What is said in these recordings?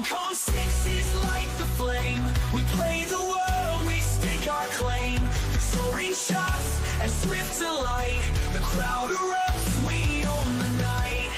Kong 6 is like the flame. We play the world, we stake our claim. Soaring shots and swift delight. The crowd erupts, we own the night.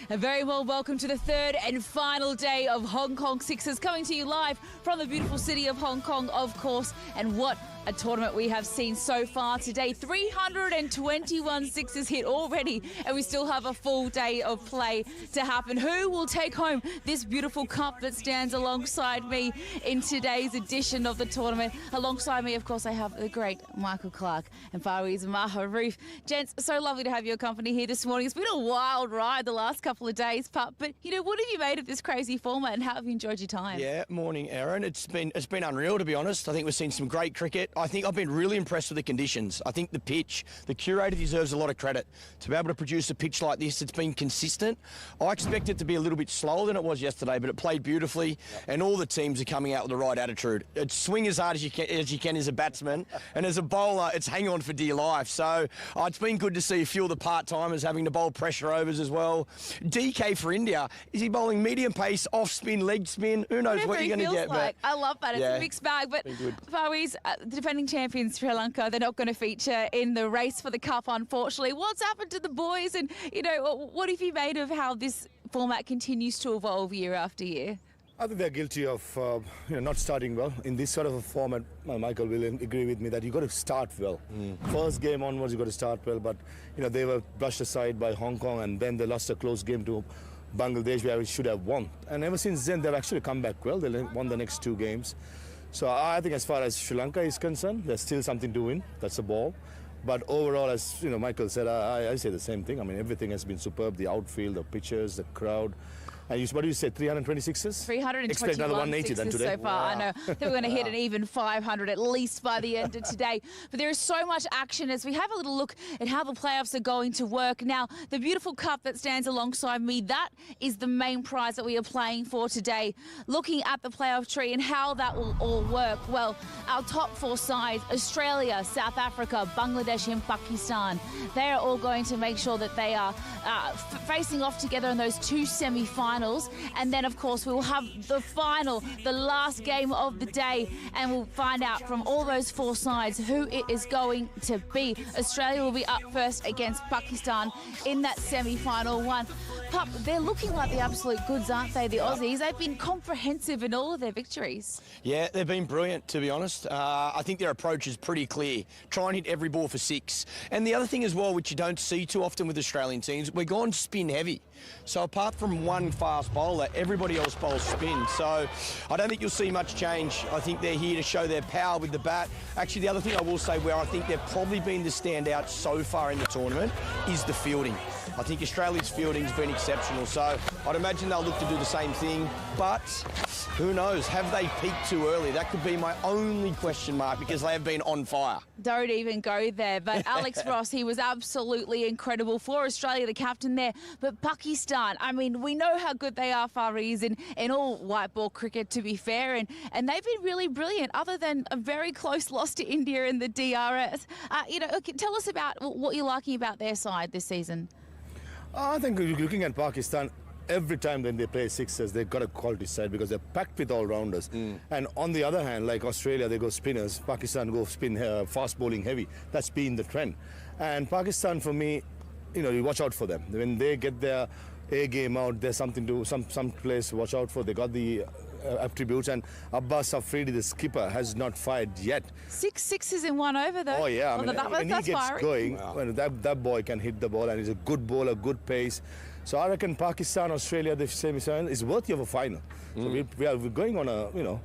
A very well welcome to the third and final day of Hong Kong Sixes, coming to you live from the beautiful city of Hong Kong, of course. And what a tournament we have seen so far today. 321 sixes hit already, and we still have a full day of play to happen. Who will take home this beautiful cup that stands alongside me in today's edition of the tournament? Alongside me, of course, I have the great Michael Clark and Fariz Maharoof. Gents, so lovely to have your company here this morning. It's been a wild ride the last couple of days, Pup, but you know, what have you made of this crazy format, and how have you enjoyed your time? Yeah, morning, Aaron. It's been unreal, to be honest. I think we've seen some great cricket. I think I've been really impressed with the conditions. I think the pitch, the curator deserves a lot of credit. To be able to produce a pitch like this, it's been consistent. I expect it to be a little bit slower than it was yesterday, but it played beautifully, and all the teams are coming out with the right attitude. It's swing as hard as you can as a batsman, and as a bowler, it's hang on for dear life. So it's been good to see a few of the part-timers having to bowl pressure overs as well. DK for India, is he bowling medium pace, off spin, leg spin? Who knows what you're going to get? Like. I love that. It's a mixed bag. But Fariz, the defending champions Sri Lanka, they're not going to feature in the race for the cup, unfortunately. What's happened to the boys? And, you know, what have you made of how this format continues to evolve year after year? I think they're guilty of not starting well. In this sort of a format, Michael will agree with me that you've got to start well. First game onwards, you've got to start well, but they were brushed aside by Hong Kong, and then they lost a close game to Bangladesh where we should have won. And ever since then, they've actually come back well. They won the next two games. So I think as far as Sri Lanka is concerned, there's still something to win. That's a ball. But overall, as Michael said, I say the same thing. I mean, everything has been superb. The outfield, the pitchers, the crowd. And what do you say, 326s? 321 Expect another 180 then today. So far. Wow. I know that we're going to hit an even 500 at least by the end of today. But there is so much action as we have a little look at how the playoffs are going to work. Now, the beautiful cup that stands alongside me, that is the main prize that we are playing for today. Looking at the playoff tree and how that will all work. Well, our top four sides, Australia, South Africa, Bangladesh and Pakistan, they are all going to make sure that they are facing off together in those two semi-finals. And then, of course, we will have the final, the last game of the day, and we'll find out from all those four sides who it is going to be. Australia will be up first against Pakistan in that semi-final one. Pup, they're looking like the absolute goods, aren't they, the Aussies? They've been comprehensive in all of their victories. Yeah, they've been brilliant, to be honest. I think their approach is pretty clear. Try and hit every ball for six. And the other thing as well, which you don't see too often with Australian teams, we're gone spin heavy. So apart from one fast bowler, everybody else bowls spin. So I don't think you'll see much change. I think they're here to show their power with the bat. Actually, the other thing I will say where I think they've probably been the standout so far in the tournament is the fielding. I think Australia's fielding's been exceptional, so I'd imagine they'll look to do the same thing, but who knows, have they peaked too early? That could be my only question mark, because they have been on fire. Don't even go there, but Alex Ross, he was absolutely incredible for Australia, the captain there. But Pakistan, I mean, we know how good they are, Fariz, in all white ball cricket, to be fair, and they've been really brilliant, other than a very close loss to India in the DRS. Tell us about what you're liking about their side this season. I think looking at Pakistan, every time when they play sixers, they've got a quality side because they're packed with all-rounders. And on the other hand, like Australia, they go spinners. Pakistan go spin fast bowling heavy. That's been the trend. And Pakistan, for me, you watch out for them. When they get their A game out, there's something to some place to watch out for. They got the attributes, and Abbas Afridi, the skipper, has not fired yet. 6 sixes in one over, though. Oh yeah, I mean, when he gets going, when that boy can hit the ball, and he's a good bowler, good pace. So I reckon Pakistan, Australia, the semi-final is worthy of a final. So we're going on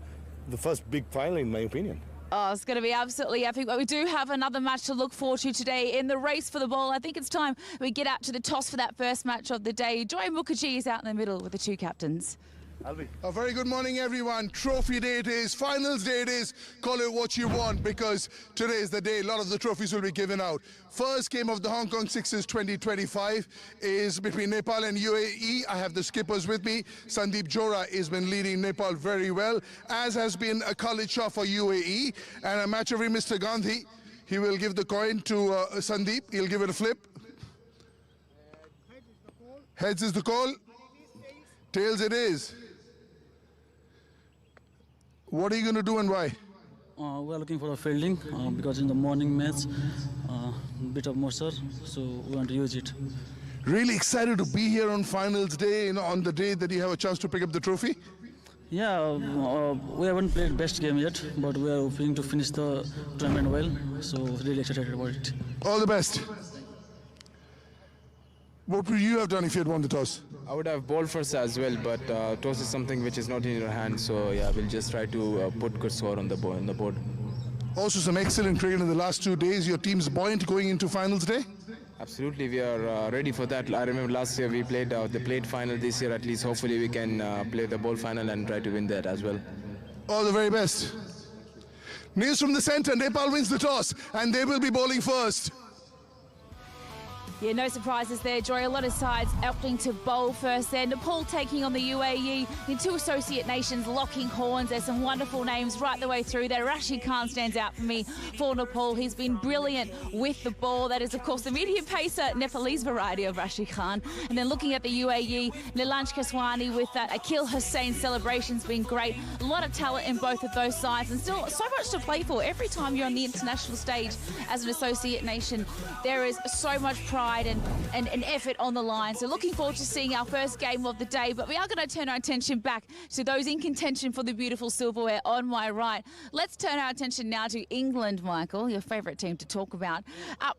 the first big final, in my opinion. Oh, it's going to be absolutely epic. But we do have another match to look forward to today in the race for the ball. I think it's time we get out to the toss for that first match of the day. Joy Mukherjee is out in the middle with the two captains. A very good morning, everyone. Trophy day it is, finals day it is. Call it what you want, because today is the day a lot of the trophies will be given out. First game of the Hong Kong Sixes 2025 is between Nepal and UAE. I have the skippers with me. Sandeep Johra has been leading Nepal very well, as has been a Khalid Shah for UAE. And a match referee, Mr. Gandhi, he will give the coin to Sandeep. He'll give it a flip. Heads is the call. Tails it is. What are you going to do and why? We are looking for a fielding because in the morning match, bit of moisture, so we want to use it. Really excited to be here on finals day, on the day that you have a chance to pick up the trophy? Yeah, we haven't played best game yet, but we are hoping to finish the tournament well, so really excited about it. All the best. What would you have done if you had won the toss? I would have bowled first as well, but toss is something which is not in your hands. So yeah, we'll just try to put good score on the board. Also some excellent cricket in the last 2 days. Your team's buoyant going into finals day? Absolutely, we are ready for that. I remember last year we played the plate final. This year at least, hopefully we can play the ball final and try to win that as well. All the very best. News from the centre, Nepal wins the toss and they will be bowling first. Yeah, no surprises there, Joy. A lot of sides opting to bowl first there. Nepal taking on the UAE in two associate nations, locking horns. There's some wonderful names right the way through there. Rashid Khan stands out for me for Nepal. He's been brilliant with the ball. That is, of course, the medium pacer, Nepalese variety of Rashid Khan. And then looking at the UAE, Nilanj Kaswani with that Akil Hussain celebration's been great. A lot of talent in both of those sides and still so much to play for. Every time you're on the international stage as an associate nation, there is so much pride and effort on the line. So looking forward to seeing our first game of the day, but we are going to turn our attention back to those in contention for the beautiful silverware on my right. Let's turn our attention now to England, Michael, your favourite team to talk about.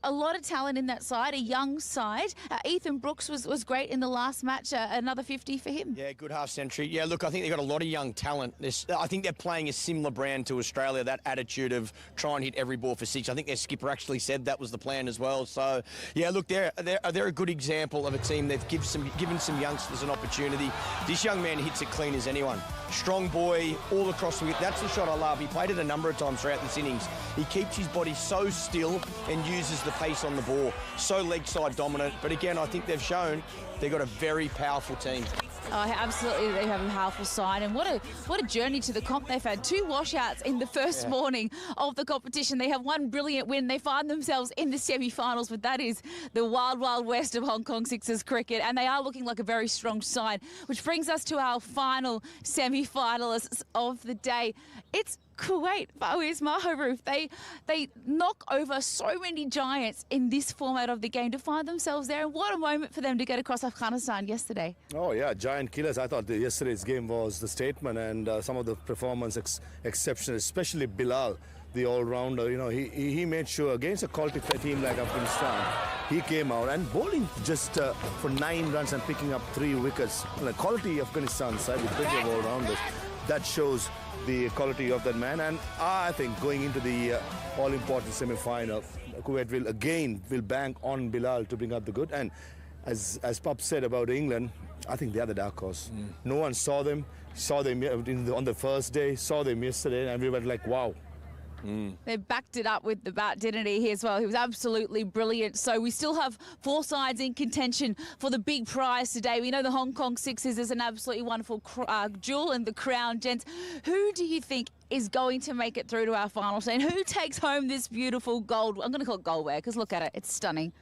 A lot of talent in that side, a young side. Ethan Brooks was great in the last match, another 50 for him. Yeah, good half century. Yeah, look, I think they've got a lot of young talent. I think they're playing a similar brand to Australia, that attitude of try and hit every ball for six. I think their skipper actually said that was the plan as well. So, yeah, look, they're a good example of a team that's given some youngsters an opportunity. This young man hits it clean as anyone. Strong boy, all across the wicket. That's the shot I love. He played it a number of times throughout this innings. He keeps his body so still and uses the pace on the ball. So leg side dominant. But again, I think they've shown they've got a very powerful team. Oh, absolutely, they have a powerful side, and what a journey to the comp. They've had two washouts in the first morning of the competition. They have one brilliant win. They find themselves in the semi-finals, but that is the wild, wild west of Hong Kong Sixers cricket, and they are looking like a very strong side, which brings us to our final semi-finalists of the day. It's Kuwait, Fawaz Maharoof. They knock over so many giants in this format of the game to find themselves there. And what a moment for them to get across Afghanistan yesterday. Oh yeah, giant killers. I thought yesterday's game was the statement, and some of the performance exceptional, especially Bilal, the all-rounder. You know, he made sure against a quality team like Afghanistan, he came out and bowling just for 9 runs and picking up 3 wickets. The quality of Afghanistan side with plenty of all-rounders. That shows the quality of that man, and I think going into the all-important semi-final, Kuwait will bank on Bilal to bring up the good. And as Pop said about England, I think they are the dark horse. No one saw them on the first day, saw them yesterday, and we were like, wow. They backed it up with the bat, didn't he, as well? He was absolutely brilliant. So we still have 4 sides in contention for the big prize today. We know the Hong Kong Sixers is an absolutely wonderful jewel in the crown, gents. Who do you think is going to make it through to our final scene? Who takes home this beautiful gold? I'm going to call it goldware because look at it. It's stunning.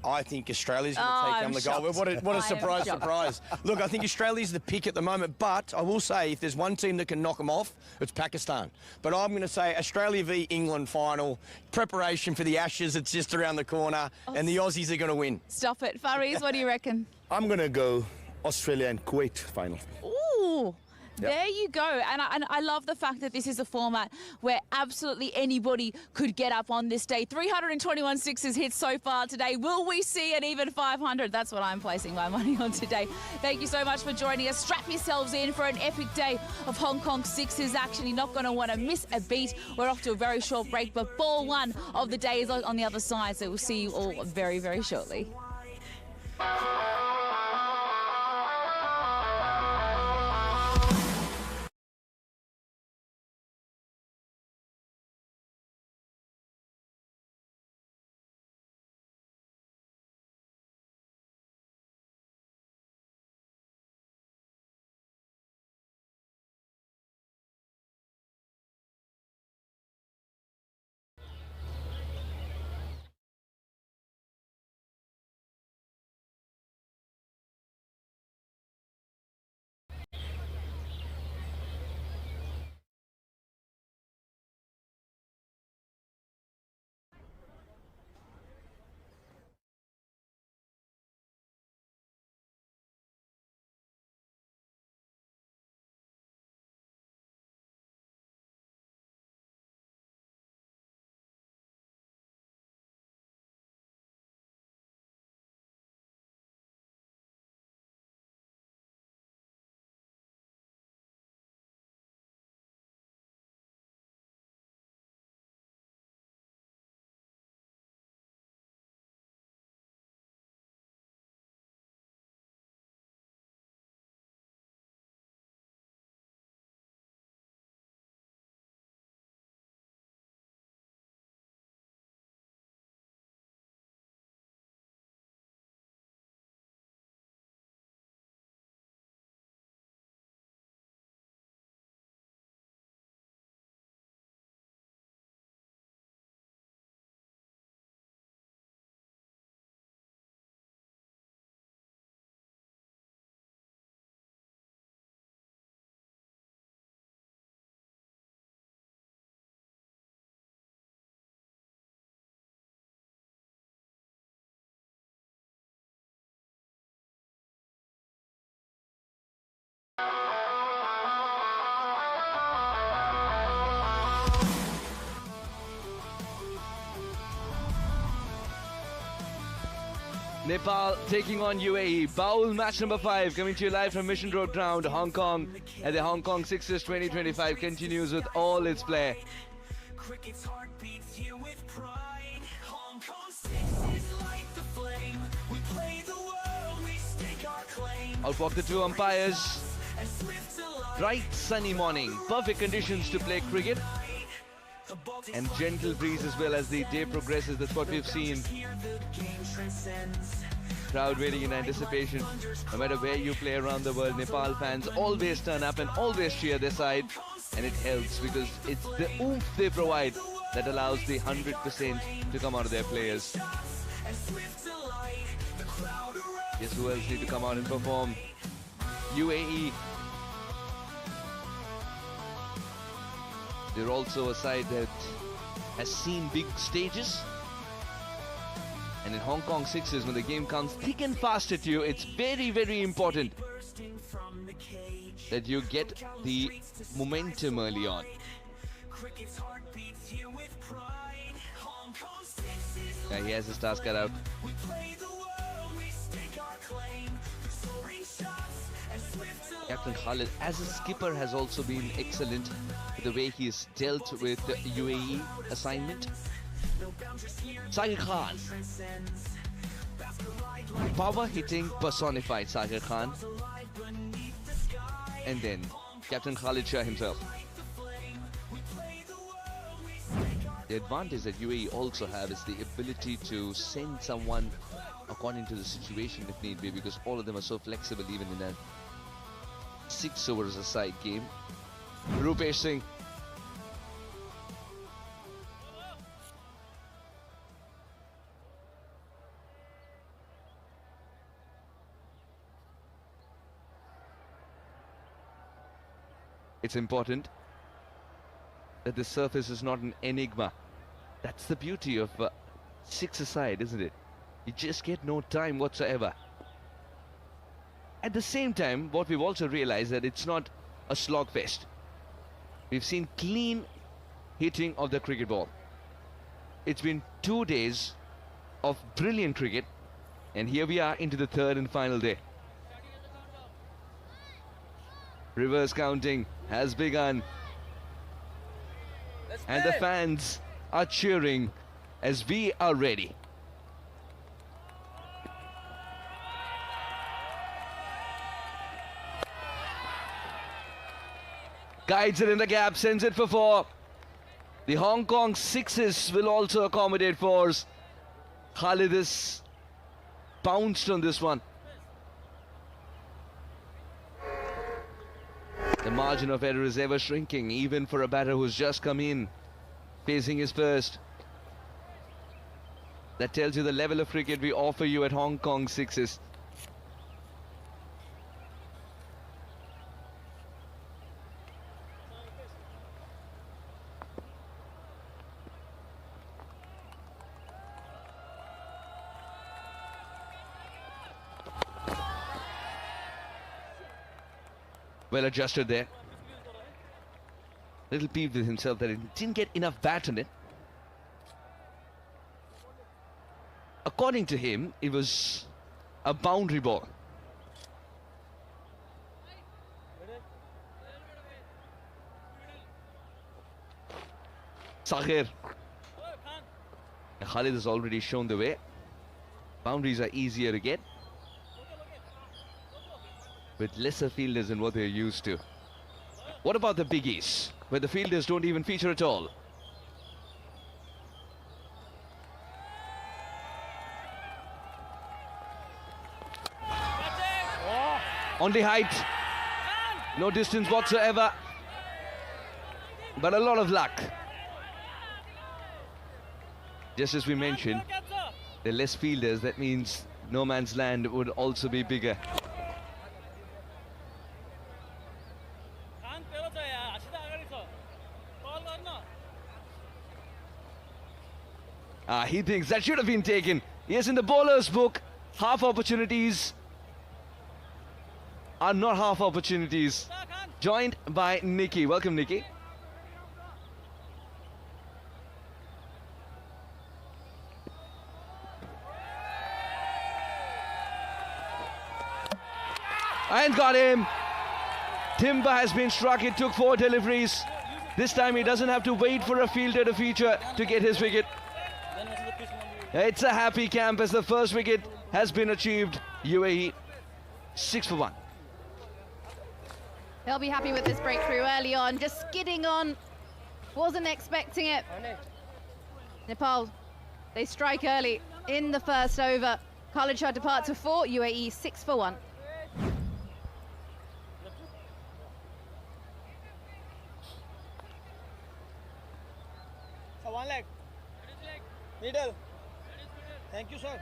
I think Australia's going to take home the gold. What a surprise. Look, I think Australia's the pick at the moment, but I will say if there's one team that can knock them off, it's Pakistan. But I'm going to say Australia v England final, preparation for the Ashes, it's just around the corner, and the Aussies are going to win. Stop it. Faris, what do you reckon? I'm going to go Australia and Kuwait final. Ooh. There you go. And I love the fact that this is a format where absolutely anybody could get up on this day. 321 sixes hit so far today. Will we see an even 500? That's what I'm placing my money on today. Thank you so much for joining us. Strap yourselves in for an epic day of Hong Kong Sixers action. You're not going to want to miss a beat. We're off to a very short break, but ball 1 of the day is on the other side. So we'll see you all very, very shortly. Nepal taking on UAE. Bowl match number 5 coming to you live from Mission Road Ground, Hong Kong. And the Hong Kong Sixers 2025 continues with all its flair. Cricket's heart beats here with pride. Hong Kong Sixers light the flame. We play the world, we stake our claim. Out walk the two umpires. And swift to light. Bright sunny morning, perfect conditions to play cricket. The Baltic And gentle breeze as well as the day progresses. That's what we've seen. here, the game transcends. Crowd waiting in anticipation. No matter where you play around the world, Nepal fans always turn up and always cheer their side. And it helps because it's the oomph they provide that allows the 100% to come out of their players. And swift to light. The crowd erupts. Yes, who else need to come out and perform? UAE. They're also a side that has seen big stages. And in Hong Kong Sixers, when the game comes thick and fast at you, it's very, very important Bursting from the cage. that you get the momentum early on. Cricket's heart beats here with pride. Hong Kong Sixers Yeah, he has his task cut out. we play the world, we stake our claim. Soaring shots and swift to Captain Khalid, as a skipper, has also been excellent with the way he's dealt with the UAE assignment. Sagar Khan, power hitting personified Sagar Khan. And then Captain Khalid Shah himself. The advantage that UAE also have is the ability to send someone according to the situation if need be, because all of them are so flexible even in a 6 overs a side game. Rupesh Singh. It's important that the surface is not an enigma. That's the beauty of 6-a-side, isn't it? You just get no time whatsoever. At the same time, what we've also realized that it's not a slogfest. We've seen clean hitting of the cricket ball. It's been 2 days of brilliant cricket, and here we are into the third and final day. Reverse counting has begun, and the fans are cheering as we are ready. Guides it in the gap, sends it for 4. The Hong Kong sixes will also accommodate 4s. Khalid is pounced on this one. The margin of error is ever shrinking, even for a batter who's just come in, facing his first. That tells you the level of cricket we offer you at Hong Kong sixes. Well adjusted there. Little peeved with himself that he didn't get enough bat on it. According to him, it was a boundary ball. Sahir. Khalid has already shown the way. Boundaries are easier to get, with lesser fielders than what they're used to. What about the biggies, where the fielders don't even feature at all? Only height, no distance whatsoever, but a lot of luck. Just as we mentioned, there are less fielders, that means no man's land would also be bigger. He thinks that should have been taken. Yes, in the bowler's book, half opportunities are not half opportunities. Joined by Nikki. Welcome, Nikki. And got him. Timber has been struck. It took 4 deliveries. This time he doesn't have to wait for a fielder to feature to get his wicket. It's a happy camp as the first wicket has been achieved. UAE 6 for 1. They'll be happy with this breakthrough early on, just skidding on. Wasn't expecting it. Nepal, they strike early in the first over. Khalid Shah departs for 4, UAE 6 for 1. So 1 leg. Middle. Thank you, sir.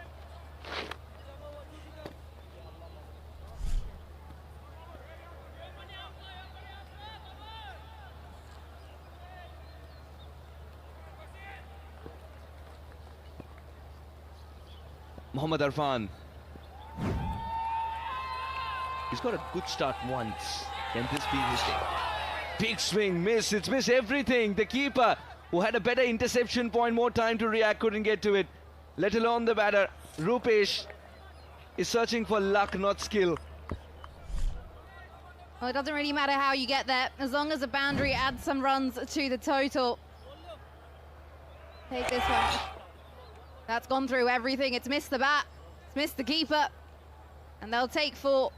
Mohammad Irfan. He's got a good start once. Can this be his day? Big swing, miss. It's missed everything. The keeper, who had a better interception point, more time to react, couldn't get to it. Let alone the batter. Rupesh is searching for luck, not skill. Well, it doesn't really matter how you get there, as long as the boundary adds some runs to the total. Take this one. That's gone through everything. It's missed the bat, it's missed the keeper, and they'll take 4.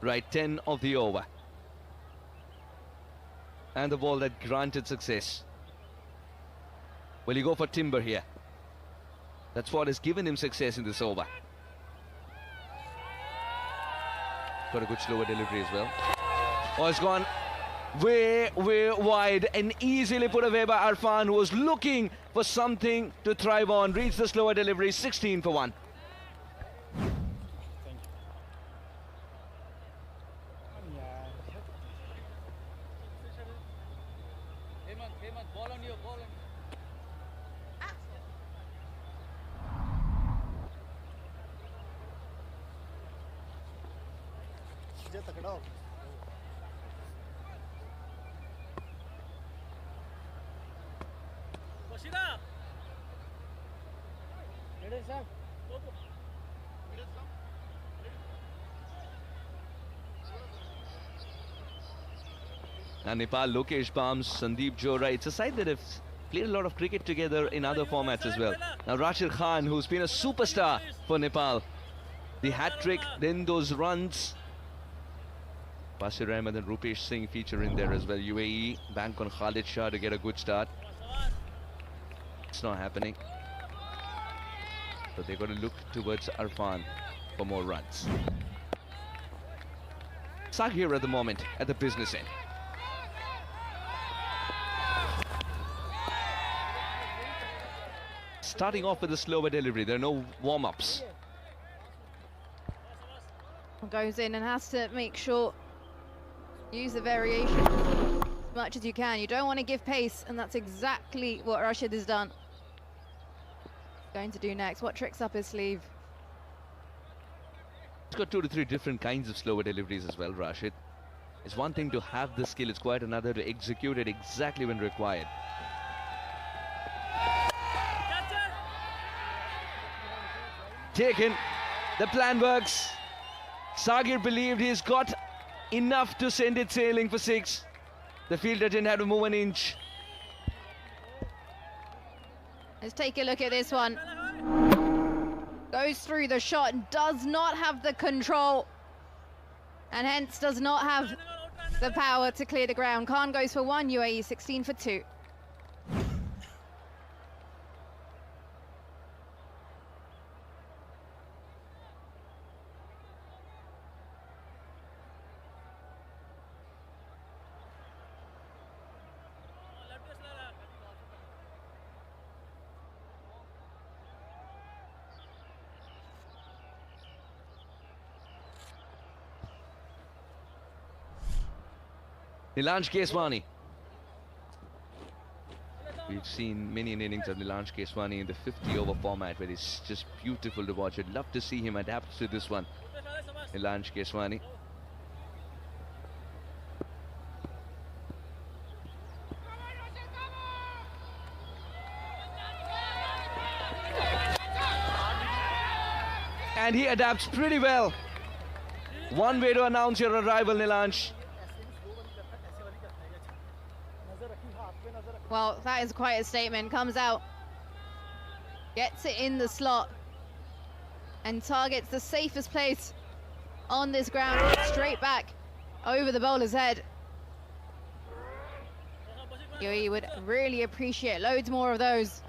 Right, 10 of the over. And the ball that granted success. Will he go for Timber here? That's what has given him success in this over. Got a good slower delivery as well. Oh, it's gone way wide and easily put away by Irfan, who was looking for something to thrive on. Reached the slower delivery, 16 for 1. Now Nepal, Lokesh Bams, Sandeep Johra, it's a side that has played a lot of cricket together in other formats as well. Now Rashid Khan, who's been a superstar for Nepal, the hat-trick, then those runs. Basir Ahmed and Rupesh Singh feature in there as well. UAE bank on Khalid Shah to get a good start. It's not happening. So they're going to look towards Arfan for more runs. Sagir at the moment at the business end. Starting off with a slower delivery. There are no warm-ups. Goes in and has to make sure use the variation as much as you can. You don't want to give pace, and that's exactly what Rashid has done. Going to do next. What tricks up his sleeve? He's got 2 to 3 different kinds of slower deliveries as well, Rashid. It's one thing to have the skill, it's quite another to execute it exactly when required. Taken. The plan works. Sagir believed he's got enough to send it sailing for 6. The fielder didn't have to move an inch. Let's take a look at this one. Goes through the shot and does not have the control, and hence does not have the power to clear the ground. Khan goes for 1, UAE 16 for 2. Nilanj Keswani. We've seen many innings of Nilanj Keswani in the 50-over format where it's just beautiful to watch. I'd love to see him adapt to this one. Nilanj Keswani. And he adapts pretty well. One way to announce your arrival, Nilanj. Well, that is quite a statement. Comes out, gets it in the slot, and targets the safest place on this ground, straight back over the bowler's head. UAE would really appreciate loads more of those.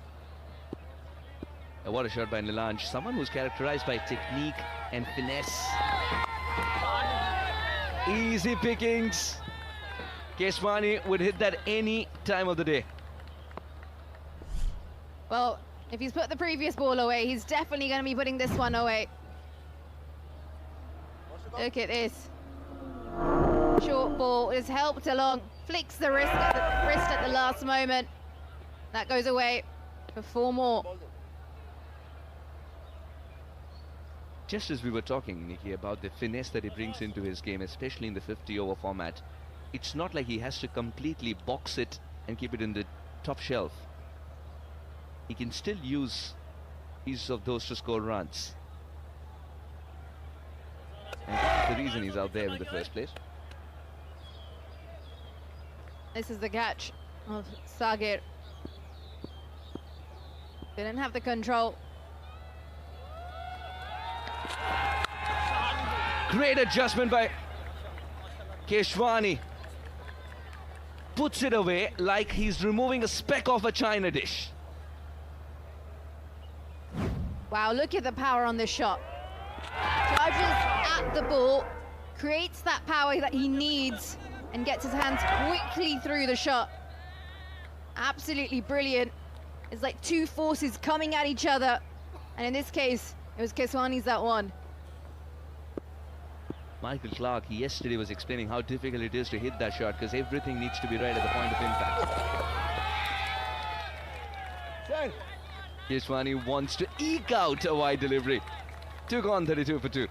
What a shot by Nilanj. Someone who's characterized by technique and finesse. Easy pickings. Keswani would hit that any time of the day. Well, if he's put the previous ball away, he's definitely going to be putting this one away. Look at this. Short ball is helped along, flicks the wrist at the last moment. That goes away for 4 more. Just as we were talking, Nikki, about the finesse that he brings into his game, especially in the 50-over format, it's not like he has to completely box it and keep it in the top shelf. He can still use pieces of those to score runs. And that's the reason he's out there in the first place. This is the catch of Sagir. Didn't have the control. Great adjustment by Keswani. Puts it away like he's removing a speck off a china dish. Wow, look at the power on this shot. Charges at the ball, creates that power that he needs, and gets his hands quickly through the shot. Absolutely brilliant. It's like 2 forces coming at each other, and in this case, it was Keswani's that won. Michael Clark yesterday was explaining how difficult it is to hit that shot because everything needs to be right at the point of impact. Keswani wants to eke out a wide delivery. 2 gone, 32 for 2.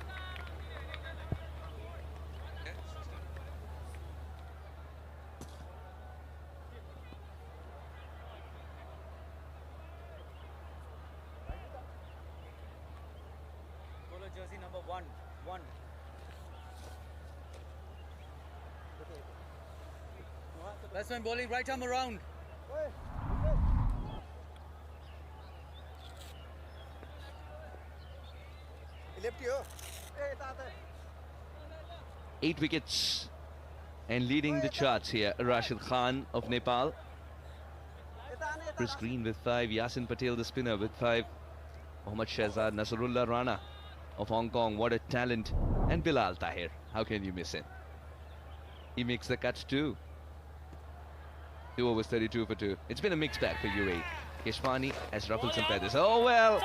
Jersey number 1. Batsman bowling right arm around. 8 wickets and leading the charts here, Rashid Khan of Nepal. Chris Green with 5, Yasin Patel the spinner with 5, Mohammad Shahzad, Nasrullah Rana of Hong Kong, what a talent, and Bilal Tahir, how can you miss him? He makes the cuts too. 2 overs, 32 for 2. It's been a mixed bag for UAE. Keshwani has ruffled some feathers. Oh well,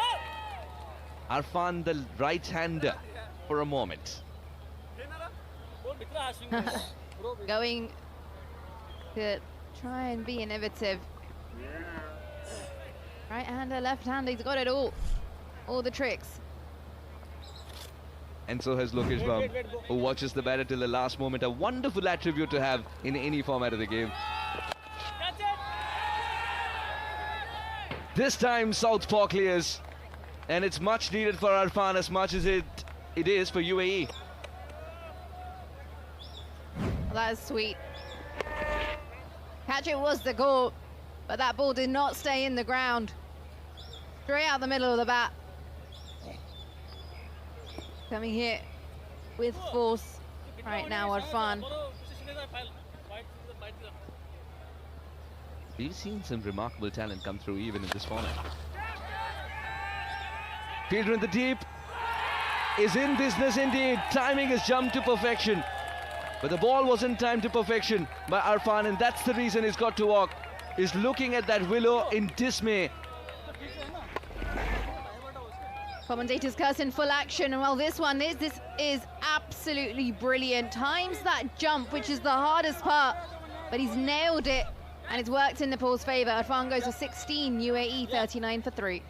Arfan the right-hander for a moment. Going to try and be innovative. Right-hander, left-hander, he's got it all the tricks. And so has Lokesh Baum, who watches the batter till the last moment. A wonderful attribute to have in any format of the game. This time Southpaw clears, and it's much needed for Arfan as much as it is for UAE. Well, that is sweet. Catch it was the goal, but that ball did not stay in the ground. Straight out the middle of the bat. Coming here with force right now, Arfan. We've seen some remarkable talent come through even in this format. Fielder in the deep is in business indeed. Timing has jumped to perfection. But the ball wasn't timed to perfection by Arfan, and that's the reason he's got to walk. He's looking at that willow in dismay. Commentators curse in full action, and well, this is absolutely brilliant. Times that jump, which is the hardest part, but he's nailed it, and it's worked in Nepal's favour. Arfan goes for 16, UAE 39 for 3.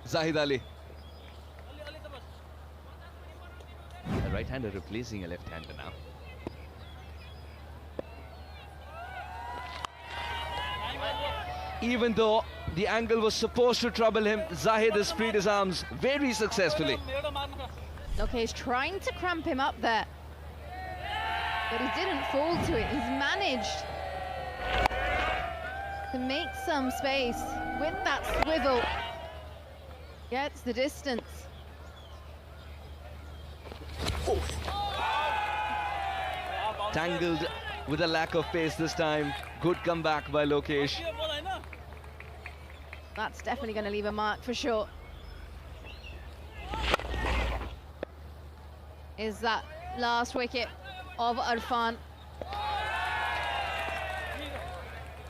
Zahid Ali. A right-hander replacing a left-hander now. Even though the angle was supposed to trouble him, Zahid has freed his arms very successfully. Okay, he's trying to cramp him up there, but he didn't fall to it. He's managed to make some space with that swivel. Gets the distance. Tangled with a lack of pace this time. Good comeback by Lokesh. That's definitely going to leave a mark for sure. Is that last wicket of Arfan.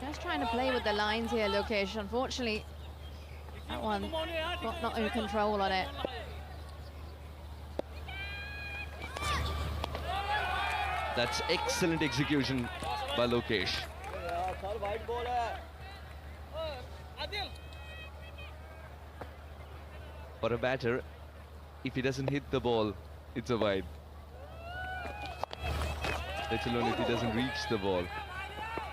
Just trying to play with the lines here, Lokesh. Unfortunately, that one got not in control on it. That's excellent execution by Lokesh. For a batter, if he doesn't hit the ball, it's a wide. Let alone if he doesn't reach the ball.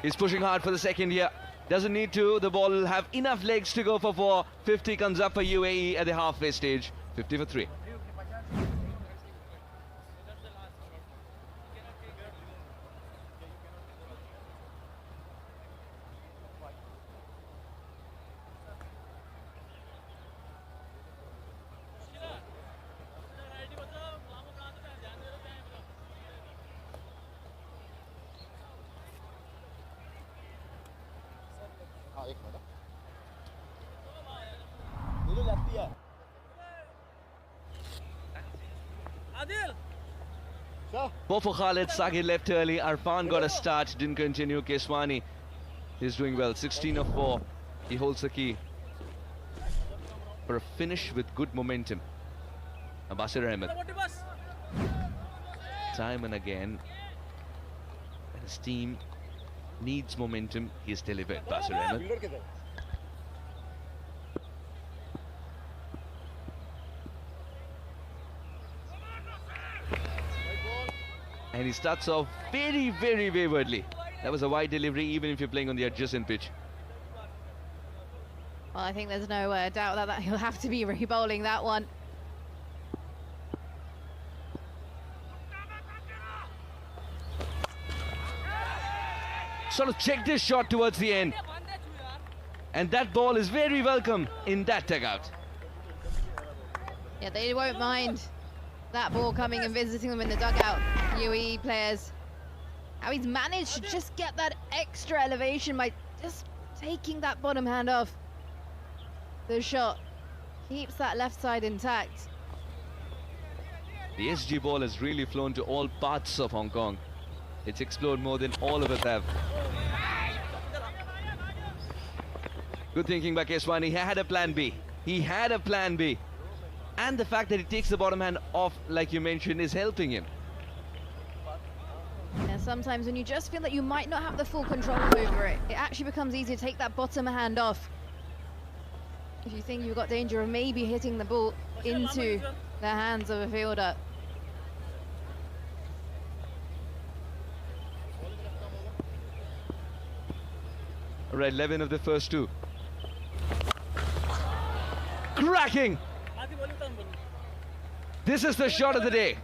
He's pushing hard for the second here. Doesn't need to. The ball will have enough legs to go for 4. 50 comes up for UAE at the halfway stage. 50 for 3. Both for Khalid, Sagir left early. Arfan got a start, didn't continue. Keshwani is doing well, 16 of 4. He holds the key for a finish with good momentum. Basir Ahmed. Time and again, when his team needs momentum, he's delivered. Basir Ahmed. And he starts off very, very waywardly. That was a wide delivery, even if you're playing on the adjacent pitch. Well, I think there's no doubt that he'll have to be re-bowling that one. Sort of checked his shot towards the end. And that ball is very welcome in that dugout. Yeah, they won't mind that ball coming and visiting them in the dugout, UAE players. How he's managed to just get that extra elevation by just taking that bottom hand off the shot. Keeps that left side intact. The SG ball has really flown to all parts of Hong Kong. It's explored more than all of us have. Good thinking by Keswani. He had a plan B. He had a plan B. And the fact that he takes the bottom hand off, like you mentioned, is helping him. Yeah, sometimes when you just feel that you might not have the full control over it, it actually becomes easier to take that bottom hand off. If you think you've got danger of maybe hitting the ball into the hands of a fielder. All right, 11 of the first two. Cracking! This is the shot of the day.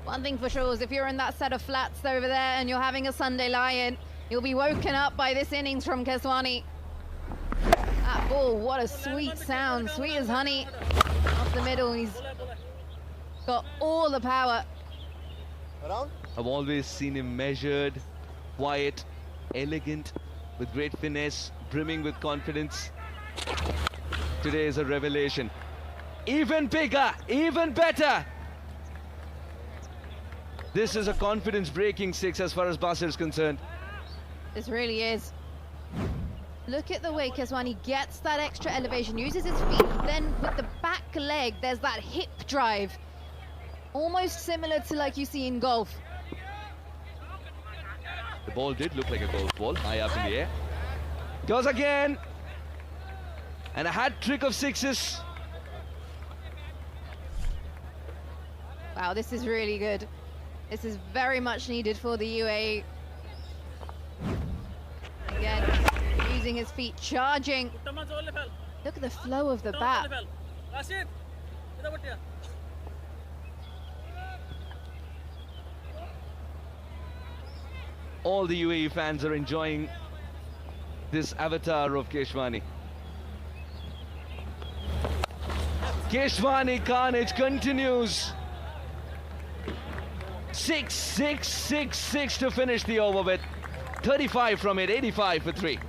One thing for sure is if you're in that set of flats over there and you're having a Sunday lie-in, you'll be woken up by this innings from Keswani. That ball, what a sweet sound, sweet as honey. Off the middle, he's got all the power. I've always seen him measured, quiet, elegant, with great finesse, brimming with confidence. Today is a revelation. Even bigger, even better. This is a confidence-breaking six as far as Basir is concerned. This really is. Look at the way Keswani gets that extra elevation, uses his feet, then with the back leg, there's that hip drive. Almost similar to like you see in golf. The ball did look like a golf ball, high up in the air. Goes again. And a hat trick of sixes. Wow, this is really good. This is very much needed for the UAE. Again, using his feet, charging. Look at the flow of the bat. All the UAE fans are enjoying this avatar of Keswani. Keswani carnage continues. 6 to finish the over with. 35 from it, 85 for 3.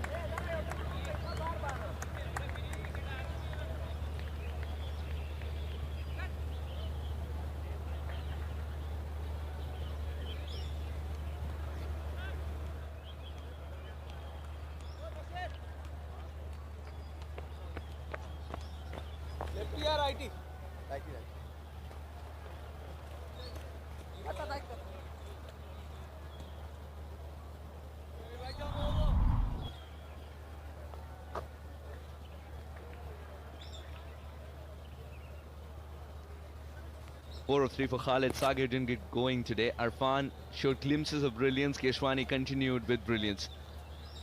Four of 3 for Khalid. Sagar didn't get going today. Arfan showed glimpses of brilliance. Keswani continued with brilliance.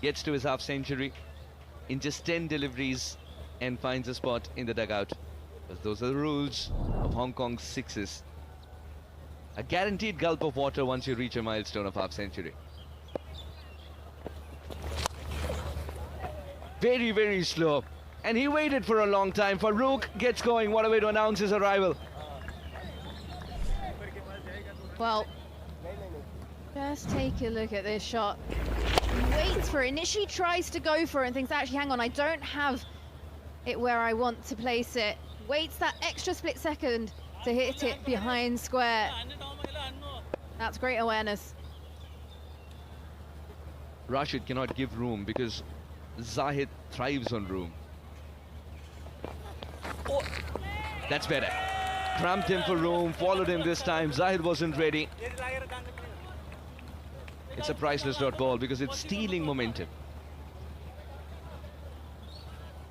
Gets to his half century in just 10 deliveries and finds a spot in the dugout. Because those are the rules of Hong Kong's sixes. A guaranteed gulp of water once you reach a milestone of half century. Very, very slow. And he waited for a long time. Farouk gets going. What a way to announce his arrival. Well, just take a look at this shot. He waits for it, initially tries to go for it and thinks, actually, hang on, I don't have it where I want to place it. Waits that extra split second to hit it behind square. That's great awareness. Rashid cannot give room because Zahid thrives on room. Oh, that's better. Cramped him for room, followed him this time. Zahid wasn't ready. It's a priceless dot ball because it's stealing momentum.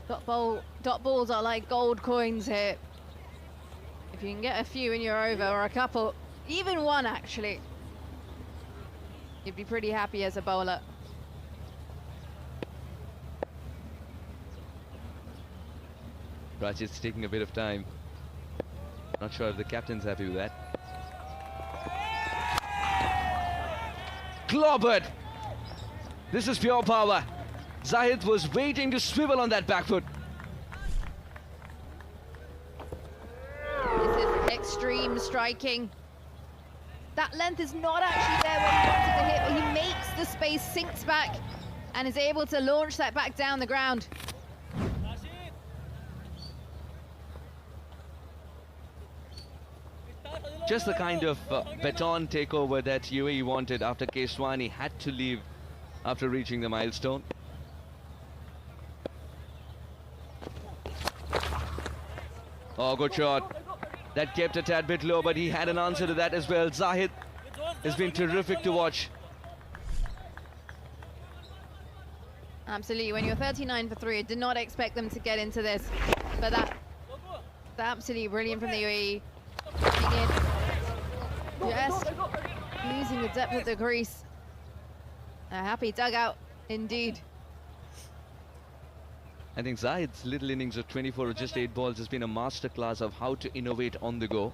Dot balls are like gold coins here. If you can get a few in your over, or a couple, even one actually. You'd be pretty happy as a bowler. Rajit's taking a bit of time. Not sure if the captain's happy with that. Clobbered! This is pure power. Zahid was waiting to swivel on that back foot. This is extreme striking. That length is not actually there where he wanted to hit, but he makes the space, sinks back, and is able to launch that back down the ground. Just the kind of baton takeover that UAE wanted after Keswani had to leave after reaching the milestone. Oh, good shot. That kept a tad bit low, but he had an answer to that as well. Zahid has been terrific to watch. Absolutely, when you're 39 for 3, I did not expect them to get into this, but that's absolutely brilliant from the UAE. Just using the depth of the crease. A happy dugout, indeed. I think Zahid's little innings of 24 or just 8 balls has been a masterclass of how to innovate on the go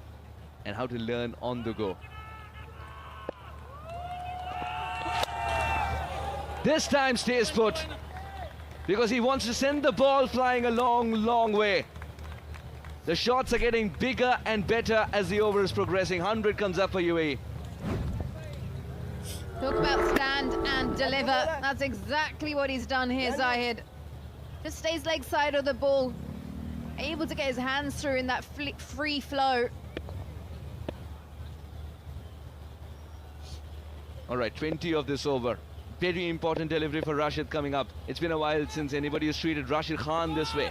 and how to learn on the go. This time stays put because he wants to send the ball flying a long, long way. The shots are getting bigger and better as the over is progressing. 100 comes up for UAE. Talk about stand and deliver. That's exactly what he's done here, Zahid. Just stays leg side of the ball, able to get his hands through in that free flow. All right, 20 of this over. Very important delivery for Rashid coming up. It's been a while since anybody has treated Rashid Khan this way.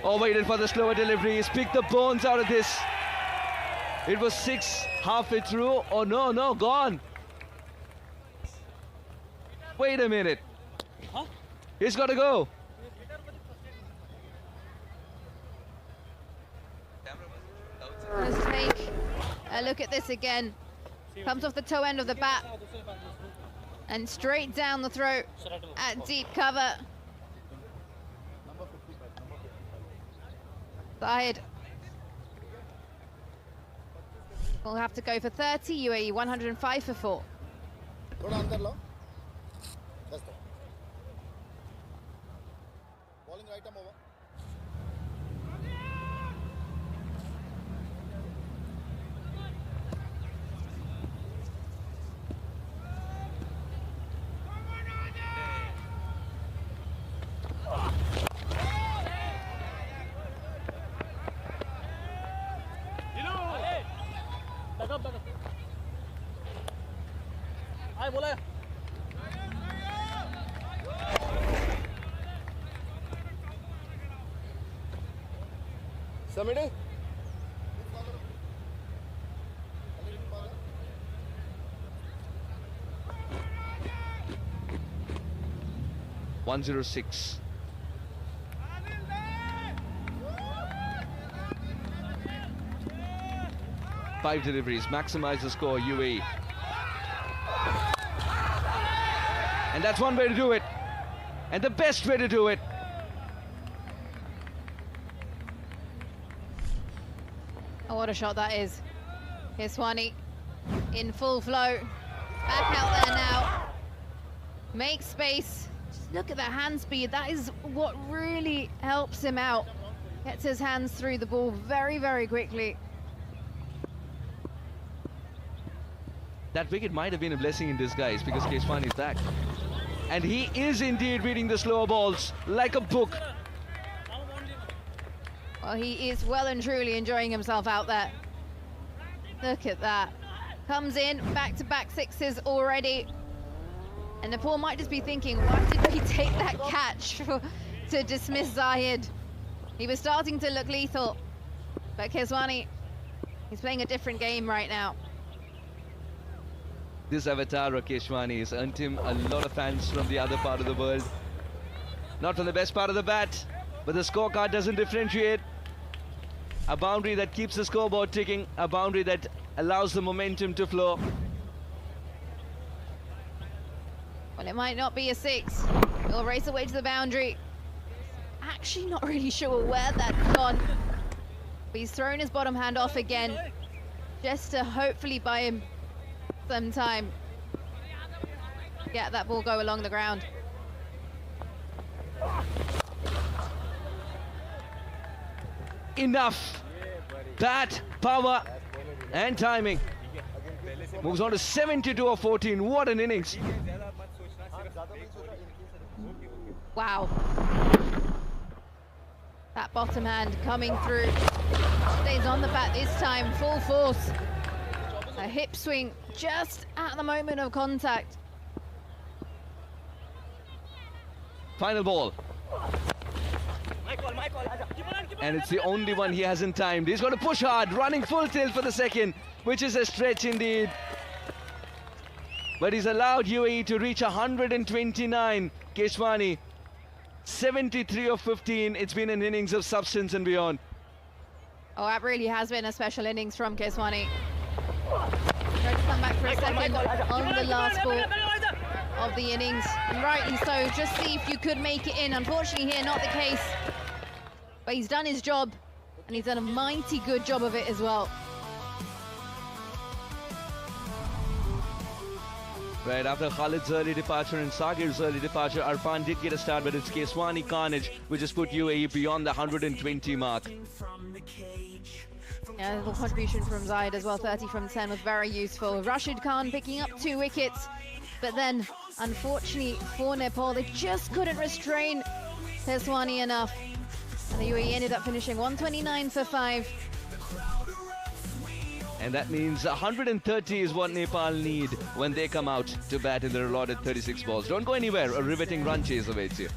Oh, waited for the slower delivery. He's picked the bones out of this. It was 6 halfway through. Oh, no, gone. Wait a minute. He's got to go. Let's take a look at this again. Comes off the toe end of the bat and straight down the throat at deep cover. Zahid will have to go for 30, UAE 105 for 4. Samide? 106. Five deliveries, maximize the score, UAE. And that's one way to do it. And the best way to do it. Oh, what a shot that is. Keswani in full flow. Back out there now. Make space. Just look at the hand speed. That is what really helps him out. Gets his hands through the ball very, very quickly. That wicket might have been a blessing in disguise because Keswani is back. And he is indeed reading the slower balls like a book. Well, he is well and truly enjoying himself out there. Look at that. Comes in, back-to-back sixes already. And Nepal might just be thinking, why did we take that catch to dismiss Zahid? He was starting to look lethal. But Keswani, he's playing a different game right now. This avatar of Keswani has earned him a lot of fans from the other part of the world. Not from the best part of the bat, but the scorecard doesn't differentiate. A boundary that keeps the scoreboard ticking, a boundary that allows the momentum to flow. Well, it might not be a 6. He'll race away to the boundary. Actually not really sure where that's gone. But he's thrown his bottom hand off again, just to hopefully buy him some time. Get that ball go along the ground. Enough. That power and timing. Moves on to 72 of 14. What an innings. Wow. That bottom hand coming through. Stays on the bat this time, full force. A hip swing just at the moment of contact. Final ball. And it's the only one he hasn't timed. He's got to push hard, running full tilt for the second, which is a stretch indeed. But he's allowed UAE to reach 129. Keshwani, 73 of 15. It's been an innings of substance and beyond. Oh, that really has been a special innings from Keshwani. Tried to come back for a second on the last ball of the innings. And rightly so, just see if you could make it in. Unfortunately here, not the case. But he's done his job, and he's done a mighty good job of it as well. Right, after Khalid's early departure and Sagir's early departure, Arfan did get a start, but it's Keshwani carnage, which has put UAE beyond the 120 mark. Yeah, a little contribution from Zaid as well, 30 from 10 was very useful. Rashid Khan picking up 2 wickets, but then, unfortunately for Nepal, they just couldn't restrain Keshwani enough. And the UAE ended up finishing 129 for 5. And that means 130 is what Nepal need when they come out to bat in their allotted 36 balls. Don't go anywhere, a riveting run chase awaits you.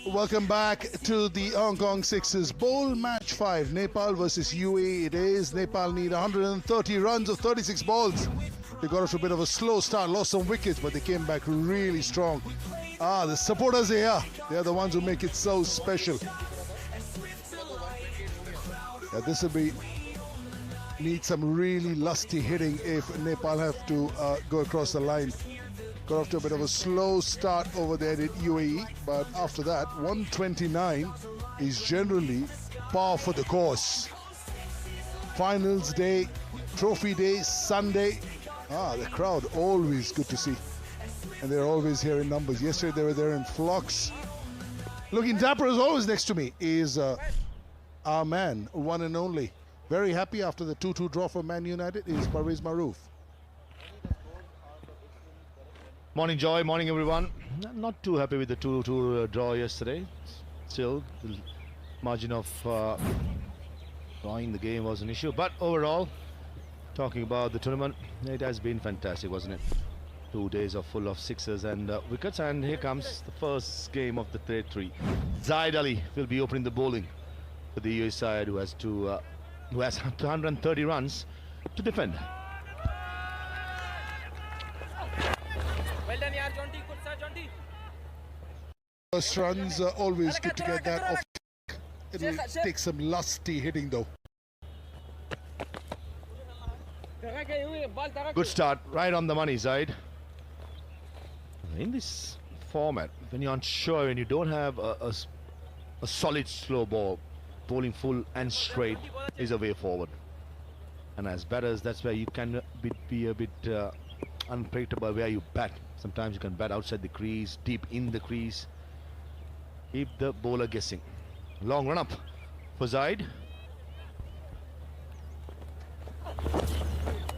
Welcome back to the Hong Kong Sixers Bowl Match 5. Nepal versus UAE it is. Nepal need 130 runs of 36 balls. They got off to a bit of a slow start, lost some wickets, but they came back really strong. The supporters are here. They are the ones who make it so special. Yeah, this will be need some really lusty hitting if Nepal have to go across the line. Got off to a bit of a slow start over there at UAE, but after that, 129 is generally par for the course. Finals day, trophy day, Sunday. The crowd always good to see. and they're always here in numbers. Yesterday they were there in flocks. Looking dapper as always next to me is our man, one and only. Very happy after the 2-2 draw for Man United is Parvez Maroof. Morning, Joy. Morning, everyone. Not too happy with the 2-2 draw yesterday. Still, the margin of drawing the game was an issue. But overall, talking about the tournament, it has been fantastic, wasn't it? 2 days of full of sixes and wickets. And here comes the first game of the Grade 3. Zaid Ali will be opening the bowling for the US side, who has 230 runs to defend. Well done, yaar, Jonty. Good sir, Jonty. First runs are always good to get that off. It'll take some lusty hitting though. Good start, right on the money, Zaid. In this format, when you're unsure, when you don't have a solid slow ball, bowling full and straight is a way forward. And as batters, that's where you can be a bit unpredictable where you bat. Sometimes you can bat outside the crease, deep in the crease. Keep the bowler guessing. Long run up for Zaid.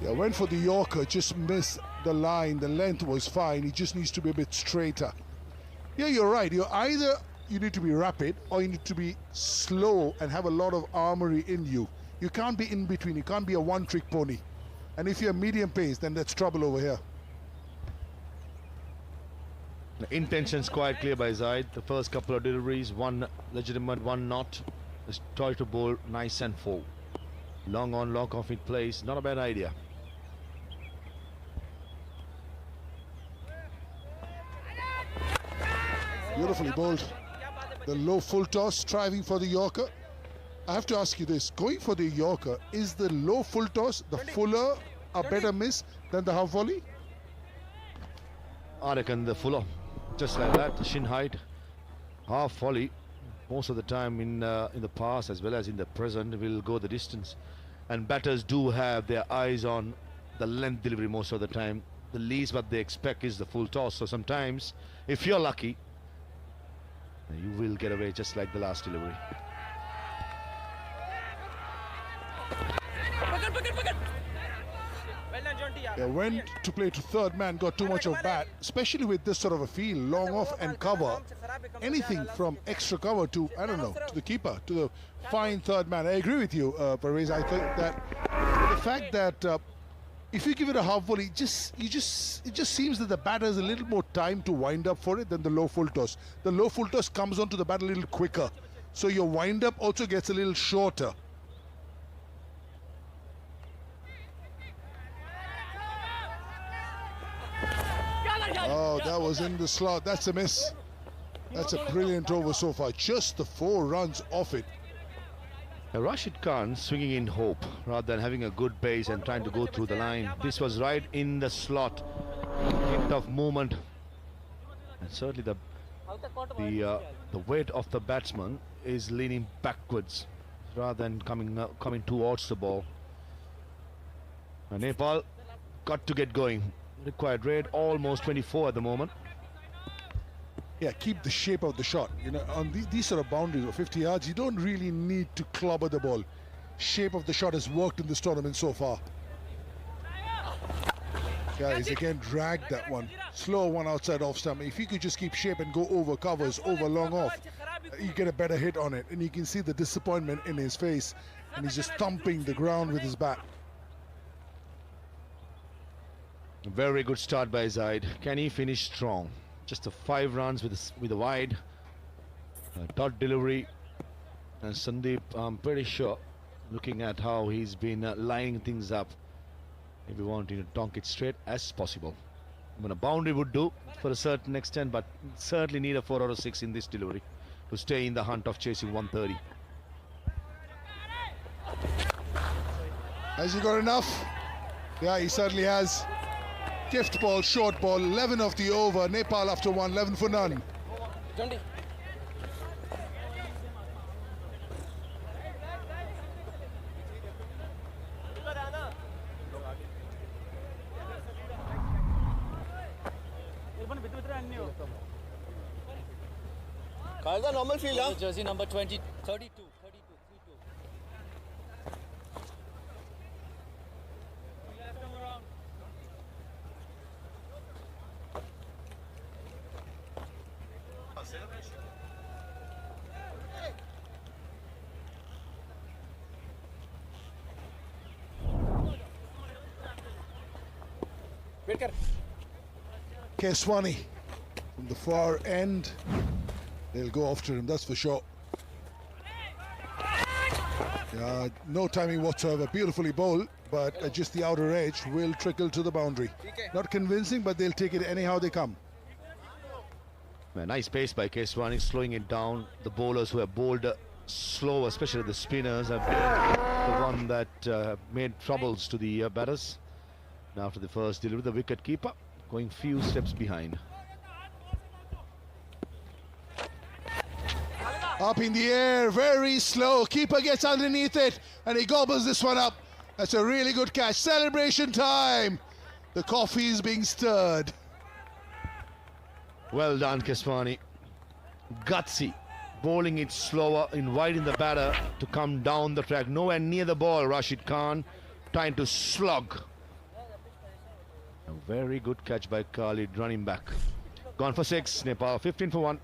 Yeah, went for the Yorker, just missed the line. The length was fine. He just needs to be a bit straighter. Yeah, you're right. You need to be rapid, or you need to be slow and have a lot of armory in you. You can't be in between. You can't be a one-trick pony. And if you're medium pace, then that's trouble over here. The intention's quite clear by Zaid. The first couple of deliveries, one legitimate, one not. Just try to bowl nice and full. Long on, long off in place. Not a bad idea. Beautifully bowled. The low full toss, striving for the Yorker. I have to ask you this. Going for the Yorker, is the low full toss, the fuller, a better miss than the half volley? I reckon the fuller. Just like that, the shin height, half volley. Most of the time in the past as well as in the present will go the distance. And batters do have their eyes on the length delivery most of the time. The least what they expect is the full toss. So sometimes, if you're lucky, you will get away just like the last delivery. Yeah, went to play to third man, got too much of bat, especially with this sort of a field, long off and cover. Anything from extra cover to, I don't know, to the keeper, to the fine third man. I agree with you, Parvez. I think that the fact that if you give it a half volley, it just seems that the batter has a little more time to wind up for it than the low full toss. The low full toss comes onto the bat a little quicker, so your wind up also gets a little shorter. Oh, that was in the slot. That's a miss. That's a brilliant over so far. Just the 4 runs off it. Rashid Khan swinging in hope rather than having a good base and trying to go through the line. This was right in the slot. Hint of movement. And certainly the weight of the batsman is leaning backwards rather than coming towards the ball. And Nepal got to get going. Required rate almost 24 at the moment. Yeah, keep the shape of the shot. You know, on these sort of boundaries of 50 yards, you don't really need to clobber the ball. Shape of the shot has worked in this tournament so far. Yeah, he's again dragged that one. Slow one outside off stump. If he could just keep shape and go over covers, over long off, you get a better hit on it. And you can see the disappointment in his face. And he's just thumping the ground with his bat. A very good start by Zaid. Can he finish strong? Just the 5 runs with a wide dot delivery. And Sandeep, I'm pretty sure, looking at how he's been lining things up, maybe wanting to donk it straight as possible. I mean, a boundary would do for a certain extent, but certainly need a 4 out of 6 in this delivery to stay in the hunt of chasing 130. Has he got enough? Yeah, he certainly has. Gift ball, short ball, 11 of the over. Nepal after 1, 11 for none. Kalda normal field, huh? Jersey number 20, 32. Keswani from the far end. They'll go after him, that's for sure. No timing whatsoever. Beautifully bowled, but at just the outer edge will trickle to the boundary. Not convincing, but they'll take it anyhow they come. Nice pace by Keswani, slowing it down. The bowlers who have bowled slow, especially the spinners, have been the one that made troubles to the batters. Now after the first delivery, the wicket keeper going few steps behind. Up in the air, very slow. Keeper gets underneath it and he gobbles this one up. That's a really good catch. Celebration time. The coffee is being stirred. Well done, Keswani. Gutsy, bowling it slower, inviting the batter to come down the track. Nowhere near the ball, Rashid Khan trying to slug. A very good catch by Khalid, running back. Gone for 6, Nepal 15 for 1.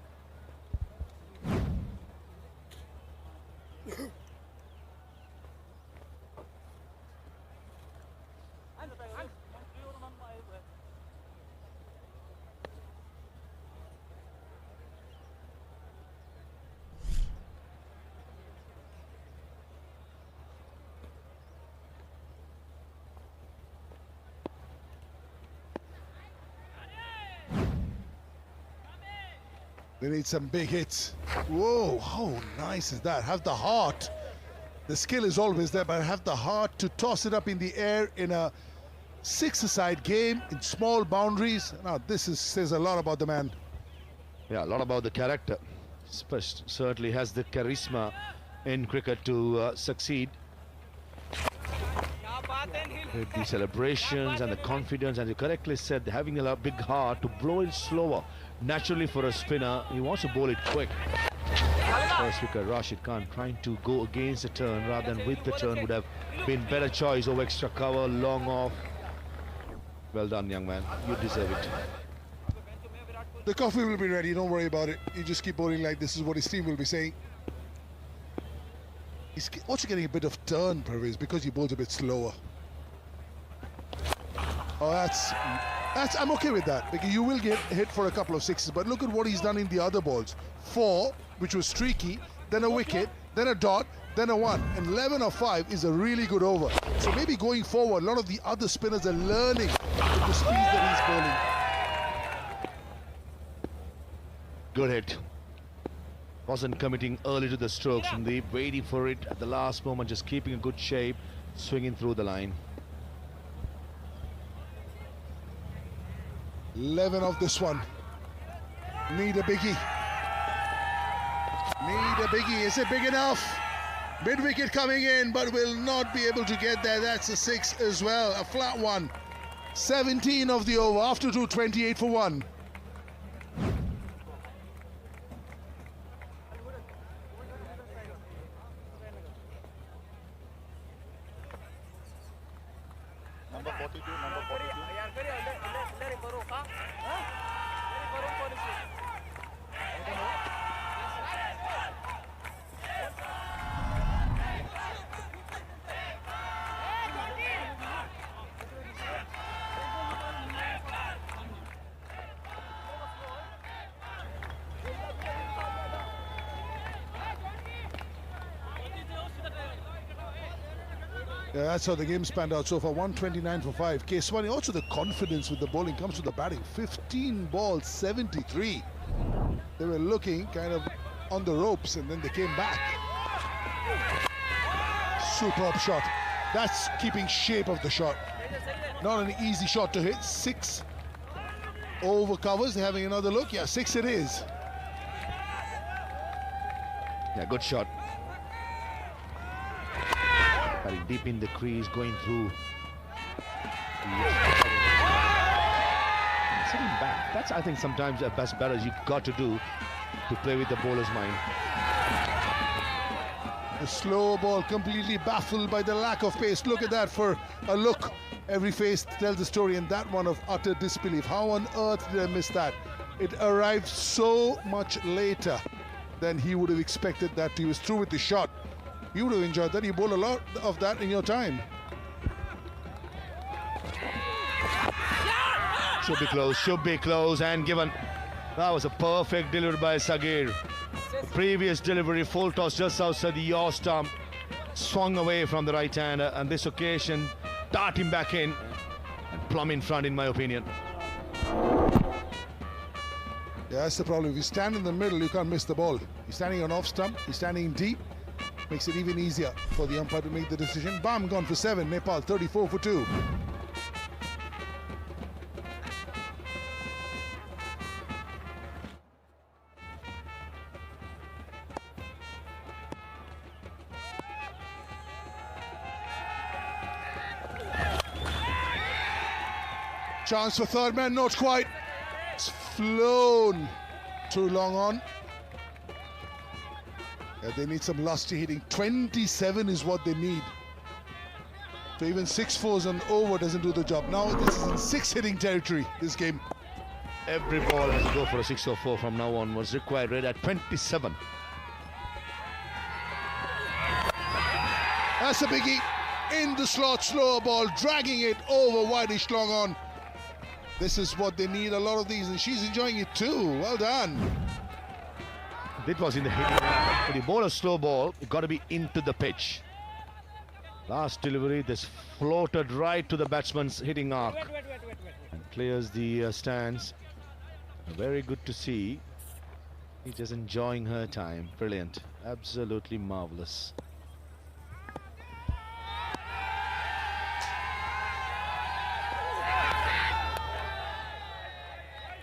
They need some big hits. Whoa, how nice is that? Have the heart. The skill is always there, but have the heart to toss it up in the air in a six-a-side game in small boundaries. Now, says a lot about the man. Yeah, a lot about the character. Certainly has the charisma in cricket to succeed. With the celebrations and the confidence, and you correctly said, having a big heart to blow it slower. Naturally for a spinner, he wants to bowl it quick. First wicket, Rashid Khan trying to go against the turn rather than with the turn would have been better choice over extra cover, long off. Well done, young man. You deserve it. The coffee will be ready, don't worry about it. You just keep bowling like this is what his team will be saying. He's also getting a bit of turn, Parvez, because he bowls a bit slower. Oh, I'm okay with that, because you will get hit for a couple of sixes, but look at what he's done in the other balls. 4, which was streaky, then a wicket, then a dot, then a 1, and 11 or 5 is a really good over. So maybe going forward, a lot of the other spinners are learning with the speed that he's bowling. Good hit. Wasn't committing early to the strokes, and they waiting for it at the last moment, just keeping a good shape, swinging through the line. 11 of this one. Need a biggie. Need a biggie. Is it big enough? Mid wicket coming in, but will not be able to get there. That's a 6 as well. A flat one. 17 of the over. After 2, 28 for 1. Number 42, number 42. Yeah, that's how the game spanned out so far. 129 for 5. Keswani, also the confidence with the bowling comes to the batting. 15 balls, 73. They were looking kind of on the ropes and then they came back. Superb shot. That's keeping shape of the shot. Not an easy shot to hit. 6 over covers. They're having another look. Yeah, 6 it is. Yeah, good shot. Deep in the crease, going through. sitting back. That's, I think, sometimes the best batters you've got to do to play with the bowler's mind. The slow ball completely baffled by the lack of pace. Look at that for a look. Every face tells the story, and that one of utter disbelief. How on earth did I miss that? It arrived so much later than he would have expected that. He was through with the shot. You would have enjoyed that. You bowled a lot of that in your time. Should be close, and given. That was a perfect delivery by Sagir. Previous delivery, full toss just outside the yaw stump, swung away from the right-hander, and this occasion, darting back in, and plumb in front, in my opinion. Yeah, that's the problem. If you stand in the middle, you can't miss the ball. You're standing on off stump, you're standing deep, makes it even easier for the umpire to make the decision. Bam, gone for 7. Nepal 34 for 2. Chance for third man, not quite. It's flown too long on. Yeah, they need some lusty hitting. 27 is what they need. So even 6-4s and over doesn't do the job. Now this is in 6 hitting territory, this game. Every ball has to go for a 6 or 4 from now on. Was required right at 27. That's a biggie. In the slot, slower ball, dragging it over wideish long on. This is what they need, a lot of these, and she's enjoying it too. Well done. It was in the hitting. When you bowl a slow ball, you got to be into the pitch. Last delivery, this floated right to the batsman's hitting arc and clears the stands. Very good to see. He's just enjoying her time. Brilliant. Absolutely marvelous.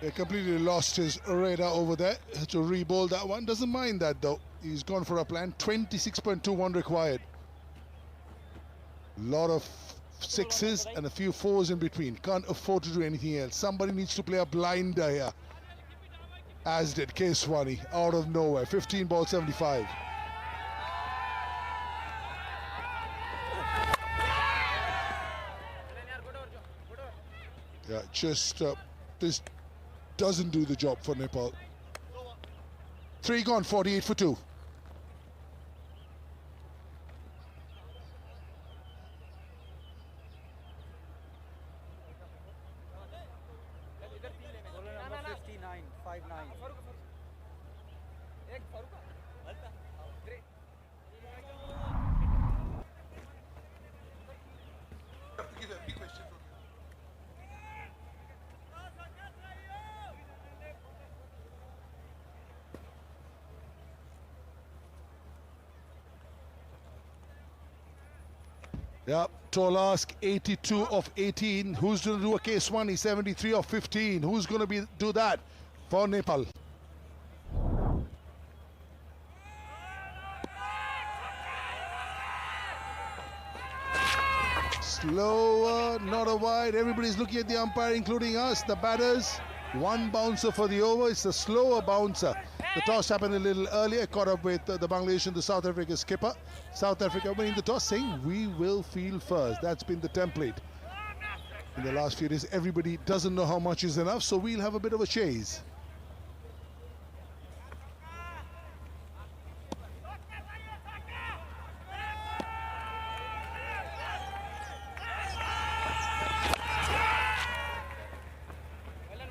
They completely lost his radar over there to re-bowl that one. Doesn't mind that though. He's gone for a plan. 26.21 required. Lot of 6s and a few 4s in between. Can't afford to do anything else. Somebody needs to play a blinder here. As did Keswani out of nowhere. 15 ball 75. Yeah, just this doesn't do the job for Nepal. 3 gone, 48 for 2. Yeah, tall ask, 82 of 18. Who's going to do a Keswani? 73 of 15. Who's going to do that for Nepal? Slower, not a wide. Everybody's looking at the umpire, including us, the batters. 1 bouncer for the over. It's a slower bouncer. The toss happened a little earlier, caught up with the Bangladesh and the South Africa skipper. South Africa winning the toss, saying we will field first. That's been the template in the last few days. Everybody doesn't know how much is enough, so we'll have a bit of a chase.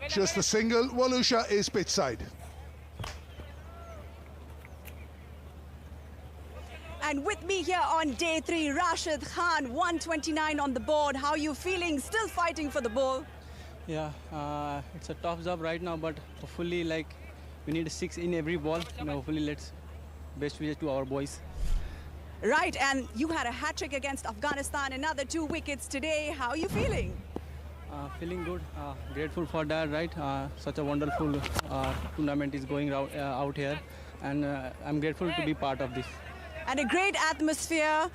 Just a single. Walusha is pitch side. And with me here on day 3, Rashid Khan, 129 on the board. How are you feeling? Still fighting for the ball? Yeah, it's a tough job right now, but hopefully, like, we need a 6 in every ball. Hopefully, let's best wishes to our boys. Right, and you had a hat-trick against Afghanistan, another 2 wickets today. How are you feeling? Feeling good, grateful for that, right? Such a wonderful tournament is going out here, and I'm grateful to be part of this. And a great atmosphere.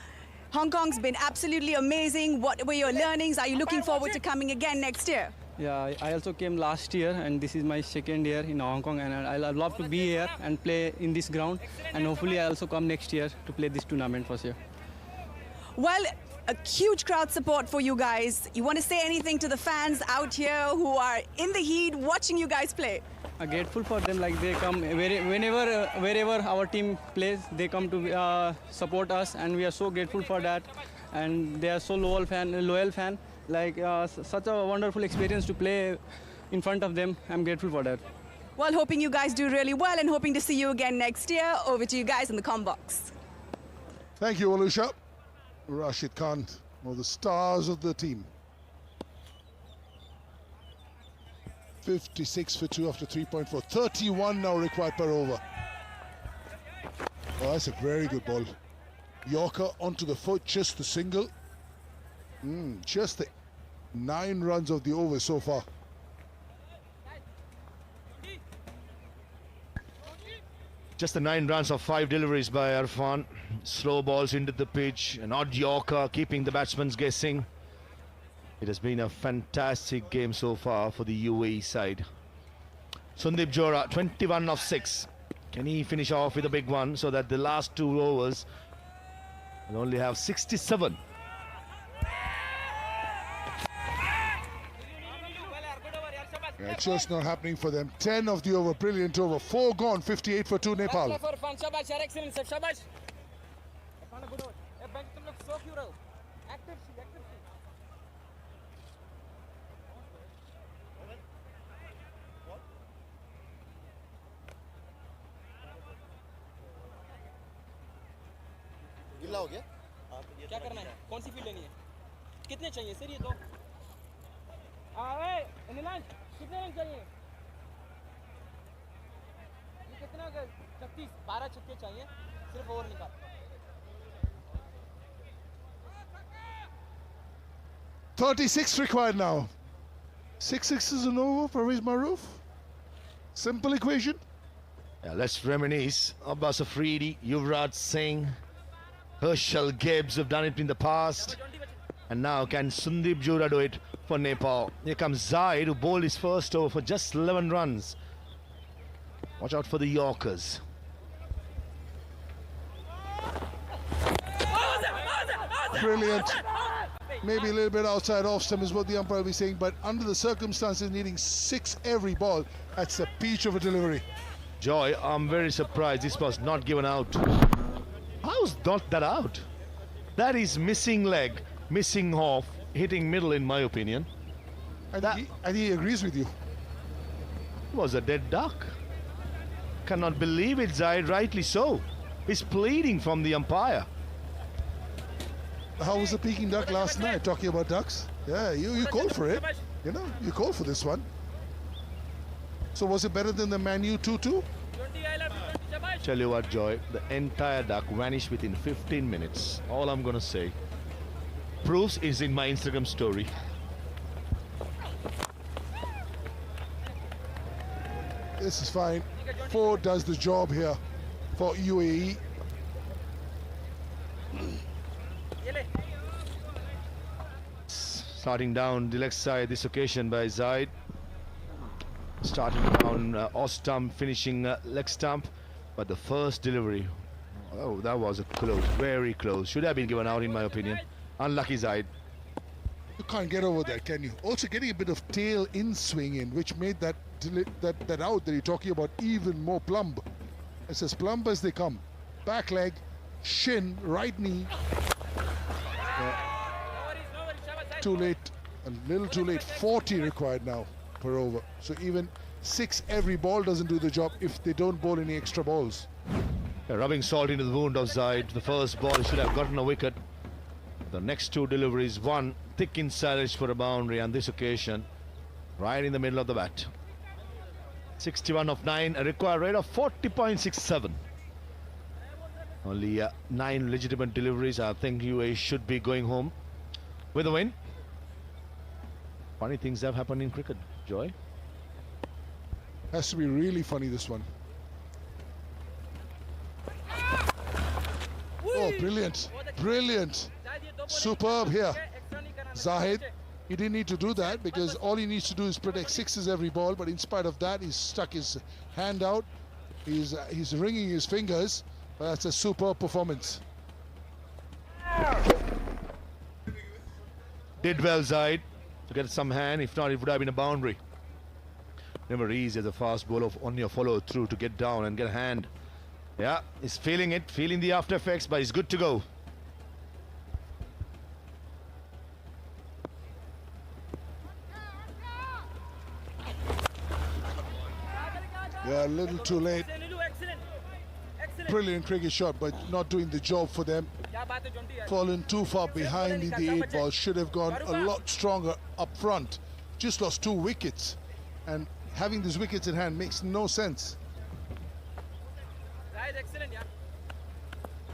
Hong Kong's been absolutely amazing. What were your learnings? Are you looking forward to coming again next year? Yeah, I also came last year, and this is my second year in Hong Kong, and I love to be here and play in this ground, and hopefully I also come next year to play this tournament for sure. Well, a huge crowd support for you guys. You want to say anything to the fans out here who are in the heat watching you guys play? I'm grateful for them. Like they come wherever our team plays, they come to support us, and we are so grateful for that. And they are so loyal fan. Like such a wonderful experience to play in front of them. I'm grateful for that. Well, hoping you guys do really well and hoping to see you again next year. Over to you guys in the comm box. Thank you, Alusha. Rashid Khan, one of the stars of the team. 56 for 2 after 3.4. 31 now required per over. Oh, that's a very good ball. Yorker onto the foot, just the single. Just the 9 runs of the over so far. Just the 9 runs of 5 deliveries by Irfan. Slow balls into the pitch, an odd Yorker keeping the batsmen guessing. It has been a fantastic game so far for the UAE side. Sandeep Johra, 21 of 6. Can he finish off with a big one so that the last 2 overs will only have 67? It's just not happening for them. 10 of the over, brilliant over. 4 gone, 58 for 2 Nepal. क्या करना है कौन सी field लेनी है कितने चाहिए sir ये दो नीलांश कितने रन चाहिए ये कितना 36 12 छक्के चाहिए सिर्फ ओवर निकाल 36 required now. 6 sixes and over for Riz Maroof. Simple equation. Yeah, let's reminisce. Abbas Afridi, Yuvraj Singh, Herschel Gibbs have done it in the past. And now can Sandeep Johra do it for Nepal? Here comes Zaid, who bowled his first over for just 11 runs. Watch out for the Yorkers. Brilliant. Maybe a little bit outside off stump is what the umpire will be saying, but under the circumstances, needing 6 every ball, that's a peach of a delivery. Joy, I'm very surprised this was not given out. How's not that out? That is missing leg, missing off, hitting middle in my opinion. And he agrees with you. It was a dead duck. Cannot believe it, Zaid, rightly so. He's pleading from the umpire. How was the Peking duck last night? Talking about ducks? Yeah, you called for it. You know, you called for this one. So was it better than the Man U 2-2? Tell you what, Joy, the entire duck vanished within 15 minutes. All I'm gonna say. Proofs is in my Instagram story. This is fine. 4 does the job here for UAE. Starting down the leg side this occasion by Zaid. Starting down off stump, finishing leg stump. But the first delivery, oh, that was a close, very close. Should have been given out in my opinion. Unlucky Zaid. You can't get over that, can you? Also getting a bit of tail in swing in, which made that out that you're talking about even more plumb. It's as plumb as they come. Back leg, shin, right knee. Too late, a little too late. 40 required now per over. So even 6 every ball doesn't do the job if they don't bowl any extra balls. Yeah, rubbing salt into the wound of Zaid. The first ball should have gotten a wicket. The next 2 deliveries, one thick inside edge for a boundary, and this occasion right in the middle of the bat. 61 of 9, a required rate of 40.67. Only 9 legitimate deliveries. I think UAE should be going home with a win. Funny things have happened in cricket, Joy. Has to be really funny, this one. Oh, brilliant, brilliant. Superb here. Zahid He didn't need to do that because all he needs to do is protect sixes every ball, but in spite of that, he's stuck his hand out. He's wringing his fingers, but that's a superb performance. Did well, Zaid, to get some hand. If not, it would have been a boundary. Never easy as a fast bowler on your follow through to get down and get a hand. Yeah, he's feeling it, feeling the after effects, but he's good to go. Yeah, a little too late. Brilliant cricket shot, but not doing the job for them. Fallen too far behind in the 8 ball. Should have gone a lot stronger up front. Just lost 2 wickets. And having these wickets in hand makes no sense.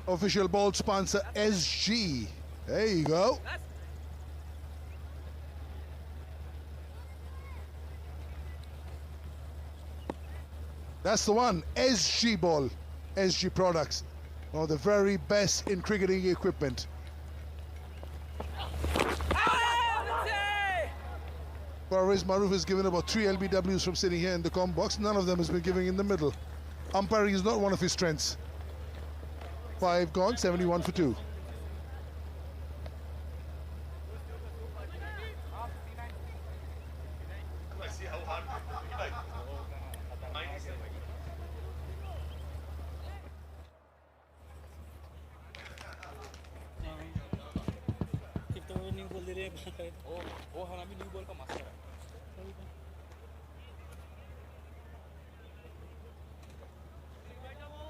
Official ball sponsor SG. There you go. That's the one, SG ball, SG products, one of the very best in cricketing equipment. Parvez Maroof has given about 3 LBWs from sitting here in the comm box. None of them has been giving in the middle. Umpiring is not one of his strengths. 5 gone, 71 for 2.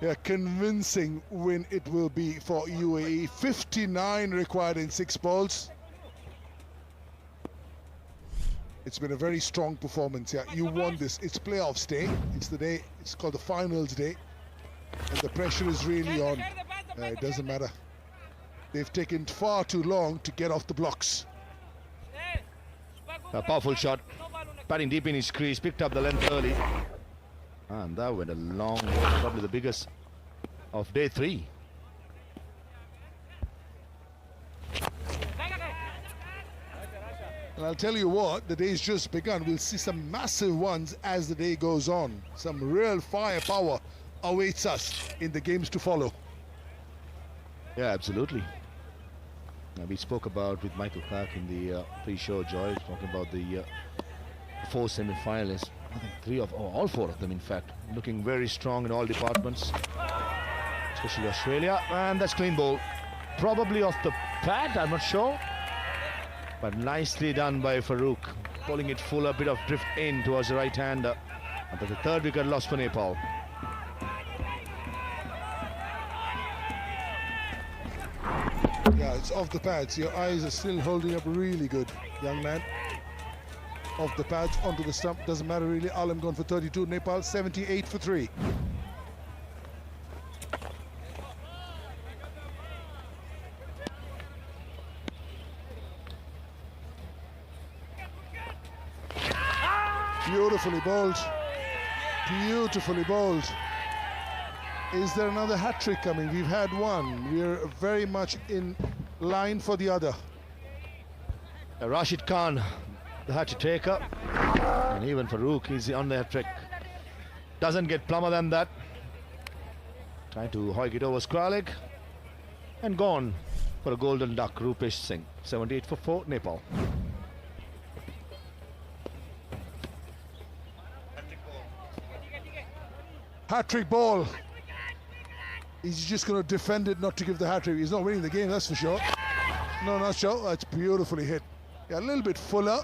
Yeah, convincing win it will be for UAE. 59 required in 6 balls. It's been a very strong performance. Yeah, you won this. It's playoffs day. It's the day. It's called the finals day, and the pressure is really on. It doesn't matter. They've taken far too long to get off the blocks. A powerful shot, batting deep in his crease, picked up the length early. And that went a long way, probably the biggest of day 3. And I'll tell you what, the day's just begun. We'll see some massive ones as the day goes on. Some real firepower awaits us in the games to follow. Yeah, absolutely. We spoke about with Michael Clark in the pre-show, Joy, talking about the 4 semi-finalists. I think all 4 of them, in fact, looking very strong in all departments, especially Australia. And that's clean ball, probably off the pad, I'm not sure, but nicely done by Farouk, pulling it full, a bit of drift in towards the right-hander. And that's the 3rd wicket lost for Nepal. Yeah, it's off the pads. Your eyes are still holding up really good, young man. Off the pads, onto the stump, doesn't matter really. Alam gone for 32, Nepal 78 for 3. Beautifully bowled. Beautifully bowled. Is there another hat-trick coming? We've had one. We're very much in line for the other. Rashid Khan, the hat taker, and even Farouk is on the hat-trick. Doesn't get plumber than that. Trying to hoik it over square leg, and gone for a golden duck. Rupesh Singh, 78 for 4, Nepal. Hat-trick ball. He's just going to defend it, not to give the hat-trick. He's not winning the game, that's for sure. No, not sure. That's beautifully hit. Yeah, a little bit fuller,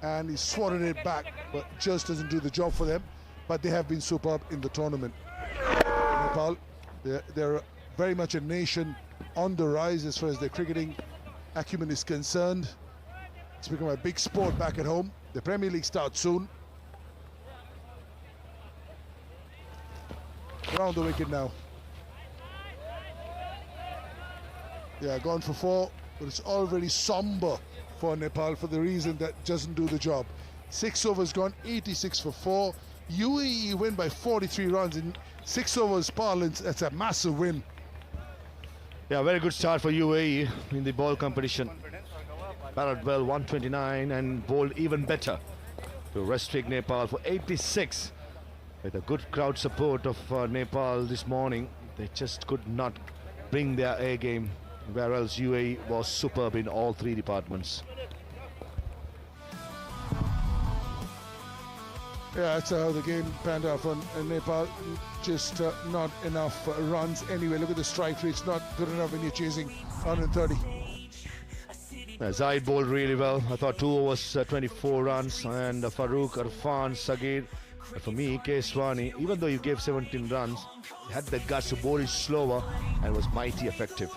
and he swatted it back, but just doesn't do the job for them. But they have been superb in the tournament. Nepal, they're very much a nation on the rise as far as their cricketing acumen is concerned. It's become a big sport back at home. The Premier League starts soon. Around the wicket now. Yeah, gone for 4, but it's already somber for Nepal for the reason that doesn't do the job. 6 overs gone, 86 for 4. UAE win by 43 runs in 6 overs parlance. That's a massive win. Yeah, very good start for UAE in the ball competition. batted well, 129, and bowled even better to restrict Nepal for 86. With a good crowd support of Nepal this morning, they just could not bring their A game, whereas UAE was superb in all three departments. Yeah, that's how the game panned out for Nepal. Just not enough runs anyway. Look at the strike rate. It's not good enough when you're chasing 130. Zaid bowled really well. I thought 2 overs, 24 runs, and Farooq, Irfan, Sagir. But for me, Keswani, even though you gave 17 runs, he had the guts to bowl it slower and was mighty effective.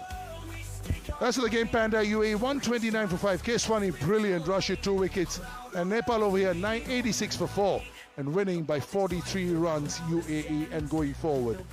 That's how the game panned out. UAE 129 for 5. Keswani, brilliant. Rashid 2 wickets. And Nepal over here 986 for 4. And winning by 43 runs, UAE, and going forward.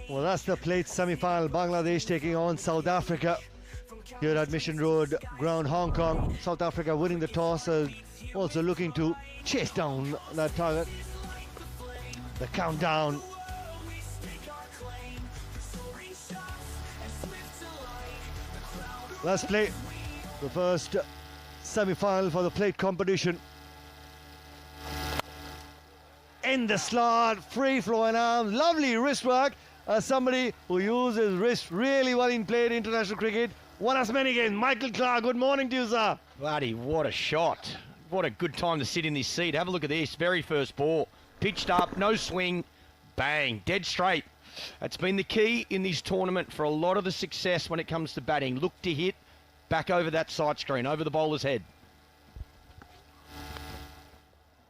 Well, that's the plate semi-final. Bangladesh taking on South Africa here at Mission Road ground, Hong Kong. South Africa winning the toss, also looking to chase down that target. The countdown. Let's play the first semi-final for the plate competition. In the slot, free flowing arms, lovely wrist work. As somebody who uses wrist really well in plate international cricket, won as many games. Michael Clark, good morning to you, sir. Bloody, what a shot. What a good time to sit in this seat. Have a look at this. Very first ball. Pitched up, no swing. Bang, dead straight. That's been the key in this tournament for a lot of the success when it comes to batting. Look to hit back over that side screen, over the bowler's head.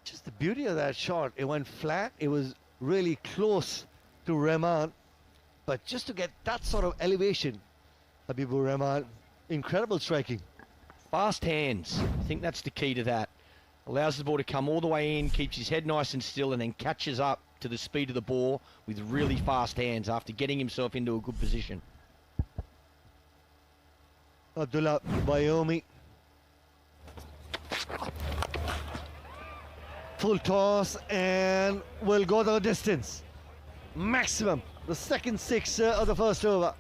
Just the beauty of that shot. It went flat. It was really close to Rahman. But just to get that sort of elevation, Habibur Rahman, incredible striking. Fast hands. I think that's the key to that. Allows the ball to come all the way in, keeps his head nice and still, and then catches up to the speed of the ball with really fast hands after getting himself into a good position. Abdullah Bayomi. Full toss and will go the distance. Maximum. The second sixer of the first over.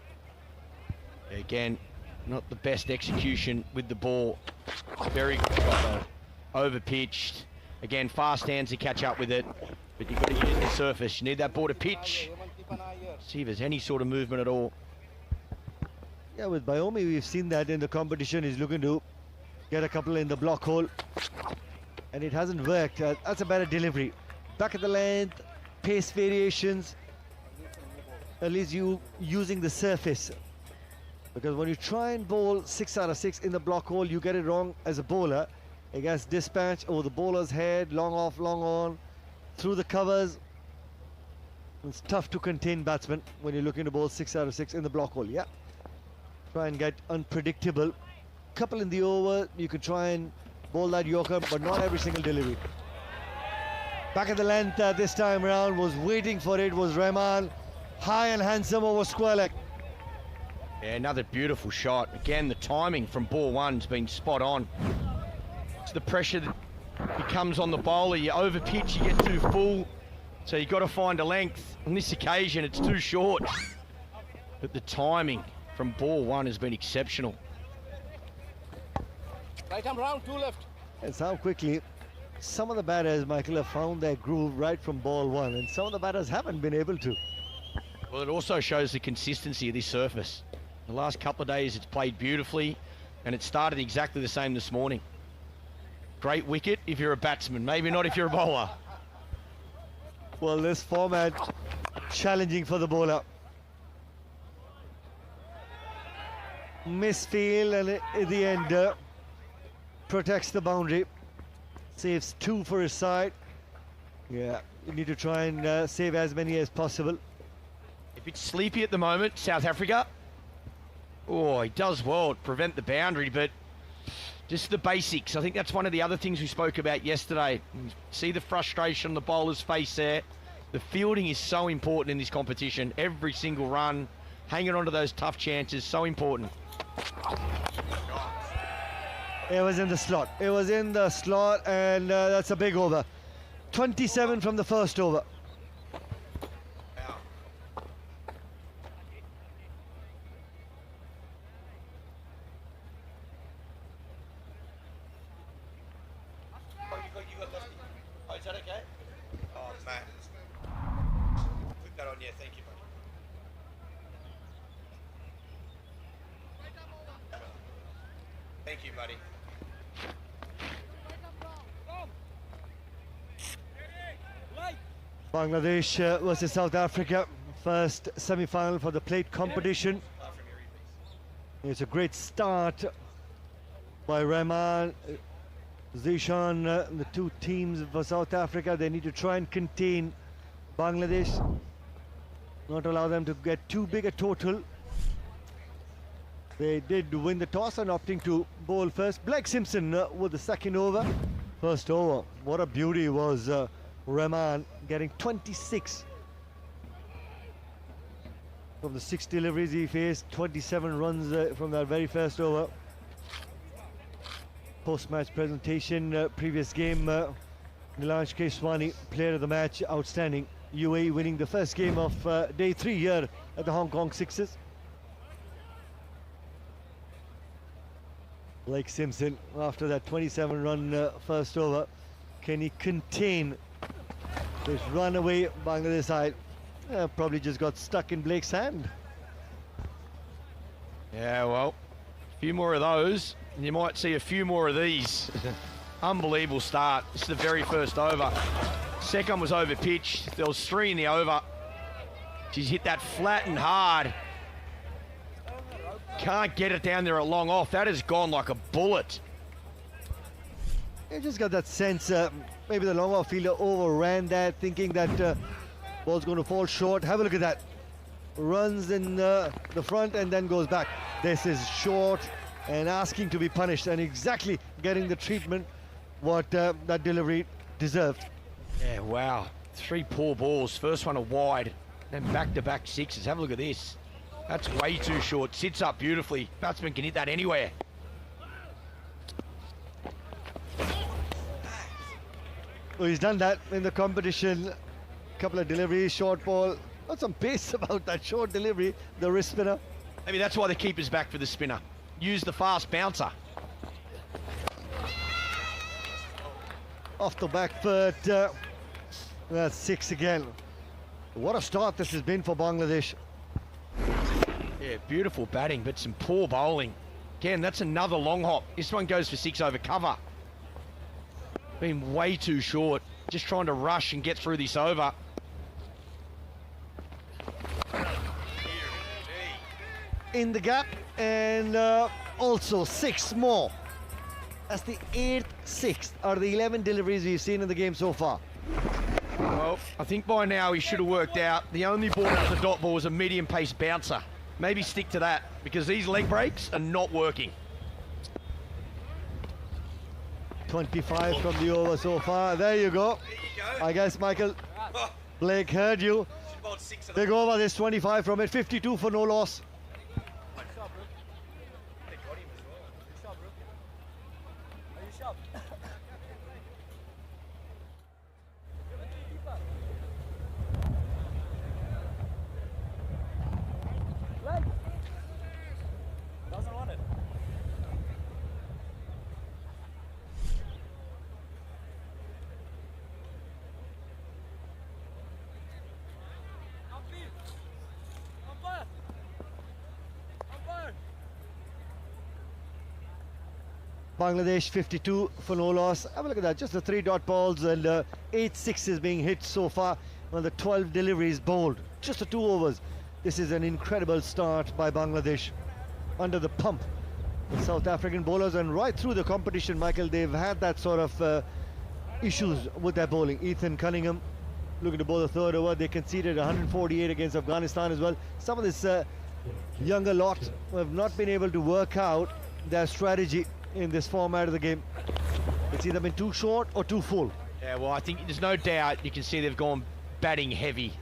Again, not the best execution with the ball. Very over pitched. Again, fast hands to catch up with it, but you've got to get it to the surface. You need that ball to pitch. See if there's any sort of movement at all. Yeah, with Bayomi, we've seen that in the competition. He's looking to get a couple in the block hole, and it hasn't worked. That's a better delivery. Back at the length, pace variations. At least you using the surface. Because when you try and bowl 6 out of 6 in the block hole, you get it wrong as a bowler. It gets dispatched over the bowler's head, long off, long on, through the covers. It's tough to contain batsmen when you're looking to bowl 6 out of 6 in the block hole. Yeah. Try and get unpredictable. Couple in the over, you could try and bowl that Yorker, but not every single delivery. Back at the length this time around, was waiting for it, was Rahman. High and handsome over square leg. Yeah, another beautiful shot. Again, the timing from ball one's been spot on. It's the pressure that becomes on the bowler. You over pitch, you get too full. So you've got to find a length. On this occasion, it's too short. But the timing from ball one has been exceptional. Right arm round, 2 left. That's how quickly some of the batters, Michael, have found their groove right from ball one, and some of the batters haven't been able to. Well, it also shows the consistency of this surface. The last couple of days, it's played beautifully, and it started exactly the same this morning. Great wicket if you're a batsman, maybe not if you're a bowler. Well, this format challenging for the bowler. Misfield, and at the end protects the boundary. Saves 2 for his side. Yeah, you need to try and save as many as possible. A bit sleepy at the moment, South Africa. Oh, he does well to prevent the boundary, but just the basics. I think that's one of the other things we spoke about yesterday. You see the frustration on the bowler's face there. The fielding is so important in this competition. Every single run, hanging on to those tough chances, so important. It was in the slot. It was in the slot, and that's a big over. 27 from the first over. Oh, is that okay? Oh, Matt. Put that on, yeah, thank you, buddy. Thank you, buddy. Bangladesh versus South Africa. First semi-final for the plate competition. It's a great start by Rahman, Zishan, the two teams for South Africa. They need to try and contain Bangladesh, not allow them to get too big a total. They did win the toss and opting to bowl first. Blake Simpson with the second over. First over, what a beauty was Rahman, getting 26 from the 6 deliveries he faced. 27 runs from that very first over. Post-match presentation, previous game, Nilansh Keswani, player of the match, outstanding. UAE winning the first game of day 3 here at the Hong Kong Sixers. Blake Simpson, after that 27-run first over, can he contain this runaway Bangladesh side? Probably just got stuck in Blake's hand. Yeah, well, a few more of those, and you might see a few more of these. Unbelievable start. This is the very first over. Second was over pitch. There was 3 in the over. She's hit that flat and hard. Can't get it down there at long off. That has gone like a bullet. You just got that sense, maybe the long off fielder overran that, thinking that ball's going to fall short. Have a look at that. Runs in the front and then goes back. This is short and asking to be punished, and exactly getting the treatment what that delivery deserved. Yeah, wow. 3 poor balls. First one a wide, then back-to-back sixes. Have a look at this. That's way too short. Sits up beautifully. Batsman can hit that anywhere. Well, he's done that in the competition. Couple of deliveries, short ball. Got some pace about that short delivery. The wrist spinner. Maybe that's why the keeper's back for the spinner. Use the fast bouncer. Off the back foot. That's 6 again. What a start this has been for Bangladesh. Yeah, Yeah, beautiful batting, but some poor bowling. Again, that's another long hop. This one goes for 6 over cover. Been way too short. Just trying to rush and get through this over. In the gap, and also 6 more. That's the 8th 6th out of the 11 deliveries we've seen in the game so far. Well, I think by now he should have worked out. The only ball that was a dot ball was a medium pace bouncer. Maybe stick to that, because these leg breaks are not working. 25 from the over so far. There you go. I guess, Michael, Blake heard you. Big over, this 25 from it. 52 for no loss. Bangladesh 52 for no loss. Have a look at that, just the 3 dot balls and 8 sixes being hit so far on the 12 deliveries bowled. Just the 2 overs. This is an incredible start by Bangladesh. Under the pump, the South African bowlers, and right through the competition, Michael, they've had that sort of issues with their bowling. Ethan Cunningham looking to bowl the 3rd over. They conceded 148 against Afghanistan as well. Some of this younger lot have not been able to work out their strategy in this format of the game. It's either been too short or too full. Yeah, well, I think there's no doubt you can see they've gone batting heavy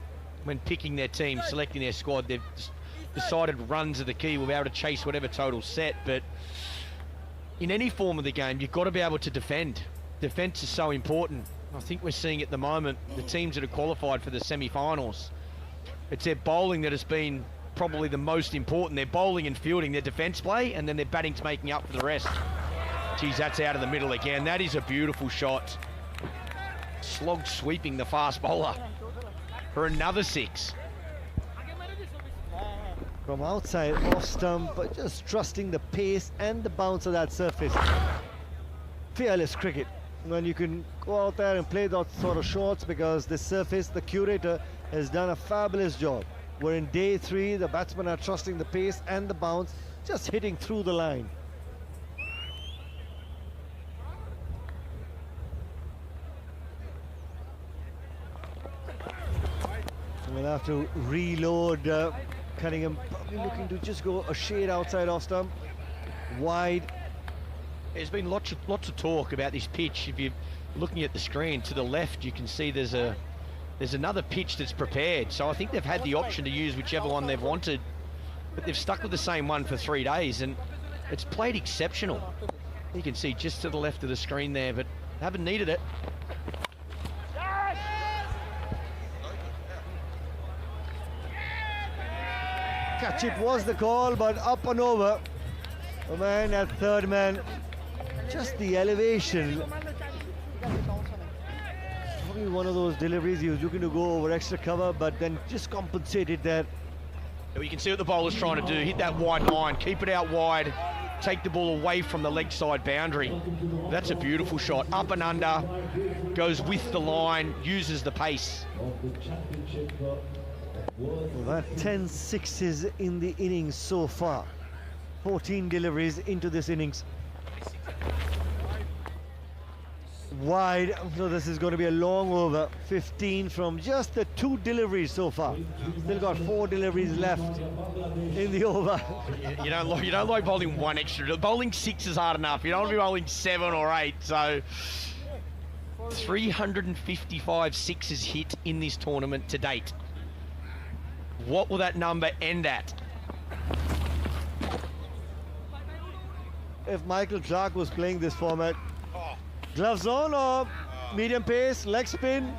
when picking their team, selecting their squad. They've decided runs are the key. We'll be able to chase whatever total set, but in any form of the game, you've got to be able to defend. Defence is so important. I think we're seeing at the moment the teams that have qualified for the semi-finals, it's their bowling that has been probably the most important. Their bowling and fielding, their defence play, and then their batting's making up for the rest. Geez, that's out of the middle again. That is a beautiful shot. Slog sweeping the fast bowler for another 6. From outside, off stump, but just trusting the pace and the bounce of that surface. Fearless cricket. When you can go out there and play those sort of shots, because the surface, the curator has done a fabulous job. We're in day 3, the batsmen are trusting the pace and the bounce, just hitting through the line. We'll have to reload. Cunningham probably looking to just go a shade outside off stump, wide. There's been lots of talk about this pitch. If you're looking at the screen to the left, you can see there's another pitch that's prepared. So I think they've had the option to use whichever one they've wanted, but they've stuck with the same one for 3 days, and it's played exceptional. You can see just to the left of the screen there, but haven't needed it. Catch it was the call, but up and over. Oh man, that 3rd man, just the elevation. Probably one of those deliveries he was looking to go over extra cover, but then just compensated there. You can see what the bowler's trying to do. Hit that wide line, keep it out wide, take the ball away from the leg side boundary. That's a beautiful shot. Up and under, goes with the line, uses the pace. Well, that 10 sixes in the innings so far. 14 deliveries into this innings. Wide, so this is going to be a long over. 15 from just the 2 deliveries so far. Still got 4 deliveries left in the over. You don't like bowling 1 extra. Bowling 6 is hard enough. You don't want to be bowling 7 or 8. So 355 sixes hit in this tournament to date. What will that number end at? If Michael Clark was playing this format, gloves on or medium pace, leg spin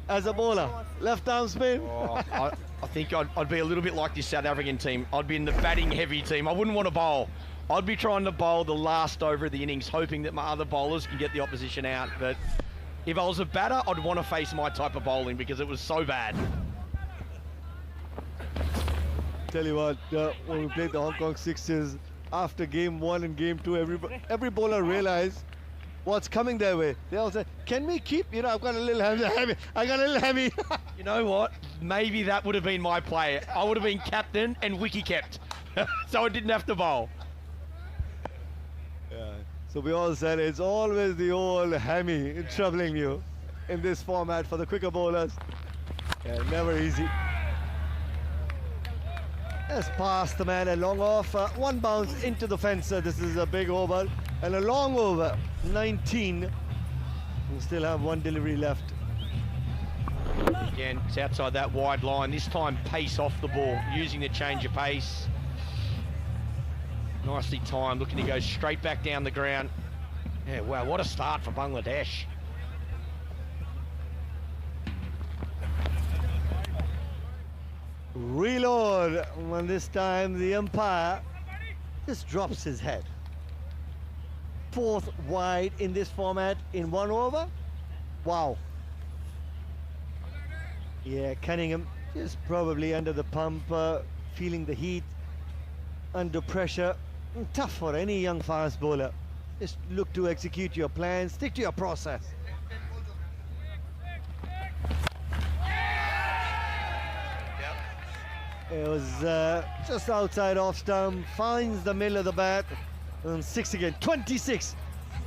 as a bowler, left arm spin? I think I'd be a little bit like this South African team. I'd be in the batting heavy team. I wouldn't want to bowl. I'd be trying to bowl the last over of the innings, hoping that my other bowlers can get the opposition out. But if I was a batter, I'd want to face my type of bowling because it was so bad. Tell you what, when we played the Hong Kong Sixers, after game 1 and game 2, every bowler realized what's coming their way. They all say, can we keep, I've got a little hammy. I got a little hammy. You know what? Maybe that would have been my play. I would have been captain and wicket kept. So I didn't have to bowl. Yeah. So we all said it's always the old hammy troubling you in this format for the quicker bowlers. Yeah, never easy. Just past the man, a long off, one bounce into the fence. This is a big over and a long over, 19. We still have one delivery left. Again, it's outside that wide line. This time, pace off the ball, using the change of pace. Nicely timed, looking to go straight back down the ground. Yeah, wow, what a start for Bangladesh. Reload, when this time the umpire just drops his head. 4th wide in this format in 1 over. Wow. Yeah, Cunningham just probably under the pump, feeling the heat, under pressure. Tough for any young fast bowler. Just look to execute your plans, stick to your process. It was just outside off stump, finds the middle of the bat, and 6 again. 26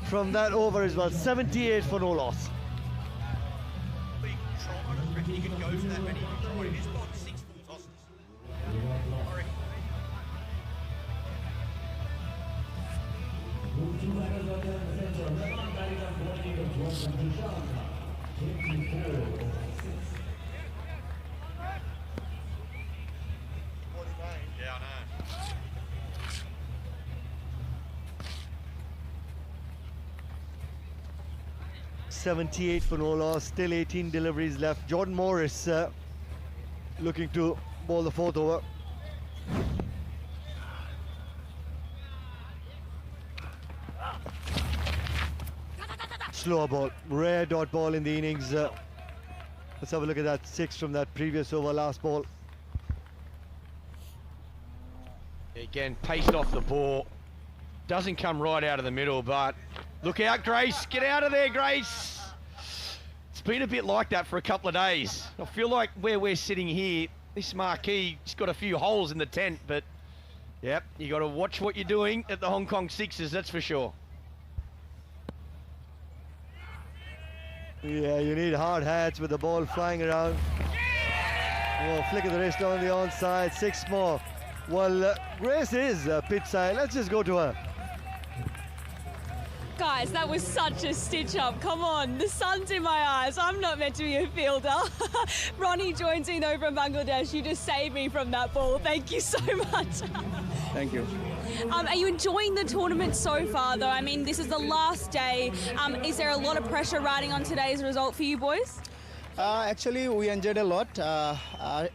from that over as well. 78 for no loss. He could go for that many. It is about 6 full tosses. Yeah, I know. 78 for no loss, still 18 deliveries left. Jordan Morris looking to bowl the 4th over. Slower ball, rare dot ball in the innings. Let's have a look at that 6 from that previous over, last ball. Again, paced off the ball. Doesn't come right out of the middle, but look out, Grace. Get out of there, Grace. It's been a bit like that for a couple of days. I feel like where we're sitting here, this marquee's got a few holes in the tent, but yep, you got to watch what you're doing at the Hong Kong Sixers, that's for sure. Yeah, you need hard hats with the ball flying around. Oh, flick of the wrist on the onside, 6 more. Well, Grace is pitch side. Let's just go to her. Guys, that was such a stitch up. Come on, the sun's in my eyes. I'm not meant to be a fielder. Ronnie joins in though from Bangladesh. You just saved me from that ball. Thank you so much. Thank you. Are you enjoying the tournament so far though? I mean, this is the last day. Is there a lot of pressure riding on today's result for you boys? Actually, we enjoyed a lot.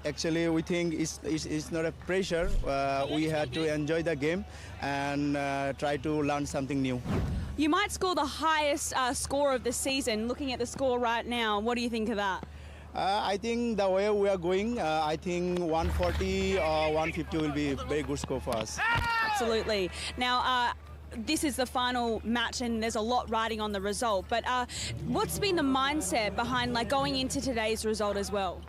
Actually, we think it's not a pressure. We had to enjoy the game and try to learn something new. You might score the highest score of the season. Looking at the score right now, what do you think of that? I think the way we are going, I think 140 or 150 will be a very good score for us. Absolutely. Now, this is the final match and there's a lot riding on the result, but what's been the mindset behind going into today's result as well?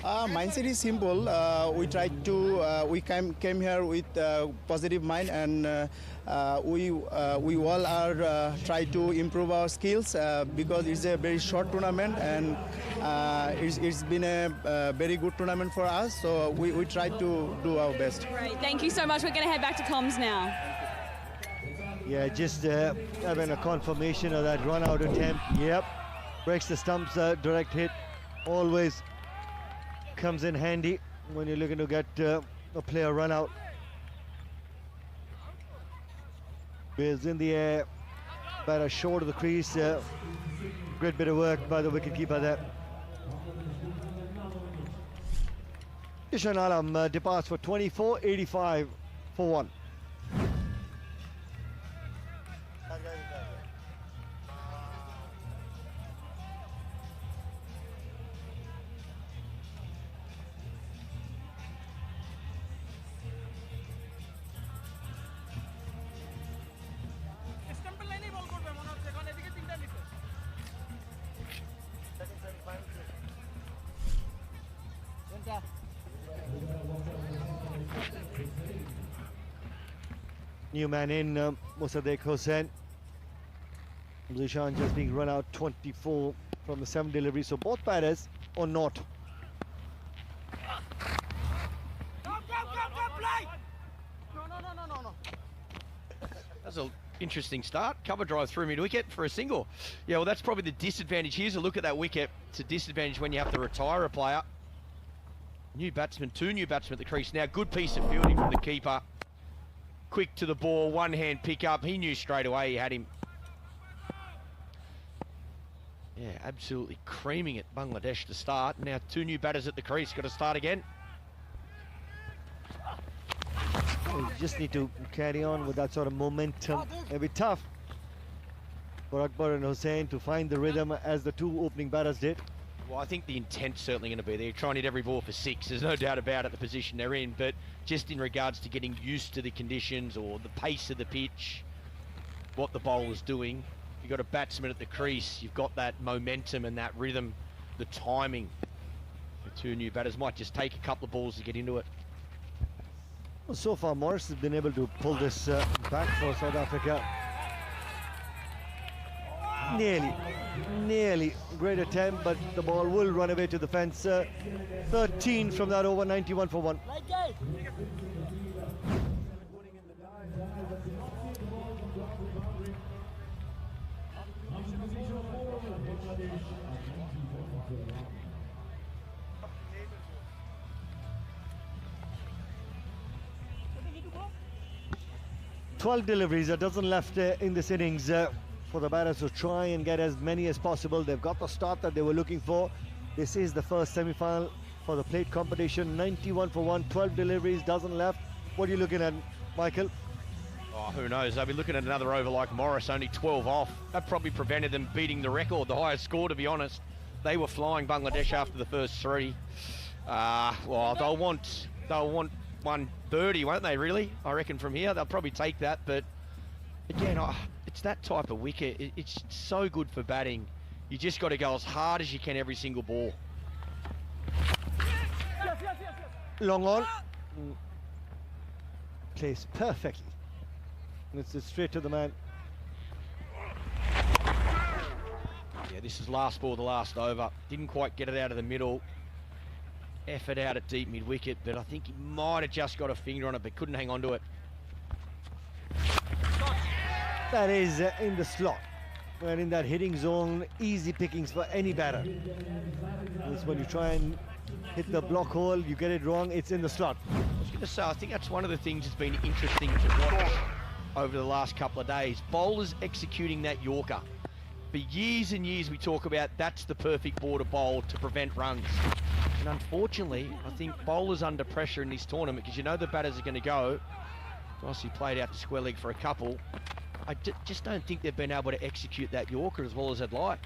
Mindset is simple. We tried to, we came here with positive mind, and we all are try to improve our skills because it's a very short tournament, and it's been a very good tournament for us. So we try to do our best. Great, thank you so much. We're going to head back to comms now. Yeah, just having a confirmation of that run out attempt. Yep, breaks the stumps, direct hit. Always comes in handy when you're looking to get a player run out. Is in the air, batter short of the crease. Great bit of work by the wicketkeeper there. Ishan Alam departs for 24.85 for 1. New man in, Mossadegh Hossain. Zishan just being run out 24 from the 7 deliveries. So both batters or not. That's an interesting start. Cover drive through mid-wicket for a single. Yeah, well, that's probably the disadvantage. Here's a look at that wicket. It's a disadvantage when you have to retire a player. New batsman, 2 new batsmen at the crease. Now, good piece of fielding from the keeper. Quick to the ball, one-hand pick-up. He knew straight away he had him. Yeah, absolutely creaming it, Bangladesh to start. Now 2 new batters at the crease. Got to start again. You just need to carry on with that sort of momentum. It'll be tough for Akbar and Hossain to find the rhythm as the 2 opening batters did. Well, I think the intent's certainly going to be there. Try and hit every ball for 6. There's no doubt about it, the position they're in. But just in regards to getting used to the conditions or the pace of the pitch, what the bowler's doing, you've got a batsman at the crease. You've got that momentum and that rhythm, the timing. The 2 new batters might just take a couple of balls to get into it. Well, so far, Morris has been able to pull this back for South Africa. Nearly great attempt, but the ball will run away to the fence. 13 from that over, 91 for 1. 12 deliveries, a dozen left in this innings for the batters to try and get as many as possible. They've got the start that they were looking for. This is the first semi-final for the plate competition. 91 for 1, 12 deliveries, dozen left. What are you looking at, Michael? Oh, who knows? They'll be looking at another over like Morris, only 12 off. That probably prevented them beating the record, the highest score, to be honest. They were flying Bangladesh after the first 3. Well, they'll want 130, won't they, really? I reckon from here, they'll probably take that. But again, it's that type of wicket. It's so good for batting. You just got to go as hard as you can every single ball. Long on. Placed perfectly. It's straight to the man. Yeah, this is last ball, the last over. Didn't quite get it out of the middle. Effort out at deep mid-wicket, but I think he might have just got a finger on it, but couldn't hang on to it. That is in the slot. We're in that hitting zone, easy pickings for any batter. It's when you try and hit the block hole, you get it wrong, it's in the slot. I was going to say, I think that's one of the things that's been interesting to watch over the last couple of days. Bowlers executing that Yorker. For years and years we talk about that's the perfect ball to bowl to prevent runs. And unfortunately, I think bowlers under pressure in this tournament, because you know the batters are going to go. Rossi played out the square leg for a couple. I just don't think they've been able to execute that Yorker as well as they'd like.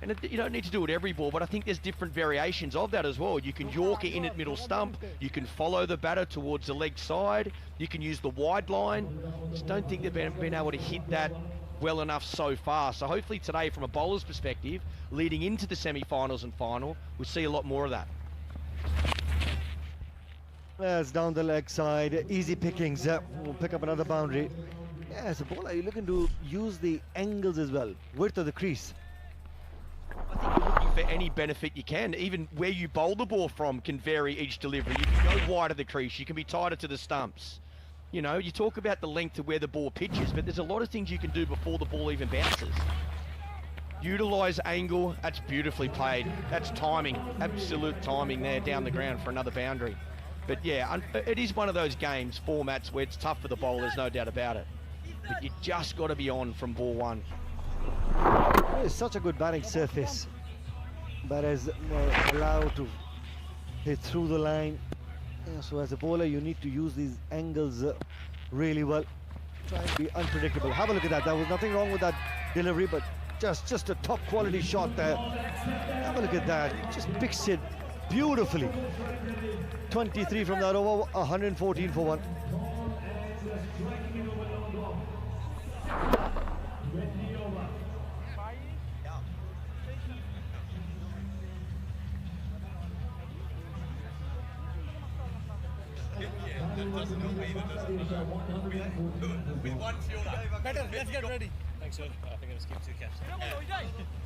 And you don't need to do it every ball, but I think there's different variations of that as well. You can Yorker in at middle stump. You can follow the batter towards the leg side. You can use the wide line. Just don't think they've been able to hit that well enough so far. So hopefully today, from a bowler's perspective, leading into the semi-finals and final, we'll see a lot more of that. That's down the leg side, easy pickings. We'll pick up another boundary. Yeah, as a bowler, you're looking to use the angles as well, width of the crease. I think you're looking for any benefit you can. Even where you bowl the ball from can vary each delivery. You can go wide of the crease, you can be tighter to the stumps. You know, you talk about the length of where the ball pitches, but there's a lot of things you can do before the ball even bounces. Utilise angle, that's beautifully played. That's timing, absolute timing there down the ground for another boundary. But yeah, it is one of those games, formats, where it's tough for the bowlers, no doubt about it. But you just got to be on from ball 1. It's such a good batting surface. Batters allowed to hit through the line. Yeah, so as a bowler, you need to use these angles really well. Try and be unpredictable. Have a look at that. There was nothing wrong with that delivery, but just a top quality shot there. Have a look at that. Just picks it beautifully. 23 from that over, 114 for 1. Better, let's get ready. Thanks, sir. I think I was keeping 2 caps.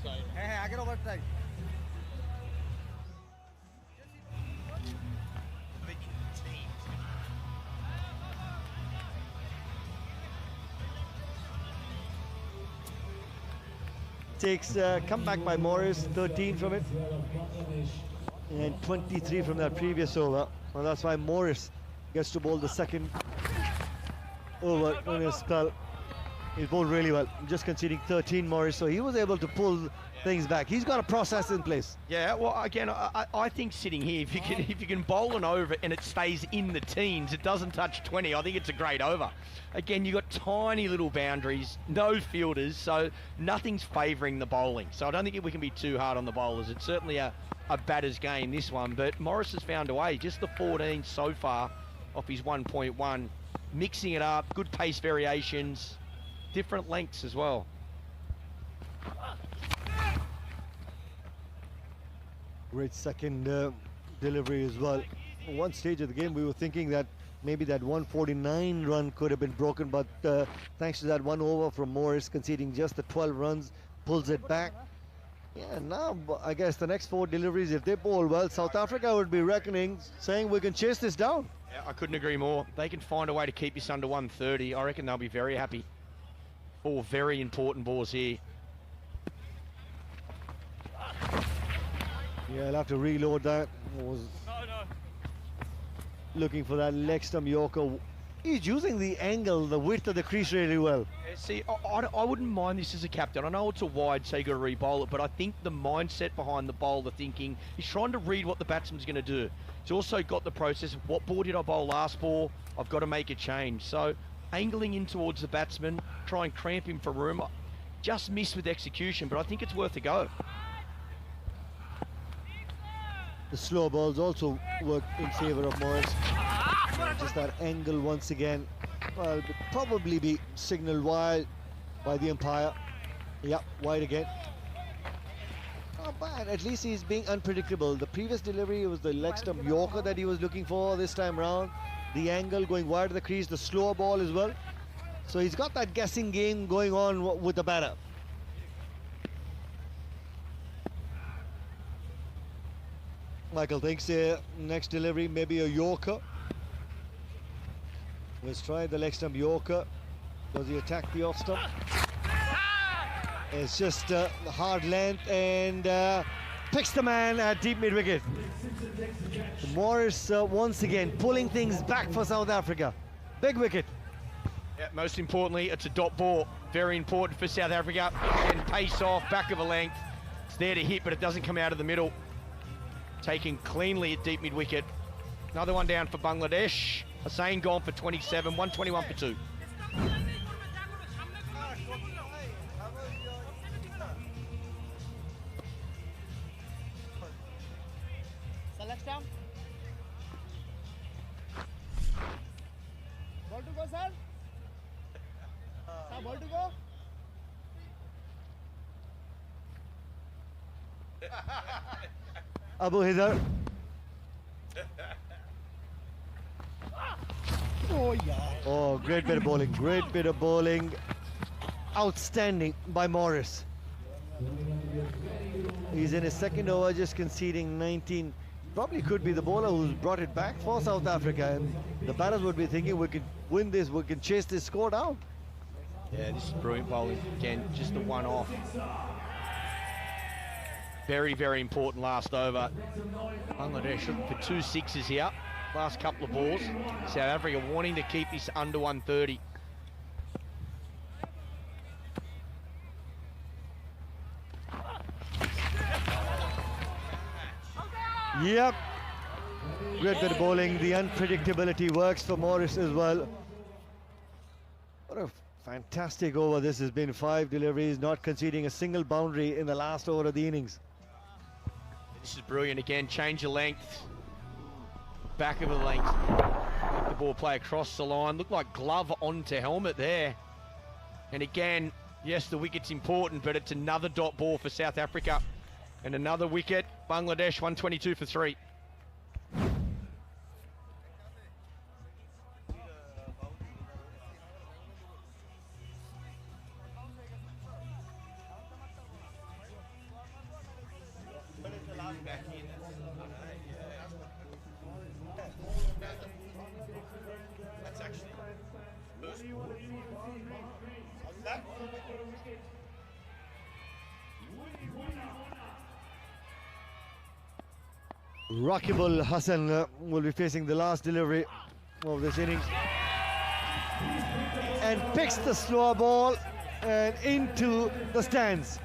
Sorry. Hey, I get over time. Takes comeback by Morris, 13 from it, and 23 from that previous over. And that's why Morris gets to bowl the second over on his spell. He's bowled really well, just conceding 13 Morris, so he was able to pull things back. He's got a process in place. Yeah, well, again, I think sitting here, if you can bowl an over and it stays in the teens, it doesn't touch 20, I think it's a great over. Again, you've got tiny little boundaries, no fielders, so nothing's favouring the bowling. So I don't think we can be too hard on the bowlers. It's certainly a batter's game, this one, but Morris has found a way. Just the 14 so far off his 1.1, mixing it up, good pace variations, different lengths as well. Great second delivery as well. At one stage of the game, we were thinking that maybe that 149 run could have been broken, but thanks to that one over from Morris, conceding just the 12 runs, pulls it back. Yeah, now I guess the next 4 deliveries, if they bowl well, South Africa would be reckoning, saying we can chase this down. Yeah, I couldn't agree more. They can find a way to keep this under 130. I reckon they'll be very happy. 4 very important balls here. Yeah, I'll have to reload that. Looking for that leg stump Yorker. He's using the angle, the width of the crease really well. Yeah, see, I wouldn't mind this as a captain. I know it's a wide, so you got to re-bowl it, but I think the mindset behind the bowler thinking, he's trying to read what the batsman's going to do. He's also got the process of what ball did I bowl last ball? I've got to make a change. So angling in towards the batsman, try and cramp him for room. Just missed with execution, but I think it's worth a go. The slow balls also work in favour of Morris. Just that angle once again. Well, it would probably be signalled wide by the umpire. Yep, wide again. Not bad, at least he's being unpredictable. The previous delivery was the leg stump Yorker that he was looking for this time round. The angle going wide of the crease, the slower ball as well. So he's got that guessing game going on with the batter. Michael thinks next delivery maybe a Yorker. Let's try the leg stump Yorker. Does he attack the off stump? It's just the hard length and picks the man at deep mid wicket. Morris once again pulling things back for South Africa. Big wicket. Yeah, most importantly, it's a dot ball. Very important for South Africa. And pace off, back of a length. It's there to hit, but it doesn't come out of the middle. Taken cleanly at deep mid wicket. Another one down for Bangladesh. Hussain gone for 27, 121 for 2. Select down. Ball to go, sir. Ball to go. Abu Hidar. Oh, yeah. Oh, great bit of bowling, great bit of bowling. Outstanding by Morris. He's in his second over, just conceding 19. Probably could be the bowler who's brought it back for South Africa. And the batters would be thinking, we can win this, we can chase this score down. Yeah, this is brilliant bowling. Again, just the one off. Very, very important last over. Bangladesh looking for 2 sixes here. Last couple of balls. South Africa wanting to keep this under 130. Yep. Great bit of bowling. The unpredictability works for Morris as well. What a fantastic over this has been. 5 deliveries, not conceding a single boundary in the last over of the innings. This is brilliant again. Change of length. Back of the length. Make the ball play across the line. Looked like glove onto helmet there. And again, yes, the wicket's important, but it's another dot ball for South Africa. And another wicket. Bangladesh 122 for 3. Rakibul Hassan will be facing the last delivery of this innings. And picks the slower ball and into the stands.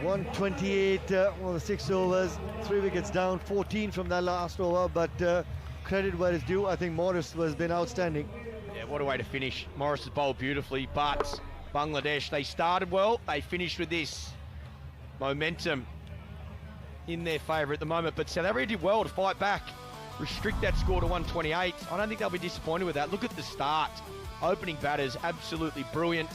128 on the 6 overs, 3 wickets down, 14 from that last over, but credit where it's due. I think Morris has been outstanding. Yeah, what a way to finish. Morris has bowled beautifully, but Bangladesh, they started well, they finished with this momentum in their favour at the moment, but South Africa did well to fight back, restrict that score to 128. I don't think they'll be disappointed with that. Look at the start. Opening batters, absolutely brilliant.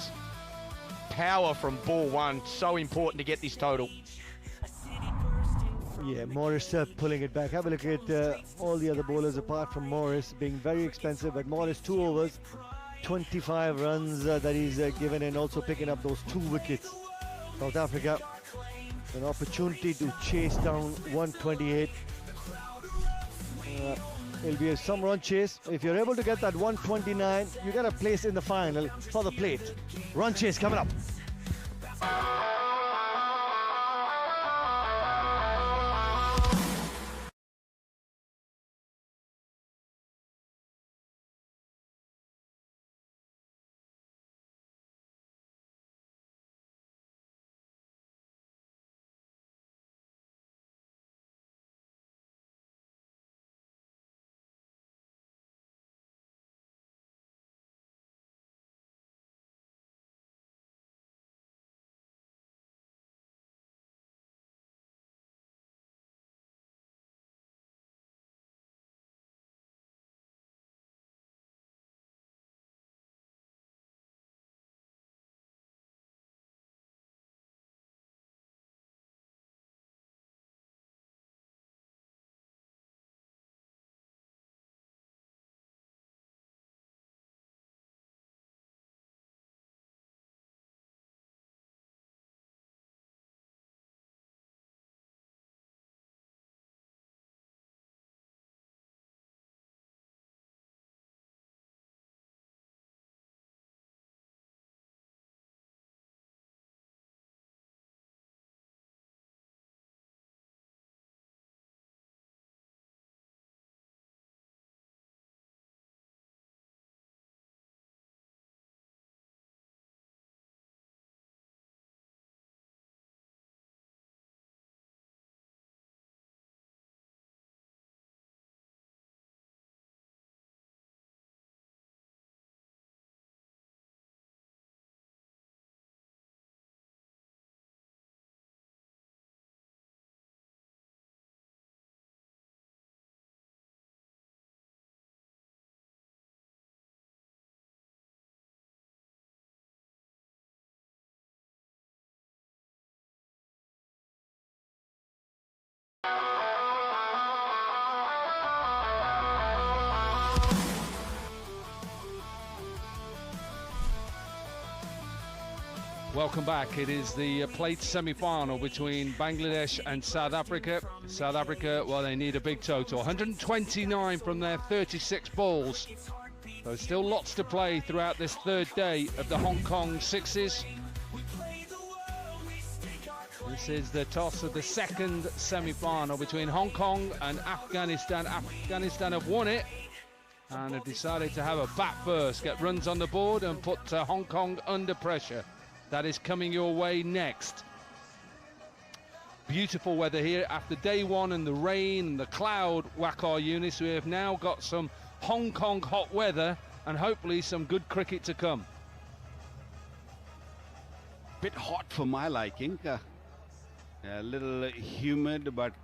Power from ball one, so important to get this total. Yeah, Morris pulling it back. Have a look at all the other bowlers apart from Morris being very expensive, but Morris 2 overs, 25 runs that he's given, and also picking up those 2 wickets. South Africa, an opportunity to chase down 128. It'll be some run chase. If you're able to get that 129, you get a place in the final for the plate. Run chase coming up. Welcome back. It is the plate semi-final between Bangladesh and South Africa. South Africa, well, they need a big total. 129 from their 36 balls. So still lots to play throughout this 3rd day of the Hong Kong Sixes. This is the toss of the 2nd semi-final between Hong Kong and Afghanistan. Afghanistan have won it and have decided to have a bat first, get runs on the board and put Hong Kong under pressure. That is coming your way next. Beautiful weather here after day 1 and the rain and the cloud Wakar Yunis. We have now got some Hong Kong hot weather and hopefully some good cricket to come. Bit hot for my liking. A little humid, but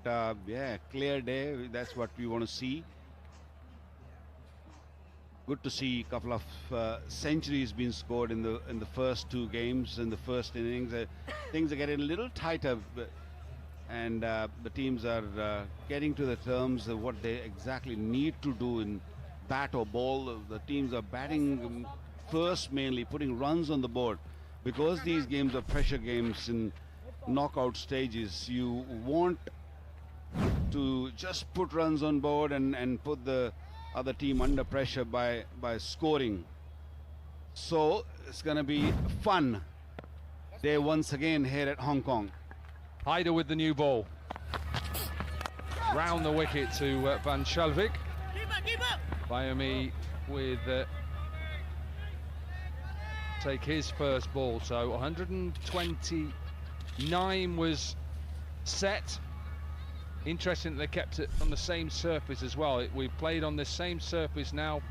yeah, clear day. That's what we want to see. Good to see a couple of centuries being scored in the first 2 games in the first innings. Things are getting a little tighter, and the teams are getting to the terms of what they exactly need to do in bat or ball. The teams are batting first, mainly putting runs on the board, because these games are pressure games in knockout stages. You want to just put runs on board and put the other team under pressure by scoring. So it's going to be fun day once again here at Hong Kong. Haider with the new ball. round the wicket to Van Schalvik. Bayomi with take his first ball, so 129 was set. Interesting that they kept it on the same surface as well. We've played on the same surface now.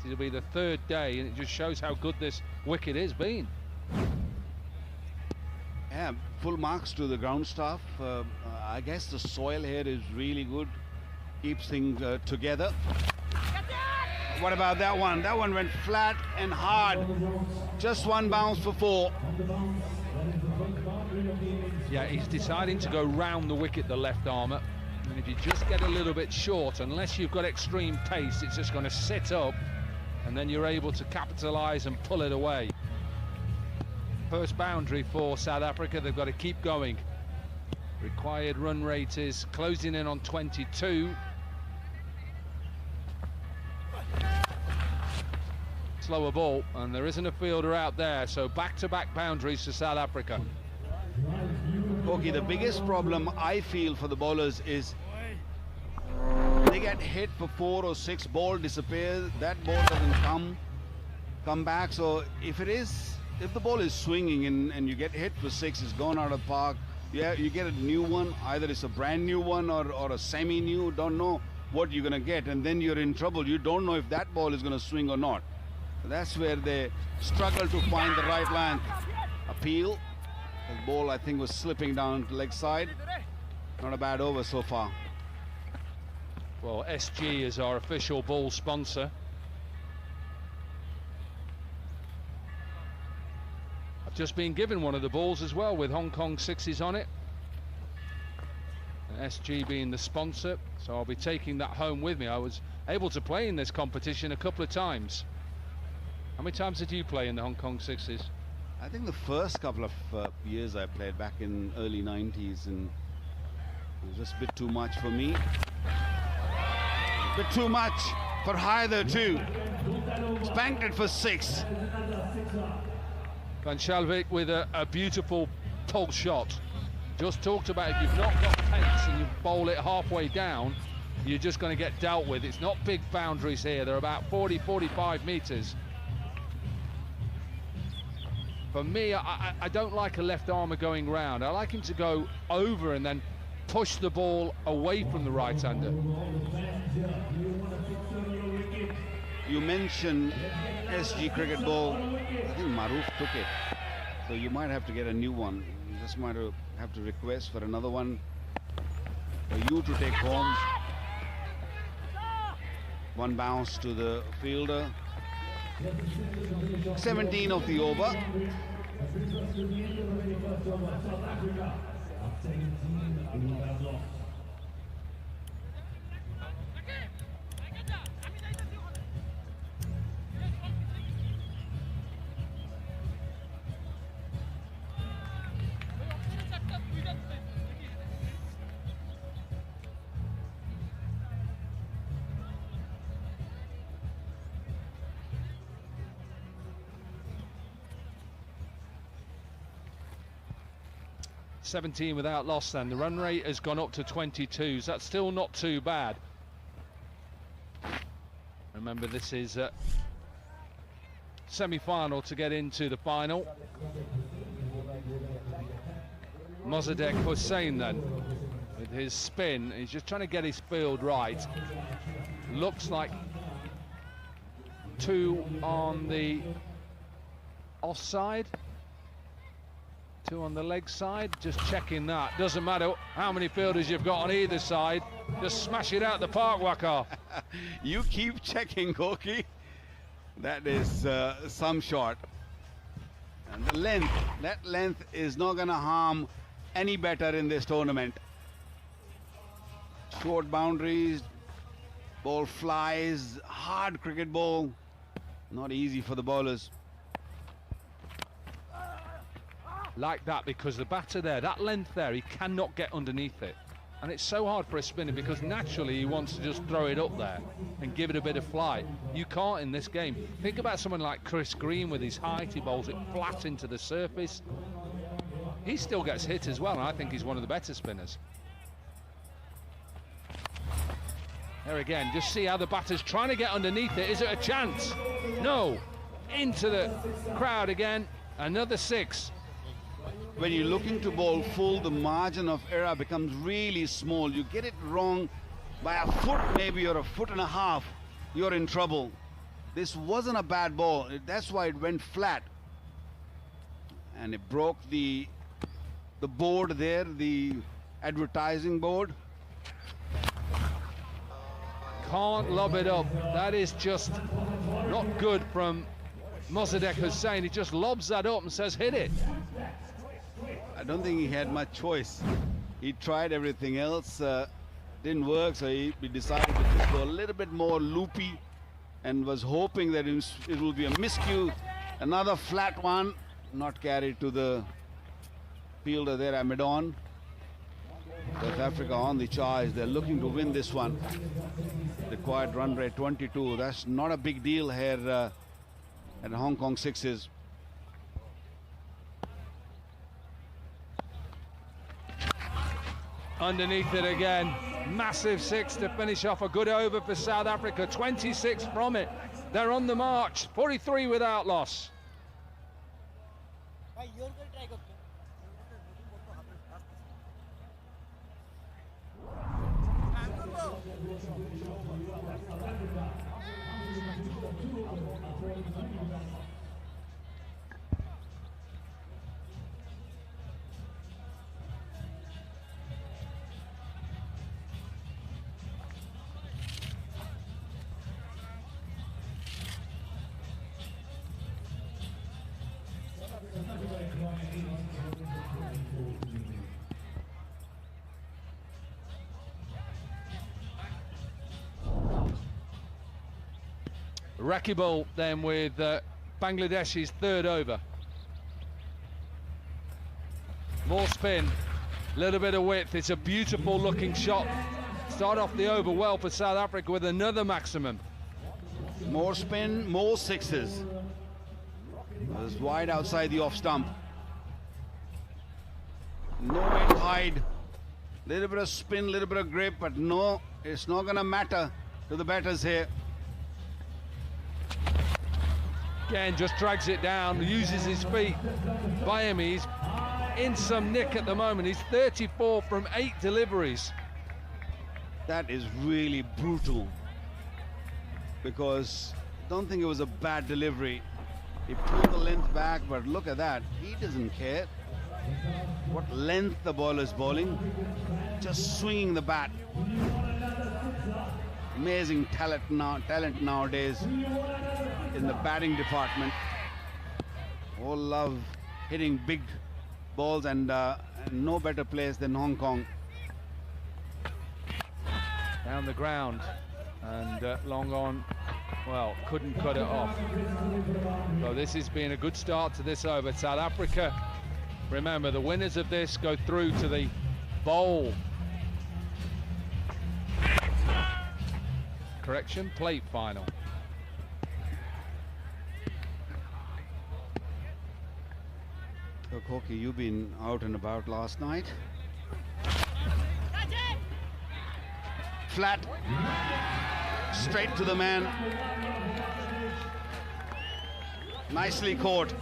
It'll be the third day, and it just shows how good this wicket has been. Yeah, full marks to the ground staff. I guess the soil here is really good, keeps things together. What about that one? That one went flat and hard. Just one bounce for 4. Yeah, he's deciding to go round the wicket, the left armour. And if you just get a little bit short, unless you've got extreme pace, it's just going to sit up, and then you're able to capitalise and pull it away. First boundary for South Africa. They've got to keep going. Required run rate is closing in on 22. Slower ball, and there isn't a fielder out there, so back-to-back boundaries to South Africa. Okay, the biggest problem I feel for the bowlers is they get hit for 4 or 6, ball disappears, that ball doesn't come back. So if the ball is swinging and you get hit for 6, it's gone out of the park, yeah, you get a new one, either it's a brand new one or a semi-new, don't know what you're gonna get, and then you're in trouble. You don't know if that ball is gonna swing or not. So that's where they struggle to find the right length. Appeal. The ball, I think, was slipping down to leg side. Not a bad over so far. Well, SG is our official ball sponsor. I've just been given one of the balls as well with Hong Kong 6s on it. And SG being the sponsor, so I'll be taking that home with me. I was able to play in this competition a couple of times. How many times did you play in the Hong Kong 6s? I think the first couple of years I played back in early 90s, and it was just a bit too much for me. A bit too much for Haider too. Spanked it for 6. Van Schalvik with a beautiful pull shot. Just talked about if you've not got pace and you bowl it halfway down, you're just going to get dealt with. It's not big boundaries here. They're about 40-45 metres. For me, I don't like a left armour going round. I like him to go over and then push the ball away from the right-hander. You mentioned SG cricket ball. I think Maruf took it. So you might have to get a new one. You just might have to request for another one for you to take home. One bounce to the fielder. 17 of the over. .17 without loss then. The run rate has gone up to 22s. That's still not too bad. Remember, this is a semi-final to get into the final. Mossadegh Hussain then, with his spin. He's just trying to get his field right. Looks like 2 on the offside. 2 on the leg side, just checking that. Doesn't matter how many fielders you've got on either side, just smash it out the park, Waqar. You keep checking, Gorky. That is some shot. And the length, that length is not going to harm any better in this tournament. Short boundaries, ball flies, hard cricket ball. Not easy for the bowlers. Like that, because the batter there, that length there, he cannot get underneath it. And it's so hard for a spinner because naturally he wants to just throw it up there and give it a bit of flight. You can't in this game. Think about someone like Chris Green with his height, he bowls it flat into the surface. He still gets hit as well, and I think he's one of the better spinners. There again, just see how the batter's trying to get underneath it. Is it a chance? No. Into the crowd again. Another 6. When you're looking to bowl full, the margin of error becomes really small. You get it wrong by a foot, maybe, or a foot and a half, you're in trouble. This wasn't a bad ball. That's why it went flat. And it broke the board there, the advertising board. Can't lob it up. That is just not good from Mossadegh Hussain. He just lobs that up and says, hit it. I don't think he had much choice. He tried everything else, didn't work, so he decided to just go a little bit more loopy and was hoping that it will be a miscue. Another flat one, not carried to the fielder there, Amidon. South Africa on the charge. They're looking to win this one. Required run rate 22. That's not a big deal here at Hong Kong Sixes. Underneath it again. Massive 6 to finish off a good over for South Africa. 26 from it. They're on the march. 43 without loss. Rakibul then with Bangladesh's 3rd over. More spin, little bit of width. It's a beautiful looking shot. Start off the over well for South Africa with another maximum. More spin, more 6s. It was wide outside the off stump. No way to hide. Little bit of spin, little bit of grip, but no, it's not gonna matter to the batters here. Again, just drags it down, uses his feet. Bayami's in some nick at the moment. He's 34 from 8 deliveries. That is really brutal, because I don't think it was a bad delivery. He pulled the length back, but look at that. He doesn't care what length the ball is bowling, just swinging the bat. Amazing talent nowadays in the batting department. All love hitting big balls, and no better place than Hong Kong. Down the ground, and long on, well, couldn't cut it off. So this has been a good start to this over. South Africa, remember, the winners of this go through to the bowl. Correction, plate final. So, Koki, you've been out and about last night. Flat, straight to the man. Nicely caught.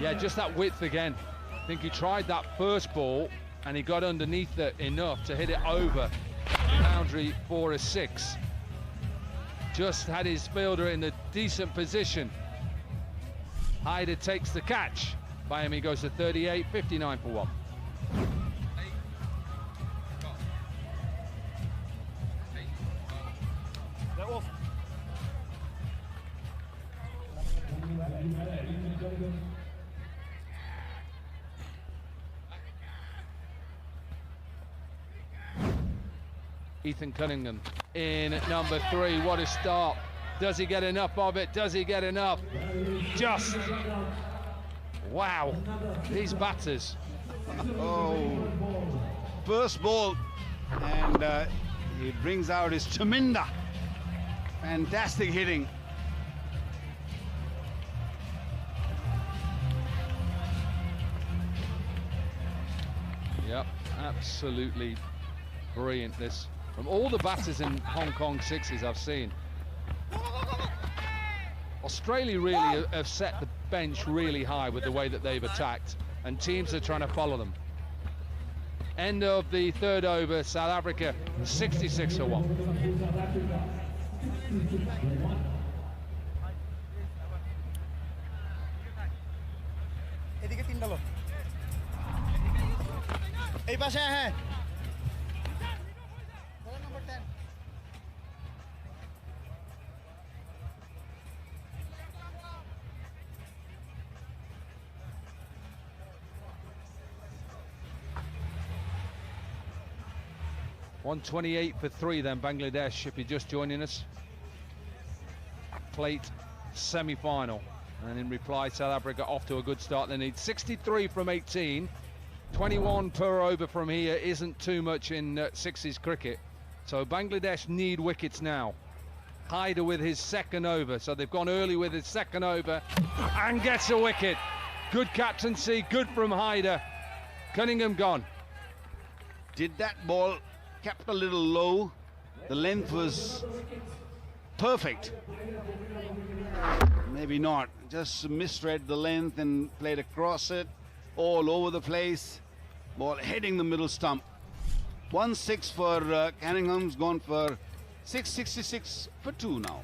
Yeah, just that width again. I think he tried that first ball and he got underneath it enough to hit it over the boundary for a 6. Just had his fielder in a decent position. Hyder takes the catch. Bayami goes to 38, 59 for 1. Ethan Cunningham in at number 3. What a start. Does he get enough of it? Does he get enough? Just. Wow. These batters. Oh. First ball. And he brings out his Chaminda. Fantastic hitting. Yep, absolutely brilliant, this From all the batters in Hong Kong sixes I've seen, Australia really have set the bench really high with the way that they've attacked, and teams are trying to follow them. End of the third over, South Africa 66 for 1. এদিকে তিনটা লোক এই পাশে হ্যাঁ নম্বর 10 128 for 3 then, Bangladesh, if you're just joining us. Plate semi-final. And in reply, South Africa off to a good start. They need 63 from 18. 21 per over from here isn't too much in sixes cricket. So Bangladesh need wickets now. Haider with his second over. So they've gone early with his second over and gets a wicket. Good captaincy, good from Haider. Cunningham gone. Did that ball kept a little low? The length was perfect. Maybe not. Just misread the length and played across it, all over the place. Ball hitting the middle stump. 1-6 for Cunningham's gone for 666 for 2 now.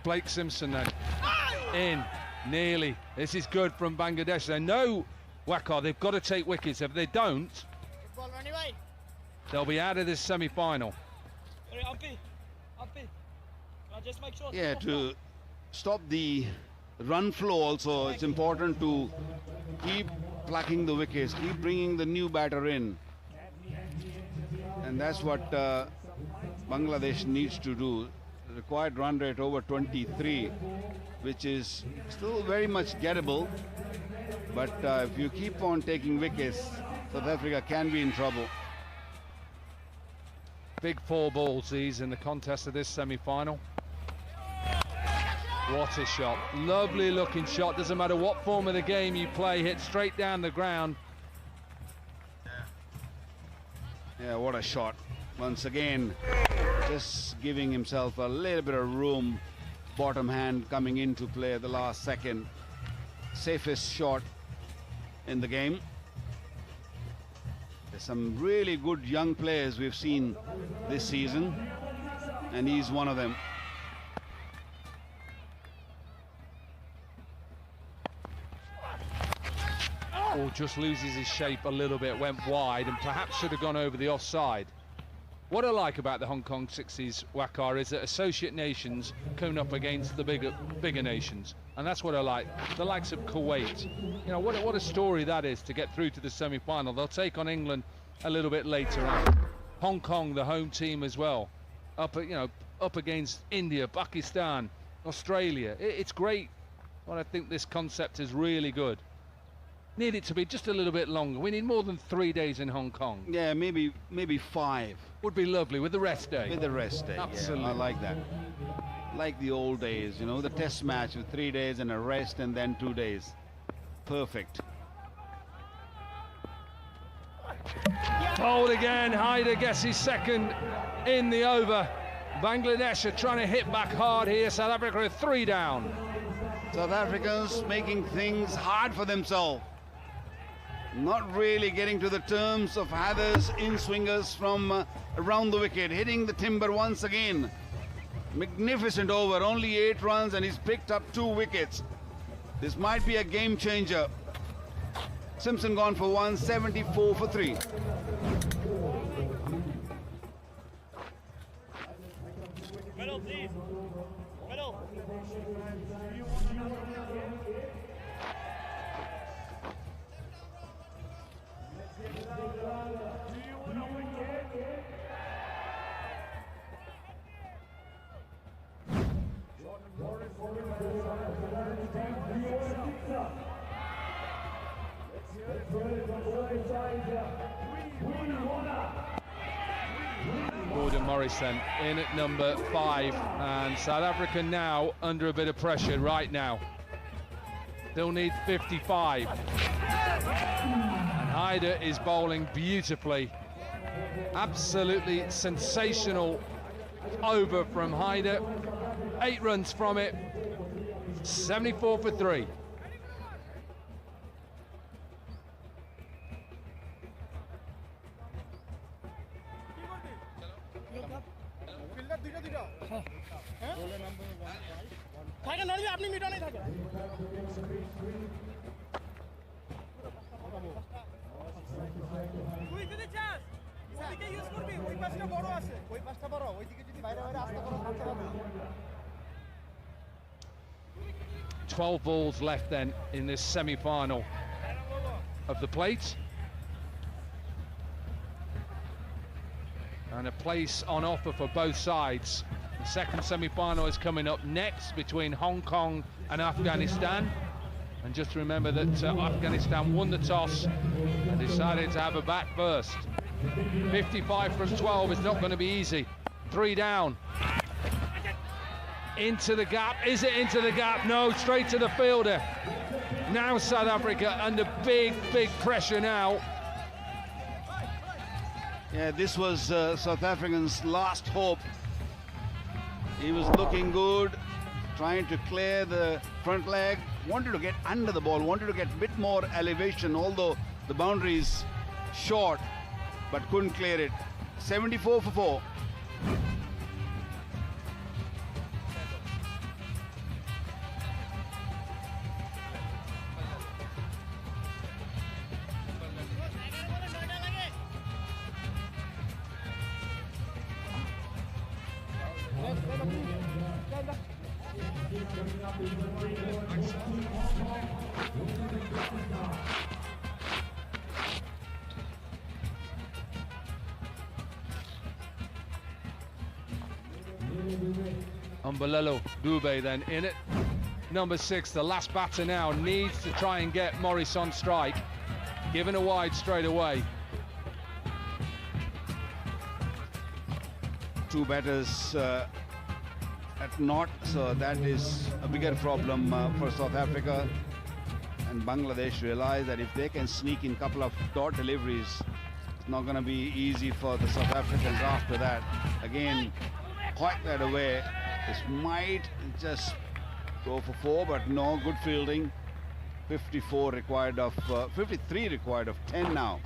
Blake Simpson then in nearly. This is good from Bangladesh. They know Wakar, they've got to take wickets. If they don't, they'll be out of this semi-final. Yeah, to stop the run flow also, it's important to keep plucking the wickets, keep bringing the new batter in. And that's what Bangladesh needs to do. Required run rate over 23, which is still very much gettable, but if you keep on taking wickets, South Africa can be in trouble. Big 4 balls these in the contest of this semi-final. What a shot, lovely looking shot. Doesn't matter what form of the game you play, hit straight down the ground. Yeah, what a shot. Once again, just giving himself a little bit of room. Bottom hand coming into play at the last second. Safest shot in the game. There's some really good young players we've seen this season, and he's one of them. Or just loses his shape a little bit, went wide and perhaps should have gone over the offside. What I like about the Hong Kong Sixes, Wakar, is that associate nations come up against the bigger nations, and that's what I like. The likes of Kuwait, you know, what a story that is to get through to the semi-final. They'll take on England a little bit later on. Hong Kong, the home team as well, up against India, Pakistan, Australia. It's great. Well, I think this concept is really good. Need it to be just a little bit longer. We need more than 3 days in Hong Kong. Yeah, maybe 5. Would be lovely with the rest day. With the rest day, absolutely. Yeah, I like that. Like the old days, you know, the test match with 3 days and a rest and then 2 days. Perfect. Bowled again, Haider gets his second in the over. Bangladesh are trying to hit back hard here. South Africa are 3 down. South Africans making things hard for themselves. Not really getting to the terms of Haider's in-swingers from around the wicket, hitting the timber once again. Magnificent over, only 8 runs, and he's picked up 2 wickets. This might be a game changer. Simpson gone for 174 for 3. Middle, please. Middle. Gordon Morrison in at number 5, and South Africa now under a bit of pressure right now. Still need 55. And Hyder is bowling beautifully. Absolutely sensational over from Hyder. 8 runs from it. 74 for 3. ওইদিকে use করবি, ওই পাশটা বড় আছে, ওই পাশটা বড়, ওইদিকে যদি বাইরে বাইরে আসতে পারো থাকতে পারবে। 12 balls left then in this semi-final of the plate. And a place on offer for both sides. The second semi-final is coming up next between Hong Kong and Afghanistan. And just remember that Afghanistan won the toss and decided to have a bat first. 55 from 12 is not going to be easy. 3 down. Into the gap. Is it into the gap? No, straight to the fielder. Now South Africa under big pressure now. Yeah, this was South African's last hope. He was looking good, trying to clear the front leg, wanted to get under the ball, wanted to get a bit more elevation, although the boundary is short, but couldn't clear it. 74 for 4. Umbalelo Dube then in it. Number 6, the last batter now, needs to try and get Morris on strike. Given a wide straight away. 2 batters at naught, so that is a bigger problem for South Africa. And Bangladesh realize that if they can sneak in a couple of dot deliveries, it's not going to be easy for the South Africans after that. Again, quite that away. This might just go for 4, but no, good fielding. 54 required of 53 required of 10 now.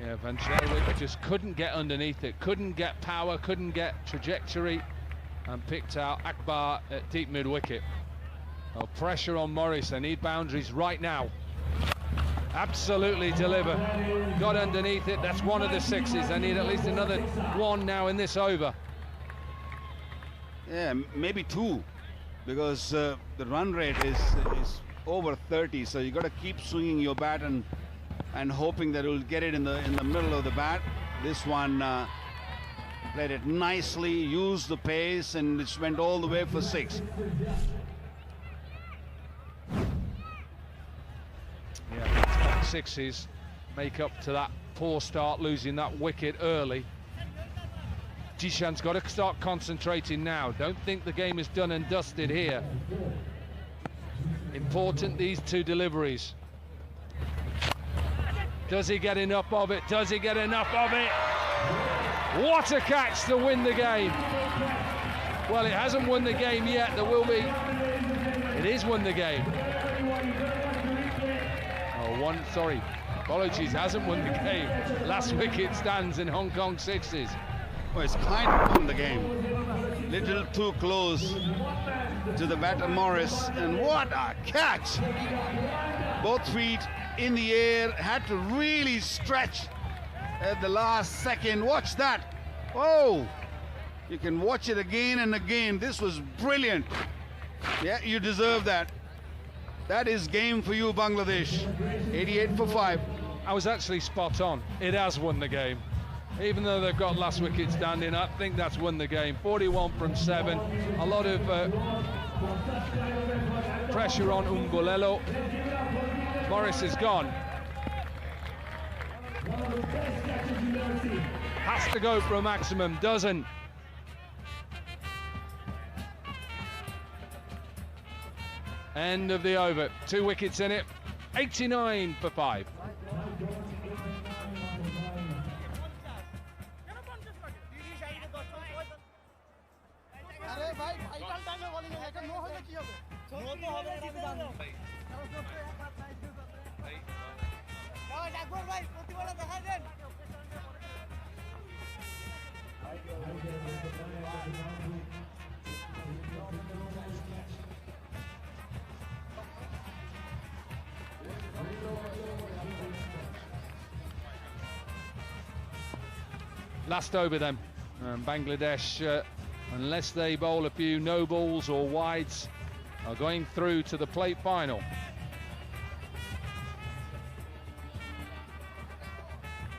Yeah, Van Shelwick just couldn't get underneath it, couldn't get power, couldn't get trajectory, and picked out Akbar at deep mid-wicket. Oh, pressure on Morris, they need boundaries right now. Absolutely deliver. Got underneath it, that's one of the 6s. They need at least another 1 now in this over. Yeah, maybe 2, because the run rate is over 30, so you got to keep swinging your bat and hoping that you'll get it in the middle of the bat. This one played it nicely, used the pace, and it went all the way for 6. Yeah, 6s make up to that poor start, losing that wicket early. Jishan's got to start concentrating now. Don't think the game is done and dusted here. Important, these 2 deliveries. Does he get enough of it? Does he get enough of it? What a catch to win the game. Well, it hasn't won the game yet. There will be. It is won the game. Oh, sorry. Apologies, hasn't won the game. Last wicket stands in Hong Kong 6s. Well, it's kind of won the game. Little too close to the batter Morris, and what a catch! Both feet in the air, had to really stretch at the last second. Watch that! Oh! You can watch it again and again. This was brilliant. Yeah, you deserve that. That is game for you, Bangladesh. 88 for 5. I was actually spot on. It has won the game. Even though they've got last wicket standing, I think that's won the game. 41 from 7. A lot of pressure on Umbulelo. Morris is gone. Has to go for a maximum, doesn't. End of the over. 2 wickets in it. 89 for 5. Last over then. Bangladesh, unless they bowl a few no balls or wides, are going through to the plate final.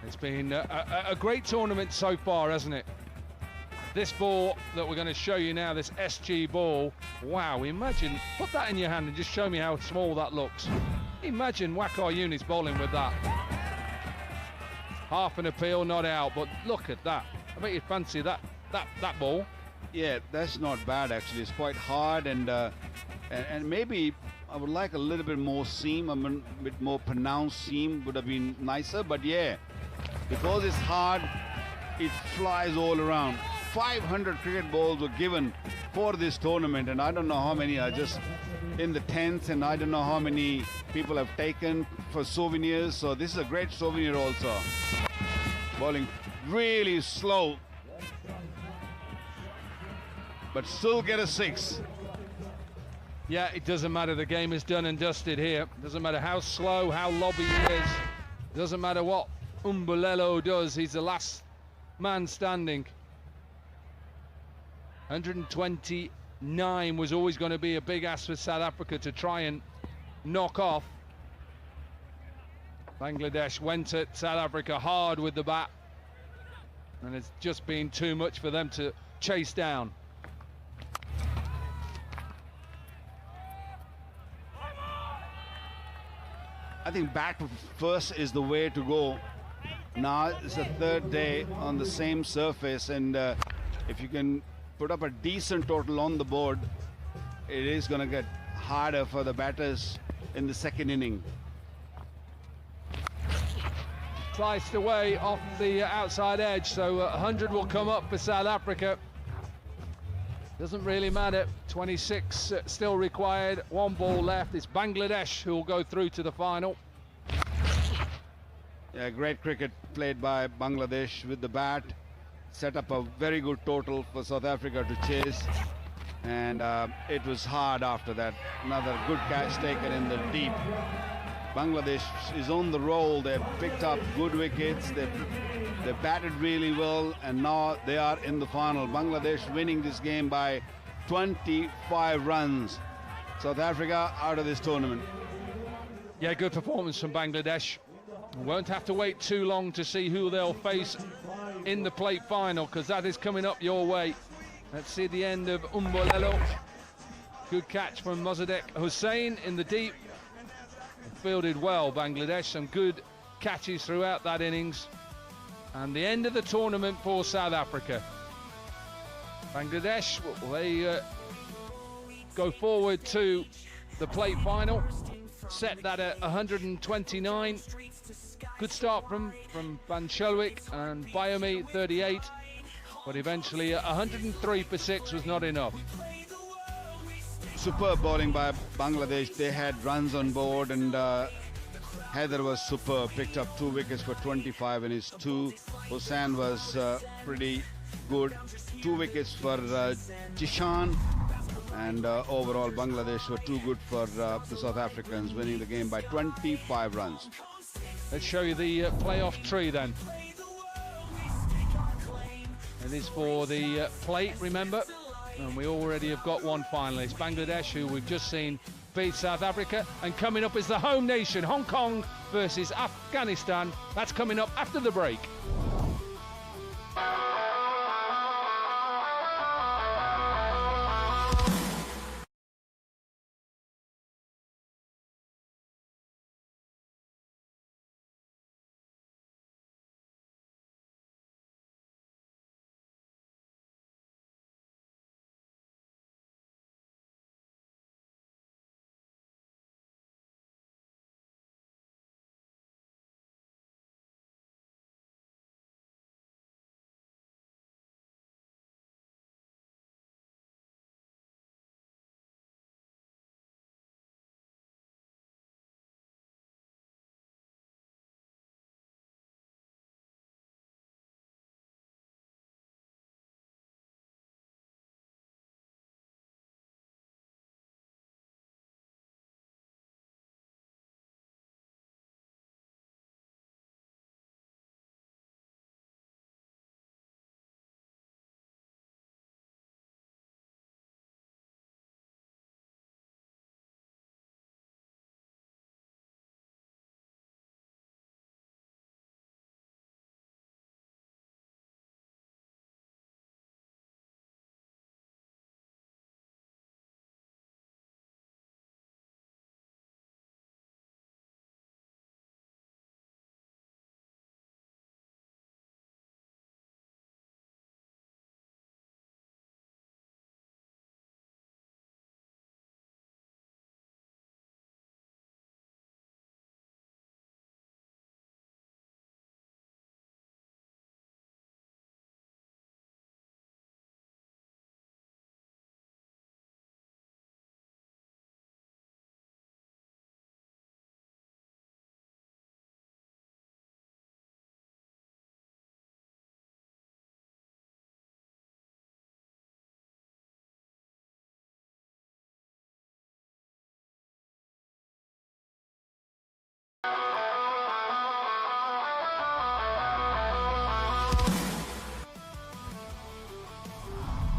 It's been a great tournament so far, hasn't it? This ball that we're going to show you now, this SG ball, wow, imagine, put that in your hand and just show me how small that looks. Imagine Waqar Yunis bowling with that. Half an appeal, not out, but look at that. I bet you'd fancy that ball. Yeah, that's not bad actually. It's quite hard, and maybe I would like a little bit more seam, a bit more pronounced seam would have been nicer, but yeah, because it's hard, it flies all around. 500 cricket balls were given for this tournament, and I don't know how many are just in the tents, and I don't know how many people have taken for souvenirs, so this is a great souvenir also. Bowling really slow, but still get a 6. Yeah, it doesn't matter, the game is done and dusted here. Doesn't matter how slow, how lobby he is. Doesn't matter what Umbulelo does, he's the last man standing. 129 was always going to be a big ask for South Africa to try and knock off. Bangladesh went at South Africa hard with the bat, and it's just been too much for them to chase down. I think bat first is the way to go. Now it's the 3rd day on the same surface, and if you can put up a decent total on the board, it is going to get harder for the batters in the 2nd inning. Sliced away off the outside edge, so 100 will come up for South Africa. Doesn't really matter. 26 still required. 1 ball left. It's Bangladesh who will go through to the final. Yeah, great cricket played by Bangladesh with the bat. Set up a very good total for South Africa to chase, and it was hard after that. Another good catch taken in the deep. Bangladesh is on the roll. They've picked up good wickets. They batted really well, and now they are in the final. Bangladesh winning this game by 25 runs. South Africa out of this tournament. Yeah, good performance from Bangladesh. Won't have to wait too long to see who they'll face in the plate final, because that is coming up your way. Let's see the end of Umbulelo. Good catch from Mozadek Hussain in the deep. Fielded well, Bangladesh. Some good catches throughout that innings. And the end of the tournament for South Africa. Bangladesh, they go forward to the plate final. Set that at 129. Good start from Van Schelwick and Biomi, 38. But eventually 103 for 6 was not enough. Superb bowling by Bangladesh. They had runs on board, and Haider was superb. Picked up 2 wickets for 25 in his 2. Hussain was pretty good. 2 wickets for Jishan. And overall, Bangladesh were too good for the South Africans, winning the game by 25 runs. Let's show you the playoff tree then. It is for the plate, remember? And we already have got one finalist, Bangladesh, who we've just seen beat South Africa. And coming up is the home nation, Hong Kong versus Afghanistan. That's coming up after the break.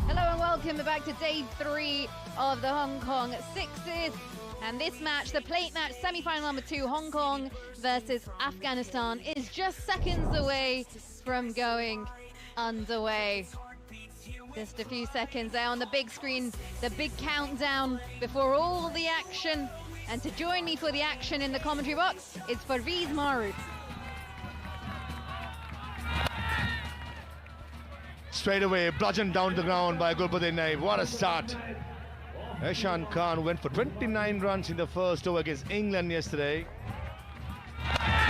Hello and welcome back to day 3 of the Hong Kong Sixes. And this match, the plate match, semi-final number 2, Hong Kong versus Afghanistan, is just seconds away from going underway. Just a few seconds there on the big screen, the big countdown before all the action. And to join me for the action in the commentary box is Farviz Maru. Straight away, bludgeoned down the ground by Gulbuddin Naib. What a start. Arslan Khan went for 29 runs in the first over against England yesterday.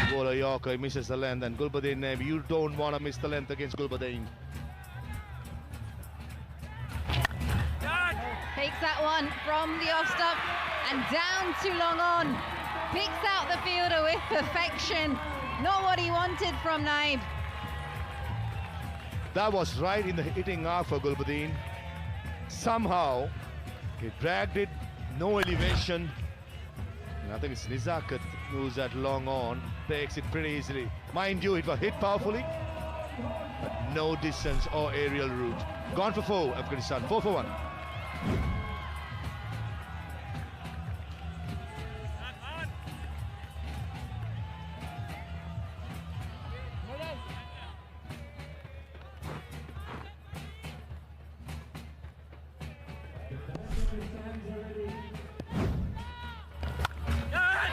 Bowler Yorker misses the length, and Gulbuddin Naib, you don't want to miss the length against Gulbuddin. Takes that one from the off stump and down to long on. Picks out the fielder with perfection. Not what he wanted from Naib. That was right in the hitting arc for Gulbuddin. Somehow, he dragged it, no elevation. And I think it's Nizakat who's at long on, takes it pretty easily. Mind you, it was hit powerfully, but no distance or aerial route. Gone for 4, Afghanistan, 4 for 1.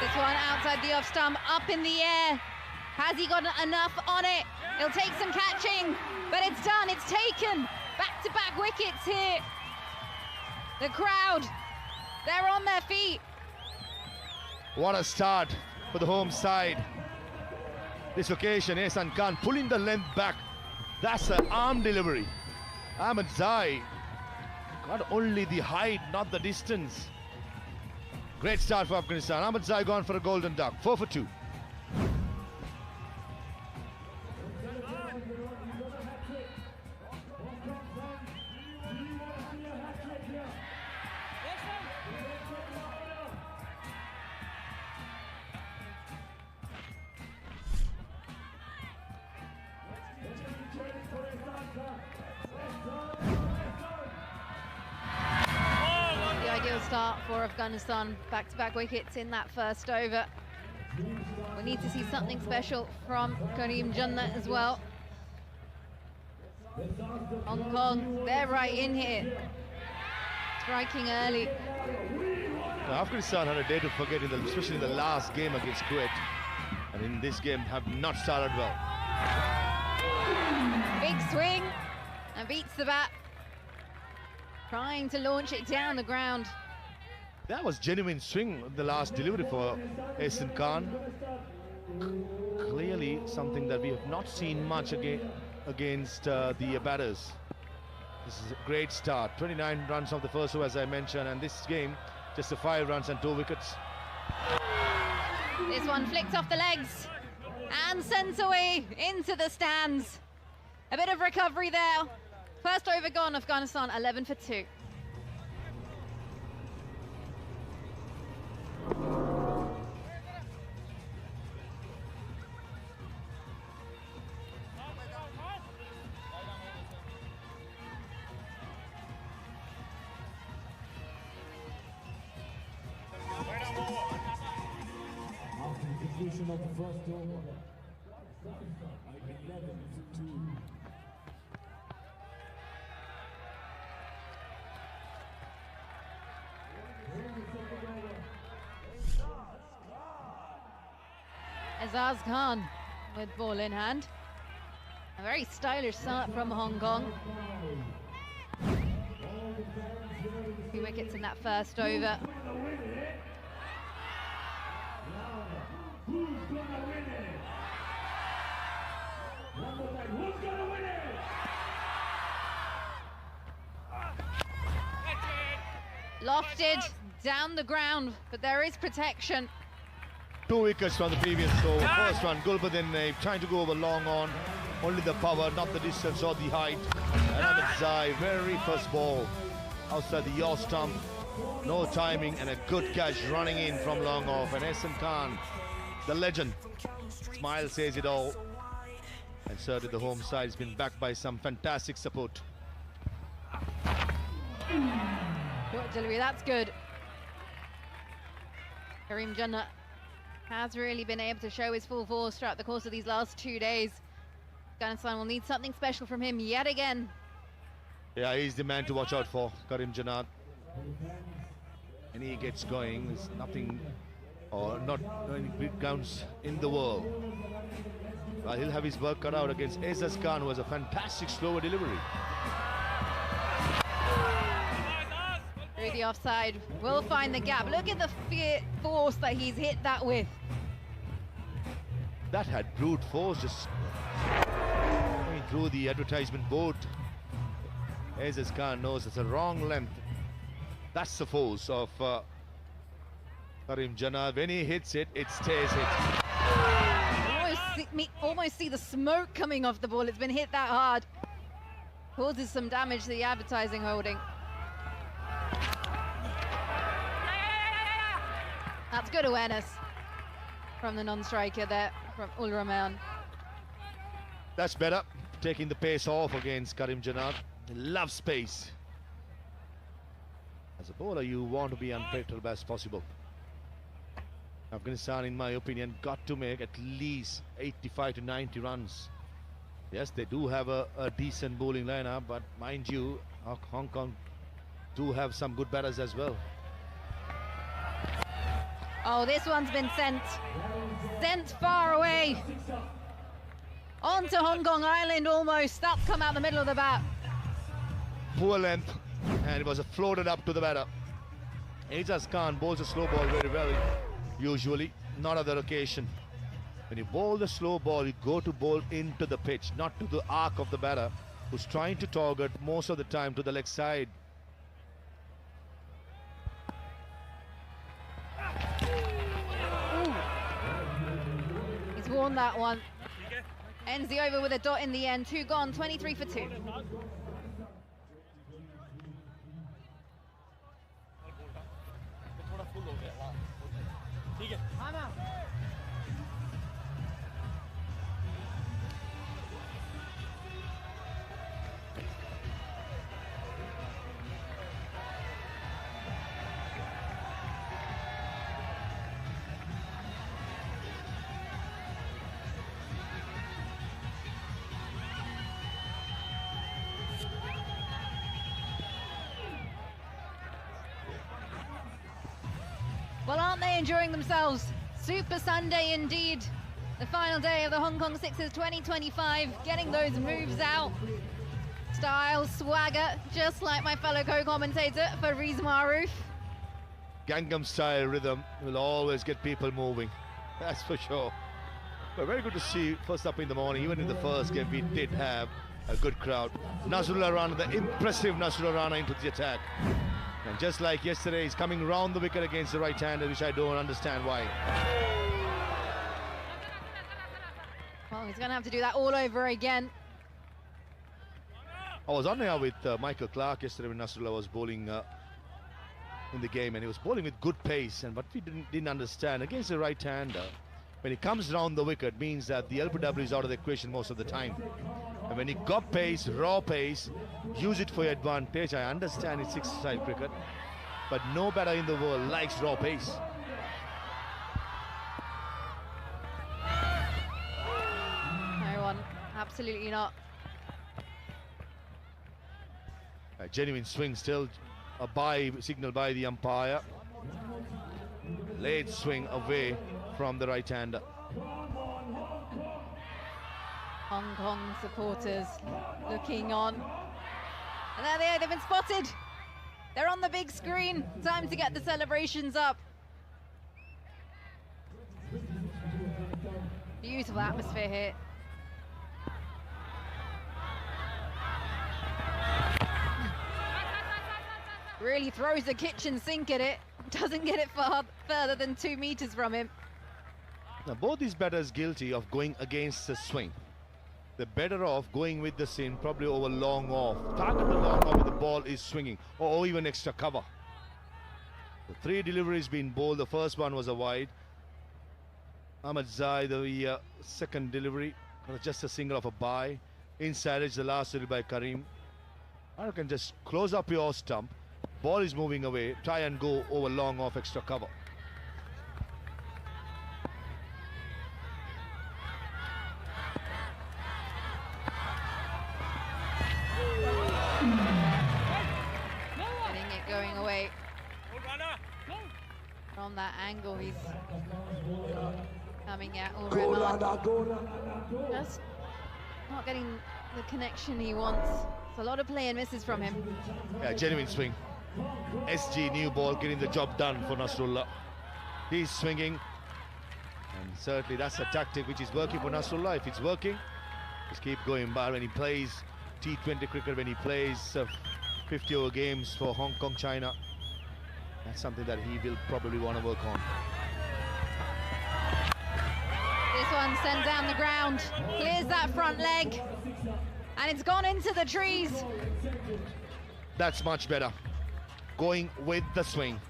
This one outside the off stump, up in the air. Has he got enough on it? He'll take some catching, but it's done, it's taken. Back-to-back wickets here. The crowd, they're on their feet. What a start for the home side. This occasion, Arslan Khan pulling the length back. That's an arm delivery. Ahmed Zai got only the height, not the distance. Great start for Afghanistan. Ahmed Zai gone for a golden duck, 4 for 2. The ideal start for Afghanistan, back-to-back wickets in that first over. We need to see something special from Karim Jannat as well. Hong Kong, they're right in here. Striking early. Now, Afghanistan had a day to forget, especially in the last game against Kuwait. And in this game have not started well. Big swing and beats the bat. Trying to launch it down the ground. That was genuine swing, the last delivery for Arslan Khan. Clearly something that we have not seen much against the batters. This is a great start. 29 runs of the first over, as I mentioned, and this game just 5 runs and 2 wickets. This one flicked off the legs and sent away into the stands. A bit of recovery there. First over gone, Afghanistan 11 for 2. After the completion of the first over, 11 for 2. Azaz Khan with ball in hand. A very stylish start from Hong Kong. 2 wickets in that first over. Lofted down the ground, but there is protection. 2 wickets from the previous over. First one, Gulbuddin Naib trying to go over long on. Only the power, not the distance or the height. And Ahmed Zai, very first ball. Outside the yaw stump. No timing and a good catch running in from long off. And Arslan Khan the legend. Smile says it all. And certainly the home side has been backed by some fantastic support. Good delivery, that's good. Karim Jannat has really been able to show his full force throughout the course of these last 2 days. Afghanistan will need something special from him yet again. Yeah, he's the man to watch out for, Karim Jannat. And he gets going, there's nothing, or not any big grounds in the world. Well, he'll have his work cut out against Aizaz Khan, who has a fantastic slower delivery. Through the offside, will find the gap. Look at the force that he's hit that with. That had brute force just going through the advertisement board. Aizaz Khan knows it's a wrong length. That's the force of Karim Jannat. When he hits it, it stays hit. Almost see the smoke coming off the ball. It's been hit that hard. Causes some damage to the advertising holding. That's good awareness from the non-striker there, from Ul Rahman. That's better, taking the pace off against Karim Jannat. He loves space. As a bowler, you want to be unpredictable as possible. Afghanistan, in my opinion, got to make at least 85 to 90 runs. Yes, they do have a decent bowling lineup, but mind you, Hong Kong do have some good batters as well. Oh, this one's been sent far away. Onto Hong Kong Island almost. That's come out the middle of the bat. Poor length, and it was floated up to the batter. Aizaz Khan bowls a slow ball very well, usually, not other occasion. When you bowl the slow ball, you go to bowl into the pitch, not to the arc of the batter, who's trying to target most of the time to the leg side. Ooh. He's won that one. Ends the over with a dot in the end. 2 gone, 23 for 2. Well, aren't they enjoying themselves? Super Sunday indeed. The final day of the Hong Kong Sixers 2025, getting those moves out. Style, swagger, just like my fellow co-commentator, Fariz Maroof. Gangnam style rhythm will always get people moving, that's for sure. But very good to see first up in the morning. Even in the first game, we did have a good crowd. Nazrullah Rana, the impressive Nazrullah Rana into the attack. And just like yesterday, he's coming round the wicket against the right-hander, which I don't understand why. Well, he's going to have to do that all over again. I was on air with Michael Clark yesterday when Nasrullah was bowling in the game, and he was bowling with good pace. And what we didn't understand, against the right-hander, when he comes round the wicket, means that the LBW is out of the equation most of the time. And when he got pace, raw pace, use it for your advantage. I understand it's six-side cricket, but no batter in the world likes raw pace. No one, absolutely not. A genuine swing still, a bye signal by the umpire. Late swing away from the right-hander. Hong Kong supporters looking on. And there they are, they've been spotted. They're on the big screen. Time to get the celebrations up. Beautiful atmosphere here. Really throws the kitchen sink at it. Doesn't get it far further than 2 meters from him. Now both these batters guilty of going against the swing. They're better off going with the sin, probably over long off. Target the long off when the ball is swinging, or even extra cover. The 3 deliveries being bowled. The first one was a wide. Ahmed Zai, the second delivery, just a single of a bye. Inside edge, the last delivery by Karim. You can just close up your stump. Ball is moving away. Try and go over long off extra cover. Getting it going away. From that angle, he's coming at Ulrahman. Just not getting the connection he wants. It's a lot of play and misses from him. Yeah, genuine swing. SG new ball getting the job done for Nasrullah. He's swinging, and certainly that's a tactic which is working for Nasrullah. If it's working, just keep going. But when he plays T20 cricket, when he plays 50-over games for Hong Kong, China, that's something that he will probably want to work on. This one sent down the ground, clears that front leg, and it's gone into the trees. That's much better. Going with the swing.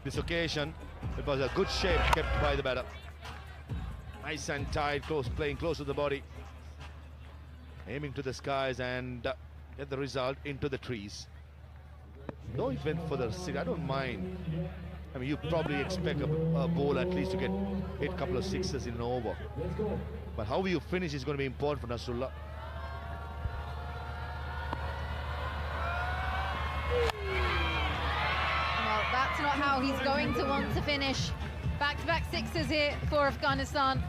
This occasion, it was a good shape kept by the batter. Nice and tight, close, playing close to the body. Aiming to the skies and get the result into the trees. Though it went for the six, I don't mind. I mean, you probably expect a ball at least to get hit a couple of sixes in an over. But how you finish is going to be important for Nasrullah. Well, that's not how he's going to want to finish. Back-to-back sixes here for Afghanistan.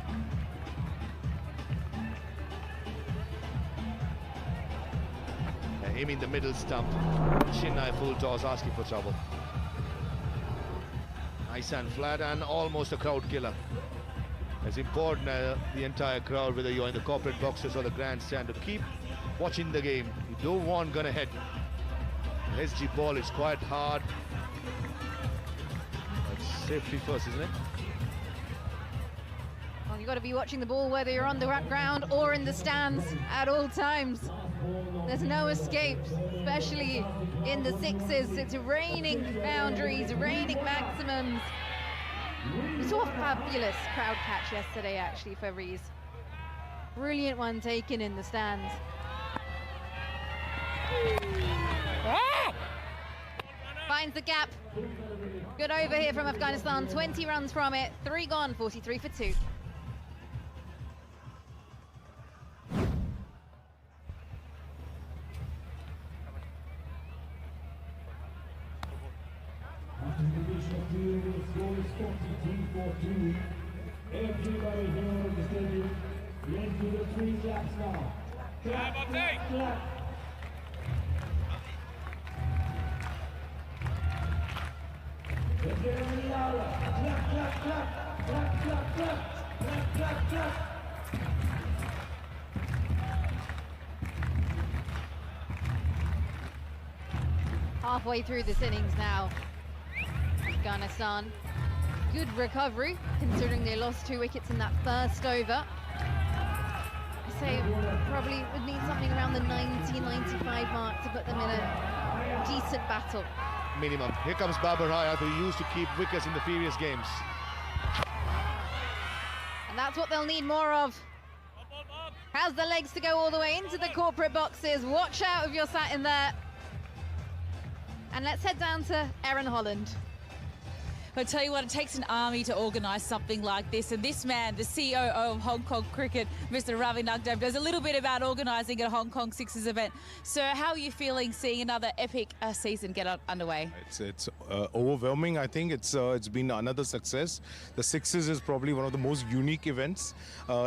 Aiming the middle stump. Shin-eye full toss, asking for trouble. Nice and flat, and almost a crowd killer. It's important the entire crowd, whether you're in the corporate boxes or the grandstand, to keep watching the game. You don't want gonna head. The SG ball is quite hard. That's safety first, isn't it? Well, you've got to be watching the ball whether you're on the ground or in the stands at all times. There's no escape, especially in the sixes. It's raining boundaries, raining maximums. We saw a fabulous crowd catch yesterday, actually, for Rees. Brilliant one taken in the stands. Finds the gap. Good over here from Afghanistan. 20 runs from it. 3 gone, 43 for 2. Everybody here in the stadium, let's do the 3 claps now. Clap, clap, clap. Let's get it louder. Clap, clap, clap. Clap, clap, clap. Clap, clap, clap. Halfway through this innings now. Afghanistan. Good recovery, considering they lost 2 wickets in that first over. I say probably would need something around the 90-95 mark to put them in a decent battle. Minimum. Here comes Babar Hayat, who used to keep wickets in the previous games. And that's what they'll need more of. Has the legs to go all the way into the corporate boxes. Watch out if you're sat in there. And let's head down to Erin Holland. I tell you what, it takes an army to organise something like this, and this man, the COO of Hong Kong Cricket, Mr. Ravi Nagdev, does a little bit about organising a Hong Kong Sixers event. Sir, how are you feeling seeing another epic season get underway? It's overwhelming. I think it's been another success. The Sixers is probably one of the most unique events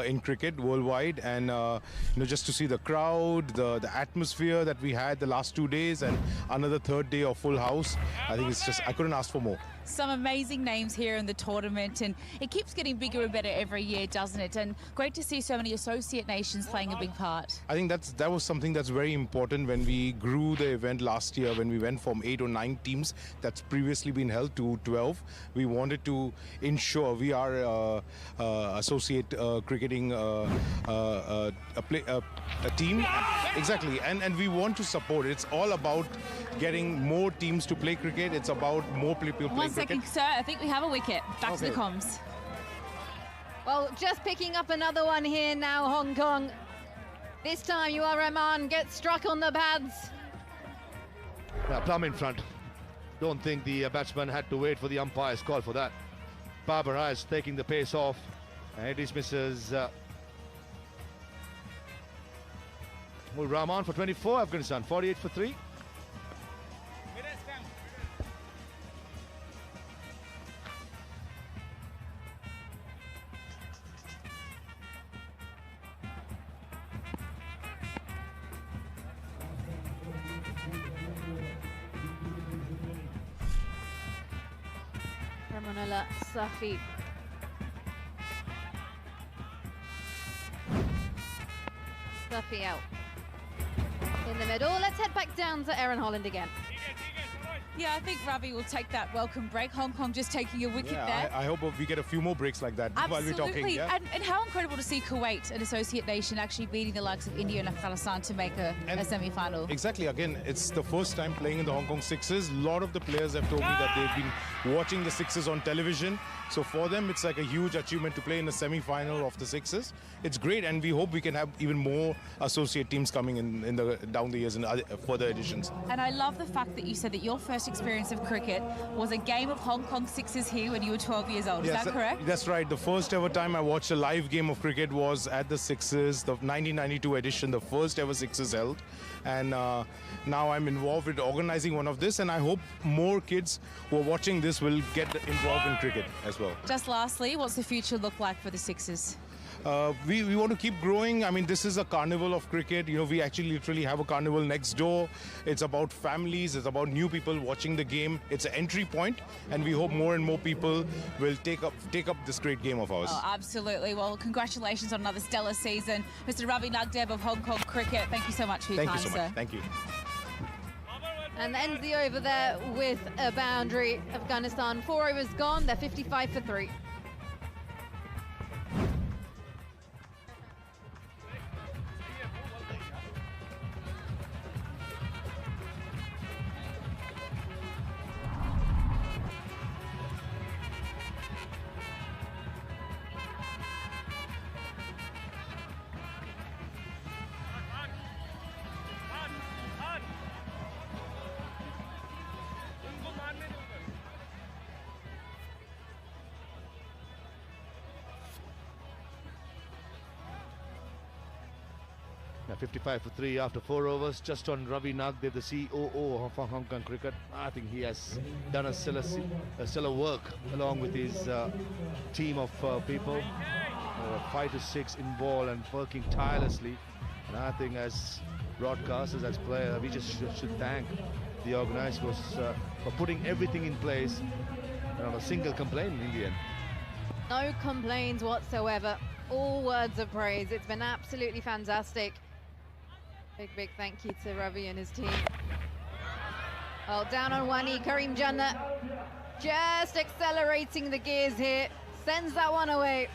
in cricket worldwide, and just to see the crowd, the atmosphere that we had the last 2 days, and another 3rd day of full house. I think it's just, I couldn't ask for more. Some amazing names here in the tournament, and it keeps getting bigger and better every year, doesn't it? And great to see so many associate nations playing a big part. I think that was something that's very important when we grew the event last year, when we went from 8 or 9 teams that's previously been held to 12. We wanted to ensure we are associate cricketing a team. Exactly, and we want to support it. It's all about getting more teams to play cricket. It's about more people playing cricket. One second, sir. I think we have a wicket. Back to the comms. Well, just picking up another one here now, Hong Kong. This time, Yuan Rahman gets struck on the pads. Yeah, plumb in front. Don't think the batsman had to wait for the umpire's call for that. Barbara is taking the pace off, and it dismisses Rahman for 24, Afghanistan 48 for 3. Ramonella Safi. Safi out. In the middle, let's head back down to Aaron Holland again. Yeah, I think Ravi will take that welcome break. Hong Kong just taking a wicket Yeah, there. I hope we get a few more breaks like that while we're talking. Absolutely. Yeah? And how incredible to see Kuwait, an associate nation, actually beating the likes of India and Afghanistan to make a semi-final. Exactly. Again, it's the first time playing in the Hong Kong Sixers. A lot of the players have told me that they've been watching the Sixers on television. So for them, it's like a huge achievement to play in the semi-final of the Sixers. It's great, and we hope we can have even more associate teams coming in the down the years and further editions. And I love the fact that you said that your first experience of cricket was a game of Hong Kong Sixers here when you were 12 years old. Yes, Is that correct? That's right. The first ever time I watched a live game of cricket was at the Sixers, the 1992 edition, the first ever Sixers held. And now I'm involved with organizing one of this, and I hope more kids who are watching this will get involved in cricket as well. Just lastly, what's the future look like for the Sixers? We want to keep growing. I mean, this is a carnival of cricket. You know, we actually literally have a carnival next door. It's about families. It's about new people watching the game. It's an entry point, and we hope more and more people will take up this great game of ours. Oh, absolutely. Well, congratulations on another stellar season. Mr. Ravi Nagdev of Hong Kong Cricket, thank you so much for your time, Thank you so sir. much. Thank you. And ends the over there with a boundary. Afghanistan, 4 overs gone. They're 55 for 3. Yeah, 55 for 3 after 4 overs, just on Ravi Nagdev, the COO of Hong Kong Cricket. I think he has done a stellar work along with his team of people. 5 to 6 involved and working tirelessly. And I think as broadcasters, as players, we just should thank the organisers for putting everything in place and not a single complaint in the end. No complaints whatsoever. All words of praise. It's been absolutely fantastic. Big thank you to Ravi and his team. Well, down on one knee, Karim Jannat just accelerating the gears here. Sends that one away.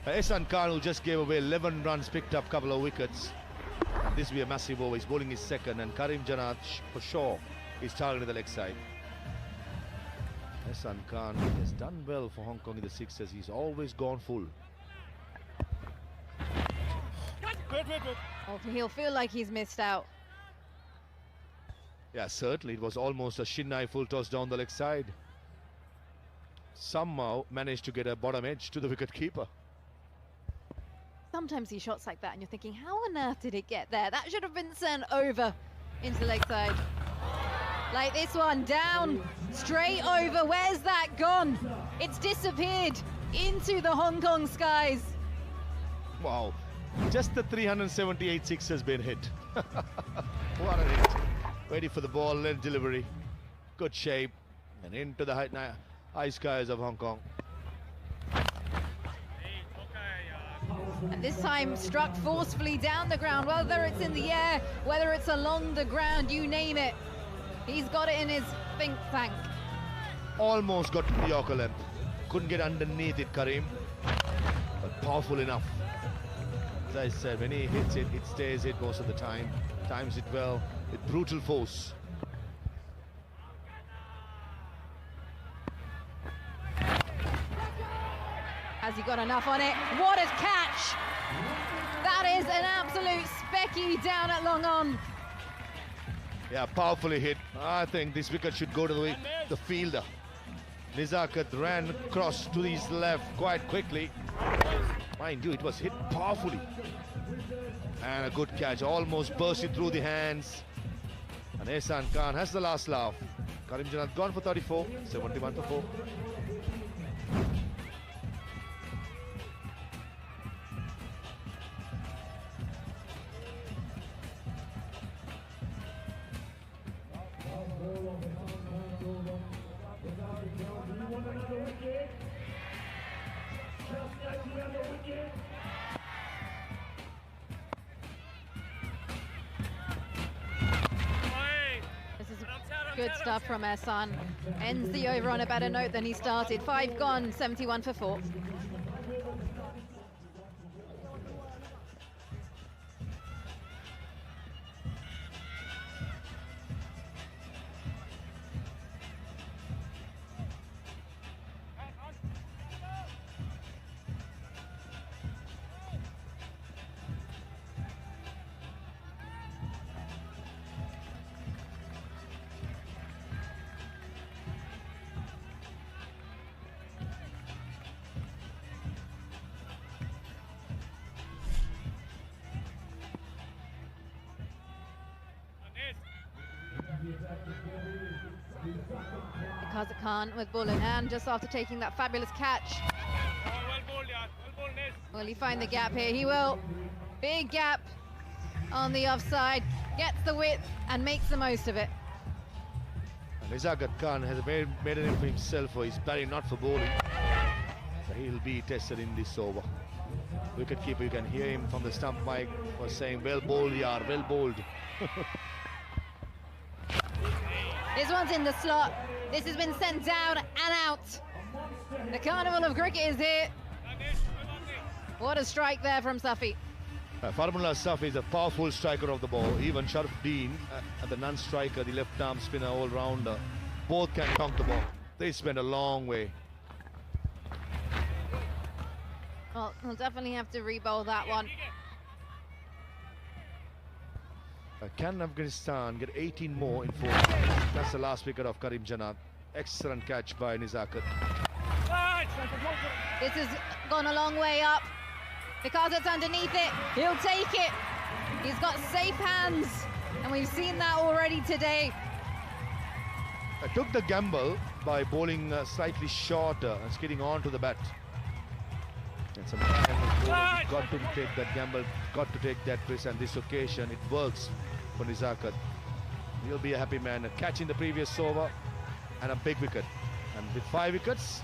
Ehsan Khan, who just gave away 11 runs, picked up a couple of wickets. This will be a massive over. He's bowling his second, and Karim Jannat, for sure, is targeting the leg side. Ehsan Khan has done well for Hong Kong in the Sixers. He's always gone full. Oh, he'll feel like he's missed out. Yeah, certainly. It was almost a shin-eye full toss down the leg side. Somehow managed to get a bottom edge to the wicket keeper. Sometimes he shots like that and you're thinking, how on earth did it get there? That should have been sent over into the leg side. Like this one, down, straight over. Where's that gone? It's disappeared into the Hong Kong skies. Wow. Just the 378 six has been hit. What a hit. Ready for the ball and delivery. Good shape. And into the high skies of Hong Kong. And this time struck forcefully down the ground, whether it's in the air, whether it's along the ground, you name it. He's got it in his think tank. Almost got to the Yorker length. Couldn't get underneath it, Karim. But powerful enough. As I said, when he hits it, it stays hit most of the time. Times it well with brutal force. Has he got enough on it? What a catch! That is an absolute specky down at long on. Yeah, powerfully hit. I think this wicket should go to the fielder. Nizakat ran across to his left quite quickly. Mind you, it was hit powerfully. And a good catch, almost bursting through the hands. And Arslan Khan has the last laugh. Karim Janat gone for 34, 71 for 4. Good stuff from Arslan. Ends the over on a better note than he started. 5 gone, 71 for 4. Khan with ball in hand just after taking that fabulous catch. Will he find the gap here? He will. Big gap on the offside. Gets the width and makes the most of it. Nizakat Khan has made a name for himself for his batting, not for bowling. So he'll be tested in this over. Wicketkeeper, you can hear him from the stump mic, was saying, well bowled, yaar, well bowled. This one's in the slot. This has been sent down and out. The carnival of cricket is here. What a strike there from Safi. Farmullah Safi is a powerful striker of the ball. Even Sharafdeen, the non-striker, the left-arm spinner, all-rounder, both can conk the ball. They spend a long way. Well, we'll definitely have to re-bowl that one. Can Afghanistan get 18 more in 4? That's the last wicket of Karim Janat. Excellent catch by Nizakat. This has gone a long way up. Because it's underneath it, he'll take it. He's got safe hands, and we've seen that already today. I took the gamble by bowling slightly shorter and skidding onto the bat. And sometimes you've got to take that gamble, got to take that risk, and this occasion it works for Nizakat. He'll be a happy man. A catch in the previous over and a big wicket. And with 5 wickets,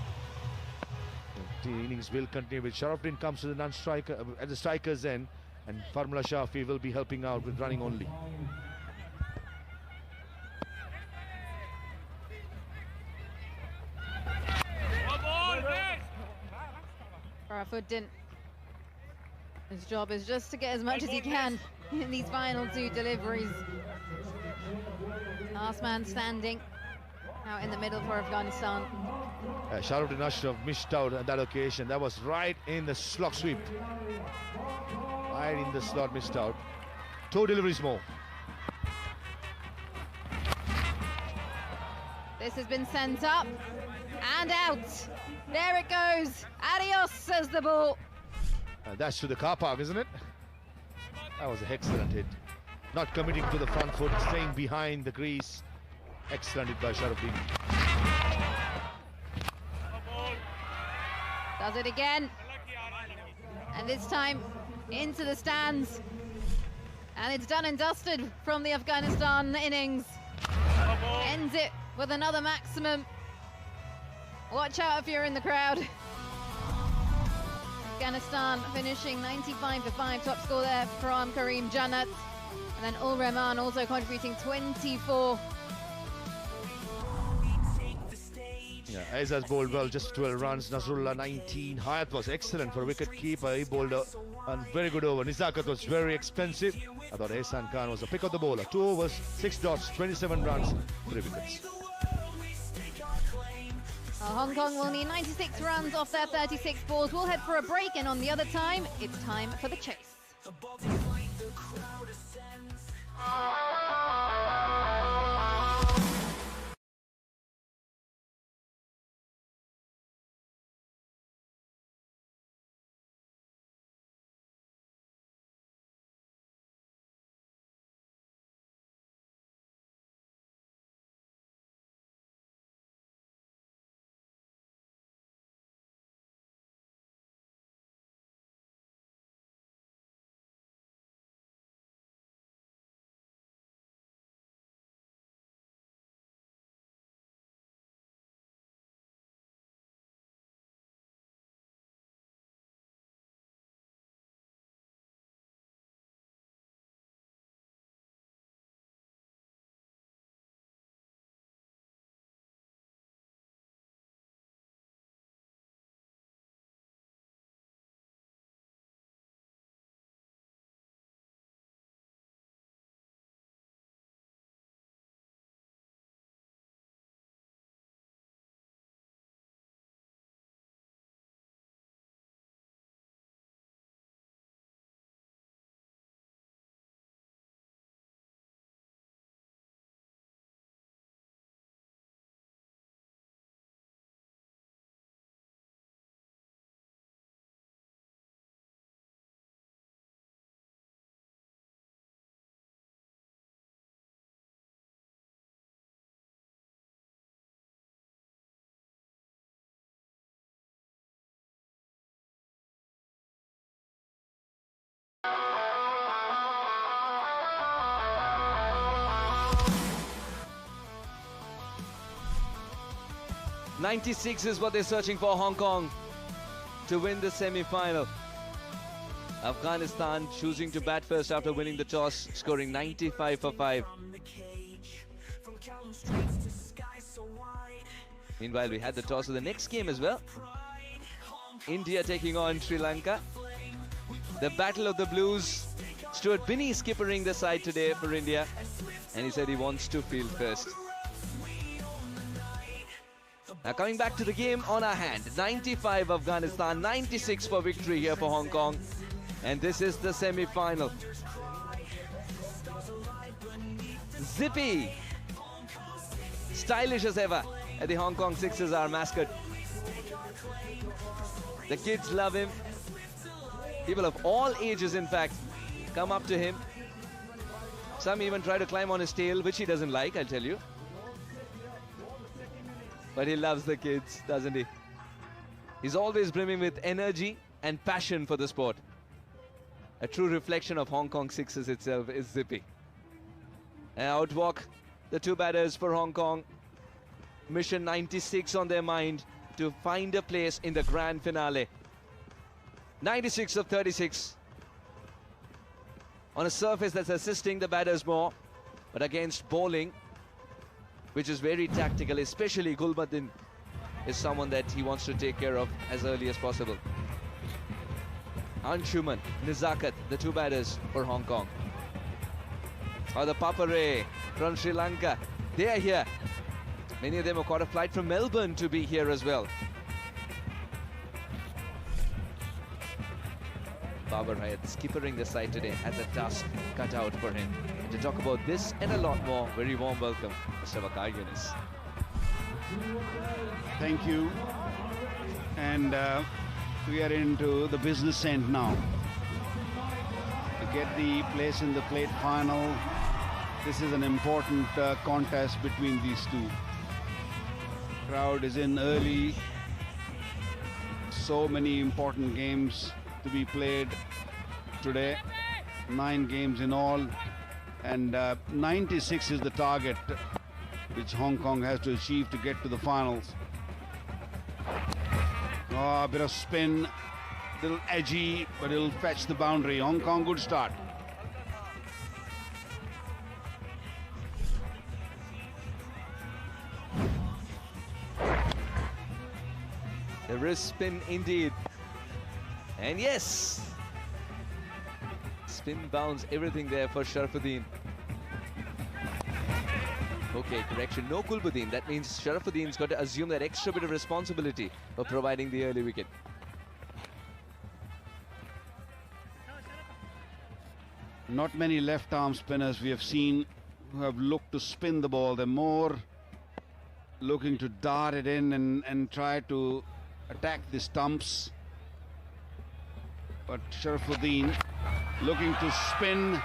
the innings will continue. With Sharafdin comes to the non-striker at the striker's end, and Farmullah Shafi will be helping out with running only. Farafudin, his job is just to get as much as he can in these final 2 deliveries. Last man standing out in the middle for Afghanistan. Sharafdin Ashraf missed out on that occasion. That was right in the slot sweep. Right in the slot, missed out. 2 deliveries more. This has been sent up and out. There it goes. Adios, says the ball. That's to the car park, isn't it? That was an excellent hit. Not committing to the front foot, staying behind the crease. Excellent hit by Sharafdin. Does it again. And this time into the stands. And it's done and dusted from the Afghanistan innings. Ends it with another maximum. Watch out if you're in the crowd. Afghanistan finishing 95 for 5, top score there from Karim Janat. And then Ul Rahman also contributing 24. Yeah, Aizaz bowled well, just 12 runs. Nasrullah 19. Hayat was excellent for a wicket keeper. He bowled a very good over. Nizakat was very expensive. I thought Arslan Khan was a pick of the bowler. 2 overs, 6 dots, 27 runs, 3 wickets. Hong Kong will need 96 runs off their 36 balls. We'll head for a break, and on the other time, it's time for the chase. The ball takes flight, the crowd ascends. 96 is what they're searching for, Hong Kong, to win the semi-final. Afghanistan choosing to bat first after winning the toss, scoring 95 for 5. Meanwhile, we had the toss of the next game as well. India taking on Sri Lanka. The Battle of the Blues. Stuart Binney skippering the side today for India, and he said he wants to field first. Now coming back to the game on our hand, 95 Afghanistan, 96 for victory here for Hong Kong, and this is the semi-final. Zippy, stylish as ever at the Hong Kong Sixers, our mascot. The kids love him. People of all ages, in fact, come up to him. Some even try to climb on his tail, which he doesn't like, I'll tell you. But he loves the kids, doesn't he? He's always brimming with energy and passion for the sport. A true reflection of Hong Kong Sixers itself is Zippy. And outwalk the two batters for Hong Kong. Mission 96 on their mind to find a place in the grand finale. 96 of 36. On a surface that's assisting the batters more, but against bowling, which is very tactical, especially Gulbuddin is someone that he wants to take care of as early as possible. Anshuman, Nizakat, the two batters for Hong Kong. The Papare from Sri Lanka, they are here. Many of them have caught a flight from Melbourne to be here as well. Babar Hayat skippering the side today has a task cut out for him. And to talk about this and a lot more, very warm welcome, Mr. Waqar Younis. Thank you. And we are into the business end now. To get the place in the plate final, this is an important contest between these two. Crowd is in early. So many important games to be played today. 9 games in all, and 96 is the target which Hong Kong has to achieve to get to the finals. A bit of spin, little edgy, but it'll fetch the boundary. Hong Kong, good start. The wrist spin indeed. And yes, spin bounce, everything there for Sharafuddin. Okay, correction. No Kulbuddin. That means Sharafuddin's got to assume that extra bit of responsibility of providing the early wicket. Not many left-arm spinners we have seen who have looked to spin the ball. They're more looking to dart it in and try to attack the stumps. But Sharafuddin looking to spin,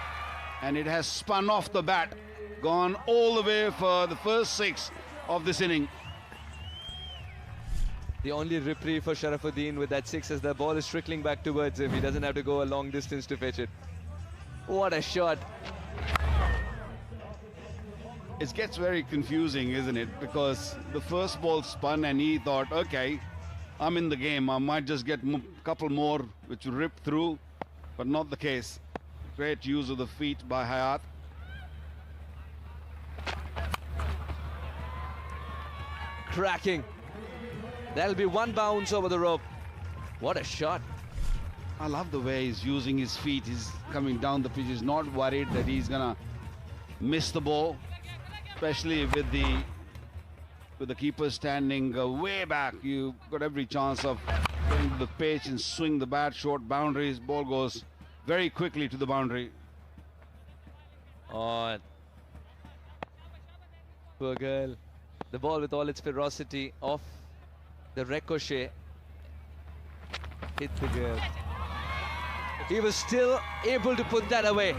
and it has spun off the bat, gone all the way for the first 6 of this inning. The only reprieve for Sharafuddin with that 6 as the ball is trickling back towards him. He doesn't have to go a long distance to fetch it. What a shot. It gets very confusing, isn't it? Because the first ball spun and he thought, okay, I'm in the game. I might just get a couple more which will rip through, but not the case. Great use of the feet by Hayat. Cracking. That'll be one bounce over the rope. What a shot. I love the way he's using his feet. He's coming down the pitch. He's not worried that he's gonna miss the ball, especially with the keeper standing way back. You've got every chance of going to the pitch and swing the bat short boundaries. Ball goes very quickly to the boundary. Oh, poor girl. The ball with all its ferocity off the ricochet hit the girl. He was still able to put that away.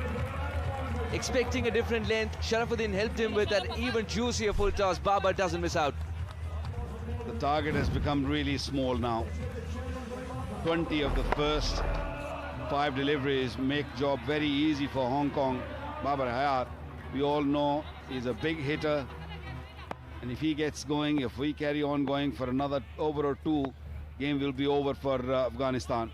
Expecting a different length, Sharafuddin helped him with that even juicier full toss. Baba doesn't miss out. The target has become really small now. 20 of the first 5 deliveries make job very easy for Hong Kong. Babar Hayat, we all know, is a big hitter. And if he gets going, if we carry on going for another over or 2, game will be over for Afghanistan.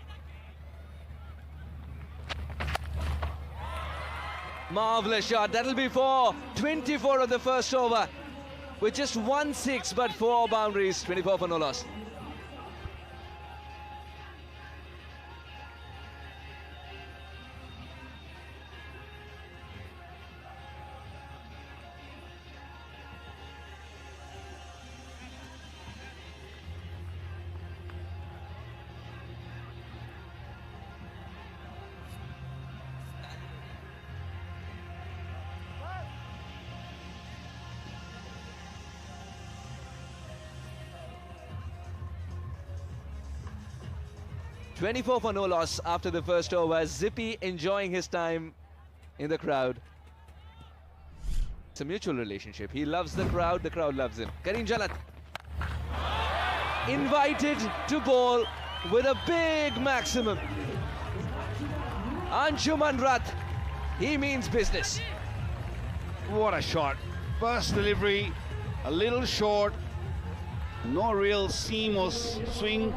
Marvelous shot. That'll be 4. 24 of the first over with just 1 6 but 4 boundaries. 24 for no loss. .24 for no loss after the first over. Zippy enjoying his time in the crowd. It's a mutual relationship. He loves the crowd loves him. Karim Janat invited to bowl with a big maximum. Anshuman Rath, he means business. What a shot. First delivery, a little short. No real seam or swing.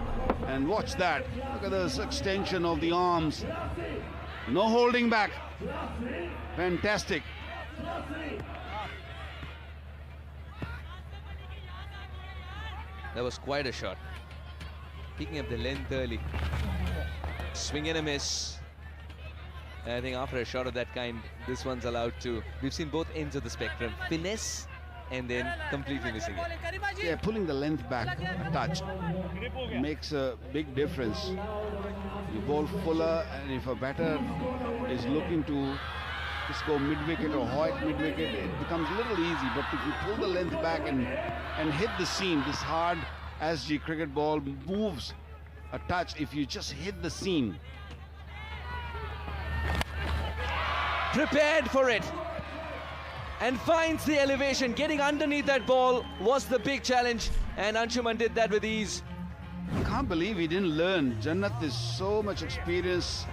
And watch that. Look at this extension of the arms. No holding back. Fantastic. That was quite a shot. Picking up the length early. Swing and a miss. And I think after a shot of that kind, this one's allowed to. We've seen both ends of the spectrum. Finesse and then completely missing it. Yeah, pulling the length back a touch makes a big difference. You bowl fuller, and if a batter is looking to just go mid-wicket or Hoyt mid-wicket, it becomes a little easy. But if you pull the length back and hit the seam, this hard SG cricket ball moves a touch if you just hit the seam. Prepared for it. And finds the elevation. Getting underneath that ball was the big challenge, and Anshuman did that with ease. I can't believe he didn't learn. Jannat is so much experience,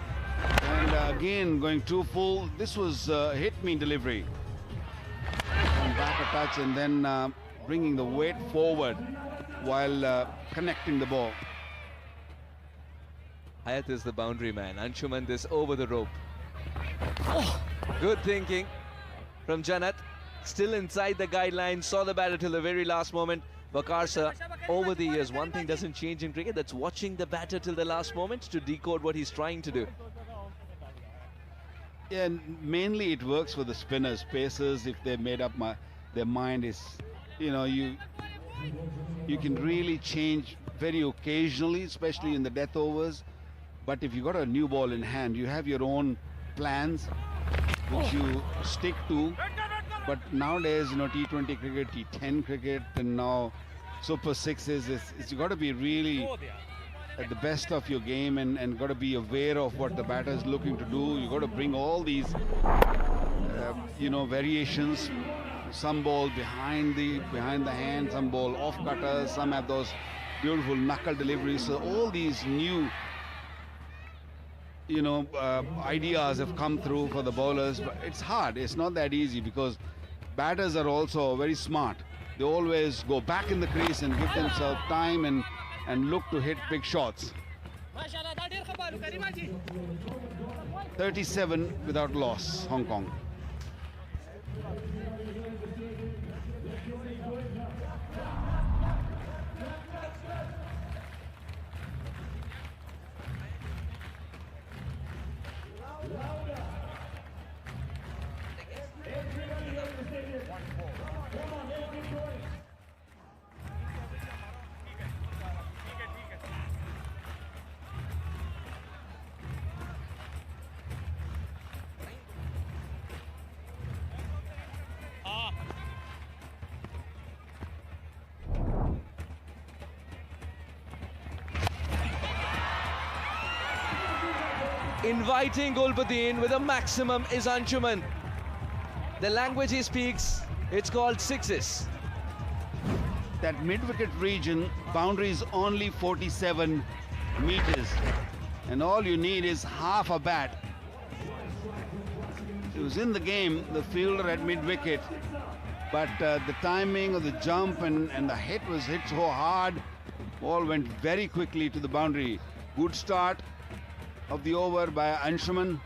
and again going too full. This was hit-me delivery. And back a touch and then bringing the weight forward while connecting the ball. Hayat is the boundary man. Anshuman this over the rope. Oh, good thinking from Jannat, still inside the guidelines, saw the batter till the very last moment. Bakarsa, over the years, one thing doesn't change in cricket, that's watching the batter till the last moment to decode what he's trying to do. Yeah, and mainly it works for the spinners, pacers, if they made up their mind is, you can really change very occasionally, especially in the death overs. But if you got a new ball in hand, you have your own plans which you stick to. But nowadays, T20 cricket, T10 cricket, and now Super Sixes, you got to be really at the best of your game and got to be aware of what the batter is looking to do. You got to bring all these, variations. Some ball behind the hand, some ball off cutters, some have those beautiful knuckle deliveries. So all these new, ideas have come through for the bowlers. But it's hard. It's not that easy because batters are also very smart. They always go back in the crease and give themselves time and look to hit big shots. 37 without loss, Hong Kong. Inviting Gulbuddin with a maximum is Anshuman. The language he speaks, it's called sixes. That mid-wicket region, boundary is only 47 meters. And all you need is half a bat. It was in the game, the fielder at mid-wicket. But the timing of the jump and the hit was hit so hard, ball went very quickly to the boundary. Good start of the over by Anshuman.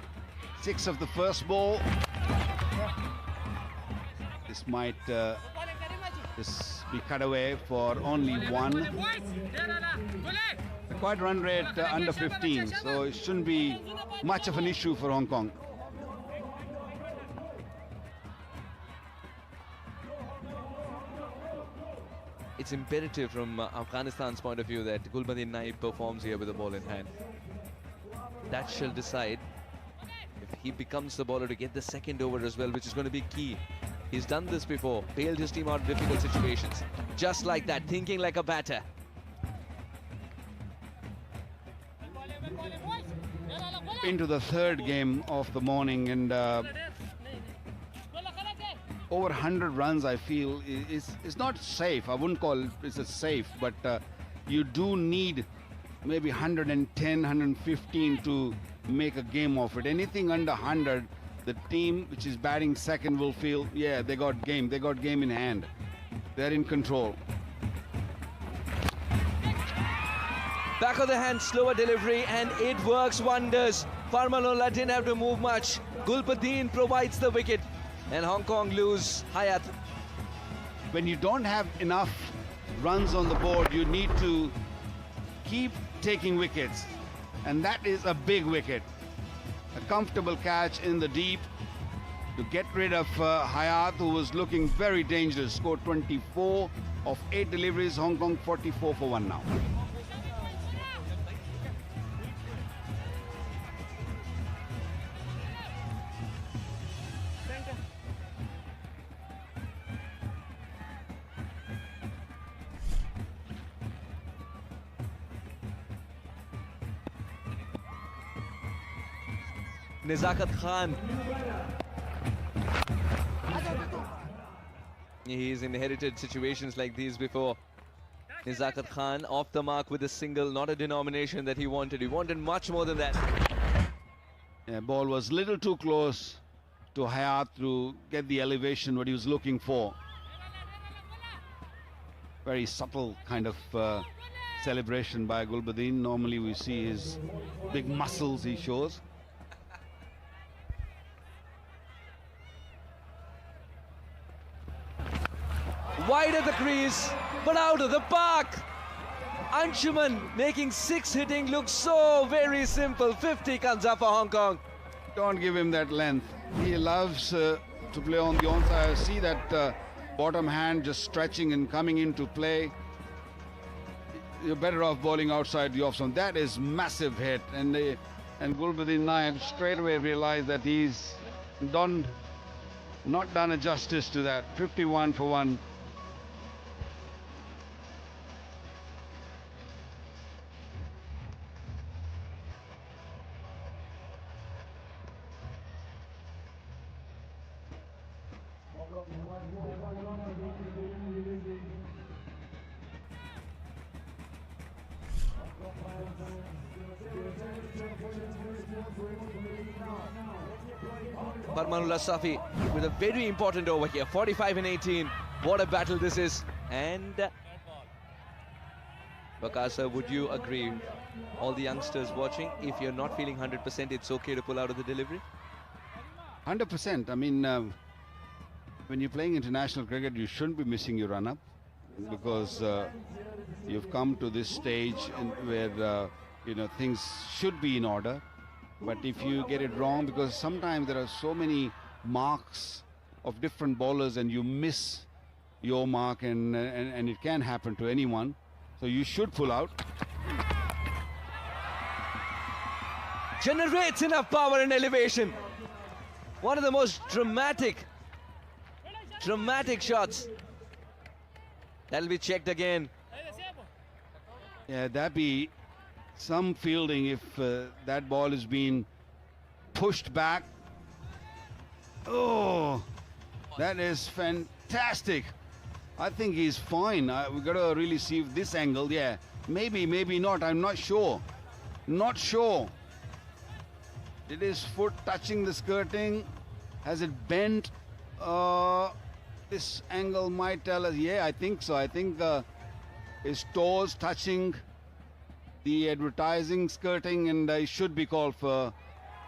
6 of the first ball. This might this be cut away for only 1. The quite run rate under 15, so it shouldn't be much of an issue for Hong Kong. It's imperative from Afghanistan's point of view that Gulbuddin Naib performs here with the ball in hand. That shall decide if he becomes the bowler to get the second over as well, which is going to be key. He's done this before, bailed his team out of difficult situations. Just like that, thinking like a batter. Into the third game of the morning, and over 100 runs, I feel, is not safe. I wouldn't call it a safe, but you do need maybe 110, 115 to make a game of it. Anything under 100, the team which is batting second will feel, yeah, they got game in hand. They're in control. Back of the hand, slower delivery, and it works wonders. Farmalola didn't have to move much. Gulbuddin provides the wicket, and Hong Kong lose Hayat. When you don't have enough runs on the board, you need to keep taking wickets, and that is a big wicket. A comfortable catch in the deep to get rid of Hayat, who was looking very dangerous. Scored 24 of 8 deliveries. Hong Kong 44 for 1 now. Nizakat Khan. He's inherited situations like these before. Nizakat Khan off the mark with a single, not a denomination that he wanted. He wanted much more than that. Yeah, ball was a little too close to Hayat to get the elevation what he was looking for. Very subtle kind of celebration by Gulbuddin. Normally we see his big muscles he shows. Wide of the crease, but out of the park. Anshuman making 6 hitting look so very simple. 50 comes up for Hong Kong. Don't give him that length. He loves to play on the onside. I see that bottom hand just stretching and coming into play. You're better off bowling outside the off zone. That is massive hit, and Gulbuddin Naib straight away realized that he's not done a justice to that. 51 for 1. Parmanullah Safi with a very important over here. 45 and 18. What a battle this is. And Bakasa, would you agree? All the youngsters watching, if you're not feeling 100%, it's okay to pull out of the delivery? 100%. I mean, when you're playing international cricket, you shouldn't be missing your run-up, because you've come to this stage where you know, things should be in order. But if you get it wrong, because sometimes there are so many marks of different bowlers and you miss your mark, and it can happen to anyone. So you should pull out. Generates enough power and elevation. One of the most dramatic shots. That'll be checked again. Yeah, that'd be some fielding if that ball is being pushed back. Oh, that is fantastic. I think he's fine. We've got to really see this angle. Yeah, maybe not. I'm not sure. Not sure. Did his foot touching the skirting? Has it bent? This angle might tell us. Yeah, I think so. I think his toes touching the advertising skirting, and he should be called for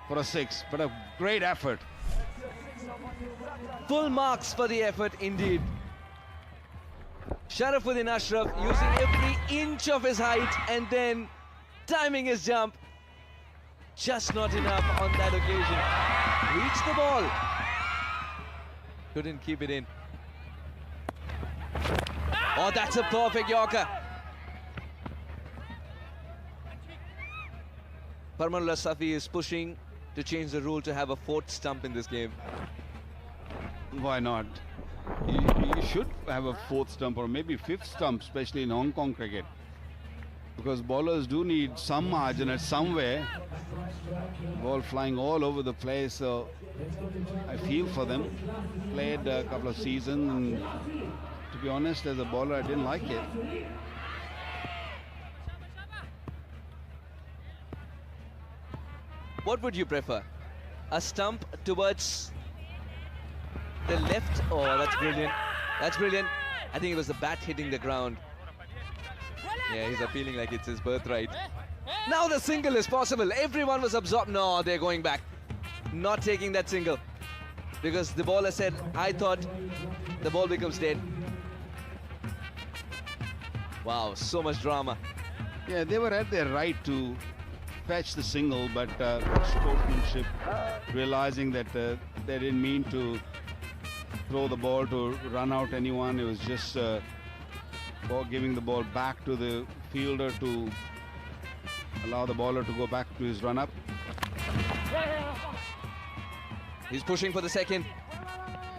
a 6. But a great effort. Full marks for the effort indeed. Sharafuddin Ashraf using every inch of his height and then timing his jump. Just not enough on that occasion. Reached the ball. Couldn't keep it in. Oh, that's a perfect Yorker. Parmanullah Safi is pushing to change the rule to have a 4th stump in this game. Why not? You should have a 4th stump or maybe 5th stump, especially in Hong Kong cricket, because bowlers do need some margin at somewhere. Ball flying all over the place, so I feel for them. Played a couple of seasons, and to be honest, as a bowler, I didn't like it. What would you prefer? A stump towards the left? Oh, that's brilliant. That's brilliant. I think it was the bat hitting the ground. Yeah, he's appealing like it's his birthright. Now the single is possible. Everyone was absorbed. No, they're going back. Not taking that single. Because the bowler said, I thought the ball becomes dead. Wow, so much drama. Yeah, they were at their right to fetch the single, but sportsmanship, realizing that they didn't mean to throw the ball to run out anyone. It was just giving the ball back to the fielder to allow the bowler to go back to his run-up. He's pushing for the second.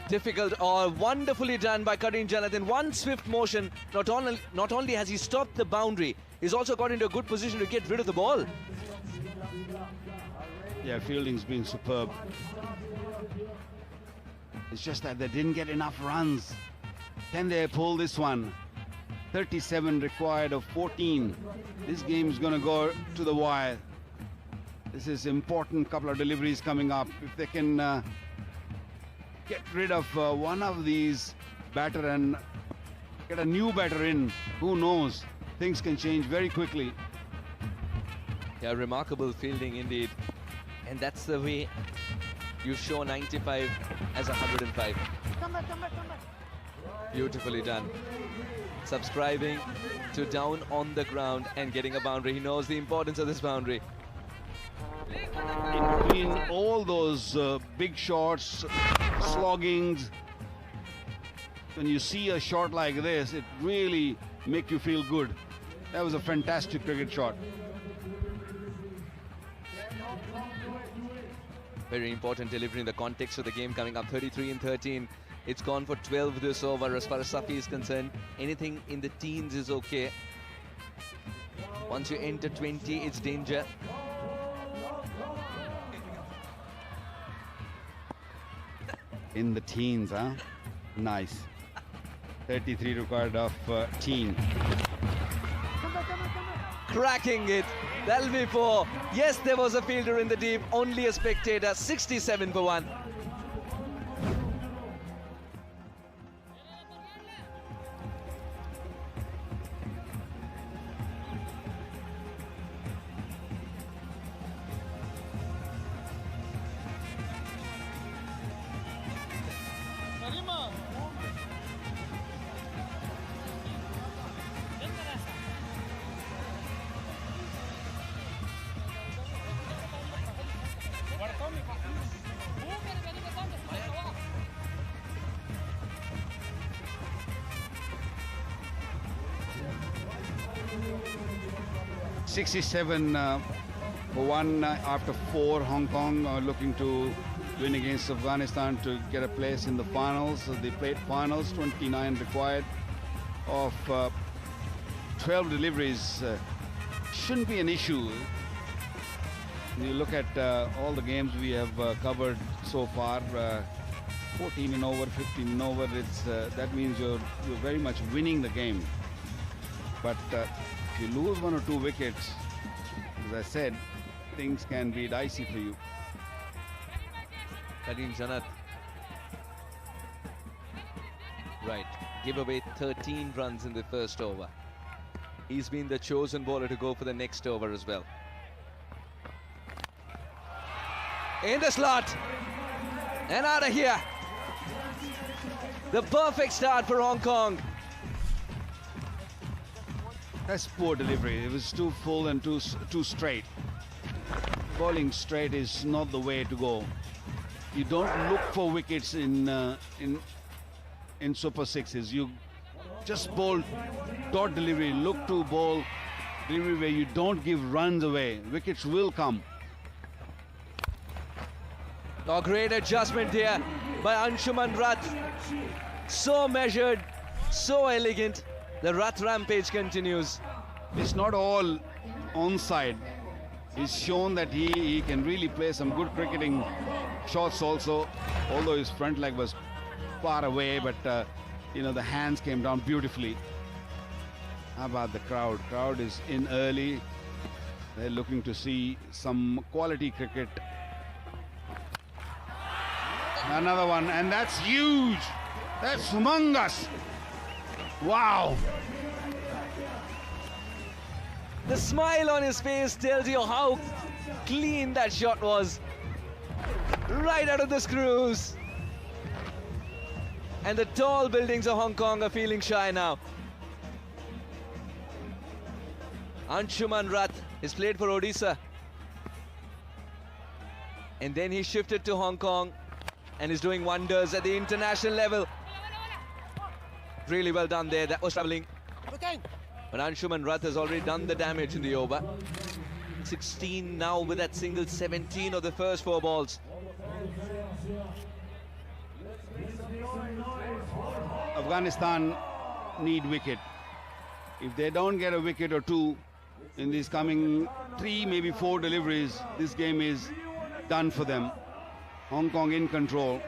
Difficult or wonderfully done by Karim Jonathan. One swift motion. Not only has he stopped the boundary, he's also got into a good position to get rid of the ball. Yeah, fielding's been superb. It's just that they didn't get enough runs. Can they pull this one? 37 required of 14. This game is going to go to the wire. This is important couple of deliveries coming up. If they can get rid of one of these batter and get a new batter in, who knows? Things can change very quickly. Yeah, remarkable fielding indeed. And that's the way you show 95 as 105. Come back. Beautifully done. Subscribing to down on the ground and getting a boundary. He knows the importance of this boundary. In between all those big shots, sloggings, when you see a shot like this, it really makes you feel good. That was a fantastic cricket shot. Very important delivery in the context of the game, coming up 33 and 13. It's gone for 12 this over. As far as Safi is concerned, anything in the teens is okay. Once you enter 20, it's danger. In the teens, huh? Nice. 33 required of teen. Cracking it. That'll be 4. Yes, there was a fielder in the deep. Only a spectator. 67 for 1. $67 for 1 after 4. Hong Kong looking to win against Afghanistan to get a place in the finals. They played finals, 29 required of 12 deliveries. Shouldn't be an issue. You look at all the games we have covered so far, 14 and over, 15 and over. It's that means you're very much winning the game. But if you lose 1 or 2 wickets, as I said, things can be dicey for you. Karim Janat. Right, give away 13 runs in the first over. He's been the chosen bowler to go for the next over as well. In the slot. And out of here. The perfect start for Hong Kong. That's poor delivery. It was too full and too straight. Bowling straight is not the way to go. You don't look for wickets in Super Sixes. You just bowl dot delivery. Look to bowl delivery where you don't give runs away. Wickets will come. Oh, great adjustment here by Anshuman Rath. So measured, so elegant. The Rath rampage continues. It's not all onside. He's shown that he can really play some good cricketing shots also, although his front leg was far away, but you know, the hands came down beautifully. How about the crowd? Crowd is in early. They're looking to see some quality cricket. Another one, and that's huge. That's humongous. Wow. The smile on his face tells you how clean that shot was. Right out of the screws. And the tall buildings of Hong Kong are feeling shy now. Anshuman Rath has played for Odisha. And then he shifted to Hong Kong and is doing wonders at the international level. Really well done there. That was travelling. But Anshuman Rath has already done the damage in the over. 16 now with that single, 17 of the first 4 balls. Afghanistan need wicket. If they don't get a wicket or 2 in these coming 3, maybe 4 deliveries, this game is done for them. Hong Kong in control.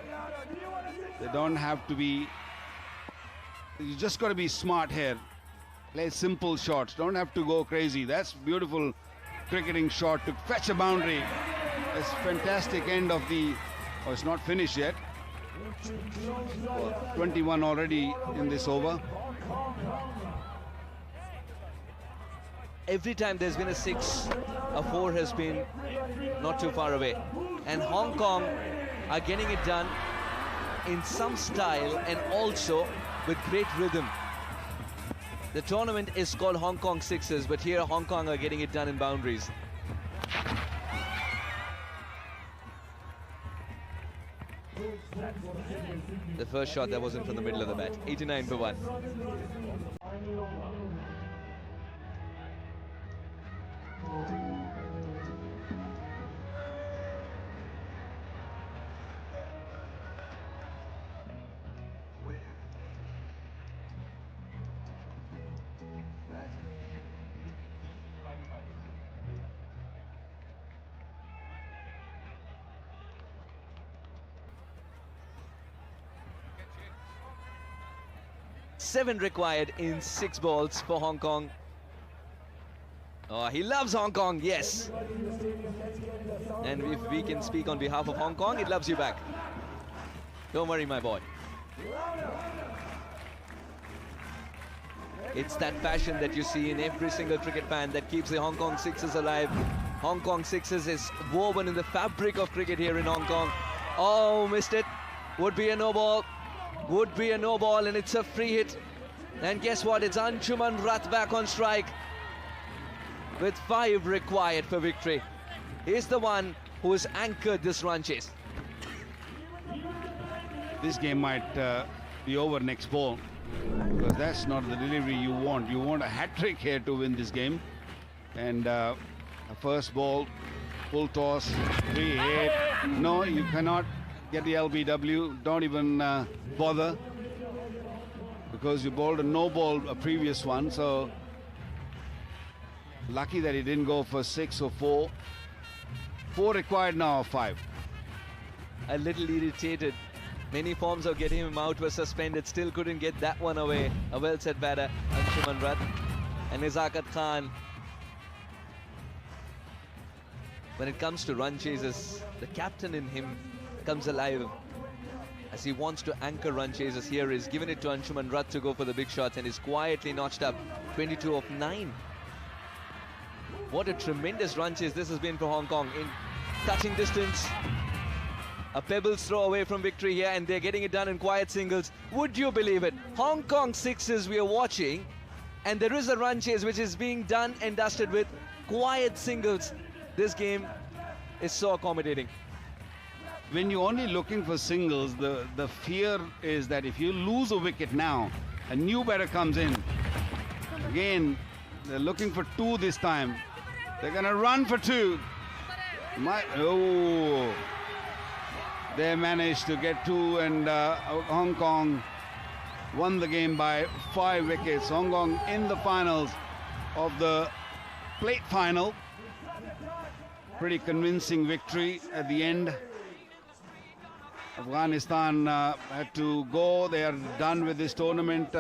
They don't have to be... You just got to be smart here. Play simple shots. Don't have to go crazy. That's beautiful cricketing shot to fetch a boundary. That's fantastic end of the... Oh, it's not finished yet. 21 already in this over. Every time there's been a 6, a 4 has been not too far away. And Hong Kong are getting it done in some style and also with great rhythm. The tournament is called Hong Kong Sixes, but here Hong Kong are getting it done in boundaries. The first shot that wasn't from the middle of the bat. 89 for 1. Seven required in 6 balls for Hong Kong. Oh, he loves Hong Kong, yes. And if we can speak on behalf of Hong Kong, it loves you back. Don't worry, my boy. It's that passion that you see in every single cricket fan that keeps the Hong Kong Sixers alive. Hong Kong Sixers is woven in the fabric of cricket here in Hong Kong. Oh, missed it. Would be a no ball. Would be a no ball, and it's a free hit. And guess what? It's Anshuman Rath back on strike with 5 required for victory. He's the one who has anchored this run chase. This game might be over next ball, because that's not the delivery you want. You want a hat-trick here to win this game. And a first ball, full toss, free hit. No, you cannot get the LBW. Don't even bother, because you bowled a no ball, a previous one. So lucky that he didn't go for 6 or 4. 4 required now, 5. A little irritated. Many forms of getting him out were suspended. Still couldn't get that one away. A well set batter, Anshuman Rath. And Nizakat Khan. When it comes to run chases, the captain in him comes alive as he wants to anchor run chases. Here is given it to Anshuman Rath to go for the big shots, and is quietly notched up 22 of 9. What a tremendous run chase this has been for Hong Kong. In touching distance, a pebbles throw away from victory here, and they're getting it done in quiet singles. Would you believe it? Hong Kong Sixers we are watching, and there is a run chase which is being done and dusted with quiet singles. This game is so accommodating. When you're only looking for singles, the fear is that if you lose a wicket now, a new batter comes in. Again, they're looking for 2 this time. They're going to run for 2. Oh, they managed to get 2, and Hong Kong won the game by 5 wickets. Hong Kong in the finals of the plate final. Pretty convincing victory at the end. Afghanistan had to go. They are done with this tournament.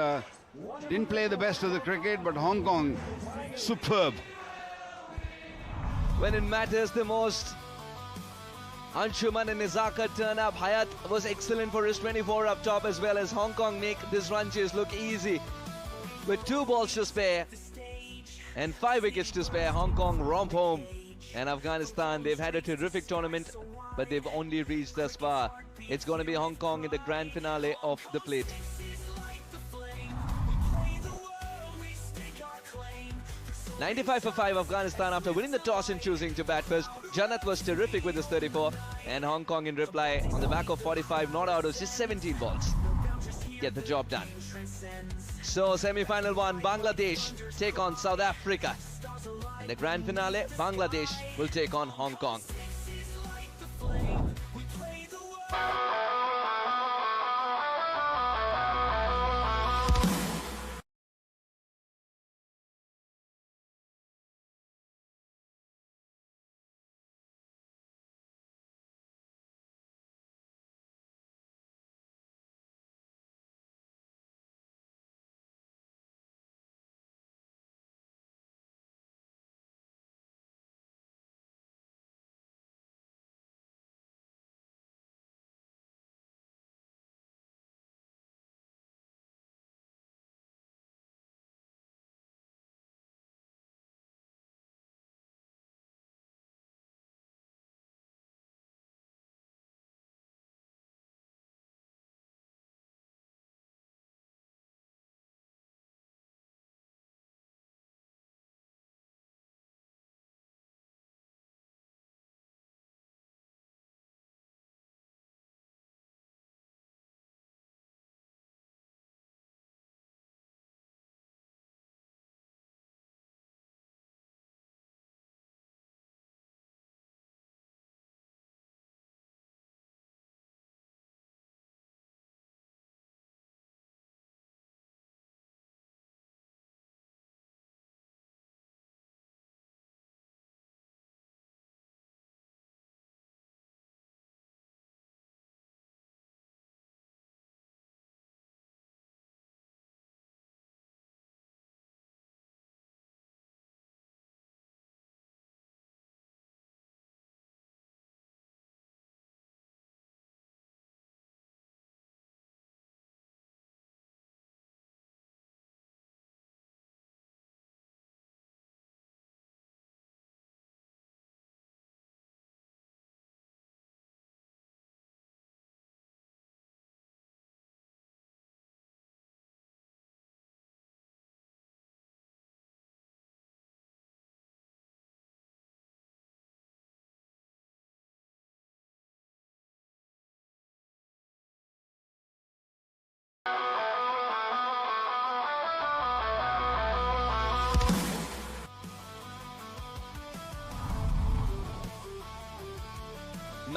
Didn't play the best of the cricket, but Hong Kong, superb. When it matters the most, Anshuman and Nizakat turn up. Hayat was excellent for his 24 up top, as well as Hong Kong make this run chase look easy. With 2 balls to spare and 5 wickets to spare, Hong Kong romp home. And Afghanistan, they've had a terrific tournament, but they've only reached thus far. It's going to be Hong Kong in the grand finale of the plate. 95 for 5 Afghanistan after winning the toss and choosing to bat first. Jannat was terrific with his 34, and Hong Kong in reply on the back of 45 not out of just 17 balls. Get the job done. So semi-final 1, Bangladesh take on South Africa. In the grand finale, Bangladesh will take on Hong Kong.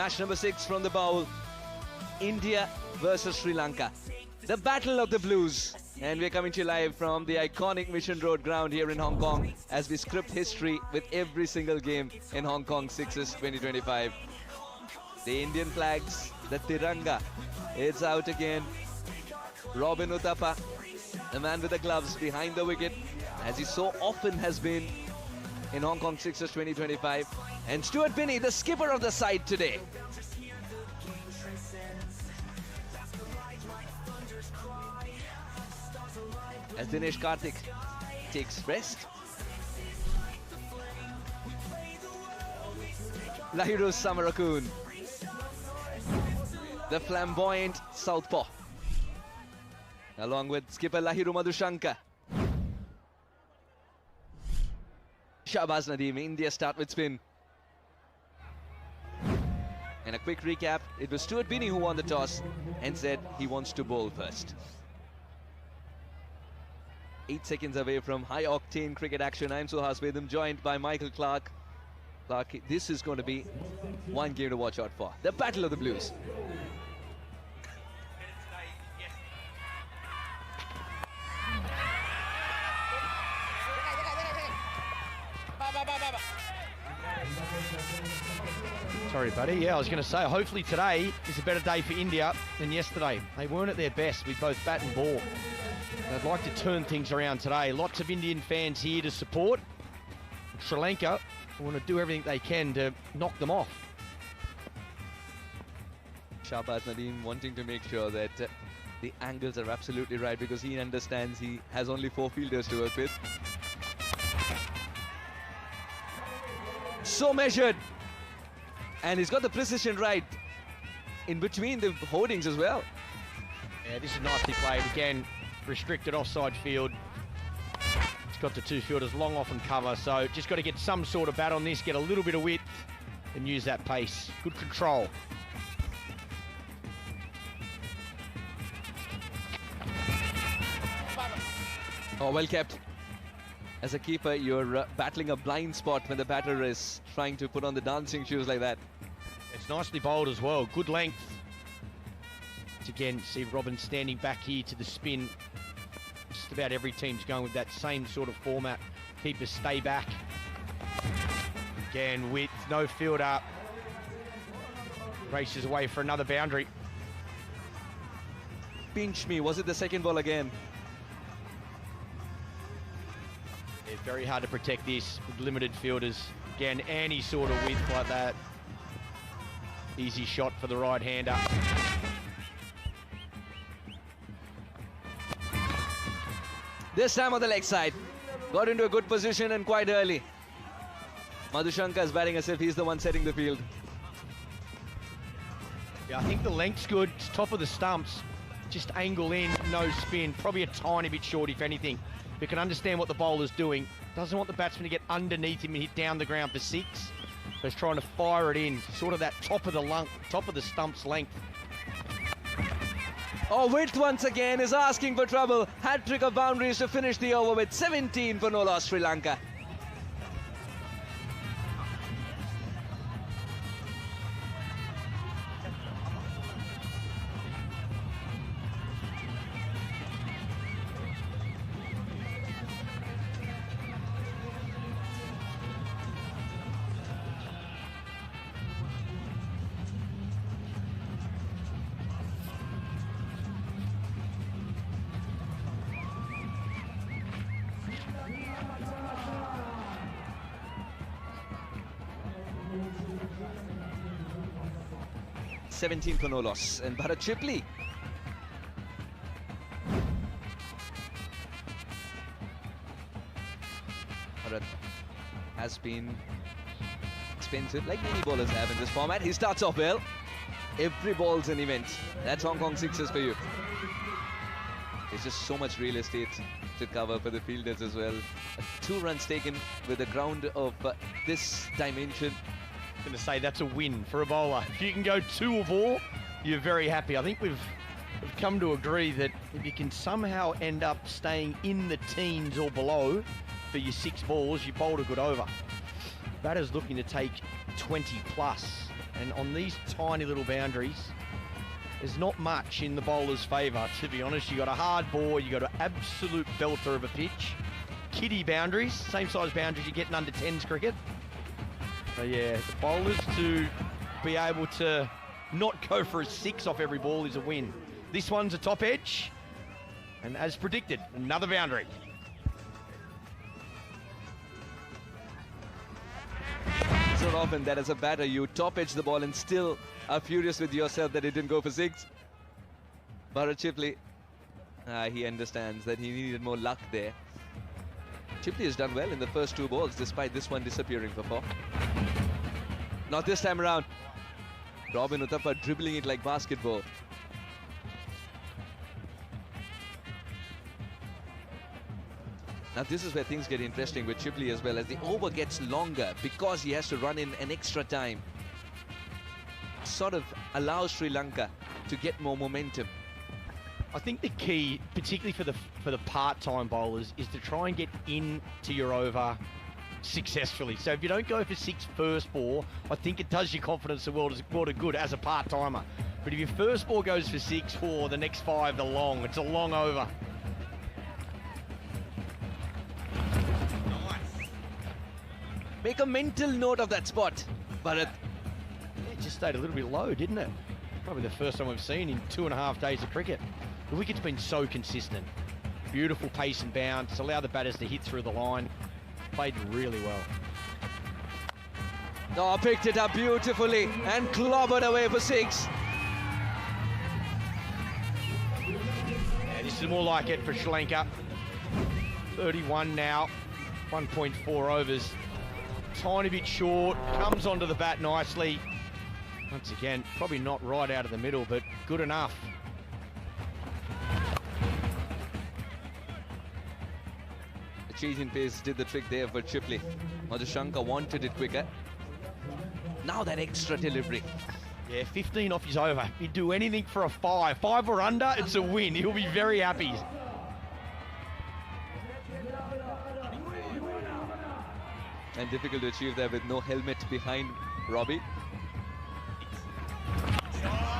Match number 6 from the bowl. India versus Sri Lanka. The Battle of the Blues. And we're coming to you live from the iconic Mission Road ground here in Hong Kong as we script history with every single game in Hong Kong Sixes 2025. The Indian flags, the Tiranga, it's out again. Robin Uthappa, the man with the gloves behind the wicket, as he so often has been in Hong Kong Sixers 2025. And Stuart Binney, the skipper of the side today. As Dinesh Karthik takes rest. Lahiru Samarakun, the flamboyant southpaw, along with skipper Lahiru Madhushanka. Shahbaz Nadeem, India start with spin. And a quick recap, it was Stuart Binney who won the toss and said he wants to bowl first. 8 seconds away from high-octane cricket action. I'm Suhas Vedam, joined by Michael Clark. Clark, this is going to be one game to watch out for. The Battle of the Blues. Sorry, buddy. Yeah, I was going to say, hopefully today is a better day for India than yesterday. They weren't at their best with both bat and ball. They'd like to turn things around today. Lots of Indian fans here to support. Sri Lanka want to do everything they can to knock them off. Shahbaz Nadeem wanting to make sure that the angles are absolutely right, because he understands he has only 4 fielders to work with. So measured. And he's got the precision right in between the hoardings as well. Yeah, this is nicely played. Again, restricted offside field. It's got the 2 fielders long off and cover, so just got to get some sort of bat on this, get a little bit of width and use that pace. Good control. Oh, well kept. As a keeper, you're battling a blind spot when the batter is trying to put on the dancing shoes like that. It's nicely bowled as well. Good length. Again, see Robin standing back here to the spin. Just about every team's going with that same sort of format. Keepers stay back. Again, width, no fielder. Races away for another boundary. Pinch me, was it the second ball again? It's very hard to protect this with limited fielders. Again, any sort of width like that. Easy shot for the right-hander. This time on the leg side. Got into a good position and quite early. Madhushanka is batting as if he's the one setting the field. Yeah, I think the length's good. It's top of the stumps. Just angle in, no spin. Probably a tiny bit short, if anything. But can understand what the bowler's doing. Doesn't want the batsman to get underneath him and hit down the ground for 6. So he's trying to fire it in, sort of that top of the stumps length. Oh, width once again is asking for trouble. Hat-trick of boundaries to finish the over with 17 for no loss, Sri Lanka. (17 for no loss), and Bharat Chipley Bharat has been expensive, like many bowlers have in this format. He starts off well. Every ball's an event. That's Hong Kong Sixers for you. There's just so much real estate to cover for the fielders as well. 2 runs taken with a ground of this dimension. I'm going to say that's a win for a bowler. If you can go 2 or more, you're very happy. I think we've come to agree that if you can somehow end up staying in the teens or below for your 6 balls, you bowled a good over. Batter's looking to take 20 plus, And on these tiny little boundaries, there's not much in the bowler's favour, to be honest. You got a hard ball, you got an absolute belter of a pitch. Kiddie boundaries, same size boundaries you get in under 10s cricket. So yeah, the bowlers to be able to not go for a 6 off every ball is a win. This one's a top edge, and as predicted, another boundary. It's not often that as a batter you top edge the ball and still are furious with yourself that it didn't go for 6. Bharat Chipley, he understands that he needed more luck there. Chipley has done well in the first 2 balls despite this one disappearing for 4. Not this time around. Robin Uthappa dribbling it like basketball. Now this is where things get interesting with Chipley as well, as the over gets longer because he has to run in an extra time. Sort of allows Sri Lanka to get more momentum. I think the key, particularly for the part-time bowlers, is to try and get into your over successfully. So if you don't go for 6 first ball, I think it does your confidence the world of good as a part-timer. But if your first ball goes for 6, the next 5 are long. It's a long over. Make a mental note of that spot, Bharat. It just stayed a little bit low, didn't it? Probably the first time we've seen in 2.5 days of cricket. The wicket's been so consistent. Beautiful pace and bounce, allow the batters to hit through the line. Played really well. Oh, picked it up beautifully and clobbered away for 6. Yeah, this is more like it for Sri Lanka. 31 now, 1.4 overs. Tiny bit short, comes onto the bat nicely. Once again, probably not right out of the middle, but good enough. The change in pace did the trick there for Chipley. Madhushanka wanted it quicker. Now that extra delivery. Yeah, 15 off his over. He'd do anything for a 5. 5 or under, it's a win. He'll be very happy. And difficult to achieve that with no helmet behind Robbie.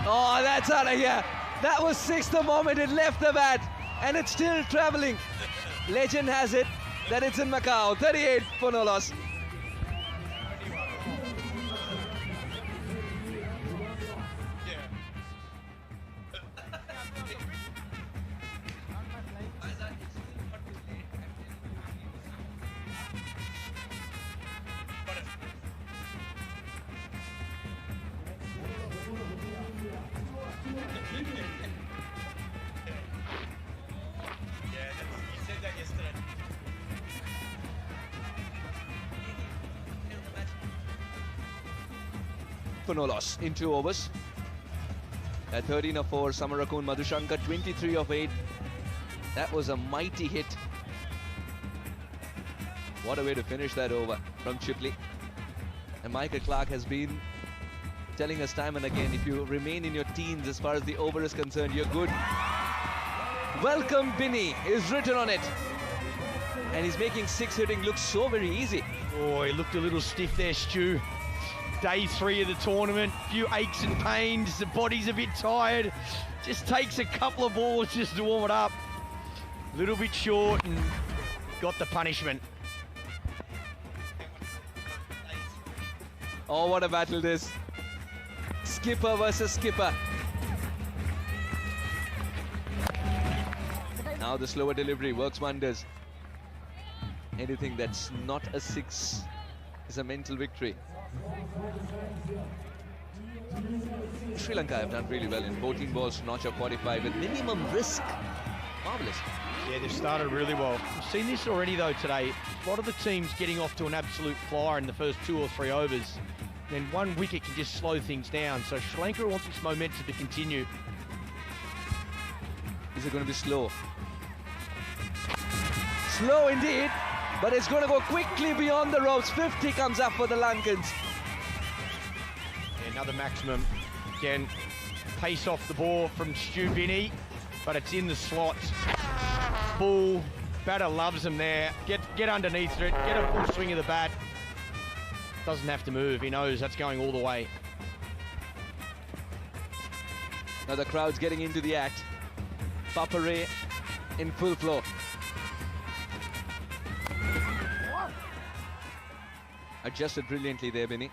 Oh, that's out of here. That was 6 the moment it left the bat. And it's still traveling. Legend has it that it's in Macau. 38 for no loss. For no loss in 2 overs. At 13 of 4, Samarakun Madhushanka 23 of 8. That was a mighty hit. What a way to finish that over from Chipley. And Michael Clark has been telling us time and again, if you remain in your teens as far as the over is concerned, you're good. Welcome Binny is written on it. And he's making 6 hitting look so very easy. Oh, he looked a little stiff there, Stu. Day 3 of the tournament, few aches and pains, the body's a bit tired. Just takes a couple of balls just to warm it up. A little bit short and got the punishment. Oh, what a battle this. Skipper versus skipper. Now the slower delivery works wonders. Anything that's not a 6 is a mental victory. Sri Lanka have done really well in 14 balls to notch up 45 with minimum risk. Marvellous. Yeah, they've started really well. We've seen this already though today. A lot of the teams getting off to an absolute flyer in the first 2 or 3 overs. Then 1 wicket can just slow things down. So Sri Lanka want this momentum to continue. Is it going to be slow? Slow indeed, but it's going to go quickly beyond the ropes. 50 comes up for the Lankans. Yeah, another maximum. Again, pace off the ball from Stu Binney, but it's in the slots. Full. Batter loves him there. Get underneath it. Get a full swing of the bat. Doesn't have to move. He knows that's going all the way. Now the crowd's getting into the act. Papare in full flow. Adjusted brilliantly there, Benny.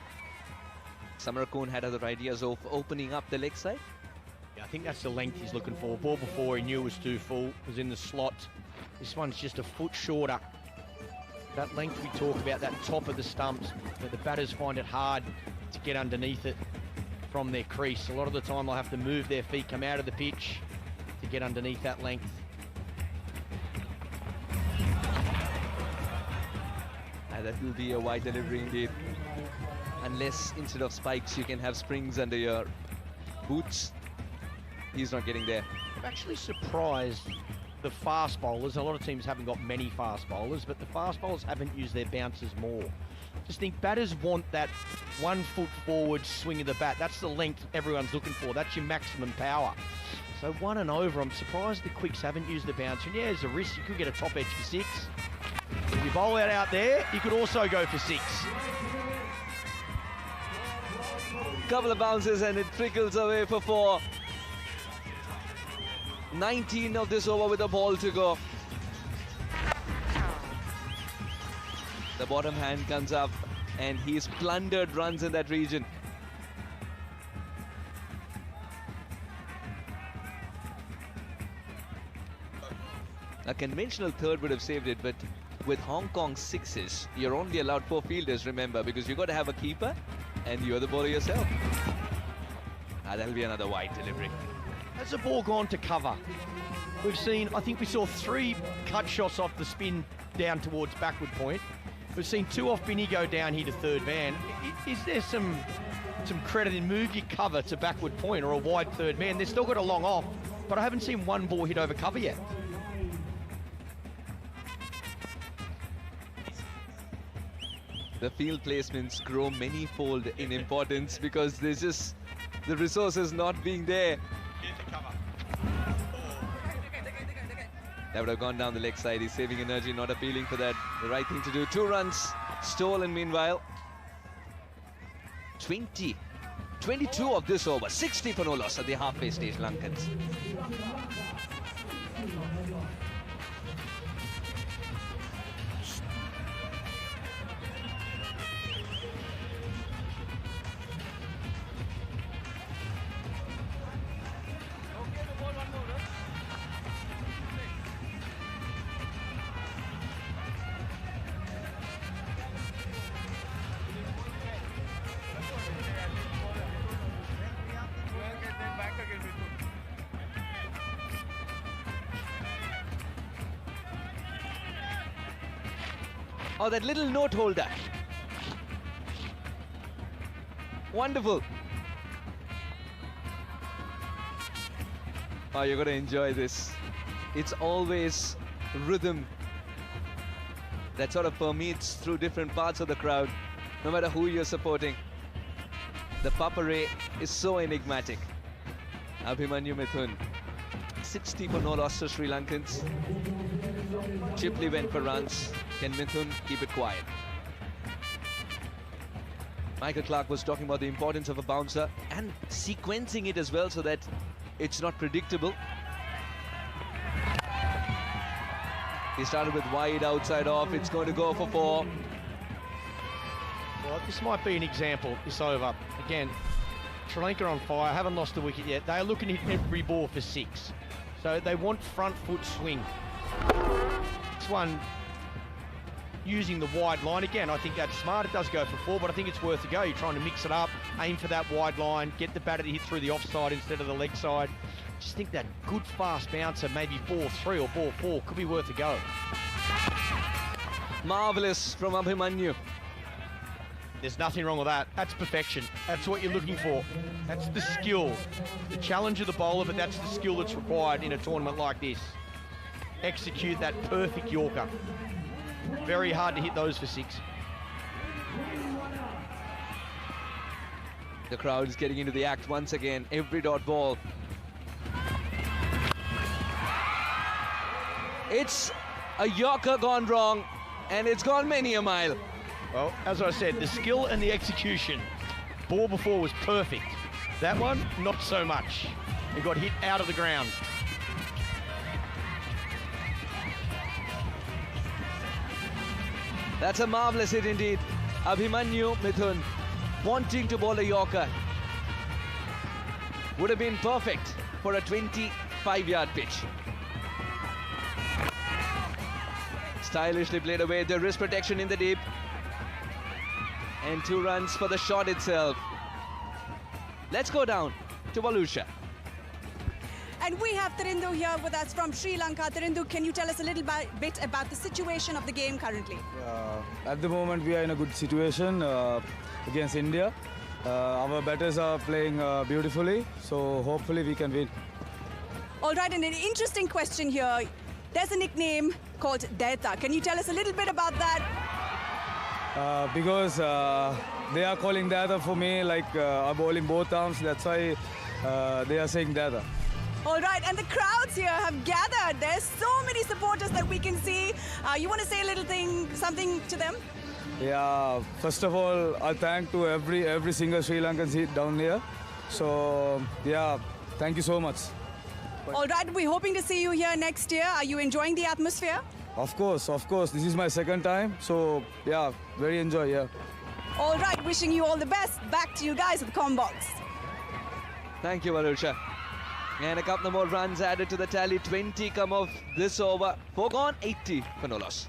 Samarkand had other ideas of opening up the leg side. Yeah, I think that's the length he's looking for. Ball before he knew was too full, was in the slot. This one's just a foot shorter. That length we talk about, that top of the stumps, but the batters find it hard to get underneath it from their crease. A lot of the time they'll have to move their feet, come out of the pitch to get underneath that length. That will be a wide delivery indeed. Unless instead of spikes you can have springs under your boots. He's not getting there. I'm actually surprised the fast bowlers, a lot of teams haven't got many fast bowlers, but the fast bowlers haven't used their bounces more. Just think batters want that 1 foot forward swing of the bat. That's the length everyone's looking for. That's your maximum power. So 1 and over, I'm surprised the quicks haven't used the bounce. And yeah, there's a risk. You could get a top edge for 6. If you bowl it out there, you could also go for 6. Couple of bounces and it trickles away for 4. 19 of this over with a ball to go. The bottom hand comes up and he's plundered runs in that region. A conventional third would have saved it, but with Hong Kong 6s, you're only allowed 4 fielders, remember, because you've got to have a keeper and you're the bowler yourself. That'll be another wide delivery. Has the ball gone to cover? We've seen, I think we saw 3 cut shots off the spin down towards backward point. We've seen 2 off Binny go down here to third man. Is there some credit in move your cover to backward point or a wide third man? They've still got a long off, but I haven't seen 1 ball hit over cover yet. The field placements grow many-fold in importance because there's just the resources not being there. That would have gone down the leg side. He's saving energy, not appealing for that. The right thing to do. 2 runs stolen meanwhile. 22 of this over. 60 for no loss at the halfway stage, Lankans. Oh, that little note holder. Wonderful. Oh, you're going to enjoy this. It's always rhythm that sort of permeates through different parts of the crowd, no matter who you're supporting. The Papare is so enigmatic. Abhimanyu Mithun, 60 for no loss to Sri Lankans. Chipley went for runs. Can Mithun keep it quiet? Michael Clark was talking about the importance of a bouncer and sequencing it as well so that it's not predictable. He started with wide outside off. It's going to go for 4. Well, this might be an example, this over. Again, Sri Lanka on fire, haven't lost a wicket yet. They're looking to hit every ball for 6. So they want front foot swing. This one, using the wide line again, I think that's smart. It does go for 4, but I think it's worth a go. You're trying to mix it up, aim for that wide line, get the batter to hit through the offside instead of the leg side. Just think that good fast bouncer, maybe ball 3 or ball 4, could be worth a go. Marvellous from Abhimanyu. There's nothing wrong with that. That's perfection. That's what you're looking for. That's the skill. The challenge of the bowler, but that's the skill that's required in a tournament like this. Execute that perfect Yorker. Very hard to hit those for 6. The crowd is getting into the act once again. Every dot ball. It's a Yorker gone wrong, and it's gone many a mile. Well, as I said, the skill and the execution. Ball before was perfect. That one, not so much. He got hit out of the ground. That's a marvellous hit indeed. Abhimanyu Mithun wanting to bowl a Yorker. Would have been perfect for a 25-yard pitch. Stylishly played away, the wrist protection in the deep. And 2 runs for the shot itself. Let's go down to Valusha. And we have Thirindu here with us from Sri Lanka. Thirindu, can you tell us a little bit about the situation of the game currently? At the moment, we are in a good situation against India. Our batters are playing beautifully, so hopefully we can win. All right, and an interesting question here. There's a nickname called Daita. Can you tell us a little bit about that? Because they are calling Daita for me, like I'm bowling both arms. That's why they are saying Daita. All right, and the crowds here have gathered. There's so many supporters that we can see. You want to say a little something to them? Yeah, first of all, I thank to every single Sri Lankan seat down here. So, yeah, thank you so much. All right, we're hoping to see you here next year. Are you enjoying the atmosphere? Of course. This is my second time. So, yeah, very enjoy, yeah. All right, wishing you all the best. Back to you guys at the comm box. Thank you, Valusha. And a couple more runs added to the tally. 20 come off this over. 4 gone, 80 for no loss.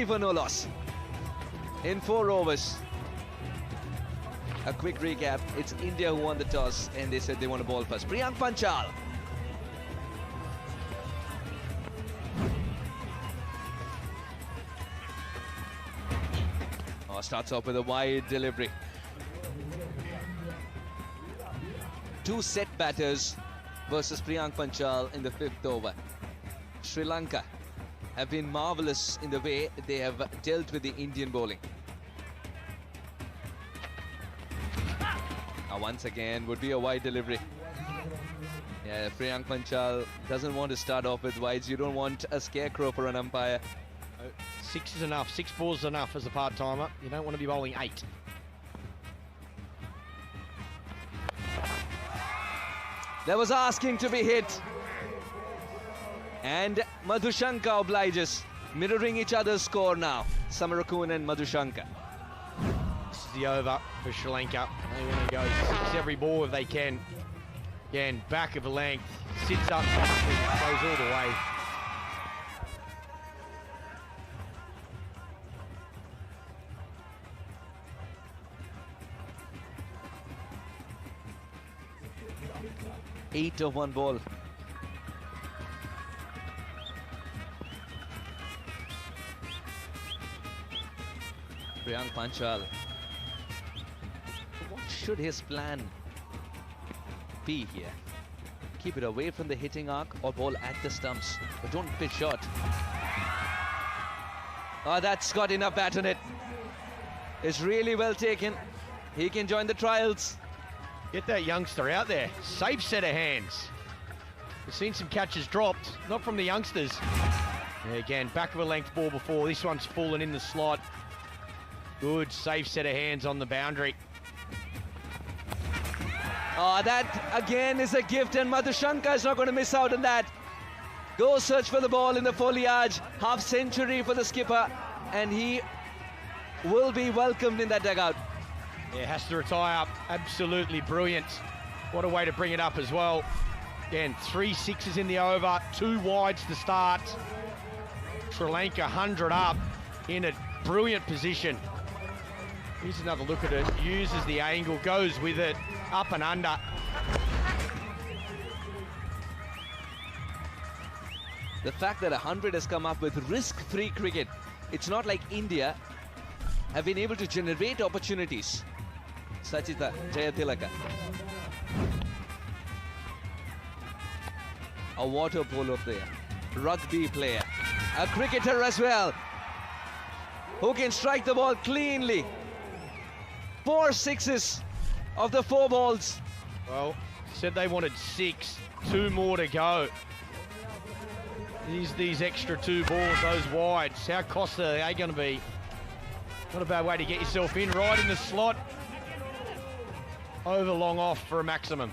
For no loss in 4 overs. A quick recap: it's India who won the toss, and they said they want to bowl first. Priyank Panchal. Starts off with a wide delivery. 2 set batters versus Priyank Panchal in the 5th over. Sri Lanka have been marvellous in the way they have dealt with the Indian bowling. Once again would be a wide delivery. Yeah, Priyank Panchal doesn't want to start off with wides. You don't want a scarecrow for an umpire. 6 is enough. 6 balls is enough as a part-timer. You don't want to be bowling 8. That was asking to be hit. And Madhushanka obliges, mirroring each other's score now. Samarakun and Madhushanka. This is the over for Sri Lanka. They want to go 6 every ball if they can. Again, back of a length, sits up, goes all the way. Eight of 1 ball. Priyank Panchal. What should his plan be here? Keep it away from the hitting arc or bowl at the stumps, but don't pitch short. Oh, that's got enough bat on it. It's really well taken. He can join the trials. Get that youngster out there. Safe set of hands. We've seen some catches dropped, not from the youngsters. Yeah, again, back of a length ball before. This one's fallen in the slot. Good, safe set of hands on the boundary. Oh, that again is a gift, and Madhushanka is not going to miss out on that. Go search for the ball in the foliage. Half century for the skipper, and he will be welcomed in that dugout. Yeah, has to retire. Absolutely brilliant. What a way to bring it up as well. Again, 3 sixes in the over, 2 wides to start. Sri Lanka 100 up in a brilliant position. Here's another look at it. Uses the angle, goes with it, up and under. The fact that 100 has come up with risk-free cricket. It's not like India have been able to generate opportunities. Sachita Jayatilaka. A water polo player, rugby player, a cricketer as well, who can strike the ball cleanly. 4 sixes of the 4 balls. Well, said they wanted 6, 2 more to go. These extra 2 balls, those wides, how costly are they going to be? Not a bad way to get yourself in, right in the slot. Over long off for a maximum.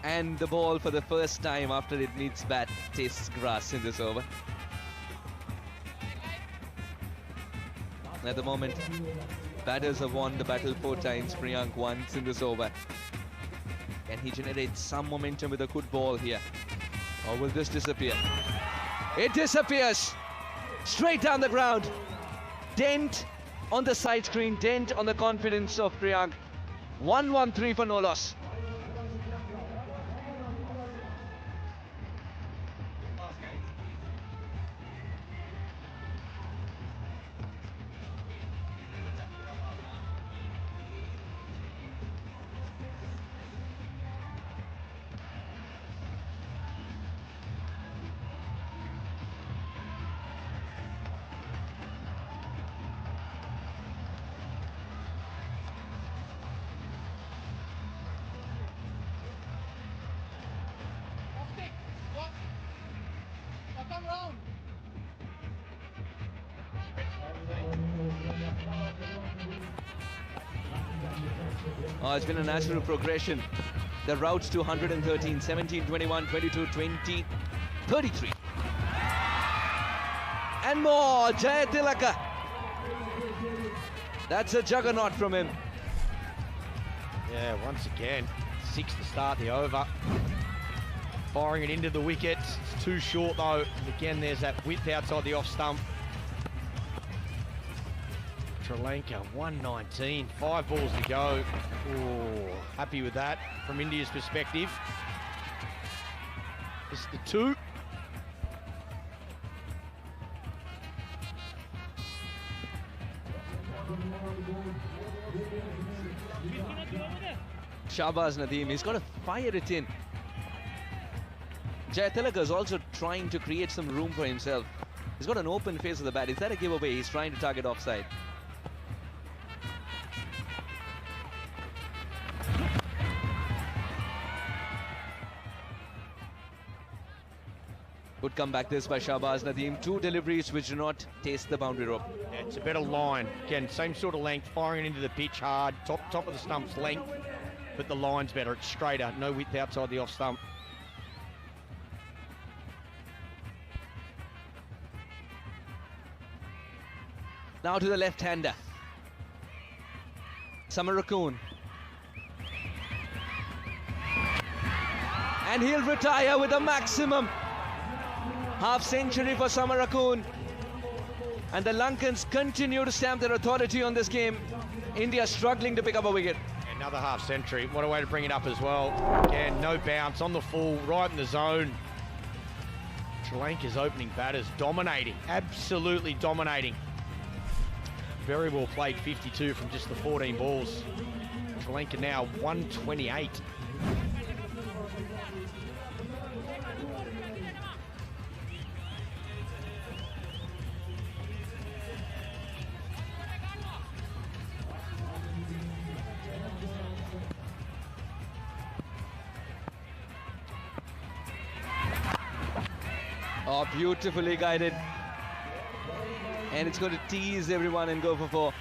And the ball for the first time after it meets bat tastes grass in this over. At the moment, batters have won the battle 4 times, Priyank once in this over. Can he generate some momentum with a good ball here? Or will this disappear? It disappears! Straight down the ground. Dent on the side screen, dent on the confidence of Priyank. 1-1-3 for no loss. Oh, it's been a natural progression. The routes to 113, 17, 21, 22, 20, 33. And more, Jayatilaka. That's a juggernaut from him. Yeah, once again, 6 to start the over. Firing it into the wicket. It's too short though. And again, there's that width outside the off stump. Sri Lanka 119, 5 balls to go. Oh, happy with that from India's perspective. Just the 2. Shahbaz Nadeem, he's got to fire it in. Jayatilaka is also trying to create some room for himself. He's got an open face of the bat. Is that a giveaway? He's trying to target offside. Good comeback this by Shahbaz Nadeem. 2 deliveries which do not taste the boundary rope. Yeah, it's a better line. Again, same sort of length, firing it into the pitch hard, top of the stump's length, but the line's better. It's straighter, no width outside the off stump. Now to the left-hander. Samarakun. And he'll retire with a maximum. Half century for Samarakun. And the Lankans continue to stamp their authority on this game. India struggling to pick up a wicket. Another half century. What a way to bring it up as well. Again, no bounce on the full, right in the zone. Sri Lanka's opening batters dominating, absolutely dominating. Very well played, 52 from just the 14 balls. Sri Lanka now 128. Oh, beautifully guided. And it's going to tease everyone and go for 4.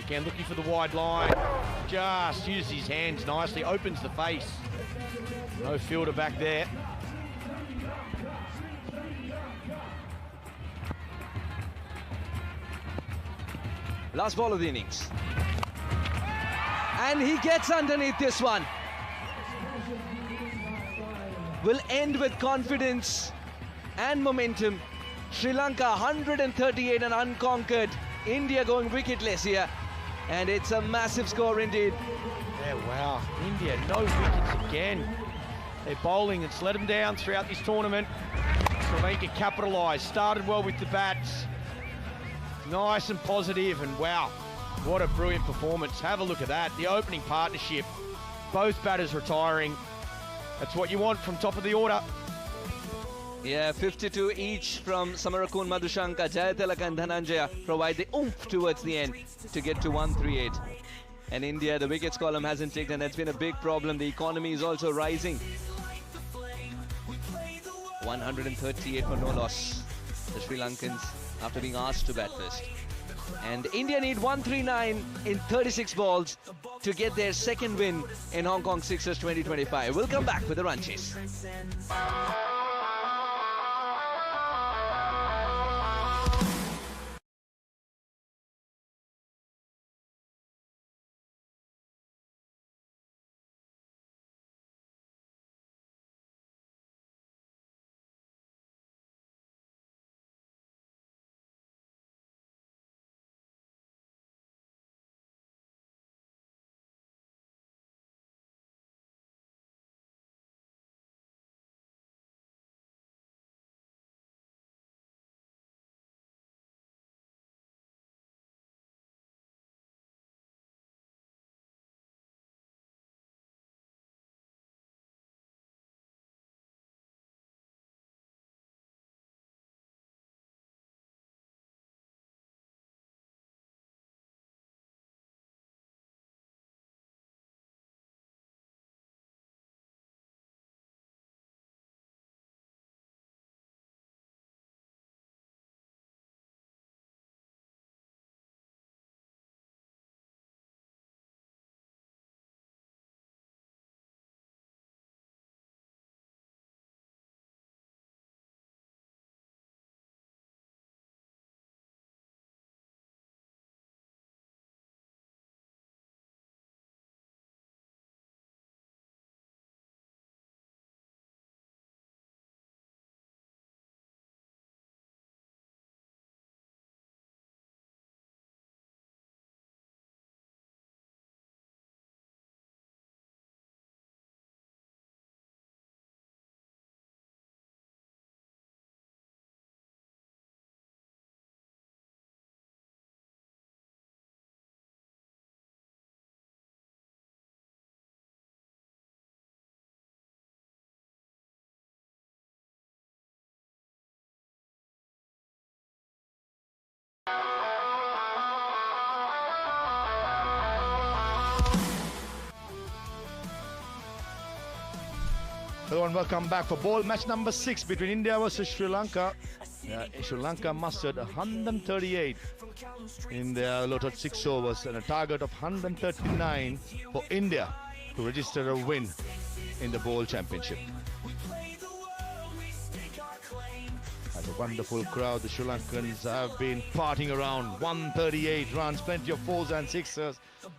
Again, looking for the wide line. Just uses his hands nicely, opens the face. No fielder back there. Last ball of the innings. And he gets underneath this one. Will end with confidence and momentum. Sri Lanka 138 and unconquered. India going wicketless here, and it's a massive score indeed. Yeah, wow. India, no wickets again. Their bowling, it's let them down throughout this tournament. Sri Lanka capitalised, started well with the bats. Nice and positive, and wow, what a brilliant performance. Have a look at that, the opening partnership. Both batters retiring. That's what you want from top of the order. Yeah, 52 each from Samarakun, Madhushanka, Jayatilaka and Dhananjaya provide the oomph towards the end to get to 138. And India, the wickets column hasn't ticked, and that's been a big problem. The economy is also rising. 138 for no loss. The Sri Lankans after being asked to bat first. And India need 139 in 36 balls to get their second win in Hong Kong Sixers 2025. We'll come back with the run chase. Hello and welcome back for ball match number 6 between India versus Sri Lanka. Sri Lanka mustered 138 in their allotted 6 overs and a target of 139 for India to register a win in the ball championship. As a wonderful crowd, the Sri Lankans have been partying around. 138 runs, plenty of 4s and 6s.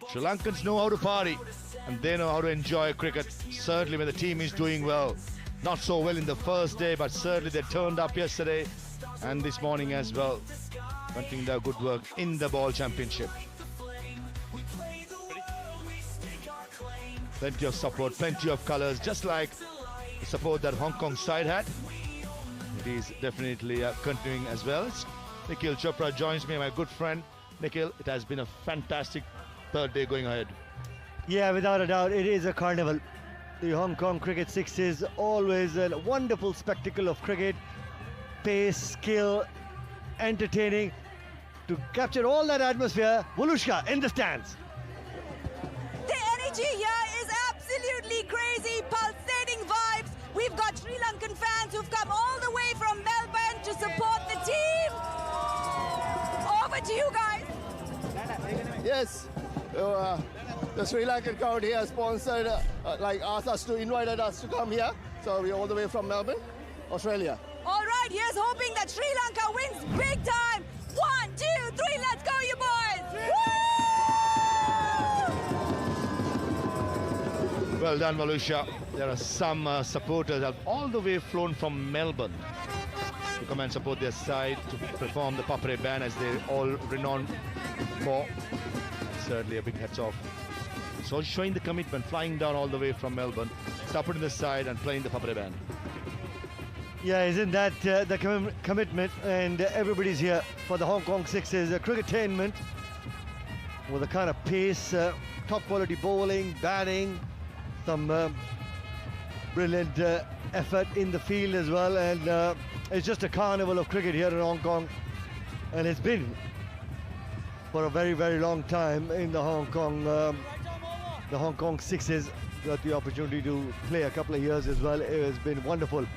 Sri Lankans know how to party and they know how to enjoy cricket, certainly when the team is doing well. Not so well in the first day, but certainly they turned up yesterday and this morning as well, continuing their good work in the ball championship. Plenty of support, plenty of colours, just like the support that Hong Kong side had. It is definitely continuing as well. Nikhil Chopra joins me, my good friend. Nikhil, it has been a fantastic third day going ahead. Yeah, without a doubt, it is a carnival. The Hong Kong Cricket Six is always a wonderful spectacle of cricket. Pace, skill, entertaining. To capture all that atmosphere, Volushka in the stands. The energy here is absolutely crazy, pulsating vibes. We've got Sri Lankan fans who've come all the way from Melbourne to support the team. Over to you guys. Yes. The Sri Lankan crowd here sponsored, asked us to invited us to come here. So we're all the way from Melbourne, Australia. All right, here's hoping that Sri Lanka wins big time. 1, 2, 3, let's go, you boys! Woo! Well done, Volushka. There are some supporters have all the way flown from Melbourne to come and support their side, to perform the Papre Ban as they're all renowned for. Certainly a big hats off. So showing the commitment, flying down all the way from Melbourne, supporting the side and playing the Papre Ban. Yeah, isn't that the commitment? And everybody's here for the Hong Kong Sixes cricketainment with a kind of pace, top quality bowling, batting, some brilliant effort in the field as well. And it's just a carnival of cricket here in Hong Kong, and it's been for a very, very long time in the Hong Kong Sixes. Got the opportunity to play a couple of years as well. It has been wonderful.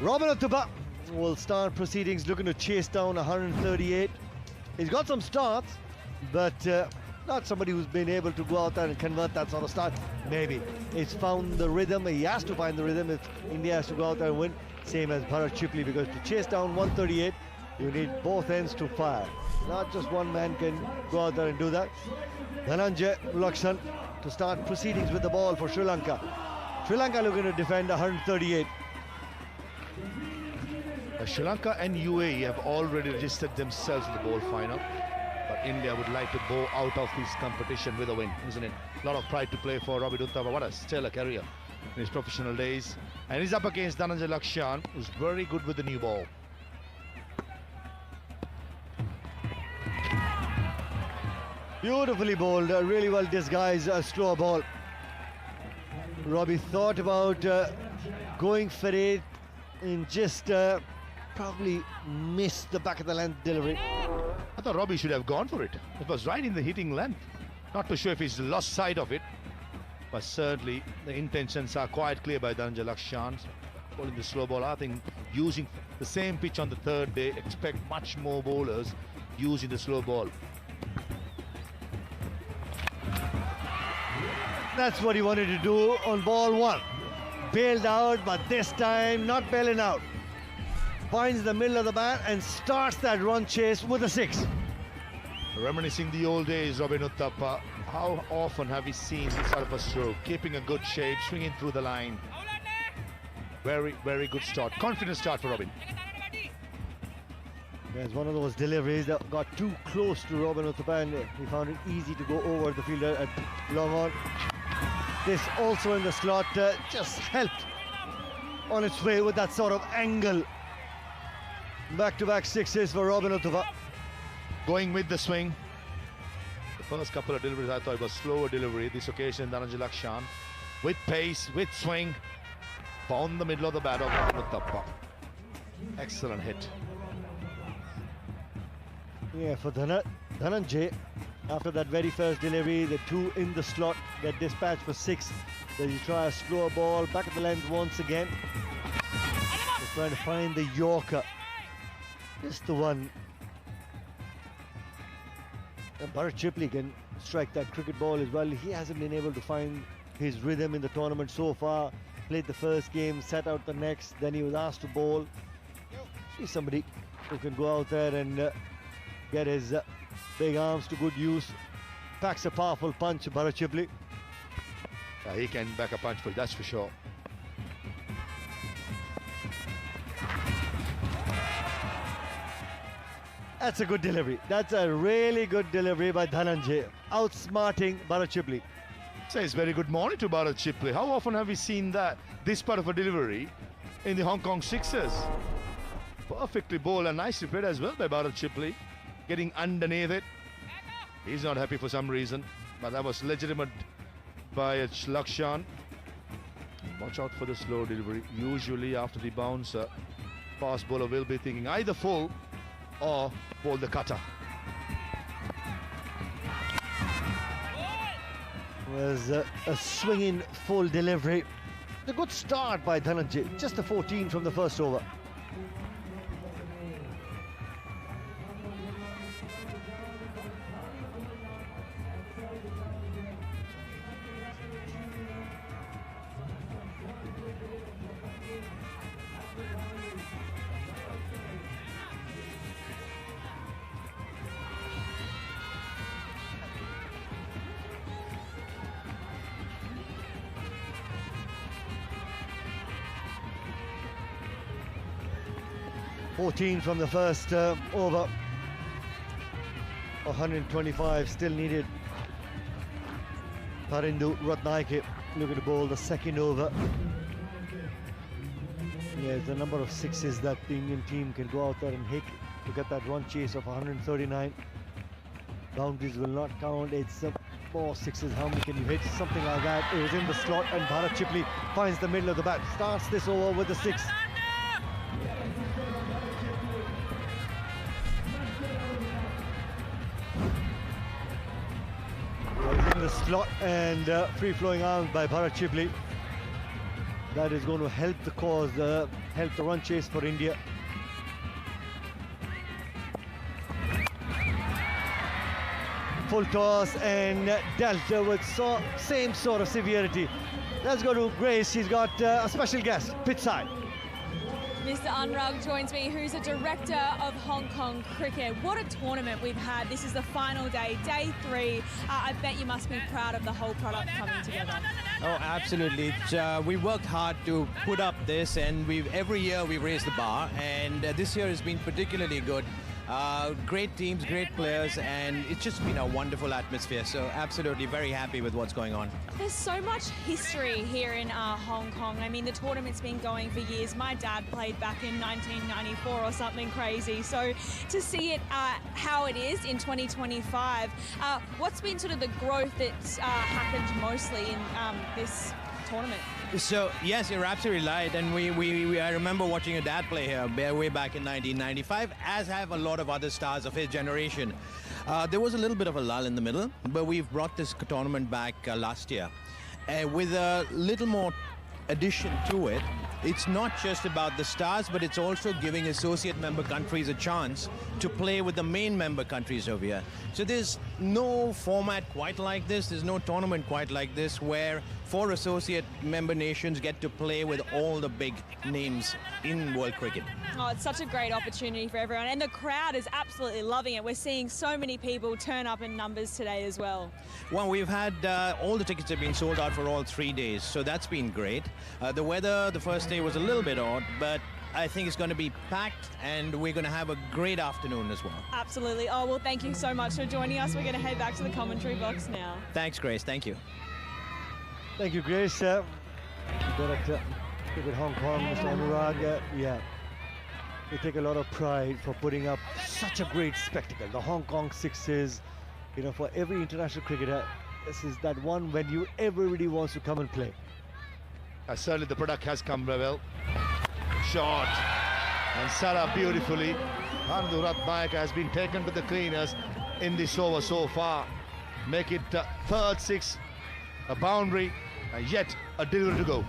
Robin Attupa will start proceedings, looking to chase down 138. He's got some starts, but not somebody who's been able to go out there and convert that sort of start. Maybe he's found the rhythm. He has to find the rhythm if India has to go out there and win. Same as Bharat Chipley, because to chase down 138, you need both ends to fire. Not just one man can go out there and do that. Dhananjay Lakshan to start proceedings with the ball for Sri Lanka. Sri Lanka looking to defend 138. Sri Lanka and UAE have already registered themselves in the ball final, but India would like to bow out of this competition with a win, isn't it? A lot of pride to play for Robin Attupa. What a stellar career in his professional days. And he's up against Dhananjay Lakshan, who's very good with the new ball. Beautifully bowled, really well disguised, a slow ball. Robbie thought about going for it and just probably missed the back of the length delivery. I thought Robbie should have gone for it. It was right in the hitting length. Not too sure if he's lost sight of it, but certainly the intentions are quite clear by Dhananjay Lakshan. Bowling the slow ball, I think using the same pitch on the third day, expect much more bowlers using the slow ball. That's what he wanted to do on ball one. Bailed out, but this time not bailing out. Finds the middle of the bat and starts that run chase with a six. Reminiscing the old days, Robin Attupa. How often have we seen this sort of a stroke? Keeping a good shape, swinging through the line. Very, very good start. Confident start for Robin. There's one of those deliveries that got too close to Robin Attupa, and he found it easy to go over the fielder at long on. This also in the slot just helped on its way with that sort of angle. Back-to-back sixes for Robin Attupa. Going with the swing. The first couple of deliveries I thought it was slower delivery. This occasion Dhananjay Lakshan with pace, with swing, found the middle of the bat of Robin Attupa. Excellent hit. Yeah, for Dhananjay, after that very first delivery, the two in the slot get dispatched for six. Then you try a slower ball, back at the length once again. Just trying to find the Yorker. Just the one. And Bharat Chipley can strike that cricket ball as well. He hasn't been able to find his rhythm in the tournament so far. Played the first game, sat out the next, then he was asked to bowl. He's somebody who can go out there and get his big arms to good use. Packs a powerful punch, Bharat Chipley. Yeah, he can back a punch for it, that's for sure. That's a good delivery. That's a really good delivery by Dhananjay, outsmarting Bharat Chipley. Says very good morning to Bharat Chipley. How often have we seen this part of a delivery in the Hong Kong Sixers? Perfectly bowled and nicely played as well by Bharat Chipley. Getting underneath it. He's not happy for some reason, but that was legitimate by Lakshan. Watch out for the slow delivery. Usually after the bouncer, fast bowler will be thinking either full or bowl the cutter. Was a swinging full delivery. A good start by Dhananjay. Just a 14 from the first over. 14 from the first over. 125 still needed. Parindu Ratnaike looking to bowl the second over. Yeah, there's a number of sixes that the Indian team can go out there and hit to get that run chase of 139. Boundaries will not count. It's more sixes. How many can you hit? Something like that. It was in the slot, and Bharat Chipli finds the middle of the bat. Starts this over with the six. In the slot and free-flowing arms by Bharat Chipli. That is going to help the cause, help the run chase for India. Full toss and dealt with same sort of severity. Let's go to Grace. She's got a special guest, pitch side. Mr. Anurag joins me, who's a director of Hong Kong cricket. What a tournament we've had. This is the final day, day 3. I bet you must be proud of the whole product coming together. Oh, absolutely. We worked hard to put up this, and every year we've raised the bar, and this year has been particularly good. Great teams, great players, and it's just been a wonderful atmosphere. So absolutely very happy with what's going on. There's so much history here in Hong Kong. I mean, the tournament's been going for years. My dad played back in 1994 or something crazy. So to see it how it is in 2025, what's been sort of the growth that's happened mostly in this tournament? So yes, you're absolutely right, and I remember watching your dad play here way back in 1995, as have a lot of other stars of his generation. There was a little bit of a lull in the middle, but we've brought this tournament back last year with a little more addition to it. It's not just about the stars, but it's also giving associate member countries a chance to play with the main member countries over here. So there's no format quite like this. There's no tournament quite like this where 4 associate member nations get to play with all the big names in world cricket. Oh, it's such a great opportunity for everyone, and the crowd is absolutely loving it. We're seeing so many people turn up in numbers today as well. Well, we've had all the tickets have been sold out for all 3 days, so that's been great. The weather the first day was a little bit odd, but I think it's going to be packed, and we're going to have a great afternoon as well. Absolutely. Oh, well, thank you so much for joining us. We're going to head back to the commentary box now. Thanks, Grace. Thank you. Thank you, Grace. Director with Hong Kong, Mr. Anurag. Yeah, we take a lot of pride for putting up such a great spectacle. The Hong Kong Sixes, you know, for every international cricketer, this is that one venue everybody wants to come and play. Certainly the product has come very well. Shot and set up beautifully. Parindu Ratnaike has been taken to the cleaners in this over so far. Make it third 6, a boundary, and yet a delivery to go.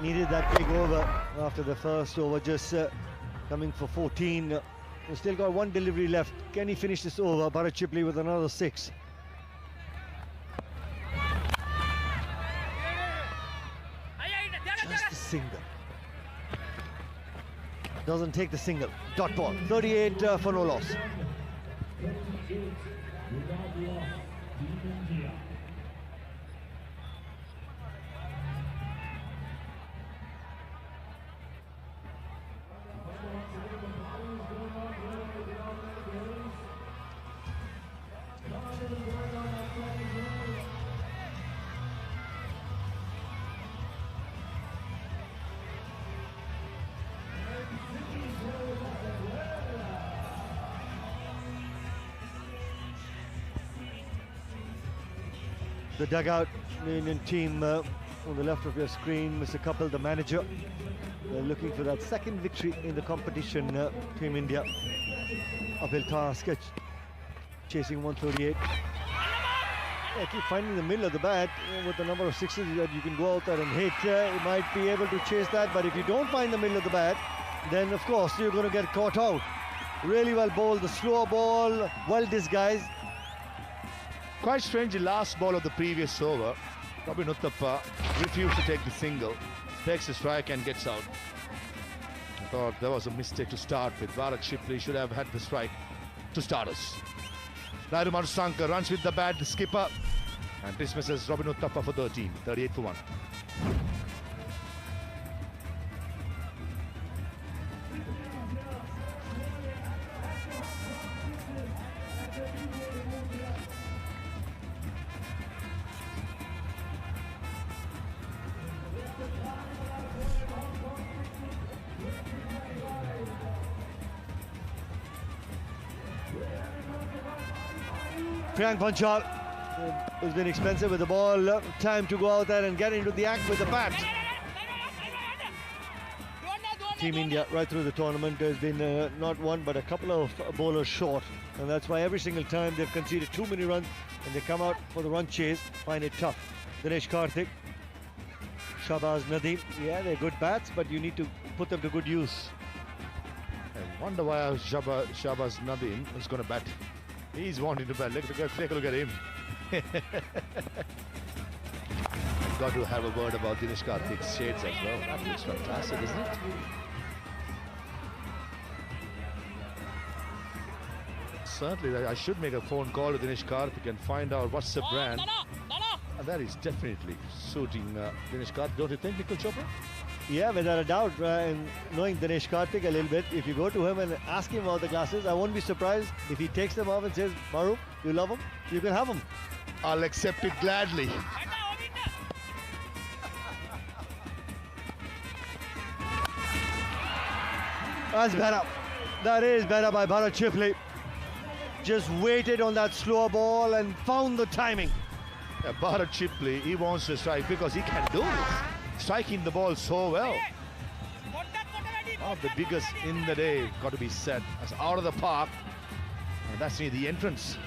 Needed that big over after the first over, just coming for 14. We've still got 1 delivery left. Can he finish this over? Bharat Chipli with another 6. Just a single. Doesn't take the single. Dot ball. 38 for no loss. The dugout, the Indian team on the left of your screen, Mr. Kapil, the manager. They're looking for that second victory in the competition, Team India. Uphill task, chasing 138. Yeah, keep finding the middle of the bat with the number of sixes that you can go out there and hit. You might be able to chase that, but if you don't find the middle of the bat, then of course you're going to get caught out. Really well bowled, the slower ball, well disguised. Quite strangely, last ball of the previous over, Robin Uthappa refused to take the single, takes the strike and gets out. I thought there was a mistake to start with. Bharat Chipli should have had the strike to start us. Naidu Madusankar runs with the bat, the skipper, and dismisses Robin Uthappa for 13, 38 for 1. Priyank Panchal has been expensive with the ball. Time to go out there and get into the act with the bat. Team India right through the tournament has been not one but a couple of bowlers short, and that's why every single time they've conceded too many runs and they come out for the run chase, find it tough. Dinesh Karthik, Shahbaz Nadeem, yeah, they're good bats, but you need to put them to good use. I wonder why Shahbaz Nadeem is going to bat. He's wanting to bat. Take a look at him. I've got to have a word about Dinesh Karthik's shades as well. That looks fantastic, isn't it? Certainly, I should make a phone call to Dinesh Karthik and find out what's the brand. And that is definitely suiting Dinesh Karthik, don't you think, Nikhil Chopra? Yeah, without a doubt. And knowing Dinesh Karthik a little bit, if you go to him and ask him about the glasses, I won't be surprised if he takes them off and says, Maru, you love them, you can have them. I'll accept it gladly. That's better. That is better by Bharat Chipli. Just waited on that slower ball and found the timing. Yeah, Bharat Chipli, he wants to strike because he can do it. Striking the ball so well. One of the biggest in the day, got to be said. That's out of the park. And that's near the entrance.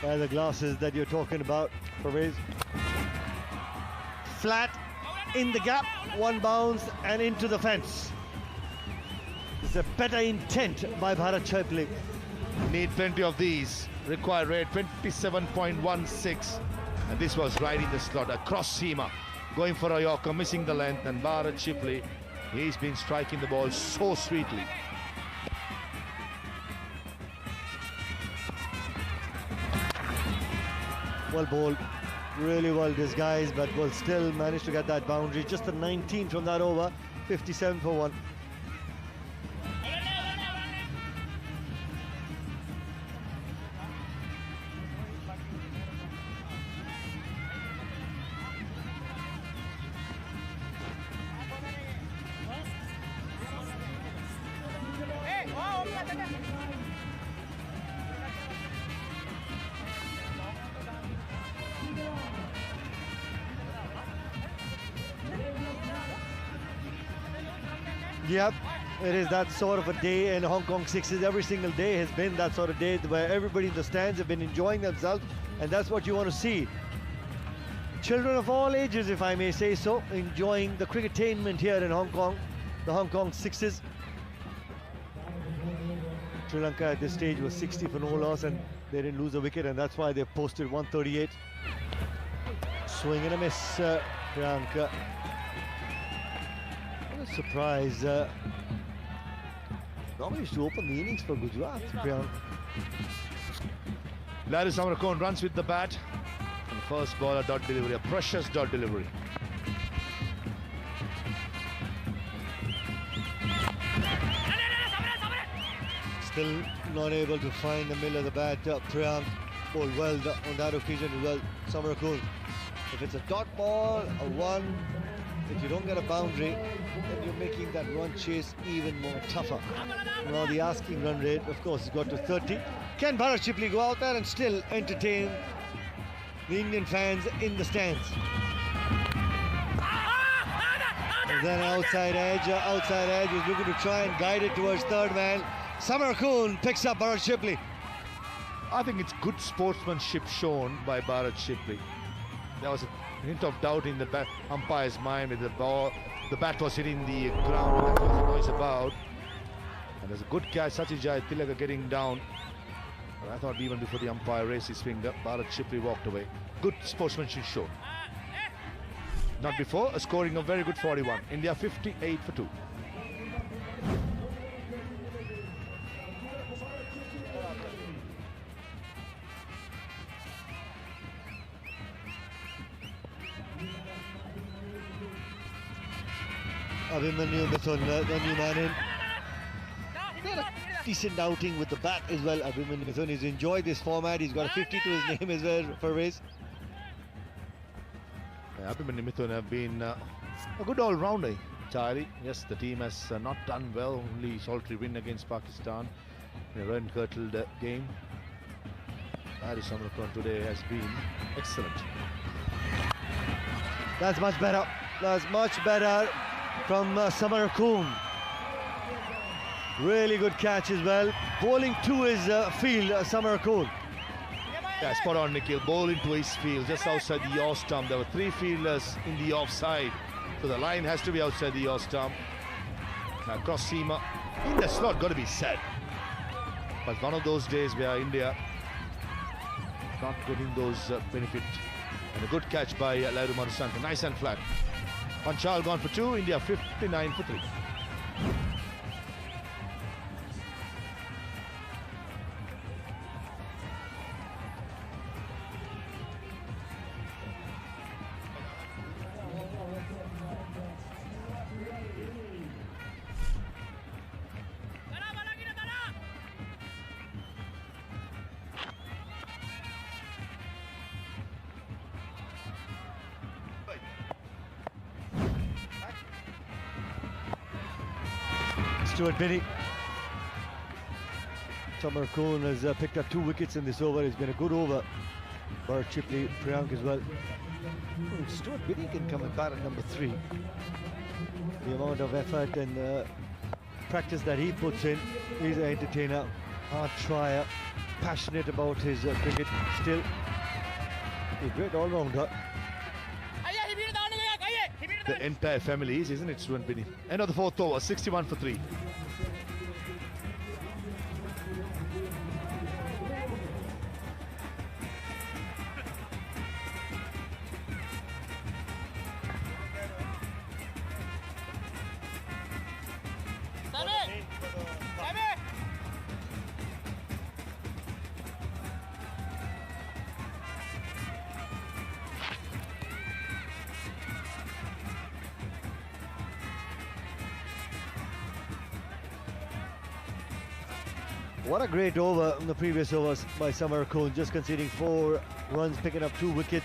By the glasses that you're talking about, Pervez. Flat, in the gap, one bounce and into the fence. It's a better intent by Bharat Chipli. Need plenty of these. Required rate 27.16. And this was right in the slot, a cross seamer. Going for a Yorker, missing the length. And Bharat Chipli, he's been striking the ball so sweetly. Well bowled, really well disguised, but will still manage to get that boundary. Just a 19 from that over, 57 for 1. Yep, it is that sort of a day in Hong Kong Sixes. Every single day has been that sort of day where everybody in the stands have been enjoying themselves, and that's what you want to see. Children of all ages, if I may say so, enjoying the cricketainment here in Hong Kong, the Hong Kong Sixes. Sri Lanka at this stage was 60 for no loss, and they didn't lose a wicket, and that's why they posted 138. Swing and a miss, Priyank. What a surprise. Normally used to open the innings for Gujarat, Priyank. Laris Amarkon runs with the bat. And the first ball, a dot delivery, a precious dot delivery. Still not able to find the middle of the bat. Priyank bowled well on that occasion as well. Samarakul. If it's a dot ball, a one, if you don't get a boundary, then you're making that run chase even more tougher. Now the asking run rate, of course, has got to 30. Can Bharat Chipli go out there and still entertain the Indian fans in the stands? And then outside edge is looking to try and guide it towards third man. Samarakul picks up Bharat Chipli. I think it's good sportsmanship shown by Bharat Chipli. There was a hint of doubt in the umpire's mind with the ball. The bat was hitting the ground, and that was a noise about. And there's a good catch, Satyajit Tilaka getting down. But I thought even before the umpire raised his finger, Bharat Chipli walked away. Good sportsmanship shown. Not before, scoring a very good 41. India 58 for 2. Abhimanyu Mithun, the new man in. Got a decent outing with the bat as well. Abhimanyu Mithun has enjoyed this format. He's got a 50 to his name as well for race. Abhimanyu Mithun have been a good all-rounder, Charlie. Yes, the team has not done well. Only solitary win against Pakistan in a run-curtled game. Ladu Samarakon today has been excellent. That's much better. That's much better from Samarakon. Really good catch as well. Bowling to his field, Samarakon. Yeah, spot on, Nikhil. Ball into his field, just outside the yaw stump. There were 3 fielders in the offside, so the line has to be outside the yaw stump. Now cross seamer, that's not got to be said. But one of those days where India not getting those benefit. And a good catch by Ladu Madhusanka, nice and flat. Panchal gone for 2, India 59 for 3. Stuart Binney. Samarakon has picked up 2 wickets in this over. It's been a good over for Chipley Priyank as well. Stuart Binney can come and bat at number 3. The amount of effort and practice that he puts in, he's an entertainer, hard trier, passionate about his cricket. Still, a great all-rounder. The entire family is, isn't it, Stuart Binney? End of the 4th over, 61 for 3. What a great over in the previous overs by Samarakon, just conceding 4 runs, picking up 2 wickets.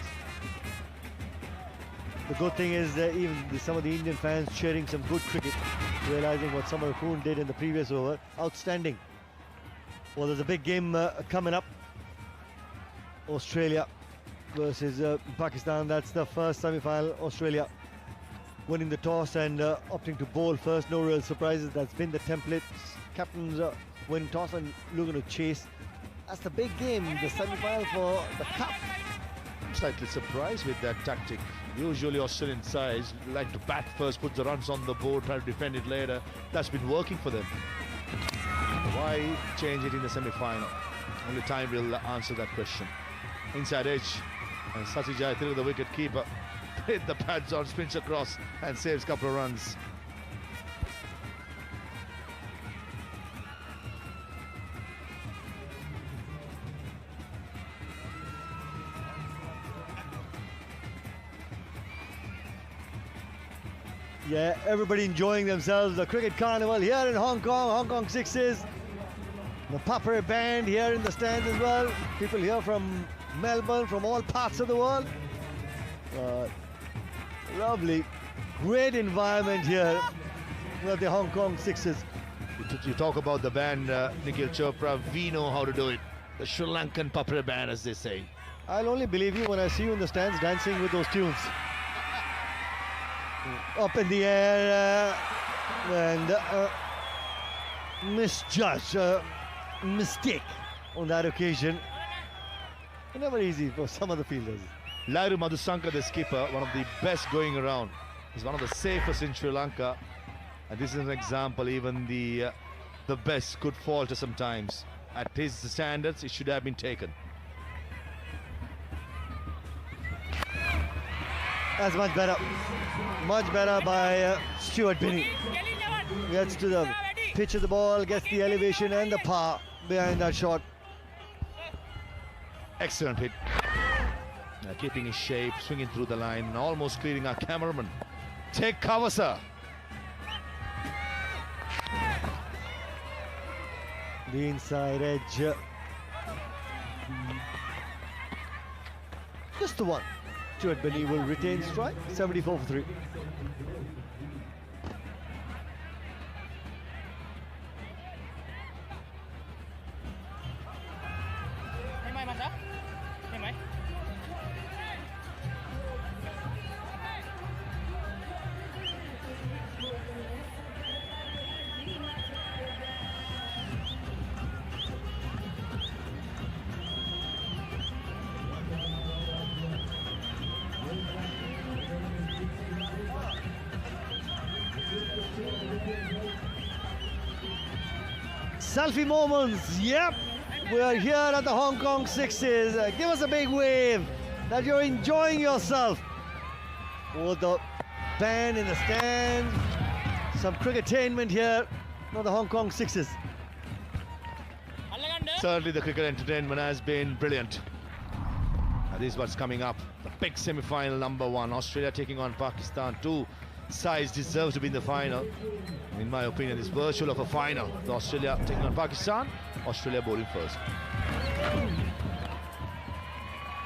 The good thing is that even some of the Indian fans cheering some good cricket, realizing what Samarakon did in the previous over. Outstanding. Well, there's a big game coming up. Australia versus Pakistan. That's the first semi-final. Australia winning the toss and opting to bowl first. No real surprises. That's been the template. Captains win toss and looking to chase. That's the big game, the semi-final for the cup. Slightly surprised with that tactic. Usually Australian sides like to bat first, put the runs on the board, try to defend it later. That's been working for them. Why change it in the semi-final? Only time will answer that question. Inside edge, and Sachi Jayathiru, the wicket keeper, hit the pads on, spins across and saves a couple of runs. Yeah, everybody enjoying themselves. The cricket carnival here in Hong Kong Sixes. The Papre band here in the stands as well. People here from Melbourne, from all parts of the world. Lovely, great environment here at the Hong Kong Sixes. You talk about the band, Nikhil Chopra, we know how to do it. The Sri Lankan Papre band, as they say. I'll only believe you when I see you in the stands dancing with those tunes. Up in the air and misjudge, mistake on that occasion. Never easy for some of the fielders. Ladu Madhusanka, the skipper, one of the best going around. He's one of the safest in Sri Lanka. And this is an example, even the best could falter sometimes. At his standards, it should have been taken. That's much better. Much better by Stuart Binney. Gets to the pitch of the ball, gets the elevation and the power behind that shot. Excellent hit. Keeping his shape, swinging through the line, and almost clearing our cameraman. Take cover, sir. The inside edge. Just the one. Stuart Binney will retain strike, 74 for 3. selfie moments. Yep, we are here at the Hong Kong Sixes. Give us a big wave that you're enjoying yourself. With the band in the stand, some cricketainment here at the Hong Kong Sixes. Certainly the cricket entertainment has been brilliant. Now this is what's coming up. The big semi-final number 1. Australia taking on Pakistan. Two sides deserve to be in the final. In my opinion, it's virtual of a final. The Australia taking on Pakistan. Australia bowling first.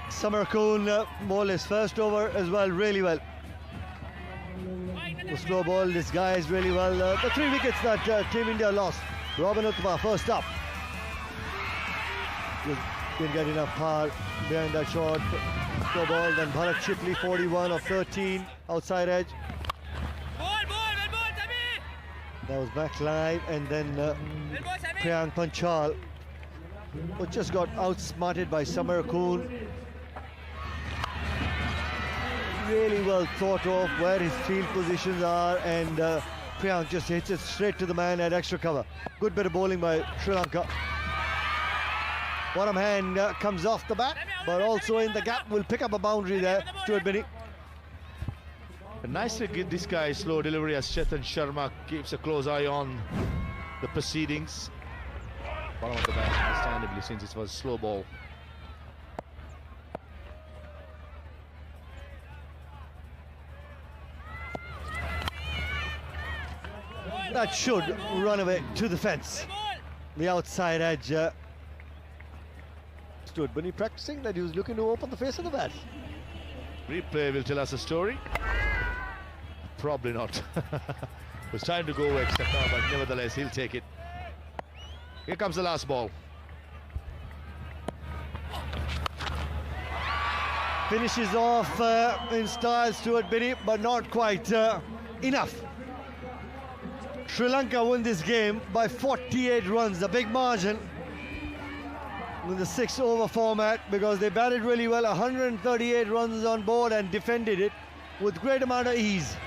Samarkand bowled his first over as well, really well. The slow ball disguised really well. The 3 wickets that Team India lost. Robin Uthappa first up. Just didn't get enough power behind that shot. Slow ball, then Bharat Chitli, 41 of 13, outside edge. That was back live, and then Priyank Panchal, who just got outsmarted by Samarkand. Really well thought of where his field positions are, and Priyank just hits it straight to the man at extra cover. Good bit of bowling by Sri Lanka. Bottom hand comes off the bat, but also in the gap will pick up a boundary there. Stuart Binney. Nicely get this guy slow delivery as Chetan Sharma keeps a close eye on the proceedings. Bottom of the bat, understandably, since it was a slow ball. That should run away to the fence. The outside edge. Stuart Binney practicing that he was looking to open the face of the bat. Replay will tell us a story. Probably not. It was time to go extra cover, but nevertheless he'll take it. Here comes the last ball. Finishes off in style Stuart Binney, but not quite enough. Sri Lanka won this game by 48 runs, a big margin in the 6-over format, because they batted really well, 138 runs on board, and defended it with great amount of ease.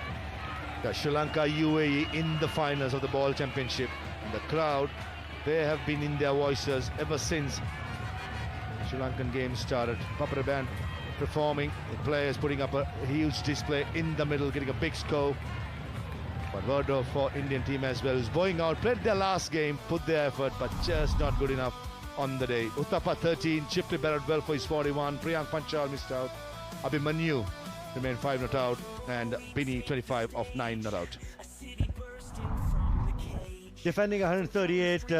The Sri Lanka UAE in the finals of the Ball Championship. And the crowd, they have been in their voices ever since the Sri Lankan game started. Papara Band performing, the players putting up a huge display in the middle, getting a big score. But word of for Indian team as well, who's going out, played their last game, put their effort, but just not good enough on the day. Uthappa 13, Chitli batted well for his 41, Priyank Panchal missed out, Abhimanyu remained 5 not out, and Binney 25 of 9 not out. Defending 138,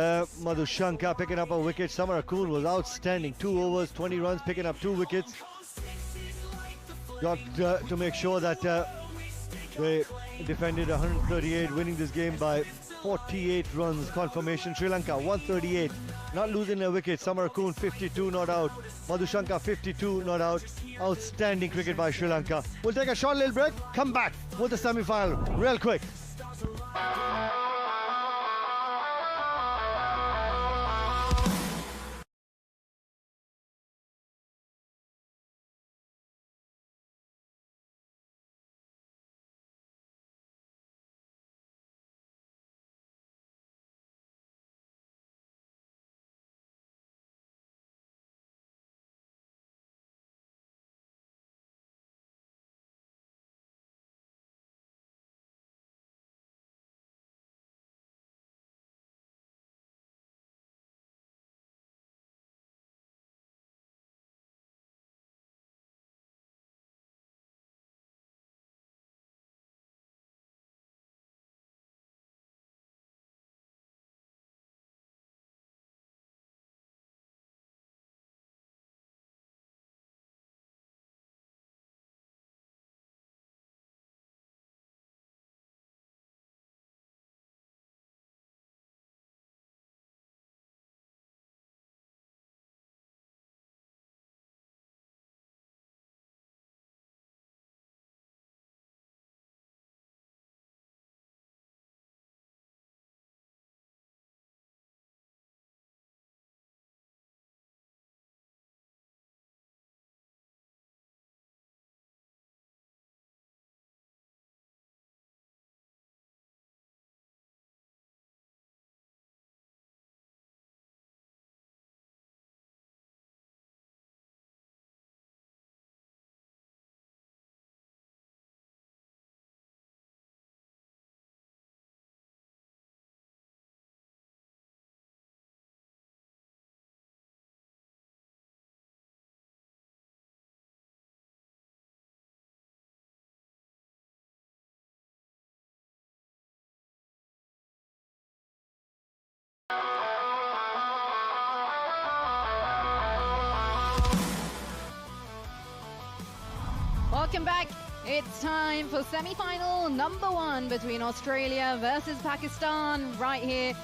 Madhu Shankar picking up a wicket. Samarkand was outstanding, 2 overs, 20 runs, picking up 2 wickets. Got to make sure that they defended 138, winning this game by 48 runs. Confirmation, Sri Lanka 138, not losing a wicket. Samarkand 52 not out, Madhu Shankar 52 not out. Outstanding cricket by Sri Lanka. We'll take a short little break, come back with the semi-final real quick. Welcome back. It's time for semi-final number 1 between Australia versus Pakistan right here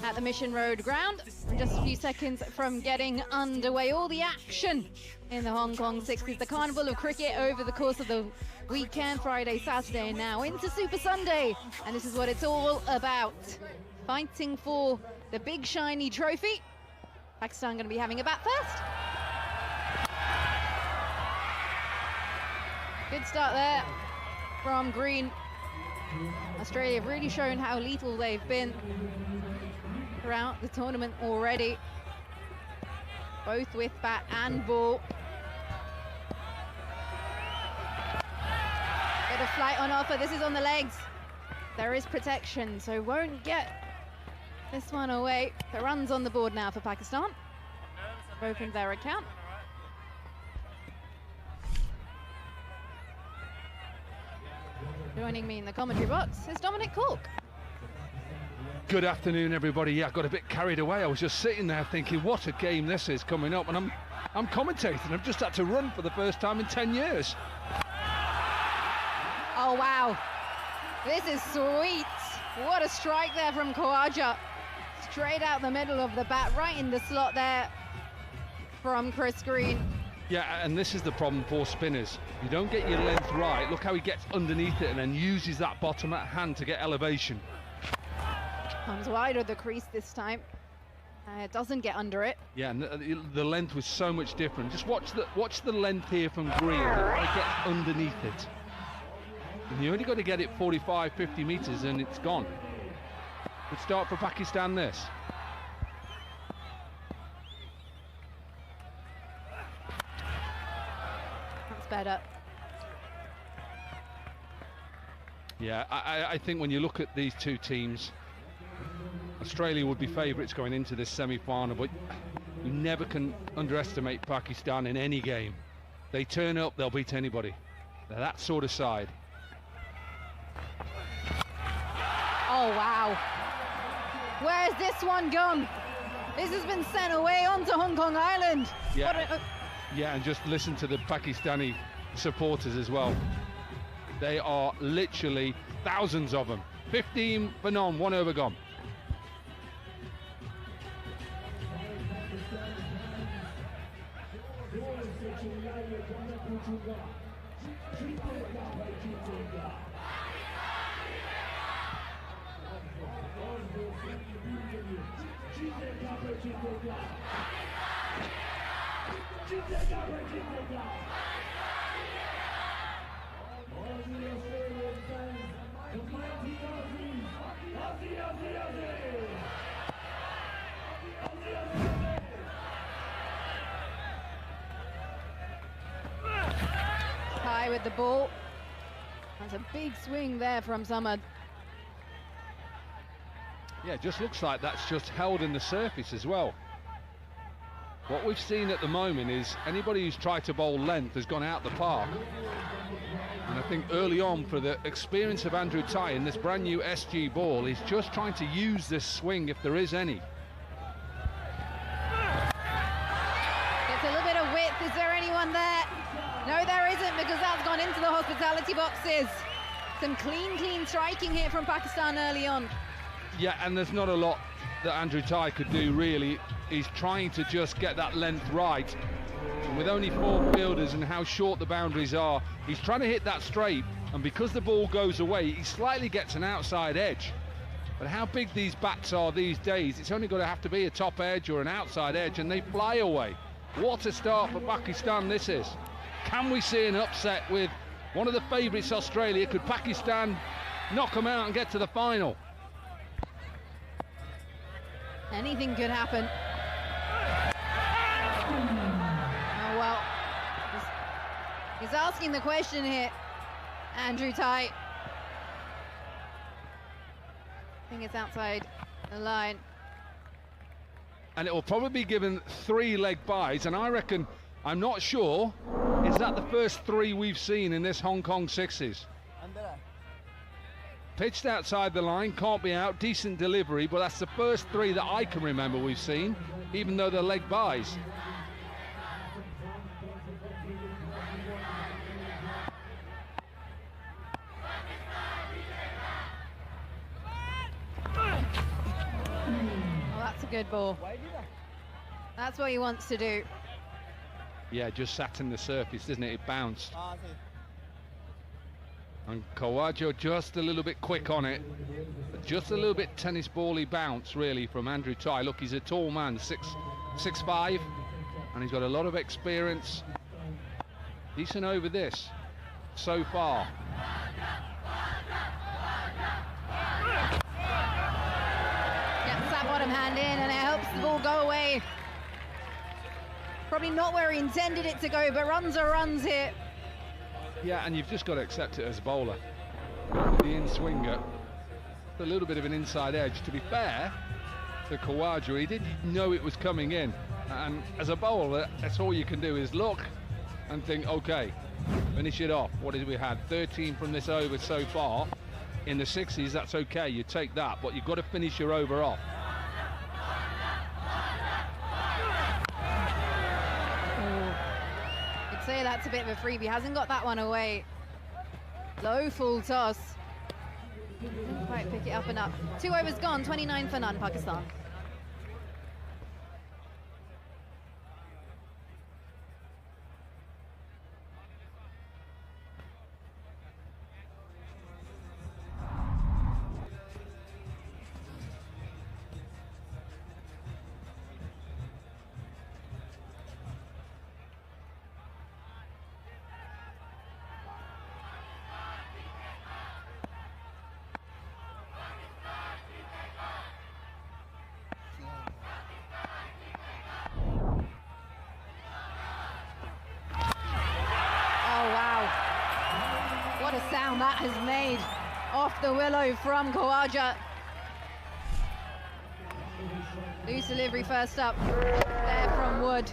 at the Mission Road ground. We're just a few seconds from getting underway. All the action in the Hong Kong Sixes, the carnival of cricket over the course of the weekend, Friday, Saturday, and now into Super Sunday. And this is what it's all about. Fighting for the big shiny trophy. Pakistan going to be having a bat first. Good start there from Green. Australia have really shown how lethal they've been throughout the tournament already, both with bat and ball. Bit of flight on offer. This is on the legs. There is protection, so won't get this one away. The runs on the board now for Pakistan. They've opened their account. Joining me in the commentary box is Dominic Cork. Good afternoon, everybody. Yeah, I got a bit carried away. I was just sitting there thinking, what a game this is coming up, and I'm commentating. I've just had to run for the first time in 10 years. Oh wow, this is sweet. What a strike there from Khawaja. Straight out the middle of the bat, right in the slot there from Chris Green. Yeah, and this is the problem for spinners. You don't get your length right. Look how he gets underneath it and then uses that bottom hand to get elevation. Comes wide of the crease this time. Doesn't get under it. Yeah, and the length was so much different. Just watch the length here from Green. It gets underneath it. And you only got to get it 45, 50 meters and it's gone. Good start for Pakistan, this. That's better. Yeah, I think when you look at these two teams, Australia would be favourites going into this semi-final, but you never can underestimate Pakistan in any game. They turn up, they'll beat anybody. They're that sort of side. Oh, wow. Where's this one gone? This has been sent away onto Hong Kong Island. Yeah, yeah, and just listen to the Pakistani supporters as well. They are literally thousands of them. 15 for none, 1 over gone. High with the ball. That's a big swing there from Samad. Yeah, it just looks like that's just held in the surface as well. What we've seen at the moment is anybody who's tried to bowl length has gone out the park. And I think early on, for the experience of Andrew Tai in this brand new SG ball, he's just trying to use this swing if there is any. Gets a little bit of width. Is there anyone there? No, there isn't, because that's gone into the hospitality boxes. Some clean striking here from Pakistan early on. Yeah, and there's not a lot that Andrew Tai could do, really. He's trying to just get that length right. And with only 4 fielders and how short the boundaries are, he's trying to hit that straight. And because the ball goes away, he slightly gets an outside edge. But how big these bats are these days, it's only going to have to be a top edge or an outside edge, and they fly away. What a start for Pakistan this is. Can we see an upset with one of the favourites, Australia? Could Pakistan knock them out and get to the final? Anything could happen. Oh, well. He's asking the question here, Andrew Tai. I think it's outside the line. And it will probably be given 3 leg byes, and I reckon, I'm not sure, is that the first 3 we've seen in this Hong Kong Sixes? Pitched outside the line, can't be out, decent delivery, but that's the first 3 that I can remember we've seen, even though they're leg byes. Good ball. That's what he wants to do. Yeah, just sat in the surface, didn't it? It bounced. And Kawaja just a little bit quick on it. Just a little bit tennis bally bounce, really, from Andrew Tai. Look, he's a tall man, 6'5", and he's got a lot of experience. Decent over this so far. Gets that bottom hand in, and it helps the ball go away. Probably not where he intended it to go, but runs are runs here. Yeah, and you've just got to accept it as a bowler. The in-swinger, a little bit of an inside edge. To be fair to Kawaja, he didn't know it was coming in. And as a bowler, that's all you can do is look and think, okay, finish it off. What did we had? 13 from this over so far. In the 60s, that's okay, you take that, but you've got to finish your over off. I'd say that's a bit of a freebie. Hasn't got that one away. Low full toss. Didn't quite pick it up enough. 2 overs gone, 29 for none, Pakistan. That has made off the willow from Kawaja. Loose delivery first up there from Wood.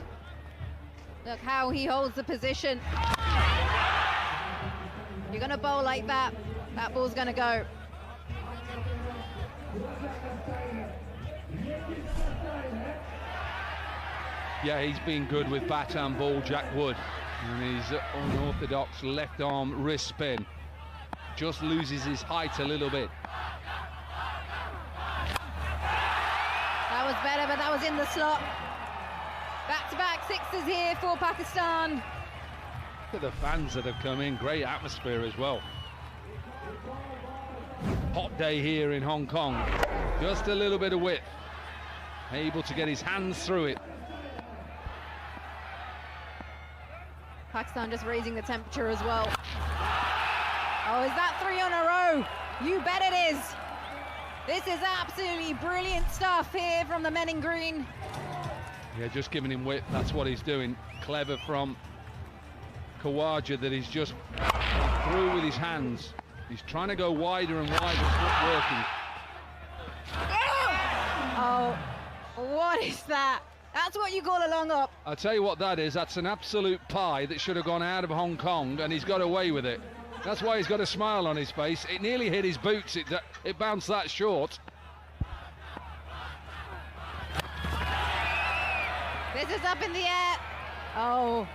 Look how he holds the position. You're gonna bowl like that, that ball's gonna go. Yeah, he's been good with bat and ball, Jack Wood. And his unorthodox left arm wrist spin. Just loses his height a little bit. That was better, but that was in the slot. Back-to-back sixes here for Pakistan. Look at the fans that have come in, great atmosphere as well. Hot day here in Hong Kong. Just a little bit of width. Able to get his hands through it. Pakistan just raising the temperature as well. Oh, is that 3 on a row? You bet it is. This is absolutely brilliant stuff here from the men in green. Yeah, just giving him width, that's what he's doing. Clever from Kawaja that he's just through with his hands. He's trying to go wider and wider, it's not working. Oh, what is that? That's what you call a long up. I'll tell you what that is, that's an absolute pie that should have gone out of Hong Kong, and he's got away with it. That's why he's got a smile on his face. It nearly hit his boots, it bounced that short. This is up in the air. Oh,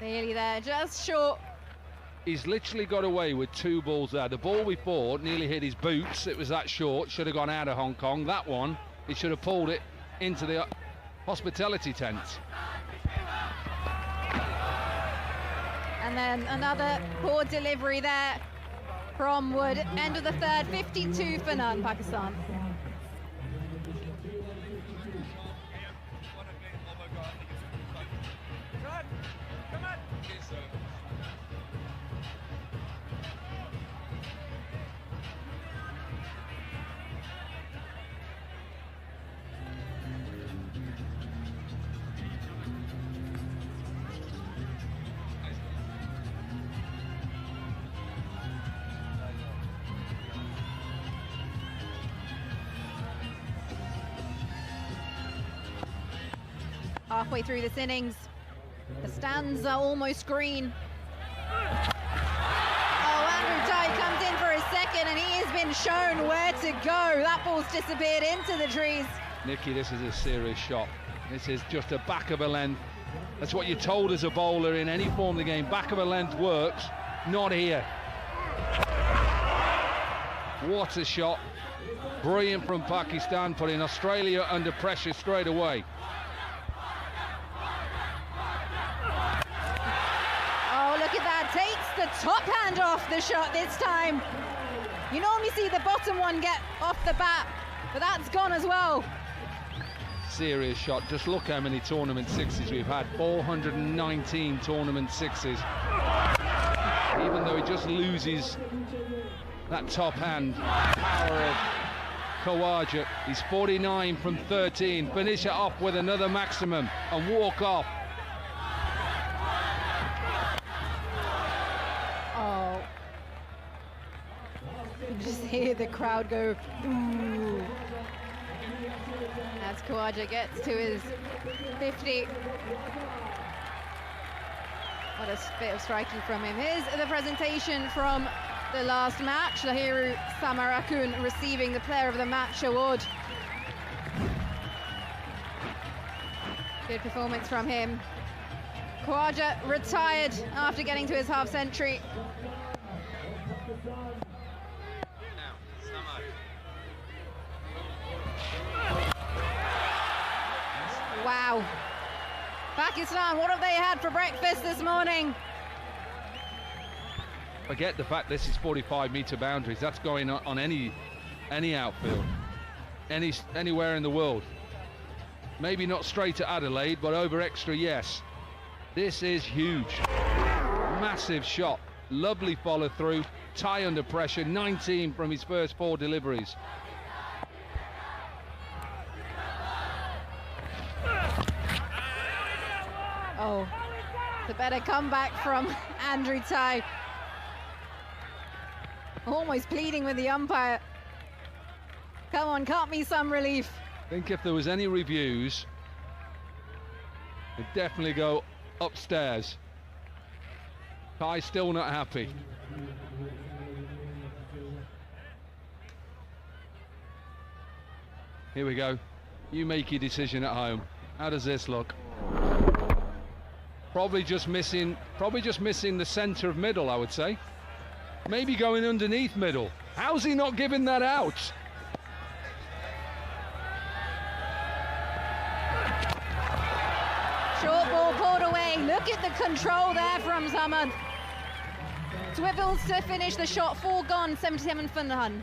nearly there, just short. He's literally got away with 2 balls there. The ball before nearly hit his boots, it was that short, should have gone out of Hong Kong. That one, he should have pulled it into the hospitality tent. And then another poor delivery there from Wood. End of the third, 52 for none, Pakistan. Halfway through this innings, the stands are almost green. Oh, Andrew Tai comes in for his second, and he has been shown where to go. That ball's disappeared into the trees. Nicky, this is a serious shot. This is just a back of a length. That's what you're told as a bowler in any form of the game. Back of a length works, not here. What a shot. Brilliant from Pakistan, putting Australia under pressure straight away. Oh, look at that. Takes the top hand off the shot this time. You normally see the bottom one get off the bat, but that's gone as well. Serious shot. Just look how many tournament sixes we've had. 419 tournament sixes. Even though he just loses that top hand, power of Khawaja. He's 49 from 13. Finish it off with another maximum and walk off. Oh. You can just hear the crowd go, ooh. As Khawaja gets to his 50. What a bit of striking from him. Here's the presentation from the last match. Lahiru Samarakun receiving the Player of the Match award. Good performance from him. Khawaja retired after getting to his half century. Wow. Pakistan, what have they had for breakfast this morning? Forget the fact this is 45-meter boundaries. That's going on any outfield, anywhere in the world. Maybe not straight to Adelaide, but over extra, yes. This is huge. Massive shot. Lovely follow through. Tie under pressure. 19 from his first 4 deliveries. Oh, the better comeback from Andrew Tai. Almost pleading with the umpire. Come on, cut me some relief. I think if there was any reviews, it'd definitely go upstairs. Tai's still not happy. Here we go. You make your decision at home. How does this look? Probably just missing the centre of middle, I would say. Maybe going underneath middle. How's he not giving that out? Short ball pulled away. Look at the control there from Samad. Swivels to finish the shot. 4 gone, 77 for Nahan.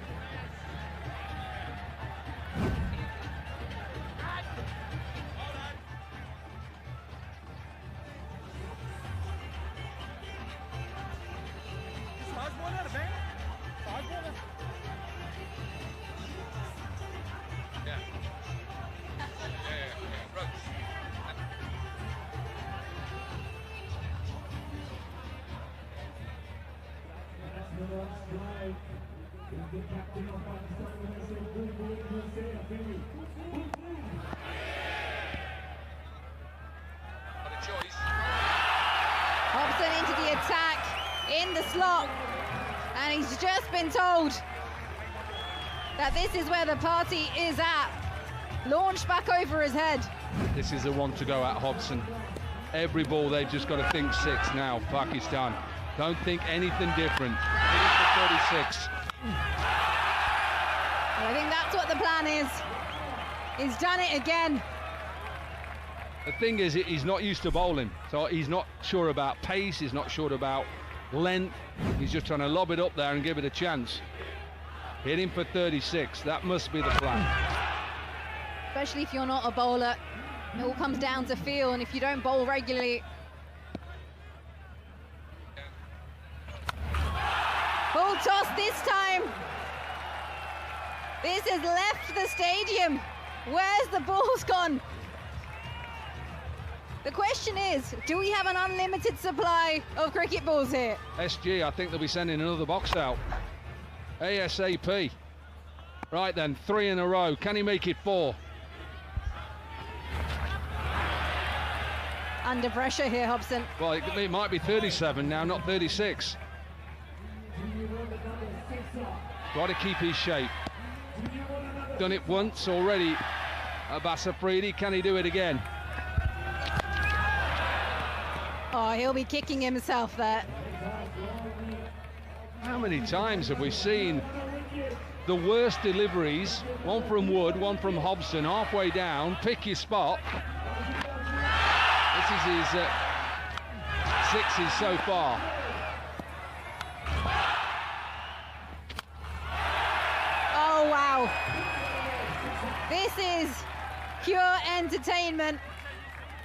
Hobson into the attack, in the slot, and he's just been told that this is where the party is at. Launched back over his head. This is the one to go at Hobson. Every ball they've just got to think 6 now, Pakistan. Don't think anything different. Hit it for 36. Well, I think that's what the plan is. He's done it again. The thing is, he's not used to bowling, so he's not sure about pace, he's not sure about length. He's just trying to lob it up there and give it a chance. Hit him for 36. That must be the plan. Especially if you're not a bowler. It all comes down to feel, and if you don't bowl regularly. Full toss this time. This has left the stadium. Where's the balls gone? The question is, do we have an unlimited supply of cricket balls here? SG, I think they'll be sending another box out. ASAP. Right then, 3 in a row. Can he make it 4? Under pressure here, Hobson. Well, it might be 37 now, not 36. Got to keep his shape. Done it once already. Abbas Afridi, can he do it again? Oh, he'll be kicking himself there. How many times have we seen the worst deliveries. One from Wood, one from Hobson, halfway down. Pick your spot. This is his sixes so far. Oh, wow. This is pure entertainment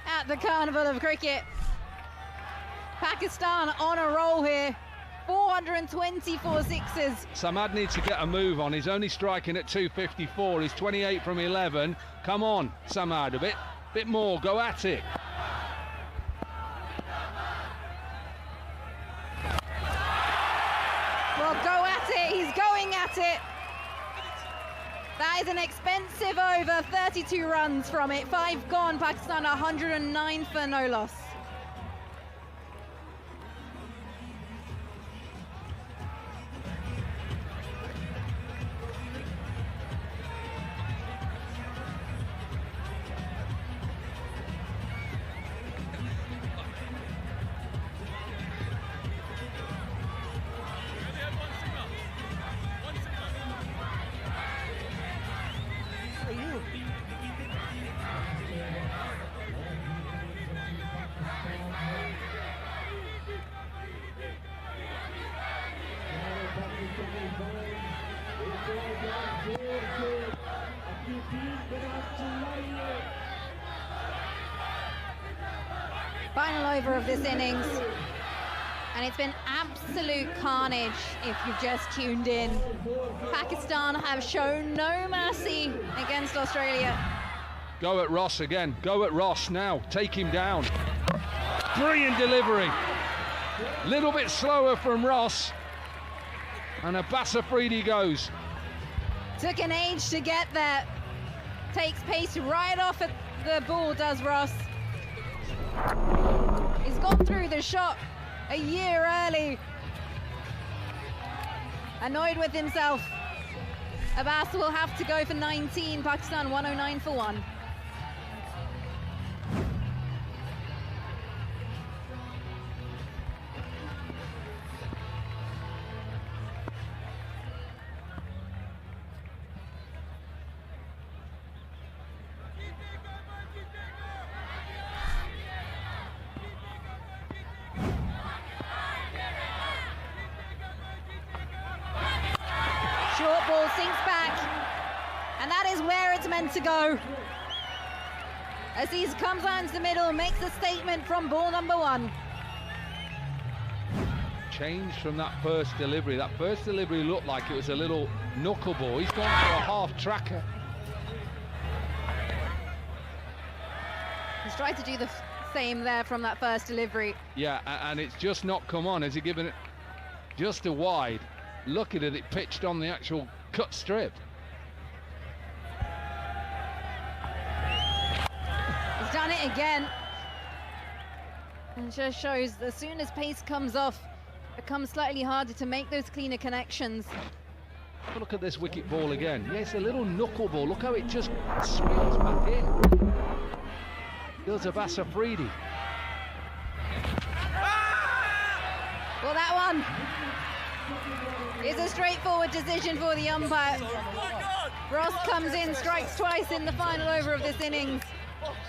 at the Carnival of Cricket. Pakistan on a roll here. 424 sixes. Samad needs to get a move on. He's only striking at 254. He's 28 from 11. Come on, Samad, a bit more. Go at it. Well, go at it. He's going at it. That is an expensive over. 32 runs from it. 5 gone. Pakistan 109 for no loss. Final over of this innings, and it's been absolute carnage if you've just tuned in. Pakistan have shown no mercy against Australia. Go at Ross again. Go at Ross now. Take him down. Brilliant delivery. Little bit slower from Ross. And Abbas Afridi goes. Took an age to get there. Takes pace right off at the ball, does Ross. He's gone through the shot a year early. Annoyed with himself. Abbas will have to go for 19. Pakistan 109 for 1. Short ball sinks back, and that is where it's meant to go. Aziz comes out into the middle, makes a statement from ball number 1. Change from that first delivery. That first delivery looked like it was a little knuckleball. He's gone for a half tracker. He's tried to do the same there from that first delivery. Yeah, and it's just not come on. Has he given it just a wide? Look at it, it pitched on the actual cut strip. He's done it again. And just shows as soon as pace comes off, it becomes slightly harder to make those cleaner connections. Look at this wicket ball again. Yeah, it's a little knuckleball. Look how it just swings back in. There's Abbas Afridi. Well, that one is a straightforward decision for the umpire. Ross comes in, strikes twice in the final over of this innings.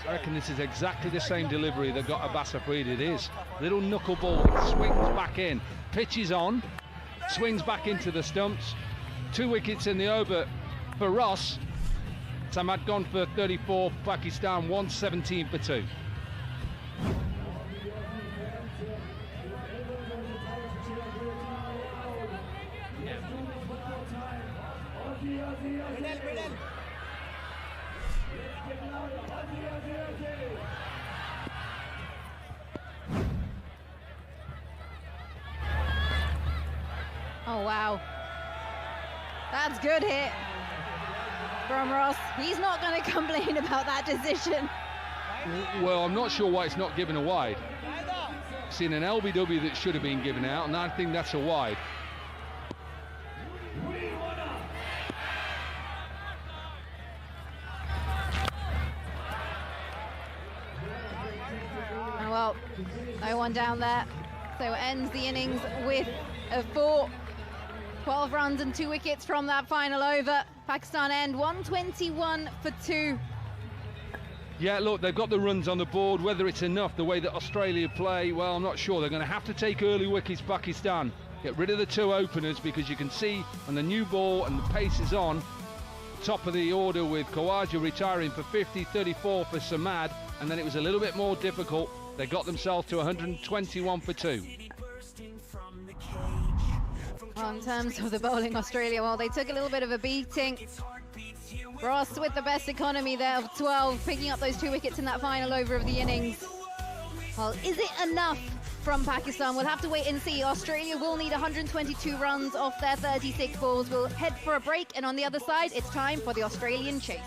I reckon this is exactly the same delivery that got Abbas Afridi. It is. Little knuckleball, it swings back in. Pitches on, swings back into the stumps. 2 wickets in the over for Ross. Samad gone for 34, Pakistan 117 for 2. Oh, wow. That's good hit from Ross. He's not going to complain about that decision. Well, I'm not sure why it's not given a wide. Seen an LBW that should have been given out, and I think that's a wide. Well, no one down there. So ends the innings with a 4. 12 runs and 2 wickets from that final over. Pakistan end 121 for 2. Yeah, look, they've got the runs on the board. Whether it's enough the way that Australia play, well, I'm not sure. They're going to have to take early wickets, Pakistan. Get rid of the 2 openers, because you can see when the new ball and the pace is on, top of the order with Khawaja retiring for 50, 34 for Samad, and then it was a little bit more difficult. They got themselves to 121 for 2. Well, in terms of the bowling, Australia, well, they took a little bit of a beating. Ross with the best economy there of 12, picking up those 2 wickets in that final over of the innings. Well, is it enough from Pakistan? We'll have to wait and see. Australia will need 122 runs off their 36 balls. We'll head for a break, and on the other side, it's time for the Australian chase.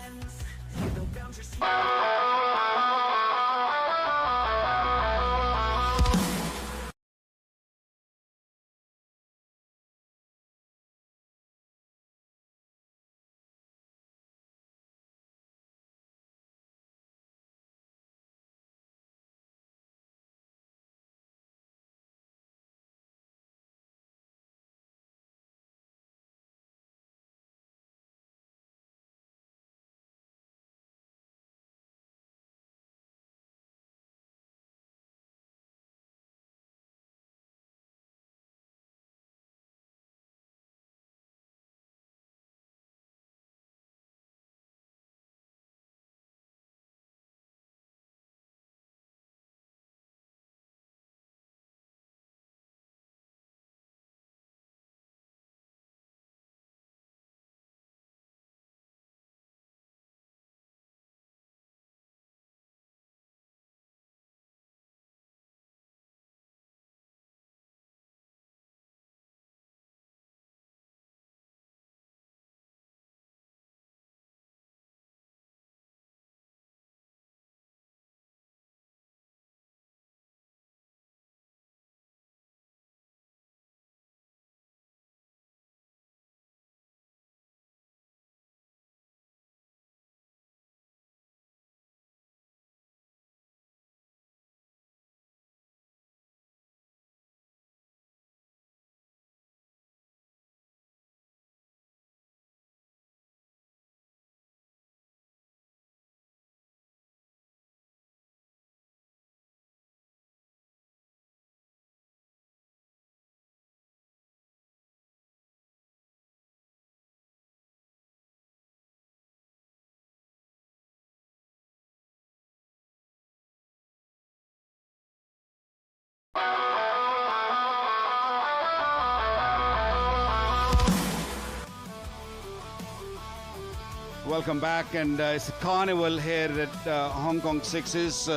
Welcome back, and it's a carnival here at Hong Kong Sixes.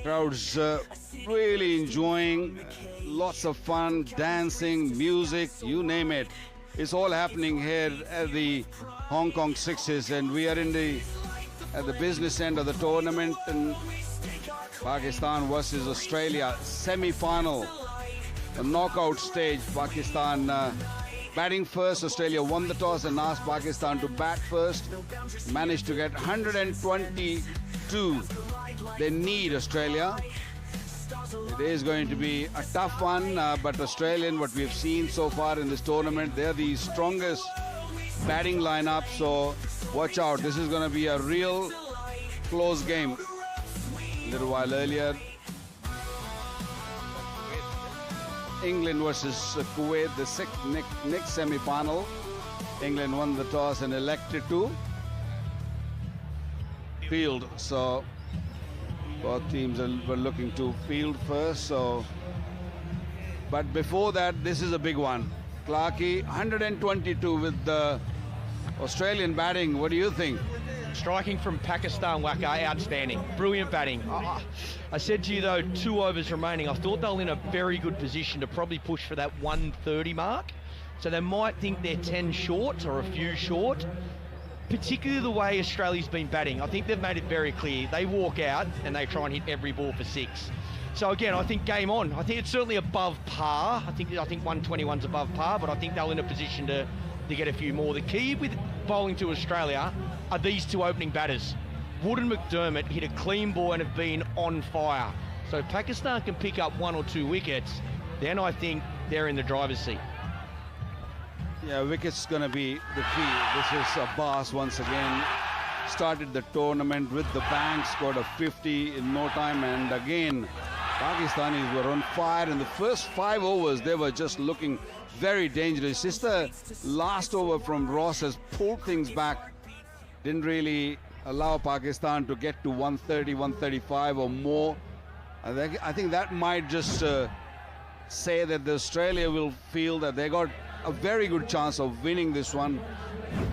Crowds really enjoying, lots of fun, dancing, music, you name it. It's all happening here at the Hong Kong Sixes, and we are at the business end of the tournament, and Pakistan versus Australia semi-final, the knockout stage. Pakistan batting first. Australia won the toss and asked Pakistan to bat first. Managed to get 122. They need Australia. It is going to be a tough one, but Australian, what we've seen so far in this tournament, they're the strongest batting lineup, so watch out. This is going to be a real close game. A little while earlier, England versus Kuwait, the next semi-final. England won the toss and elected to field. So both teams were looking to field first. So, but before that, this is a big one. Clarkey, 122 with the Australian batting. What do you think? Striking from Pakistan, Waka, outstanding. Brilliant batting. I said to you, though, 2 overs remaining. I thought they were in a very good position to probably push for that 130 mark. So they might think they're 10 short or a few short, particularly the way Australia's been batting. I think they've made it very clear. They walk out and they try and hit every ball for 6. So again, I think game on. I think it's certainly above par. I think 121's above par, but I think they're in a position to get a few more. The key with bowling to Australia are these 2 opening batters. Wood and McDermott hit a clean ball and have been on fire. So if Pakistan can pick up 1 or 2 wickets, then I think they're in the driver's seat. Yeah, wicket's going to be the key. This is Abbas once again. Started the tournament with the bang, scored a 50 in no time, and again, Pakistanis were on fire. In the first 5 overs, they were just looking very dangerous. Just the last over from Ross has pulled things back. Didn't really allow Pakistan to get to 130, 135 or more. I think that might just say that the Australia will feel that they got a very good chance of winning this one.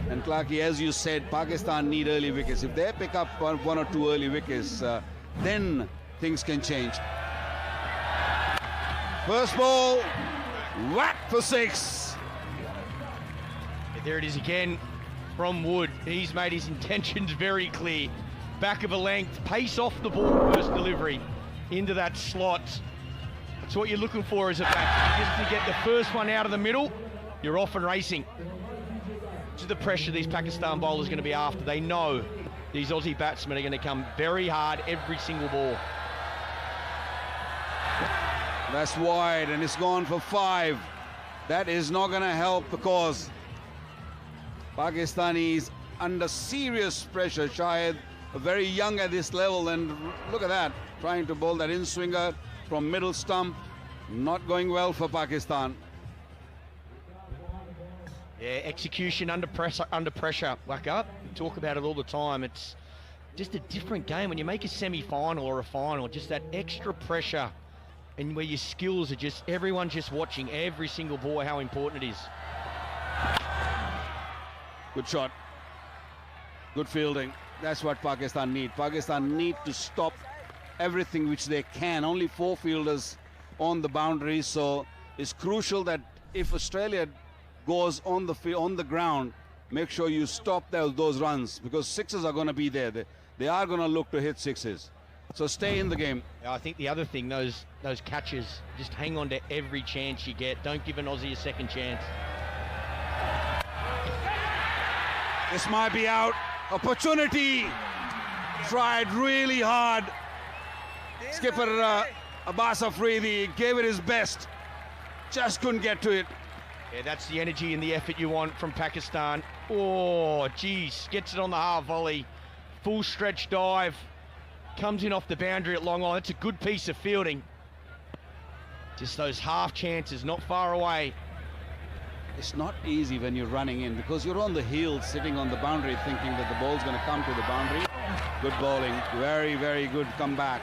And Clarky, as you said, Pakistan need early wickets. If they pick up one or two early wickets, then things can change. First ball, whack for 6. There it is again from Wood. He's made his intentions very clear. Back of a length, pace off the ball, first delivery into that slot. That's what you're looking for as a batsman, just to get the first one out of the middle. You're off and racing. To the pressure these Pakistan bowlers are going to be after. They know these Aussie batsmen are going to come very hard every single ball. That's wide and it's gone for 5. That is not going to help the cause. Pakistanis under serious pressure. Shahid, very young at this level, and look at that, trying to bowl that in-swinger from middle stump. Not going well for Pakistan. Yeah, execution under pressure. Waka, we talk about it all the time. It's just a different game when you make a semi-final or a final. Just that extra pressure, and where your skills are just, everyone's just watching every single ball, how important it is. Good shot. Good fielding. That's what Pakistan need. Pakistan need to stop everything which they can. Only 4 fielders on the boundary, so it's crucial that if Australia goes on the ground, make sure you stop those runs, because 6s are going to be there. They are going to look to hit 6s. So stay in the game. I think the other thing, those catches, just hang on to every chance you get. Don't give an Aussie a second chance. This might be out. Opportunity. Tried really hard. Skipper Abbas Afridi gave it his best. Just couldn't get to it. Yeah, that's the energy and the effort you want from Pakistan. Oh, geez, gets it on the half volley. Full stretch dive. Comes in off the boundary at long on. That's a good piece of fielding. Just those half chances, not far away. It's not easy when you're running in, because you're on the heel, sitting on the boundary, thinking that the ball's going to come to the boundary. Good bowling. Very, very good comeback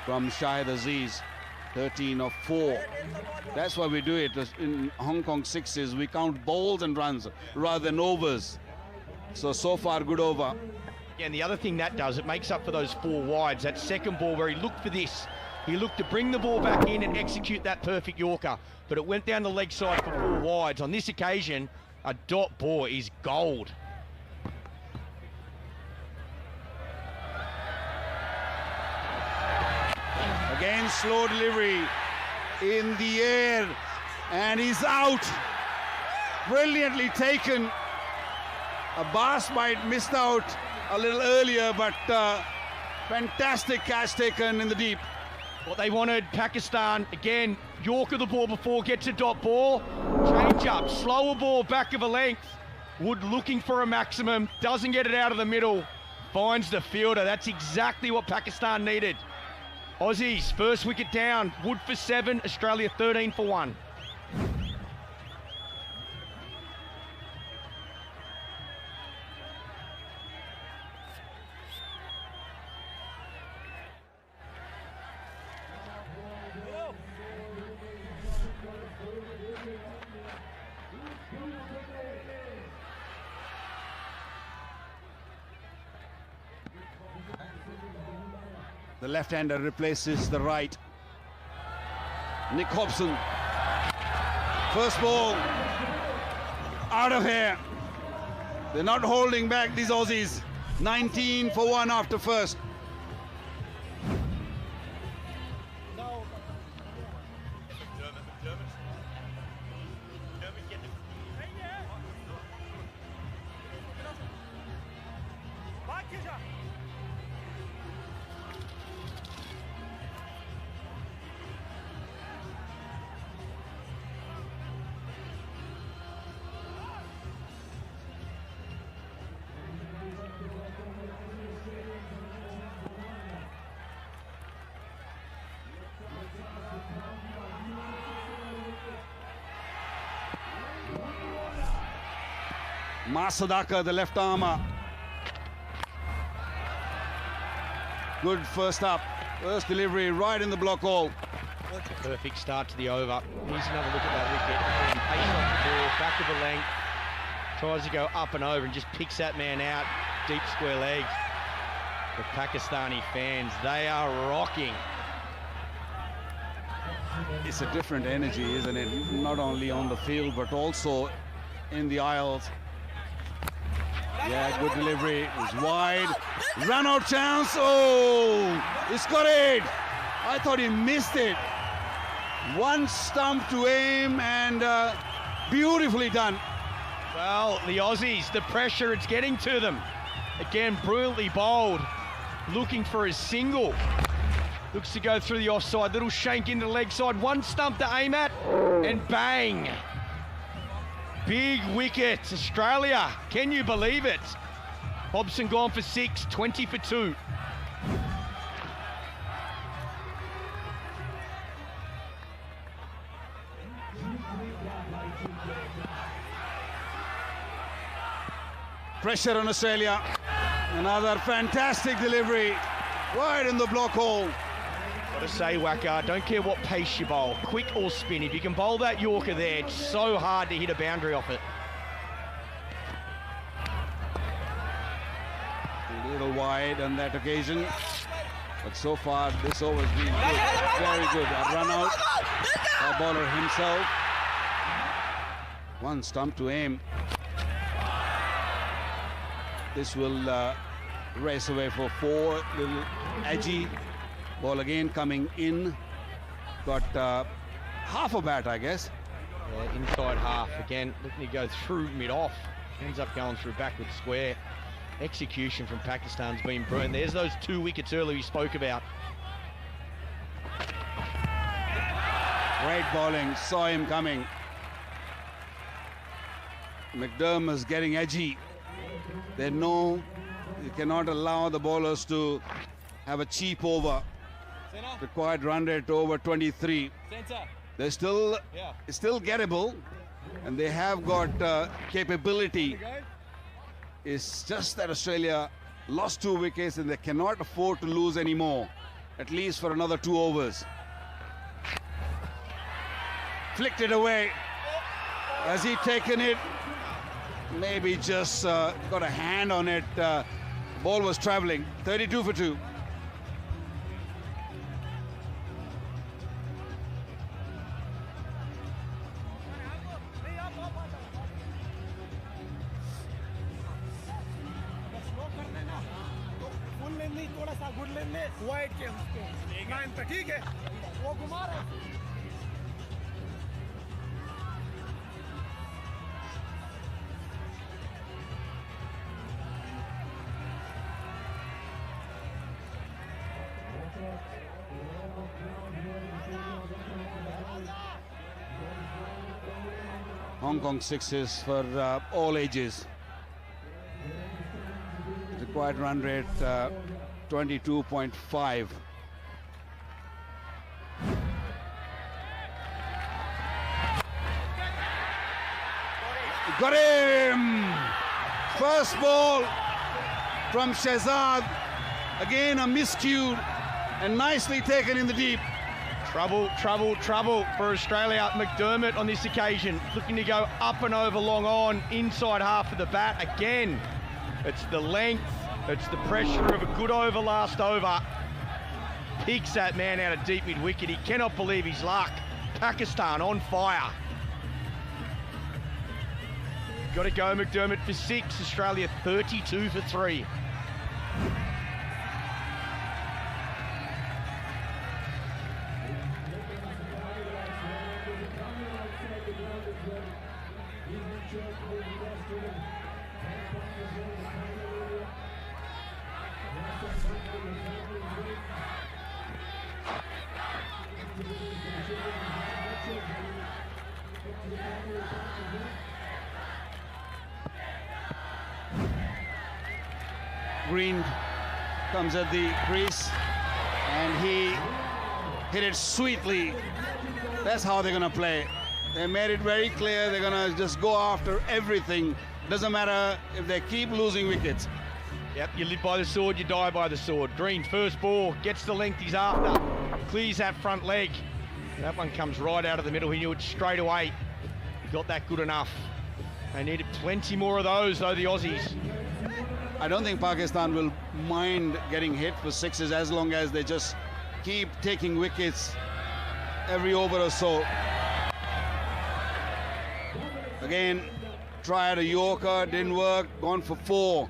from Shahid Aziz. 13 of 4. That's why we do it in Hong Kong 6s. We count bowls and runs rather than overs. So far, good over. Yeah, and the other thing that does, it makes up for those 4 wides. That second ball where he looked for this. He looked to bring the ball back in and execute that perfect Yorker, but it went down the leg side for 4 wides. On this occasion, a dot ball is gold. Again, slow delivery in the air, and he's out. Brilliantly taken. Abbas might missed out a little earlier, but fantastic catch taken in the deep. What they wanted, Pakistan, again, Yorker the ball before, gets a dot ball. Change up, slower ball, back of a length. Wood looking for a maximum, doesn't get it out of the middle. Finds the fielder, that's exactly what Pakistan needed. Aussies, first wicket down, Wood for 7, Australia 13 for 1. The left-hander replaces the right. Nick Hobson. First ball. Out of here. They're not holding back, these Aussies. 19 for 1 after first. Masadaka, the left armer. Good first up. First delivery right in the block hole. Perfect start to the over. Here's another look at that wicket. Pace off the ball, back of the length. Tries to go up and over and just picks that man out. Deep square leg. The Pakistani fans, they are rocking. It's a different energy, isn't it? Not only on the field, but also in the aisles. Yeah, good delivery. It was wide. Run out chance. Oh, he's got it. I thought he missed it. One stump to aim and beautifully done. Well, the Aussies, the pressure, it's getting to them. Again, brilliantly bowled, looking for his single. Looks to go through the offside, little shank into the leg side, one stump to aim at, and bang. Big wicket, Australia, can you believe it? Hobson gone for 6, 20 for 2. Pressure on Australia. Another fantastic delivery. Wide in the block hole. Got to say, Waqar, don't care what pace you bowl, quick or spin, if you can bowl that Yorker there, it's so hard to hit a boundary off it. A little wide on that occasion. But so far, this over's been good. Very good. A run out. The bowler himself. One stump to aim. This will race away for 4. Little edgy. Ball again coming in. Got half a bat, I guess. Yeah, inside half. Again, looking to go through mid-off. Ends up going through backward square. Execution from Pakistan's been brilliant. There's those 2 wickets earlier we spoke about. Great bowling. Saw him coming. McDermott's getting edgy. They know you cannot allow the bowlers to have a cheap over. Required run rate over 23. They're still, it's still gettable, and they have got capability. It's just that Australia lost 2 wickets and they cannot afford to lose any more, at least for another 2 overs. Flicked it away. Has he taken it? Maybe just got a hand on it. Ball was traveling. 32 for 2. Hong Kong sixes for all ages. Required run rate 22.5. Got him! First ball from Shehzad. Again a miscue and nicely taken in the deep. Trouble, trouble, trouble for Australia. McDermott on this occasion looking to go up and over long on, inside half of the bat again. It's the length, it's the pressure of a good over last over. Picks that man out of deep mid wicket. He cannot believe his luck. Pakistan on fire. Got to go McDermott for 6. Australia 32 for 3. Green comes at the crease and he hit it sweetly. That's how they're going to play. They made it very clear they're going to just go after everything Doesn't matter if they keep losing wickets. Yep, you live by the sword, you die by the sword. Green, first ball, gets the length he's after. Clears that front leg. That one comes right out of the middle. He knew it straight away. He got that good enough. They needed plenty more of those, though, the Aussies. I don't think Pakistan will mind getting hit for sixes as long as they just keep taking wickets every over or so. Again, tried a Yorker, didn't work, gone for 4.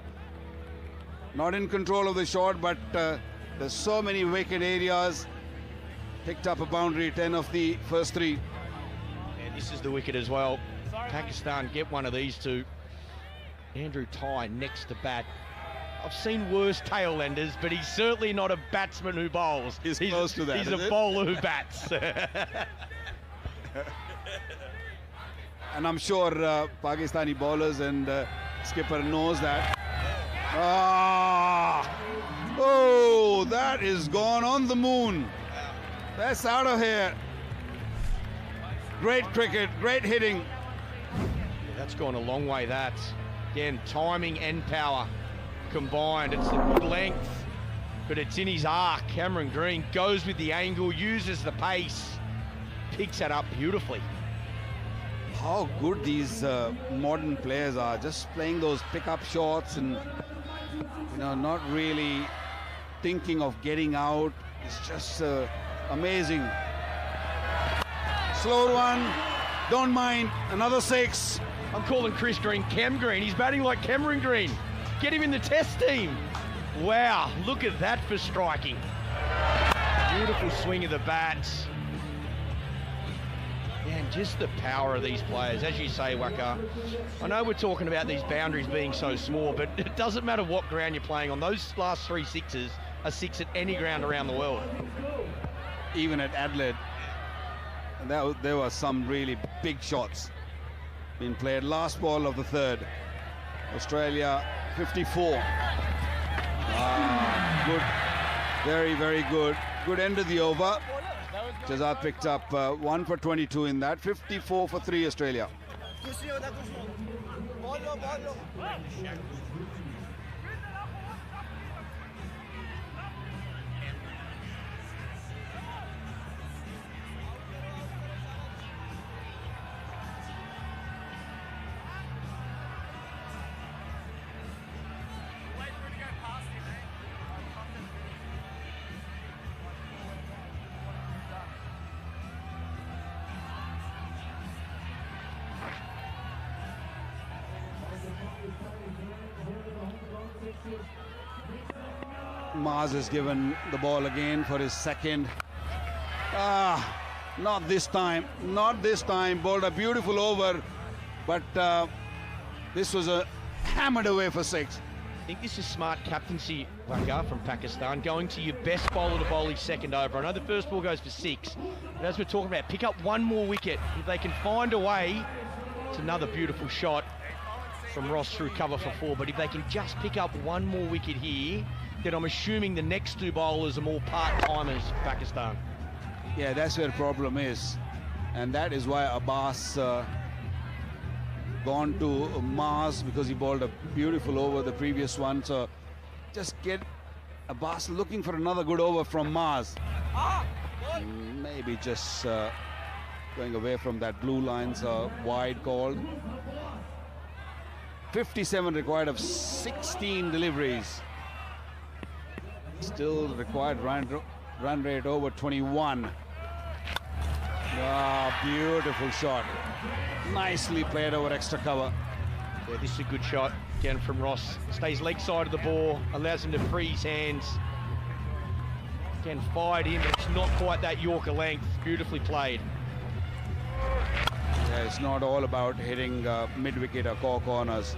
Not in control of the shot, but there's so many wicket areas. Picked up a boundary, 10 of the first 3. And this is the wicket as well. Pakistan get one of these two. Andrew Ty next to bat. I've seen worse tail enders, but he's certainly not a batsman who bowls. He's close to that. He's a bowler who bats. And I'm sure Pakistani bowlers and skipper knows that. Oh, that is gone on the moon. That's out of here. Great cricket, great hitting. Yeah, that's gone a long way, that. Again, timing and power combined. It's a good length, but it's in his arc. Cameron Green goes with the angle, uses the pace, picks that up beautifully. How good these modern players are, just playing those pickup shots and not really thinking of getting out. It's just amazing. Slow one, don't mind, another 6. I'm calling Chris Green Cam Green. He's batting like Cameron Green. Get him in the test team. Wow, look at that for striking. Beautiful swing of the bat. And just the power of these players. As you say, Waka, I know we're talking about these boundaries being so small, but it doesn't matter what ground you're playing on. Those last 3 sixes are 6 at any ground around the world. Even at Adelaide, there were some really big shots being played. Last ball of the 3rd. Australia 54. Good, very, very good. Good end of the over. Shazad picked up 1 for 22 in that. 54 for 3 Australia. Mars is given the ball again for his 2nd. Not this time. Not this time. Bowled a beautiful over, but this was hammered away for 6. I think this is smart captaincy, Waka, from Pakistan, going to your best bowler to bowl his 2nd over. I know the first ball goes for 6, but as we're talking about, pick up 1 more wicket. If they can find a way, it's another beautiful shot from Ross through cover for 4, but if they can just pick up 1 more wicket here, then I'm assuming the next 2 bowlers are more part-timers for Pakistan. Yeah, that's where the problem is. And that is why Abbas gone to Mars, because he bowled a beautiful over the previous one. So just get Abbas looking for another good over from Mars. Maybe just going away from that blue line, so wide called. 57 required of 16 deliveries. Still required run rate over 21. Beautiful shot. Nicely played over extra cover. Yeah, this is a good shot again from Ross. Stays leg side of the ball, allows him to free his hands. Again, fired in, but it's not quite that Yorker length. Beautifully played. Yeah, it's not all about hitting mid-wicket or core corners.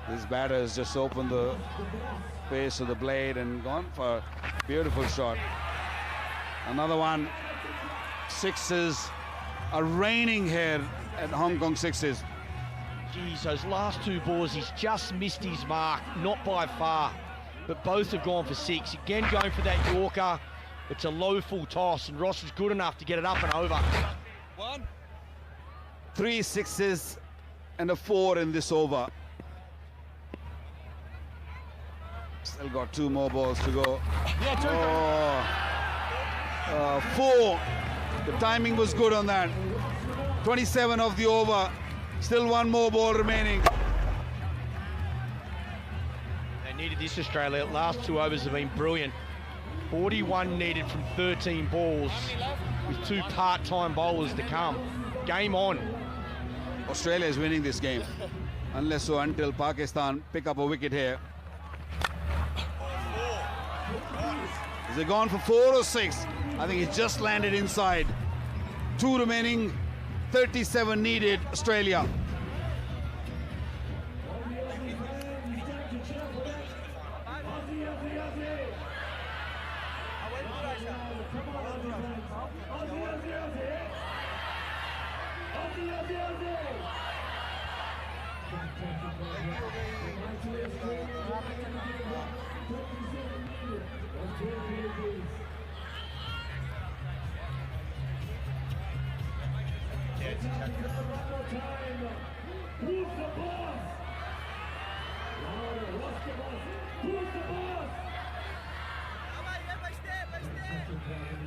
This batter has just opened the face of the blade and gone for a beautiful shot. Another one. 6s are raining here at Hong Kong 6s. Geez, those last 2 balls, he's just missed his mark, not by far, but both have gone for 6. Again, going for that Yorker. It's a low full toss, and Ross is good enough to get it up and over. 3 6s and a 4 in this over. Still got 2 more balls to go. Yeah, 4. The timing was good on that. 27 of the over. Still 1 more ball remaining. They needed this, Australia. Last 2 overs have been brilliant. 41 needed from 13 balls with 2 part-time bowlers to come. Game on. Australia is winning this game. Unless or until Pakistan pick up a wicket here. Is it gone for 4 or 6? I think it just landed inside. 2 remaining, 37 needed, Australia.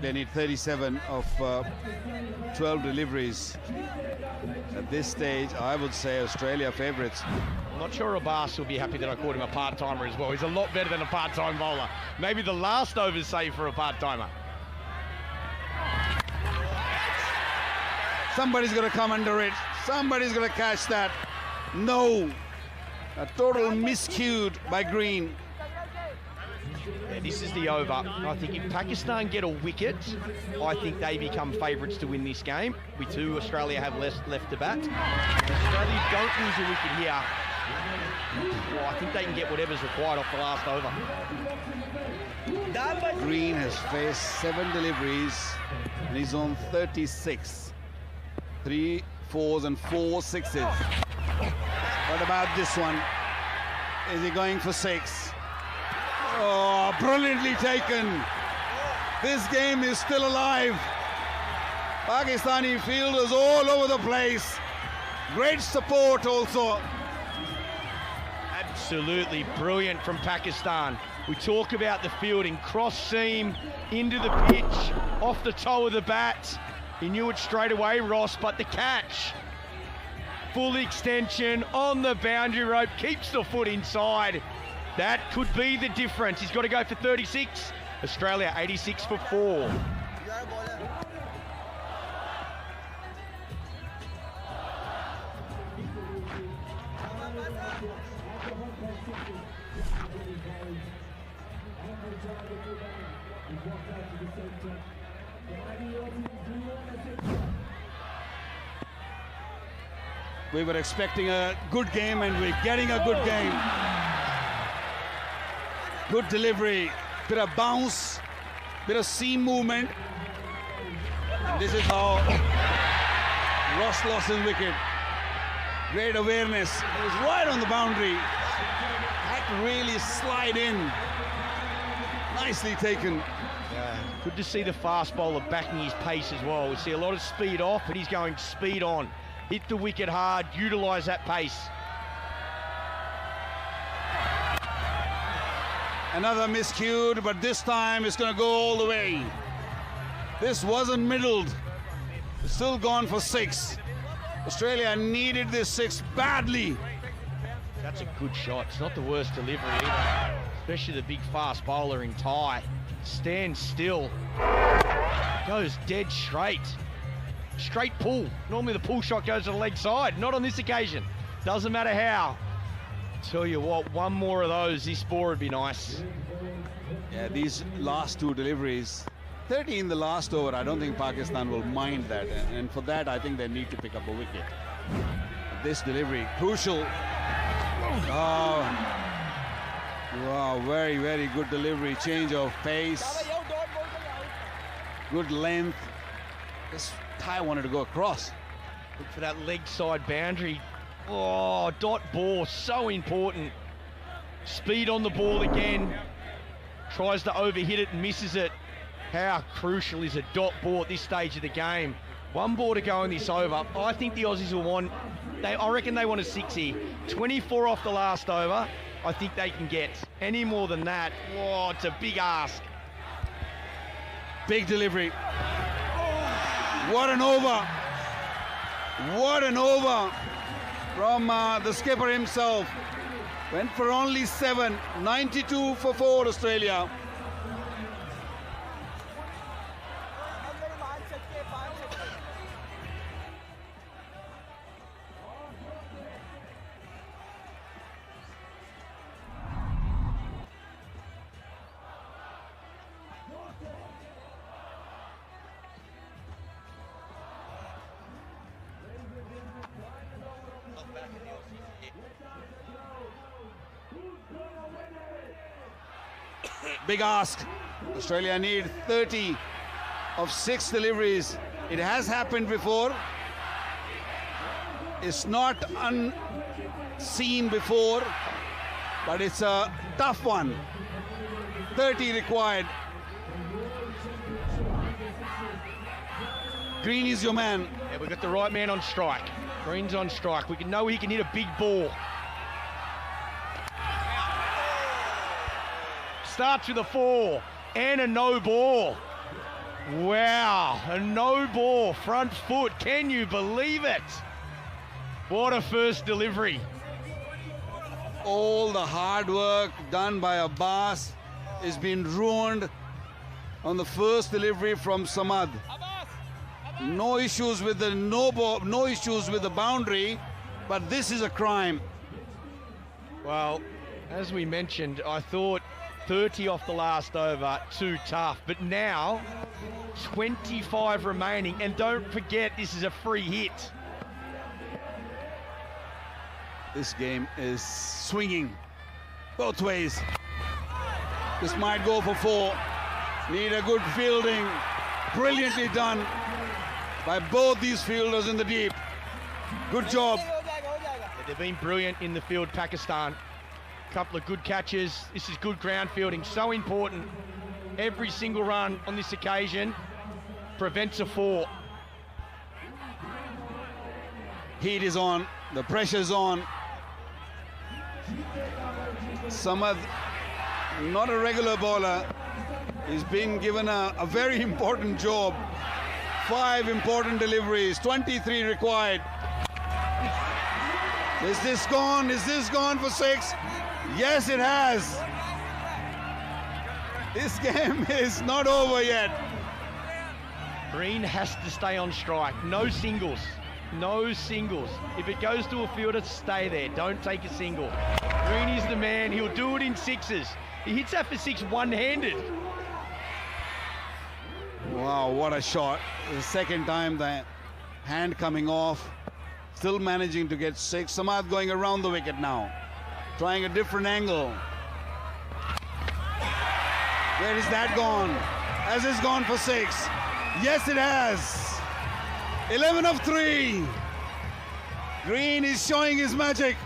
They need 37 of 12 deliveries. At this stage, I would say Australia favourites. I'm not sure Abbas will be happy that I called him a part-timer as well. He's a lot better than a part-time bowler. Maybe the last over's saved for a part-timer. Somebody's going to come under it. Somebody's going to catch that. No. A total miscued by Green. Yeah, this is the over. I think if Pakistan get a wicket, I think they become favourites to win this game. We too, Australia have left to bat. If Australia don't lose a wicket here, well, I think they can get whatever's required off the last over. Green has faced 7 deliveries and he's on 36. 3 4s and 4 6s. What about this one? Is he going for 6? Oh, brilliantly taken. This game is still alive. Pakistani fielders all over the place. Great support also. Absolutely brilliant from Pakistan. We talk about the fielding, cross seam, into the pitch, off the toe of the bat. He knew it straight away, Ross, but the catch. Full extension on the boundary rope, keeps the foot inside. That could be the difference. He's got to go for 36. Australia 86 for 4. We were expecting a good game and we're getting a good game. Good delivery, bit of bounce, bit of seam movement. And this is how Ross lost his wicket. Great awareness. It was right on the boundary. Had to really slide in. Nicely taken. Yeah, good to see the fast bowler backing his pace as well. We see a lot of speed off, but he's going speed on. Hit the wicket hard, utilise that pace. Another miscued, but this time it's going to go all the way. This wasn't middled. It's still gone for 6. Australia needed this 6 badly. That's a good shot. It's not the worst delivery either. Especially the big fast bowler in tie. Stands still. Goes dead straight. Straight pull. Normally the pull shot goes to the leg side. Not on this occasion. Doesn't matter how. Tell you what, one more of those, this ball would be nice. Yeah, these last 2 deliveries, 30 in the last over, I don't think Pakistan will mind that. And for that, I think they need to pick up a wicket. This delivery, crucial. Oh, wow, very, very good delivery. Change of pace. Good length. This Thai wanted to go across. Look for that leg side boundary. Oh, dot ball, so important. Speed on the ball again. Tries to overhit it and misses it. How crucial is a dot ball at this stage of the game? 1 ball to go in this over. I think the Aussies will want, I reckon they want a 6 here. 24 off the last over. I think they can get. Any more than that, whoa, it's a big ask. Big delivery. What an over. What an over from the skipper himself. Went for only 7, 92 for 4 Australia. Big ask. Australia need 30 of 6 deliveries. It has happened before. It's not unseen before, but it's a tough one. 30 required. Green is your man. Yeah, we've got the right man on strike. Green's on strike. We can know he can hit a big ball. Starts with a 4 and a no ball. Wow, a no ball, front foot. Can you believe it? What a first delivery. All the hard work done by Abbas has been ruined on the first delivery from Samad. No issues with the no issues with the boundary, but this is a crime. Well, as we mentioned, I thought 30 off the last over, too tough. But now, 25 remaining. And don't forget, this is a free hit. This game is swinging both ways. This might go for 4. Need a good fielding. Brilliantly done by both these fielders in the deep. Good job. They've been brilliant in the field, Pakistan. Couple of good catches. This is good ground fielding, so important. Every single run on this occasion prevents a 4. Heat is on, the pressure's on. Samad, not a regular bowler, he's been given a very important job. 5 important deliveries, 23 required. Is this gone? Is this gone for 6? Yes, it has. This game is not over yet. Green has to stay on strike. No singles. No singles. If it goes to a fielder, stay there. Don't take a single. Green is the man. He'll do it in 6s. He hits that for 6 one-handed. Wow, what a shot. The second time the hand coming off. Still managing to get 6. Samad going around the wicket now. Trying a different angle. Where is that gone? Has it gone for 6? Yes, it has. 11 of 3. Green is showing his magic.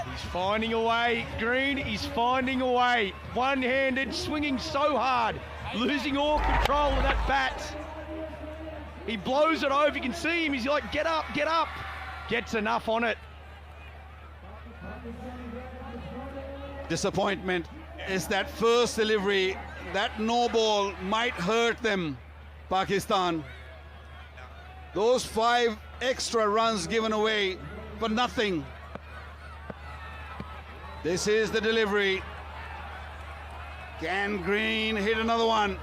He's finding a way. Green is finding a way. One-handed, swinging so hard. Losing all control of that bat. He blows it over. You can see him. He's like, get up, get up. Gets enough on it. Disappointment is that first delivery. That no ball might hurt them, Pakistan. Those 5 extra runs given away for nothing. This is the delivery. Can Green hit another one?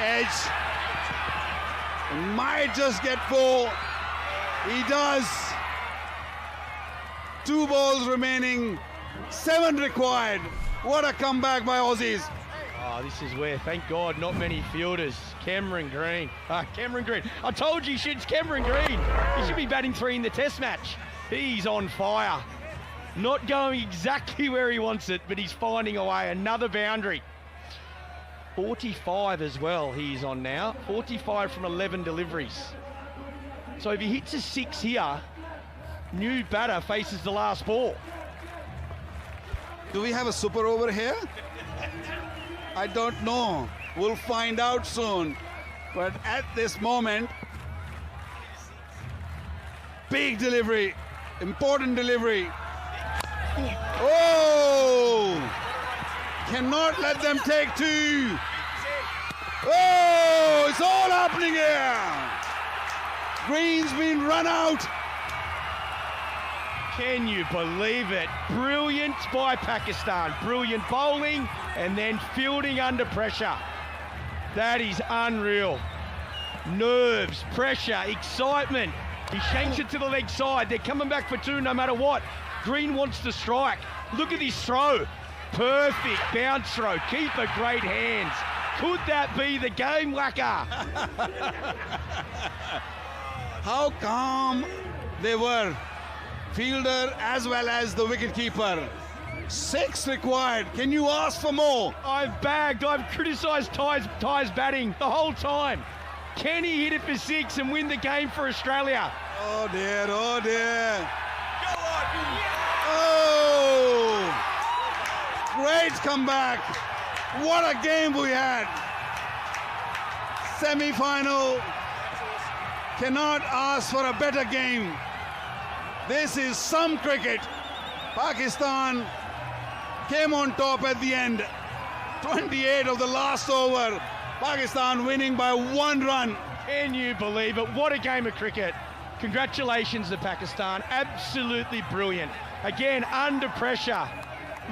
Edge. Might just get 4. He does. 2 balls remaining, 7 required. What a comeback by Aussies. Oh, this is where, thank God, not many fielders. Cameron Green. Cameron Green. I told you, it's Cameron Green. He should be batting 3 in the test match. He's on fire. Not going exactly where he wants it, but he's finding a way. Another boundary. 45 as well he's on now. 45 from 11 deliveries. So if he hits a 6 here, new batter faces the last ball. Do we have a super over here? I don't know. We'll find out soon. But at this moment, big delivery. Important delivery. Oh! Cannot let them take two. Oh! It's all happening here. Green's been run out. Can you believe it? Brilliant by Pakistan. Brilliant bowling and then fielding under pressure. That is unreal. Nerves, pressure, excitement. He shanks it to the leg side. They're coming back for two no matter what. Green wants to strike. Look at this throw. Perfect bounce throw. Keeper, great hands. Could that be the game, Waka? How calm they were. Fielder as well as the wicketkeeper. 6 required. Can you ask for more? I've bagged. I've criticised Ty's batting the whole time. Can he hit it for 6 and win the game for Australia? Oh dear, oh dear. Oh! Great comeback. What a game we had. Semi-final. Cannot ask for a better game. This is some cricket. Pakistan came on top at the end. 28 of the last over. Pakistan winning by 1 run. Can you believe it? What a game of cricket. Congratulations to Pakistan. Absolutely brilliant. Again, under pressure.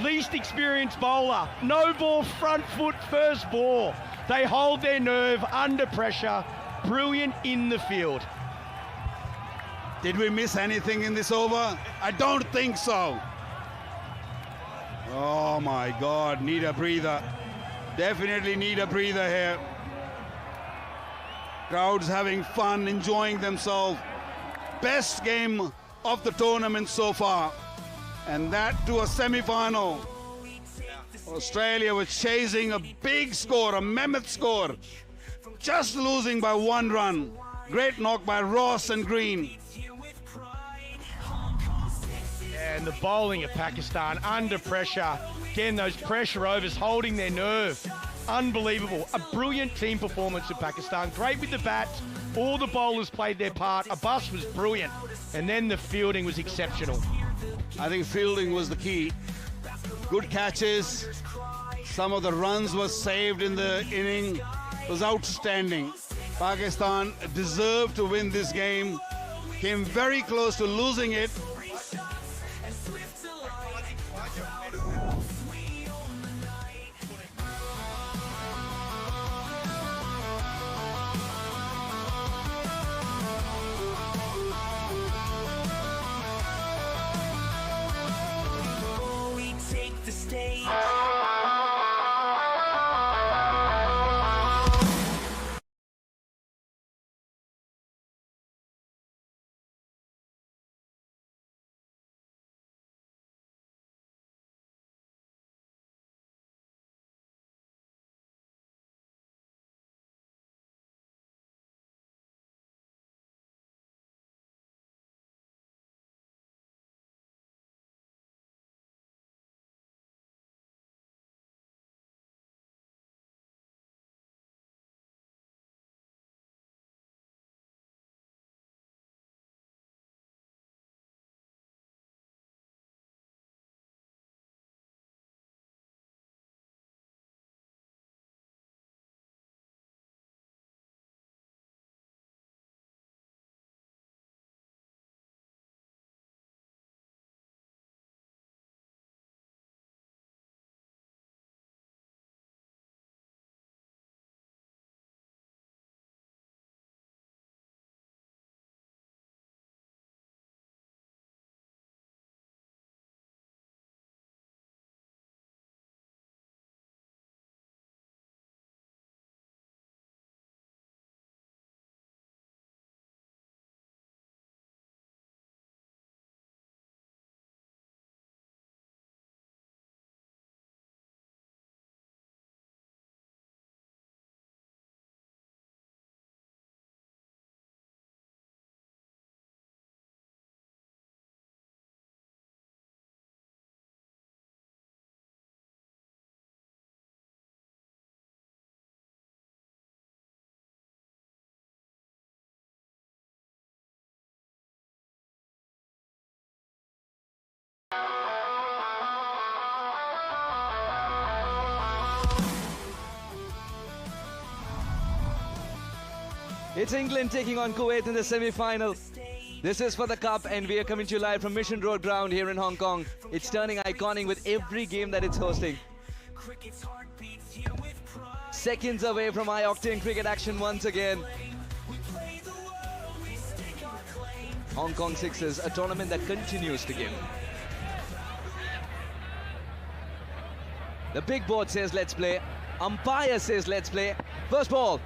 Least experienced bowler. No ball, front foot, first ball. They hold their nerve under pressure. Brilliant in the field. Did we miss anything in this over? I don't think so. Oh my God, need a breather. Definitely need a breather here. Crowds having fun, enjoying themselves. Best game of the tournament so far. And that to a semi-final. Australia was chasing a big score, a mammoth score. Just losing by 1 run. Great knock by Ross and Green. And the bowling of Pakistan under pressure. Again, those pressure overs holding their nerve. Unbelievable. A brilliant team performance of Pakistan. Great with the bats. All the bowlers played their part. Abbas was brilliant. And then the fielding was exceptional. I think fielding was the key. Good catches. Some of the runs were saved in the inning. It was outstanding. Pakistan deserved to win this game. Came very close to losing it. Take the stage. It's England taking on Kuwait in the semi-final. This is for the cup, and we are coming to you live from Mission Road Ground here in Hong Kong. It's turning iconic with every game that it's hosting. Seconds away from high-octane cricket action once again. Hong Kong Sixers, a tournament that continues to give. The big board says let's play. Umpire says let's play. First ball.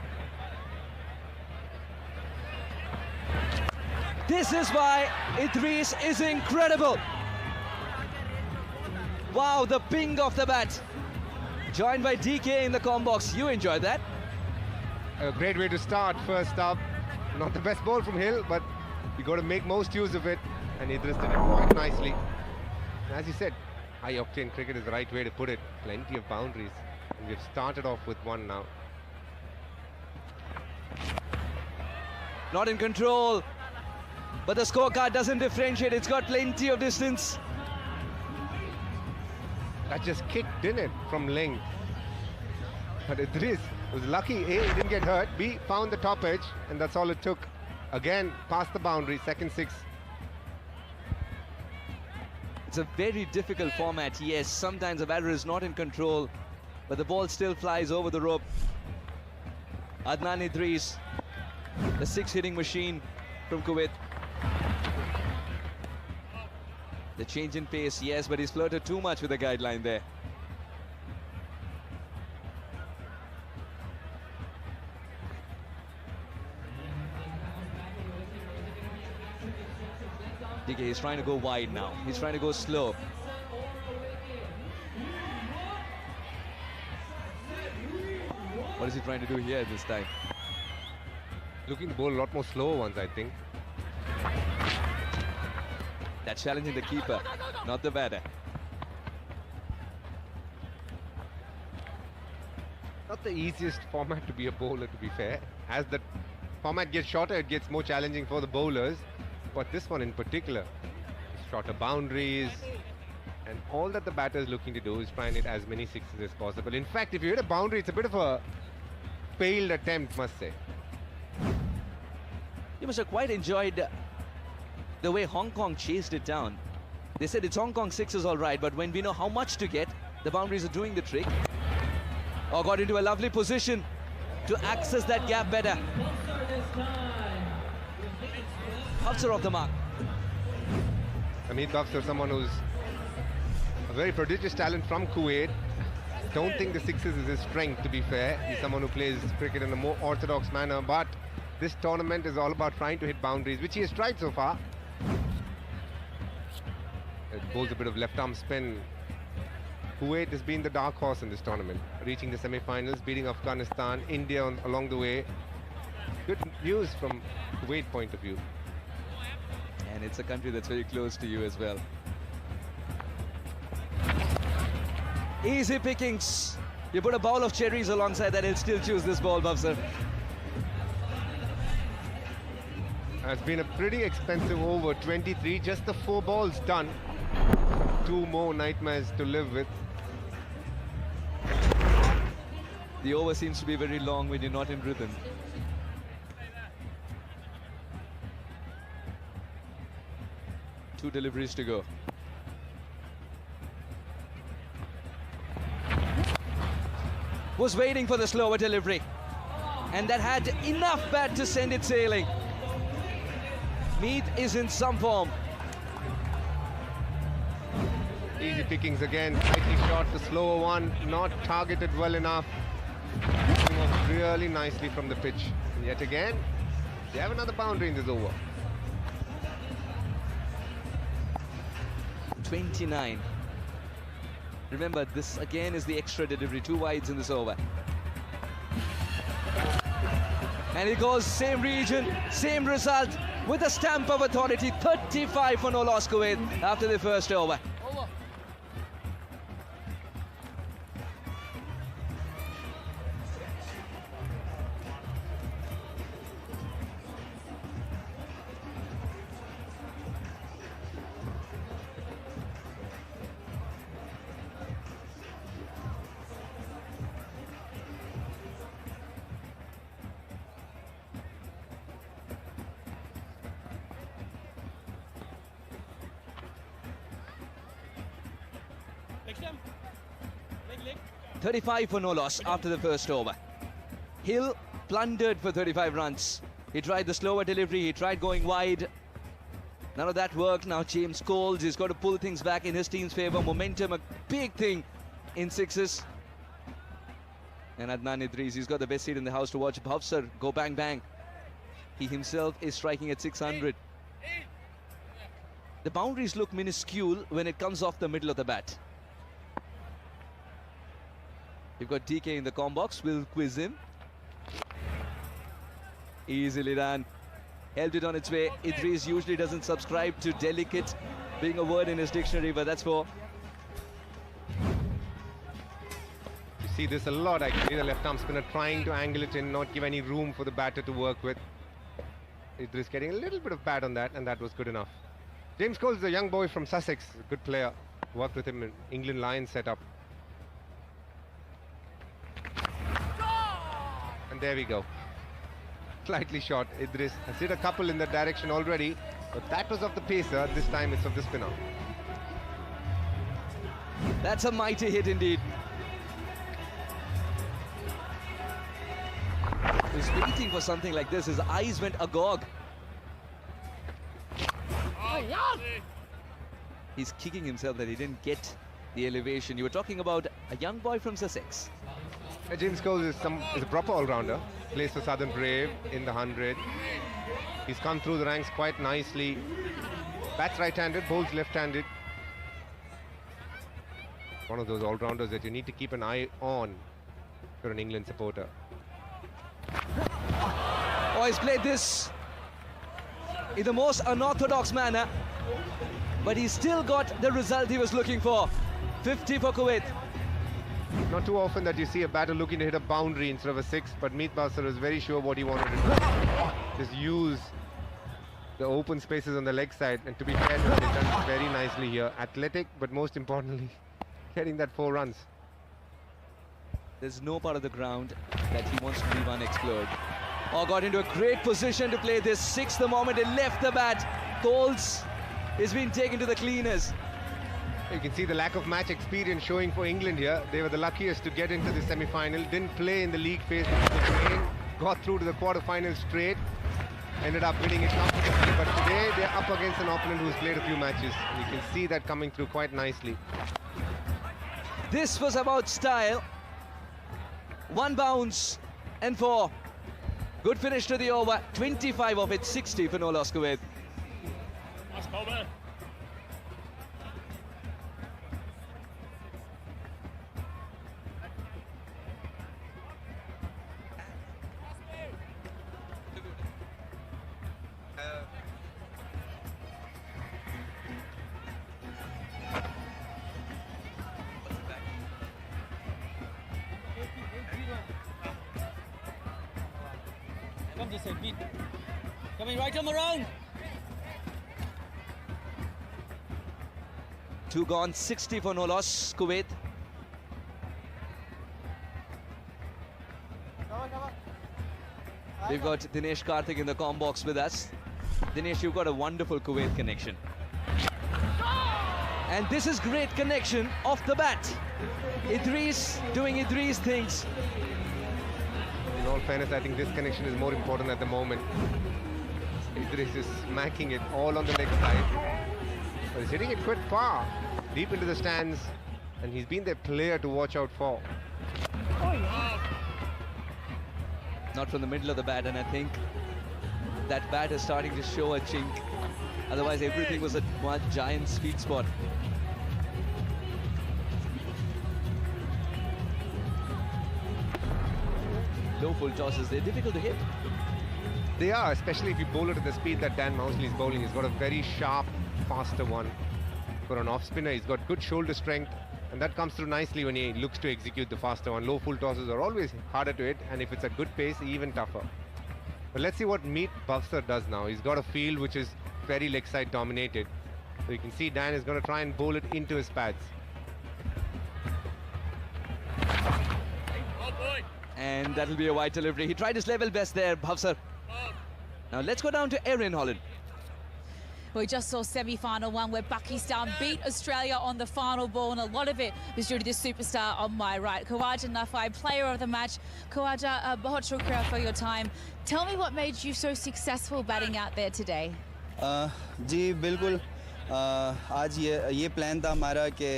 This is why Idris is incredible. Wow, the ping off the bat. Joined by DK in the comm box. You enjoyed that? A great way to start first up. Not the best ball from Hill, but you got to make most use of it. And Idris did it quite nicely. As you said, high-octane cricket is the right way to put it. Plenty of boundaries. And we've started off with one now. Not in control. But the scorecard doesn't differentiate. It's got plenty of distance. That just kicked in it from length. But Idris was lucky. A, he didn't get hurt. B, found the top edge. And that's all it took. Again, past the boundary, second six. It's a very difficult format. Yes, sometimes the batter is not in control, but the ball still flies over the rope. Adnan Idris, the six-hitting machine from Kuwait. The change in pace, yes, but he's flirted too much with the guideline there. DK, he's trying to go wide now. He's trying to go slow. What is he trying to do here this time? Looking to bowl a lot more slower ones, I think. That's challenging the keeper, not the batter. Not the easiest format to be a bowler, to be fair. As the format gets shorter, it gets more challenging for the bowlers. But this one in particular, shorter boundaries, and all that the batter is looking to do is try and hit as many sixes as possible. In fact, if you hit a boundary, it's a bit of a failed attempt, must say. You must have quite enjoyed the way Hong Kong chased it down. They said it's Hong Kong sixes all right, but when we know how much to get, the boundaries are doing the trick. Oh, got into a lovely position to access that gap better. Hafsar off the mark. Hamid Hafsar, someone who's a very prodigious talent from Kuwait. Don't think the sixes is his strength, to be fair. He's someone who plays cricket in a more orthodox manner, but this tournament is all about trying to hit boundaries, which he has tried so far. It bowls a bit of left-arm spin. Kuwait has been the dark horse in this tournament, reaching the semi-finals, beating Afghanistan, India along the way. Good news from Kuwait point of view. And it's a country that's very close to you as well. Easy pickings. You put a bowl of cherries alongside that, he'll still choose this ball, Bhavsar. It's been a pretty expensive over, 23, just the 4 balls done. 2 more nightmares to live with. The over seems to be very long when you're not in rhythm. Two deliveries to go. Was waiting for the slower delivery, and that had enough bat to send it sailing. Mead is in some form. Easy pickings again, slightly short, the slower one, not targeted well enough. Coming off really nicely from the pitch. And yet again, they have another boundary in this over. 29. Remember, this again is the extra delivery, 2 wides in this over. And it goes same region, same result, with a stamp of authority. 35 for no loss Kuwait after the first over. 35 for no loss after the first over. Hill plundered for 35 runs. He tried the slower delivery, he tried going wide. None of that worked. Now James Coles is got to pull things back in his team's favour. Momentum, a big thing in sixes. And Adnan Idris, he's got the best seat in the house to watch Bhavsar go bang bang. He himself is striking at 600. The boundaries look minuscule when it comes off the middle of the bat. We've got DK in the com box. We'll quiz him. Easily done. Helped it on its way. Idris usually doesn't subscribe to delicate being a word in his dictionary, but that's for. You see this a lot actually. The left arm spinner trying to angle it in, not give any room for the batter to work with. Idris getting a little bit of bat on that, and that was good enough. James Coles is a young boy from Sussex, a good player. Worked with him in England Lions setup. And there we go. Slightly short. Idris has hit a couple in that direction already, but that was of the pacer. This time it's of the spinner. That's a mighty hit indeed. He was waiting for something like this. His eyes went agog. He's kicking himself that he didn't get the elevation. You were talking about a young boy from Sussex. James Coles is a proper all-rounder. Plays for Southern Brave in the 100. He's come through the ranks quite nicely. Bats right-handed, bowls left-handed. One of those all-rounders that you need to keep an eye on if you're an England supporter. Oh, he's played this in the most unorthodox manner, but he's still got the result he was looking for. 50 for Kuwait. Not too often that you see a batter looking to hit a boundary instead of a six, but Meet Bhavsar is very sure what he wanted to do. Just use the open spaces on the leg side, and to be fair, he's done very nicely here. Athletic, but most importantly, getting that 4 runs. There's no part of the ground that he wants to leave unexplored. Oh, got into a great position to play this six the moment he left the bat. Coles is being taken to the cleaners. You can see the lack of match experience showing for England here. They were the luckiest to get into the semi-final. Didn't play in the league phase of the game. Got through to the quarter-final straight. Ended up winning it comfortably. But today they're up against an opponent who's played a few matches. You can see that coming through quite nicely. This was about style. 1 bounce and 4. Good finish to the over. 25 of it, 60 for no loss Kuwait. Coming right on the round. 2 gone, 60 for no loss, Kuwait. We've got Dinesh Karthik in the comm box with us. Dinesh, you've got a wonderful Kuwait connection. And this is great connection off the bat. Idris doing Idris things. In all fairness, I think this connection is more important at the moment. Idris is smacking it all on the leg side. But he's hitting it quite far, deep into the stands, and he's been their player to watch out for. Not from the middle of the bat, and I think that bat is starting to show a chink. Otherwise, everything was a one giant sweet spot. Low full tosses, they're difficult to hit. They are, especially if you bowl it at the speed that Dan Mousley is bowling. He's got a very sharp, faster one. For an off spinner, he's got good shoulder strength, and that comes through nicely when he looks to execute the faster one. Low full tosses are always harder to hit, and if it's at good pace, even tougher. But let's see what Meet Bhavsar does now. He's got a field which is very leg side dominated. So you can see Dan is going to try and bowl it into his pads. And that'll be a wide delivery. He tried his level best there, Bhavsar. Now let's go down to Erin Holland. We just saw semi-final one where Pakistan beat Australia on the final ball, and a lot of it was due to this superstar on my right. Khawaja Nafai, player of the match. Khawaja, bahut shukriya for your time. Tell me what made you so successful batting out there today? जी बिल्कुल आज ये plan था हमारा कि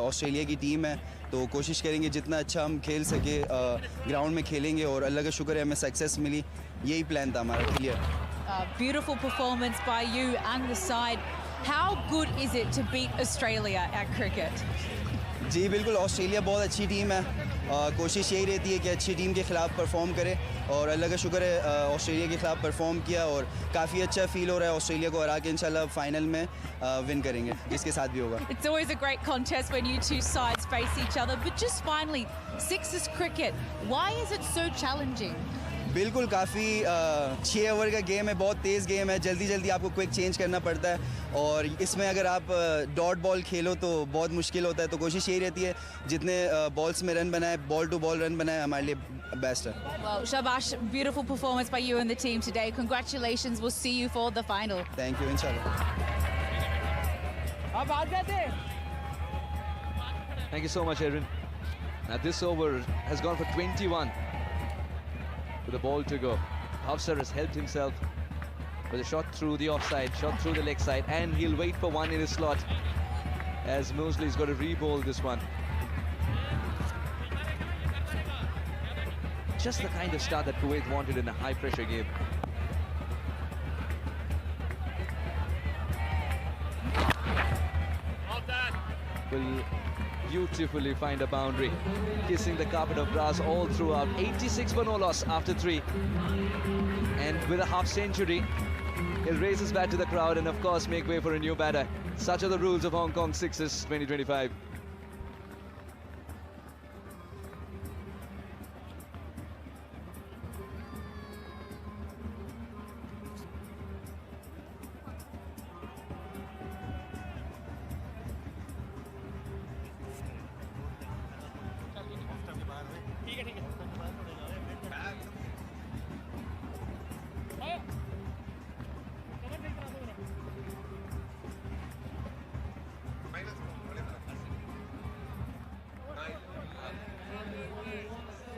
Australia की team है तो कोशिश करेंगे जितना अच्छा हम खेल सके ग्राउंड में खेलेंगे और अल्लाह का शुक्र है हमें सक्सेस मिली यही प्लान था हमारा clear Beautiful performance by you and the side. How good is it to beat Australia at cricket? जी बिल्कुल ऑस्ट्रेलिया बहुत अच्छी टीम है कोशिश यही रहती है कि अच्छी टीम के खिलाफ परफॉर्म करे और अल्लाह का शुक्र है ऑस्ट्रेलिया के खिलाफ परफॉर्म किया और काफ़ी अच्छा फील हो रहा है ऑस्ट्रेलिया को हरा के इंशाल्लाह फाइनल में विन करेंगे जिसके साथ भी होगा It's always a great contest when you two sides face each other, but just finally, sixes cricket, why is it so challenging? बिल्कुल काफ़ी 6 ओवर का गेम है बहुत तेज़ गेम है जल्दी आपको क्विक चेंज करना पड़ता है और इसमें अगर आप डॉट बॉल खेलो तो बहुत मुश्किल होता है तो कोशिश यही रहती है जितने बॉल्स में रन बनाए बॉल टू बॉल रन बनाए हमारे लिए बेस्ट है Well, Shabash, beautiful performance by you and the team today. Congratulations. We'll see you for the final. Thank you, inshallah. Thank you so much, Aaron. Now this over has gone for 21 with the ball to go. Hafsar has helped himself with a shot through the offside, shot through the leg side, and he'll wait for one in his slot as Mosley's got to re-bowl this one. Just the kind of start that Kuwait wanted in a high-pressure game. Will beautifully find a boundary, kissing the carpet of grass all throughout. 86 for no loss after 3. And with a half century, he'll raise his bat to the crowd and of course make way for a new batter. Such are the rules of Hong Kong Sixes 2025.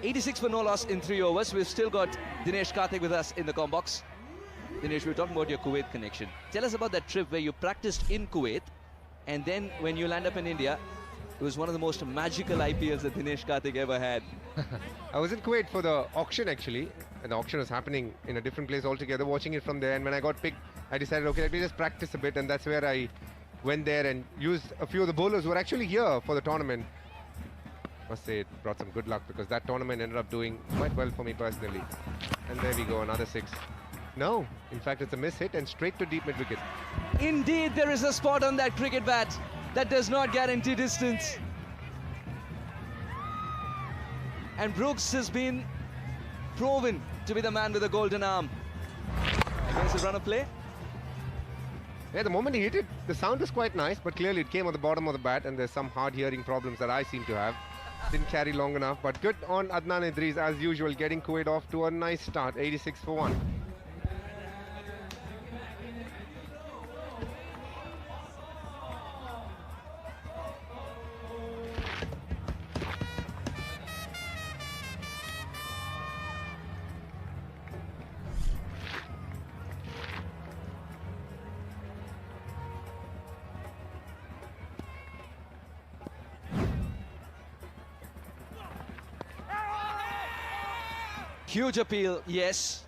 .86 for no loss in 3 overs. We've still got Dinesh Karthik with us in the comm box. Dinesh, we were talking about your Kuwait connection. Tell us about that trip where you practiced in Kuwait and then when you land up in India, it was one of the most magical IPLs that Dinesh Karthik ever had. I was in Kuwait for the auction actually, and the auction was happening in a different place altogether, watching it from there. And when I got picked, I decided, okay, let me just practice a bit, and that's where I went there and used a few of the bowlers who were actually here for the tournament. Must say it brought some good luck because that tournament ended up doing quite well for me personally. And there we go, another 6. No, in fact, it's a miss hit and straight to deep mid wicket. Indeed, there is a spot on that cricket bat that does not guarantee distance. And Brooks has been proven to be the man with the golden arm. Against his run of play. Yeah, the moment he hit it, the sound was quite nice, but clearly it came on the bottom of the bat and there's some hard hearing problems that I seem to have. Didn't carry long enough, but good on Adnan Idris as usual, getting Kuwait off to a nice start, 86 for 1. Huge appeal, yes.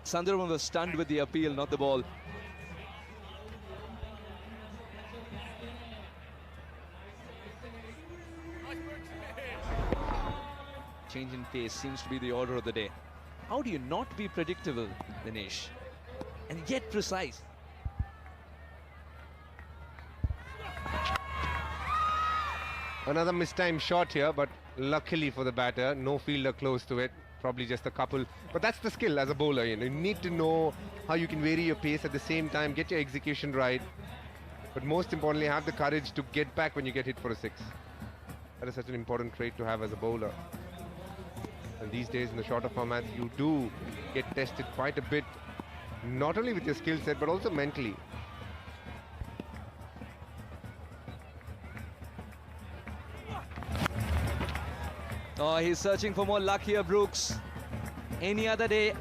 Sundarban was stunned with the appeal, not the ball. Change in pace seems to be the order of the day. How do you not be predictable, Dinesh, and yet precise? Another mistimed shot here, but luckily for the batter, no fielder close to it. Probably just a couple. But that's the skill as a bowler. You need to know how you can vary your pace at the same time, get your execution right. But most importantly, have the courage to get back when you get hit for a 6. That is such an important trait to have as a bowler. And these days in the shorter formats, you do get tested quite a bit. not only with your skill set, but also mentally. Oh, he's searching for more luck here, Brooks. Any other day,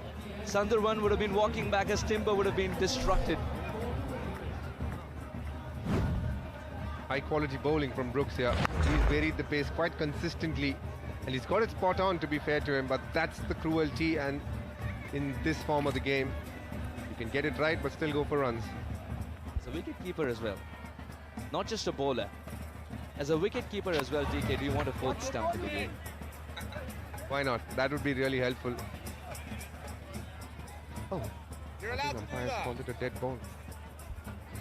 Sundarwan would have been walking back as Timber would have been destructed. High quality bowling from Brooks here. He's varied the pace quite consistently, and he's got it spot on, to be fair to him, but that's the cruelty, and in this form of the game, you can get it right but still go for runs. As a wicket keeper as well, not just a bowler. As a wicket keeper as well, DK, do you want a fourth stump in the game? Why not? That would be really helpful. Oh, You're allowed to do that. called it a dead ball.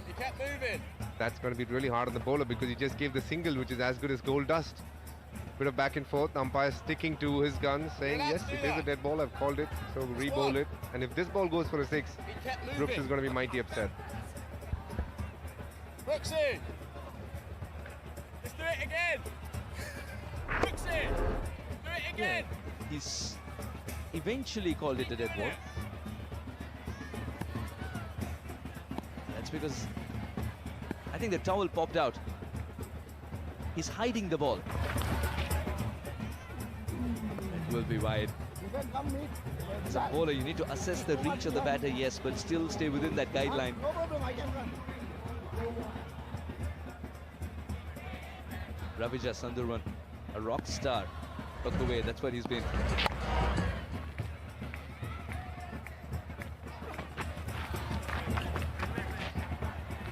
You kept moving. That's going to be really hard on the bowler because he just gave the single, which is as good as gold dust. Bit of back and forth, umpire sticking to his guns, saying yes, it is a dead ball, I've called it, so re-bowl it. And if this ball goes for a 6, Brooks is going to be mighty upset. Brooksy! Let's do it again! Brooksy! Do it again! He's eventually called it a dead ball. That's because I think the towel popped out. He's hiding the ball. It will be wide. As a bowler, you need to assess the reach of the batter, yes, but still stay within that guideline. Ravija Sundarwan, a rock star for Kuwait, that's what he's been.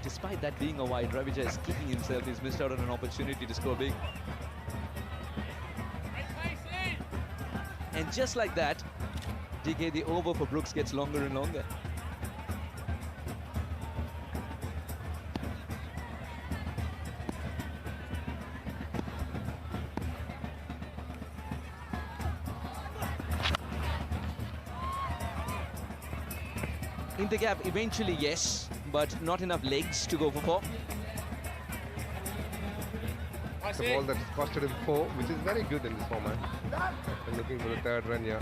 Despite that being a wide, Ravija is kicking himself. He's missed out on an opportunity to score big. And just like that, DK, the over for Brooks gets longer and longer. In the gap, eventually, yes, but not enough legs to go for 4. It's a ball that costed him 4, which is very good in this format. And looking for the 3rd run here.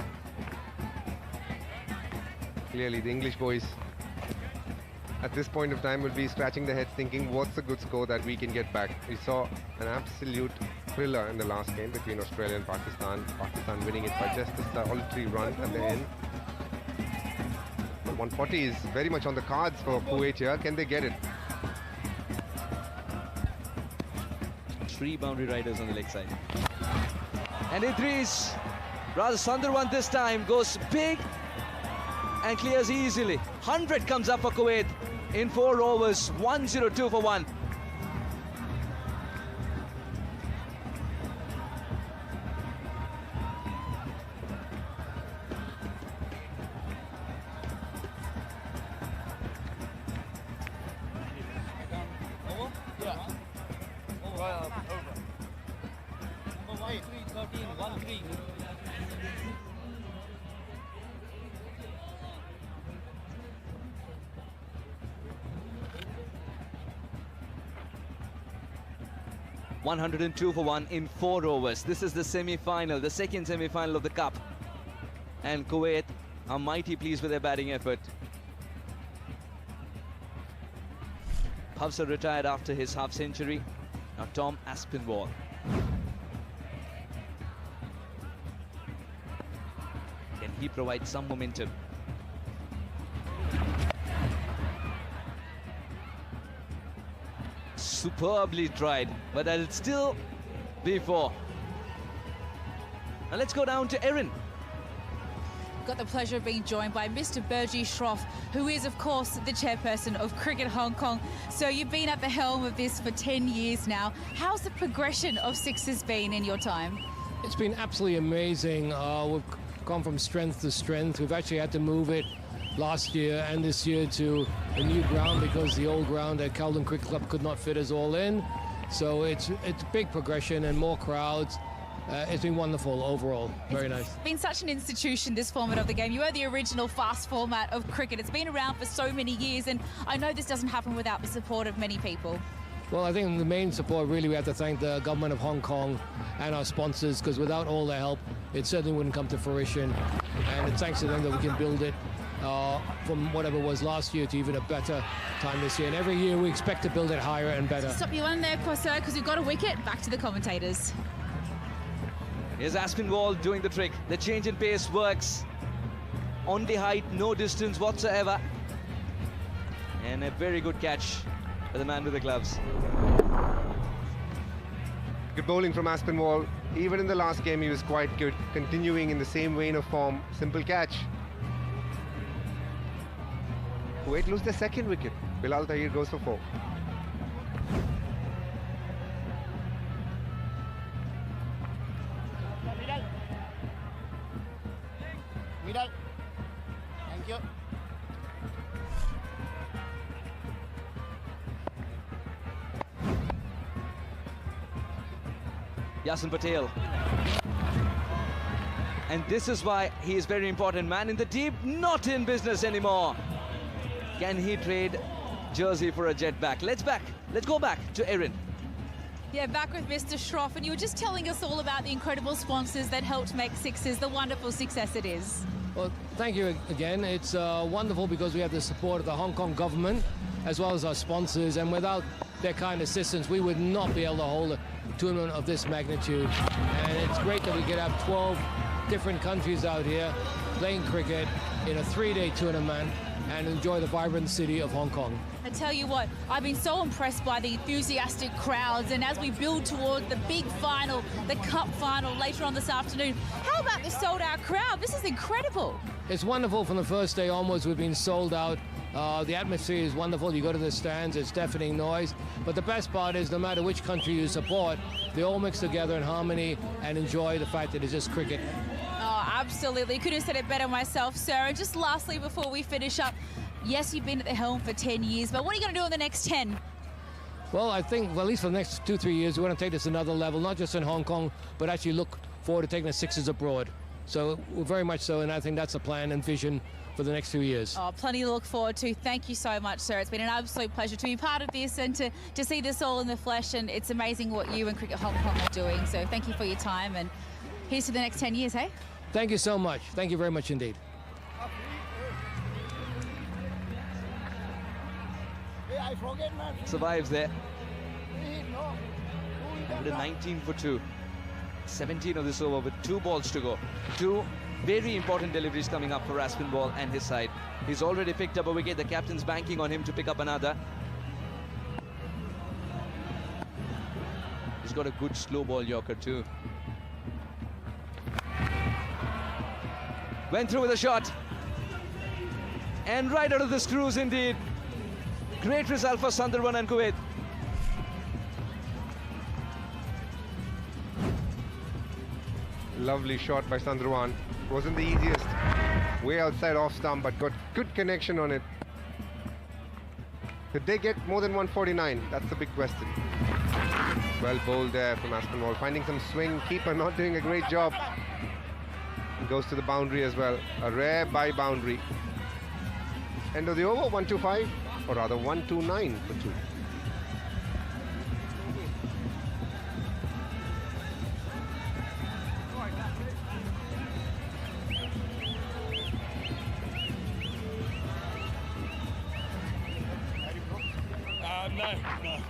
Clearly, the English boys at this point of time will be scratching their heads thinking, what's a good score that we can get back? We saw an absolute thriller in the last game between Australia and Pakistan. Pakistan winning it by just a solitary run at the end. 140 is very much on the cards for Kuwait here. Can they get it? 3 boundary riders on the leg side. And Idris, rather Sundarwan this time, goes big and clears easily. 100 comes up for Kuwait in 4 overs, 102 for 1. $102 for 1 in 4 overs. This is the semi-final, the second semi-final of the Cup. And Kuwait are mighty pleased with their batting effort. Hafsa retired after his half-century. Now Tom Aspinwall. Can he provide some momentum? Superbly tried, but that'll still be 4. Now let's go down to Erin. Got the pleasure of being joined by Mr. Burji Shroff, who is, of course, the chairperson of Cricket Hong Kong. So you've been at the helm of this for 10 years now. How's the progression of sixes been in your time? It's been absolutely amazing. We've gone from strength to strength. We've actually had to move it last year and this year to a new ground because the old ground at Caldon Cricket Club could not fit us all in. So it's big progression and more crowds. It's been wonderful overall. Very nice. It's been such an institution, this format of the game. You are the original fast format of cricket. It's been around for so many years, and I know this doesn't happen without the support of many people. Well, I think the main support, really, we have to thank the government of Hong Kong and our sponsors, because without all their help, it certainly wouldn't come to fruition. And it's thanks to them that we can build it from whatever was last year to even a better time this year. And every year we expect to build it higher and better. Stop you on there, Corso, because we've got a wicket. Back to the commentators. Here's Aspinwall doing the trick. The change in pace works. On the height, no distance whatsoever. And a very good catch for the man with the gloves. Good bowling from Aspinwall. Even in the last game, he was quite good, continuing in the same vein of form. Simple catch. Kuwait lose their second wicket. Bilal Tahir goes for 4. Middle. Thank you. Yasin Patel. And this is why he is very important. Man in the deep, not in business anymore. Can he trade jersey for a jet back? Let's go back to Erin. Yeah, back with Mr. Shroff, and you were just telling us all about the incredible sponsors that helped make Sixers the wonderful success it is. Well, thank you again. It's wonderful because we have the support of the Hong Kong government as well as our sponsors, and without their kind assistance, we would not be able to hold a tournament of this magnitude. And it's great that we could have 12 different countries out here playing cricket in a 3-day tournament and enjoy the vibrant city of Hong Kong. I tell you what, I've been so impressed by the enthusiastic crowds, and as we build toward the big final, the cup final later on this afternoon, how about the sold-out crowd? This is incredible. It's wonderful from the first day onwards. We've been sold out. The atmosphere is wonderful. You go to the stands, it's deafening noise. But the best part is no matter which country you support, they all mix together in harmony and enjoy the fact that it's just cricket. Oh, absolutely. Couldn't have said it better myself, sir. And just lastly, before we finish up, yes, you've been at the helm for 10 years, but what are you going to do in the next 10? Well, I think, well, at least for the next 2-3 years, we want to take this another level, not just in Hong Kong, but actually look forward to taking the Sixers abroad. So we're very much so, and I think that's the plan and vision for the next few years. Oh, plenty to look forward to. Thank you so much, sir. It's been an absolute pleasure to be part of this and to see this all in the flesh, and it's amazing what you and Cricket Hong Kong are doing. So thank you for your time, and here's to the next 10 years, hey? Thank you so much. Thank you very much indeed. Survives there. 119 for 2. 17 of this over with 2 balls to go. 2 very important deliveries coming up for Aspinwall and his side. He's already picked up a wicket. The captain's banking on him to pick up another. He's got a good slow ball yorker too. Went through with a shot. And right out of the screws indeed. Great result for Sundarban and Kuwait. Lovely shot by Sundarban. Wasn't the easiest. Way outside off stump, but got good connection on it. Did they get more than 149? That's the big question. Well bowled there from Aspinwall. Finding some swing. Keeper not doing a great job. Goes to the boundary as well. A rare by boundary. End of the over, 125, or rather 129 for 2.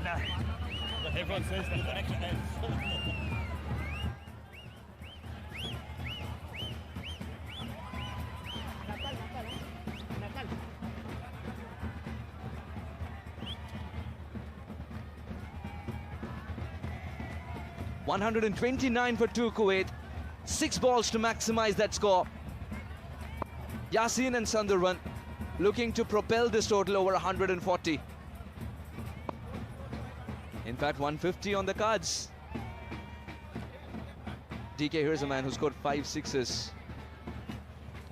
No. Everyone says that. The extra end. 129 for 2 Kuwait. 6 balls to maximize that score. Yasin and Sundarban looking to propel this total over 140. In fact, 150 on the cards. DK, here's a man who scored 5 sixes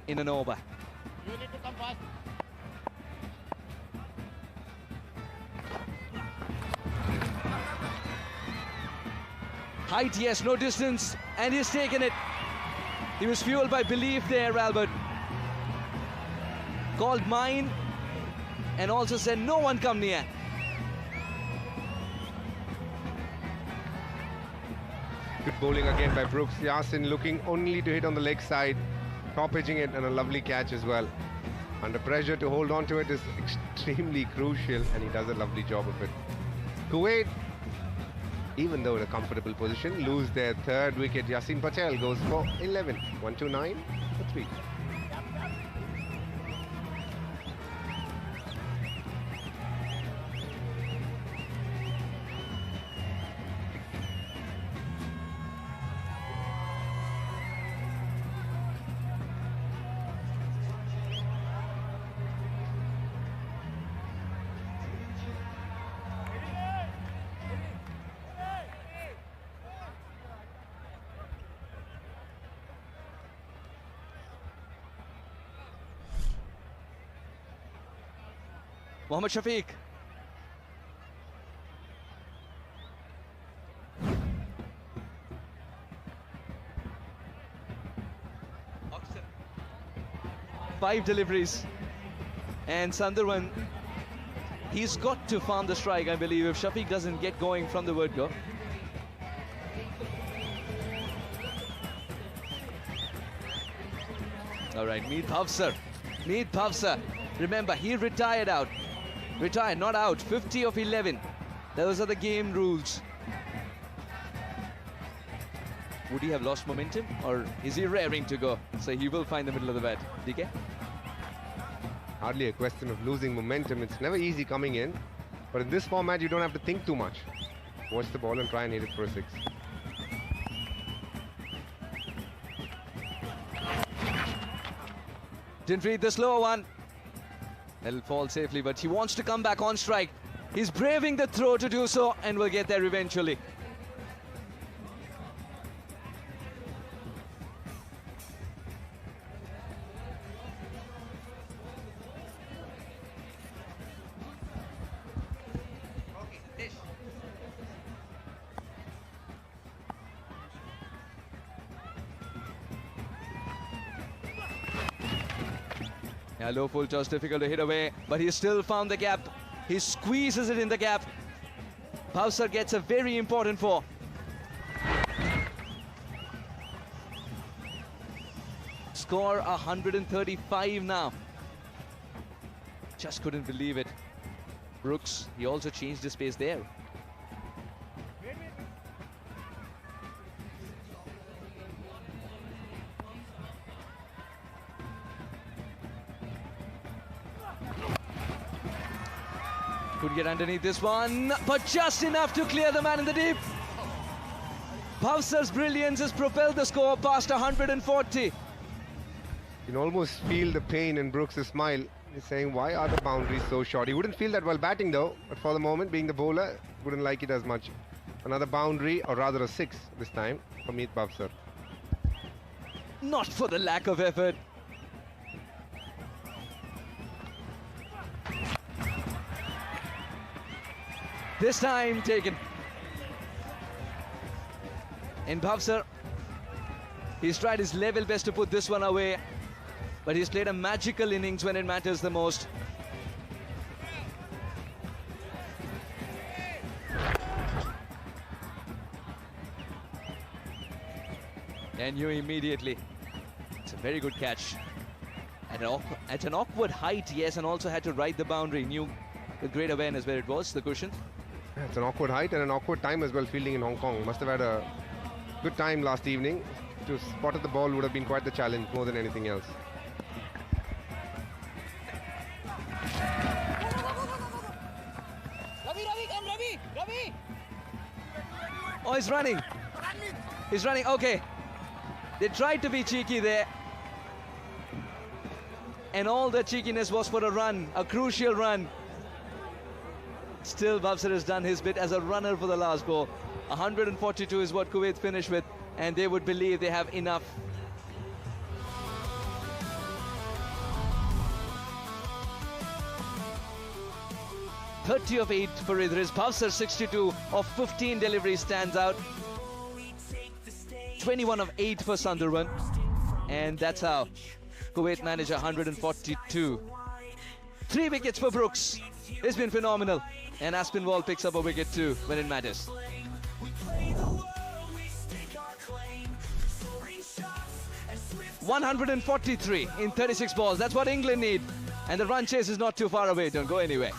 in an over. You need to come fast. Height, yes, no distance, and he's taken it. He was fueled by belief there, Albert. Called mine, and also said, no one come near. Good bowling again by Brooks. Yasin looking only to hit on the leg side, top edging it, and a lovely catch as well. Under pressure to hold on to it is extremely crucial, and he does a lovely job of it. Kuwait, even though in a comfortable position, lose their third wicket. Yasin Patel goes for 11. 129 for 3. Mohammad Shafiq. Five deliveries. And Sundarwan, he's got to farm the strike, I believe, if Shafiq doesn't get going from the word go. All right, Meet Bhavsar. Meet Bhavsar. Remember, he retired out. Retired, not out. 50 of 11. Those are the game rules. Would he have lost momentum, or is he raring to go? So he will find the middle of the bat. DK? Hardly a question of losing momentum. It's never easy coming in. But in this format, you don't have to think too much. Watch the ball and try and hit it for a 6. Didn't read the slower one. It'll fall safely, but he wants to come back on strike. He's braving the throw to do so, and will get there eventually. Yeah, low full toss, difficult to hit away, but he still found the gap. He squeezes it in the gap. Bhavsar gets a very important 4. Score 135 now. Just couldn't believe it. Brooks, he also changed his pace there. Could get underneath this one, but just enough to clear the man in the deep. Bhavsar's brilliance has propelled the score past 140. You can almost feel the pain in Brooks' smile. He's saying, why are the boundaries so short? He wouldn't feel that while batting though, but for the moment, being the bowler, wouldn't like it as much. Another boundary, or rather a 6 this time, for Meet Bhavsar. Not for the lack of effort. This time taken. And Bhavsar, he's tried his level best to put this one away, but he's played a magical innings when it matters the most. And you immediately. It's a very good catch. At an awkward height, yes, and also had to ride the boundary. Knew with great awareness where it was, the cushion. It's an awkward height and an awkward time as well fielding in Hong Kong. Must have had a good time last evening. To spot at the ball would have been quite the challenge more than anything else. Ravi! Oh, he's running. He's running, okay. They tried to be cheeky there. And all the cheekiness was for a run, a crucial run. Still, Bhavsar has done his bit as a runner for the last ball. 142 is what Kuwait finished with, and they would believe they have enough. (30 of 8 for Idris. Bhavsar 62 of 15 deliveries stands out. 21 of 8 for Sundarwan. And that's how Kuwait managed 142. 3 wickets for Brooks. It's been phenomenal. And Aspinwall picks up a wicket too when it matters. ...143 in 36 balls. That's what England need. And the run chase is not too far away. Don't go anywhere.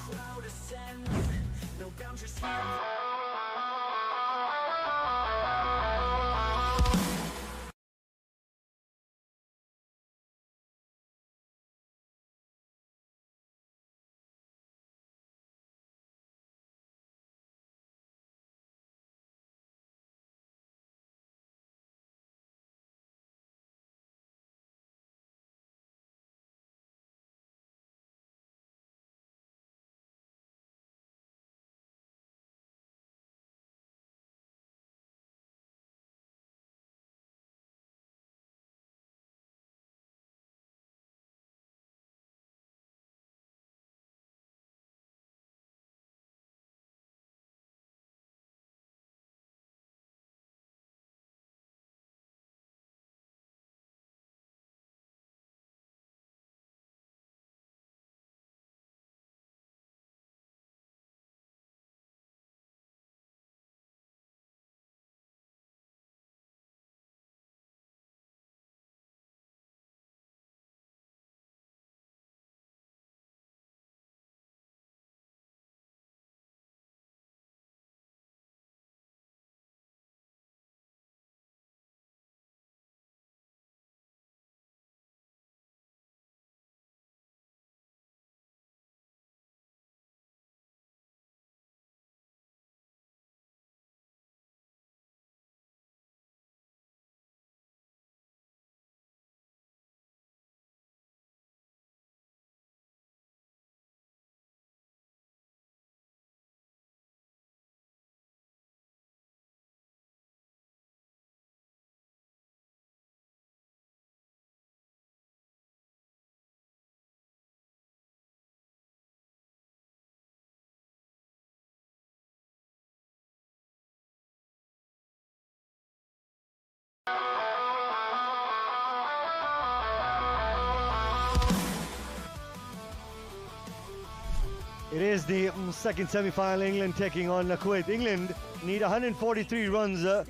It is the second semi-final, England taking on Kuwait. England need 143 runs to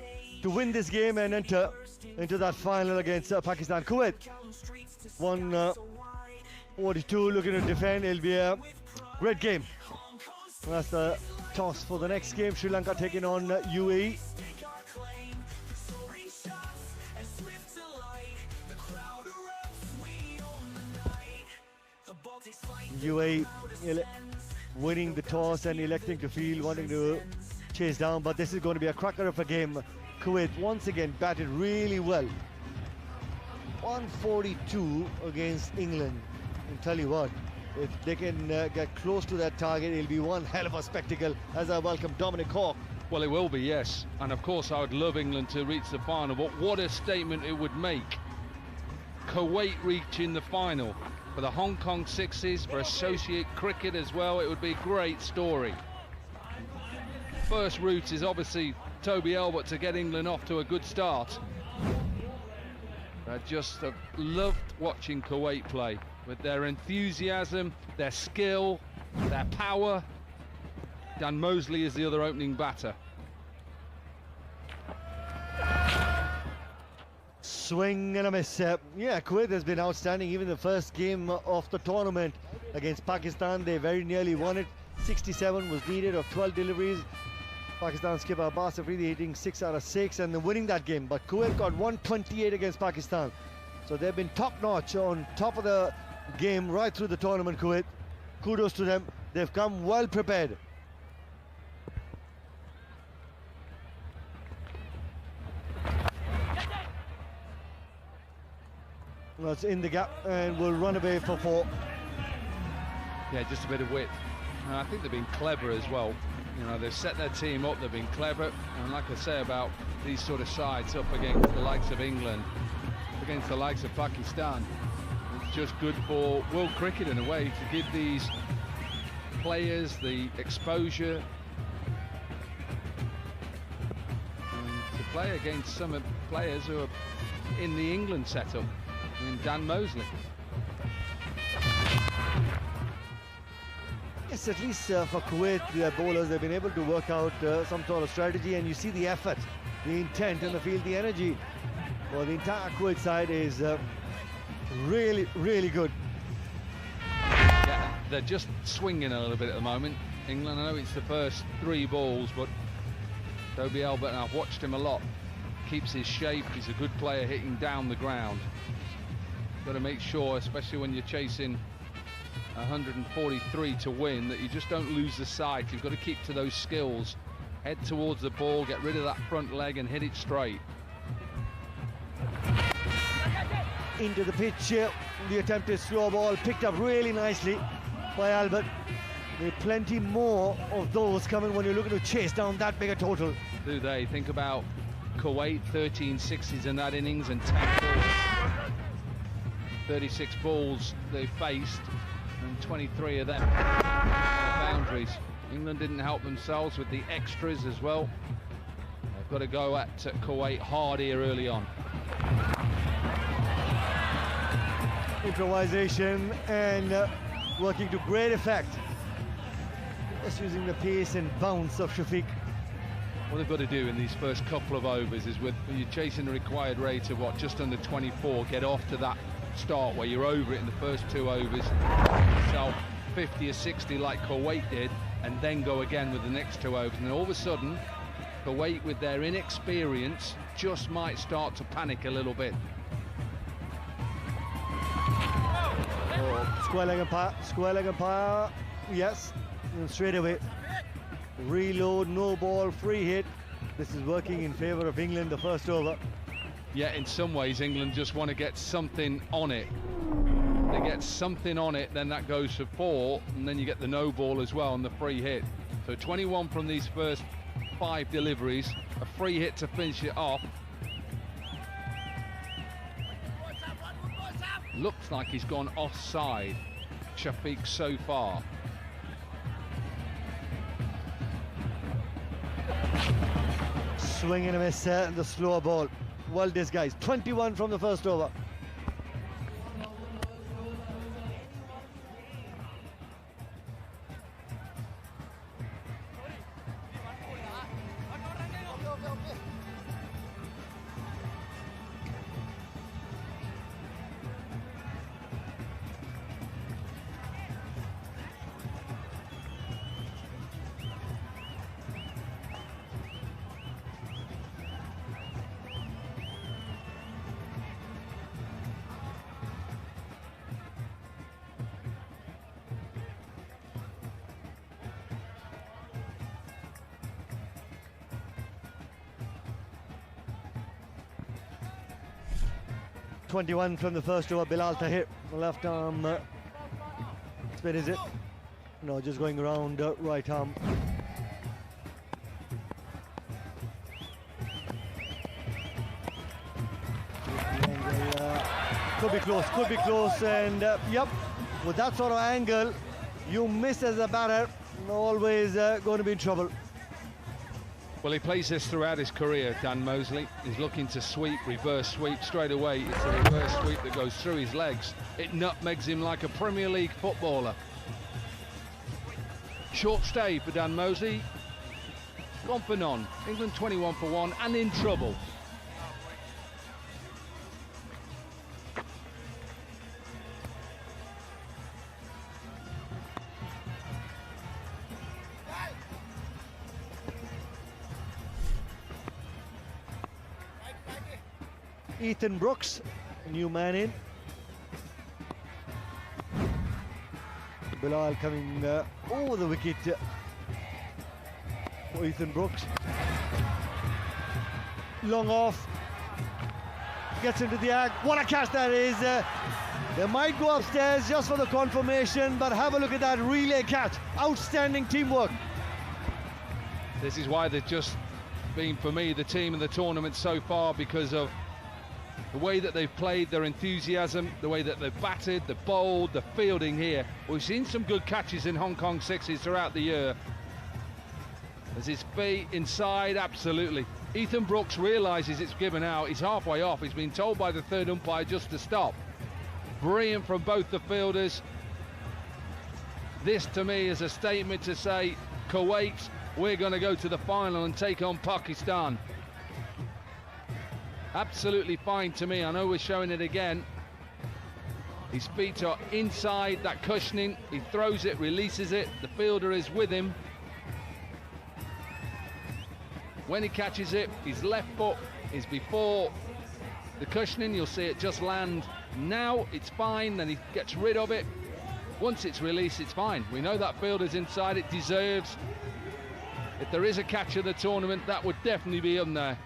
win this game and enter into that final against Pakistan. Kuwait 142 looking to defend. It'll be a great game. That's the toss for the next game. Sri Lanka taking on UAE. UAE winning the toss and electing to field, wanting to chase down, but this is going to be a cracker of a game. Kuwait once again batted really well. 142 against England. And tell you what, if they can get close to that target, it'll be one hell of a spectacle. As I welcome Dominic Hawke. Well, it will be, yes. And of course, I would love England to reach the final, but what a statement it would make. Kuwait reaching the final. For the Hong Kong Sixes, for associate cricket as well, it would be a great story. First route is obviously Toby Elbert to get England off to a good start. I just have loved watching Kuwait play, with their enthusiasm, their skill, their power. Dan Mosley is the other opening batter. Swing and a miss. Yeah, Kuwait has been outstanding. Even the first game of the tournament against Pakistan, they very nearly won it. 67 was needed of 12 deliveries. Pakistan skipper Abbas Afridi hitting 6 out of 6 and then winning that game. But Kuwait got 128 against Pakistan. So they've been top-notch, on top of the game right through the tournament, Kuwait. Kudos to them. They've come well prepared. That's in the gap and will run away for 4. Yeah, just a bit of width. And I think they've been clever as well. You know, they've set their team up, they've been clever. And like I say about these sort of sides up against the likes of England, against the likes of Pakistan, it's just good for world cricket in a way to give these players the exposure and to play against some of the players who are in the England setup. And Dan Mosley. Yes, at least for Kuwait, their bowlers, they've been able to work out some sort of strategy, and you see the effort, the intent in the field, the energy. Well, the entire Kuwait side is really, really good. they're just swinging a little bit at the moment. England, I know it's the first 3 balls, but Toby Elbert, and I've watched him a lot, keeps his shape. He's a good player hitting down the ground. Got to make sure, especially when you're chasing 143 to win, that you just don't lose the sight. You've got to keep to those skills. Head towards the ball, get rid of that front leg and hit it straight. Into the pitch, the attempted slow ball picked up really nicely by Albert. There are plenty more of those coming when you're looking to chase down that big a total. Do they? Think about Kuwait, 13 sixes in that innings and 10 balls. 36 balls they faced and 23 of them boundaries. England didn't help themselves with the extras as well. They've got to go at Kuwait hard here early on. Improvisation and working to great effect. Just using the pace and bounce of Shafiq. What they've got to do in these first couple of overs is, when you're chasing the required rate of what, just under 24, get off to that start where you're over it in the first 2 overs, yourself 50 or 60 like Kuwait did, and then go again with the next 2 overs. And then all of a sudden, Kuwait, with their inexperience, just might start to panic a little bit. Square leg umpire, yes, and straight away. Reload, no ball, free hit. This is working in favour of England, the first over. Yeah, in some ways, England just want to get something on it. They get something on it, then that goes for 4, and then you get the no ball as well on the free hit. So 21 from these first 5 deliveries, a free hit to finish it off. Looks like he's gone offside, Shafiq, so far. Swing and a miss, the slow ball. Well disguised. 21 from the first over. .21 from the first over. Bilal Tahir, left arm spin, is it? No, just going around right arm. Could be close, and yep, with that sort of angle, you miss as a batter, always going to be in trouble. Well, he plays this throughout his career, Dan Mosley. He's looking to sweep, reverse sweep straight away. It's a reverse sweep that goes through his legs. It nutmegs him like a Premier League footballer. Short stay for Dan Mosley. Gone for none. England 21 for 1 and in trouble. Ethan Brooks, new man in. Bilal coming over the wicket for Ethan Brooks. Long off, gets into the ag. What a catch that is. They might go upstairs just for the confirmation, but have a look at that relay catch. Outstanding teamwork. This is why they've just been, for me, the team in the tournament so far, because of the way that they've played, their enthusiasm, the way that they've batted, the bowled, the fielding here. We've seen some good catches in Hong Kong sixes throughout the year. As his feet inside, absolutely. Ethan Brooks realises it's given out. He's halfway off. He's been told by the third umpire just to stop. Brilliant from both the fielders. This, to me, is a statement to say, Kuwait, we're going to go to the final and take on Pakistan. Absolutely fine to me. I know we're showing it again. His feet are inside that cushioning. He throws it, releases it. The fielder is with him. When he catches it, his left foot is before the cushioning. You'll see it just land. Now it's fine, then he gets rid of it. Once it's released, it's fine. We know that fielder's inside, it deserves. If there is a catch of the tournament, that would definitely be in there.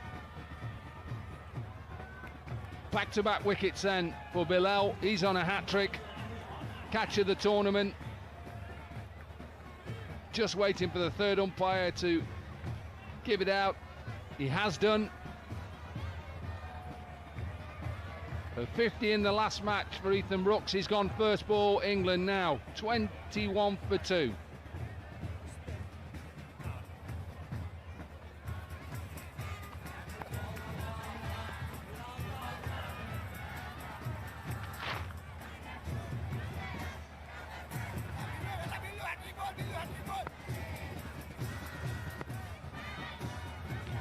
Back-to-back wickets then for Bilal. He's on a hat-trick. Catch of the tournament. Just waiting for the third umpire to give it out. He has done. A 50 in the last match for Ethan Brooks. He's gone first ball. England now 21 for 2.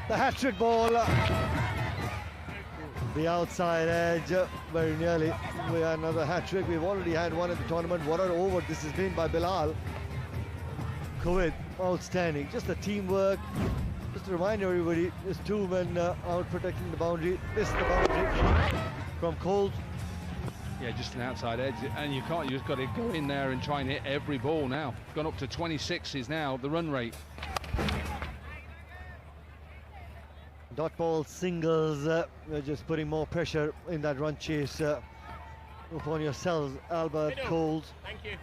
The hat-trick ball, the outside edge, very nearly. We had another hat-trick. We've already had one at the tournament. What an over this has been by Bilal. Kuwait, outstanding. Just the teamwork. Just to remind everybody, there's two men out protecting the boundary. This is the boundary from Coles. Yeah, just an outside edge, and you've just got to go in there and try and hit every ball now. Gone up to 26 now, the run rate. Dot ball singles, you're just putting more pressure in that run chase upon yourselves, Albert Coles. Thank you.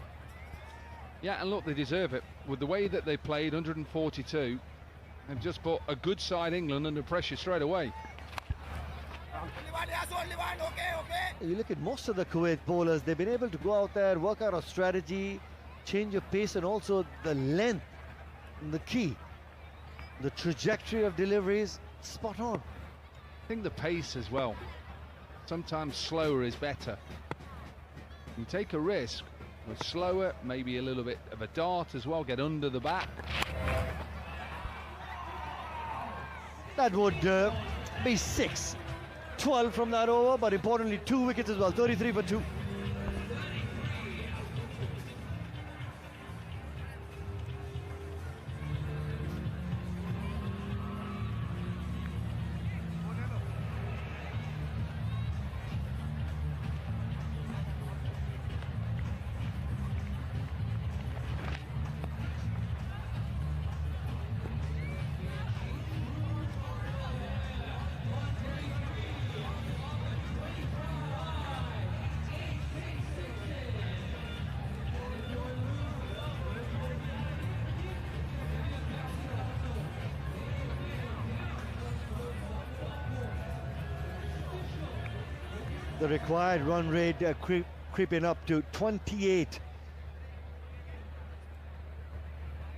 Yeah, and look, they deserve it. With the way that they played, 142, they've just put a good side England under pressure straight away. You look at most of the Kuwait bowlers, they've been able to go out there, work out a strategy, change of pace, and also the length, the key, the trajectory of deliveries. Spot on. I think the pace as well. Sometimes slower is better. You take a risk, but slower, maybe a little bit of a dart as well, get under the bat. That would be 6. 12 from that over, but importantly 2 wickets as well, 33 for 2. The required run rate creeping up to 28.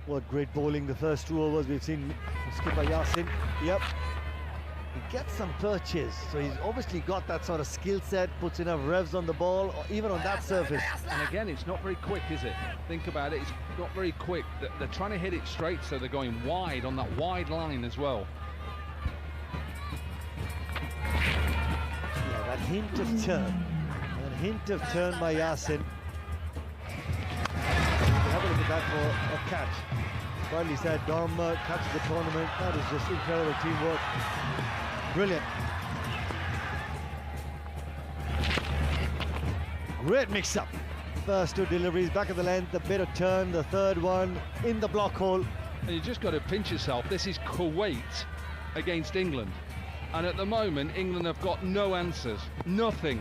What great bowling the first 2 overs. We've seen skipper Yasin. Yep. He gets some perches, so he's obviously got that sort of skill set, puts enough revs on the ball, or even on that surface. And again, it's not very quick, is it? Think about it, it's not very quick. They're trying to hit it straight, so they're going wide on that wide line as well. That hint of turn, a hint of turn by Yasin. Have a look at that for a catch. Rightly said, Dharma catches the tournament. That is just incredible teamwork. Brilliant. Great mix-up. First 2 deliveries, back of the length, a bit of turn, the third one in the block hole. And you just got to pinch yourself. This is Kuwait against England. And at the moment, England have got no answers. Nothing.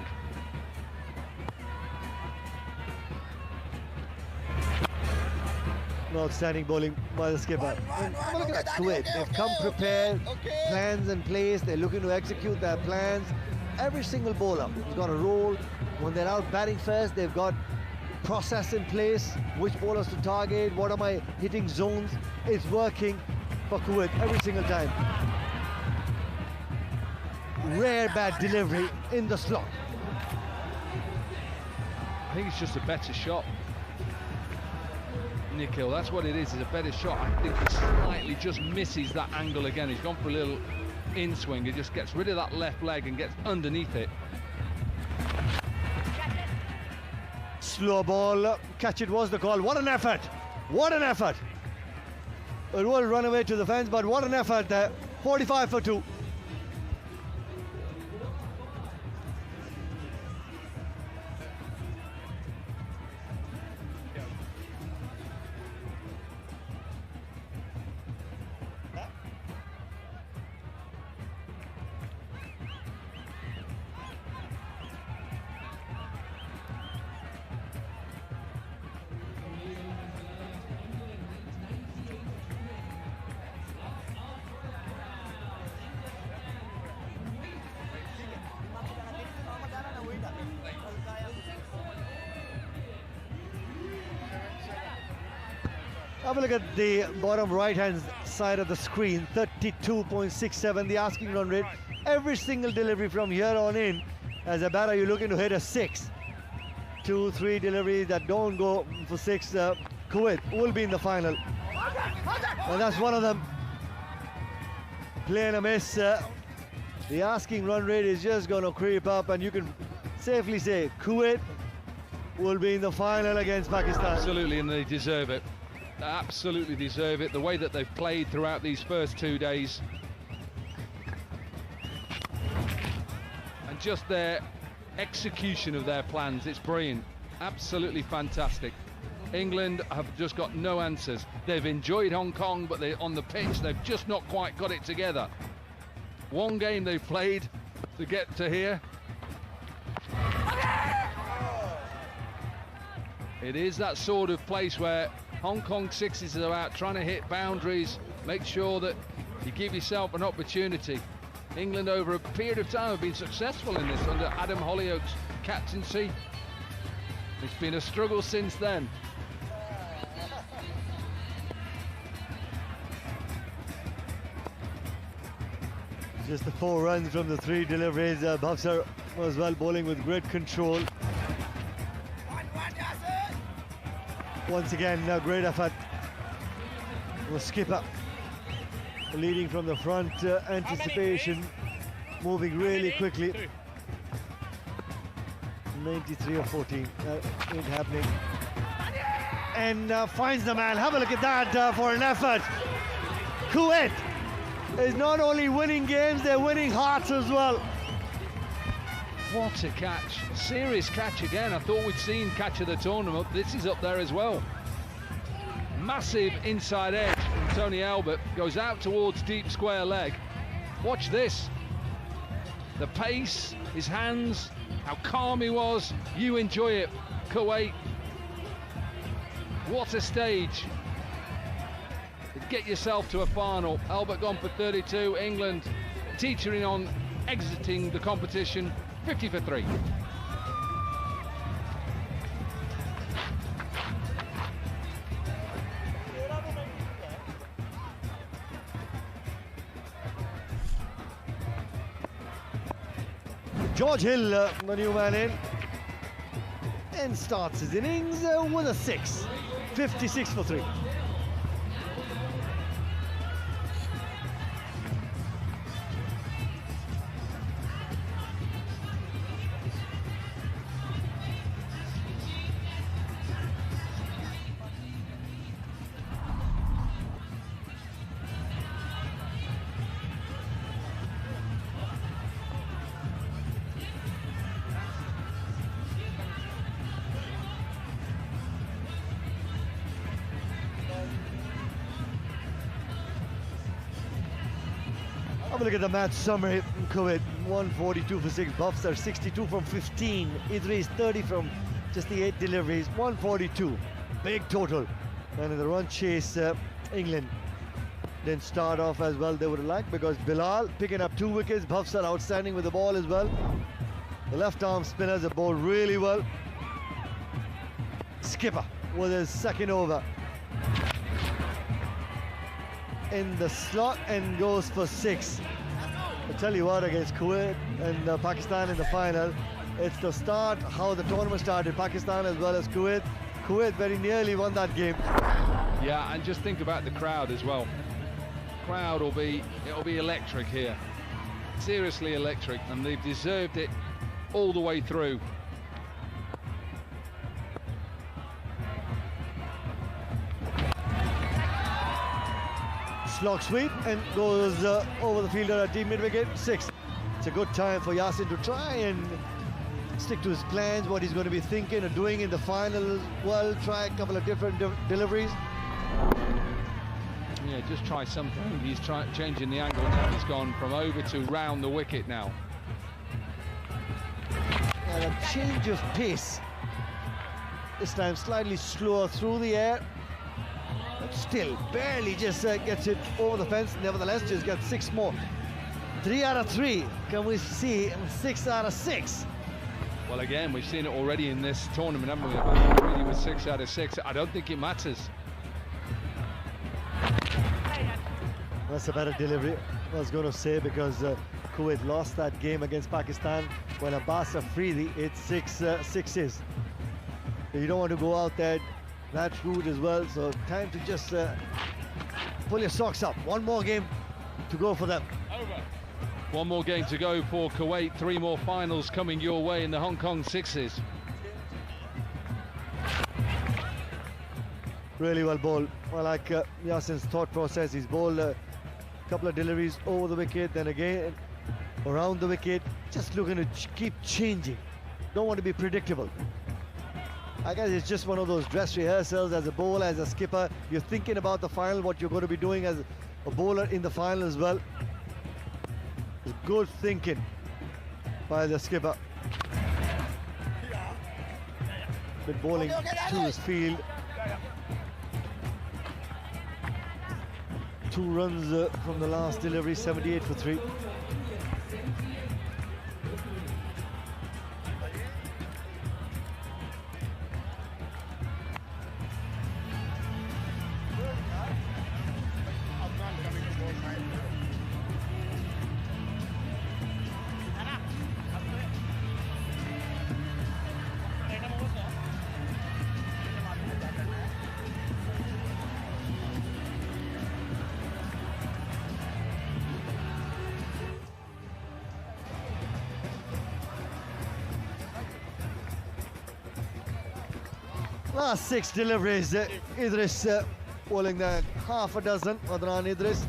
Outstanding bowling by the skipper. And look at that Kuwait. They've come prepared, plans in place. They're looking to execute their plans. Every single bowler has got a role. When they're out batting first, they've got process in place. Which bowlers to target? What are my hitting zones? It's working for Kuwait every single time. Rare bad delivery in the slot. I think it's just a better shot, Nikhil. That's what it is a better shot. I think he slightly just misses that angle again. He's gone for a little in swing. He just gets rid of that left leg and gets underneath it. slow ball. Catch it was the call. What an effort! What an effort! It will run away to the fence, but what an effort there. 45 for 2. Have a look at the bottom right-hand side of the screen, 32.67, the asking run rate. Every single delivery from here on in, as a batter, you're looking to hit a 6. 2, 3 deliveries that don't go for 6. Kuwait will be in the final. And that's one of them. Playing a miss. The asking run rate is just going to creep up, and you can safely say Kuwait will be in the final against Pakistan. Absolutely, and they deserve it. Absolutely deserve it. The way that they've played throughout these first 2 days, and just their execution of their plans, it's brilliant. Absolutely fantastic. England have just got no answers. They've enjoyed Hong Kong, but they're on the pitch, they've just not quite got it together. One game they've played to get to here. It is that sort of place where Hong Kong sixes are about trying to hit boundaries, make sure that you give yourself an opportunity. England over a period of time have been successful in this under Adam Holyoake's captaincy. It's been a struggle since then. Just the 4 runs from the 3 deliveries. Bhavsar was well bowling with great control. Once again, a great effort. The skipper leading from the front, anticipation, moving really quickly. 93 or 14, ain't happening. And finds the man. Have a look at that for an effort. Kuwait is not only winning games, they're winning hearts as well. What a catch. Serious catch again. I thought we'd seen catch of the tournament. This is up there as well. Massive inside edge from Tony Albert. Goes out towards deep square leg. Watch this. The pace, his hands, how calm he was. You enjoy it, Kuwait. What a stage. Get yourself to a final. Albert gone for 32. England teetering on exiting the competition. 50 for 3. George Hill, the new man in, and starts his innings with a 6. 56 for 3. Have a look at the match summary. Kuwait 142 for 6, Bhavsar 62 from 15, Idris 30 from just the 8 deliveries, 142, big total. And in the run chase, England didn't start off as well they would have liked, because Bilal picking up 2 wickets, Bhavsar outstanding with the ball as well. The left arm spinners have bowled really well. Skipper with his second over in the slot and goes for 6. I tell you what, against Kuwait and Pakistan in the final, it's the start, how the tournament started, Pakistan as well as Kuwait. Kuwait very nearly won that game. Yeah, and just think about the crowd as well. Crowd will be electric here. Seriously electric, and they've deserved it all the way through. block sweep and goes over the fielder at deep mid-wicket, 6. It's a good time for Yasin to try and stick to his plans, what he's going to be thinking or doing in the final as well, try a couple of different deliveries. Yeah, just try something. He's changing the angle now. He's gone from over to round the wicket now. And a change of pace. This time slightly slower through the air. But still, barely just gets it over the fence. Nevertheless, just got 6 more. 3 out of 3. Can we see 6 out of 6? Well, again, we've seen it already in this tournament, haven't we? About really with 6 out of 6. I don't think it matters. That's a better delivery, I was going to say, because Kuwait lost that game against Pakistan when Abbas Afridi hit 6 sixes. You don't want to go out there that route as well, so time to just pull your socks up. One more game to go for them. One more game to go for Kuwait. 3 more finals coming your way in the Hong Kong Sixes. Really well bowled. Well, like Yasin's thought process, he's bowled a couple of deliveries over the wicket, then again around the wicket, just looking to keep changing. Don't want to be predictable. I guess it's just one of those dress rehearsals as a bowler, as a skipper. You're thinking about the final, what you're going to be doing as a bowler in the final as well. It's good thinking by the skipper. Been bowling to his field. 2 runs from the last delivery, 78 for 3. Last 6 deliveries, Idris bowling the half a dozen, Adnan Idris.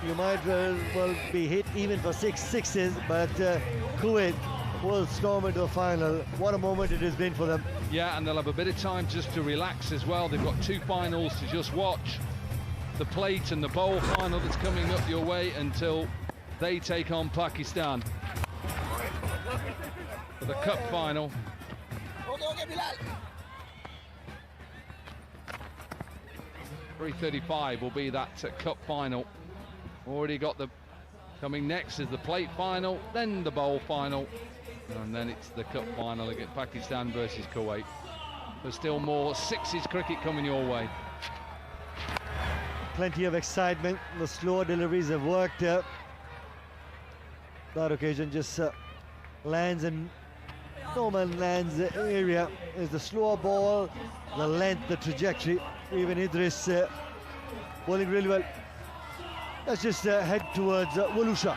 You might well be hit even for 6 sixes, but Kuwait will storm into the final. What a moment it has been for them. Yeah, and they'll have a bit of time just to relax as well. They've got 2 finals to just watch. The plate and the bowl final that's coming up your way until they take on Pakistan for the cup final. 3:35 will be that cup final. Already got the coming next is the plate final, then the bowl final, and then it's the cup final against Pakistan versus Kuwait. There's still more 6s cricket coming your way. Plenty of excitement. The slower deliveries have worked. That occasion just lands in no man lands area. Is the slower ball, the length, the trajectory. Even Idris bowling really well. Let's just head towards Walusha.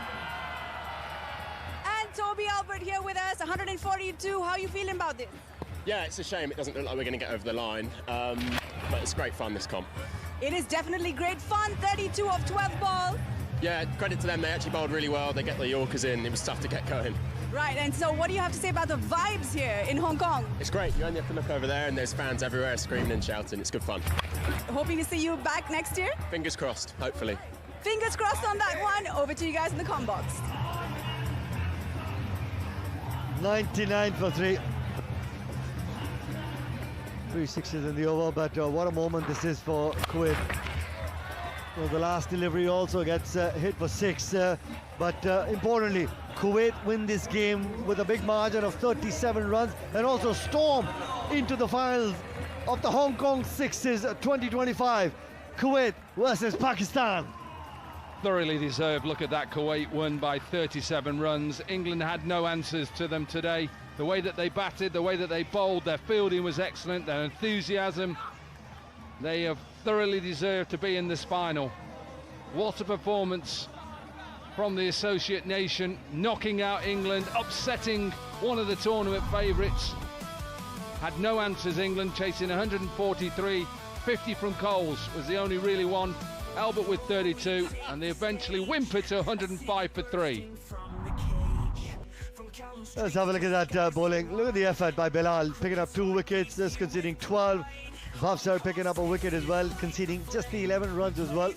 And Toby Albert here with us, 142. How are you feeling about this? Yeah, it's a shame it doesn't look like we're going to get over the line, but it's great fun, this comp. It is definitely great fun. 32 of 12 balls. Yeah, credit to them, they actually bowled really well. They get the Yorkers in. It was tough to get going. Right, and so what do you have to say about the vibes here in Hong Kong? It's great. You only have to look over there and there's fans everywhere screaming and shouting. It's good fun. Hoping to see you back next year. Fingers crossed, hopefully. Fingers crossed on that one. Over to you guys in the comm box. 99 for 3. 3 sixes in the over, but what a moment this is for Kuwait. Well, the last delivery also gets hit for 6, but importantly, Kuwait win this game with a big margin of 37 runs and also storm into the finals of the Hong Kong Sixes 2025. Kuwait versus Pakistan. Thoroughly deserved. Look at that. Kuwait won by 37 runs. England had no answers to them today. The way that they batted, the way that they bowled, their fielding was excellent, their enthusiasm. They have thoroughly deserved to be in this final. What a performance from the associate nation, knocking out England, upsetting one of the tournament favourites. Had no answers, England, chasing 143 50 from Coles was the only really one. Albert with 32, and they eventually whimper to 105 for 3. Let's have a look at that bowling. Look at the effort by Bilal, picking up 2 wickets, just conceding 12. Bafsar picking up a wicket as well, conceding just the 11 runs as well.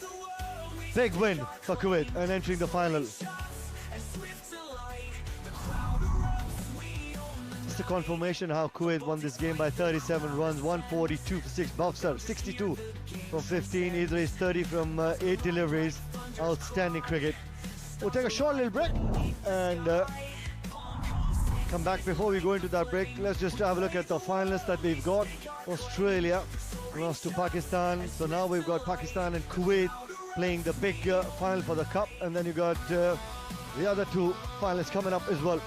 Big win for Kuwait and entering the final. Just a confirmation how Kuwait won this game by 37 runs, 142 for 6. Bafsar 62 from 15. Idris 30 from 8 deliveries. Outstanding cricket. We'll take a short little break and come back. Before we go into that break, let's just have a look at the finalists that we've got. Australia lost to Pakistan, so now we've got Pakistan and Kuwait playing the big final for the cup, and then you got the other 2 finalists coming up as well.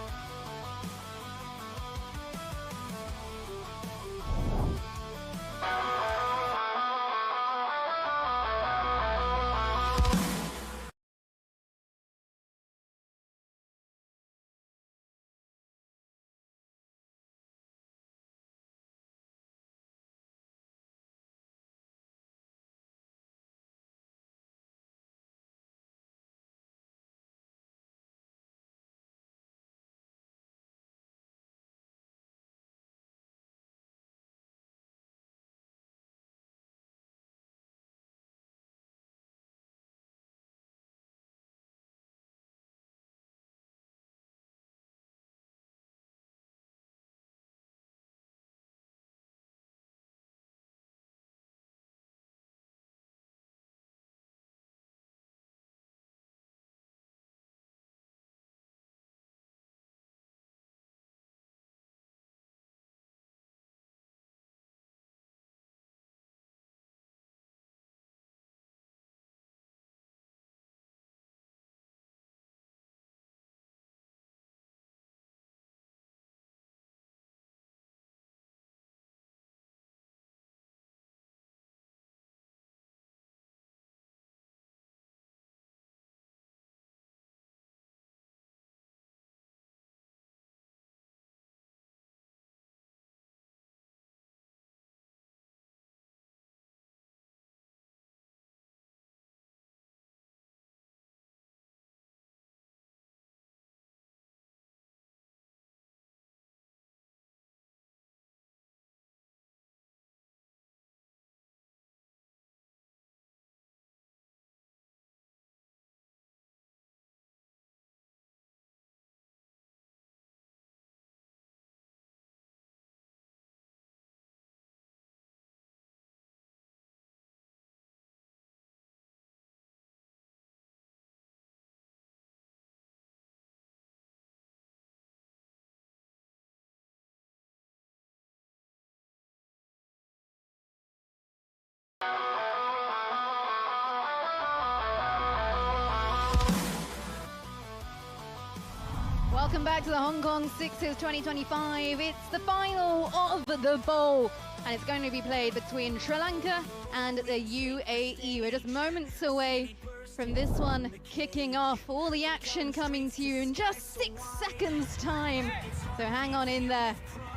Welcome back to the Hong Kong Sixers 2025. It's the final of the bowl, and it's going to be played between Sri Lanka and the UAE. We're just moments away from this one kicking off. All the action coming to you in just 6 seconds time. So hang on in there,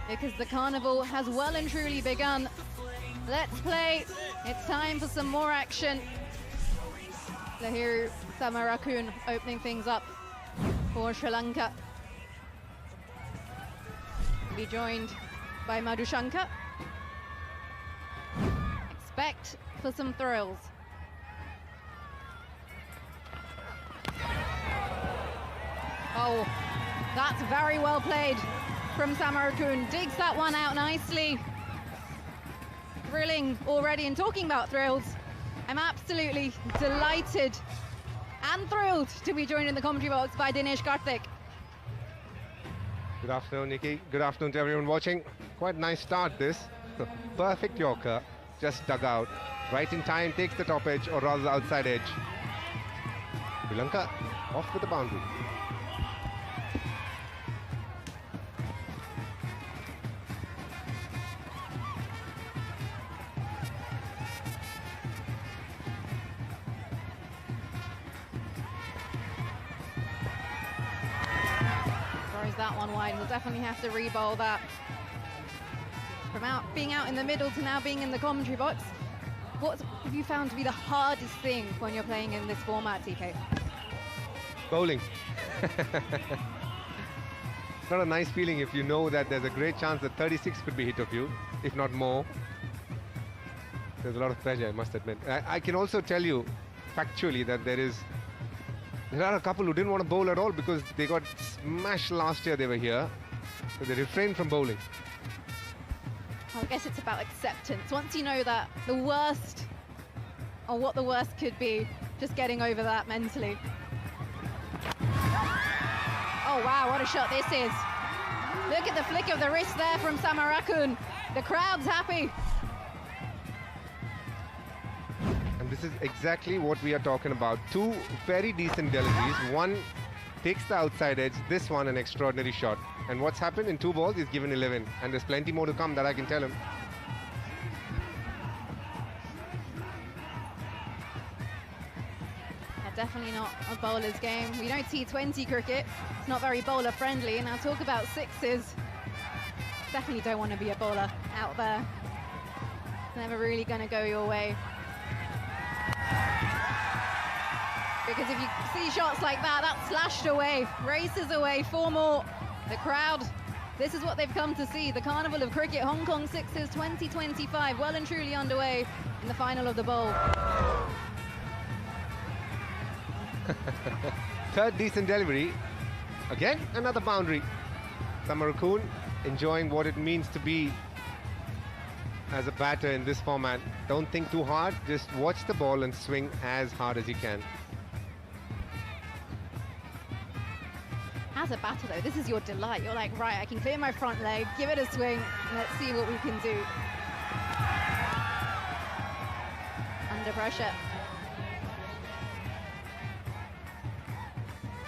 because the carnival has well and truly begun. Let's play. It's time for some more action. Lahiru Samarakun opening things up for Sri Lanka. Be joined by Madhushankar. Expect for some thrills. Oh, that's very well played from Samarakun. Digs that one out nicely. Thrilling already, and talking about thrills, I'm absolutely delighted and thrilled to be joined in the commentary box by Dinesh Karthik. Good afternoon, Nikki. Good afternoon to everyone watching. Quite a nice start this. Perfect Yorker, just dug out. Right in time, takes the top edge, or rather the outside edge. Sri Lanka off with the boundary. That one wide. We'll definitely have to re-bowl that. From being out in the middle to now being in the commentary box. What have you found to be the hardest thing when you're playing in this format, TK? Bowling. It's not a nice feeling if you know that there's a great chance that 36 could be hit of you, if not more. There's a lot of pressure, I must admit. I can also tell you factually that there are a couple who didn't want to bowl at all because they got smashed last year they were here. So they refrained from bowling. Well, I guess it's about acceptance. Once you know that the worst, or what the worst could be, just getting over that mentally. Oh wow, what a shot this is. Look at the flick of the wrist there from Samarakun. The crowd's happy. And this is exactly what we are talking about. Two very decent deliveries. One takes the outside edge, this one an extraordinary shot. And what's happened in 2 balls, he's given 11. And there's plenty more to come, that I can tell him. Definitely not a bowler's game. We know T20 cricket, it's not very bowler friendly. Now talk about sixes. Definitely don't want to be a bowler out there. It's never really going to go your way. Because if you see shots like that, that's slashed away, races away, 4 more. The crowd, this is what they've come to see. The Carnival of Cricket, Hong Kong Sixes 2025, well and truly underway in the final of the bowl. Third decent delivery. Again, another boundary. Samarakun enjoying what it means to be as a batter in this format. Don't think too hard, just watch the ball and swing as hard as you can. As a batter though, this is your delight. You're like, right, I can clear my front leg, give it a swing, and let's see what we can do. Under pressure.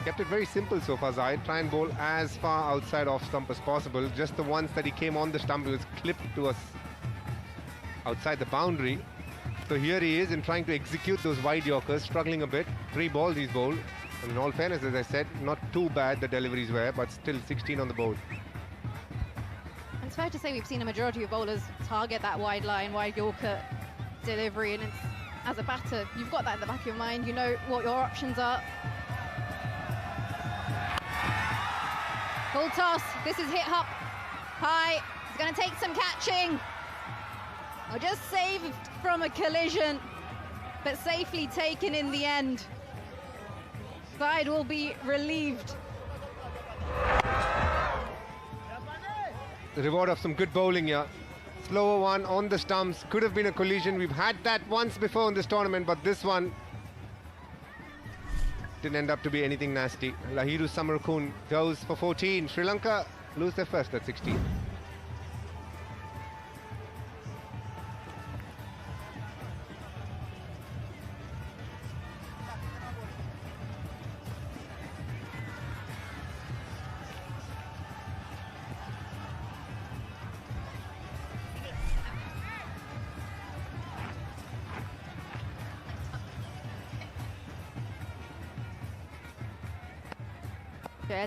Kept it very simple so far, Zahid. Try and bowl as far outside off stump as possible. Just the ones that he came on the stump, it was clipped to us outside the boundary. So here he is in trying to execute those wide Yorkers, struggling a bit. 3 balls he's bowled. And in all fairness, as I said, not too bad the deliveries were, but still 16 on the board. It's fair to say we've seen a majority of bowlers target that wide line, wide Yorker delivery, and it's, as a batter, you've got that in the back of your mind. You know what your options are. Full toss, this is hit up high, it's going to take some catching. Or just saved from a collision, but safely taken in the end. Side will be relieved. The reward of some good bowling here. Slower one on the stumps, could have been a collision. We've had that once before in this tournament, but this one didn't end up to be anything nasty. Lahiru Samarakun goes for 14. Sri Lanka lose their first at 16.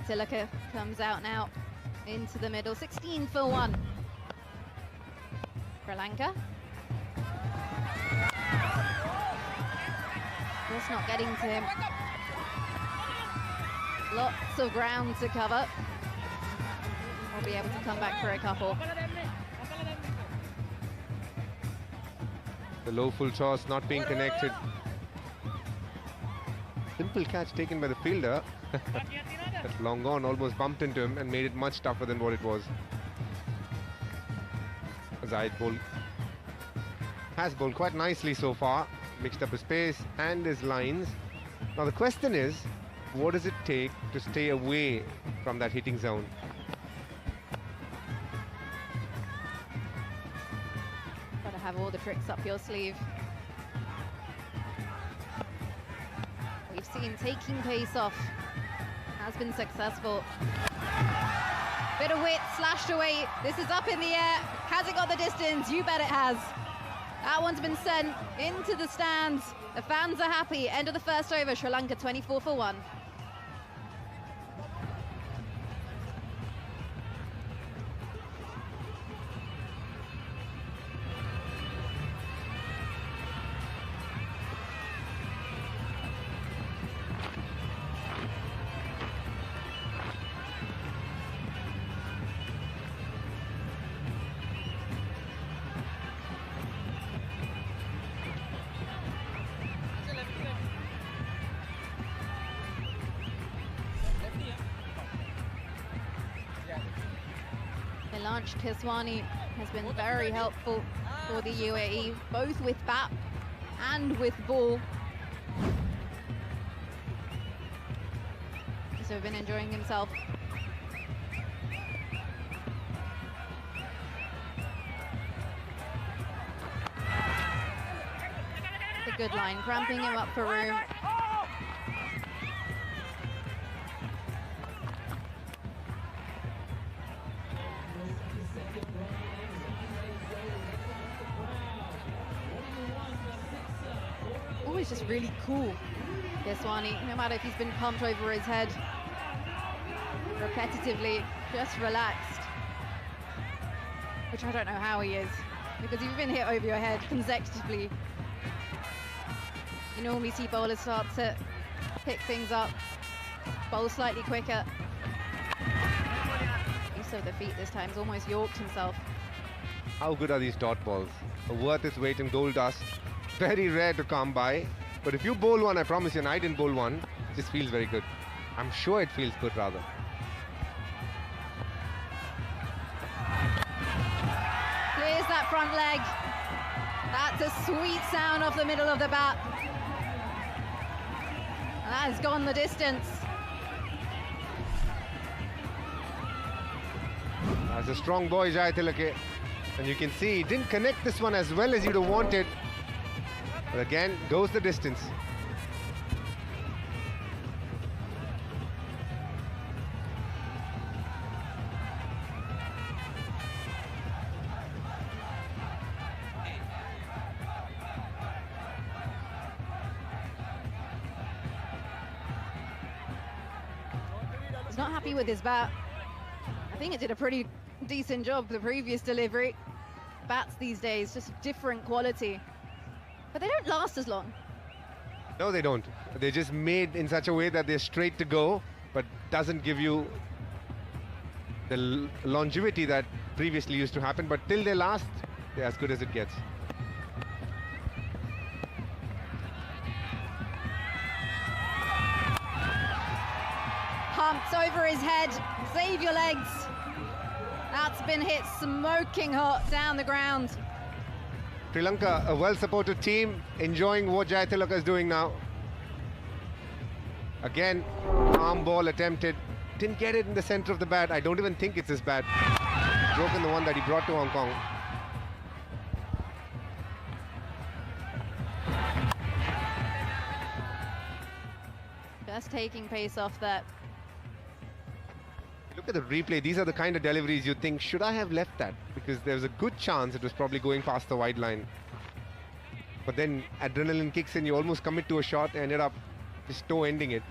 Tilaka comes out now into the middle, 16 for 1. Sri Lanka. Just not getting to him. Lots of ground to cover. We'll be able to come back for a couple. The low full toss not being connected. Simple catch taken by the fielder. That's long gone, almost bumped into him and made it much tougher than what it was. Zahid has bowled quite nicely so far, mixed up his pace and his lines. Now the question is, what does it take to stay away from that hitting zone? Got to have all the tricks up your sleeve. We've seen taking pace off has been successful. Bit of width slashed away. This is up in the air. Has it got the distance? You bet it has. That one's been sent into the stands. The fans are happy. End of the first over. Sri Lanka 24 for 1. Ansh Keswani has been very helpful for the UAE, both with bat and with ball. So been enjoying himself. It's a good line, cramping him up for room. Always just really cool, Keswani, no matter if he's been pumped over his head repetitively, just relaxed. Which I don't know how he is, because you've been hit over your head consecutively. You normally see bowlers start to pick things up, bowl slightly quicker. Use of the feet this time, he's almost yorked himself. How good are these dot balls? Worth its weight in gold dust. Very rare to come by. But if you bowl one, I promise you, and I didn't bowl one, it just feels very good. I'm sure it feels good rather. Clears that front leg. That's a sweet sound off the middle of the bat. And that has gone the distance. That's a strong boy, Jai Tilake. And you can see he didn't connect this one as well as you'd have wanted. But again, goes the distance. He's not happy with his bat. I think it did a pretty decent job for the previous delivery. Bats these days, just different quality. But they don't last as long. No, they don't. They're just made in such a way that they're straight to go, but doesn't give you the longevity that previously used to happen. But till they last, they're as good as it gets. Humps over his head. Save your legs. That's been hit smoking hot down the ground. Sri Lanka, a well-supported team, enjoying what Jai Tilake is doing now. Again, arm ball attempted. Didn't get it in the center of the bat. I don't even think it's his bat. Broken the one that he brought to Hong Kong. Just taking pace off that. Look at the replay. These are the kind of deliveries you think, should I have left that? Because there's a good chance it was probably going past the wide line. But then adrenaline kicks in, you almost commit to a shot, ended up just toe ending it.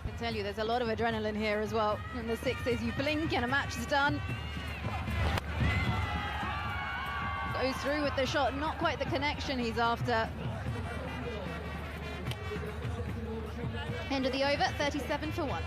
I can tell you there's a lot of adrenaline here as well. In the sixes, you blink and a match is done. Goes through with the shot, not quite the connection he's after. End of the over, 37 for 1.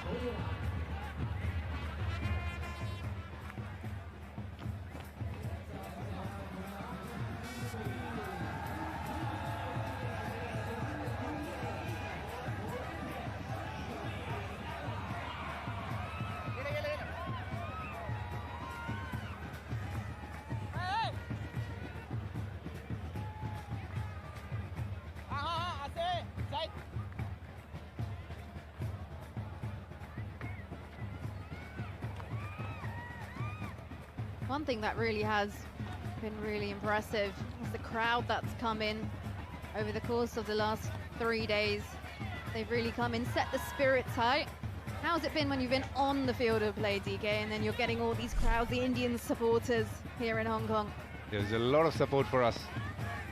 One thing that really has been really impressive is the crowd that's come in over the course of the last 3 days. They've really come in, set the spirits high. How's it been when you've been on the field of play, DK, and then you're getting all these crowds, the Indian supporters here in Hong Kong? There's a lot of support for us.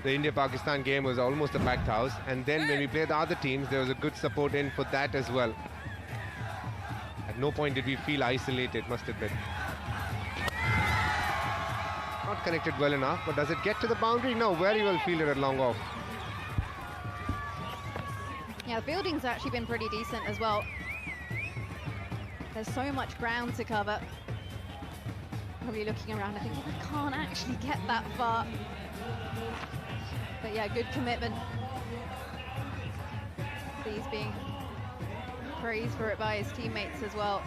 The India-Pakistan game was almost a packed house, and then when we played the other teams, there was a good support in for that as well. At no point did we feel isolated, must admit. Not connected well enough, but does it get to the boundary? No, very well fielded at long off. Yeah, the fielding's actually been pretty decent as well. There's so much ground to cover. Probably looking around, I think, well, I can't actually get that far. But yeah, good commitment. He's being praised for it by his teammates as well.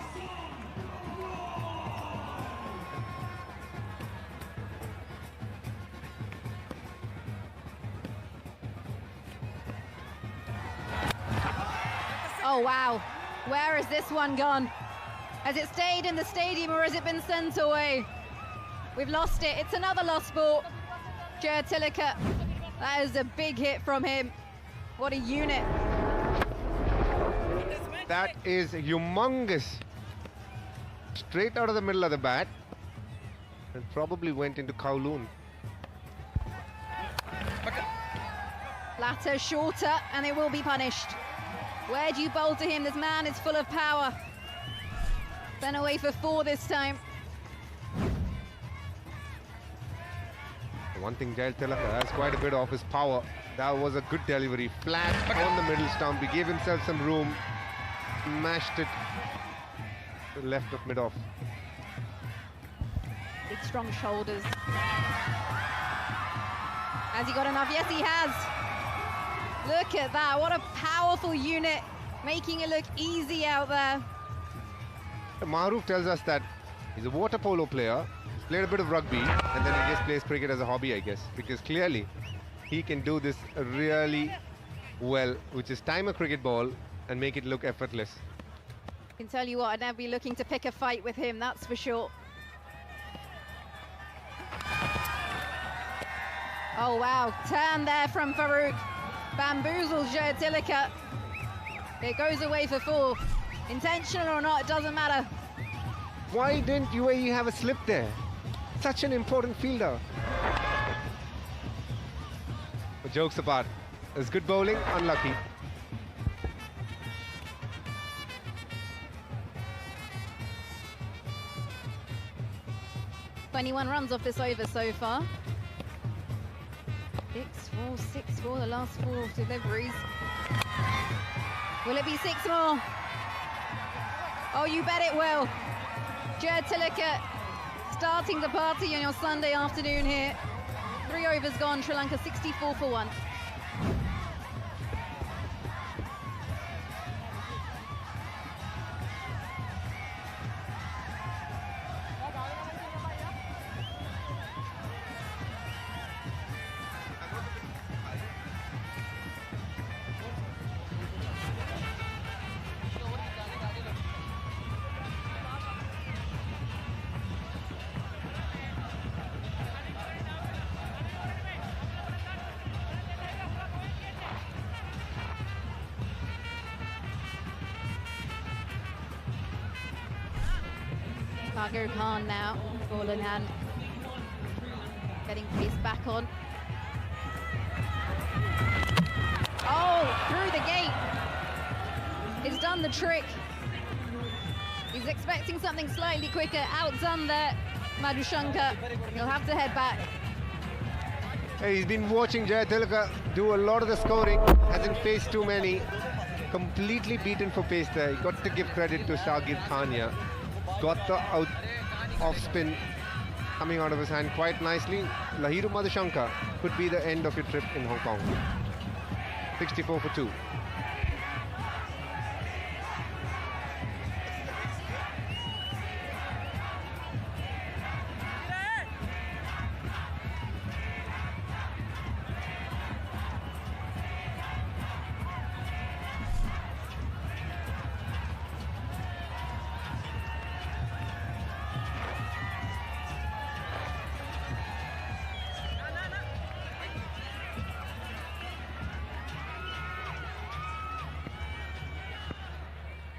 Oh, wow. Where has this one gone? Has it stayed in the stadium or has it been sent away? We've lost it. It's another lost ball. Jayatillaka. That is a big hit from him. What a unit. That is humongous. Straight out of the middle of the bat. And probably went into Kowloon. Latter shorter and they will be punished. Where do you bowl to him? This man is full of power. Sent away for 4 this time. One thing Jayatillaka has quite a bit of his power. That was a good delivery. Flat on the middle stump. He gave himself some room. Smashed it to the left of mid-off. Big strong shoulders. Has he got enough? Yes, he has. Look at that. What a powerful unit. Making it look easy out there. Maruf tells us that he's a water polo player. He's played a bit of rugby and then he just plays cricket as a hobby, I guess. Because clearly he can do this really well, which is time a cricket ball and make it look effortless. I can tell you what, I'd never be looking to pick a fight with him, that's for sure. Oh wow, turn there from Farouk. Bamboozles Jayatillaka. It goes away for 4. Intentional or not, it doesn't matter. Why didn't UAE have a slip there? Such an important fielder. But jokes apart, it's good bowling, unlucky. "21 runs off this over so far. 6-4, 6-4, the last 4 deliveries. Will it be 6 more? Oh, you bet it will. Jayatillaka starting the party on your Sunday afternoon here. 3 overs gone, Sri Lanka 64 for 1. Margot Khan now, ball in hand. Getting pace back on. Oh, through the gate. It's done the trick. He's expecting something slightly quicker. Outdone there, Madhushankar. He'll have to head back. Hey, he's been watching Jayatillaka do a lot of the scoring. Hasn't faced too many. Completely beaten for pace there. You got to give credit to Shagir Khania. Got the off spin coming out of his hand quite nicely. Lahiru Madhushankar could be the end of your trip in Hong Kong. 64 for 2.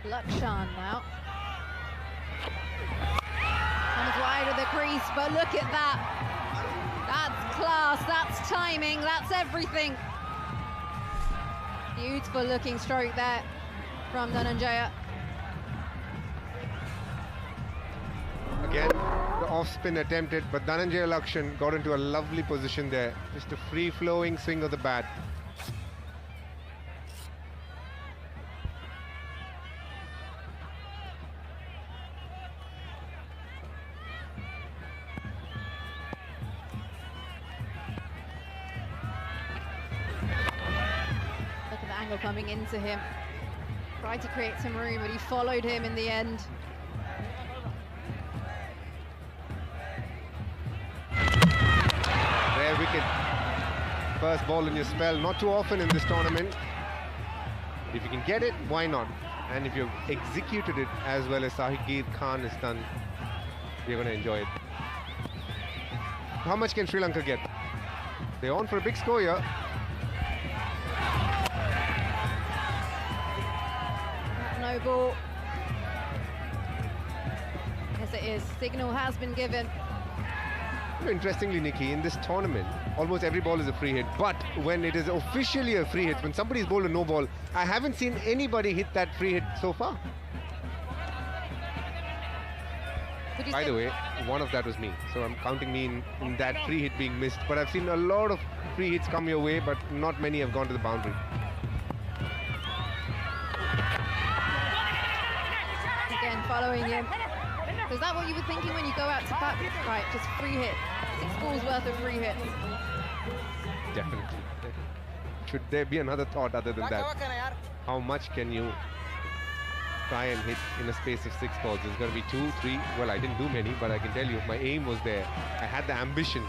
Lakshan now. Comes wide of the crease, but look at that. That's class, that's timing, that's everything. Beautiful looking stroke there from Dhananjaya. Again, the off spin attempted, but Dhananjaya Lakshan got into a lovely position there. Just a free-flowing swing of the bat. Coming into him, tried to create some room, but he followed him in the end. Rare wicket. First ball in your spell, not too often in this tournament. If you can get it, why not? And if you've executed it as well as Sahigir Khan has done, you're going to enjoy it. How much can Sri Lanka get? They're on for a big score here. No ball. Yes, it is. Signal has been given. Interestingly, Nikki, in this tournament, almost every ball is a free hit. But when it is officially a free hit, when somebody's bowled a no ball, I haven't seen anybody hit that free hit so far. By the way, one of that was me. So I'm counting me in that free hit being missed. But I've seen a lot of free hits come your way, but not many have gone to the boundary. Again, following him. Is that what you were thinking when you go out to bat? Right, just free hit. 6 balls worth of free hits. Definitely. Should there be another thought other than that? How much can you try and hit in a space of 6 balls? There's going to be 2, 3. Well, I didn't do many, but I can tell you my aim was there. I had the ambition.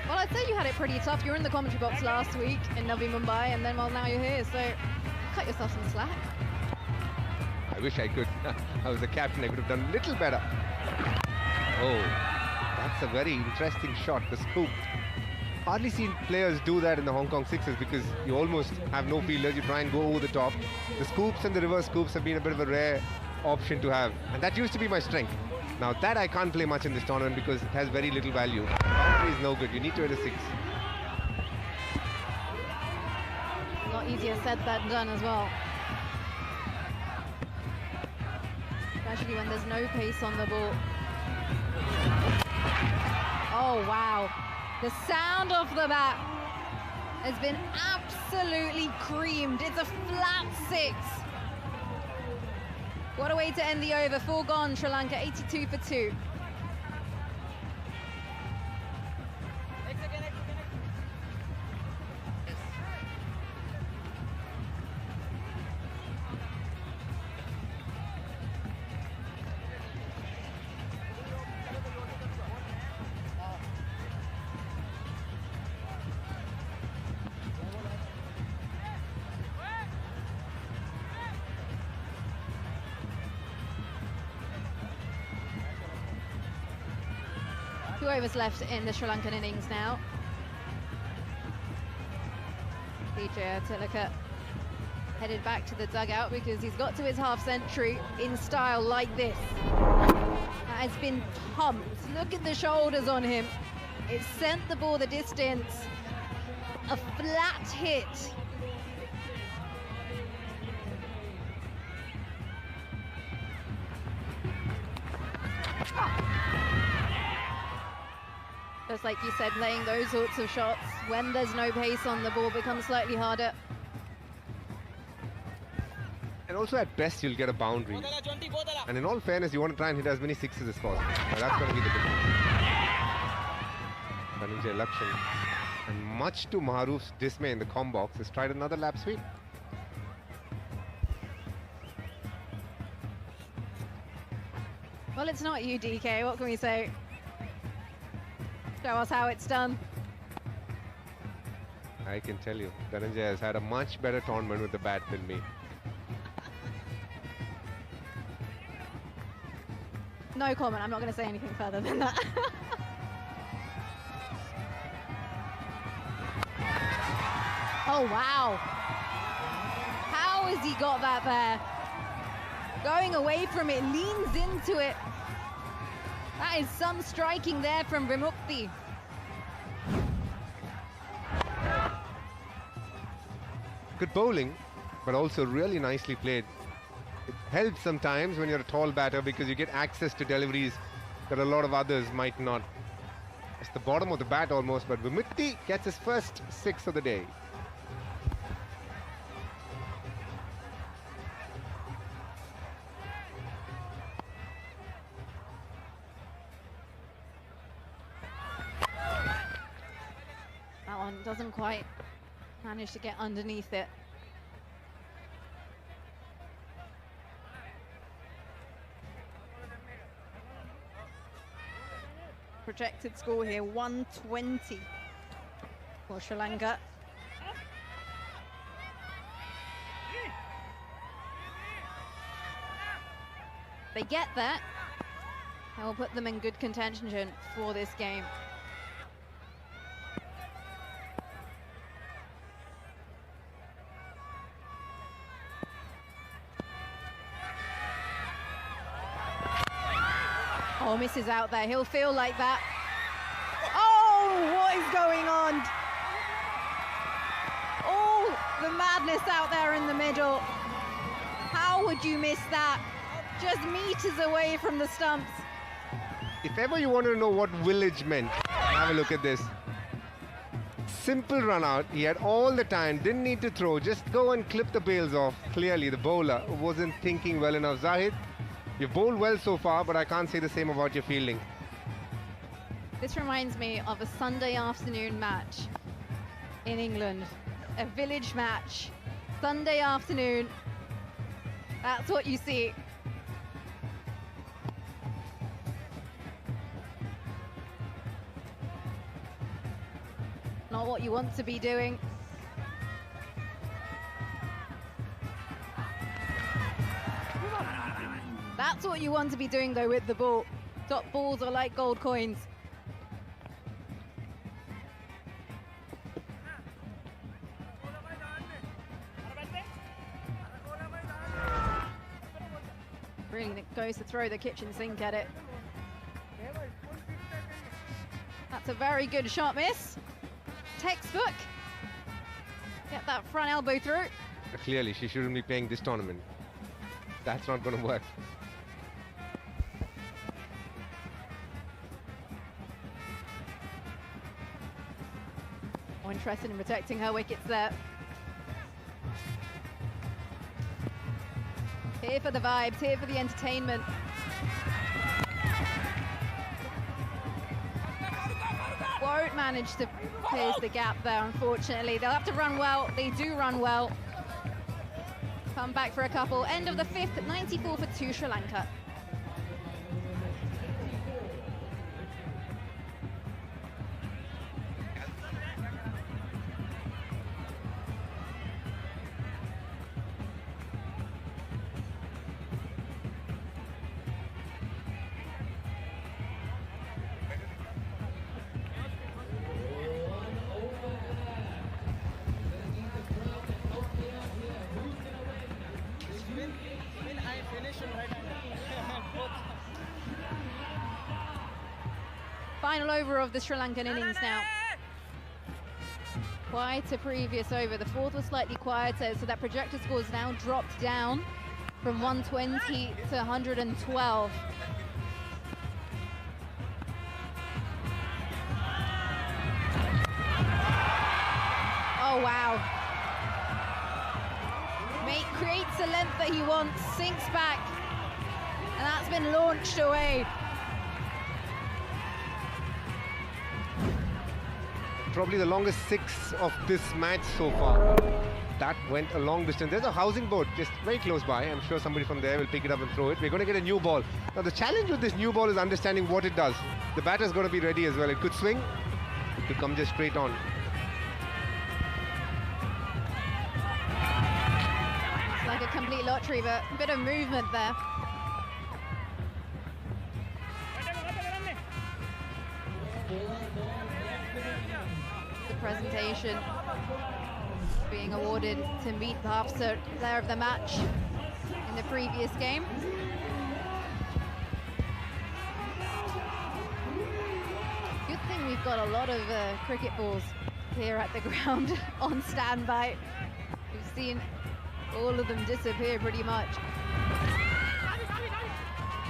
Well, I'd say you had it pretty tough. You were in the commentary box last week in Navi Mumbai, and then, well, now you're here, so cut yourself some slack. I wish I could. I was the captain, I could have done a little better. Oh, that's a very interesting shot, the scoop. Hardly seen players do that in the Hong Kong Sixers because you almost have no fielders, you try and go over the top. The scoops and the reverse scoops have been a bit of a rare option to have, and that used to be my strength. Now that I can't play much in this tournament because it has very little value. Boundary is no good, you need to hit a 6. Not easier said than done as well. Especially when there's no pace on the ball. Oh, wow. The sound of the bat has been absolutely creamed. It's a flat 6. What a way to end the over. 4 gone, Sri Lanka 82 for 2. Overs left in the Sri Lankan innings now. DJ Tilaka headed back to the dugout because he's got to his half century in style like this. That has been pumped. Look at the shoulders on him. It sent the ball the distance. A flat hit. Just like you said, laying those sorts of shots when there's no pace on the ball becomes slightly harder. And also at best you'll get a boundary. And in all fairness, you want to try and hit as many 6s as possible. Now that's going to be the difference. Dhananjay Lakshan, and much to Maharoof's dismay in the com box, has tried another lap sweep. Well, it's not you, DK. What can we say? Show us how it's done. I can tell you, Dhananjay has had a much better tournament with the bat than me. No comment. I'm not going to say anything further than that. Oh, wow. How has he got that there? Going away from it, leans into it. That is some striking there from Vimukti. Good bowling, but also really nicely played. It helps sometimes when you're a tall batter because you get access to deliveries that a lot of others might not. It's the bottom of the bat almost, but Vimukti gets his first 6 of the day. That one doesn't quite manage to get underneath it. Projected score here, 120 for Sri Lanka. they get that, that will put them in good contention for this game. Oh, misses out there. He'll feel like that. Oh, what is going on? All the madness out there in the middle. How would you miss that? Just meters away from the stumps. If ever you wanted to know what village meant, have a look at this. Simple run out. He had all the time, didn't need to throw, just go and clip the bails off. Clearly, the bowler wasn't thinking well enough. Zahid, you've bowled well so far, but I can't say the same about your fielding. This reminds me of a Sunday afternoon match in England. A village match. Sunday afternoon. That's what you see. Not what you want to be doing. That's what you want to be doing though with the ball. Top balls are like gold coins. Really goes to throw the kitchen sink at it. That's a very good shot miss. Textbook. Get that front elbow through. Clearly, she shouldn't be playing this tournament. That's not going to work. More interested in protecting her wickets there. Here for the vibes, here for the entertainment. Won't manage to pierce the gap there, unfortunately. They'll have to run well. They do run well. Come back for a couple. End of the fifth, 94 for 2 Sri Lanka. Final over of the Sri Lankan innings now. Quite a previous over. The fourth was slightly quieter, so that projected score has now dropped down from 120 to 112. Oh, wow. Mate creates the length that he wants, sinks back, and that's been launched away. Probably the longest 6 of this match so far. That went a long distance. There's a housing boat just very close by. I'm sure somebody from there will pick it up and throw it. We're going to get a new ball. Now the challenge with this new ball is understanding what it does. The batter's got to be ready as well. It could swing, it could come just straight on. It's like a complete lottery, but a bit of movement there. Presentation being awarded to meet perhaps the player of the match in the previous game. Good thing we've got a lot of cricket balls here at the ground on standby. We've seen all of them disappear pretty much.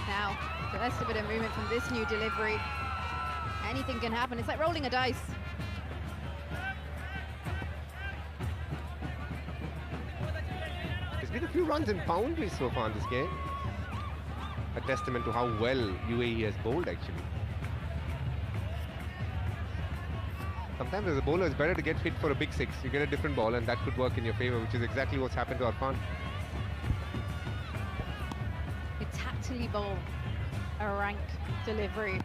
Now, just a bit of movement from this new delivery. Anything can happen. It's like rolling a dice. There's been a few runs in boundaries so far in this game. A testament to how well UAE has bowled actually. Sometimes as a bowler it's better to get hit for a big 6. You get a different ball and that could work in your favor, which is exactly what's happened to Arslan. You tactically bowl a rank delivery.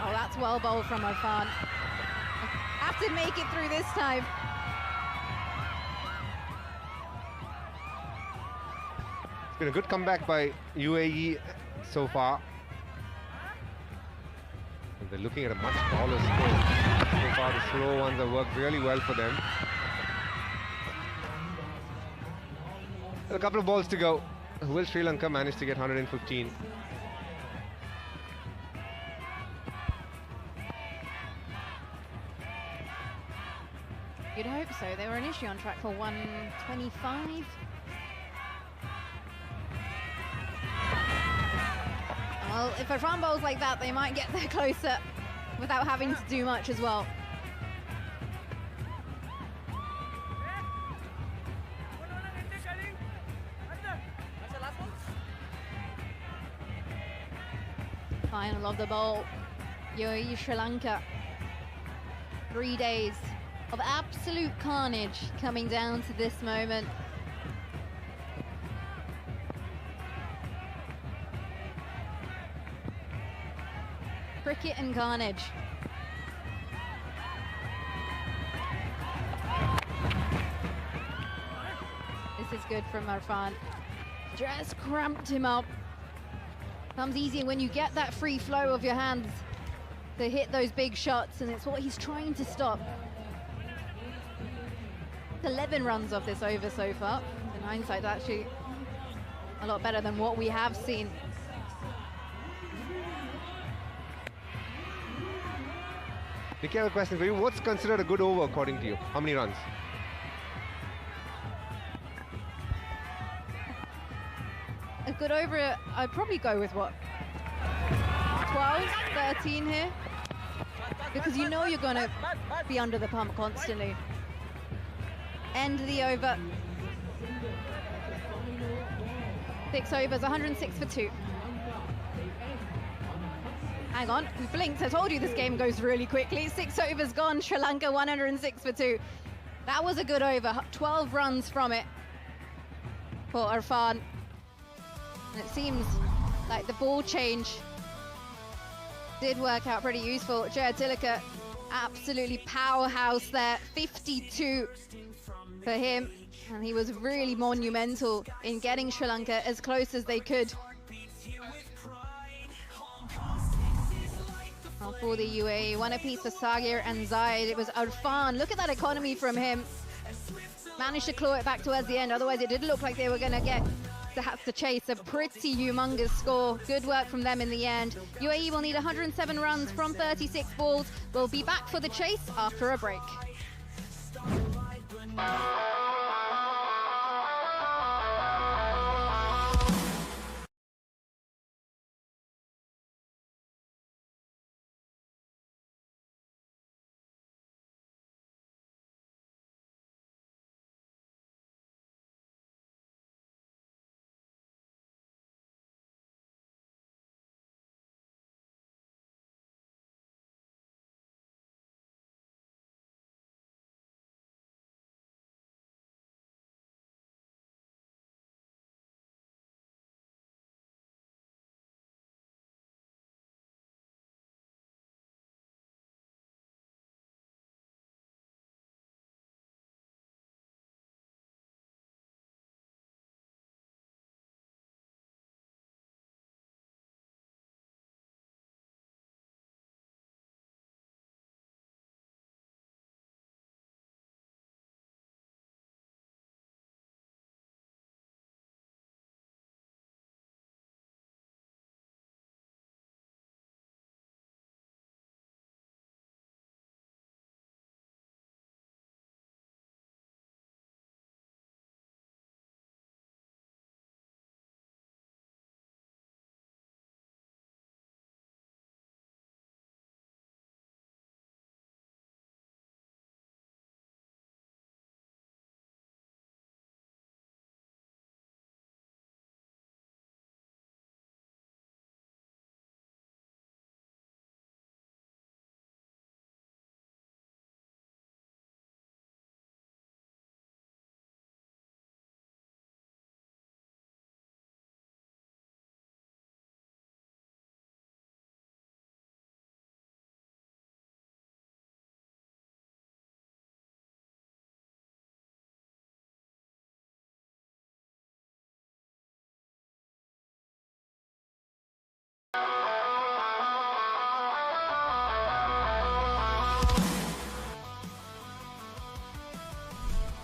Oh, that's well bowled from Arslan. Have to make it through this time. Been a good comeback by UAE so far. And they're looking at a much smaller score. So far, the slow ones have worked really well for them. A couple of balls to go. Will Sri Lanka manage to get 115? You'd hope so. They were initially on track for 125. Well, if Arslan bowls like that, they might get there closer without having to do much as well. Final of the bowl. UAE Sri Lanka. 3 days of absolute carnage coming down to this moment. Cricket and carnage. This is good from Arslan. Just cramped him up. Comes easier when you get that free flow of your hands to hit those big shots, and it's what he's trying to stop. 11 runs off this over so far. In hindsight, actually a lot better than what we have seen. Nikki, I have a question for you. What's considered a good over according to you? How many runs? A good over, I'd probably go with what? 12, 13 here? Because you know you're going to be under the pump constantly. End the over. 6 overs, 106 for 2. Hang on, we blinked. I told you this game goes really quickly. 6 overs gone, Sri Lanka 106 for 2. That was a good over, 12 runs from it for Arslan. And it seems like the ball change did work out pretty useful. Jaya Tilaka, absolutely powerhouse there, 52 for him. And he was really monumental in getting Sri Lanka as close as they could. Well, for the UAE, one apiece for Sagir and Zaid. It was Arslan. Look at that economy from him. Managed to claw it back towards the end. Otherwise, it did look like they were going to get to have to chase a pretty humongous score. Good work from them in the end. UAE will need 107 runs from 36 balls. We'll be back for the chase after a break.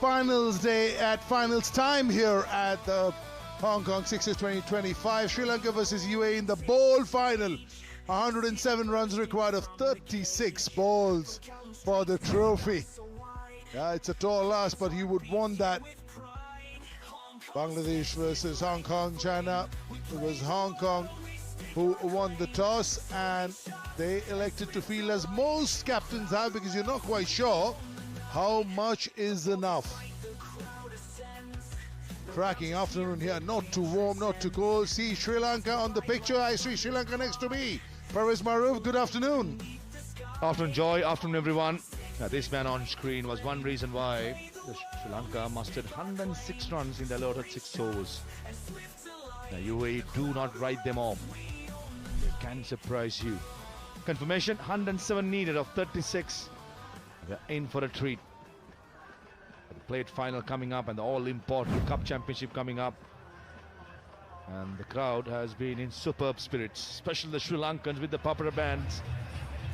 finals day at finals time here at the Hong Kong Sixers 2025. Sri Lanka versus UAE in the bowl final. 107 runs required of 36 balls for the trophy. Yeah, it's a tall ask, but you would want that. Bangladesh versus Hong Kong, China. It was Hong Kong who won the toss, and they elected to field as most captains have, because you're not quite sure how much is enough. Cracking afternoon here, not too warm, not too cold. See Sri Lanka on the picture. I see Sri Lanka next to me. Parvez Maroof, good afternoon. Afternoon, Joy. Afternoon, everyone. Now, this man on screen was one reason why Sri Lanka mustered 106 runs in the allotted 6 overs. Now, UAE do not write them off. They can surprise you. Confirmation, 107 needed of 36. We're in for a treat. The plate final coming up and the all-important Cup Championship coming up. And the crowd has been in superb spirits, especially the Sri Lankans with the Papara bands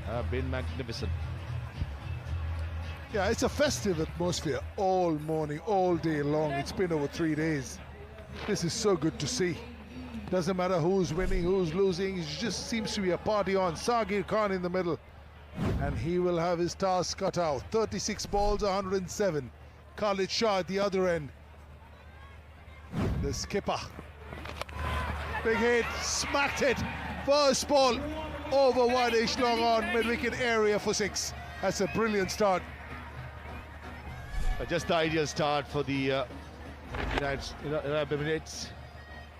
have been magnificent. Yeah, it's a festive atmosphere all morning, all day long. It's been over 3 days. This is so good to see. Doesn't matter who's winning, who's losing. It just seems to be a party on. Sagir Khan in the middle, and he will have his task cut out. 36 balls, 107. Khalid Shah at the other end. The skipper. Big hit, smacked it. First ball over wide-ish long on mid-wicket area for 6. That's a brilliant start. Just the ideal start for the Arab Emirates.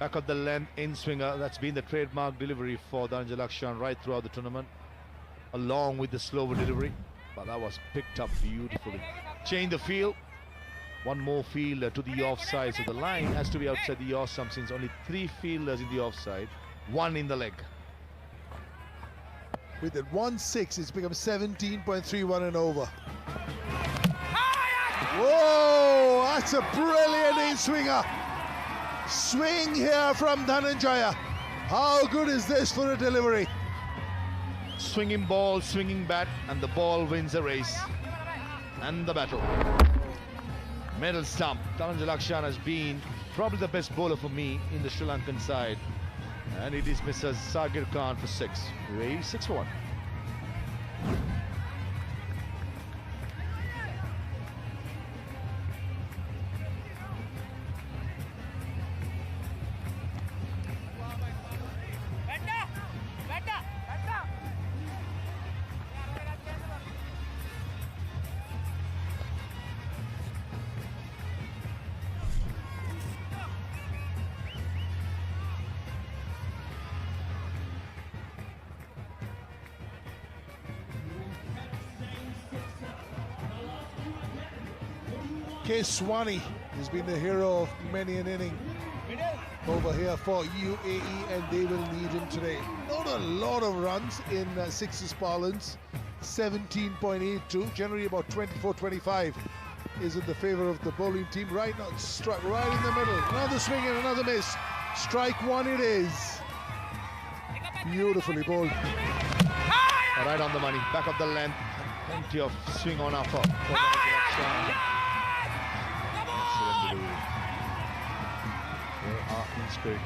Back of the length in swinger. That's been the trademark delivery for Dhananjay Lakshan right throughout the tournament, along with the slower delivery. But that was picked up beautifully. Change the field. One more fielder to the offside, so the line has to be outside the off stump, since only 3 fielders in the offside, 1 in the leg. With it 1-6, it's become 17.31 and over. Whoa, that's a brilliant in-swinger. Swing here from Dhananjaya. How good is this for a delivery? Swinging ball, swinging bat, and the ball wins the race and the battle. Middle stump. Dhananjay Lakshan has been probably the best bowler for me in the Sri Lankan side, and he dismisses Sagir Khan for 6. UAE 6 for 1. Swani has been the hero of many an inning over here for UAE, and they will need him today. Not a lot of runs in Sixers parlance. 17.82, generally about 24-25 is in the favor of the bowling team. Right now, struck right in the middle. Another swing and another miss. Strike 1 it is. Beautifully bowled. Right on the money, back of the length. Plenty of swing on offer. They are in spirit.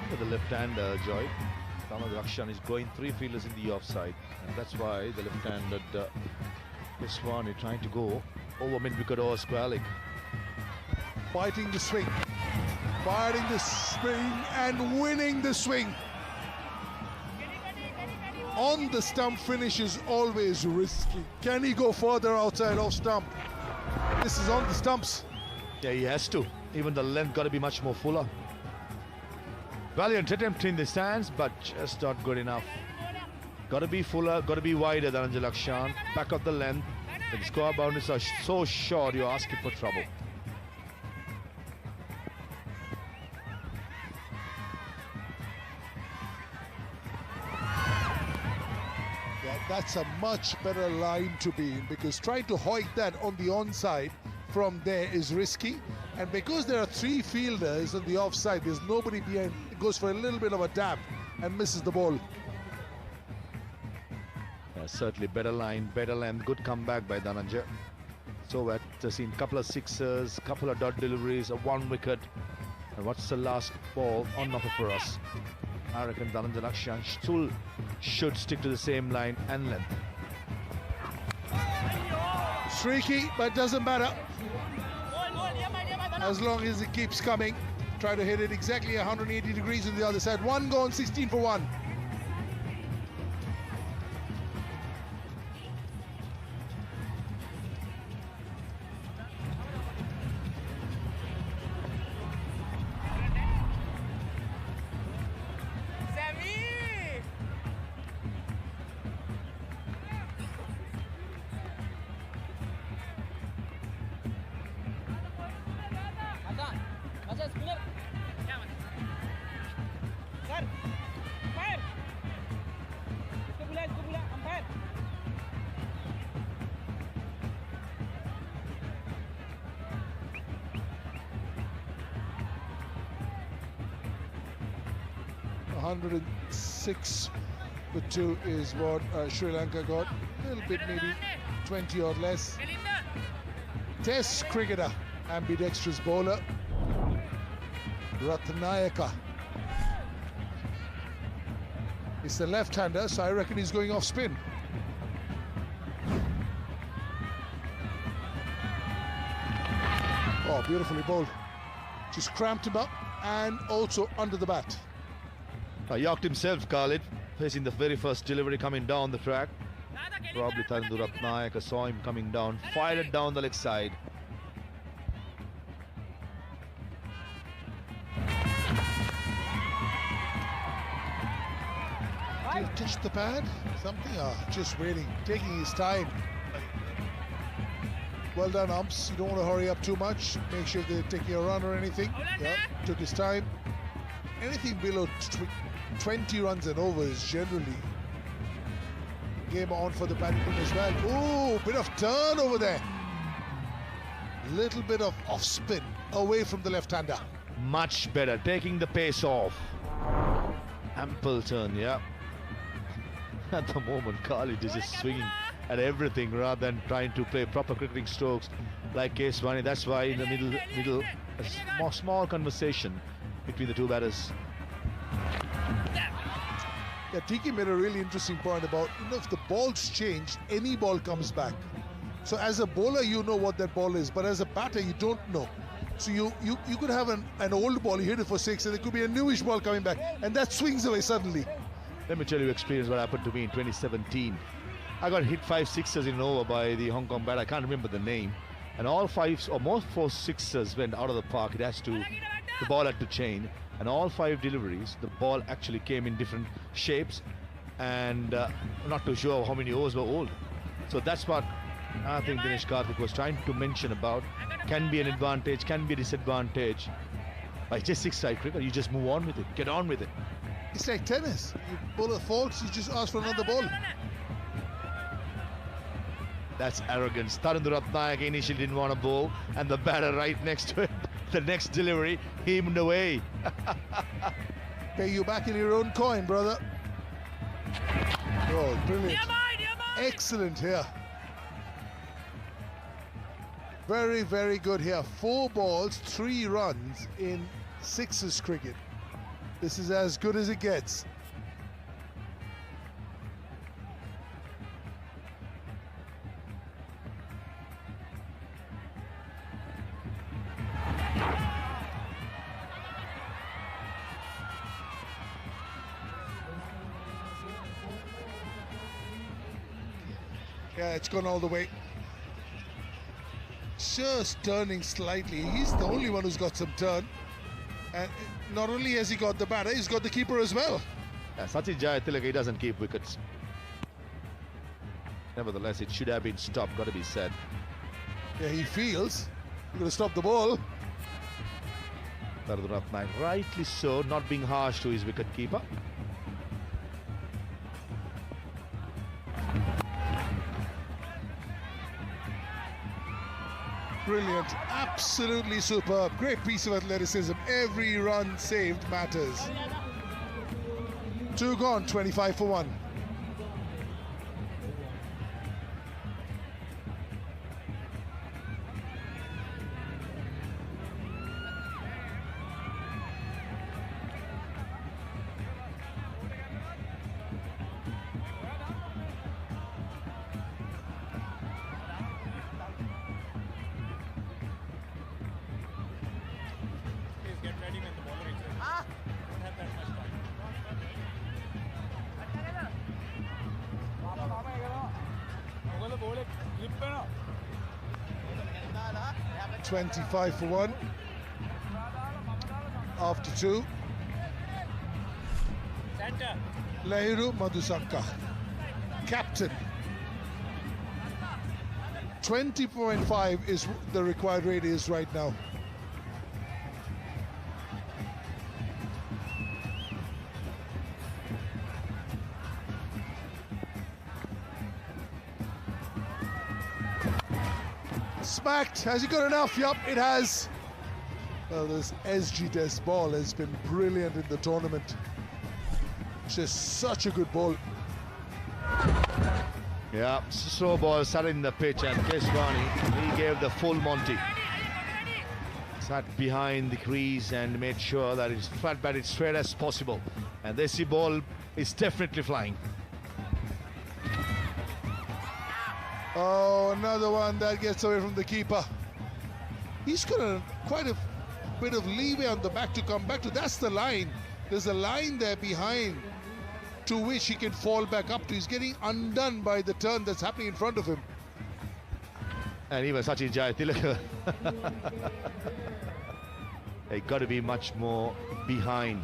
For the left-hander, Joy, Dhananjay Lakshan is going 3 fielders in the offside, and that's why the left-handed Swani trying to go over mid-wicket or square leg. Fighting the swing, fighting the swing, and winning the swing. On the stump finish is always risky. Can he go further outside off stump? This is on the stumps. Yeah, he has to. Even the length got to be much more fuller. Valiant attempt in the stands, but just not good enough. Got to be fuller, got to be wider than Dhananjay Lakshan. Back of the length. The score boundaries are so short, you're asking for trouble. That's a much better line to be in, because trying to hoik that on the onside from there is risky, and because there are 3 fielders on the offside, there's nobody behind. It goes for a little bit of a dab and misses the ball. Yeah, certainly better line, better length, good comeback by Dhananjay. So we've seen a couple of sixers, couple of dot deliveries, a 1 wicket. And what's the last ball on offer for us? I reckon Dhananjay Lakshan still should stick to the same line and length. Streaky, but doesn't matter. As long as it keeps coming. Try to hit it exactly 180 degrees on the other side. 1 gone, 16 for 1. With 2 is what Sri Lanka got. A little bit, maybe 20 or less. Test cricketer, ambidextrous bowler, Ratnayaka. It's the left-hander, so I reckon he's going off spin. Oh, beautifully bowled. Just cramped him up and also under the bat. Yorked himself, Khalid, facing the very first delivery coming down the track. Probably Tharindu Ratnayaka saw him coming down, fired it down the leg side. Did he touch the pad? Something? Just waiting, taking his time. Well done, umps. You don't want to hurry up too much. Make sure they're taking a run or anything. Yeah, took his time. Anything below 20 runs and over is generally game on for the badminton as well. Oh, bit of turn over there. Little bit of off spin away from the left-hander. Much better, taking the pace off. Ample turn, yeah. At the moment, Khalid is just swinging at everything rather than trying to play proper cricketing strokes like Keswani. That's why in the middle, a small conversation between the two batters. Yeah, Tiki made a really interesting point about, if the ball's changed, any ball comes back. So as a bowler, you know what that ball is, but as a batter, you don't know. So you could have an old ball, you hit it for 6, and there could be a newish ball coming back, and that swings away suddenly. Let me tell you experience what happened to me in 2017. I got hit 5 sixers in an over by the Hong Kong batter. I can't remember the name. And all 5 or most 4 sixers went out of the park. The ball had to change. And all 5 deliveries, the ball actually came in different shapes, and not too sure how many overs were old. So that's what I think Dinesh Karthik was trying to mention about. Can be an advantage, can be a disadvantage. By just 6-side cricket, you just move on with it, get on with it. It's like tennis. You bowl a faults, you just ask for another ball. That's arrogance. Tharindu Ratnayaka initially didn't want to bowl, and the batter right next to it, the next delivery, hemmed away. Pay you back in your own coin, brother. Oh, brilliant. Excellent here. Very, very good here. 4 balls, 3 runs in 6s cricket. This is as good as it gets. Yeah, it's gone all the way. Just turning slightly. He's the only one who's got some turn. And not only has he got the batter, he's got the keeper as well. Yeah, Sachin Jayatillaka, he doesn't keep wickets. Nevertheless, it should have been stopped, got to be said. Yeah, he feels he's going to stop the ball. Tharindu Ratnayaka, rightly so, not being harsh to his wicket keeper. Brilliant, absolutely superb. Great piece of athleticism. Every run saved matters. 2 gone, 25 for 1. 25 for 1. After 2. Lahiru Madhusanka, captain. 20.5 is the required radius right now. Smacked. Has he got enough? Yup, it has. Well, this SG ball has been brilliant in the tournament. Just such a good ball. Yeah, slow ball sat in the pitch, and Keswani, he gave the full Monty. Sat behind the crease and made sure that it's flat batted straight as possible. And this ball is definitely flying. Oh, another one that gets away from the keeper. He's got quite a bit of leeway on the back to come back to. That's the line. There's a line there behind to which he can fall back up to. He's getting undone by the turn that's happening in front of him. And even Sachin Jayatilaka, they got to be much more behind.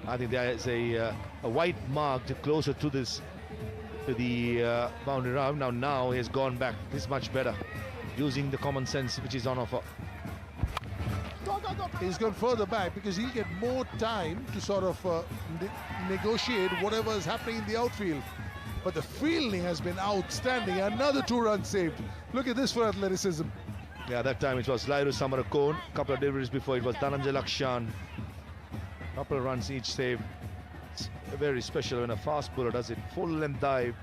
I think there is a white mark closer to this, to the boundary round. Now he has gone back. This is much better, using the common sense which is on offer. He's gone further back because he'll get more time to sort of negotiate whatever is happening in the outfield. But the fielding has been outstanding. Another 2 runs saved. Look at this for athleticism. Yeah, that time it was Lairu Samarakone. A couple of deliveries before it was Dhananjay Lakshan. Couple of runs each saved. It's very special when a fast bowler does it. Full length dive.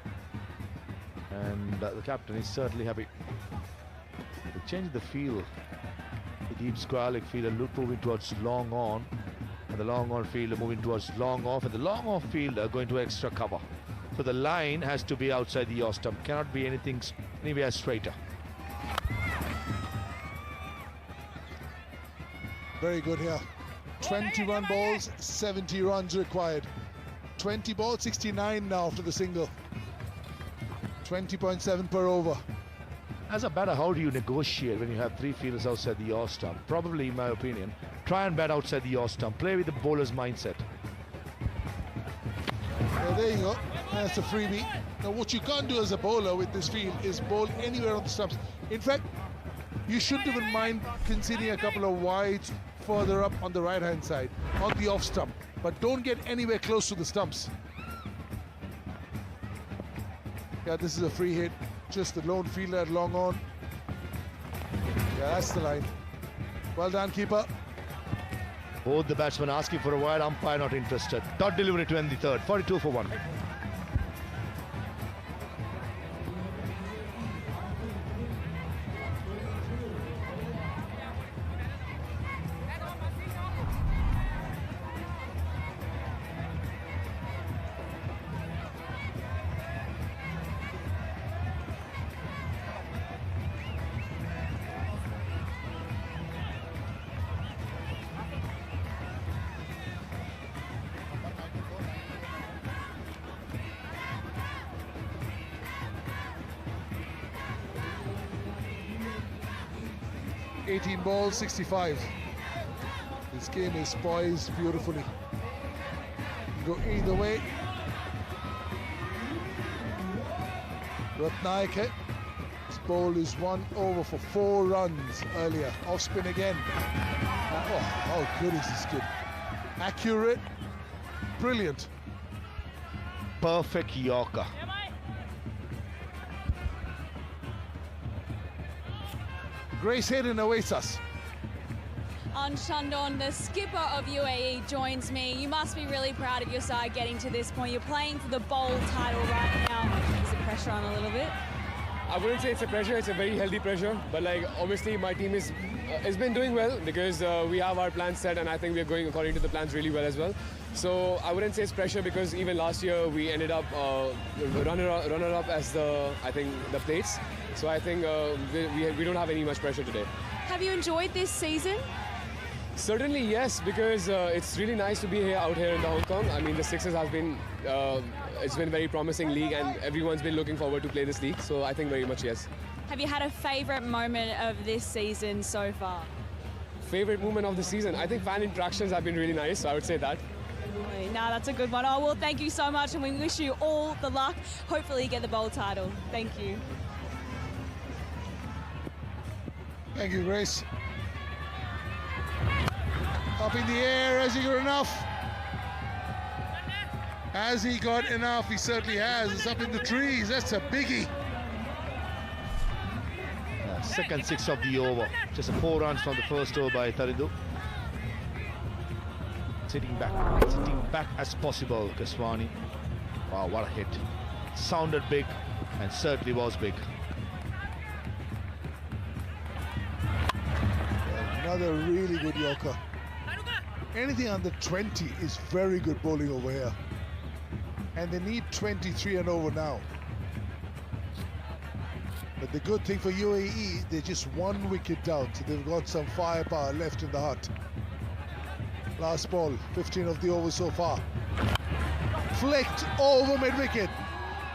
And the captain is certainly happy. They changed the field. The deep square fielder moving towards long on, and the long on fielder moving towards long off, and the long off fielder going to extra cover. So the line has to be outside the yaw stump, cannot be anywhere straighter. Very good here. 21 balls, 70 runs required. 20 balls, 69 now after the single. 20.7 per over. As a batter, how do you negotiate when you have 3 fielders outside the yaw stump? Probably, in my opinion, try and bat outside the yaw stump. Play with the bowler's mindset. Well, there you go. That's a freebie. Now, what you can't do as a bowler with this field is bowl anywhere on the stumps. In fact, you shouldn't even mind conceding a couple of wides further up on the right-hand side, on the off stump. But don't get anywhere close to the stumps. Yeah, this is a free hit. Just the lone fielder at long on. Yeah, that's the line. Well done, keeper. Both the batsmen asking for a wide, umpire not interested. Dot delivery to end the third. 42 for 1. Balls, 65. This game is poised beautifully. Go either way. Ratnayake. His ball is 1 over for 4 runs earlier. Off spin again. Oh, how good is this kid? Accurate. Brilliant. Perfect Yorker. Grace Hayden awaits us. Shandon, the skipper of UAE, joins me. You must be really proud of your side getting to this point. You're playing for the bowl title right now. Is the pressure on a little bit? I wouldn't say it's a pressure, it's a very healthy pressure. But like, obviously my team has been doing well because we have our plans set, and I think we're going according to the plans really well as well. So I wouldn't say it's pressure because even last year we ended up runner-up as the plates. So I think we don't have any much pressure today. Have you enjoyed this season? Certainly yes, because it's really nice to be out here in the Hong Kong. I mean, the Sixers has been it's been a very promising league, and everyone's been looking forward to play this league. So I think very much yes. Have you had a favourite moment of this season so far? Favorite moment of the season? I think fan interactions have been really nice, so I would say that. No, that's a good one. Oh, well, thank you so much, and we wish you all the luck. Hopefully you get the bowl title. Thank you. Thank you, Grace. Up in the air, has he got enough? Has he got enough? He certainly has. It's up in the trees. That's a biggie. Second 6 of the over. Just 4 runs from the first over by Taridu. Sitting back as possible, Keswani. Wow, what a hit. Sounded big and certainly was big. Another really good Yorker. Anything under 20 is very good bowling over here. And they need 23 and over now. But the good thing for UAE, they're just 1 wicket down, so they've got some firepower left in the hut. Last ball, 15 of the over so far. Flicked over mid-wicket.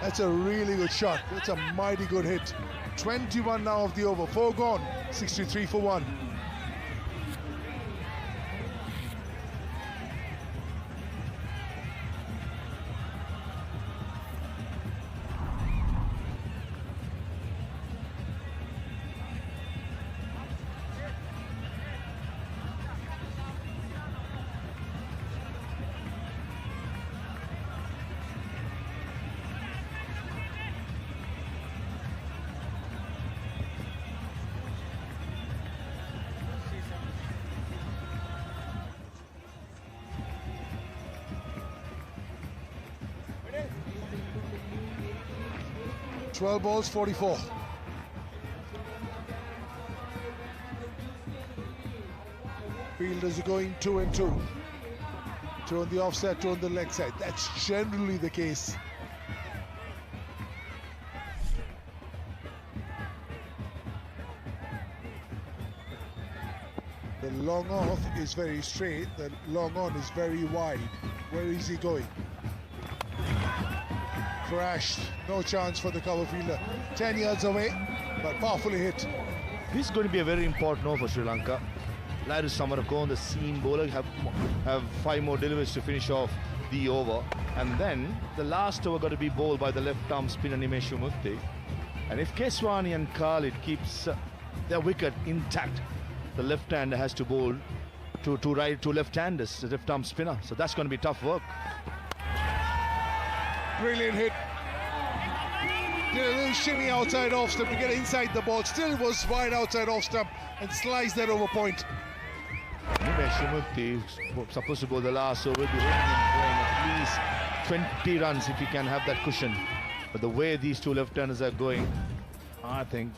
That's a really good shot. That's a mighty good hit. 21 now of the over, 4 gone, 63 for 1. Twelve balls, 44. Fielders are going 2 and 2. 2 on the offset, 2 on the leg side. That's generally the case. The long off is very straight, the long on is very wide. Where is he going? For Ash, no chance for the cover fielder. 10 yards away, but powerfully hit. This is going to be a very important over for Sri Lanka. Lairu Samarakon, the seam bowler, have 5 more deliveries to finish off the over. And then the last over got to be bowled by the left-arm spinner Nimeshu Mufti. And if Keswani and Khalid keeps their wicket intact, the left-hander has to bowl to left-handers, the left-arm spinner. So that's going to be tough work. Brilliant hit. Did a little shimmy outside off stump to get inside the ball. Still was wide outside off stump and sliced that over point. Nimeshu Mufti supposed to bowl the last over. We'll be hoping at least 20 runs if he can have that cushion. But the way these two left-handers are going, I think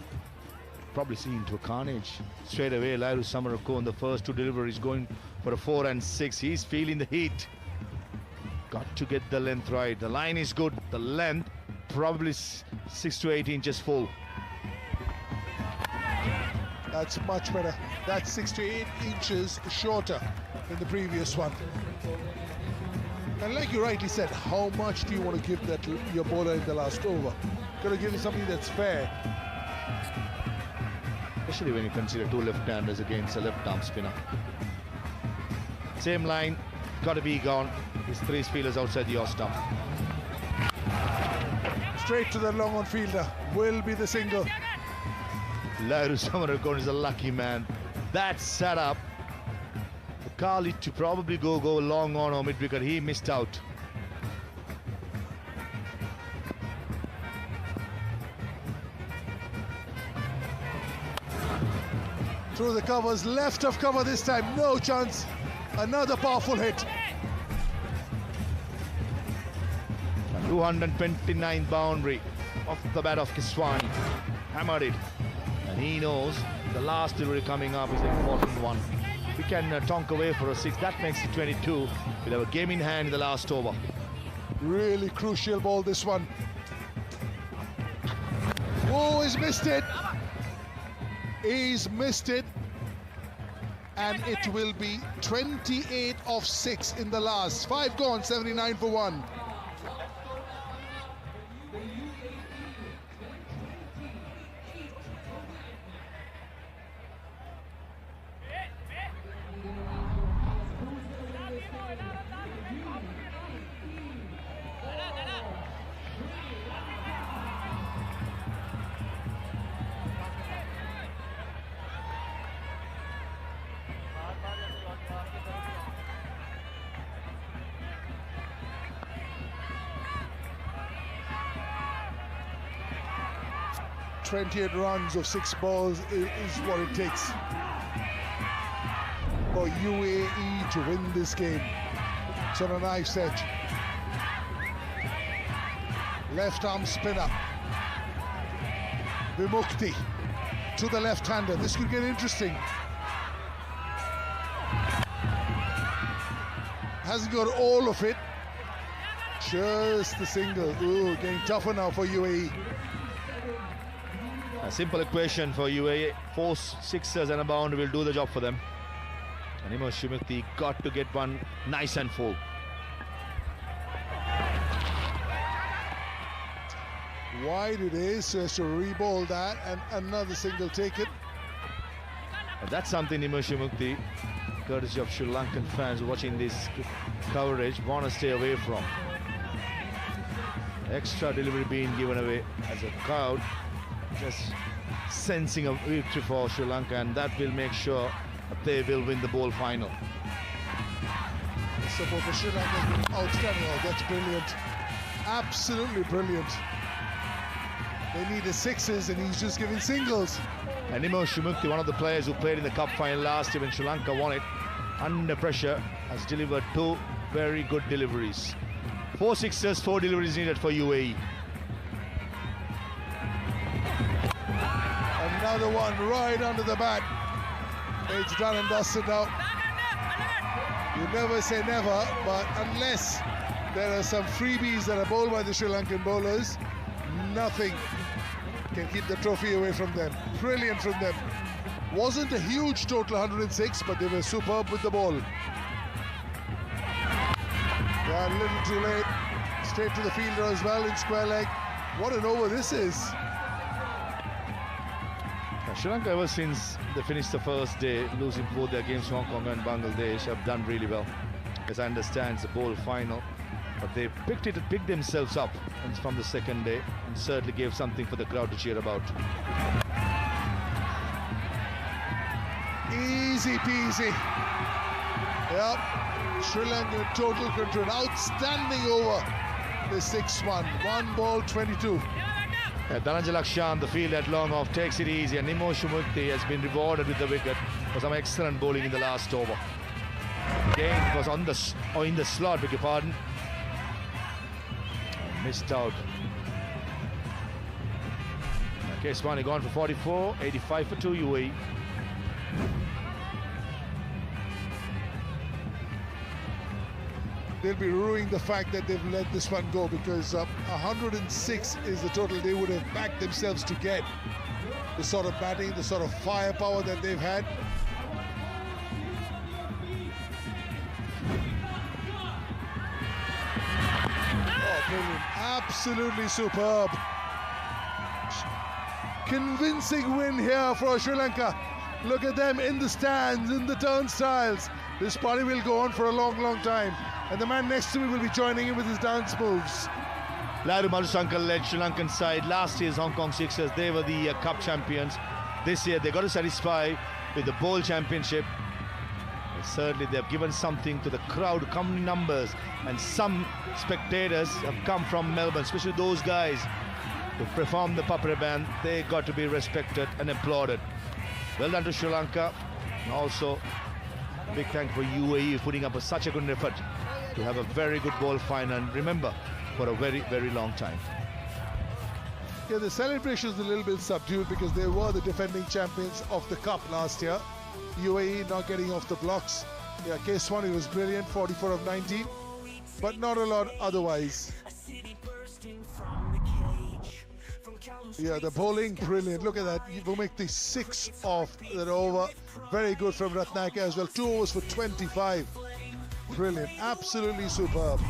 probably see into a carnage. Straight away, Lairu Samarakon, the first 2 deliveries going for a 4 and 6. He's feeling the heat. Got to get the length right. The line is good. The length probably 6 to 8 inches full. That's much better. That's 6 to 8 inches shorter than the previous one. And like you rightly said, how much do you want to give that your bowler in the last over? Got to give him something that's fair. Especially when you consider 2 left-handers against a left-arm spinner. Same line, got to be gone. His 3 fielders outside the off stump. Straight to the long on fielder. Will be the single. Lairu Samarakon is a lucky man. That set up for Khalid to probably go long on or mid-wicket. He missed out. Through the covers, left of cover this time, no chance. Another powerful hit. 229 boundary off the bat of Keswani. Hammered it. And he knows the last delivery coming up is an important one. We can tonk away for a 6. That makes it 22. We'll have a game in hand in the last over. Really crucial ball, this one. Oh, he's missed it. He's missed it. And it will be 28 of 6 in the last. 5 gone, 79 for 1. 28 runs of 6 balls is what it takes for UAE to win this game. It's on a nice edge. Left arm spinner. Vimukti to the left-hander. This could get interesting. Hasn't got all of it. Just the single. Ooh, getting tougher now for UAE. A simple equation for UAE. 4 sixers and a boundary will do the job for them. Animo Shumukti got to get one nice and full. Wide it is, so has to reball that, and another single taken. And that's something Nimo Shumukti, courtesy of Sri Lankan fans watching this coverage, want to stay away from. Extra delivery being given away as a crowd, just sensing a victory for Sri Lanka, and that will make sure that they will win the ball final. The support for Sri Lanka has been outstanding. Oh, that's brilliant. Absolutely brilliant. They need the sixes and he's just giving singles. And Nimo Shumukti, one of the players who played in the cup final last year when Sri Lanka won it, under pressure, has delivered 2 very good deliveries. 4 sixes, 4 deliveries needed for UAE. Another one right under the bat. It's done and dusted now. You never say never, but unless there are some freebies that are bowled by the Sri Lankan bowlers, nothing can keep the trophy away from them. Brilliant from them. Wasn't a huge total, 106, but they were superb with the ball. They are a little too late. Straight to the fielder as well in square leg. What an over this is. Sri Lanka, ever since they finished the first day, losing both their games to Hong Kong and Bangladesh, have done really well. As I understand, it's a bowl final, but they picked themselves up from the second day and certainly gave something for the crowd to cheer about. Easy peasy. Yep. Sri Lanka in total control. Outstanding over the 6-1. 1 ball, 22. Dhananjay Lakshan, the field at long off, takes it easy, and Nimo Shumukti has been rewarded with the wicket for some excellent bowling in the last over. Again, it was on the in the slot, beg your pardon. Missed out. Keswani gone for 44, 85 for 2 UAE. They'll be ruining the fact that they've let this one go, because 106 is the total they would have backed themselves to get. The sort of batting, the sort of firepower that they've had. Oh, brilliant. Absolutely superb. Convincing win here for Sri Lanka. Look at them in the stands, in the turnstiles. This party will go on for a long, long time. And the man next to me will be joining in with his dance moves. Lairu Madhusankar led Sri Lankan side. Last year's Hong Kong Sixers, they were the cup champions. This year they got to satisfy with the bowl championship. And certainly they've given something to the crowd, coming numbers, and some spectators have come from Melbourne, especially those guys who performed the Papare Band. They got to be respected and applauded. Well done to Sri Lanka, and also a big thank for UAE putting up such a good effort to have a very good ball final, and remember, for a very, very long time. Yeah, the celebration is a little bit subdued because they were the defending champions of the cup last year. UAE not getting off the blocks. Yeah, Keswani was brilliant, 44 of 19, but not a lot otherwise. Yeah, the bowling, brilliant. Look at that. We'll make the 6 off that over. Very good from Ratnaka as well. 2 overs for 25. Brilliant. Absolutely superb.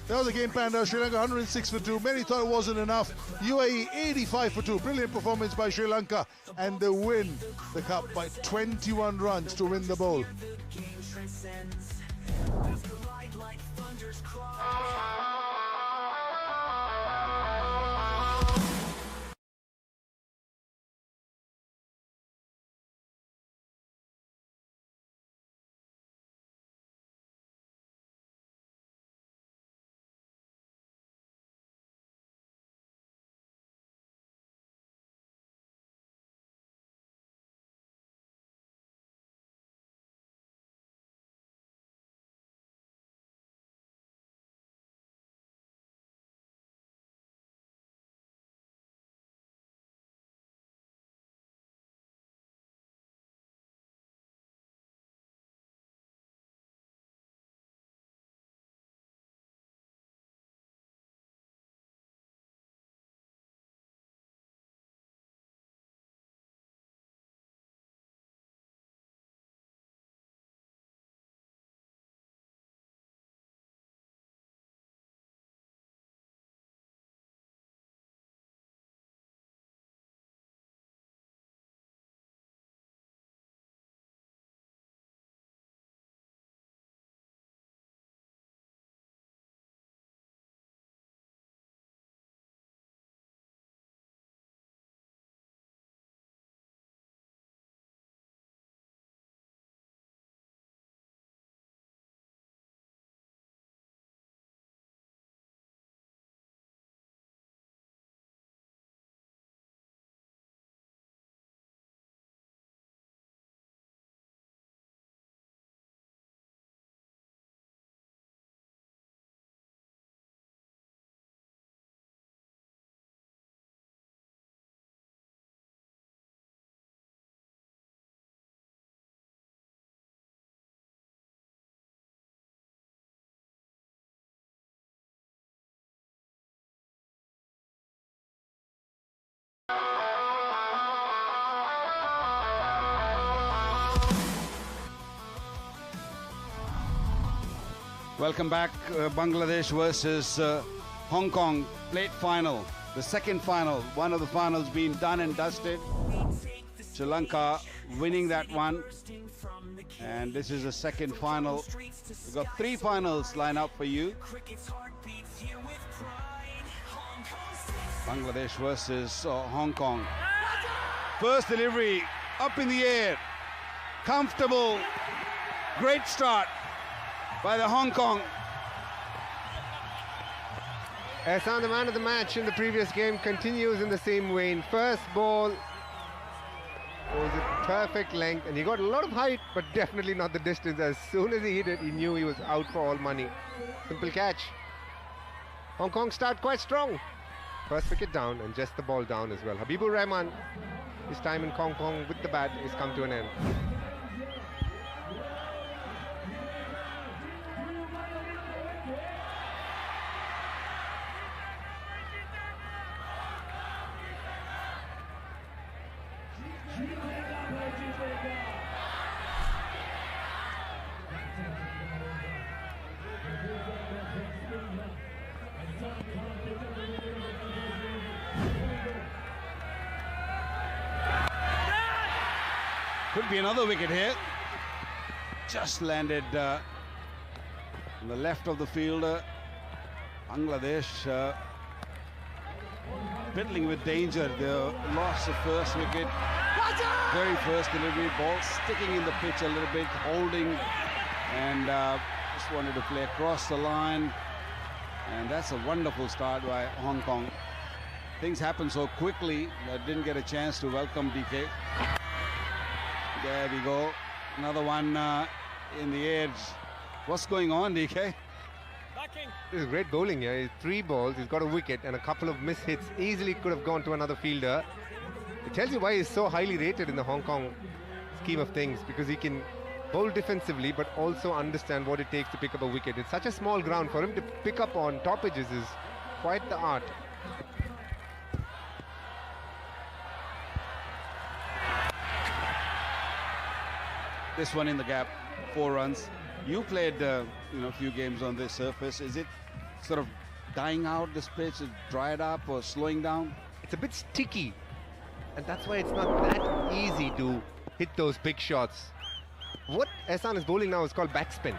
That was the game plan now. Sri Lanka 106 for 2. Many thought it wasn't enough. UAE 85 for 2. Brilliant performance by Sri Lanka. And they win the cup by 21 runs to win the bowl. Welcome back, Bangladesh versus Hong Kong, plate final, the second final, one of the finals being done and dusted. Sri Lanka winning that one, and this is the second final. We've got 3 finals lined up for you. Bangladesh versus Hong Kong. First delivery, up in the air, comfortable, great start by the Hong Kong. Arslan, the man of the match in the previous game, continues in the same vein. First ball was a perfect length, and he got a lot of height, but definitely not the distance. As soon as he hit it, he knew he was out for all money. Simple catch. Hong Kong start quite strong. First wicket down, and just the ball down as well. Habibur Rahman, his time in Hong Kong with the bat has come to an end. Could be another wicket here. Just landed on the left of the fielder. Bangladesh piddling with danger. They lost the first wicket. Very first delivery, ball sticking in the pitch a little bit, holding, and just wanted to play across the line. And that's a wonderful start by Hong Kong. Things happen so quickly that didn't get a chance to welcome DK. There we go. Another one in the edge. What's going on, DK? This is great bowling here. He's 3 balls, he's got a wicket and a couple of miss hits. Easily could have gone to another fielder. It tells you why he's so highly rated in the Hong Kong scheme of things, because he can bowl defensively but also understand what it takes to pick up a wicket. It's such a small ground. For him to pick up on top edges is quite the art. This one in the gap, 4 runs. You played a few games on this surface. Is it sort of dying out, this pitch? Is it dried up or slowing down? It's a bit sticky, and that's why it's not that easy to hit those big shots. What Arslan is bowling now is called backspin.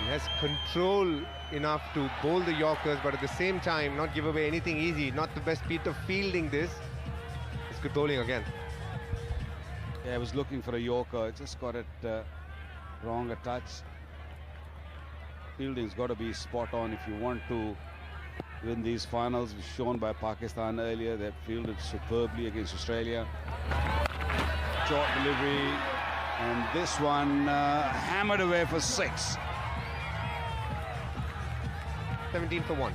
He has control enough to bowl the Yorkers, but at the same time not give away anything easy. Not the best feat of fielding this. It's good bowling again. Yeah, I was looking for a Yorker. I just got it wrong a touch. Fielding's got to be spot on if you want to win these finals. It was shown by Pakistan earlier. They fielded superbly against Australia. Short delivery, and this one hammered away for 6. 17 for 1.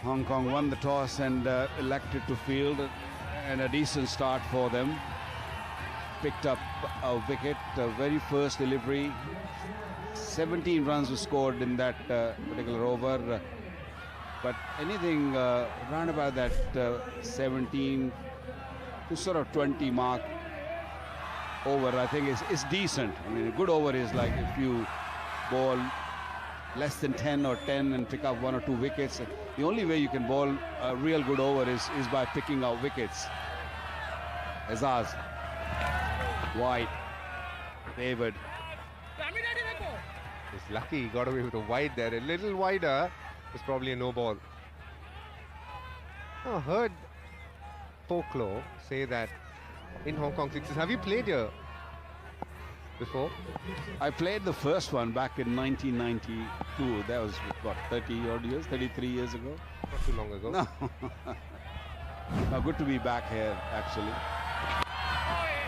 Hong Kong won the toss and elected to field, and a decent start for them. Picked up a wicket, very first delivery. 17 runs were scored in that particular over, but anything round about that 17 to sort of 20 mark over, I think is decent. I mean, a good over is like if you bowl less than 10 or 10 and pick up 1 or 2 wickets. The only way you can bowl a real good over is by picking out wickets. Azaz, wide, favored. He's lucky he got away with a wide there. A little wider was probably a no ball. I heard folklore say that in Hong Kong sixes. Have you played here before? I played the first one back in 1992. That was, what, 30 odd years, 33 years ago? Not too long ago. No. No, good to be back here, actually.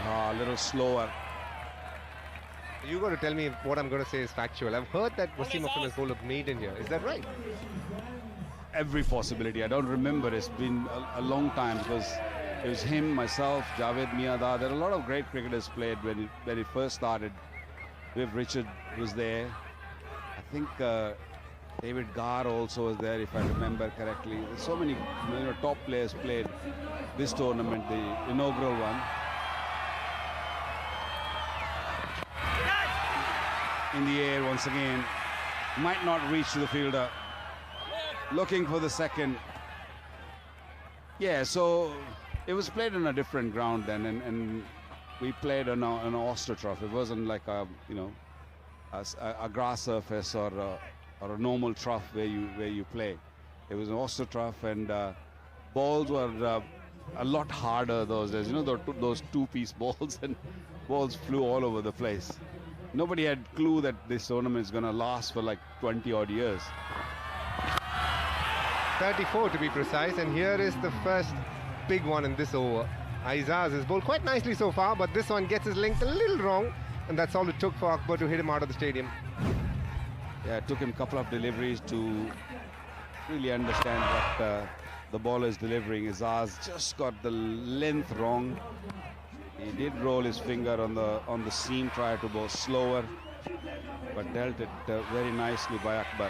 A little slower. You got to tell me what I'm going to say is factual. I've heard that Wasim Akram has bowled a maiden here. Is that right? Every possibility. I don't remember. It's been a long time because it was him, myself, Javed Miadar. There are a lot of great cricketers played when it first started. Viv Richard was there. I think David Garr also was there, if I remember correctly. There's so many top players played this tournament, the inaugural one. In the air once again, might not reach to the fielder. Looking for the second. Yeah, so it was played on a different ground then, and we played on an AstroTurf. It wasn't like a a grass surface or a normal trough where you play. It was an AstroTurf, and balls were a lot harder those days. You know, those two-piece balls, and balls flew all over the place. Nobody had clue that this tournament is going to last for like 20 odd years. 34 to be precise, and here is the first big one in this over. Aizaz has bowled quite nicely so far, but this one gets his length a little wrong, and that's all it took for Akbar to hit him out of the stadium. Yeah, it took him a couple of deliveries to really understand what the bowler is delivering. Aizaz just got the length wrong. He did roll his finger on the seam, try to bowl slower, but dealt it very nicely by Akbar.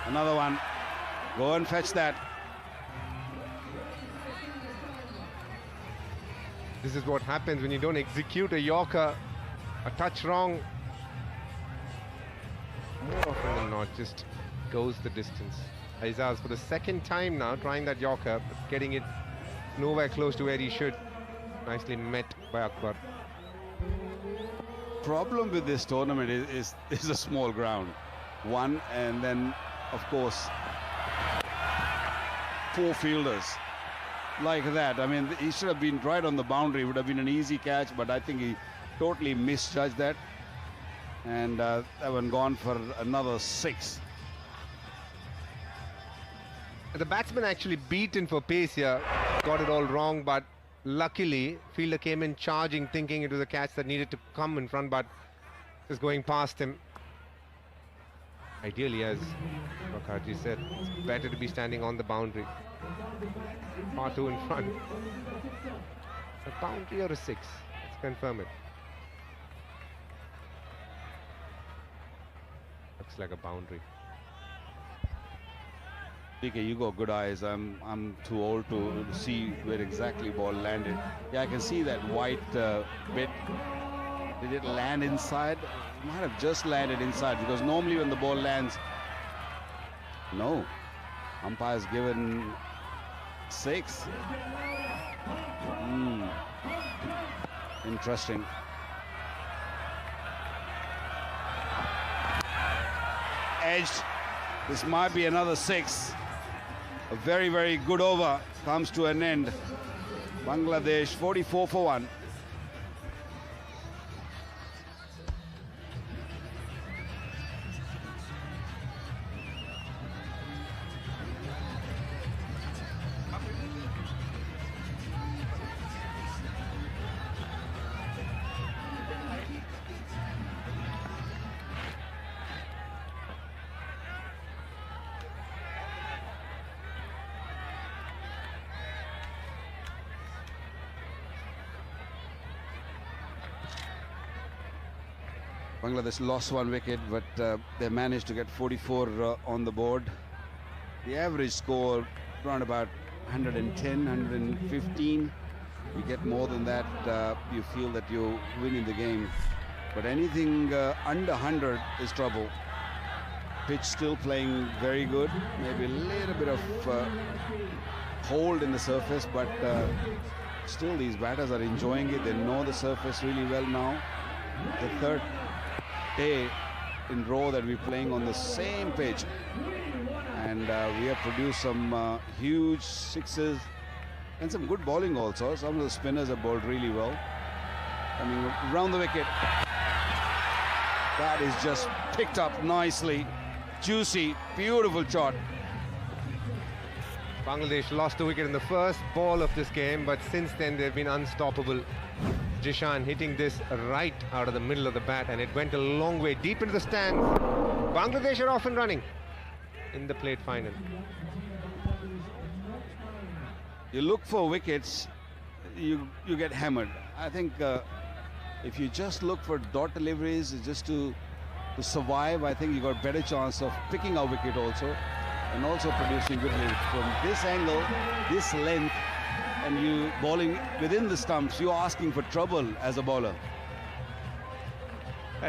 Another one. Go and fetch that. This is what happens when you don't execute a Yorker. A touch wrong. More often than not, just goes the distance. Aizaz for the second time now trying that Yorker, but getting it nowhere close to where he should. Nicely met by Akbar. Problem with this tournament is a small ground. One, and then of course 4 fielders like that. I mean, he should have been right on the boundary. It would have been an easy catch, but I think he totally misjudged that, and that one gone for another 6. The batsman actually beaten for pace here, got it all wrong, but luckily fielder came in charging, thinking it was a catch that needed to come in front, but just going past him. Ideally, as Rakharji said, it's better to be standing on the boundary. Far too in front. A boundary or a 6? Let's confirm it. Looks like a boundary. DK, you got good eyes. I'm too old to see where exactly ball landed. Yeah, I can see that white bit. Did it land inside? It might have just landed inside, because normally when the ball lands, no. Umpire's given 6. Interesting. Edged. This might be another 6. A very, very good over comes to an end. Bangladesh 44 for 1. Bangladesh lost 1 wicket, but they managed to get 44 on the board. The average score around about 110, 115. You get more than that, you feel that you're winning the game. But anything under 100 is trouble. Pitch still playing very good. Maybe a little bit of hold in the surface, but still these batters are enjoying it. They know the surface really well now. The third day in row that we're playing on the same pitch, and we have produced some huge 6s and some good bowling also. Some of the spinners have bowled really well. Coming around the wicket, that is just picked up nicely. Juicy, beautiful shot. Bangladesh lost the wicket in the first ball of this game, but since then they've been unstoppable. Jishan hitting this right out of the middle of the bat, and it went a long way deep into the stands. Bangladesh are off and running in the plate final. You look for wickets, you get hammered. I think if you just look for dot deliveries just to survive, I think you got better chance of picking a wicket also, and also producing good hits. From this angle, this length, and you bowling within the stumps, you're asking for trouble as a bowler.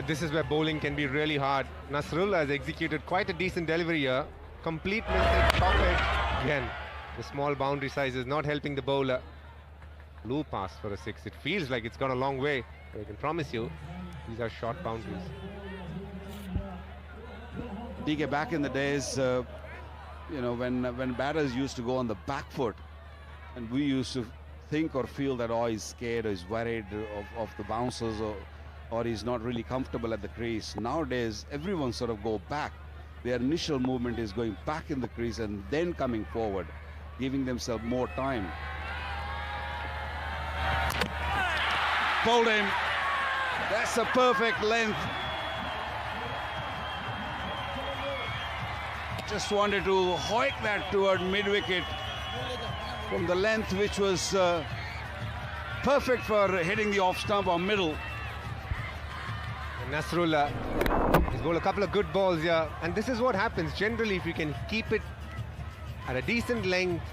This is where bowling can be really hard. Nasrullah has executed quite a decent delivery here. Complete mistake, top edge. Again, the small boundary size is not helping the bowler. Blue pass for a 6. It feels like it's gone a long way. I can promise you, these are short boundaries. DK, back in the days, you know, when batters used to go on the back foot, and we used to think or feel that, oh, he's scared or he's worried of the bouncers, or he's not really comfortable at the crease. Nowadays, everyone sort of go back. Their initial movement is going back in the crease and then coming forward, giving themselves more time. Pulled him. That's a perfect length. Just wanted to hoik that toward mid-wicket from the length, which was perfect for hitting the off stump or middle. And Nasrullah has bowled a couple of good balls here, and this is what happens generally if you can keep it at a decent length.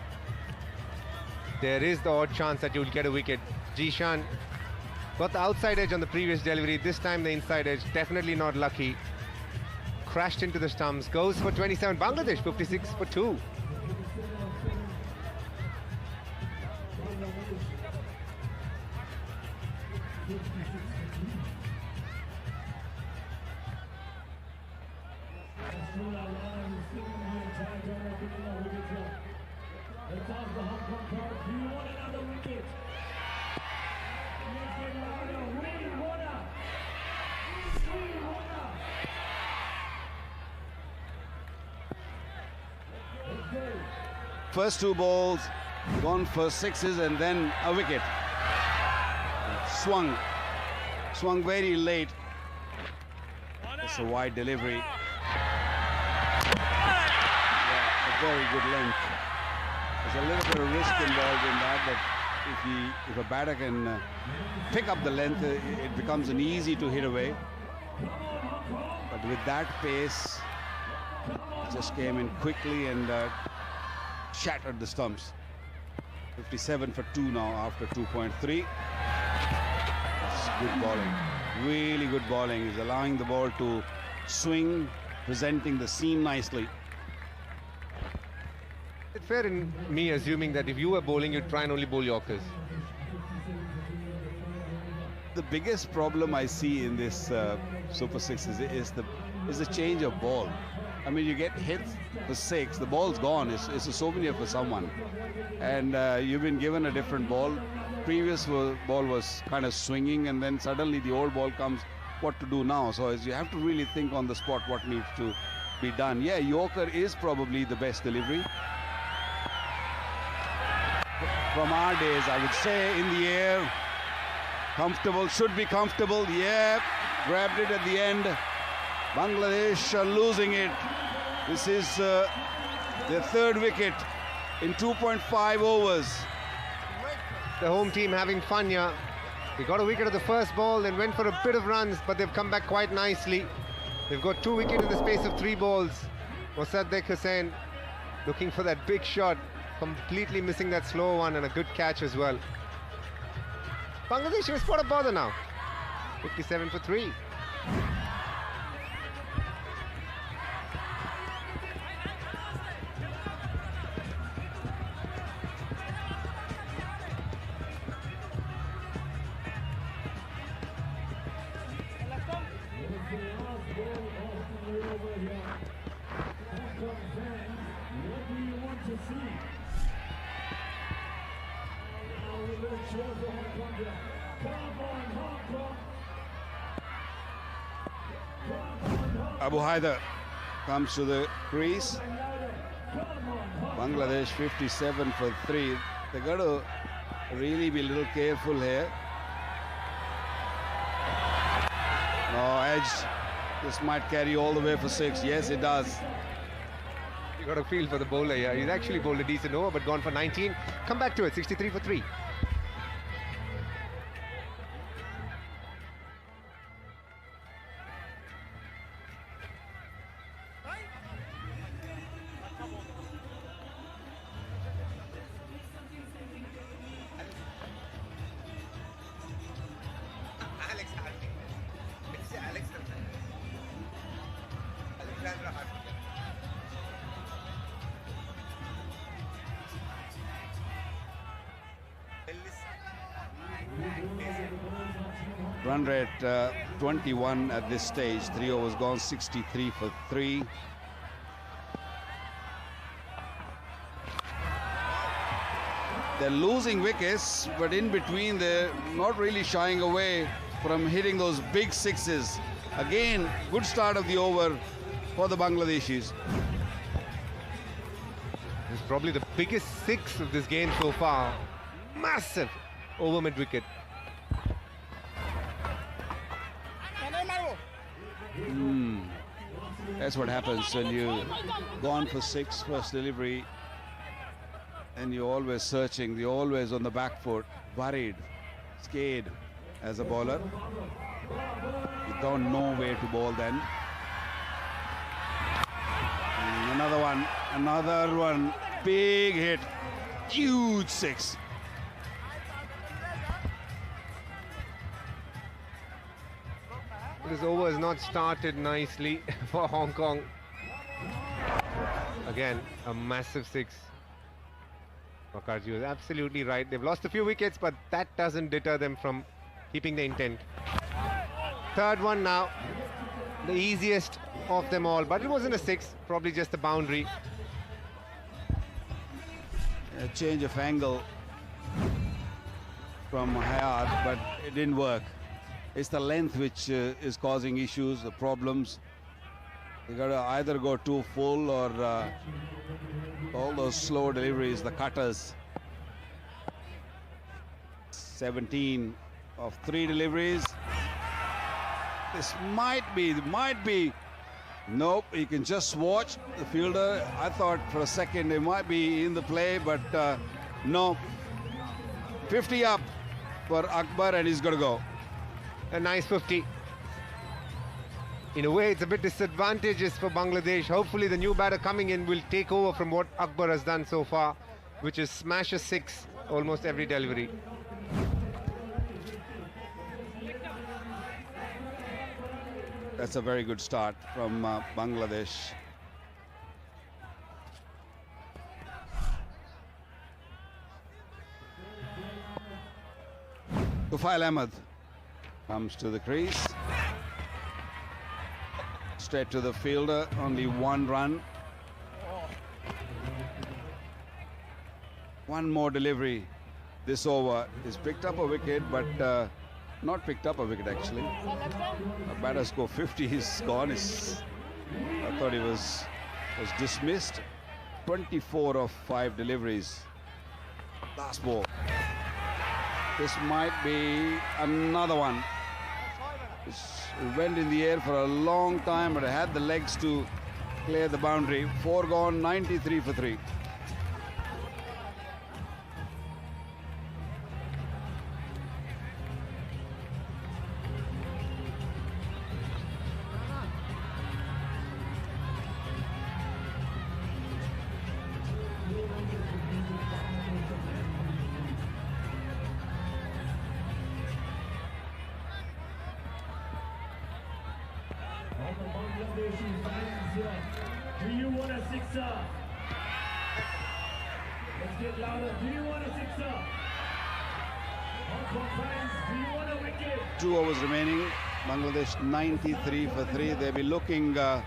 There is the odd chance that you'll get a wicket. Jishan got the outside edge on the previous delivery, this time the inside edge, definitely not lucky. Crashed into the stumps, goes for 27. Bangladesh 56 for 2. First 2 balls gone for 6s and then a wicket. Swung very late. It's a wide delivery. Yeah, a very good length. There's a little bit of risk involved in that, but if a batter can pick up the length, it becomes an easy to hit away. But with that pace, it just came in quickly and shattered the stumps. 57 for 2 now after 2.3. That's good bowling. Really good bowling. He's allowing the ball to swing, presenting the seam nicely. It's fair in me assuming that if you were bowling, you'd try and only bowl Yorkers. The biggest problem I see in this Super 6 is the change of ball. I mean, you get hit for 6, the ball's gone. It's a souvenir for someone. And you've been given a different ball. Previous ball was kind of swinging, and then suddenly the old ball comes. What to do now? So you have to really think on the spot what needs to be done. Yeah, Yorker is probably the best delivery. From our days, I would say, in the air. Comfortable, should be comfortable. Yeah, grabbed it at the end. Bangladesh are losing it. This is their 3rd wicket in 2.5 overs. The home team having fun here. They got a wicket at the first ball, then went for a bit of runs, but they've come back quite nicely. They've got 2 wickets in the space of 3 balls. Mosaddek Hussain looking for that big shot, completely missing that slow one, and a good catch as well. Bangladesh has got a bother now. 57 for 3. Abu Haider comes to the crease. Bangladesh 57 for 3. They got to really be a little careful here. Oh, edge. This might carry all the way for 6. Yes, it does. You got a feel for the bowler here. He's actually bowled a decent over, but gone for 19. Come back to it, 63 for 3. Run rate 21 at this stage. 3 overs gone, 63 for 3. They're losing wickets, but in between they're not really shying away from hitting those big 6s. Again, good start of the over for the Bangladeshis. This is probably the biggest 6 of this game so far. Massive over mid-wicket. That's what happens when you gone for 6 first delivery and you're always searching, you're always on the back foot, worried, scared as a bowler. You don't know where to bowl then. Another one, big hit, huge 6. This over has not started nicely for Hong Kong. Again, a massive 6. Mukherjee was absolutely right. They've lost a few wickets, but that doesn't deter them from keeping the intent. Third one now, the easiest of them all, but it wasn't a 6, probably just a boundary. A change of angle from Hayat, but it didn't work. It's the length which is causing issues, the problems. You got to either go too full or all those slow deliveries, the cutters. 17 of 3 deliveries. This might be. Nope, you can just watch the fielder. I thought for a second it might be in the play, but no. 50 up for Akbar and he's going to go. A nice 50. In a way, it's a bit disadvantageous for Bangladesh. Hopefully the new batter coming in will take over from what Akbar has done so far, which is smash a 6 almost every delivery. That's a very good start from Bangladesh. Tufail Ahmed comes to the crease. Straight to the fielder, only 1 run. One more delivery this over. He's picked up a wicket, but not picked up a wicket actually. A batter score 50, he's gone. I thought he was dismissed. 24 of 5 deliveries. Last ball. This might be another one. It went in the air for a long time, but it had the legs to clear the boundary. 4 gone, 93 for 3. Do you want a 6er? Let's get louder. Do you want a 6er? Hong Kong fans, do you want a wicket? 2 overs remaining. Bangladesh 93 for 3. They'll be looking to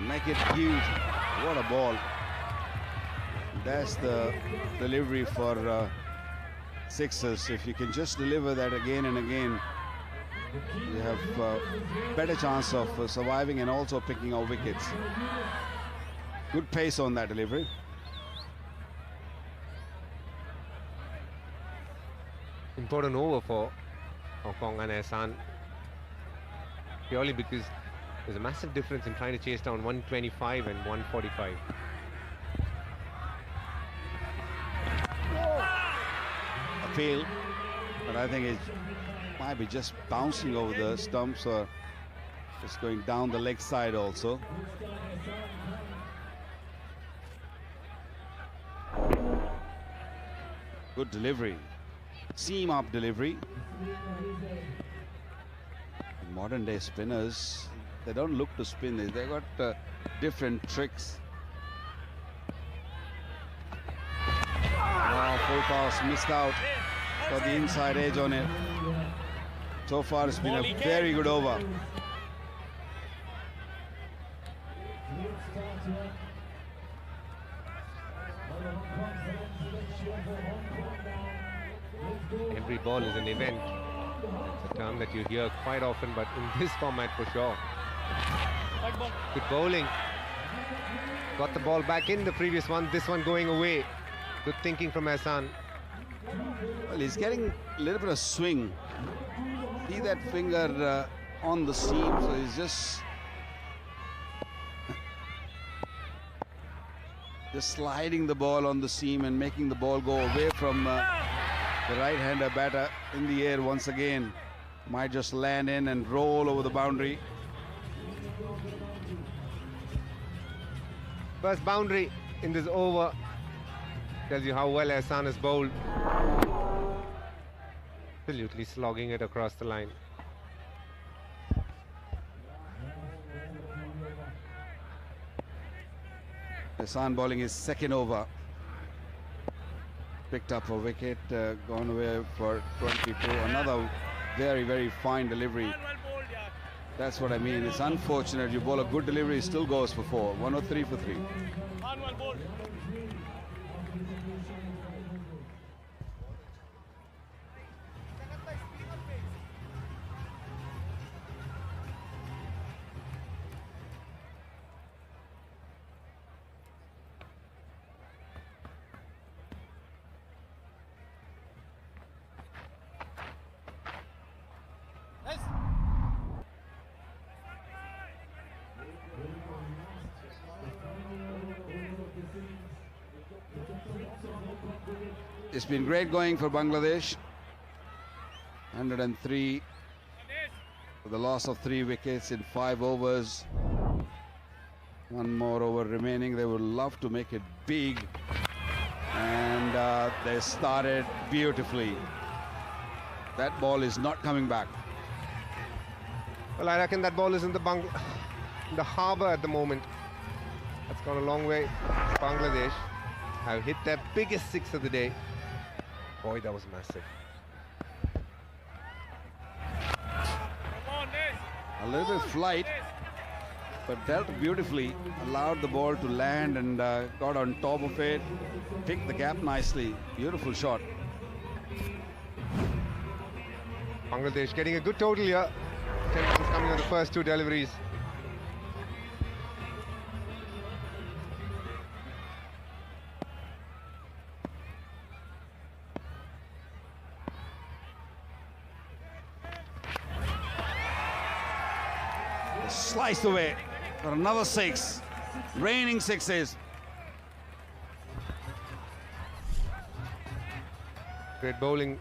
make it huge. What a ball. That's the delivery for sixers. If you can just deliver that again and again, you have better chance of surviving and also picking out wickets. Good pace on that delivery. Important over for Hong Kong and Arslan. purely because there's a massive difference in trying to chase down 125 and 145. A fail, but I think it might be just bouncing over the stumps or just going down the leg side also. Good delivery, seam up delivery. Modern day spinners, they don't look to spin, they got different tricks. Oh, full toss, missed out, got the inside edge on it. So far it's been a very good over. Every ball is an event. It's a term that you hear quite often, but in this format for sure. Good bowling. Got the ball back in the previous one, this one going away. Good thinking from Arslan. Well, he's getting a little bit of swing. See that finger on the seam, so he's just sliding the ball on the seam and making the ball go away from the right-hander batter in the air once again. Might just land in and roll over the boundary. First boundary in this over. Tells you how well Arslan has bowled. Absolutely slogging it across the line. Arslan bowling his second over. Picked up a wicket, gone away for 22. Another very, very fine delivery. That's what I mean. It's unfortunate you bowl a good delivery, still goes for 4. 103 for 3. It's been great going for Bangladesh. 103 for the loss of 3 wickets in 5 overs. 1 more over remaining. They would love to make it big, and they started beautifully. That ball is not coming back. Well, I reckon that ball is in the harbour at the moment. That's gone a long way. Bangladesh have hit their biggest 6 of the day. Boy, that was massive. A little bit of flight, but dealt beautifully. Allowed the ball to land and got on top of it. Picked the gap nicely. Beautiful shot. Bangladesh getting a good total here. 10 runs coming on the first 2 deliveries. Sliced away for another 6. Raining 6s. Great bowling,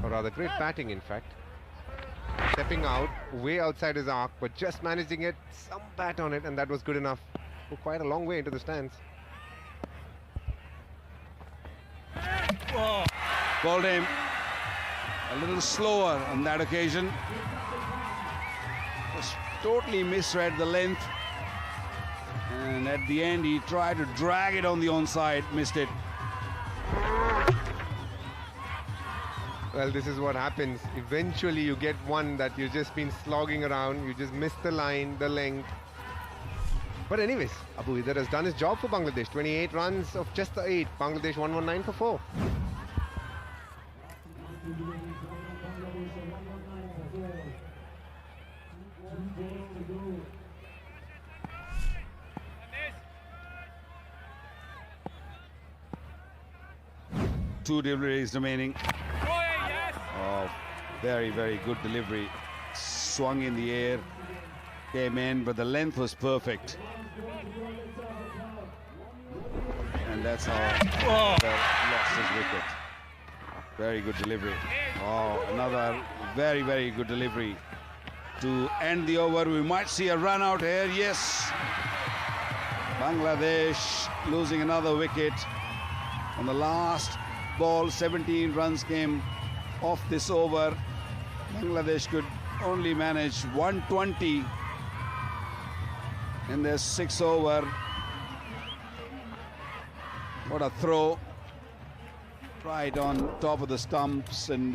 or rather great batting in fact. Stepping out, way outside his arc, but just managing it, some bat on it, and that was good enough for quite a long way into the stands. Bowled him a little slower on that occasion. Just totally misread the length, and at the end he tried to drag it on the onside, missed it. Well, this is what happens. Eventually you get one that you've just been slogging around, you just missed the line, the length. But anyways, Abu Idar has done his job for Bangladesh. 28 runs of just the 8. Bangladesh 119 for 4. Two deliveries remaining. Oh, very, very good delivery. swung in the air, came in, but the length was perfect. And that's how lost his wicket. Very good delivery. Oh, another very, very good delivery to end the over. We might see a run out here. Yes. Bangladesh losing another wicket on the last ball. 17 runs came off this over. Bangladesh could only manage 120 in their 6th over. What a throw. Right on top of the stumps and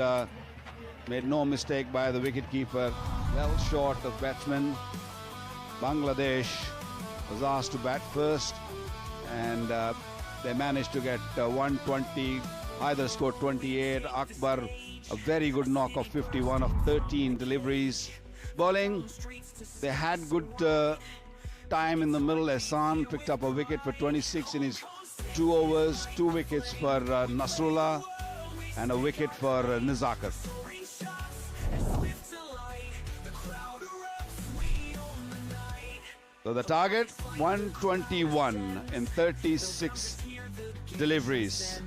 made no mistake by the wicketkeeper. Well short of batsman. Bangladesh was asked to bat first and they managed to get 120. Either scored 28. Akbar, a very good knock of 51 of 13 deliveries. Bowling, they had good time in the middle. Ehsan picked up a wicket for 26 in his 2 overs, 2 wickets for Nasrullah and a wicket for Nizakar. So the target 121 in 36 deliveries.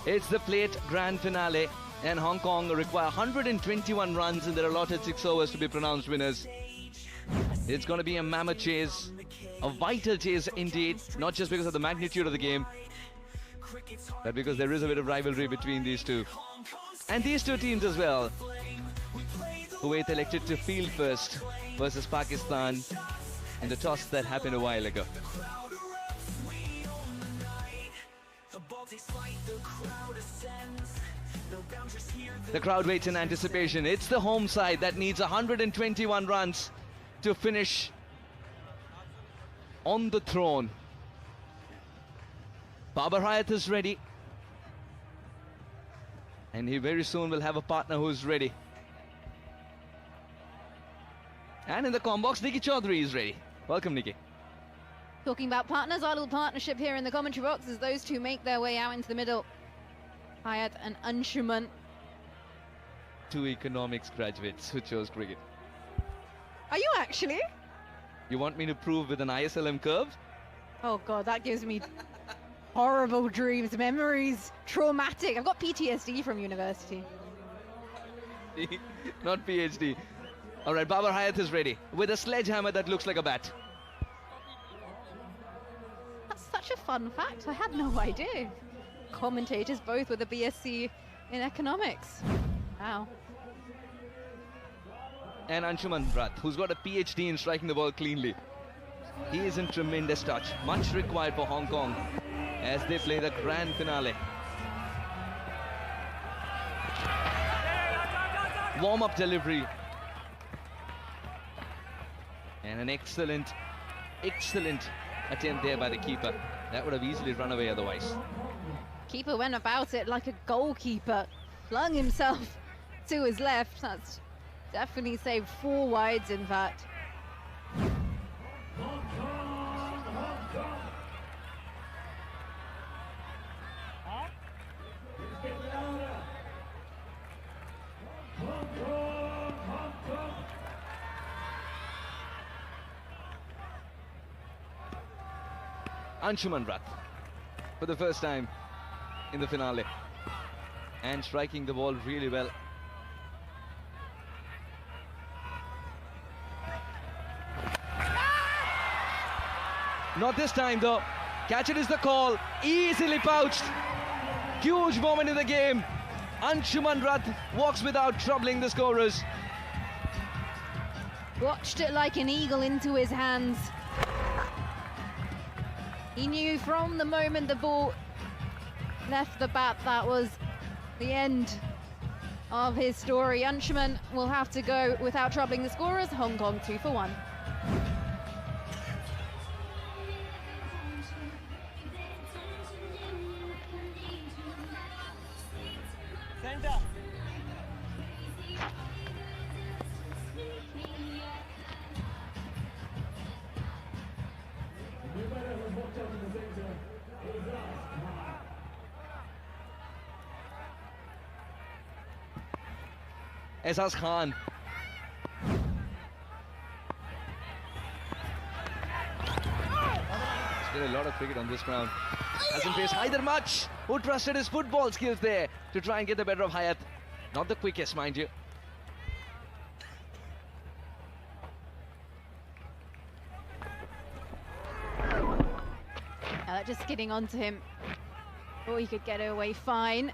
It's the plate grand finale, and Hong Kong require 121 runs in their allotted 6 overs to be pronounced winners. It's going to be a mammoth chase, a vital chase indeed, not just because of the magnitude of the game, but because there is a bit of rivalry between these two. And these two teams as well. Kuwait elected to field first versus Pakistan in the toss that happened a while ago. The crowd waits in anticipation. It's the home side that needs 121 runs to finish on the throne. Babar Hayat is ready. And he very soon will have a partner who's ready. And in the comm box, Nikki Chaudhary is ready. Welcome, Nikki. Talking about partners, our little partnership here in the commentary box as those two make their way out into the middle. Hayat and Anshuman. 2 economics graduates who chose cricket. Are you actually? You want me to prove with an ISLM curve? Oh God, that gives me horrible dreams, memories, traumatic. I've got PTSD from university. PhD, not PhD. All right, Babar Hayat is ready with a sledgehammer that looks like a bat. That's such a fun fact. I had no idea. Commentators both with a BSc in economics. Wow. And Anshuman Rath, who's got a PhD in striking the ball cleanly. He is in tremendous touch. Much required for Hong Kong as they play the grand finale. Warm-up delivery. And an excellent attempt there by the keeper. That would have easily run away otherwise. Keeper went about it like a goalkeeper. Flung himself to his left. That's definitely saved 4 wides, in fact. Anshuman Rath for the first time in the finale and striking the ball really well. Not this time though. Catch it is the call. Easily pouched. Huge moment in the game. Anshuman Rath walks without troubling the scorers. Watched it like an eagle into his hands. He knew from the moment the ball left the bat that was the end of his story. Anshuman will have to go without troubling the scorers. Hong Kong 2 for 1. Center. Aizaz Khan. There's been a lot of cricket on this ground. Hasn't faced Haider much. Who trusted his football skills there to try and get the better of Hayat. Not the quickest, mind you. Just skidding onto him. Oh, he could get away fine.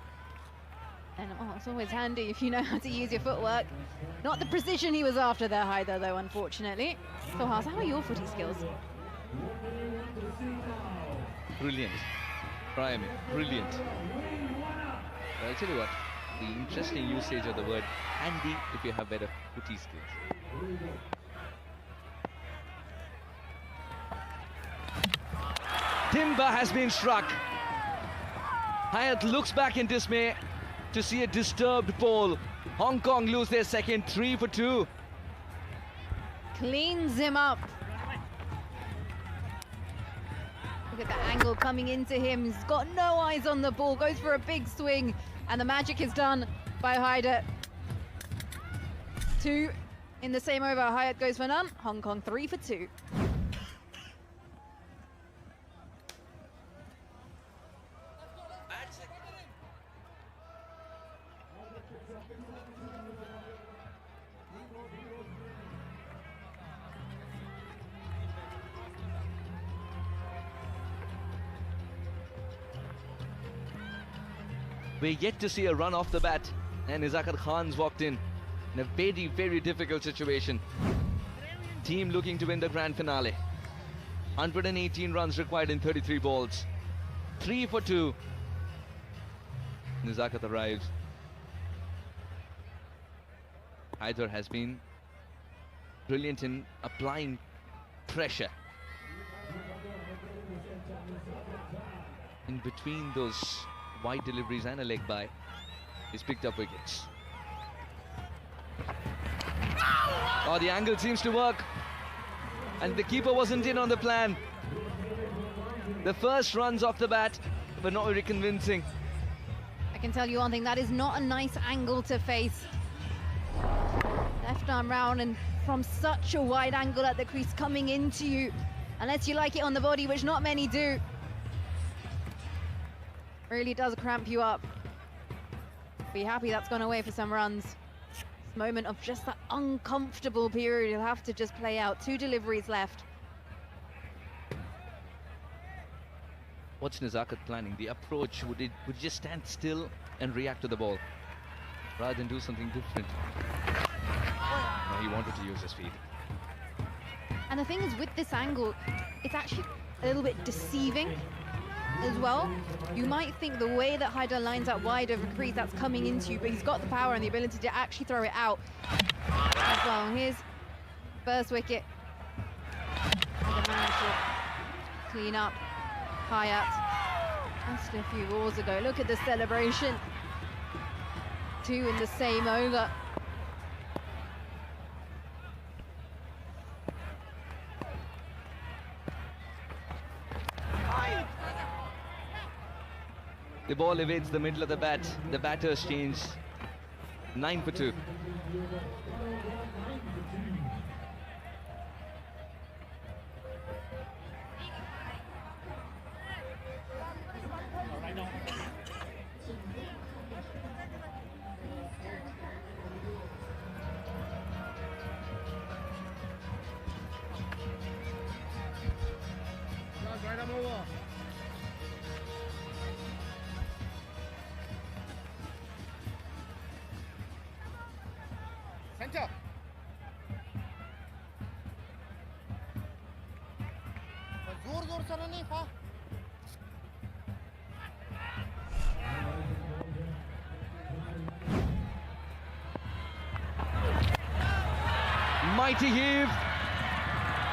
And oh, it's always handy if you know how to use your footwork. Not the precision he was after there, Haider, though, unfortunately. So, Haas, how are your footy skills? Brilliant. Prime, brilliant. But I tell you what, the interesting usage of the word handy if you have better footy skills. Timber has been struck. Hayat looks back in dismay to see a disturbed ball. Hong Kong lose their second, 3 for 2. Cleans him up. Look at the angle coming into him. He's got no eyes on the ball, goes for a big swing, and the magic is done by Haider. 2 in the same over. Hayat goes for none. Hong Kong 3 for 2. We're yet to see a run off the bat, and Izakat Khan's walked in a very, very difficult situation. Team looking to win the grand finale. 118 runs required in 33 balls. 3 for 2. Nizakat arrives. Haider has been brilliant in applying pressure in between those wide deliveries and a leg by. He's picked up wickets. Oh, the angle seems to work. And the keeper wasn't in on the plan. The first runs off the bat were not very convincing. I can tell you one thing, that is not a nice angle to face. Left arm round and from such a wide angle at the crease coming into you. Unless you like it on the body, which not many do. Really does cramp you up. Be happy that's gone away for some runs. Moment of just that uncomfortable period he'll have to just play out. 2 deliveries left. What's Nezakat planning? The approach, would just stand still and react to the ball rather than do something different? No, he wanted to use his feet. And the thing is, with this angle, it's actually a little bit deceiving as well. You might think the way that Haidar lines up wide over crease, that's coming into you, but he's got the power and the ability to actually throw it out as well. Here's first wicket. And the man to clean up. Hayat, just a few balls ago. Look at the celebration. 2 in the same over. The ball evades the middle of the bat. The batters change. 9 for 2. Center. जोर से नहीं खा Mighty heave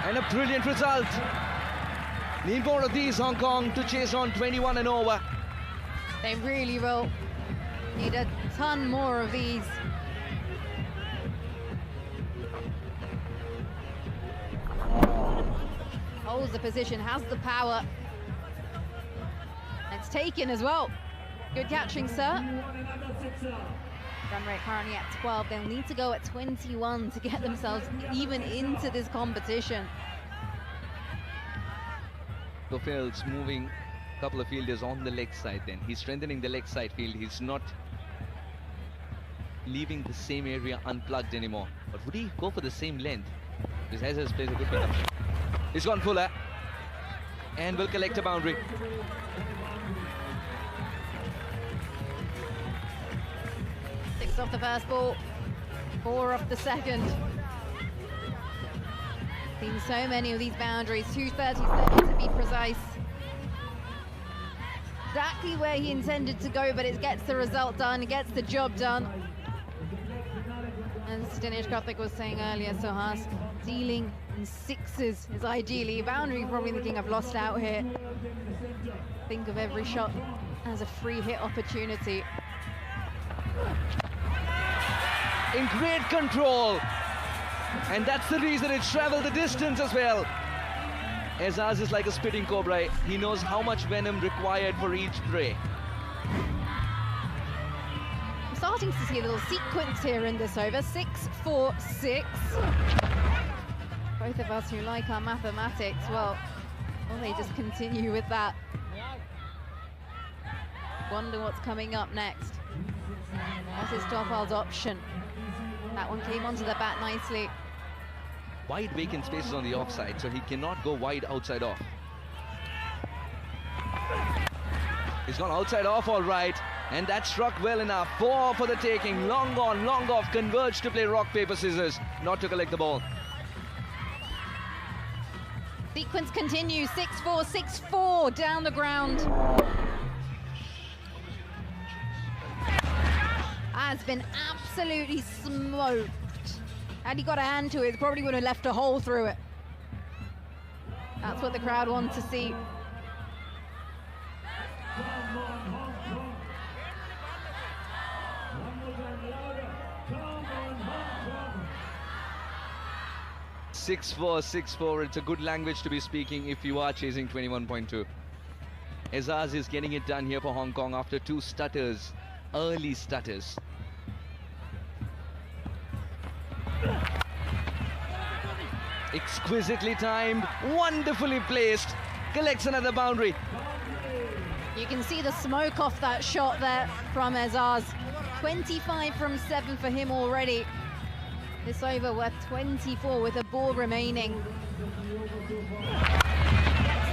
and a brilliant result. Need more of these, Hong Kong, to chase on 21 and over. They really will. Need a ton more of these. Holds the position, has the power. It's taken as well. Good catching, sir. Run rate currently at 12. They'll need to go at 21 to get themselves even into this competition. Gofield's moving a couple of fielders on the leg side then. He's strengthening the leg side field. He's not leaving the same area unplugged anymore. But would he go for the same length? Because Hazard plays a good pickup. He's gone fuller and will collect a boundary. 6 off the first ball, 4 off the second. Seen so many of these boundaries, 237 to be precise. Exactly where he intended to go, but it gets the result done, it gets the job done. As Dinesh Karthik was saying earlier, Sohas, dealing in 6s is ideally. Boundary probably thinking I've lost out here. Think of every shot as a free hit opportunity. In great control, and that's the reason it's traveled the distance as well. Azaz is like a spitting cobra. He knows how much venom required for each prey. I'm starting to see a little sequence here in this over. 6-4-6. Both of us who like our mathematics, well, they just continue with that. Wonder what's coming up next. What is Topal's option? That one came onto the bat nicely. Wide vacant spaces on the offside, so he cannot go wide outside off. He's gone outside off all right, and that struck well enough. 4 for the taking. Long on, long off. Converged to play rock, paper, scissors. Not to collect the ball. Sequence continues. 6-4, 6-4 down the ground. Has been absolutely smoked. Had he got a hand to it, probably would have left a hole through it. That's what the crowd want to see. Six-4, 6-4. It's a good language to be speaking if you are chasing 21.2. Azaz is getting it done here for Hong Kong after 2 stutters, early stutters. Exquisitely timed, wonderfully placed, collects another boundary. You can see the smoke off that shot there from Azaz. 25 from 7 for him already. This over worth 24 with a ball remaining.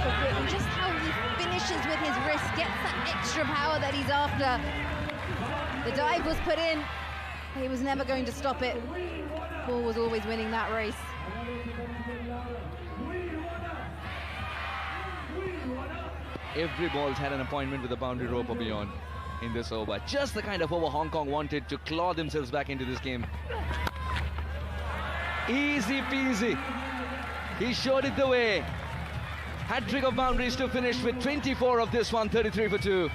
And just how he finishes with his wrist, gets that extra power that he's after. The dive was put in. He was never going to stop it. Ball was always winning that race. Every ball's had an appointment with the boundary rope or beyond in this over. Just the kind of over Hong Kong wanted to claw themselves back into this game. Easy peasy. He showed it the way. Hat-trick of boundaries to finish with 24 of this one, 33 for 2.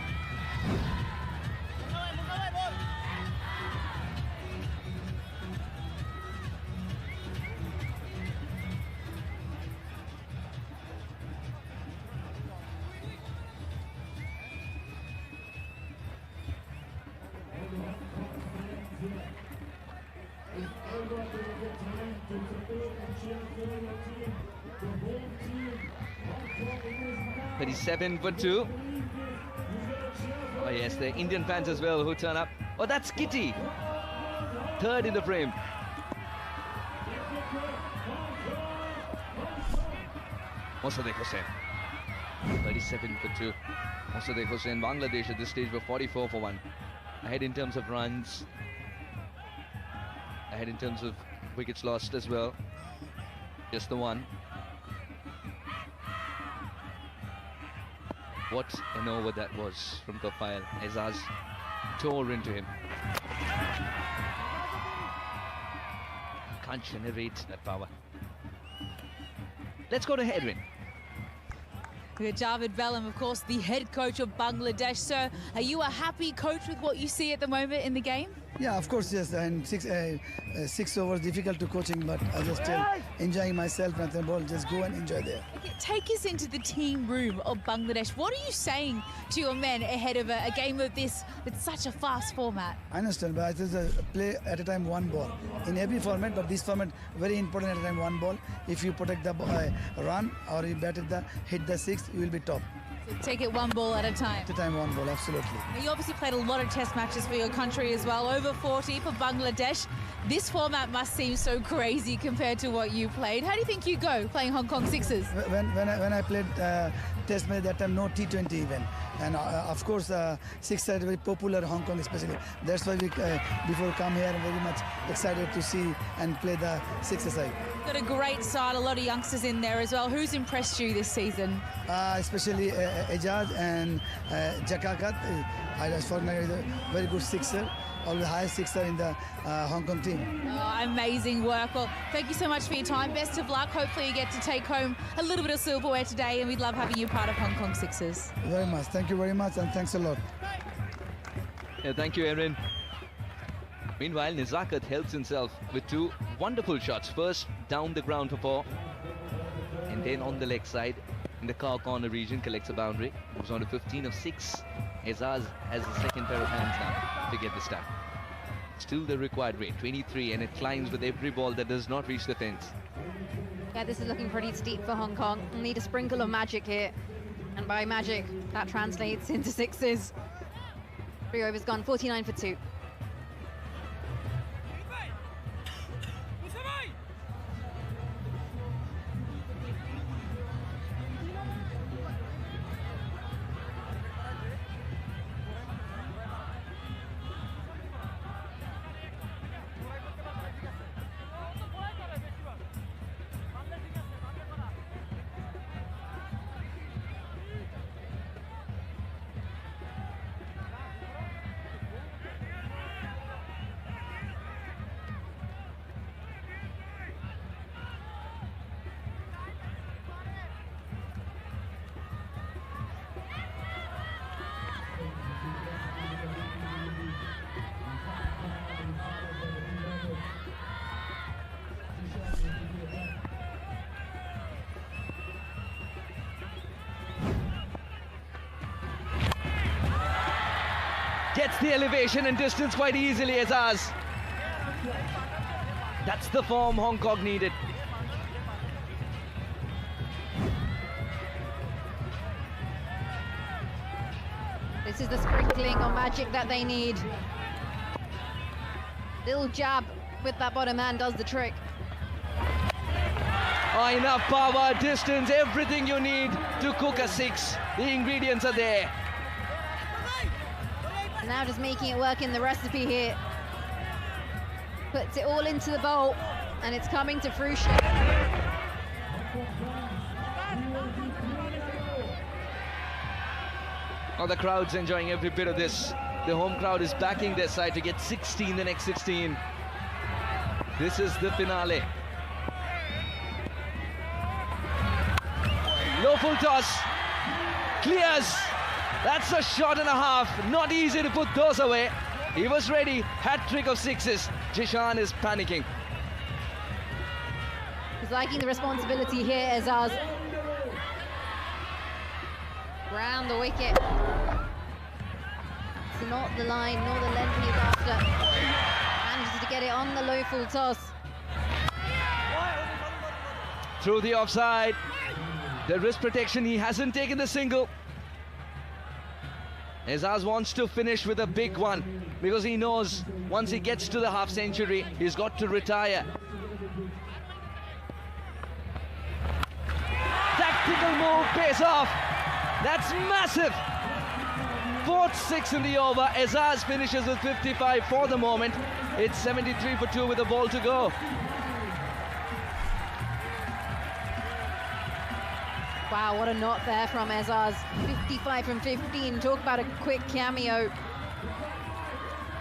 Seven for 2. Oh yes, the Indian fans as well who turn up. Oh, that's Kitty. Third in the frame. Mosaddeq Hussain. 37 for 2. Mosaddeq Hussain, Bangladesh at this stage were 44 for 1. Ahead in terms of runs. Ahead in terms of wickets lost as well. Just the one. What an over that was from Kafile. Aizaz tore into him. Can't generate that power. Let's go to Edwin. Javed Belham, of course, the head coach of Bangladesh. Sir, are you a happy coach with what you see at the moment in the game? Yeah, of course, yes. And six overs difficult to coaching, but I just enjoying myself and the ball. Just go and enjoy there. Okay, take us into the team room of Bangladesh. What are you saying to your men ahead of a game of this with such a fast format? I understand, but it is a play at a time one ball in every format. But this format very important at a time one ball. If you protect the run or you hit the six, you will be top. So take it one ball at a time. At a time, one ball, absolutely. Now, you obviously played a lot of test matches for your country as well, over 40 for Bangladesh. This format must seem so crazy compared to what you played. How do you think you go playing Hong Kong Sixers? When I played test match that time, no T20 even. And of course, six are very popular Hong Kong especially. That's why we before come here very much excited to see and play the six side. Got a great side, a lot of youngsters in there as well. Who's impressed you this season? Especially Aizaz and Jakakat. I just found a very good sixer. All the highest sixer in the Hong Kong team. Oh, amazing work. Well, thank you so much for your time. Best of luck. Hopefully you get to take home a little bit of silverware today, and we'd love having you part of Hong Kong Sixers. Very much. Thank you very much, and thanks a lot. Yeah, thank you, Erin. Meanwhile, Nizakat helps himself with two wonderful shots. First, down the ground for 4, and then on the leg side in the car corner region, collects a boundary. Moves on to 15 of 6. Aizaz has the second pair of hands now to get this done. Still the required rate, 23, and it climbs with every ball that does not reach the fence. Yeah, this is looking pretty steep for Hong Kong. We'll need a sprinkle of magic here. And by magic, that translates into sixes. 3 overs gone, 49 for 2. Gets the elevation and distance quite easily, Aizaz. That's the form Hong Kong needed. This is the sprinkling of magic that they need. Little jab with that bottom hand does the trick. Oh, enough power, distance, everything you need to cook a 6. The ingredients are there. Now just making it work in the recipe here. Puts it all into the bowl, and it's coming to fruition. Oh, the crowd's enjoying every bit of this. The home crowd is backing their side to get 16 the next 16. This is the finale. Low full toss. Clears. That's a shot and a half. Not easy to put those away. He was ready. Hat-trick of 6s. Jishan is panicking. He's liking the responsibility here, Azaz. Round the wicket. It's not the line, nor the length he's after. Manages to get it on the low full toss. Through the offside. The wrist protection, he hasn't taken the single. Azaz wants to finish with a big one because he knows once he gets to the half century, he's got to retire. Tactical move pays off. That's massive. 4th 6 in the over. Azaz finishes with 55 for the moment. It's 73 for 2 with a ball to go. Wow, what a knot there from Azaz. 55 from 15. Talk about a quick cameo.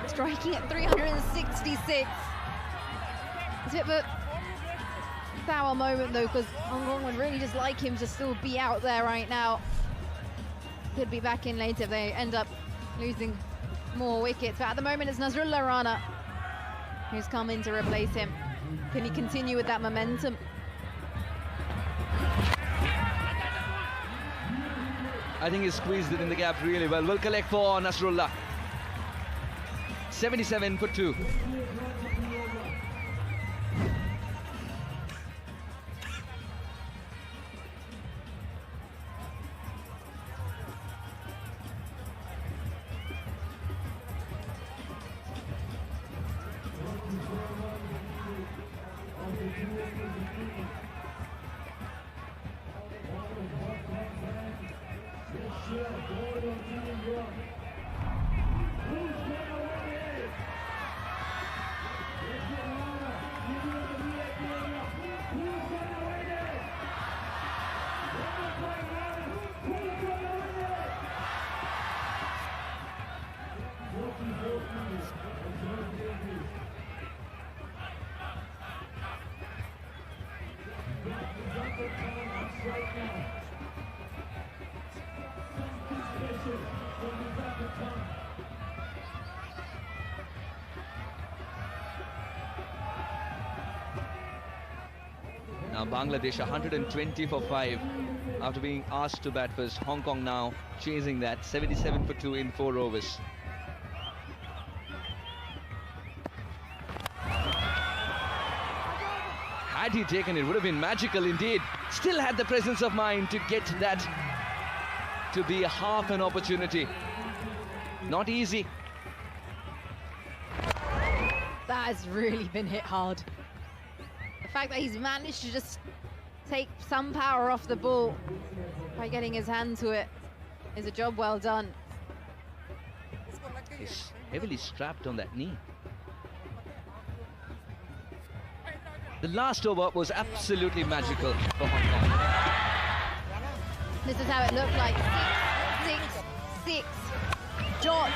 Striking at 366. It's a bit of a sour moment though, because Hong Kong would really just like him to still be out there right now. Could be back in later if they end up losing more wickets. But at the moment it's Nasrullah Rana who's come in to replace him. Can he continue with that momentum? I think he squeezed it in the gap really well. Will collect for Nasrullah. 77 for 2. Now Bangladesh 120 for 5 after being asked to bat first. Hong Kong now chasing that, 77 for 2 in 4 overs. Had he taken it, would have been magical indeed. Still had the presence of mind to get that to be a half an opportunity. Not easy. That has really been hit hard. The fact that he's managed to just take some power off the ball by getting his hand to it is a job well done. He's heavily strapped on that knee. The last over was absolutely magical for Hong Kong. This is how it looked like. 6, 6, 6, dot,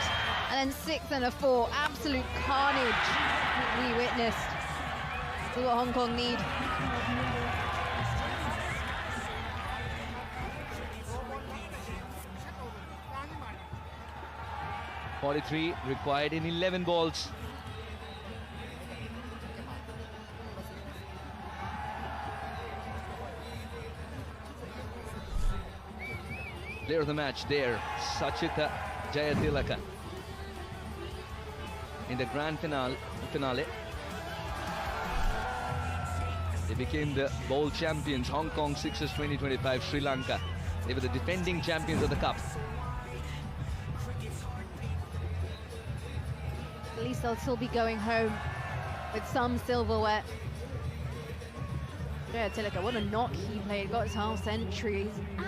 and then 6 and a 4. Absolute carnage we witnessed. This is what Hong Kong need. .43 required in 11 balls. Player of the match there, Sachita Jayatilaka. In the grand finale, they became the bowl champions. Hong Kong Sixers 2025, Sri Lanka. They were the defending champions of the cup. At least they'll still be going home with some silverware. Yeah, Tilika, what a knock he played. Got his half century. He's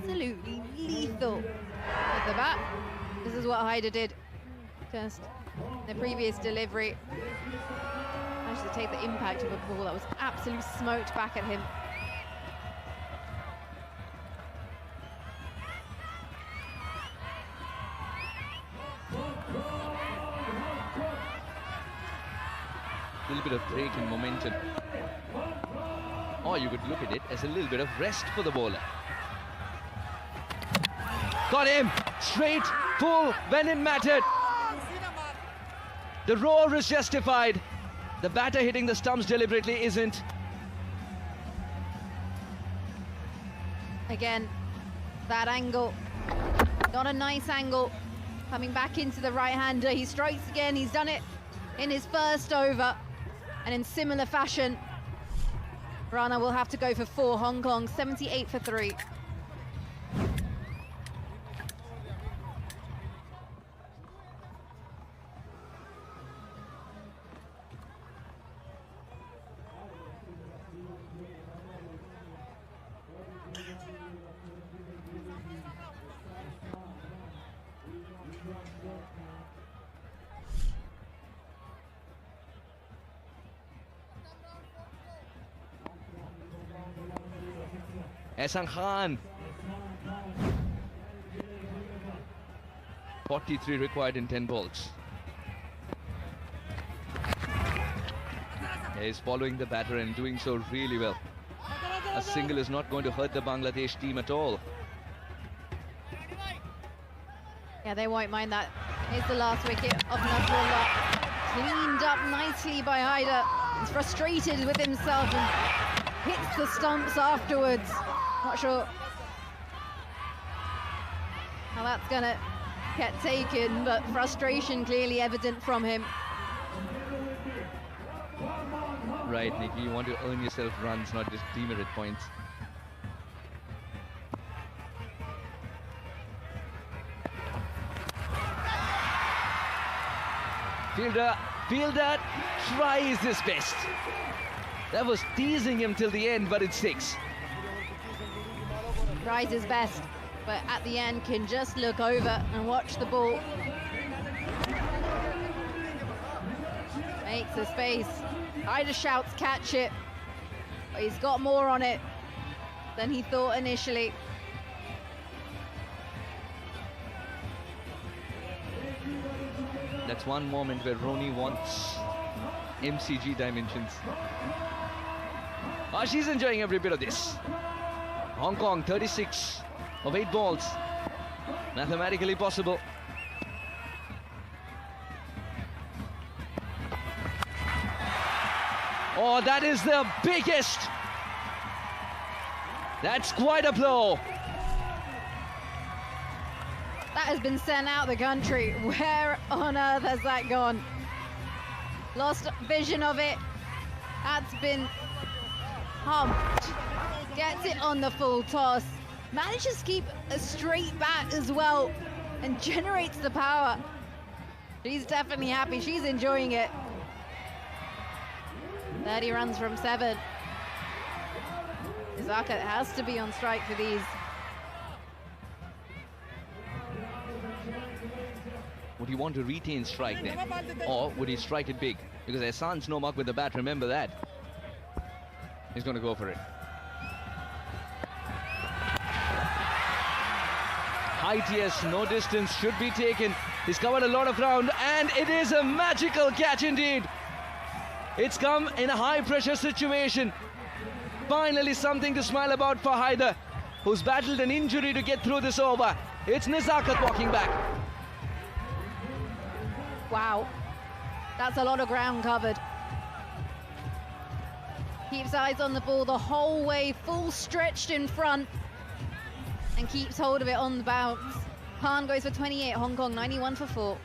absolutely lethal with the bat. This is what Haider did just in the previous delivery. Managed to take the impact of a ball that was absolutely smoked back at him. A little bit of break in momentum. Or you could look at it as a little bit of rest for the bowler. Got him! Straight, full, when it mattered. The roar is justified. The batter hitting the stumps deliberately isn't. Again, that angle, not a nice angle. Coming back into the right-hander, he strikes again. He's done it in his first over. And in similar fashion, Rana will have to go for 4. Hong Kong 78 for 3. Ehsan Khan. 43 required in 10 balls. He's following the batter and doing so really well. A single is not going to hurt the Bangladesh team at all. Yeah, they won't mind that. Here's the last wicket of Nasrullah. Cleaned up nicely by Haider. He's frustrated with himself and hits the stumps afterwards. Not sure how that's gonna get taken, but frustration clearly evident from him. Right, Nicky, you want to earn yourself runs, not just demerit points. Fielder tries his best. That was teasing him till the end, but it sticks. Tries his best, but at the end can just look over and watch the ball. Makes the space. Haider shouts, catch it. But he's got more on it than he thought initially. That's one moment where Roni wants MCG dimensions. Oh, she's enjoying every bit of this. Hong Kong, 36 of 8 balls. Mathematically possible. Oh, that is the biggest. That's quite a blow. That has been sent out the country. Where on earth has that gone? Lost vision of it. That's been humped. Gets it on the full toss. Manages to keep a straight bat as well and generates the power. She's definitely happy. She's enjoying it. 30 runs from 7. Izaka has to be on strike for these. Would he want to retain strike then? Or would he strike it big? Because Ehsan's no mark with the bat, remember that. He's going to go for it. Height, yes, no distance should be taken. He's covered a lot of ground, and it is a magical catch indeed. It's come in a high-pressure situation. Finally something to smile about for Haider, who's battled an injury to get through this over. It's Nizakat walking back. Wow, that's a lot of ground covered. Keeps eyes on the ball the whole way, full stretched in front, and keeps hold of it on the bounce. Khan goes for 28, Hong Kong 91 for 4.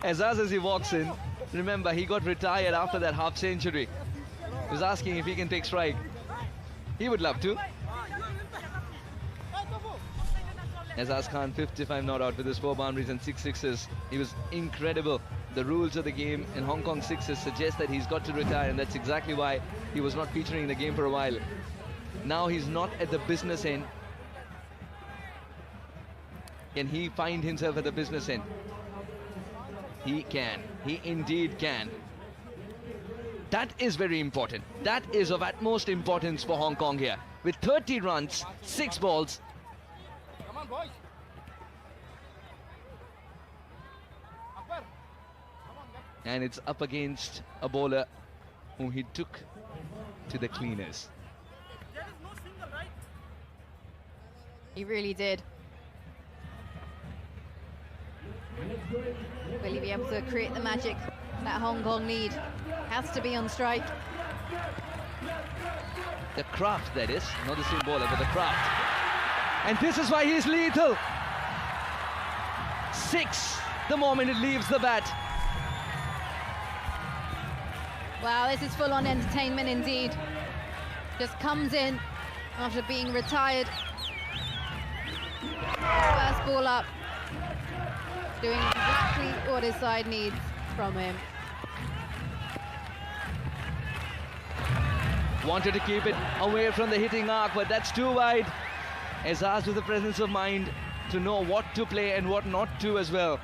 Azaz, as he walks in, remember he got retired after that half century. He was asking if he can take strike. He would love to. Azaz Khan, 55 not out with his 4 boundaries and 6 sixes. He was incredible. The rules of the game in Hong Kong sixes suggest that he's got to retire, and that's exactly why he was not featuring in the game for a while. Now he's not at the business end. Can he find himself at the business end? He can. He indeed can. That is very important. That is of utmost importance for Hong Kong here. With 30 runs, 6 balls. Come on, boys. And it's up against a bowler whom he took to the cleaners. He really did. Will he be able to create the magic that Hong Kong need? Has to be on strike. The craft, that is. Not the same bowler, but the craft. And this is why he's lethal. 6 the moment it leaves the bat. Wow, this is full-on entertainment indeed. Just comes in after being retired. First ball up. Doing exactly what his side needs from him. Wanted to keep it away from the hitting arc, but that's too wide. Azaz with the presence of mind to know what to play and what not to as well.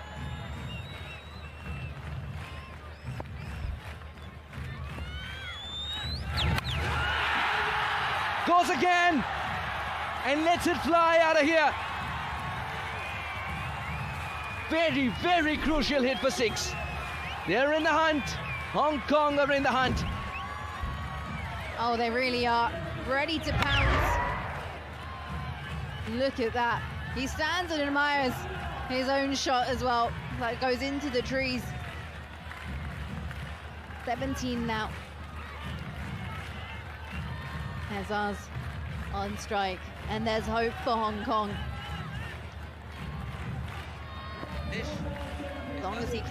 Goes again and lets it fly out of here. Very, very crucial hit for 6. They're in the hunt. Hong Kong are in the hunt. Oh, they really are. Ready to pounce. Look at that. He stands and admires his own shot as well. That goes into the trees. 17 now. Azaz on strike. And there's hope for Hong Kong. As long as he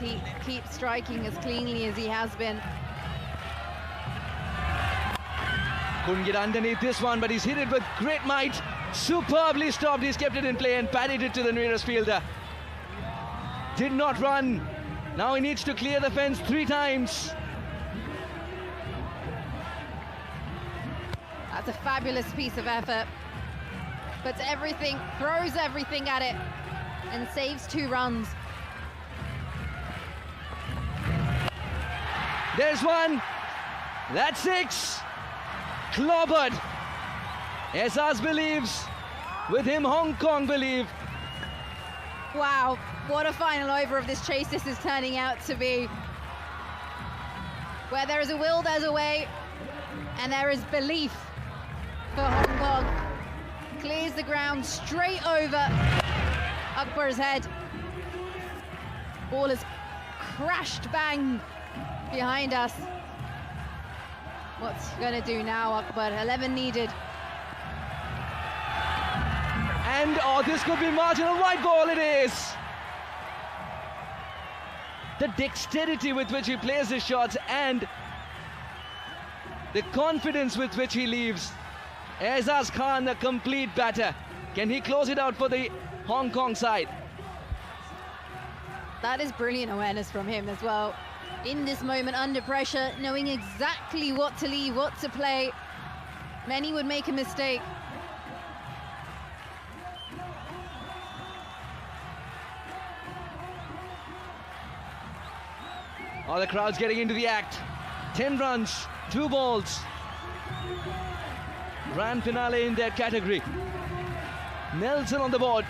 keeps striking as cleanly as he has been. Couldn't get underneath this one, but he's hit it with great might. Superbly stopped. He's kept it in play and patted it to the nearest fielder. Did not run. Now he needs to clear the fence 3 times. That's a fabulous piece of effort. Puts everything, throws everything at it, and saves 2 runs. There's one. That's 6. Clobbered. Azaz believes. With him, Hong Kong believe. Wow, what a final over of this chase this is turning out to be. Where there is a will, there's a way, and there is belief for Hong Kong. Clears the ground straight over Akbar's head. Ball has crashed bang behind us. What's he gonna do now, Akbar? 11 needed. And oh, this could be marginal white ball. It is. The dexterity with which he plays his shots and the confidence with which he leaves. Azaz Khan, a complete batter. Can he close it out for the Hong Kong side? That is brilliant awareness from him as well. In this moment, under pressure, knowing exactly what to leave, what to play. Many would make a mistake. Oh, the crowd's getting into the act. 10 runs, 2 balls. Grand finale in their category. Nelson on the board.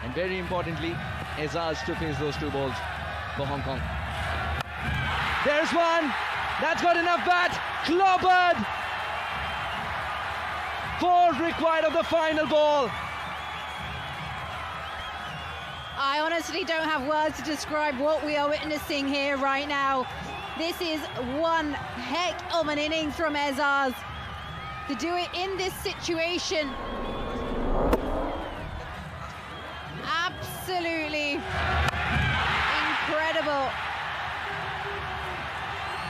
And very importantly, Azaz to face those 2 balls for Hong Kong. There's one. That's got enough bat. Clobbered. 4 required of the final ball. I honestly don't have words to describe what we are witnessing here right now. This is one heck of an innings from Aizaz. To do it in this situation, absolutely incredible.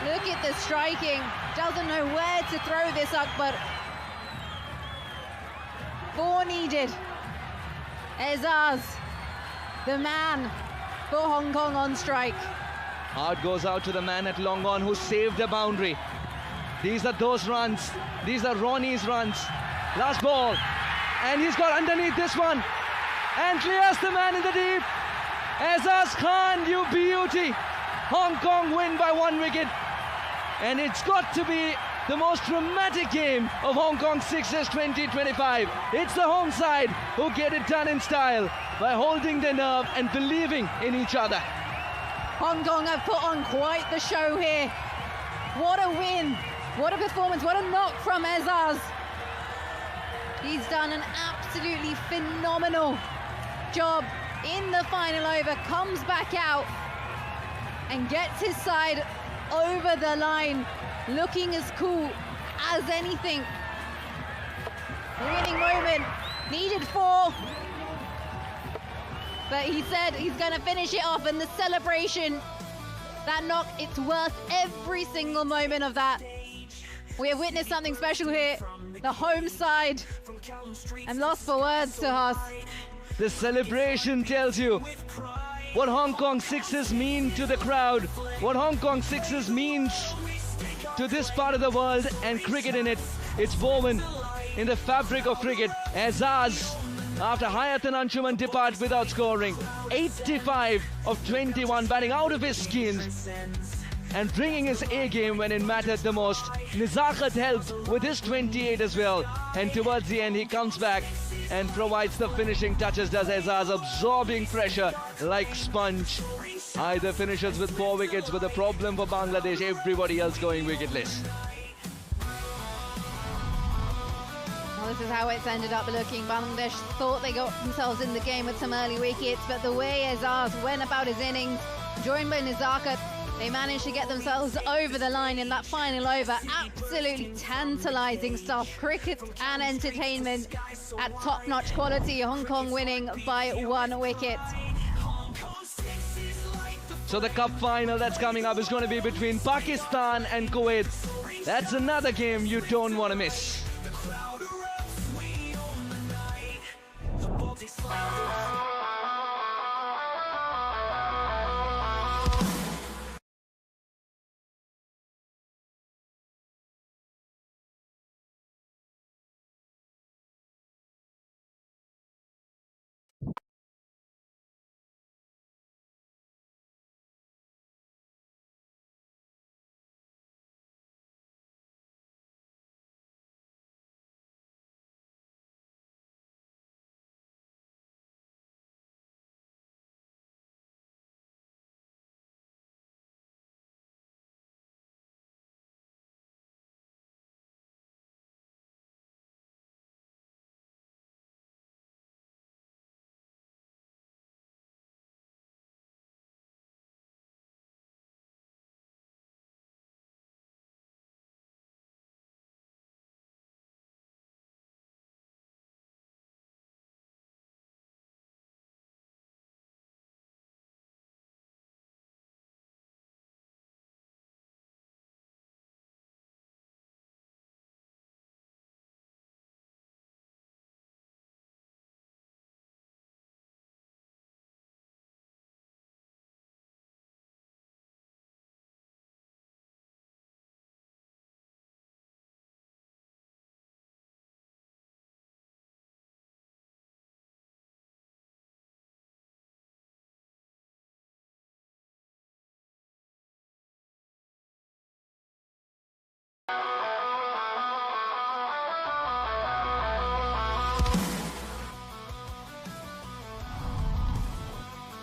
Look at the striking. Doesn't know where to throw this up, but 4 needed. Aizaz, the man for Hong Kong on strike. Heart goes out to the man at long on who saved the boundary. These are those runs. These are Ronnie's runs. Last ball. And he's got underneath this one. And clears the man in the deep. Aizaz Khan, you beauty. Hong Kong win by 1 wicket. And it's got to be the most dramatic game of Hong Kong Sixers 2025. It's the home side who get it done in style by holding their nerve and believing in each other. Hong Kong have put on quite the show here. What a win, what a performance, what a knock from Aizaz. He's done an absolutely phenomenal job in the final over, comes back out and gets his side over the line, looking as cool as anything. Winning moment, needed 4. But he said he's going to finish it off, and the celebration, that knock, it's worth every single moment of that. We have witnessed something special here. The home side. I'm lost for words, Suhas. The celebration tells you what Hong Kong Sixers mean to the crowd, what Hong Kong Sixers means to this part of the world and cricket in it. It's woven in the fabric of cricket. Aizaz, after Hayat and Anshuman depart without scoring, 85 of 21, batting out of his skins and bringing his A game when it mattered the most. Nizakhat helped with his 28 as well, and towards the end he comes back and provides the finishing touches, does Aizaz, absorbing pressure like sponge. Either finishes with 4 wickets, but the problem for Bangladesh, everybody else going wicketless. Well, this is how it's ended up looking. Bangladesh thought they got themselves in the game with some early wickets, but the way Aizaz went about his innings, joined by Nizakhat, they managed to get themselves over the line in that final over. Absolutely tantalising stuff. Cricket and entertainment at top-notch quality. Hong Kong winning by 1 wicket. So the cup final that's coming up is going to be between Pakistan and Kuwait. That's another game you don't want to miss.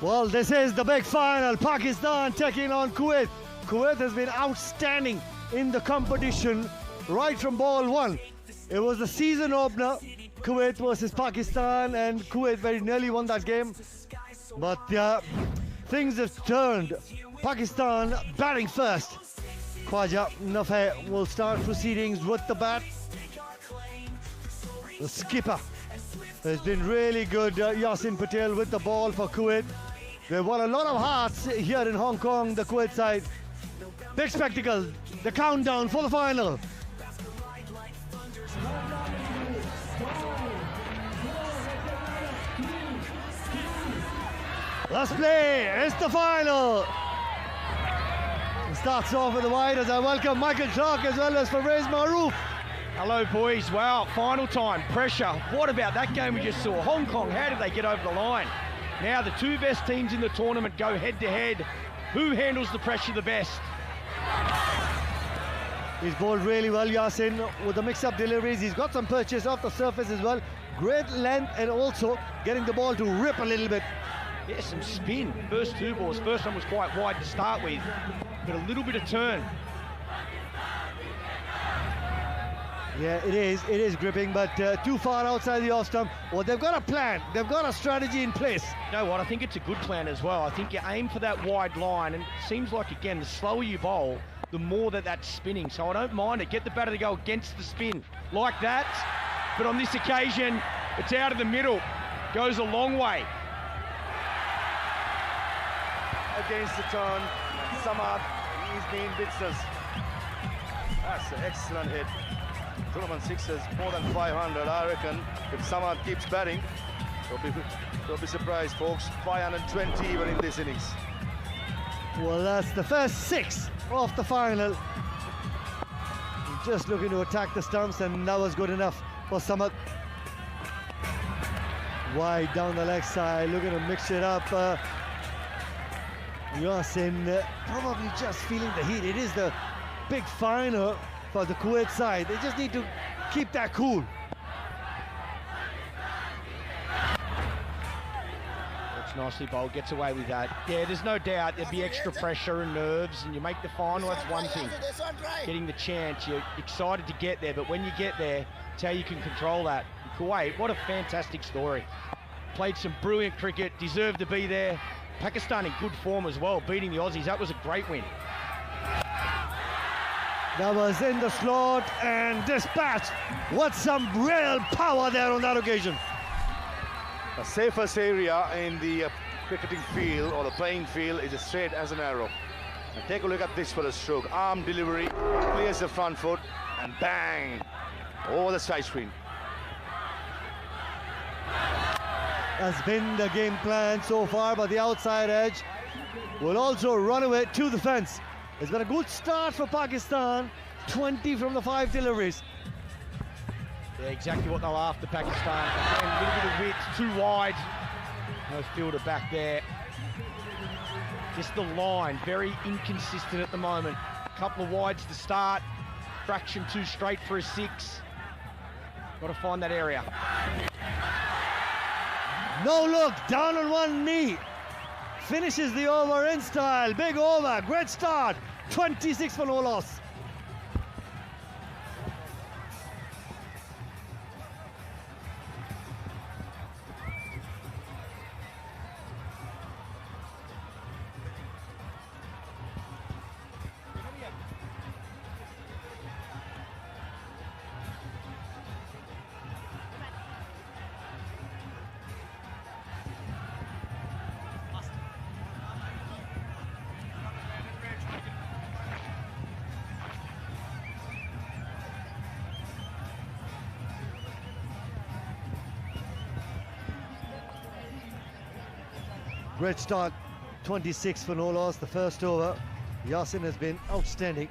Well, this is the big final. Pakistan taking on Kuwait. Kuwait has been outstanding in the competition right from ball one. It was the season opener, Kuwait versus Pakistan, and Kuwait very nearly won that game. But things have turned. Pakistan batting first. Khwaja Nafe will start proceedings with the bat. The skipper has been really good, Yasin Patel with the ball for Kuwait. They've won a lot of hearts here in Hong Kong, the Kuwait side. Big spectacle, the countdown for the final. Let's play, it's the final. It starts off with the wide as I welcome Michael Clark as well as Fawaz Maroof. Hello boys, wow, final time, pressure. What about that game we just saw? Hong Kong, how did they get over the line? Now the two best teams in the tournament go head to head. Who handles the pressure the best? He's bowled really well, Yasin, with the mix-up deliveries. He's got some purchase off the surface as well. Great length and also getting the ball to rip a little bit. Yeah, some spin. First two balls. First one was quite wide to start with, but a little bit of turn. Yeah, it is gripping, but too far outside the off stump. Well, they've got a plan. They've got a strategy in place. You know what? I think it's a good plan as well. I think you aim for that wide line, and it seems like, again, the slower you bowl, the more that's spinning. So I don't mind it. Get the batter to go against the spin like that. But on this occasion, it's out of the middle. Goes a long way. Against the turn, Samad, he's been business. That's an excellent hit. Tournament sixes, more than 500. I reckon if Samad keeps batting, don't be surprised, folks. 520 even in this innings. Well, that's the first 6 of the final. Just looking to attack the stumps, and that was good enough for Samad. Wide down the leg side, looking to mix it up. Yasin probably just feeling the heat. It is the big final for the Kuwait side. They just need to keep that cool. That's nicely bowled, gets away with that. Yeah, there's no doubt there'll be extra pressure and nerves, and you make the final, that's one thing. Getting the chance, you're excited to get there, but when you get there, it's how you can control that. Kuwait, what a fantastic story. Played some brilliant cricket, deserved to be there. Pakistan in good form as well, beating the Aussies. That was a great win. That was in the slot and dispatched. What some real power there on that occasion. The safest area in the cricketing field or the playing field is straight as an arrow. And take a look at this for a stroke. Arm delivery, clears the front foot, and bang, over the side screen. Has been the game plan so far, but the outside edge will also run away to the fence. It's been a good start for Pakistan, 20 from the 5 deliveries. Yeah, exactly what they'll after Pakistan. Again, a little bit of width, too wide. No fielder back there. Just the line, very inconsistent at the moment. A couple of wides to start, fraction too straight for a 6. Got to find that area. No look, down on one knee. Finishes the over in style. Big over, great start. 26 for no loss. Great start, 26 for no loss, the first over. Yasin has been outstanding.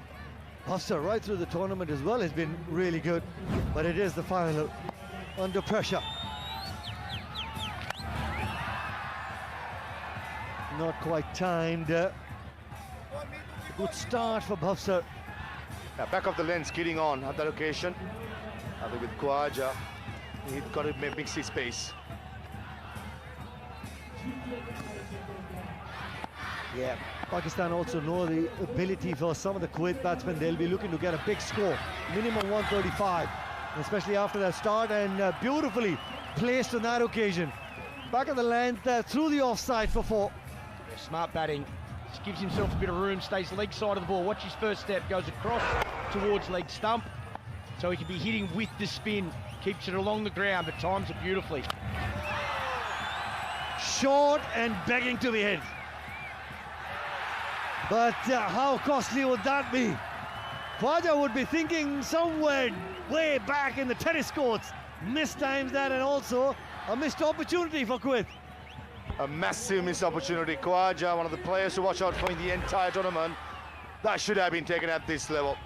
Hafsa right through the tournament as well has been really good, but it is the final under pressure. Not quite timed. Good start for Hafsa. Yeah, back of the lens, kidding on at that occasion. I think with Khwaja, he's got to mix his pace. Yeah, Pakistan also know the ability for some of the Kuwait batsmen. They'll be looking to get a big score, minimum 135, especially after that start, and beautifully placed on that occasion. Back of the length, through the offside for 4. Smart batting. Just gives himself a bit of room, stays leg side of the ball. Watch his first step, goes across towards leg stump, so he can be hitting with the spin. Keeps it along the ground, but times it beautifully. Short and begging to be hit. But how costly would that be? Khwaja would be thinking somewhere way back in the tennis courts. Mistimes that, and also a missed opportunity for Kuwait. A massive missed opportunity. Khwaja, one of the players to watch out for in the entire tournament. That should have been taken at this level.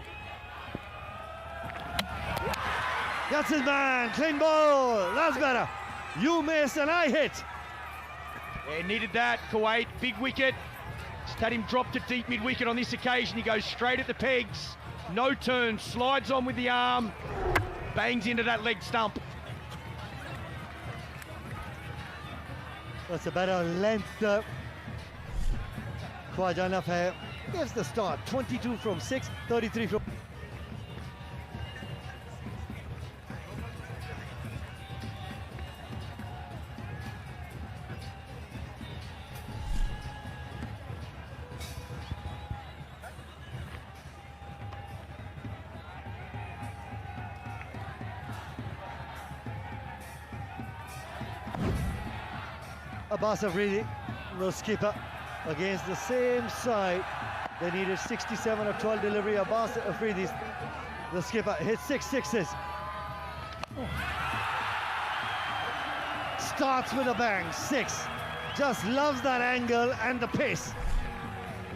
That's his man, clean ball, that's better. You miss and I hit. Yeah, needed that, Kuwait, big wicket. Just had him drop to deep mid-wicket on this occasion. He goes straight at the pegs, no turn, slides on with the arm, bangs into that leg stump. That's a better length. Khwaja Nafar gives the start, 22 from 6, 33 from... Abbas Afridi, the skipper, against the same side. They needed 67 or 12 delivery. Abbas Afridi, the skipper, hit 6 sixes. Starts with a bang, 6. Just loves that angle and the pace.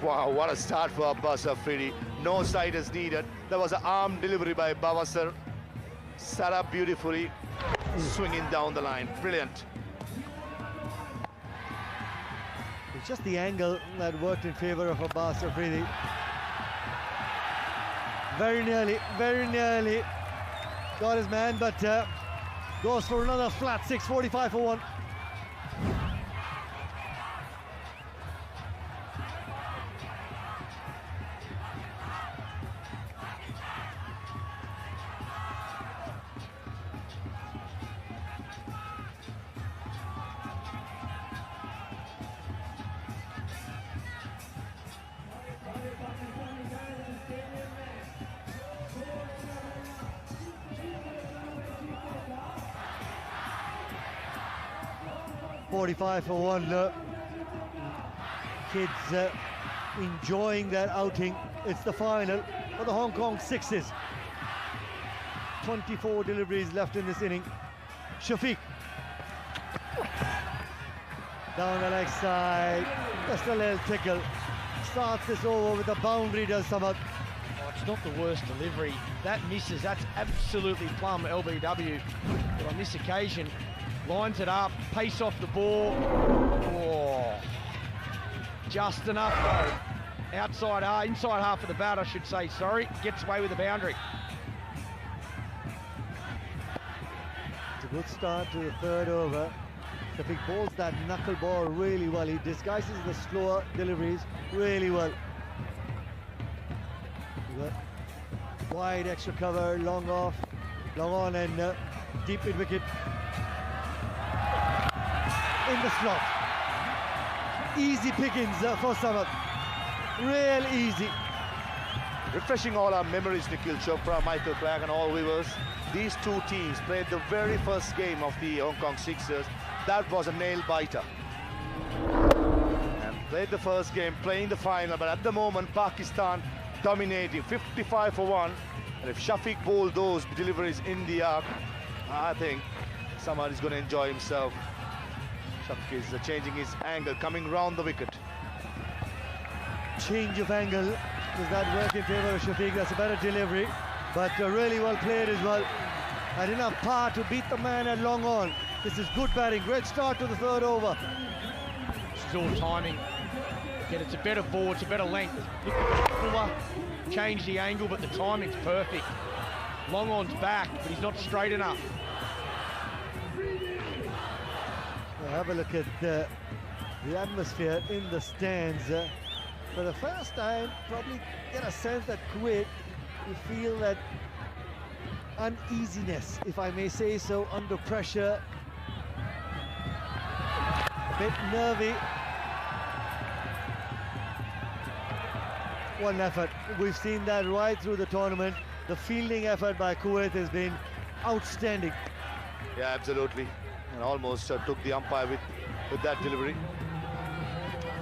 Wow, what a start for Abbas Afridi. No side is needed. There was an arm delivery by Bawasar. Set up beautifully, swinging down the line. Brilliant. It's just the angle that worked in favor of Abbas Afridi. Very nearly got his man, but goes for another flat 6, 45 for 1. $45 for 1. Kids enjoying their outing. It's the final for the Hong Kong Sixes. 24 deliveries left in this inning. Shafiq down the leg side, just a little tickle. Starts this over with a boundary, does Samad. Oh, it's not the worst delivery. That misses, that's absolutely plumb LBW. But on this occasion, lines it up, pace off the ball. Oh, just enough though. Inside half of the bat, I should say, sorry. Gets away with the boundary. It's a good start to the third over. Shafiq bowls that knuckle ball really well. He disguises the slower deliveries really well. Wide extra cover, long off, long on, and deep mid wicket. In the slot. Easy pickings for Samad. Real easy. Refreshing all our memories, Nikhil Chopra, Michael Clark and all viewers. These two teams played the very first game of the Hong Kong Sixers. That was a nail-biter. And played the first game, playing the final, but at the moment, Pakistan dominating, 55 for 1. And if Shafiq bowled those deliveries in the arc, I think Samad is going to enjoy himself. Shafiq is changing his angle, coming round the wicket. Change of angle. Does that work in favour of Shafiq? That's a better delivery, but really well played as well. And enough power to beat the man at long on. This is good batting. Great start to the third over. This is all timing. Again, it's a better ball, it's a better length. Change the angle, but the timing's perfect. Long on's back, but he's not straight enough. Well, have a look at the atmosphere in the stands. For the first time, probably get a sense that Kuwait, you feel that uneasiness, if I may say so, under pressure. A bit nervy. One effort. We've seen that right through the tournament. The fielding effort by Kuwait has been outstanding. Yeah, absolutely. And almost took the umpire with that delivery.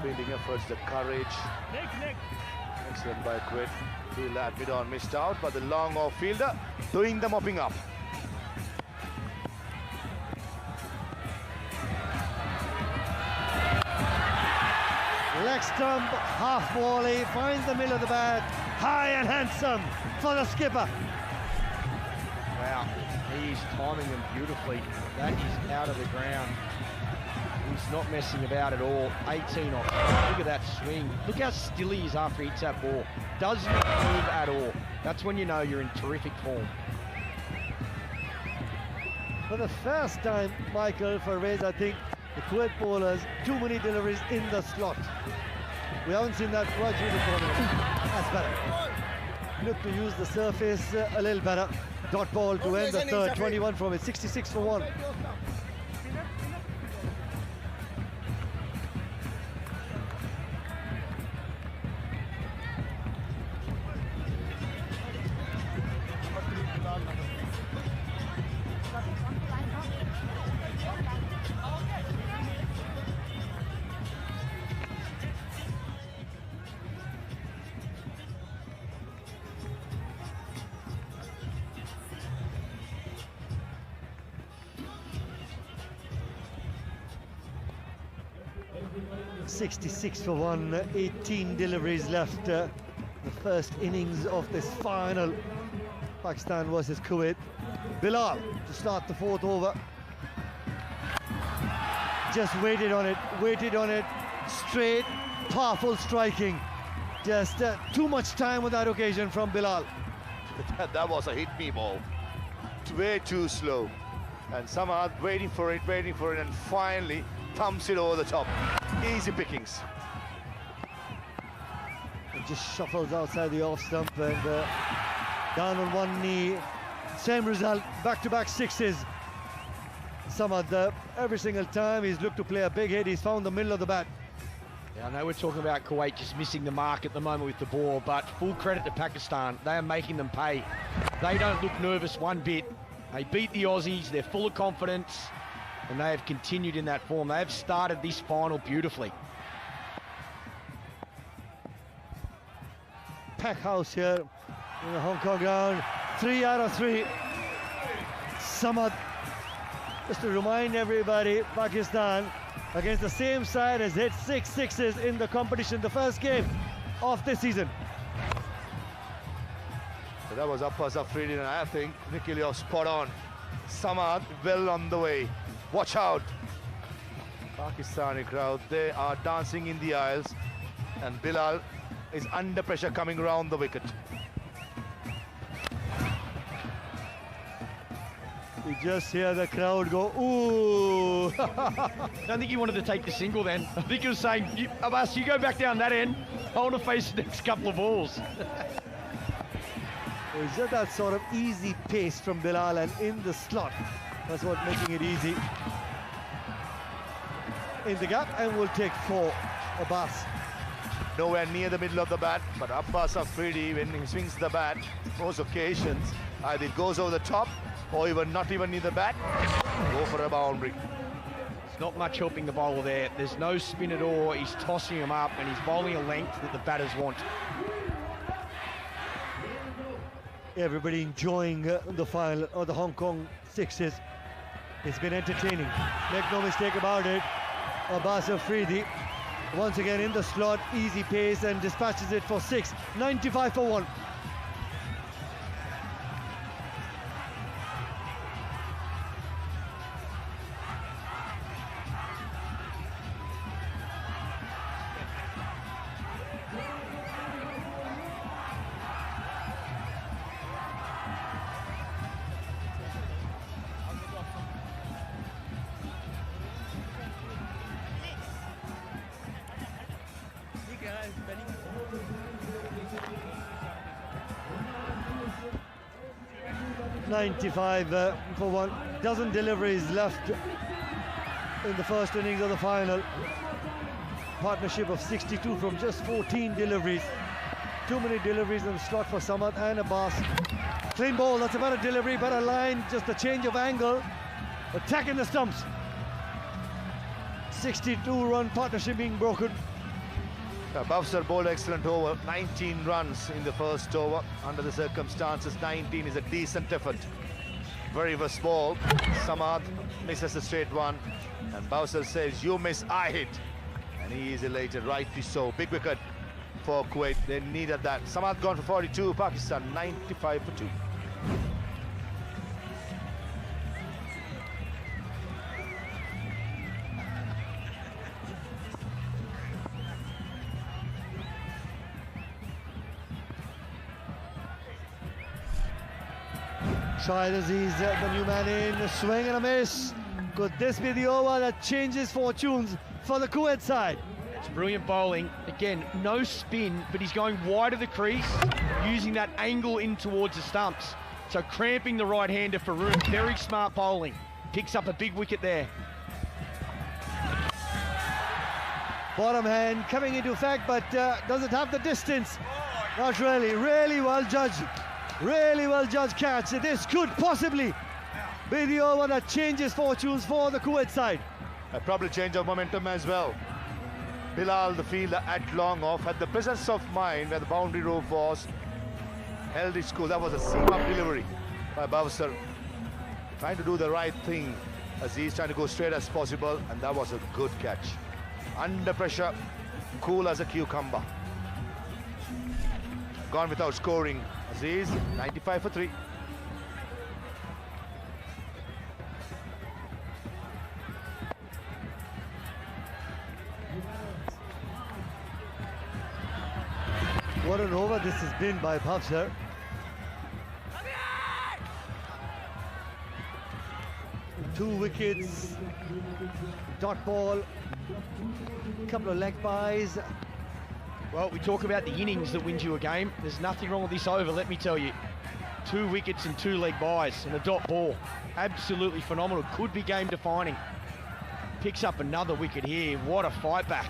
Fielding efforts, the courage. Excellent by Kuwait. Feel that mid-on missed out, but the long off fielder doing the mopping up. Leg stump, half volley, finds the middle of the bat, high and handsome for the skipper. Wow, he is timing them beautifully. That is out of the ground. He's not messing about at all. 18 off. Look at that swing. Look how still he is after he hits that ball. Does not move at all. That's when you know you're in terrific form. For the first time, Michael, for Rez, I think the Kuwait bowlers, too many deliveries in the slot. We haven't seen that right through the tournament. That's better. Look to use the surface a little better. Dot ball to end the third, 21 from it, 66 for 1. 66 for 1, 18 deliveries left. The first innings of this final, Pakistan versus Kuwait. Bilal to start the fourth over. Just waited on it, straight, powerful striking. Just too much time on that occasion from Bilal. That was a hit-me ball. Way too slow. And Samad waiting for it, and finally thumps it over the top. Easy pickings. It just shuffles outside the off stump and down on one knee. Same result, back-to-back sixes. Samad, every single time he's looked to play a big hit, he's found the middle of the bat. Yeah, I know we're talking about Kuwait just missing the mark at the moment with the ball, but full credit to Pakistan. They are making them pay. They don't look nervous one bit. They beat the Aussies, they're full of confidence, and they have continued in that form. They have started this final beautifully. Pack house here in the Hong Kong ground. 3 out of 3. Samad, just to remind everybody, Pakistan against the same side has hit 6 sixes in the competition, the first game of this season. So that was Abbas Afridi, and I think Nikhil spot on. Samad well on the way. Watch out. Pakistani crowd, they are dancing in the aisles, and Bilal is under pressure coming round the wicket. You just hear the crowd go, ooh. I don't think he wanted to take the single then. I think he was saying, Abbas, you go back down that end. I want to face the next couple of balls. It's just that sort of easy pace from Bilal, and in the slot. That's what making it easy. In the gap, and we'll take 4. Abbas. Nowhere near the middle of the bat, but Abbas Afridi, when he swings the bat, most occasions, either it goes over the top, or even not even near the bat, go for a boundary. It's not much helping the bowler there. There's no spin at all. He's tossing him up, and he's bowling a length that the batters want. Everybody enjoying the final of the Hong Kong sixes. It's been entertaining. Make no mistake about it. Abbas Afridi once again in the slot, easy pace, and dispatches it for 6. 95 for 1. 95 for 1. Dozen deliveries left in the first innings of the final. Partnership of 62 from just 14 deliveries. Too many deliveries in the slot for Samad and Abbas. Clean ball, that's a better delivery, better line, just a change of angle. Attacking the stumps. 62-run partnership being broken. Bowser bowled excellent over, 19 runs in the first over. Under the circumstances, 19 is a decent effort. Very reverse ball. Samad misses a straight one, and Bowser says, "You miss, I hit." And he is elated, rightly so. Big wicket for Kuwait. They needed that. Samad gone for 42, Pakistan 95 for 2. Shahid Aziz, the new man in, a swing and a miss. Could this be the over that changes fortunes for the Kuwait side? It's brilliant bowling. Again, no spin, but he's going wide of the crease, using that angle in towards the stumps. So cramping the right-hander for room. Very smart bowling. Picks up a big wicket there. Bottom hand coming into effect, but does it have the distance? Not really. Really well judged. Really well judged catch. This could possibly be the over that changes fortunes for the Kuwait side. A probably change of momentum as well. Bilal, the fielder, at long off, had the presence of mind where the boundary rope was, held his cool. That was a seam-up delivery by Bowser. Trying to do the right thing as he's trying to go straight as possible, and that was a good catch. Under pressure, cool as a cucumber. Gone without scoring. Aziz, 95 for 3. What an over this has been by Bowser. Two wickets, dot ball, couple of leg byes. Well, we talk about the innings that wins you a game. There's nothing wrong with this over, let me tell you. 2 wickets and 2 leg byes and a dot ball. Absolutely phenomenal. Could be game defining. Picks up another wicket here. What a fight back.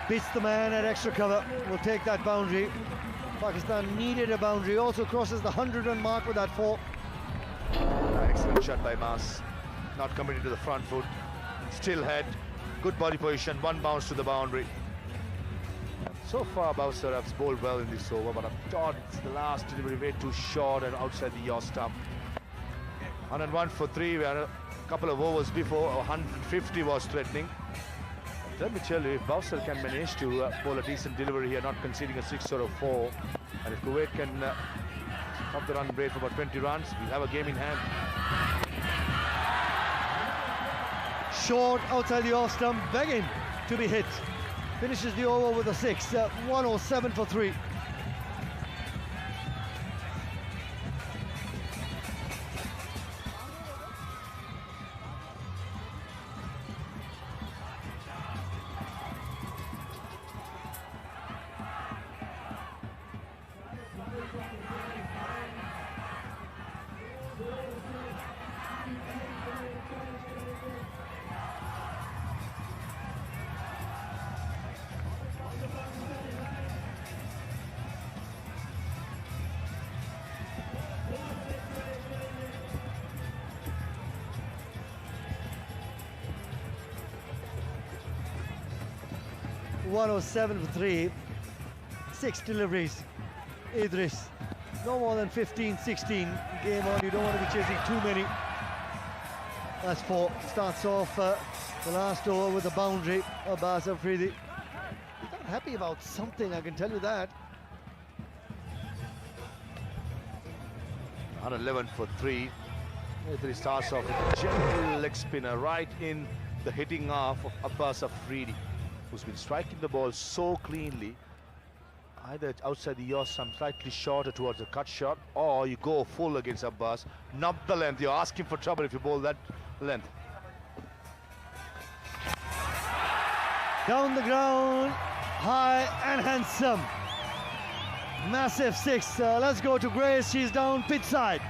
Beats the man at extra cover. Will take that boundary. Pakistan needed a boundary. Also crosses the 100-run mark with that 4. Excellent shot by Mas. Not coming into the front foot. Still head. Good body position. 1 bounce to the boundary. So far, Bowser has bowled well in this over, but I thought the last delivery way too short and outside the yaw stump. 101 for 3, where a couple of overs before 150 was threatening. Let me tell you, if Bowser can manage to bowl a decent delivery here, not conceding a 6 or a 4, and if Kuwait can stop the run rate for about 20 runs, we'll have a game in hand. Short outside the off stump, begging to be hit. Finishes the over with a 6, 107 for 3. .107 for 3, 6 deliveries. Idris, no more than 15, 16. Game on, you don't want to be chasing too many. That's 4. Starts off the last over with a boundary. Abbas Afridi. He's not happy about something, I can tell you that. 111 for 3. Idris starts off with a gentle leg spinner right in the hitting half of Abbas Afridi, who's been striking the ball so cleanly. Either outside the yaw stump, slightly shorter towards the cut shot, or you go full against Abbas. Not the length. You're asking for trouble if you bowl that length. Down the ground, high and handsome. Massive 6. Let's go to Grace. She's down pitch side.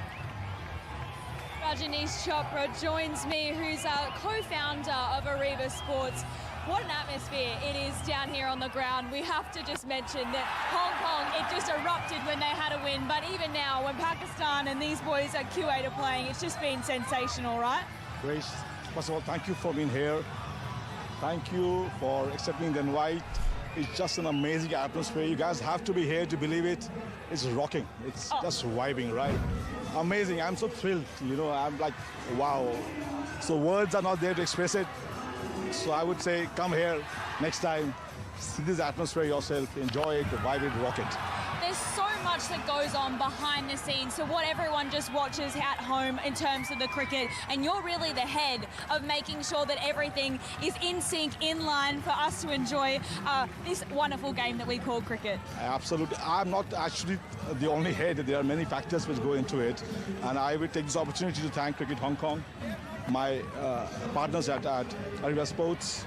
Rajanish Chopra joins me, who's a co-founder of Arriva Sports. What an atmosphere it is down here on the ground. We have to just mention that Hong Kong, it just erupted when they had a win, but even now when Pakistan and these boys at Kuwait are playing, it's just been sensational, right? Grace, first of all, thank you for being here. Thank you for accepting the invite. It's just an amazing atmosphere. You guys have to be here to believe it. It's rocking. It's just vibing, right? Amazing. I'm so thrilled. You know, I'm like, wow. So words are not there to express it. So I would say, come here next time. See this atmosphere yourself. Enjoy it, vibe it, rock it. There's so much that goes on behind the scenes, so what everyone just watches at home in terms of the cricket, and you're really the head of making sure that everything is in sync, in line for us to enjoy this wonderful game that we call cricket. Absolutely. I'm not actually the only head. There are many factors which go into it, and I will take this opportunity to thank Cricket Hong Kong, my partners at Arriva Sports.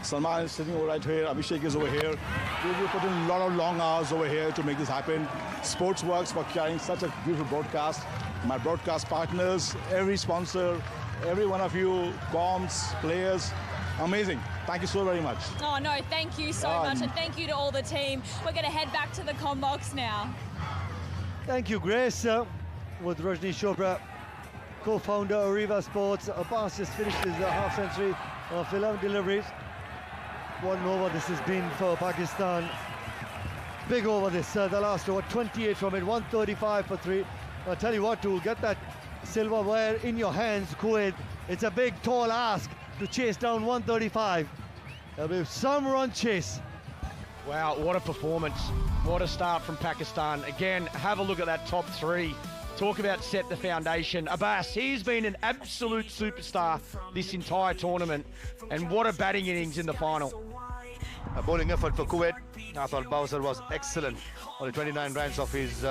Salman is sitting over right here, Abhishek is over here. We put in a lot of long hours over here to make this happen. Sportsworks for carrying such a beautiful broadcast. My broadcast partners, every sponsor, every one of you, comms, players, amazing. Thank you so very much. Oh no, thank you so much, and thank you to all the team. We're going to head back to the comm box now. Thank you, Grace. With Rajni Chopra, co-founder Arriva Sports. Abbas just finished his half century of 11 deliveries. 1 over this has been for Pakistan. Big over this, the last over, 28 from it, 135 for 3. I'll tell you what, to get that silverware in your hands, Kuwait, it's a big, tall ask to chase down 135. There'll be some run chase. Wow, what a performance. What a start from Pakistan. Again, have a look at that top 3. Talk about set the foundation. Abbas, he's been an absolute superstar this entire tournament. And what a batting innings in the final. A bowling effort for Kuwait. I thought Bowser was excellent. Only 29 runs of his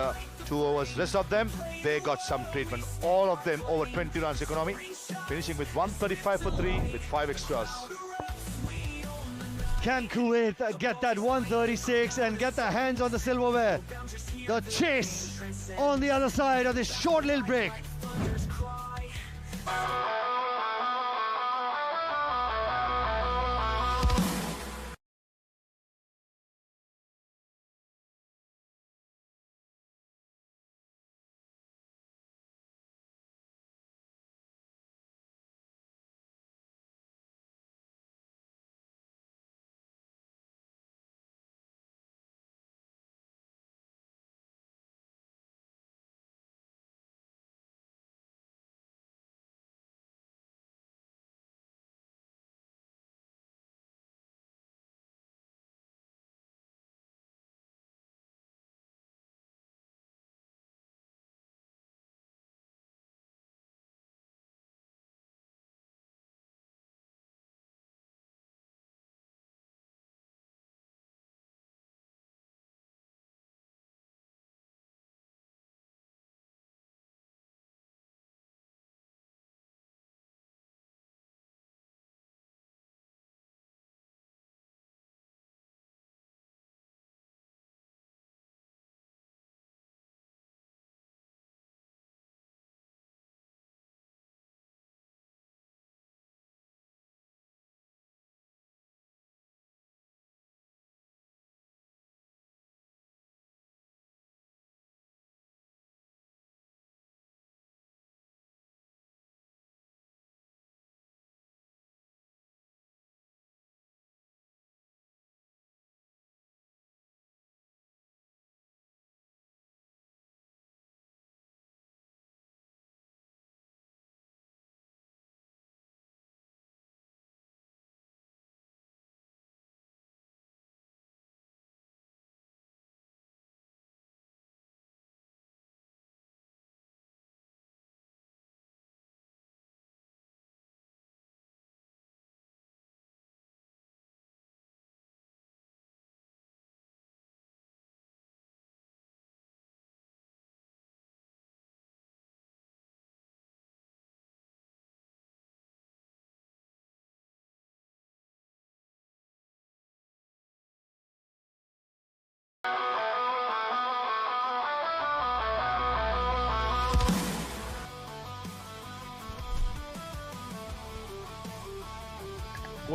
2 overs. Rest of them, they got some treatment. All of them over 20 runs economy. Finishing with 135 for 3 with 5 extras. Can Kuwait get that 136 and get their hands on the silverware? The chase on the other side of this short little break.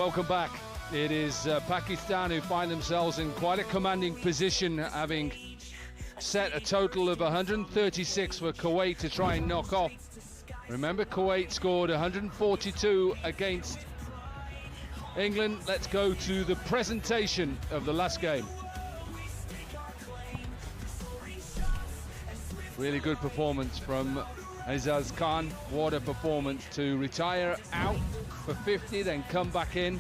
Welcome back. It is Pakistan who find themselves in quite a commanding position, having set a total of 136 for Kuwait to try and knock off. Remember, Kuwait scored 142 against England. Let's go to the presentation of the last game. Really good performance from Azaz Khan. What a performance to retire out for 50, then come back in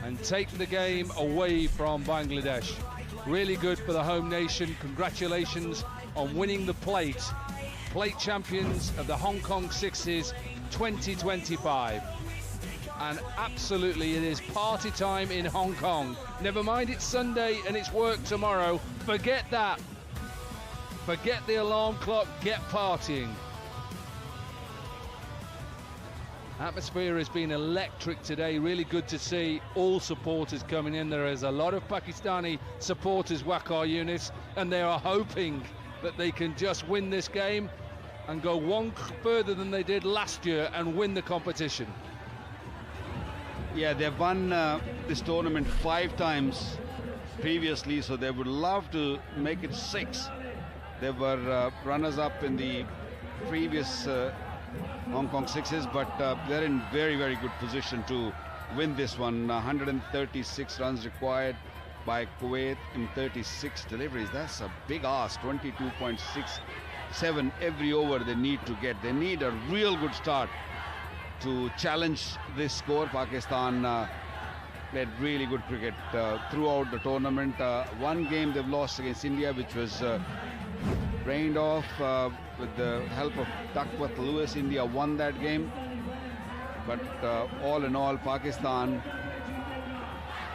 and take the game away from Bangladesh. Really good for the home nation. Congratulations on winning the plate champions of the Hong Kong Sixes 2025. And absolutely it is party time in Hong Kong. Never mind it's Sunday and it's work tomorrow. Forget that. Forget the alarm clock, get partying. Atmosphere has been electric today. Really good to see all supporters coming in. There is a lot of Pakistani supporters, Wakar units, and they are hoping that they can just win this game and go one further than they did last year and win the competition. Yeah, they've won this tournament 5 times previously, so they would love to make it 6. They were runners-up in the previous Hong Kong Sixes, but they're in very, very good position to win this one. 136 runs required by Kuwait in 36 deliveries. That's a big ask. 22.67 every over they need to get. They need a real good start to challenge this score. Pakistan played really good cricket throughout the tournament. One game they've lost against India, which was rained off with the help of Duckworth Lewis. India won that game, but all in all, Pakistan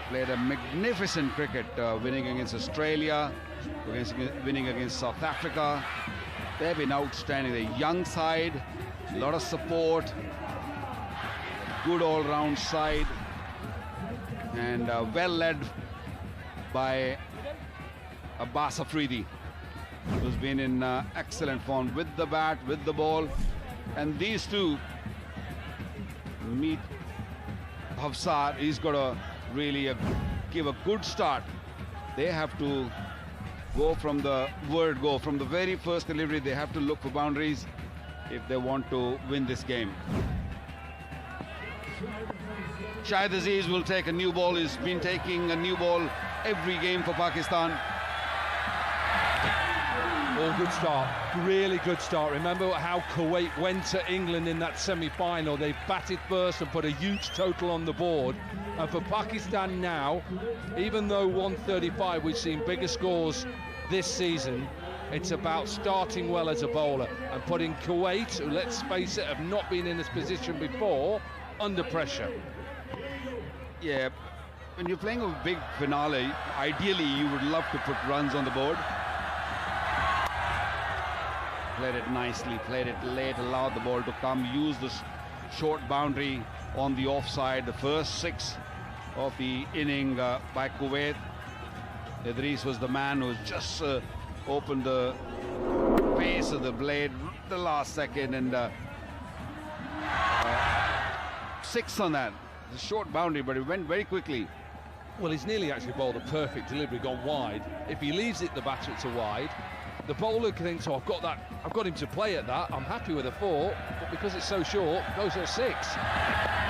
played a magnificent cricket, winning against Australia, winning against South Africa. They've been outstanding. The young side, a lot of support, good all-round side, and well led by Abbas Afridi, who's been in excellent form with the bat, with the ball. And these two meet Hafsar. He's got to really give a good start. They have to go from the word go. From the very first delivery, they have to look for boundaries if they want to win this game. Shahid Aziz will take a new ball. He's been taking a new ball every game for Pakistan. Oh, good start. Really good start. Remember how Kuwait went to England in that semi-final. They batted first and put a huge total on the board. And for Pakistan now, even though 135, we've seen bigger scores this season, it's about starting well as a bowler and putting Kuwait, who, let's face it, have not been in this position before, under pressure. Yeah, when you're playing a big finale, ideally you would love to put runs on the board. Played it nicely, played it late, allowed the ball to come, used the short boundary on the offside. The first 6 of the inning by Kuwait. Idris was the man who just opened the face of the blade the last second, and 6 on that. It's a short boundary, but it went very quickly. Well, he's nearly actually bowled a perfect delivery, gone wide. If he leaves it the batter, it's a wide. The bowler thinks, oh, I've got him to play at that. I'm happy with a 4, but because it's so short, goes at 6.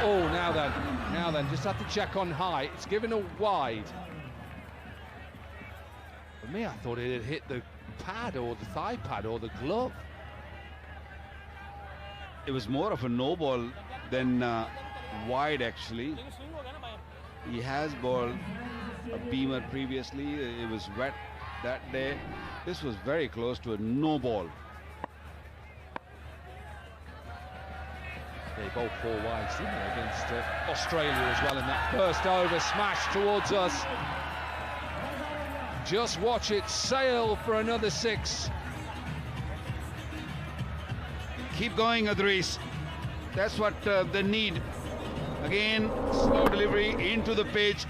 Oh, now then, just have to check on high. It's given a wide. For me, I thought it had hit the pad or the thigh pad or the glove. It was more of a no ball than wide, actually. He has bowled a beamer previously. It was wet that day. This was very close to a no ball. They bowled 4 wides, didn't they, against Australia as well in that first over. Smash towards us. Just watch it sail for another 6. Keep going, Idris. That's what they need. Again, slow delivery into the pitch.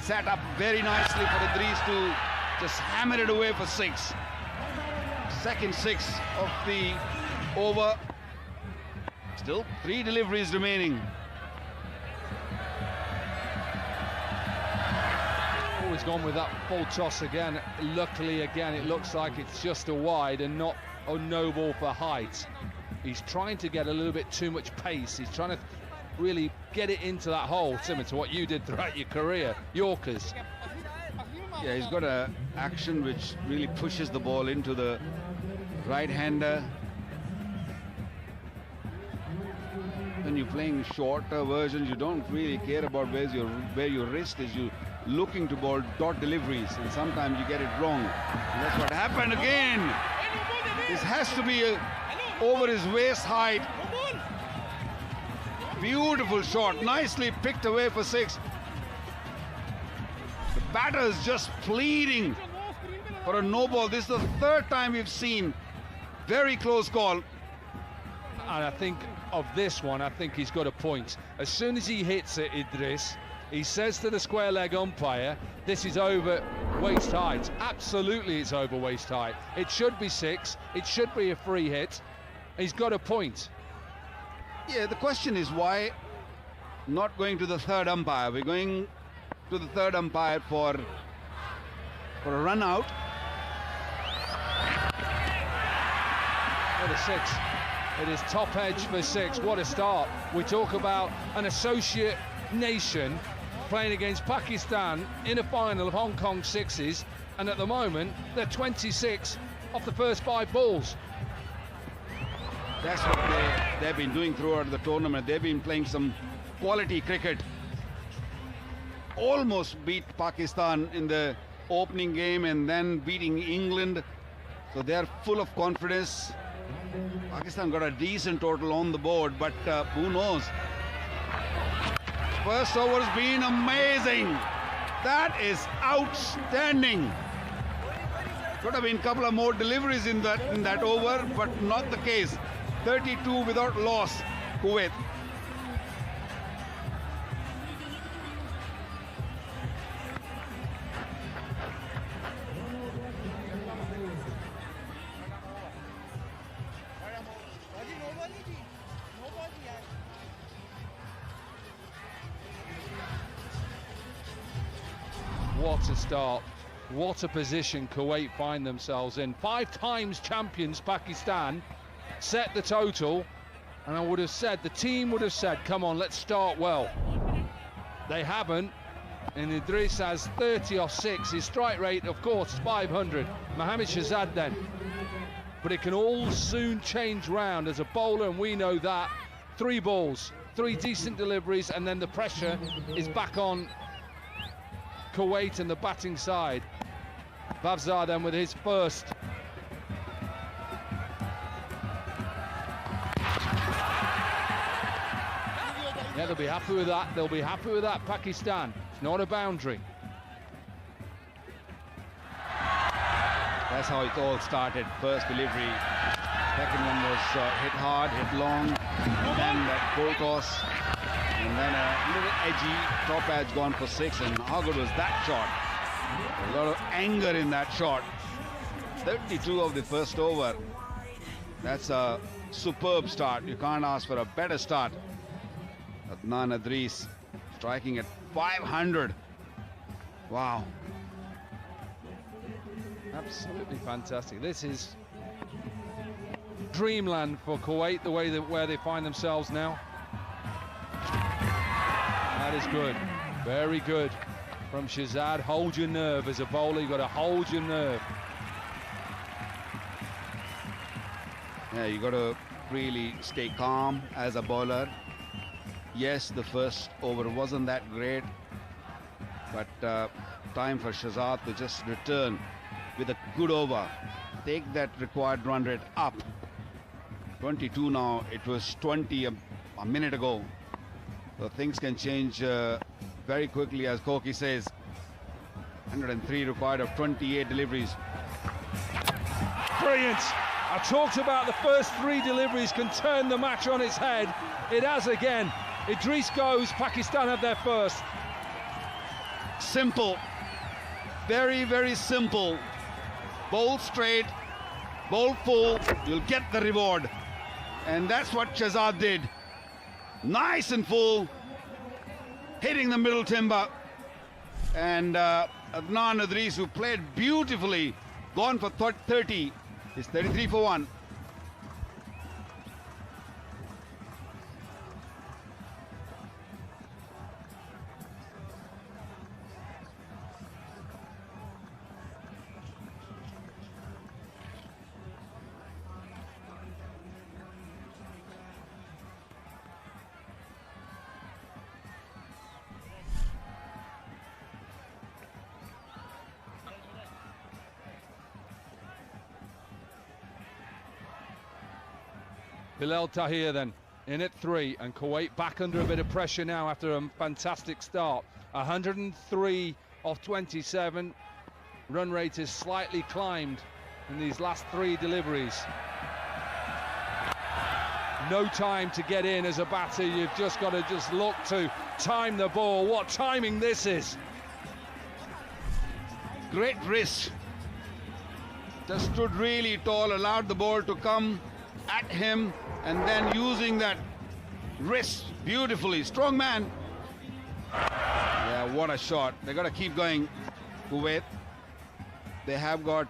Sat up very nicely for Idris to just hammer it away for 6. Second 6 of the over. Still 3 deliveries remaining. Mohammed's gone with that full toss again. Luckily, again, it looks like it's just a wide and not a no ball for height. He's trying to get a little bit too much pace. He's trying to really get it into that hole, similar to what you did throughout your career, Yorkers. Yeah, he's got a action which really pushes the ball into the right-hander. When you're playing shorter versions, you don't really care about where your wrist is. You're looking to ball dot deliveries, and sometimes you get it wrong. And that's what happened again. This has to be over his waist height. Beautiful shot, nicely picked away for 6. The batter is just pleading for a no ball. This is the 3rd time we've seen. Very close call. And I think of this one, I think he's got a point. As soon as he hits it, Idris, he says to the square leg umpire, this is over waist height. Absolutely it's over waist height. It should be 6. It should be a free hit. He's got a point. Yeah, the question is why not going to the 3rd umpire? We're going to the 3rd umpire for a run out. For the 6. It is top edge for 6. What a start. We talk about an associate nation playing against Pakistan in a final of Hong Kong 6s, and at the moment they're 26 off the first 5 balls. That's what they've been doing throughout the tournament. They've been playing some quality cricket. Almost beat Pakistan in the opening game and then beating England. So they're full of confidence. Pakistan got a decent total on the board, but who knows? First over has been amazing. That is outstanding. Could have been a couple of more deliveries in that over, but not the case. 32 without loss, Kuwait. What a start. What a position Kuwait find themselves in. 5 times champions Pakistan set the total, and I would have said, the team would have said, come on, let's start well. They haven't, and Idris has 30 off 6. His strike rate, of course, is 500. Mohammad Shahzad then. But it can all soon change round as a bowler, and we know that. 3 balls, 3 decent deliveries, and then the pressure is back on Kuwait and the batting side. Bavzar then with his first. Yeah, they'll be happy with that. They'll be happy with that, Pakistan. It's not a boundary. That's how it all started. First delivery. Second one was hit hard, hit long, and then that full toss. And then a little edgy top edge gone for 6. And how good was that shot? A lot of anger in that shot. 32 of the first over. That's a superb start. You can't ask for a better start. Adnan Idris striking at 500. Wow. Absolutely fantastic. This is dreamland for Kuwait, the way that where they find themselves now. That is good. Very good from Shahzad. Hold your nerve as a bowler. You've got to hold your nerve. Yeah, you got to really stay calm as a bowler. Yes, the first over wasn't that great, but time for Shahzad to just return with a good over. Take that required run rate up. 22 now. It was 20 a minute ago. So things can change very quickly, as Koki says. 103 required of 28 deliveries. Brilliant. I talked about the first 3 deliveries can turn the match on its head. It has again. Idris goes, Pakistan have their first. Simple. Very, very simple. Bowl straight, bowl full, you'll get the reward. And that's what Shahzad did. Nice and full, hitting the middle timber. And Adnan Adris, who played beautifully, gone for 30. It's 33 for 1. Bilal Tahir then in at 3, and Kuwait back under a bit of pressure now after a fantastic start. 103 off 27. Run rate has slightly climbed in these last 3 deliveries. No time to get in as a batter. You've just got to just look to time the ball. What timing this is. Great wrist. Just stood really tall, allowed the ball to come at him, and then using that wrist beautifully. Strong man. Yeah, what a shot. They got to keep going, Kuwait. They have got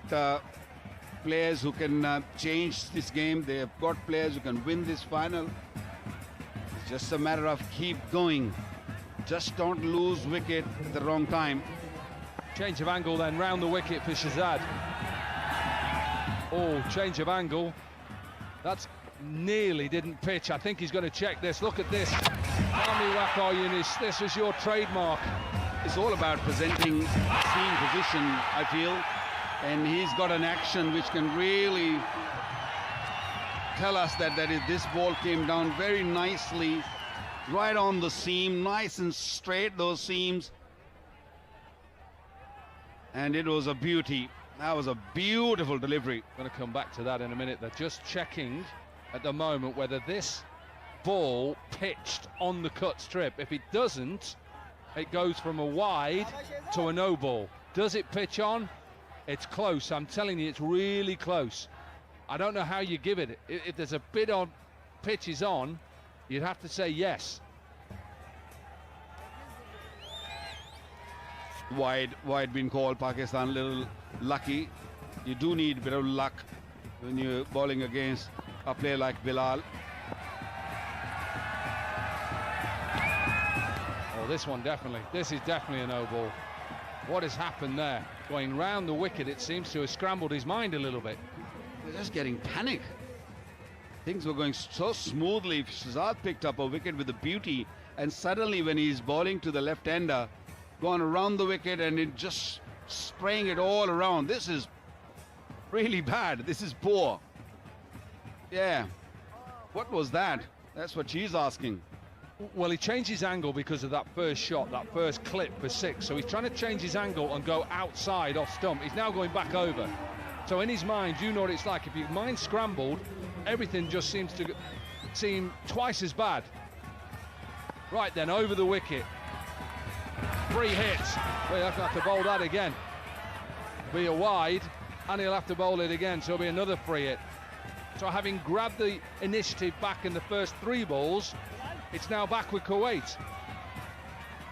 players who can change this game. They have got players who can win this final. It's just a matter of keep going. Just don't lose wicket at the wrong time. Change of angle then, round the wicket for Shahzad. Oh, change of angle. That's nearly didn't pitch. I think he's going to check this. Look at this. Tell me, Waqar Younis, this was your trademark. It's all about presenting seam position, I feel. And he's got an action which can really tell us that this ball came down very nicely, right on the seam, nice and straight, those seams. And it was a beauty. That was a beautiful delivery. Going to come back to that in a minute. They're just checking at the moment whether this ball pitched on the cut strip. If it doesn't, it goes from a wide to a no ball. Does it pitch on? It's close. I'm telling you, it's really close. I don't know how you give it. If there's a bit on pitches on, you'd have to say yes. Wide been called. Pakistan a little lucky. You do need a bit of luck when you're bowling against a player like Bilal. Oh, this one definitely. This is definitely a no ball. What has happened there? Going round the wicket, it seems to have scrambled his mind a little bit. They're just getting panic. Things were going so smoothly. Shahzad picked up a wicket with a beauty, and suddenly when he's bowling to the left-hander, gone around the wicket and it just spraying it all around. This is really bad. This is poor. Yeah. What was that? That's what she's asking. Well, he changed his angle because of that first shot, that first clip for 6. So he's trying to change his angle and go outside off stump. He's now going back over. So in his mind, you know what it's like. If your mind's scrambled, everything just seems to seem twice as bad. Right then, over the wicket. 3 hits. Well, he'll have to bowl that again. Be a wide, and he'll have to bowl it again, so it'll be another free hit. So having grabbed the initiative back in the first 3 balls, it's now back with Kuwait.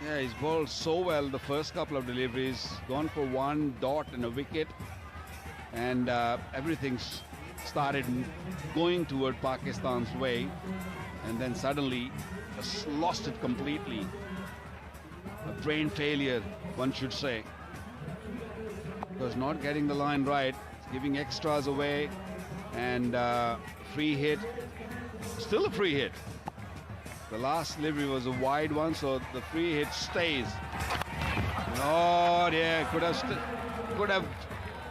Yeah, he's bowled so well the first couple of deliveries, gone for 1 dot and a wicket, and everything's started going toward Pakistan's way, and then suddenly just lost it completely. A brain failure, one should say. Because not getting the line right, giving extras away, and free hit, still a free hit. The last delivery was a wide one, so the free hit stays. Oh dear, could have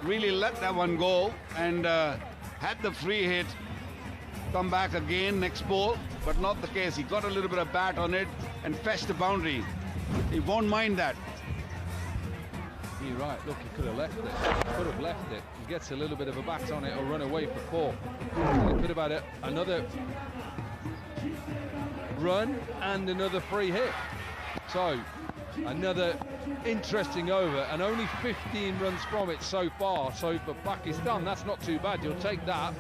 really let that one go and had the free hit come back again next ball, but not the case. He got a little bit of bat on it and fetched the boundary. He won't mind that. You're right, look, he could have left it. Could have left it. He gets a little bit of a bat on it or run away for 4. He could have had another run and another free hit. So, another interesting over, and only 15 runs from it so far. So for Pakistan, that's not too bad. You'll take that.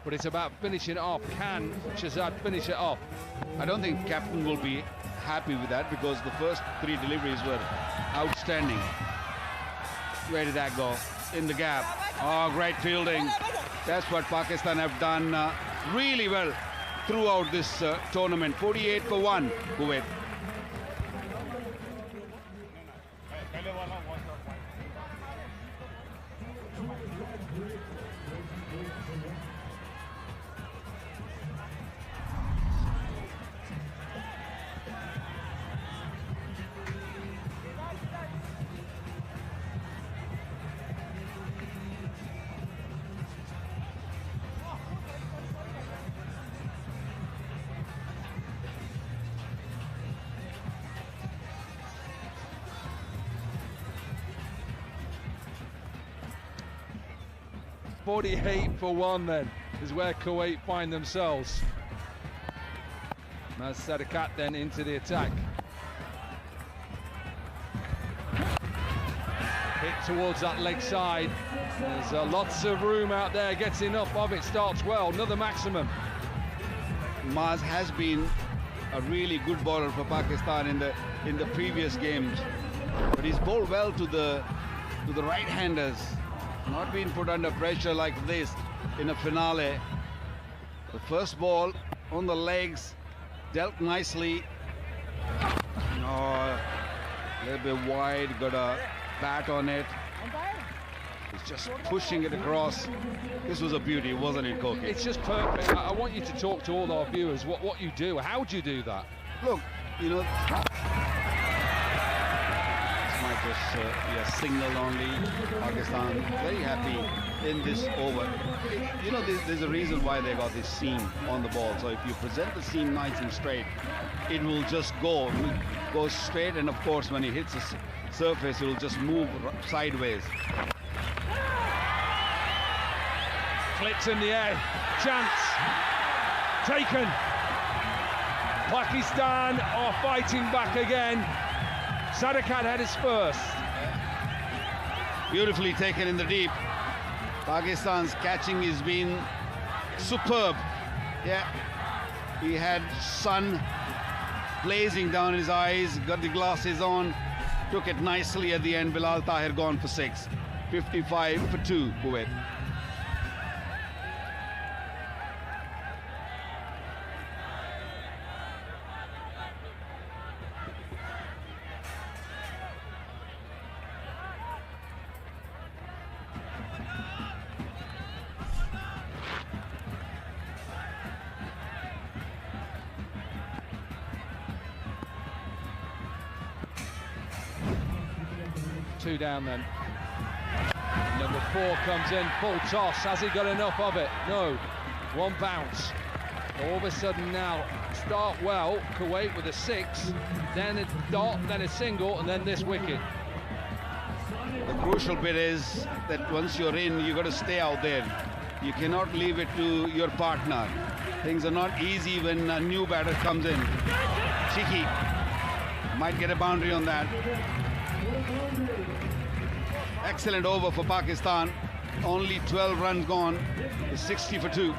But it's about finishing it off. Can Shahzad finish it off? I don't think captain will be happy with that because the first 3 deliveries were outstanding. Where did that go? In the gap. Oh, great fielding. That's what Pakistan have done really well throughout this tournament. 48 for 1, Kuwait. .48 for 1 then is where Kuwait find themselves. Maz Sadakat then into the attack. Hit towards that leg side. There's lots of room out there, gets enough of it, starts well, another maximum. Maz has been a really good bowler for Pakistan in the previous games, but he's bowled well to the right-handers. Not being put under pressure like this in a finale. The first ball on the legs, dealt nicely. Oh, a little bit wide, got a bat on it. He's just pushing it across. This was a beauty, wasn't it, Koki? It's just perfect. I want you to talk to all our viewers what you do. How do you do that? Look, you know, might just be a signal only. Pakistan very happy in this over. You know, there's a reason why they got this seam on the ball. So if you present the seam nice and straight, it will just go straight, and of course when it hits the surface, it will just move sideways. Flips in the air, chance taken. Pakistan are fighting back again. Sadakat had his first. Beautifully taken in the deep. Pakistan's catching has been superb. Yeah, he had sun blazing down his eyes, got the glasses on, took it nicely at the end. Bilal Tahir gone for 6. 55 for 2, Kuwait. Two down then. Number 4 comes in, full toss. Has he got enough of it? No. One bounce. All of a sudden now, start well. Kuwait with a 6, then a dot, then a single, and then this wicket. The crucial bit is that once you're in, you've got to stay out there. You cannot leave it to your partner. Things are not easy when a new batter comes in. Cheeky. Might get a boundary on that. Excellent over for Pakistan. Only 12 runs gone. It's 60 for 2.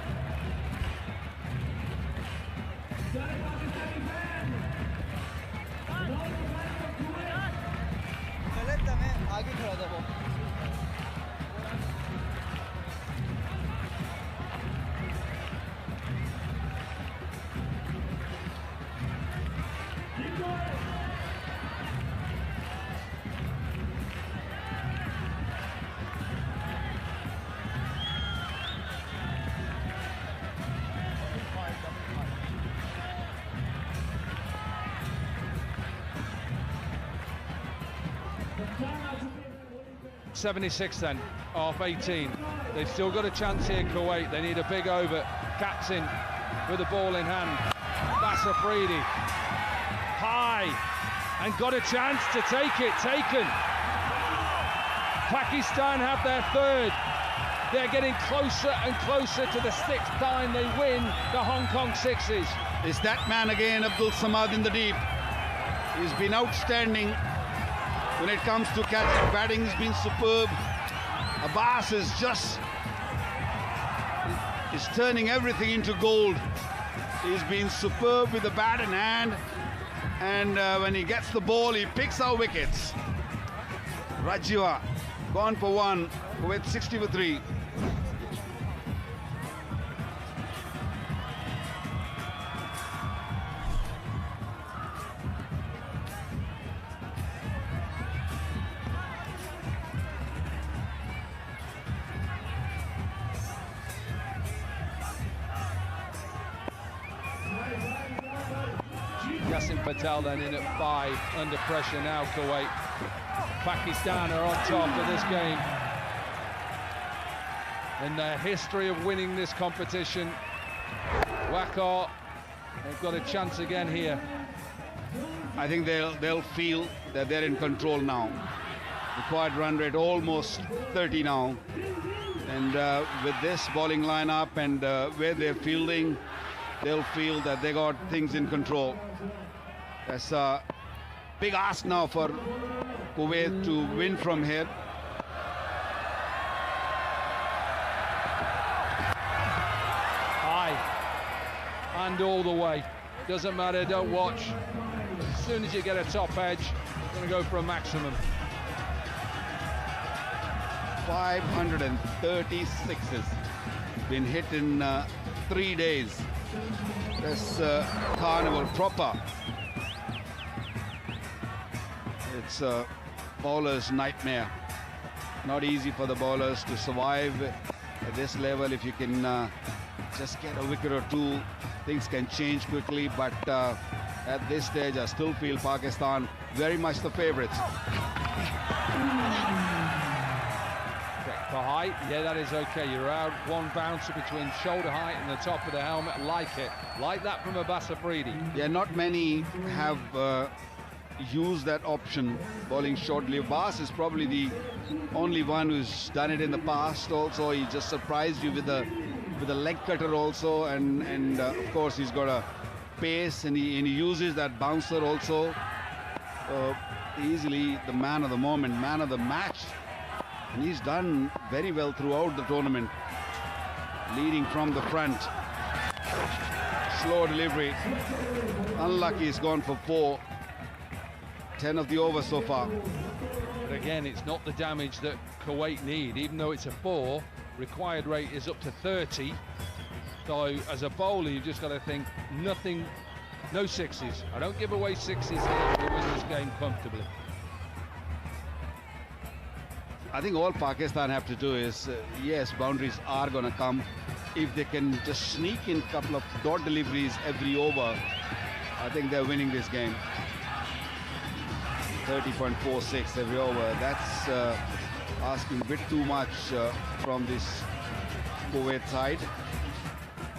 .76 then, off 18. They've still got a chance here, Kuwait. They need a big over. Captain with the ball in hand. That's Afridi. High, and got a chance to take it. Taken. Pakistan have their 3rd. They're getting closer and closer to the 6th time they win the Hong Kong Sixes. It's that man again, Abdul Samad in the deep. He's been outstanding. When it comes to catching, batting has been superb. Abbas is turning everything into gold. He's been superb with the bat in hand. And when he gets the ball, he picks our wickets. Rajiva gone for 1 with 60 for 3. Yasin Patel then in at 5, under pressure now, Kuwait. Pakistan are on top of this game. In their history of winning this competition, WAKA, they've got a chance again here. I think they'll feel that they're in control now. Required run rate almost 30 now. And with this bowling lineup and where they're fielding, they'll feel that they got things in control. That's a big ask now for Kuwait to win from here. High and all the way. Doesn't matter, don't watch. As soon as you get a top edge, you're going to go for a maximum. 536s been hit in 3 days. That's carnival proper. It's a bowler's nightmare. Not easy for the bowlers to survive at this level. If you can just get a wicket or 2, things can change quickly. But at this stage, I still feel Pakistan very much the favourites. For height, yeah, that is okay. You're out 1 bouncer between shoulder height and the top of the helmet. Like it. Like that from Abbas Afridi. Yeah, not many have used that option, bowling shortly. Abbas is probably the only one who's done it in the past also. He just surprised you with a leg cutter also, and of course he's got a pace, and he uses that bouncer also. Easily the man of the moment, man of the match. And he's done very well throughout the tournament, leading from the front. Slow delivery. Unlucky, he's gone for 4. 10 of the over so far. But again, it's not the damage that Kuwait need. Even though it's a 4, required rate is up to 30. So as a bowler, you've just got to think nothing, no 6s. I don't give away 6s here to win this game comfortably. I think all Pakistan have to do is, yes, boundaries are going to come. If they can just sneak in a couple of dot deliveries every over, I think they're winning this game. 30.46 every over. That's asking a bit too much from this Kuwait side.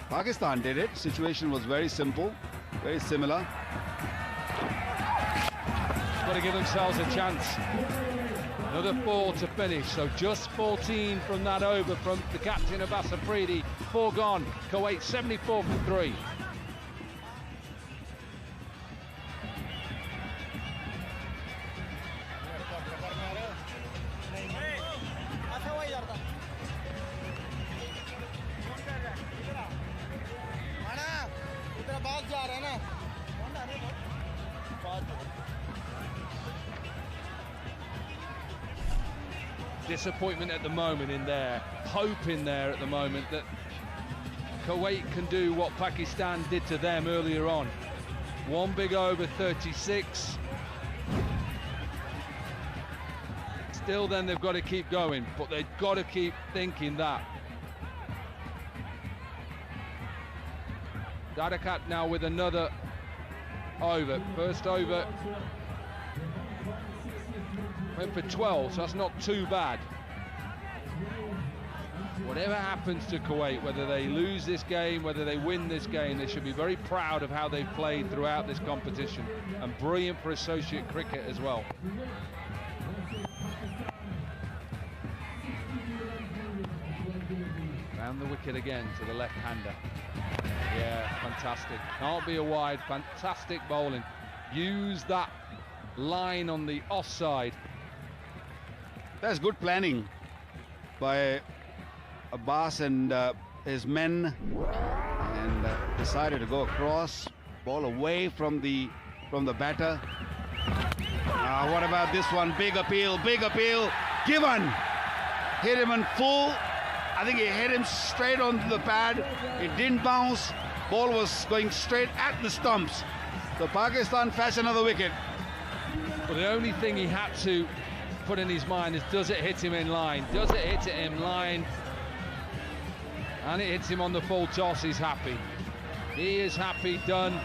Pakistan did it. Situation was very simple, very similar. Got to give themselves a chance. Another 4 to finish, so just 14 from that over from the captain Abbas Afridi. 4 gone. Kuwait 74 for 3. Disappointment at the moment in there, hope in there at the moment that Kuwait can do what Pakistan did to them earlier on. 1 big over, 36. Still then they've got to keep going, but they've got to keep thinking that. Dadakat now with another over. First over went for 12, so that's not too bad. Whatever happens to Kuwait, whether they lose this game, whether they win this game, they should be very proud of how they've played throughout this competition, and brilliant for associate cricket as well. Round the wicket again to the left-hander. Yeah, fantastic. Can't be a wide, fantastic bowling. Use that line on the offside. That's good planning by Abbas and his men, and decided to go across, ball away from the from the batter. What about this one? Big appeal, given. Hit him in full. I think he hit him straight onto the pad. It didn't bounce. Ball was going straight at the stumps. So Pakistan fetch another wicket. But the only thing he had to put in his mind is, does it hit him in line? Does it hit him in line? And it hits him on the full toss. He's happy. He is happy, done.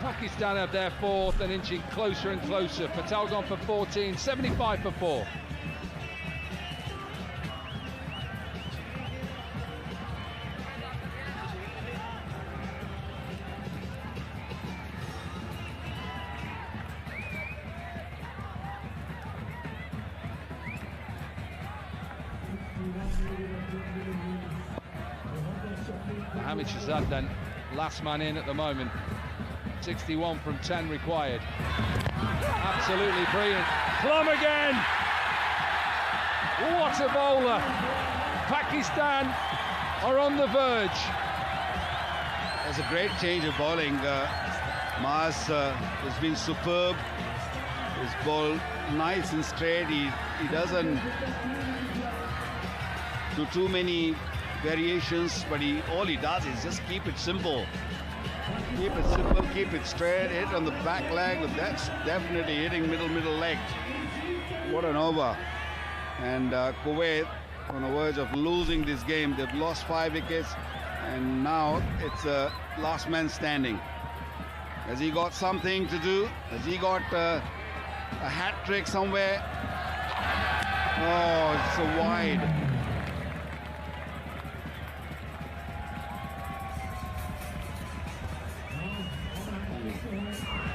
Pakistan have their fourth and inching closer and closer. Patel gone for 14, 75 for 4. Mohamed Shahzad then, last man in at the moment. 61 from 10 required. Absolutely brilliant. Plum again! What a bowler! Pakistan are on the verge. That's a great change of bowling. Mars has been superb. His ball nice and straight. He doesn't do too many variations, but all he does is just keep it simple. Keep it simple, keep it straight, hit on the back leg, but that's definitely hitting middle leg. What an over. And Kuwait on the verge of losing this game. They've lost 5 wickets, and now it's last man standing. Has he got something to do? Has he got a hat trick somewhere? Oh, it's so wide.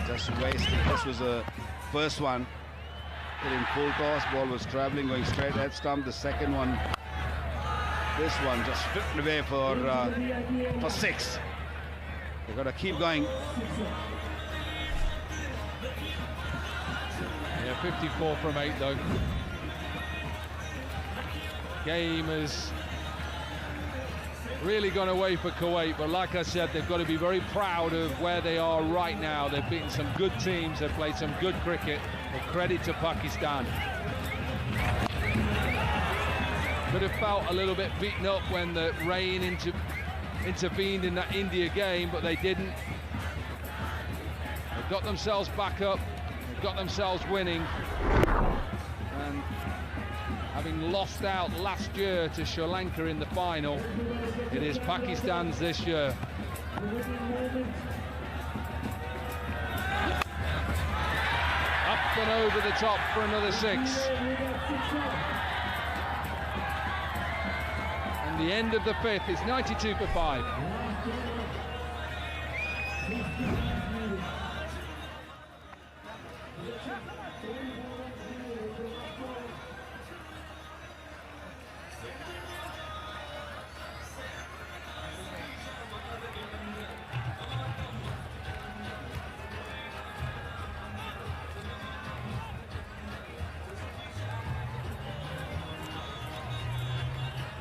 Just wasted. This was the first one. Hitting full toss, ball was travelling, going straight head stump. The second one, this one just flipped away for 6. They've got to keep going. Yeah, 54 from 8 though. Game has really gone away for Kuwait, but like I said, they've got to be very proud of where they are right now. They've beaten some good teams, they've played some good cricket, but credit to Pakistan. Could have felt a little bit beaten up when the rain intervened in that India game, but they didn't. They've got themselves back up, they've got themselves winning, and having lost out last year to Sri Lanka in the final, it is Pakistan's this year. Up and over the top for another 6. And the end of the 5th is 92 for 5.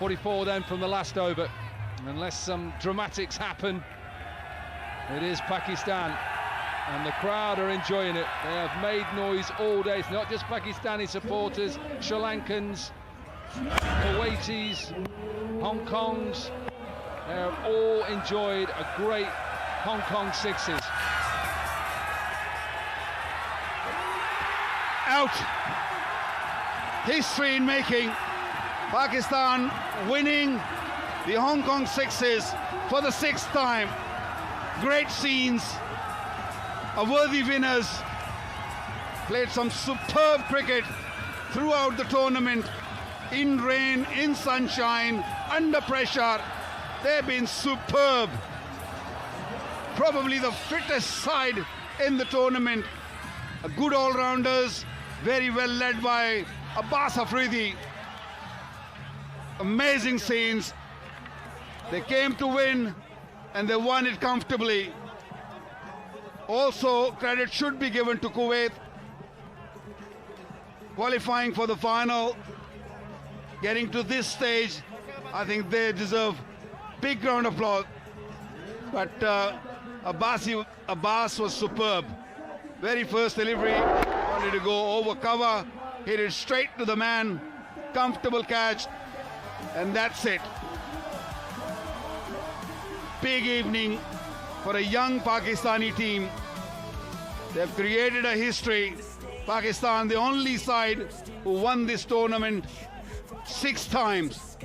.44 then from the last over. Unless some dramatics happen, it is Pakistan. And the crowd are enjoying it. They have made noise all day. It's not just Pakistani supporters, Sri Lankans, Kuwaitis, Hong Kongs. They have all enjoyed a great Hong Kong 6s. Out. History in making. Pakistan winning the Hong Kong 6s for the 6th time. Great scenes, worthy winners. Played some superb cricket throughout the tournament, in rain, in sunshine, under pressure. They've been superb. Probably the fittest side in the tournament. Good all-rounders, very well led by Abbas Afridi. Amazing scenes. They came to win and they won it comfortably. Also, credit should be given to Kuwait, qualifying for the final, getting to this stage. I think they deserve big round of applause. But Abbas was superb. Very first delivery, wanted to go over cover, hit it straight to the man, comfortable catch, and that's it. Big evening for a young Pakistani team. They've created a history. Pakistan, the only side who won this tournament 6 times.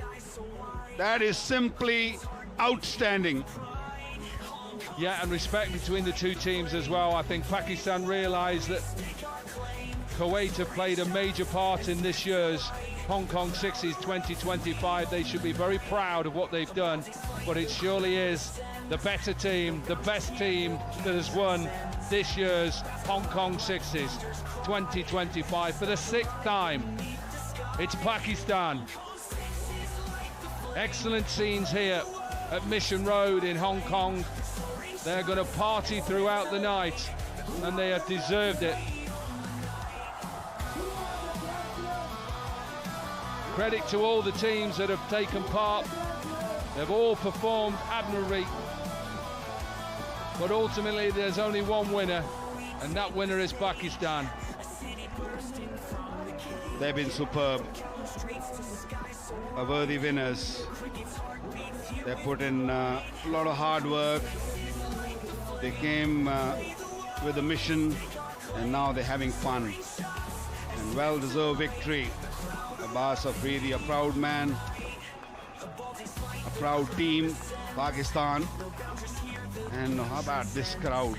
That is simply outstanding. Yeah, and respect between the two teams as well. I think Pakistan realised that Kuwait have played a major part in this year's Hong Kong Sixes 2025. They should be very proud of what they've done, but it surely is the better team, the best team that has won this year's Hong Kong Sixes 2025 for the 6th time. It's Pakistan. Excellent scenes here at Mission Road in Hong Kong. They're going to party throughout the night, and they have deserved it. Credit to all the teams that have taken part. They've all performed admirably. But ultimately, there's only one winner, and that winner is Pakistan. They've been superb. Worthy winners. They put in a lot of hard work. They came with a mission, and now they're having fun. And well-deserved victory. Abbas Afridi, a proud man, a proud team, Pakistan. And how about this crowd?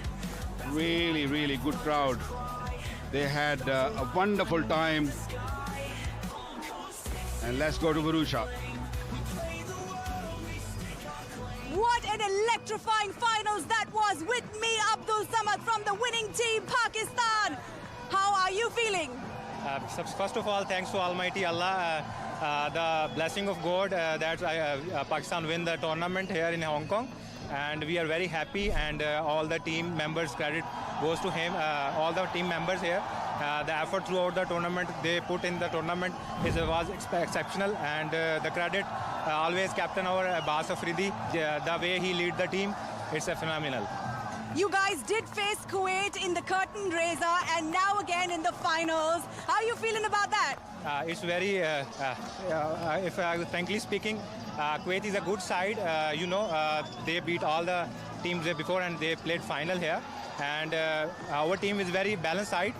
Really, really good crowd. They had a wonderful time. And let's go to Varusha. What an electrifying finals that was. With me, Abdul Samad from the winning team, Pakistan. How are you feeling? First of all, thanks to Almighty Allah, the blessing of God that Pakistan win the tournament here in Hong Kong. And we are very happy, and all the team members, credit goes to him, all the team members here. The effort throughout the tournament they put in the tournament was exceptional, and the credit always captain our Abbas Afridi, the way he lead the team, it's phenomenal. You guys did face Kuwait in the curtain raiser, and now again in the finals. How are you feeling about that? It's very, frankly speaking, Kuwait is a good side. They beat all the teams before, and they played final here. And our team is very balanced side.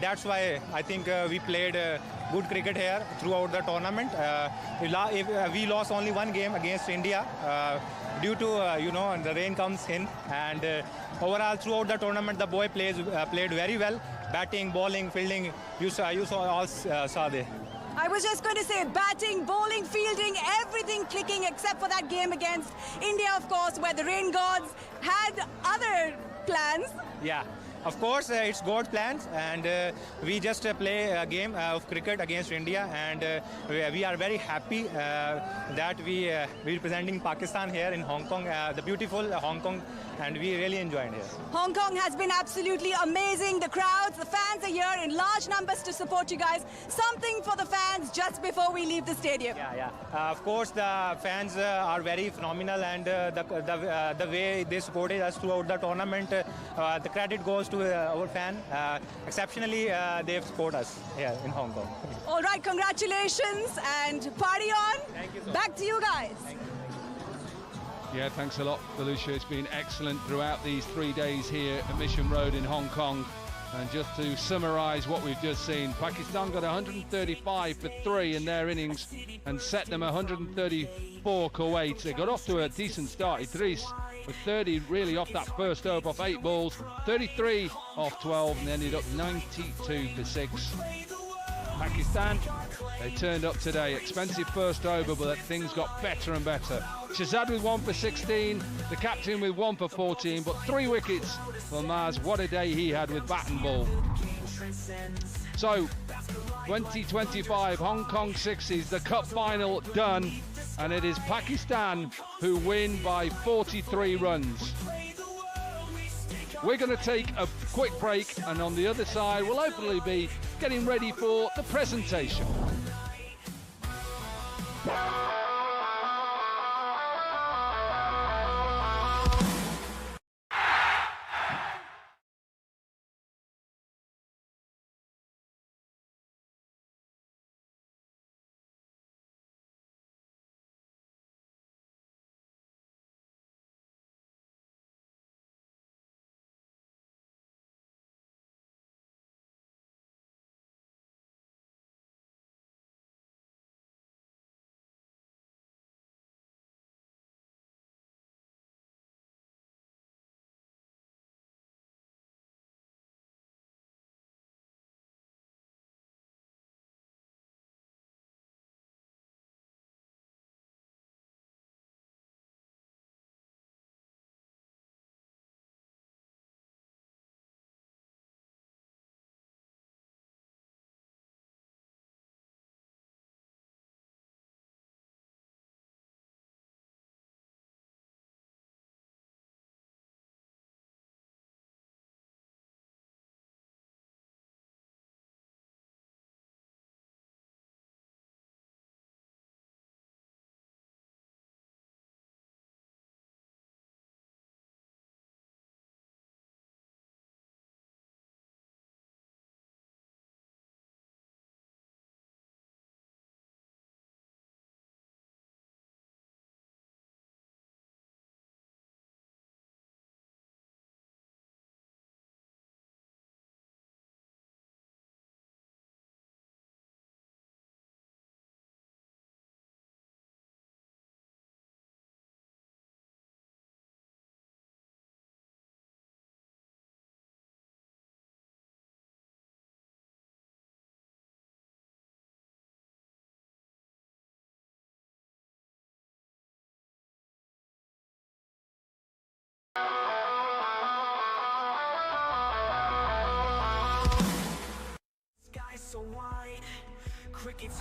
That's why I think we played good cricket here throughout the tournament. We lost only one game against India due to the rain comes in, and overall throughout the tournament the boy played very well, batting, bowling, fielding. You all saw there. I was just going to say batting, bowling, fielding, everything clicking except for that game against India, of course, where the rain gods had other plans. Yeah. Of course, it's God's plans, and we just play a game of cricket against India, and we are very happy that we representing Pakistan here in Hong Kong, the beautiful Hong Kong, and we really enjoyed here. Hong Kong has been absolutely amazing. The crowds, the fans are here in large numbers to support you guys. Something for the fans just before we leave the stadium. Yeah. Of course, the fans are very phenomenal, and the way they supported us throughout the tournament, the credit goes to our fan. Exceptionally, they've supported us here in Hong Kong. All right, congratulations and party on. Thank you so Back to you guys. Yeah, thanks a lot, Volusia. It's been excellent throughout these 3 days here at Mission Road in Hong Kong. And just to summarise what we've just seen, Pakistan got 135 for 3 in their innings and set them 134 Kuwait. They got off to a decent start. Idris with 30 really off that first over off 8 balls, 33 off 12, and ended up 92 for 6. Pakistan, they turned up today. Expensive first over, but things got better and better. Shahzad with 1 for 16, the captain with 1 for 14, but 3 wickets for Maz. What a day he had with bat and ball. So, 2025 Hong Kong Sixes, the cup final done, and it is Pakistan who win by 43 runs. We're going to take a quick break, and on the other side we'll hopefully be getting ready for the presentation.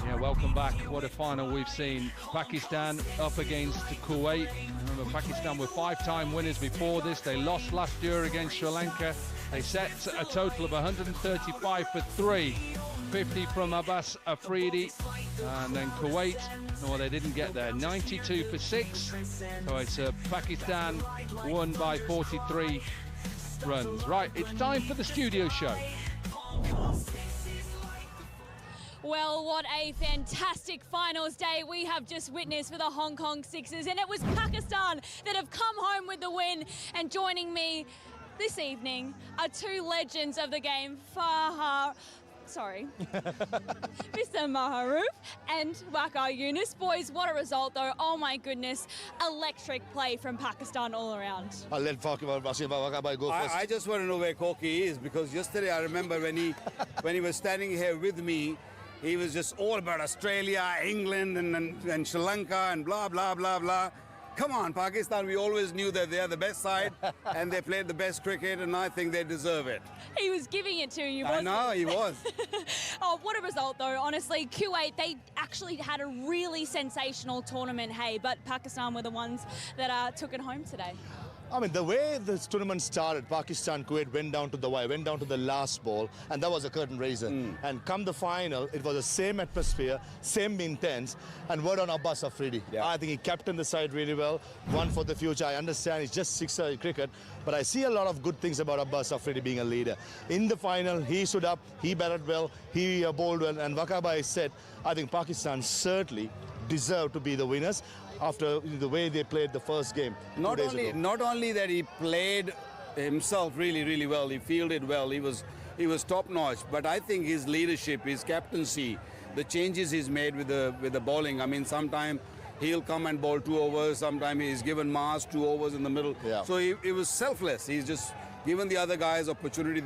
Yeah, welcome back. What a final we've seen. Pakistan up against Kuwait. Remember, Pakistan were 5-time winners before this. They lost last year against Sri Lanka. They set a total of 135 for 3. 50 from Abbas Afridi. And then Kuwait, no, they didn't get there. 92 for 6. So it's Pakistan won by 43 runs. Right, it's time for the studio show. Well, what a fantastic finals day we have just witnessed for the Hong Kong Sixers, and it was Pakistan that have come home with the win. And joining me this evening are two legends of the game, Mr. Maharouf and Waqar Younis. Boys, what a result though. Oh my goodness, electric play from Pakistan all around. I'll let Waqar go first. I just want to know where Koki is, because yesterday I remember when he was standing here with me, he was just all about Australia, England and Sri Lanka and blah, blah, blah, blah. Come on, Pakistan, we always knew that they are the best side and they played the best cricket, and I think they deserve it. He was giving it to you, wasn't he? I know, he was. Oh, what a result, though. Honestly, Kuwait, they actually had a really sensational tournament, hey, but Pakistan were the ones that took it home today. I mean, the way this tournament started, Pakistan, Kuwait went down to the wire, went down to the last ball, and that was a curtain raiser. And come the final, it was the same atmosphere, same intense, and word on Abbas Afridi. Yeah. I think he captained the side really well, one for the future. I understand it's just six-side cricket, but I see a lot of good things about Abbas Afridi being a leader. In the final, he stood up, he batted well, he bowled well, and Waqar said, I think Pakistan certainly deserved to be the winners after the way they played the first game. Not only that he played himself really, really well, he fielded well, he was top-notch, but I think his leadership, his captaincy, the changes he's made with the bowling. I mean, sometimes he'll come and bowl 2 overs, sometimes he's given Mars 2 overs in the middle. Yeah. So he was selfless. He's just given the other guys opportunity.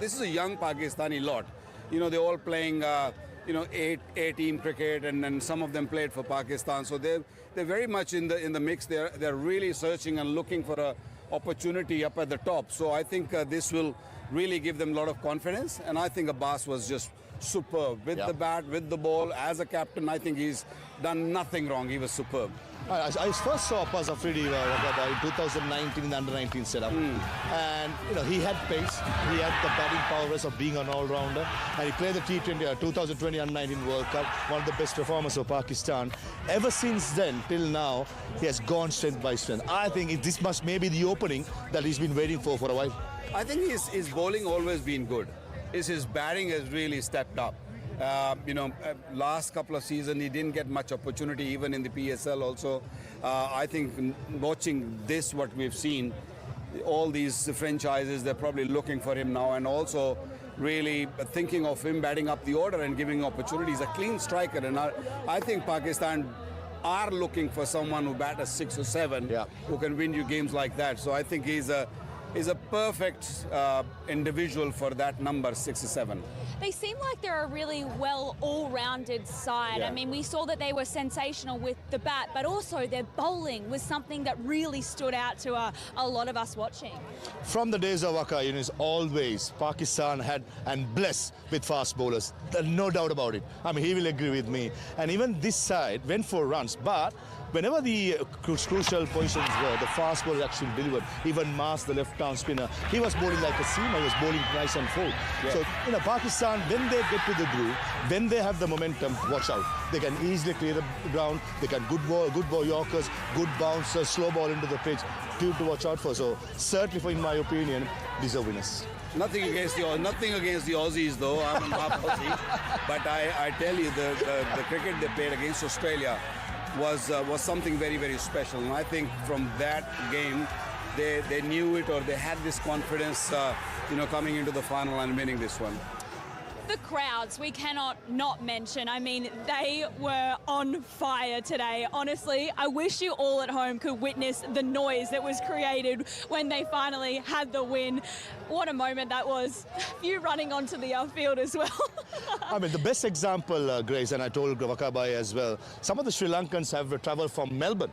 This is a young Pakistani lot. You know, they're all playing A-team cricket, and some of them played for Pakistan. So they're very much in the mix. They're really searching and looking for a opportunity up at the top. So I think this will really give them a lot of confidence. And I think Abbas was just superb with the bat, with the ball. As a captain, I think he's done nothing wrong. He was superb. I first saw Abbas Afridi in 2019 in the under-19 setup, and he had pace, he had the batting prowess of being an all-rounder, and he played the T20 2020 under-19 World Cup, one of the best performers of Pakistan. Ever since then till now, he has gone strength by strength. I think this must maybe the opening that he's been waiting for a while. I think his bowling always been good. His batting has really stepped up. Last couple of seasons he didn't get much opportunity, even in the PSL also. I think watching this, what we've seen, all these franchises, they're probably looking for him now, and also really thinking of him batting up the order and giving opportunities. A clean striker, and I think Pakistan are looking for someone who bat a 6 or 7, who can win you games like that. So I think he's a perfect individual for that number 6 or 7. They seem like they're a really well all-rounded side. Yeah. I mean, we saw that they were sensational with the bat, but also their bowling was something that really stood out to a lot of us watching. From the days of Waqar Younis, always Pakistan had and blessed with fast bowlers. No doubt about it. I mean, he will agree with me. And even this side went for runs, but whenever the crucial positions were, the fast bowler actually delivered. Even Mars, the left-arm spinner, he was bowling like a seamer. He was bowling nice and full. Yeah. So, Pakistan, when they get to the groove, when they have the momentum, watch out. They can easily clear the ground. They can good ball Yorkers, good bouncers, slow ball into the pitch. Two to watch out for. So, certainly, in my opinion, these are winners. Nothing against the Aussies, though. I'm half Aussie. But I tell you, the cricket they played against Australia was something very, very special. And I think from that game, they knew it, or they had this confidence, coming into the final and winning this one. The crowds, we cannot not mention. I mean, they were on fire today. Honestly, I wish you all at home could witness the noise that was created when they finally had the win. What a moment that was. A few running onto the field as well. I mean, the best example, Grace, and I told Waqar as well, some of the Sri Lankans have travelled from Melbourne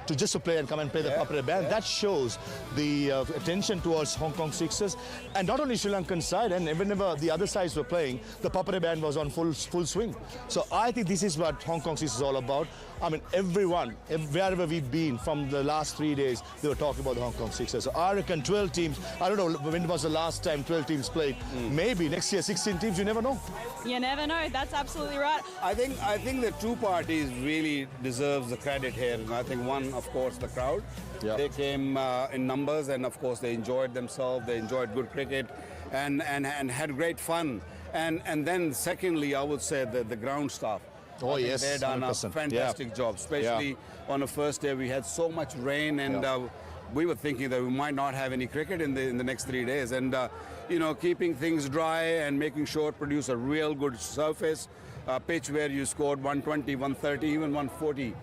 to just to play and come and play the puppet band. That shows the attention towards Hong Kong Sixers, and not only Sri Lankan side, and whenever the other sides were playing, the puppet band was on full swing. So I think this is what Hong Kong Sixers is all about. I mean, everyone, wherever we've been from the last 3 days, they were talking about the Hong Kong Sixers. So I reckon 12 teams, I don't know when was the last time 12 teams played. Maybe next year 16 teams, you never know. You never know, that's absolutely right. I think the two parties really deserves the credit here. And I think one, of course, the crowd. Yeah. They came in numbers, and of course they enjoyed themselves, they enjoyed good cricket and had great fun. And then secondly, I would say the ground staff. Oh, yes, They've done a 100%. fantastic job, especially on the first day. We had so much rain, and we were thinking that we might not have any cricket in the next 3 days. And, you know, keeping things dry and making sure it produce a real good surface, pitch where you scored 120, 130, even 140.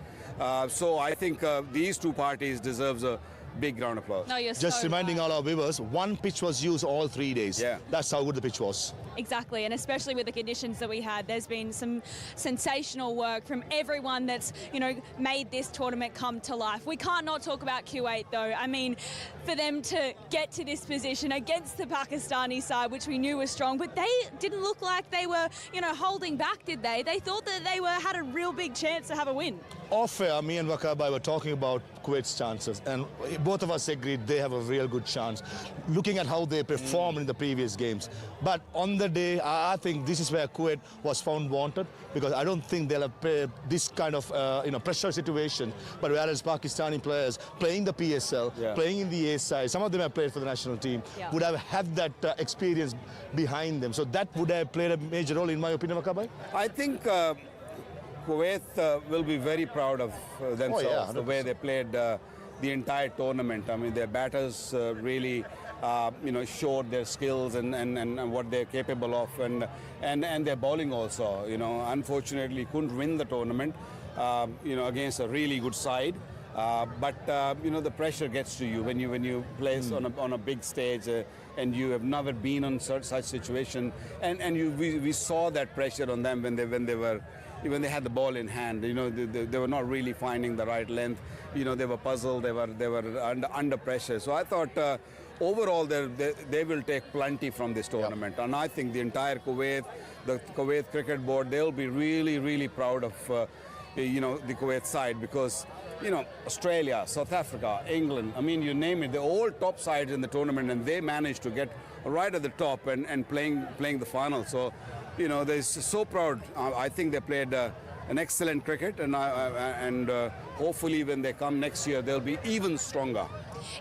So I think these two parties deserves a big round of applause. No, you're Just so reminding right. all our viewers, one pitch was used all 3 days. Yeah. That's how good the pitch was. Exactly, and especially with the conditions that we had, there's been some sensational work from everyone that's, you know, made this tournament come to life. We can't not talk about Kuwait though. I mean, for them to get to this position against the Pakistani side, which we knew was strong, but they didn't look like they were, you know, holding back, did they? They thought that they had a real big chance to have a win. Off air, me and Wakabai were talking about Kuwait's chances, and both of us agreed they have a real good chance, looking at how they performed in the previous games. But on the day, I think this is where Kuwait was found wanted, because I don't think they'll have this kind of pressure situation. But whereas Pakistani players playing the PSL, playing in the A side, some of them have played for the national team, would have had that experience behind them. So that would have played a major role, in my opinion, Wakabai. I think Kuwait will be very proud of themselves, the way they played the entire tournament. I mean, their batters really, showed their skills and what they're capable of, and their bowling also. You know, unfortunately, couldn't win the tournament, against a really good side. But the pressure gets to you when you play on a big stage, and you have never been in such situation, and we saw that pressure on them when they had the ball in hand. You know, they were not really finding the right length. You know, they were puzzled. They were under pressure. So I thought overall they will take plenty from this tournament, and I think the entire Kuwait, the Kuwait Cricket Board, they'll be really, really proud of the Kuwait side, because Australia, South Africa, England, I mean, you name it, they're all top sides in the tournament, and they managed to get right at the top and playing the final. So, they're so proud. I think they played an excellent cricket, and hopefully when they come next year, they'll be even stronger.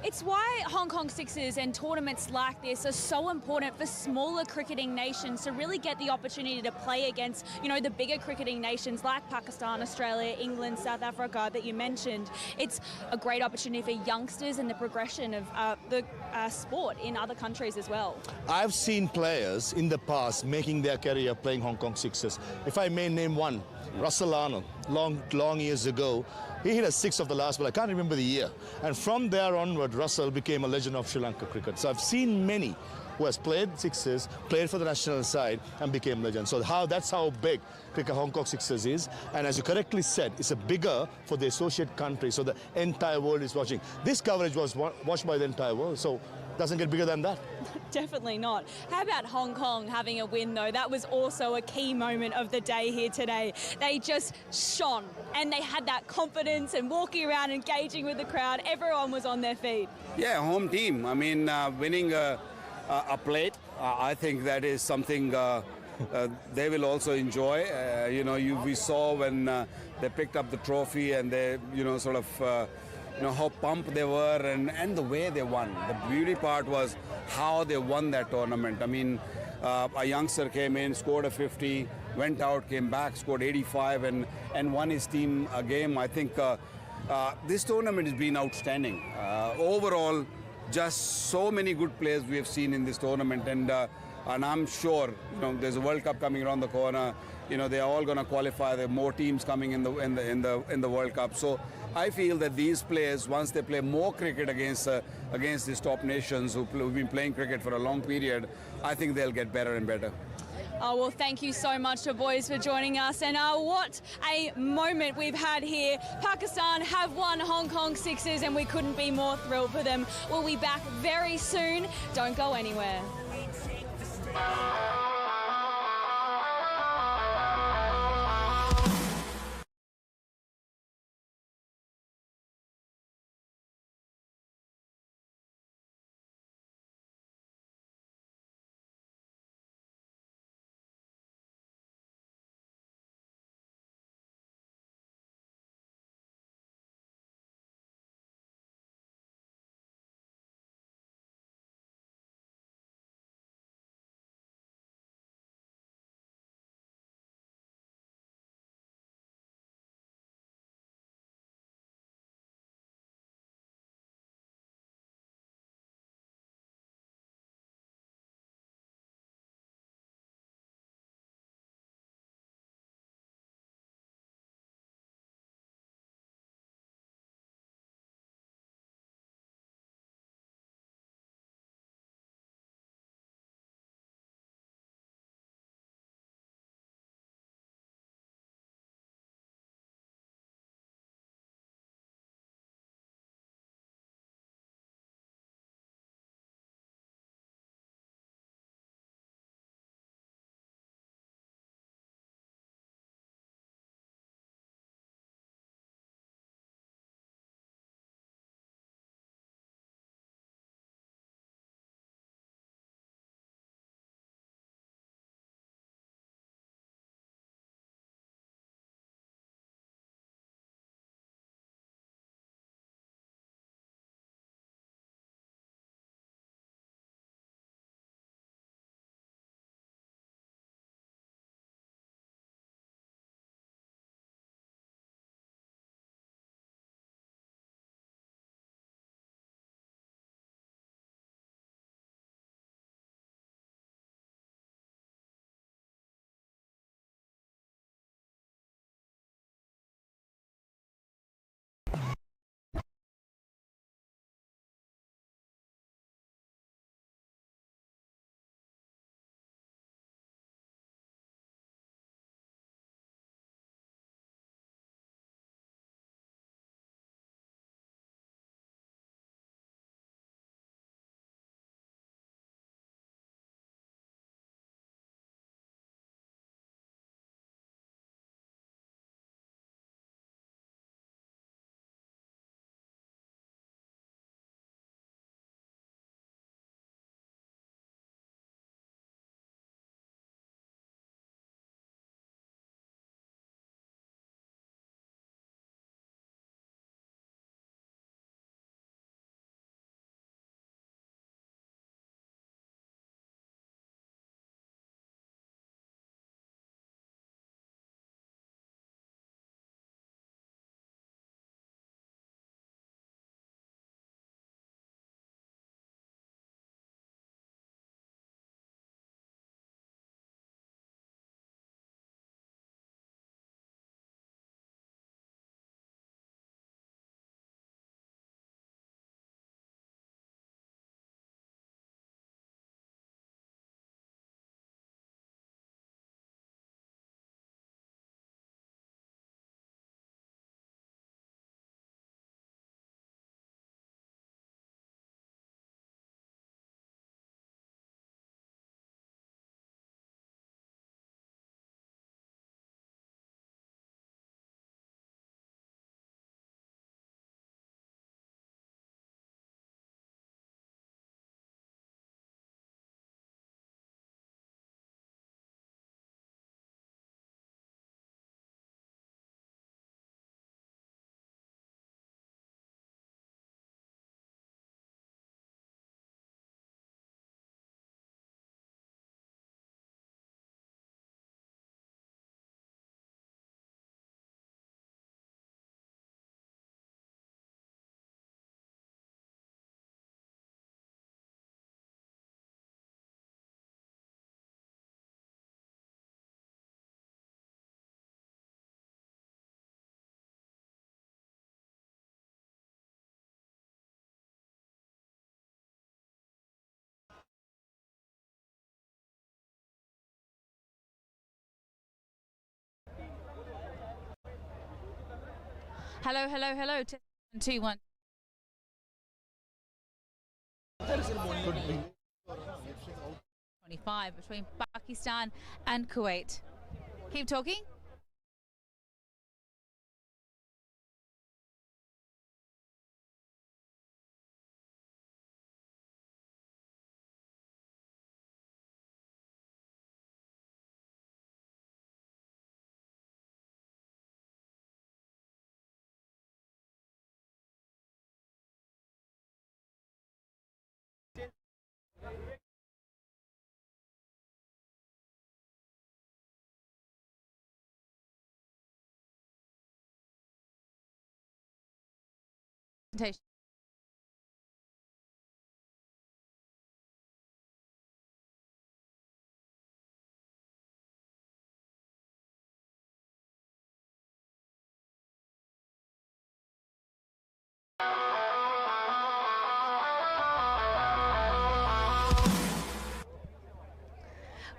It's why Hong Kong Sixers and tournaments like this are so important for smaller cricketing nations to really get the opportunity to play against, the bigger cricketing nations like Pakistan, Australia, England, South Africa that you mentioned. It's a great opportunity for youngsters and the progression of the sport in other countries as well. I've seen players in the past making their career playing Hong Kong Sixers. If I may name one, Russell Arnold, long years ago, he hit a six of the last ball. I can't remember the year. And from there onward, Russell became a legend of Sri Lanka cricket. So I've seen many who has played sixes, played for the national side, and became legends. So that's how big cricket Hong Kong Sixers is. And as you correctly said, it's a bigger for the associate country. So the entire world is watching. This coverage was watched by the entire world. So doesn't get bigger than that. Definitely not. How about Hong Kong having a win though? That was also a key moment of the day here today. They just shone, and they had that confidence and walking around engaging with the crowd. Everyone was on their feet. Yeah, home team. I mean, winning a plate, I think that is something they will also enjoy. We saw when they picked up the trophy, and they, how pumped they were, and the way they won. The beauty part was how they won that tournament. I mean, a youngster came in, scored a 50, went out, came back, scored 85, and won his team a game. I think this tournament has been outstanding. Overall, just so many good players we have seen in this tournament, and I'm sure there's a World Cup coming around the corner. They're all going to qualify. There are more teams coming in the World Cup. So I feel that these players, once they play more cricket against these top nations who've been playing cricket for a long period, I think they'll get better and better. Oh, well, thank you so much to boys for joining us. And what a moment we've had here. Pakistan have won Hong Kong Sixers, and we couldn't be more thrilled for them. We'll be back very soon. Don't go anywhere. Hello, hello, hello. 2 1. 25 between Pakistan and Kuwait. Keep talking.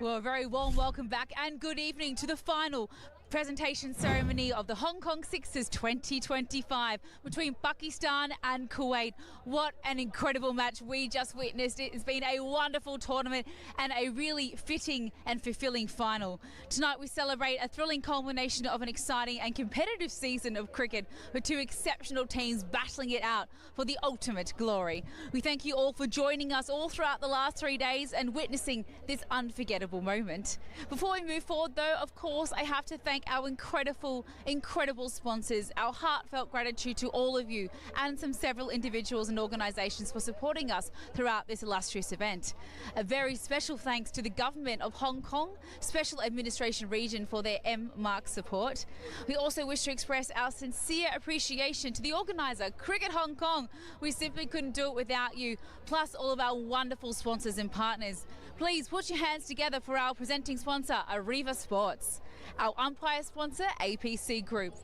Well, a very warm welcome back and good evening to the final presentation ceremony of the Hong Kong Sixers 2025 between Pakistan and Kuwait. What an incredible match we just witnessed. It has been a wonderful tournament and a really fitting and fulfilling final. Tonight we celebrate a thrilling culmination of an exciting and competitive season of cricket with two exceptional teams battling it out for the ultimate glory. We thank you all for joining us all throughout the last 3 days and witnessing this unforgettable moment. Before we move forward though, of course, I have to thank our incredible sponsors. Our heartfelt gratitude to all of you and several individuals and organisations for supporting us throughout this illustrious event. A very special thanks to the Government of Hong Kong Special Administration Region for their M-Mark support. We also wish to express our sincere appreciation to the organiser, Cricket Hong Kong. We simply couldn't do it without you, plus all of our wonderful sponsors and partners. Please put your hands together for our presenting sponsor, Arriva Sports. Our umpire sponsor, APC Group.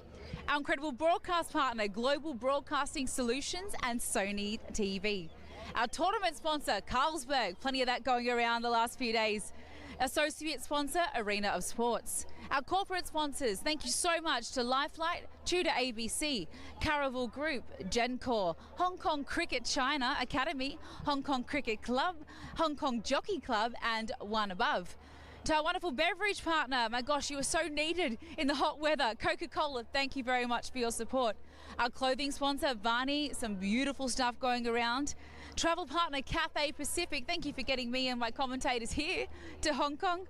Our incredible broadcast partner, Global Broadcasting Solutions and Sony TV. Our tournament sponsor, Carlsberg, plenty of that going around the last few days. Associate sponsor, Arena of Sports. Our corporate sponsors, thank you so much to Lifelight, Tudor ABC, Caravel Group, Gencor, Hong Kong Cricket China Academy, Hong Kong Cricket Club, Hong Kong Jockey Club and One Above. To our wonderful beverage partner, my gosh, you were so needed in the hot weather. Coca-Cola, thank you very much for your support. Our clothing sponsor, Varney, some beautiful stuff going around. Travel partner, Cathay Pacific, thank you for getting me and my commentators here to Hong Kong.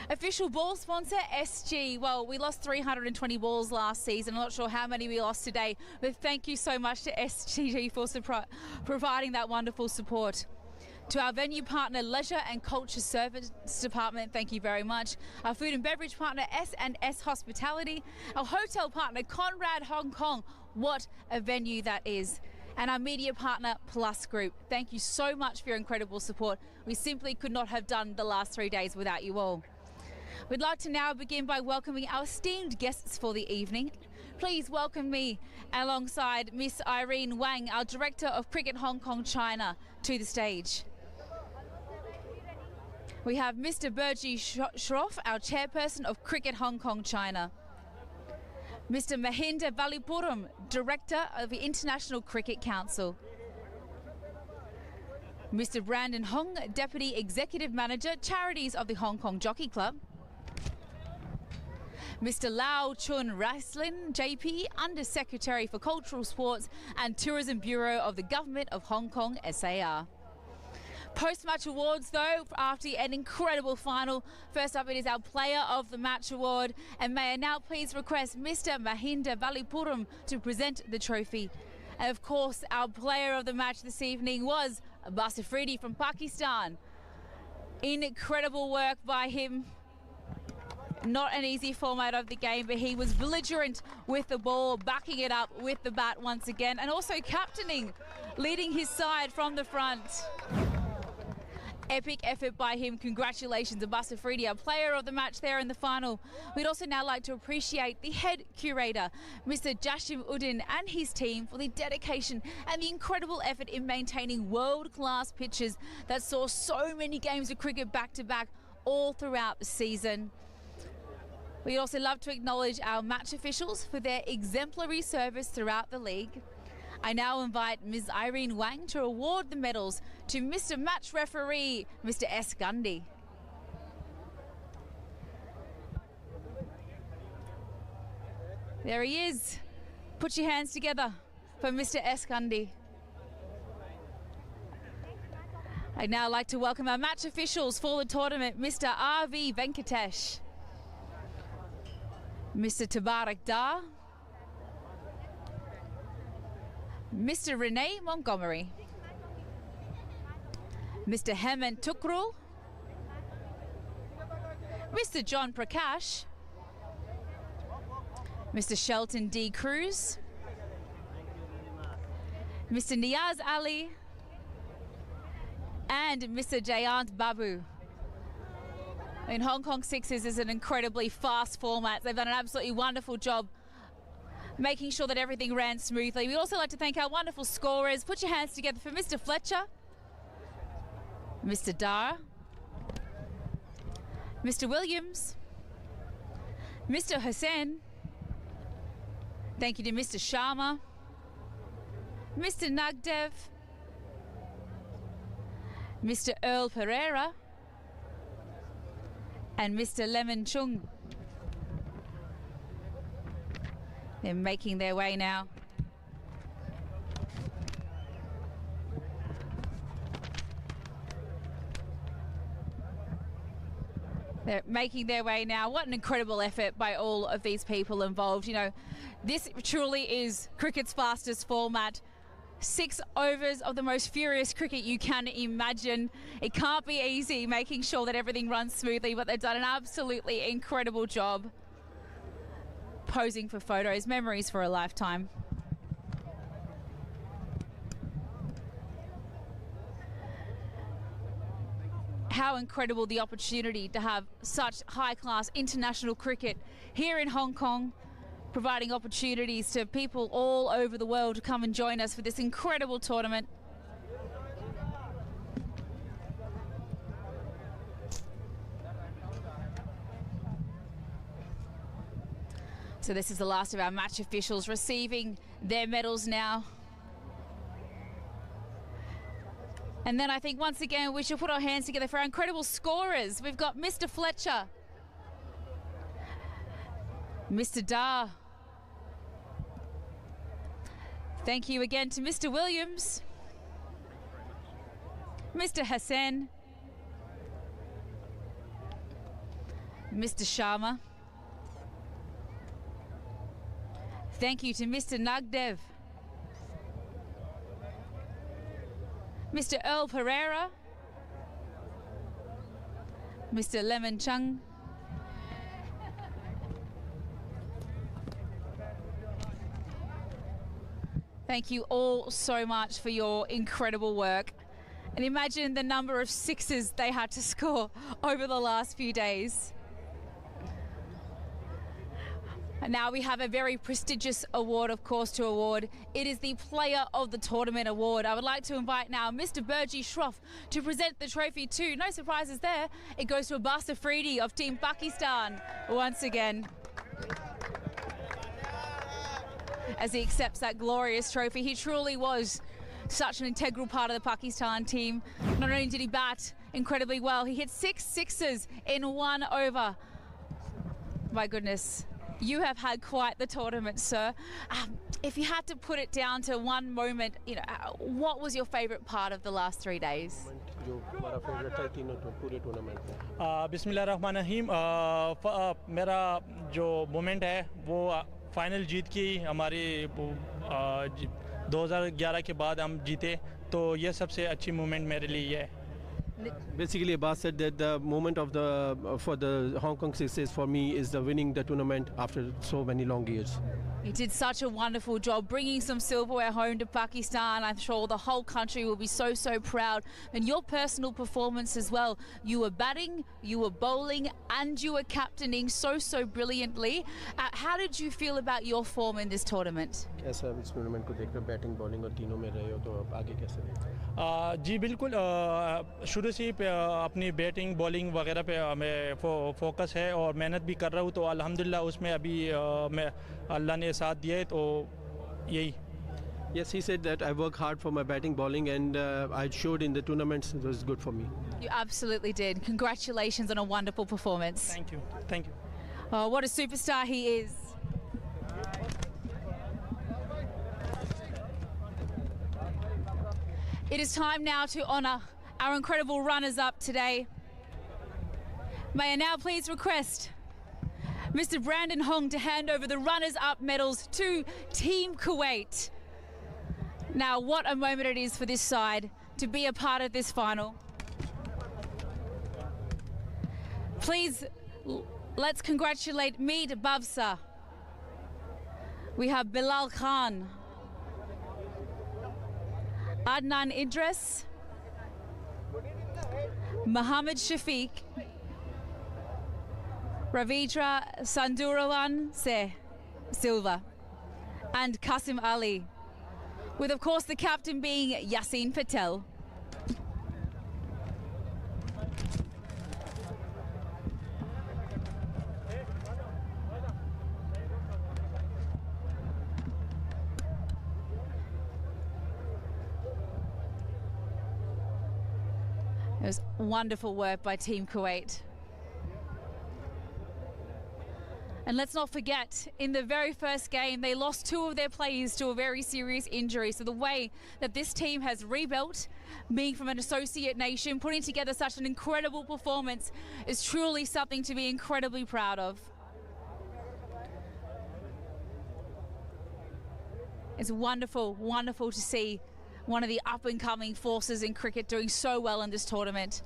Official ball sponsor, SG. Well, we lost 320 balls last season. I'm not sure how many we lost today, but thank you so much to SG for providing that wonderful support. To our venue partner, Leisure and Culture Service Department, thank you very much. Our food and beverage partner, S&S Hospitality. Our hotel partner, Conrad Hong Kong. What a venue that is. And our media partner, Plus Group. Thank you so much for your incredible support. We simply could not have done the last 3 days without you all. We'd like to now begin by welcoming our esteemed guests for the evening. Please welcome me alongside Miss Irene Wang, our Director of Cricket Hong Kong China, to the stage. We have Mr. Burji Shroff, our Chairperson of Cricket Hong Kong China. Mr. Mahinda Valipuram, Director of the International Cricket Council. Mr. Brandon Hong, Deputy Executive Manager, Charities of the Hong Kong Jockey Club. Mr. Lau Chun Raislin, JP, Under Secretary for Cultural Sports and Tourism Bureau of the Government of Hong Kong, SAR. Post-match awards though, after an incredible final. First up it is our Player of the Match award, and may I now please request Mr. Mahinda Valipuram to present the trophy. And of course our Player of the Match this evening was Abbas Afridi from Pakistan. Incredible work by him. Not an easy format of the game, but he was belligerent with the ball, backing it up with the bat once again, and also captaining, leading his side from the front. Epic effort by him. Congratulations, Abbas Afridi, our Player of the Match there in the final. We'd also now like to appreciate the head curator, Mr. Jashim Uddin, and his team for the dedication and the incredible effort in maintaining world-class pitches that saw so many games of cricket back-to-back all throughout the season. We'd also love to acknowledge our match officials for their exemplary service throughout the league. I now invite Ms. Irene Wang to award the medals to Mr. Match Referee, Mr. S. Gundy. There he is. Put your hands together for Mr. S. Gundy. I'd now like to welcome our match officials for the tournament, Mr. R.V. Venkatesh, Mr. Tabarak Dar, Mr. Renee Montgomery, Mr. Hemant Tukrul, Mr. John Prakash, Mr. Shelton D. Cruz, Mr. Niaz Ali, and Mr. Jayant Babu. In Hong Kong Sixers is an incredibly fast format. They've done an absolutely wonderful job making sure that everything ran smoothly. We'd also like to thank our wonderful scorers. Put your hands together for Mr. Fletcher, Mr. Dar, Mr. Williams, Mr. Hussain. Thank you to Mr. Sharma, Mr. Nagdev, Mr. Earl Pereira, and Mr. Lemon Chung. They're making their way now. They're making their way now. What an incredible effort by all of these people involved. You know, this truly is cricket's fastest format. 6 overs of the most furious cricket you can imagine. It can't be easy making sure that everything runs smoothly, but they've done an absolutely incredible job posing for photos, memories for a lifetime. How incredible the opportunity to have such high-class international cricket here in Hong Kong, providing opportunities to people all over the world to come and join us for this incredible tournament. So this is the last of our match officials receiving their medals now. And then I think once again we should put our hands together for our incredible scorers. We've got Mr. Fletcher, Mr. Dar. Thank you again to Mr. Williams, Mr. Hassan, Mr. Sharma. Thank you to Mr. Nagdev, Mr. Earl Pereira, Mr. Lemon Chung, thank you all so much for your incredible work. And imagine the number of sixes they had to score over the last few days. And now we have a very prestigious award, of course, to award. It is the Player of the Tournament award. I would like to invite now Mr. Burji Shroff to present the trophy to, no surprises there, it goes to Abbas Afridi of Team Pakistan once again, as he accepts that glorious trophy. He truly was such an integral part of the Pakistan team. Not only did he bat incredibly well, he hit 6 sixes in 1 over. My goodness. You have had quite the tournament, sir. If you had to put it down to one moment, you know, what was your favorite part of the last 3 days? बिस्मिल्लाहिर्रहमानिर्रहीम मेरा जो moment है वो final जीत की हमारी 2011 के बाद हम जीते तो ये सबसे अच्छी मोमेंट मेरे लिए है. Basically, Abbas said that the moment of for the Hong Kong Sixers for me is the winning the tournament after so many long years. He did such a wonderful job bringing some silverware home to Pakistan. I'm sure the whole country will be so, so proud. And your personal performance as well. You were batting, you were bowling, and you were captaining so, so brilliantly. How did you feel about your form in this tournament? कैसा इस tournament को देखकर batting bowling और तीनों में रहे हो तो अब आगे कैसे देखते हैं? जी बिल्कुल शुरू शुरू से ही अपनी बैटिंग बॉलिंग वगैरह पे हमें फोकस है और मेहनत भी कर रहा हूँ, तो अल्हम्दुलिल्लाह उसमें अभी मैं अल्लाह ने साथ दिया है, तो यही. Yes, he said that I work hard for my batting, bowling, and I showed in the tournaments. It was good for me. You absolutely did. Congratulations on a wonderful performance. Thank you. Thank you. Oh, what a superstar he is. It is time now to honour our incredible runners-up today. May I now please request Mr. Brandon Hong to hand over the runners-up medals to Team Kuwait. Now, what a moment it is for this side to be a part of this final. Please, let's congratulate Meet Babsa. We have Bilal Khan, Adnan Idris, Mohammed Shafiq, Ravitra Sandurawan Se Silva, and Qasim Ali, with of course the captain being Yasin Patel. It was wonderful work by Team Kuwait. And let's not forget, in the very first game, they lost 2 of their players to a very serious injury. So the way that this team has rebuilt, being from an associate nation, putting together such an incredible performance is truly something to be incredibly proud of. It's wonderful, wonderful to see one of the up-and-coming forces in cricket doing so well in this tournament.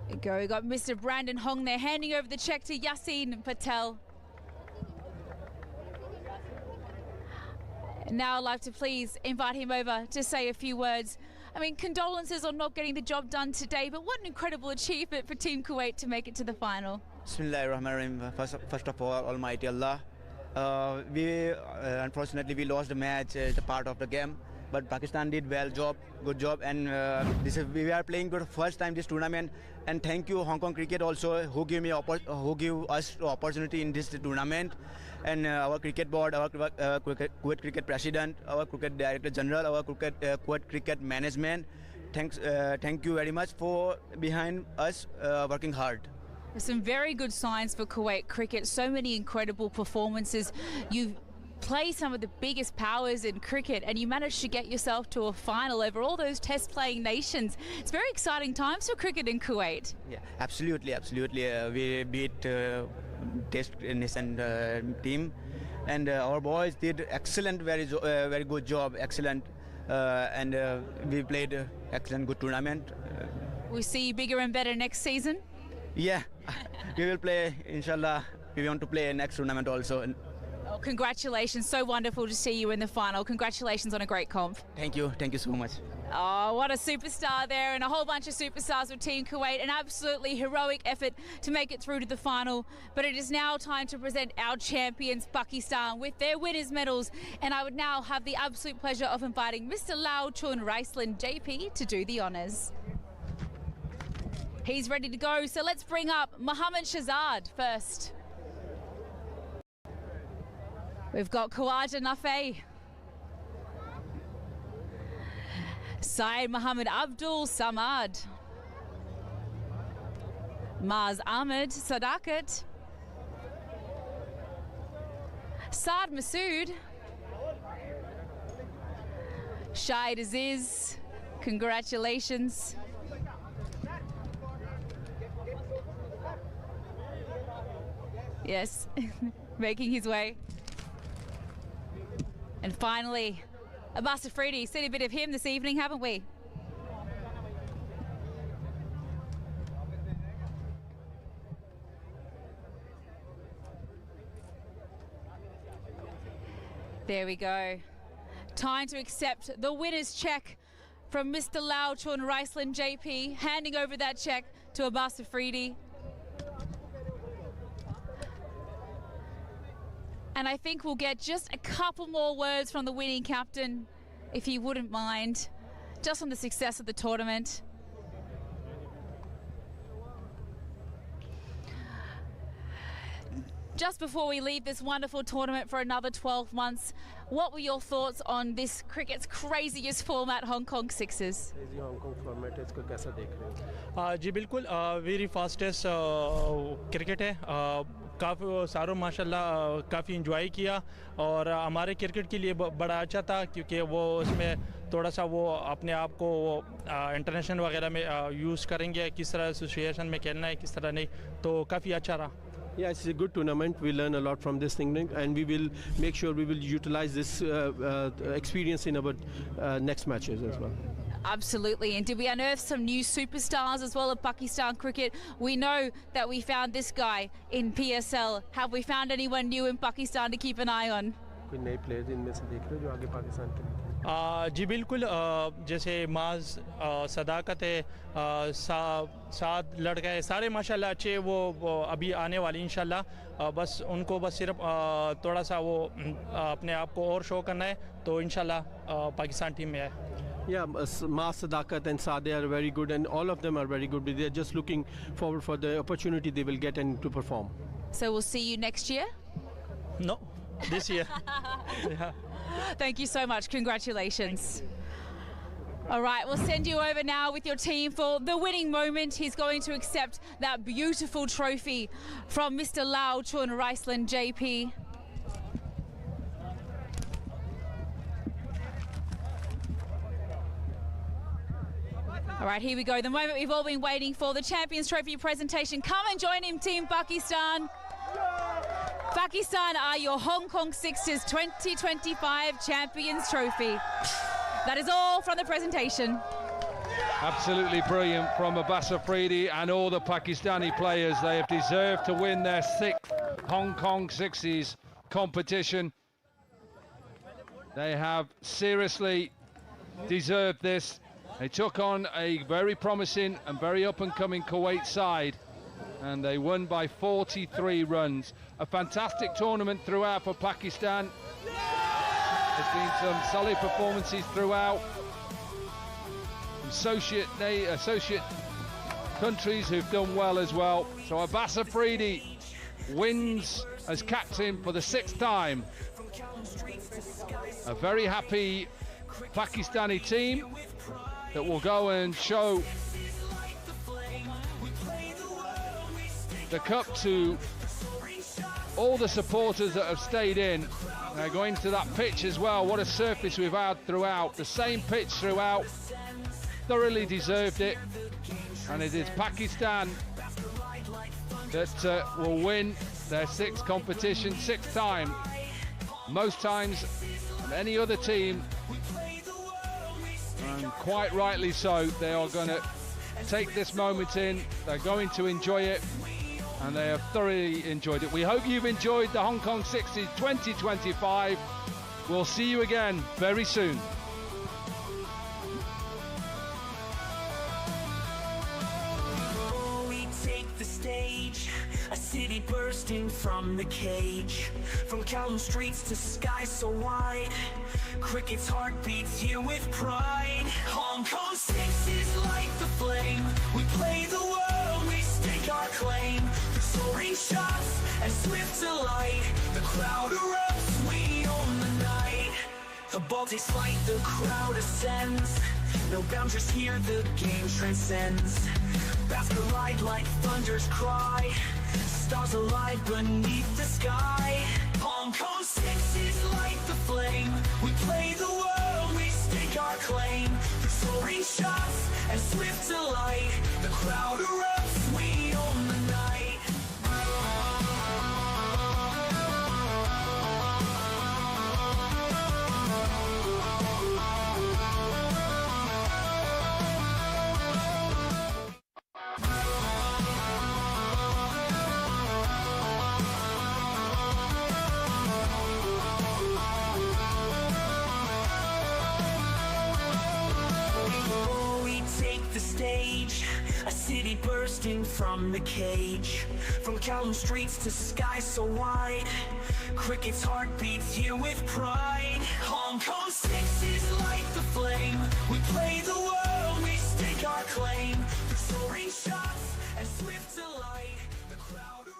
There we go. We got Mr. Brandon Hong there handing over the check to Yasin Patel. Now I'd like to please invite him over to say a few words. I mean, condolences on not getting the job done today, but what an incredible achievement for Team Kuwait to make it to the final. Bismillahirrahmanirrahim. First of all, Almighty Allah. Unfortunately we lost the match. It's a part of the game, but Pakistan did good job, and we are playing good first time this tournament. And thank you Hong Kong Cricket also who give us the opportunity in this tournament, and our cricket board, our Kuwait Cricket President, our Cricket Director General, our Kuwait Cricket Management. Thank you very much for behind us working hard. There's some very good signs for Kuwait cricket. So many incredible performances. You play some of the biggest powers in cricket and you managed to get yourself to a final over all those test-playing nations. It's very exciting times for cricket in Kuwait. Yeah, absolutely. We beat Test Nation team, and our boys did excellent, very good job, excellent, and we played excellent, good tournament. We'll see you bigger and better next season. Yeah, we will play, inshallah. We want to play next tournament also. Oh, congratulations, so wonderful to see you in the final. Congratulations on a great comp. Thank you so much. Oh, what a superstar there, and a whole bunch of superstars with Team Kuwait. An absolutely heroic effort to make it through to the final. But it is now time to present our champions, Pakistan, with their winners' medals. And I would now have the absolute pleasure of inviting Mr. Lau Chun Raislan JP to do the honours. He's ready to go, so let's bring up Mohammed Shahzad first. We've got Khawaja Nafei, Syed Mohammed Abdul Samad, Maz Ahmed Sadakat, Saad Masood, Shahid Aziz, congratulations. Yes, making his way. And finally, Abbas Afridi. Seen a bit of him this evening, haven't we? There we go. Time to accept the winner's check from Mr. Lau Chun Raislan JP, handing over that check to Abbas Afridi. And I think we'll get just a couple more words from the winning captain if you wouldn't mind, just on the success of the tournament. Just before we leave this wonderful tournament for another 12 months, what were your thoughts on this cricket's craziest format, Hong Kong Sixes? Hong Kong format है, इसको कैसा देख रहे हो? जी बिल्कुल, very fastest cricket है, काफ़ी सारों माशाल्लाह काफ़ी इंजॉय किया और हमारे क्रिकेट के लिए बड़ा अच्छा था क्योंकि वो उसमें थोड़ा सा वो अपने आप को इंटरनेशनल वगैरह में यूज़ करेंगे, किस तरह सिचुएशन में खेलना है, किस तरह नहीं, तो काफ़ी अच्छा रहा. Yeah, it's a good tournament. We learn a lot from this thing, and we will make sure we will utilize this experience in our next matches as well. Absolutely. And did we unearth some new superstars as well of Pakistan cricket? We know that we found this guy in PSL. Have we found anyone new in Pakistan to keep an eye on? कोई नए players इनमें से देख रहे हो जो आगे पाकिस्तान के लिए? जी बिल्कुल, जैसे माज, सदाकत है, साद लड़का है, सारे माशाल्लाह अच्छे वो अभी आने वाले इंशाल्लाह. बस उनको बस सिर्फ थोड़ा सा वो अपने आप को और शो करना है तो इंशाल्लाह पाकिस्तान टीम में है. Yeah, Maas, Sadakat and Saade are very good, and all of them are very good. They are just looking forward for the opportunity they will get and to perform. So we'll see you next year? No, this year. Yeah. Thank you so much. Congratulations. All right, we'll send you over now with your team for the winning moment. He's going to accept that beautiful trophy from Mr. Lau Chun Raislan JP. All right, here we go. The moment we've all been waiting for, the Champions Trophy presentation. Come and join him, Team Pakistan. Pakistan are your Hong Kong Sixers 2025 Champions Trophy. That is all from the presentation. Absolutely brilliant from Abbas Afridi and all the Pakistani players. They have deserved to win their 6th Hong Kong Sixes competition. They have seriously deserved this. They took on a very promising and very up-and-coming Kuwait side, and they won by 43 runs. A fantastic tournament throughout for Pakistan. There's been some solid performances throughout. Associate countries who've done well as well. So Abbas Afridi wins as captain for the 6th time. A very happy Pakistani team that will go and show the cup to all the supporters that have stayed in. They're going to that pitch as well. What a surface we've had throughout. The same pitch throughout. Thoroughly deserved it. And it is Pakistan that will win their 6th competition, 6th time. Most times than any other team. And quite rightly so. They are going to take this moment in. They're going to enjoy it. And they have thoroughly enjoyed it. We hope you've enjoyed the Hong Kong Sixes 2025. We'll see you again very soon. We take the stage, a city bursting from the cage. From Kowloon streets to skies so wide, cricket's heart beats here with pride. Hong Kong Sixes light the flame. We play the world, we stake our claim. Soaring shots and swift delight. The crowd erupts, we own the night. The ball takes flight, the crowd ascends. No boundaries here, the game transcends. Basket light like thunder's cry. Stars alive beneath the sky. Hong Kong Sixes light the flame. We play the world, we stake our claim. Soaring shots and swift delight. The crowd erupts, we own the night. A city bursts bursting from the cage. From Kowloon streets to skies so wide, cricket's heart beats here with pride. Hong Kong sixes light the flame. We play the world, we stake our claim. Soaring shots and swift delight. The crowd erupts.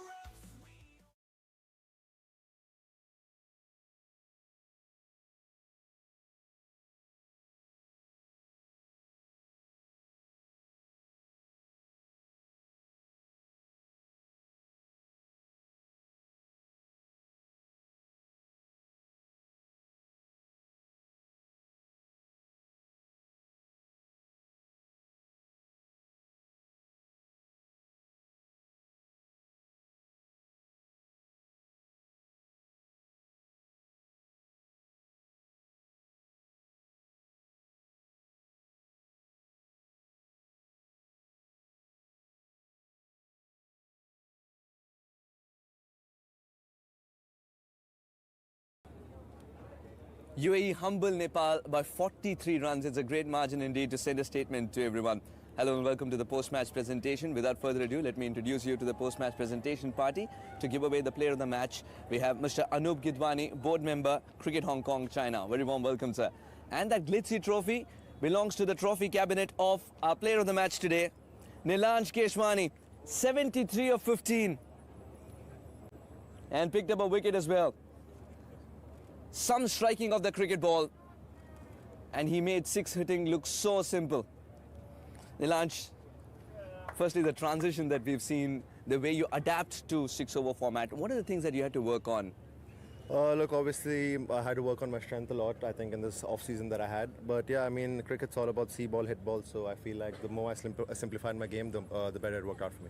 UAE humble Nepal by 43 runs. It's a great margin indeed to send a statement to everyone. Hello and welcome to the post-match presentation. Without further ado, let me introduce you to the post-match presentation party. To give away the player of the match, we have Mr. Anup Gidwani, board member, Cricket Hong Kong, China. Very warm welcome, sir. And that glitzy trophy belongs to the trophy cabinet of our player of the match today, Nilansh Keshwani, 73 of 15. And picked up a wicket as well. Some striking of the cricket ball, and he made 6 hitting look so simple. Nilansh, firstly the transition that we've seen, the way you adapt to 6-over format, what are the things that you had to work on? Look, obviously I had to work on my strength a lot, I think, in this off-season that I had. But yeah, I mean, cricket's all about see ball, hit ball, so I feel like the more I simplified my game, the better it worked out for me.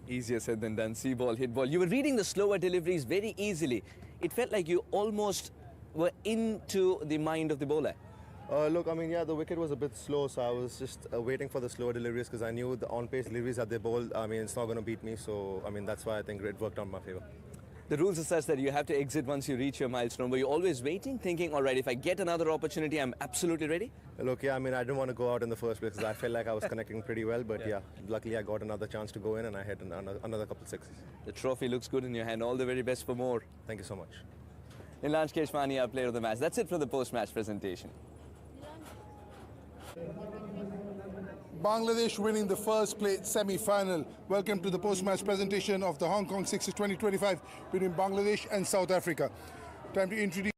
Easier said than done. See ball, hit ball. You were reading the slower deliveries very easily. It felt like you almost were into the mind of the bowler. Look, I mean, yeah, the wicket was a bit slow, so I was just waiting for the slower deliveries because I knew the on-pace deliveries that they bowled, I mean, it's not going to beat me. So, I mean, that's why I think it worked out in my favour. The rules are such that you have to exit once you reach your milestone. Were you always waiting, thinking, all right, if I get another opportunity, I'm absolutely ready? Look, yeah, I mean, I didn't want to go out in the first place because I felt like I was connecting pretty well. But yeah, luckily I got another chance to go in and I hit another couple of sixes. The trophy looks good in your hand. All the very best for more. Thank you so much. Nilansh Keshwani, our player of the match. That's it for the post-match presentation. Bangladesh winning the first plate semi-final. Welcome to the post-match presentation of the Hong Kong Sixes 2025 between Bangladesh and South Africa. Time to introduce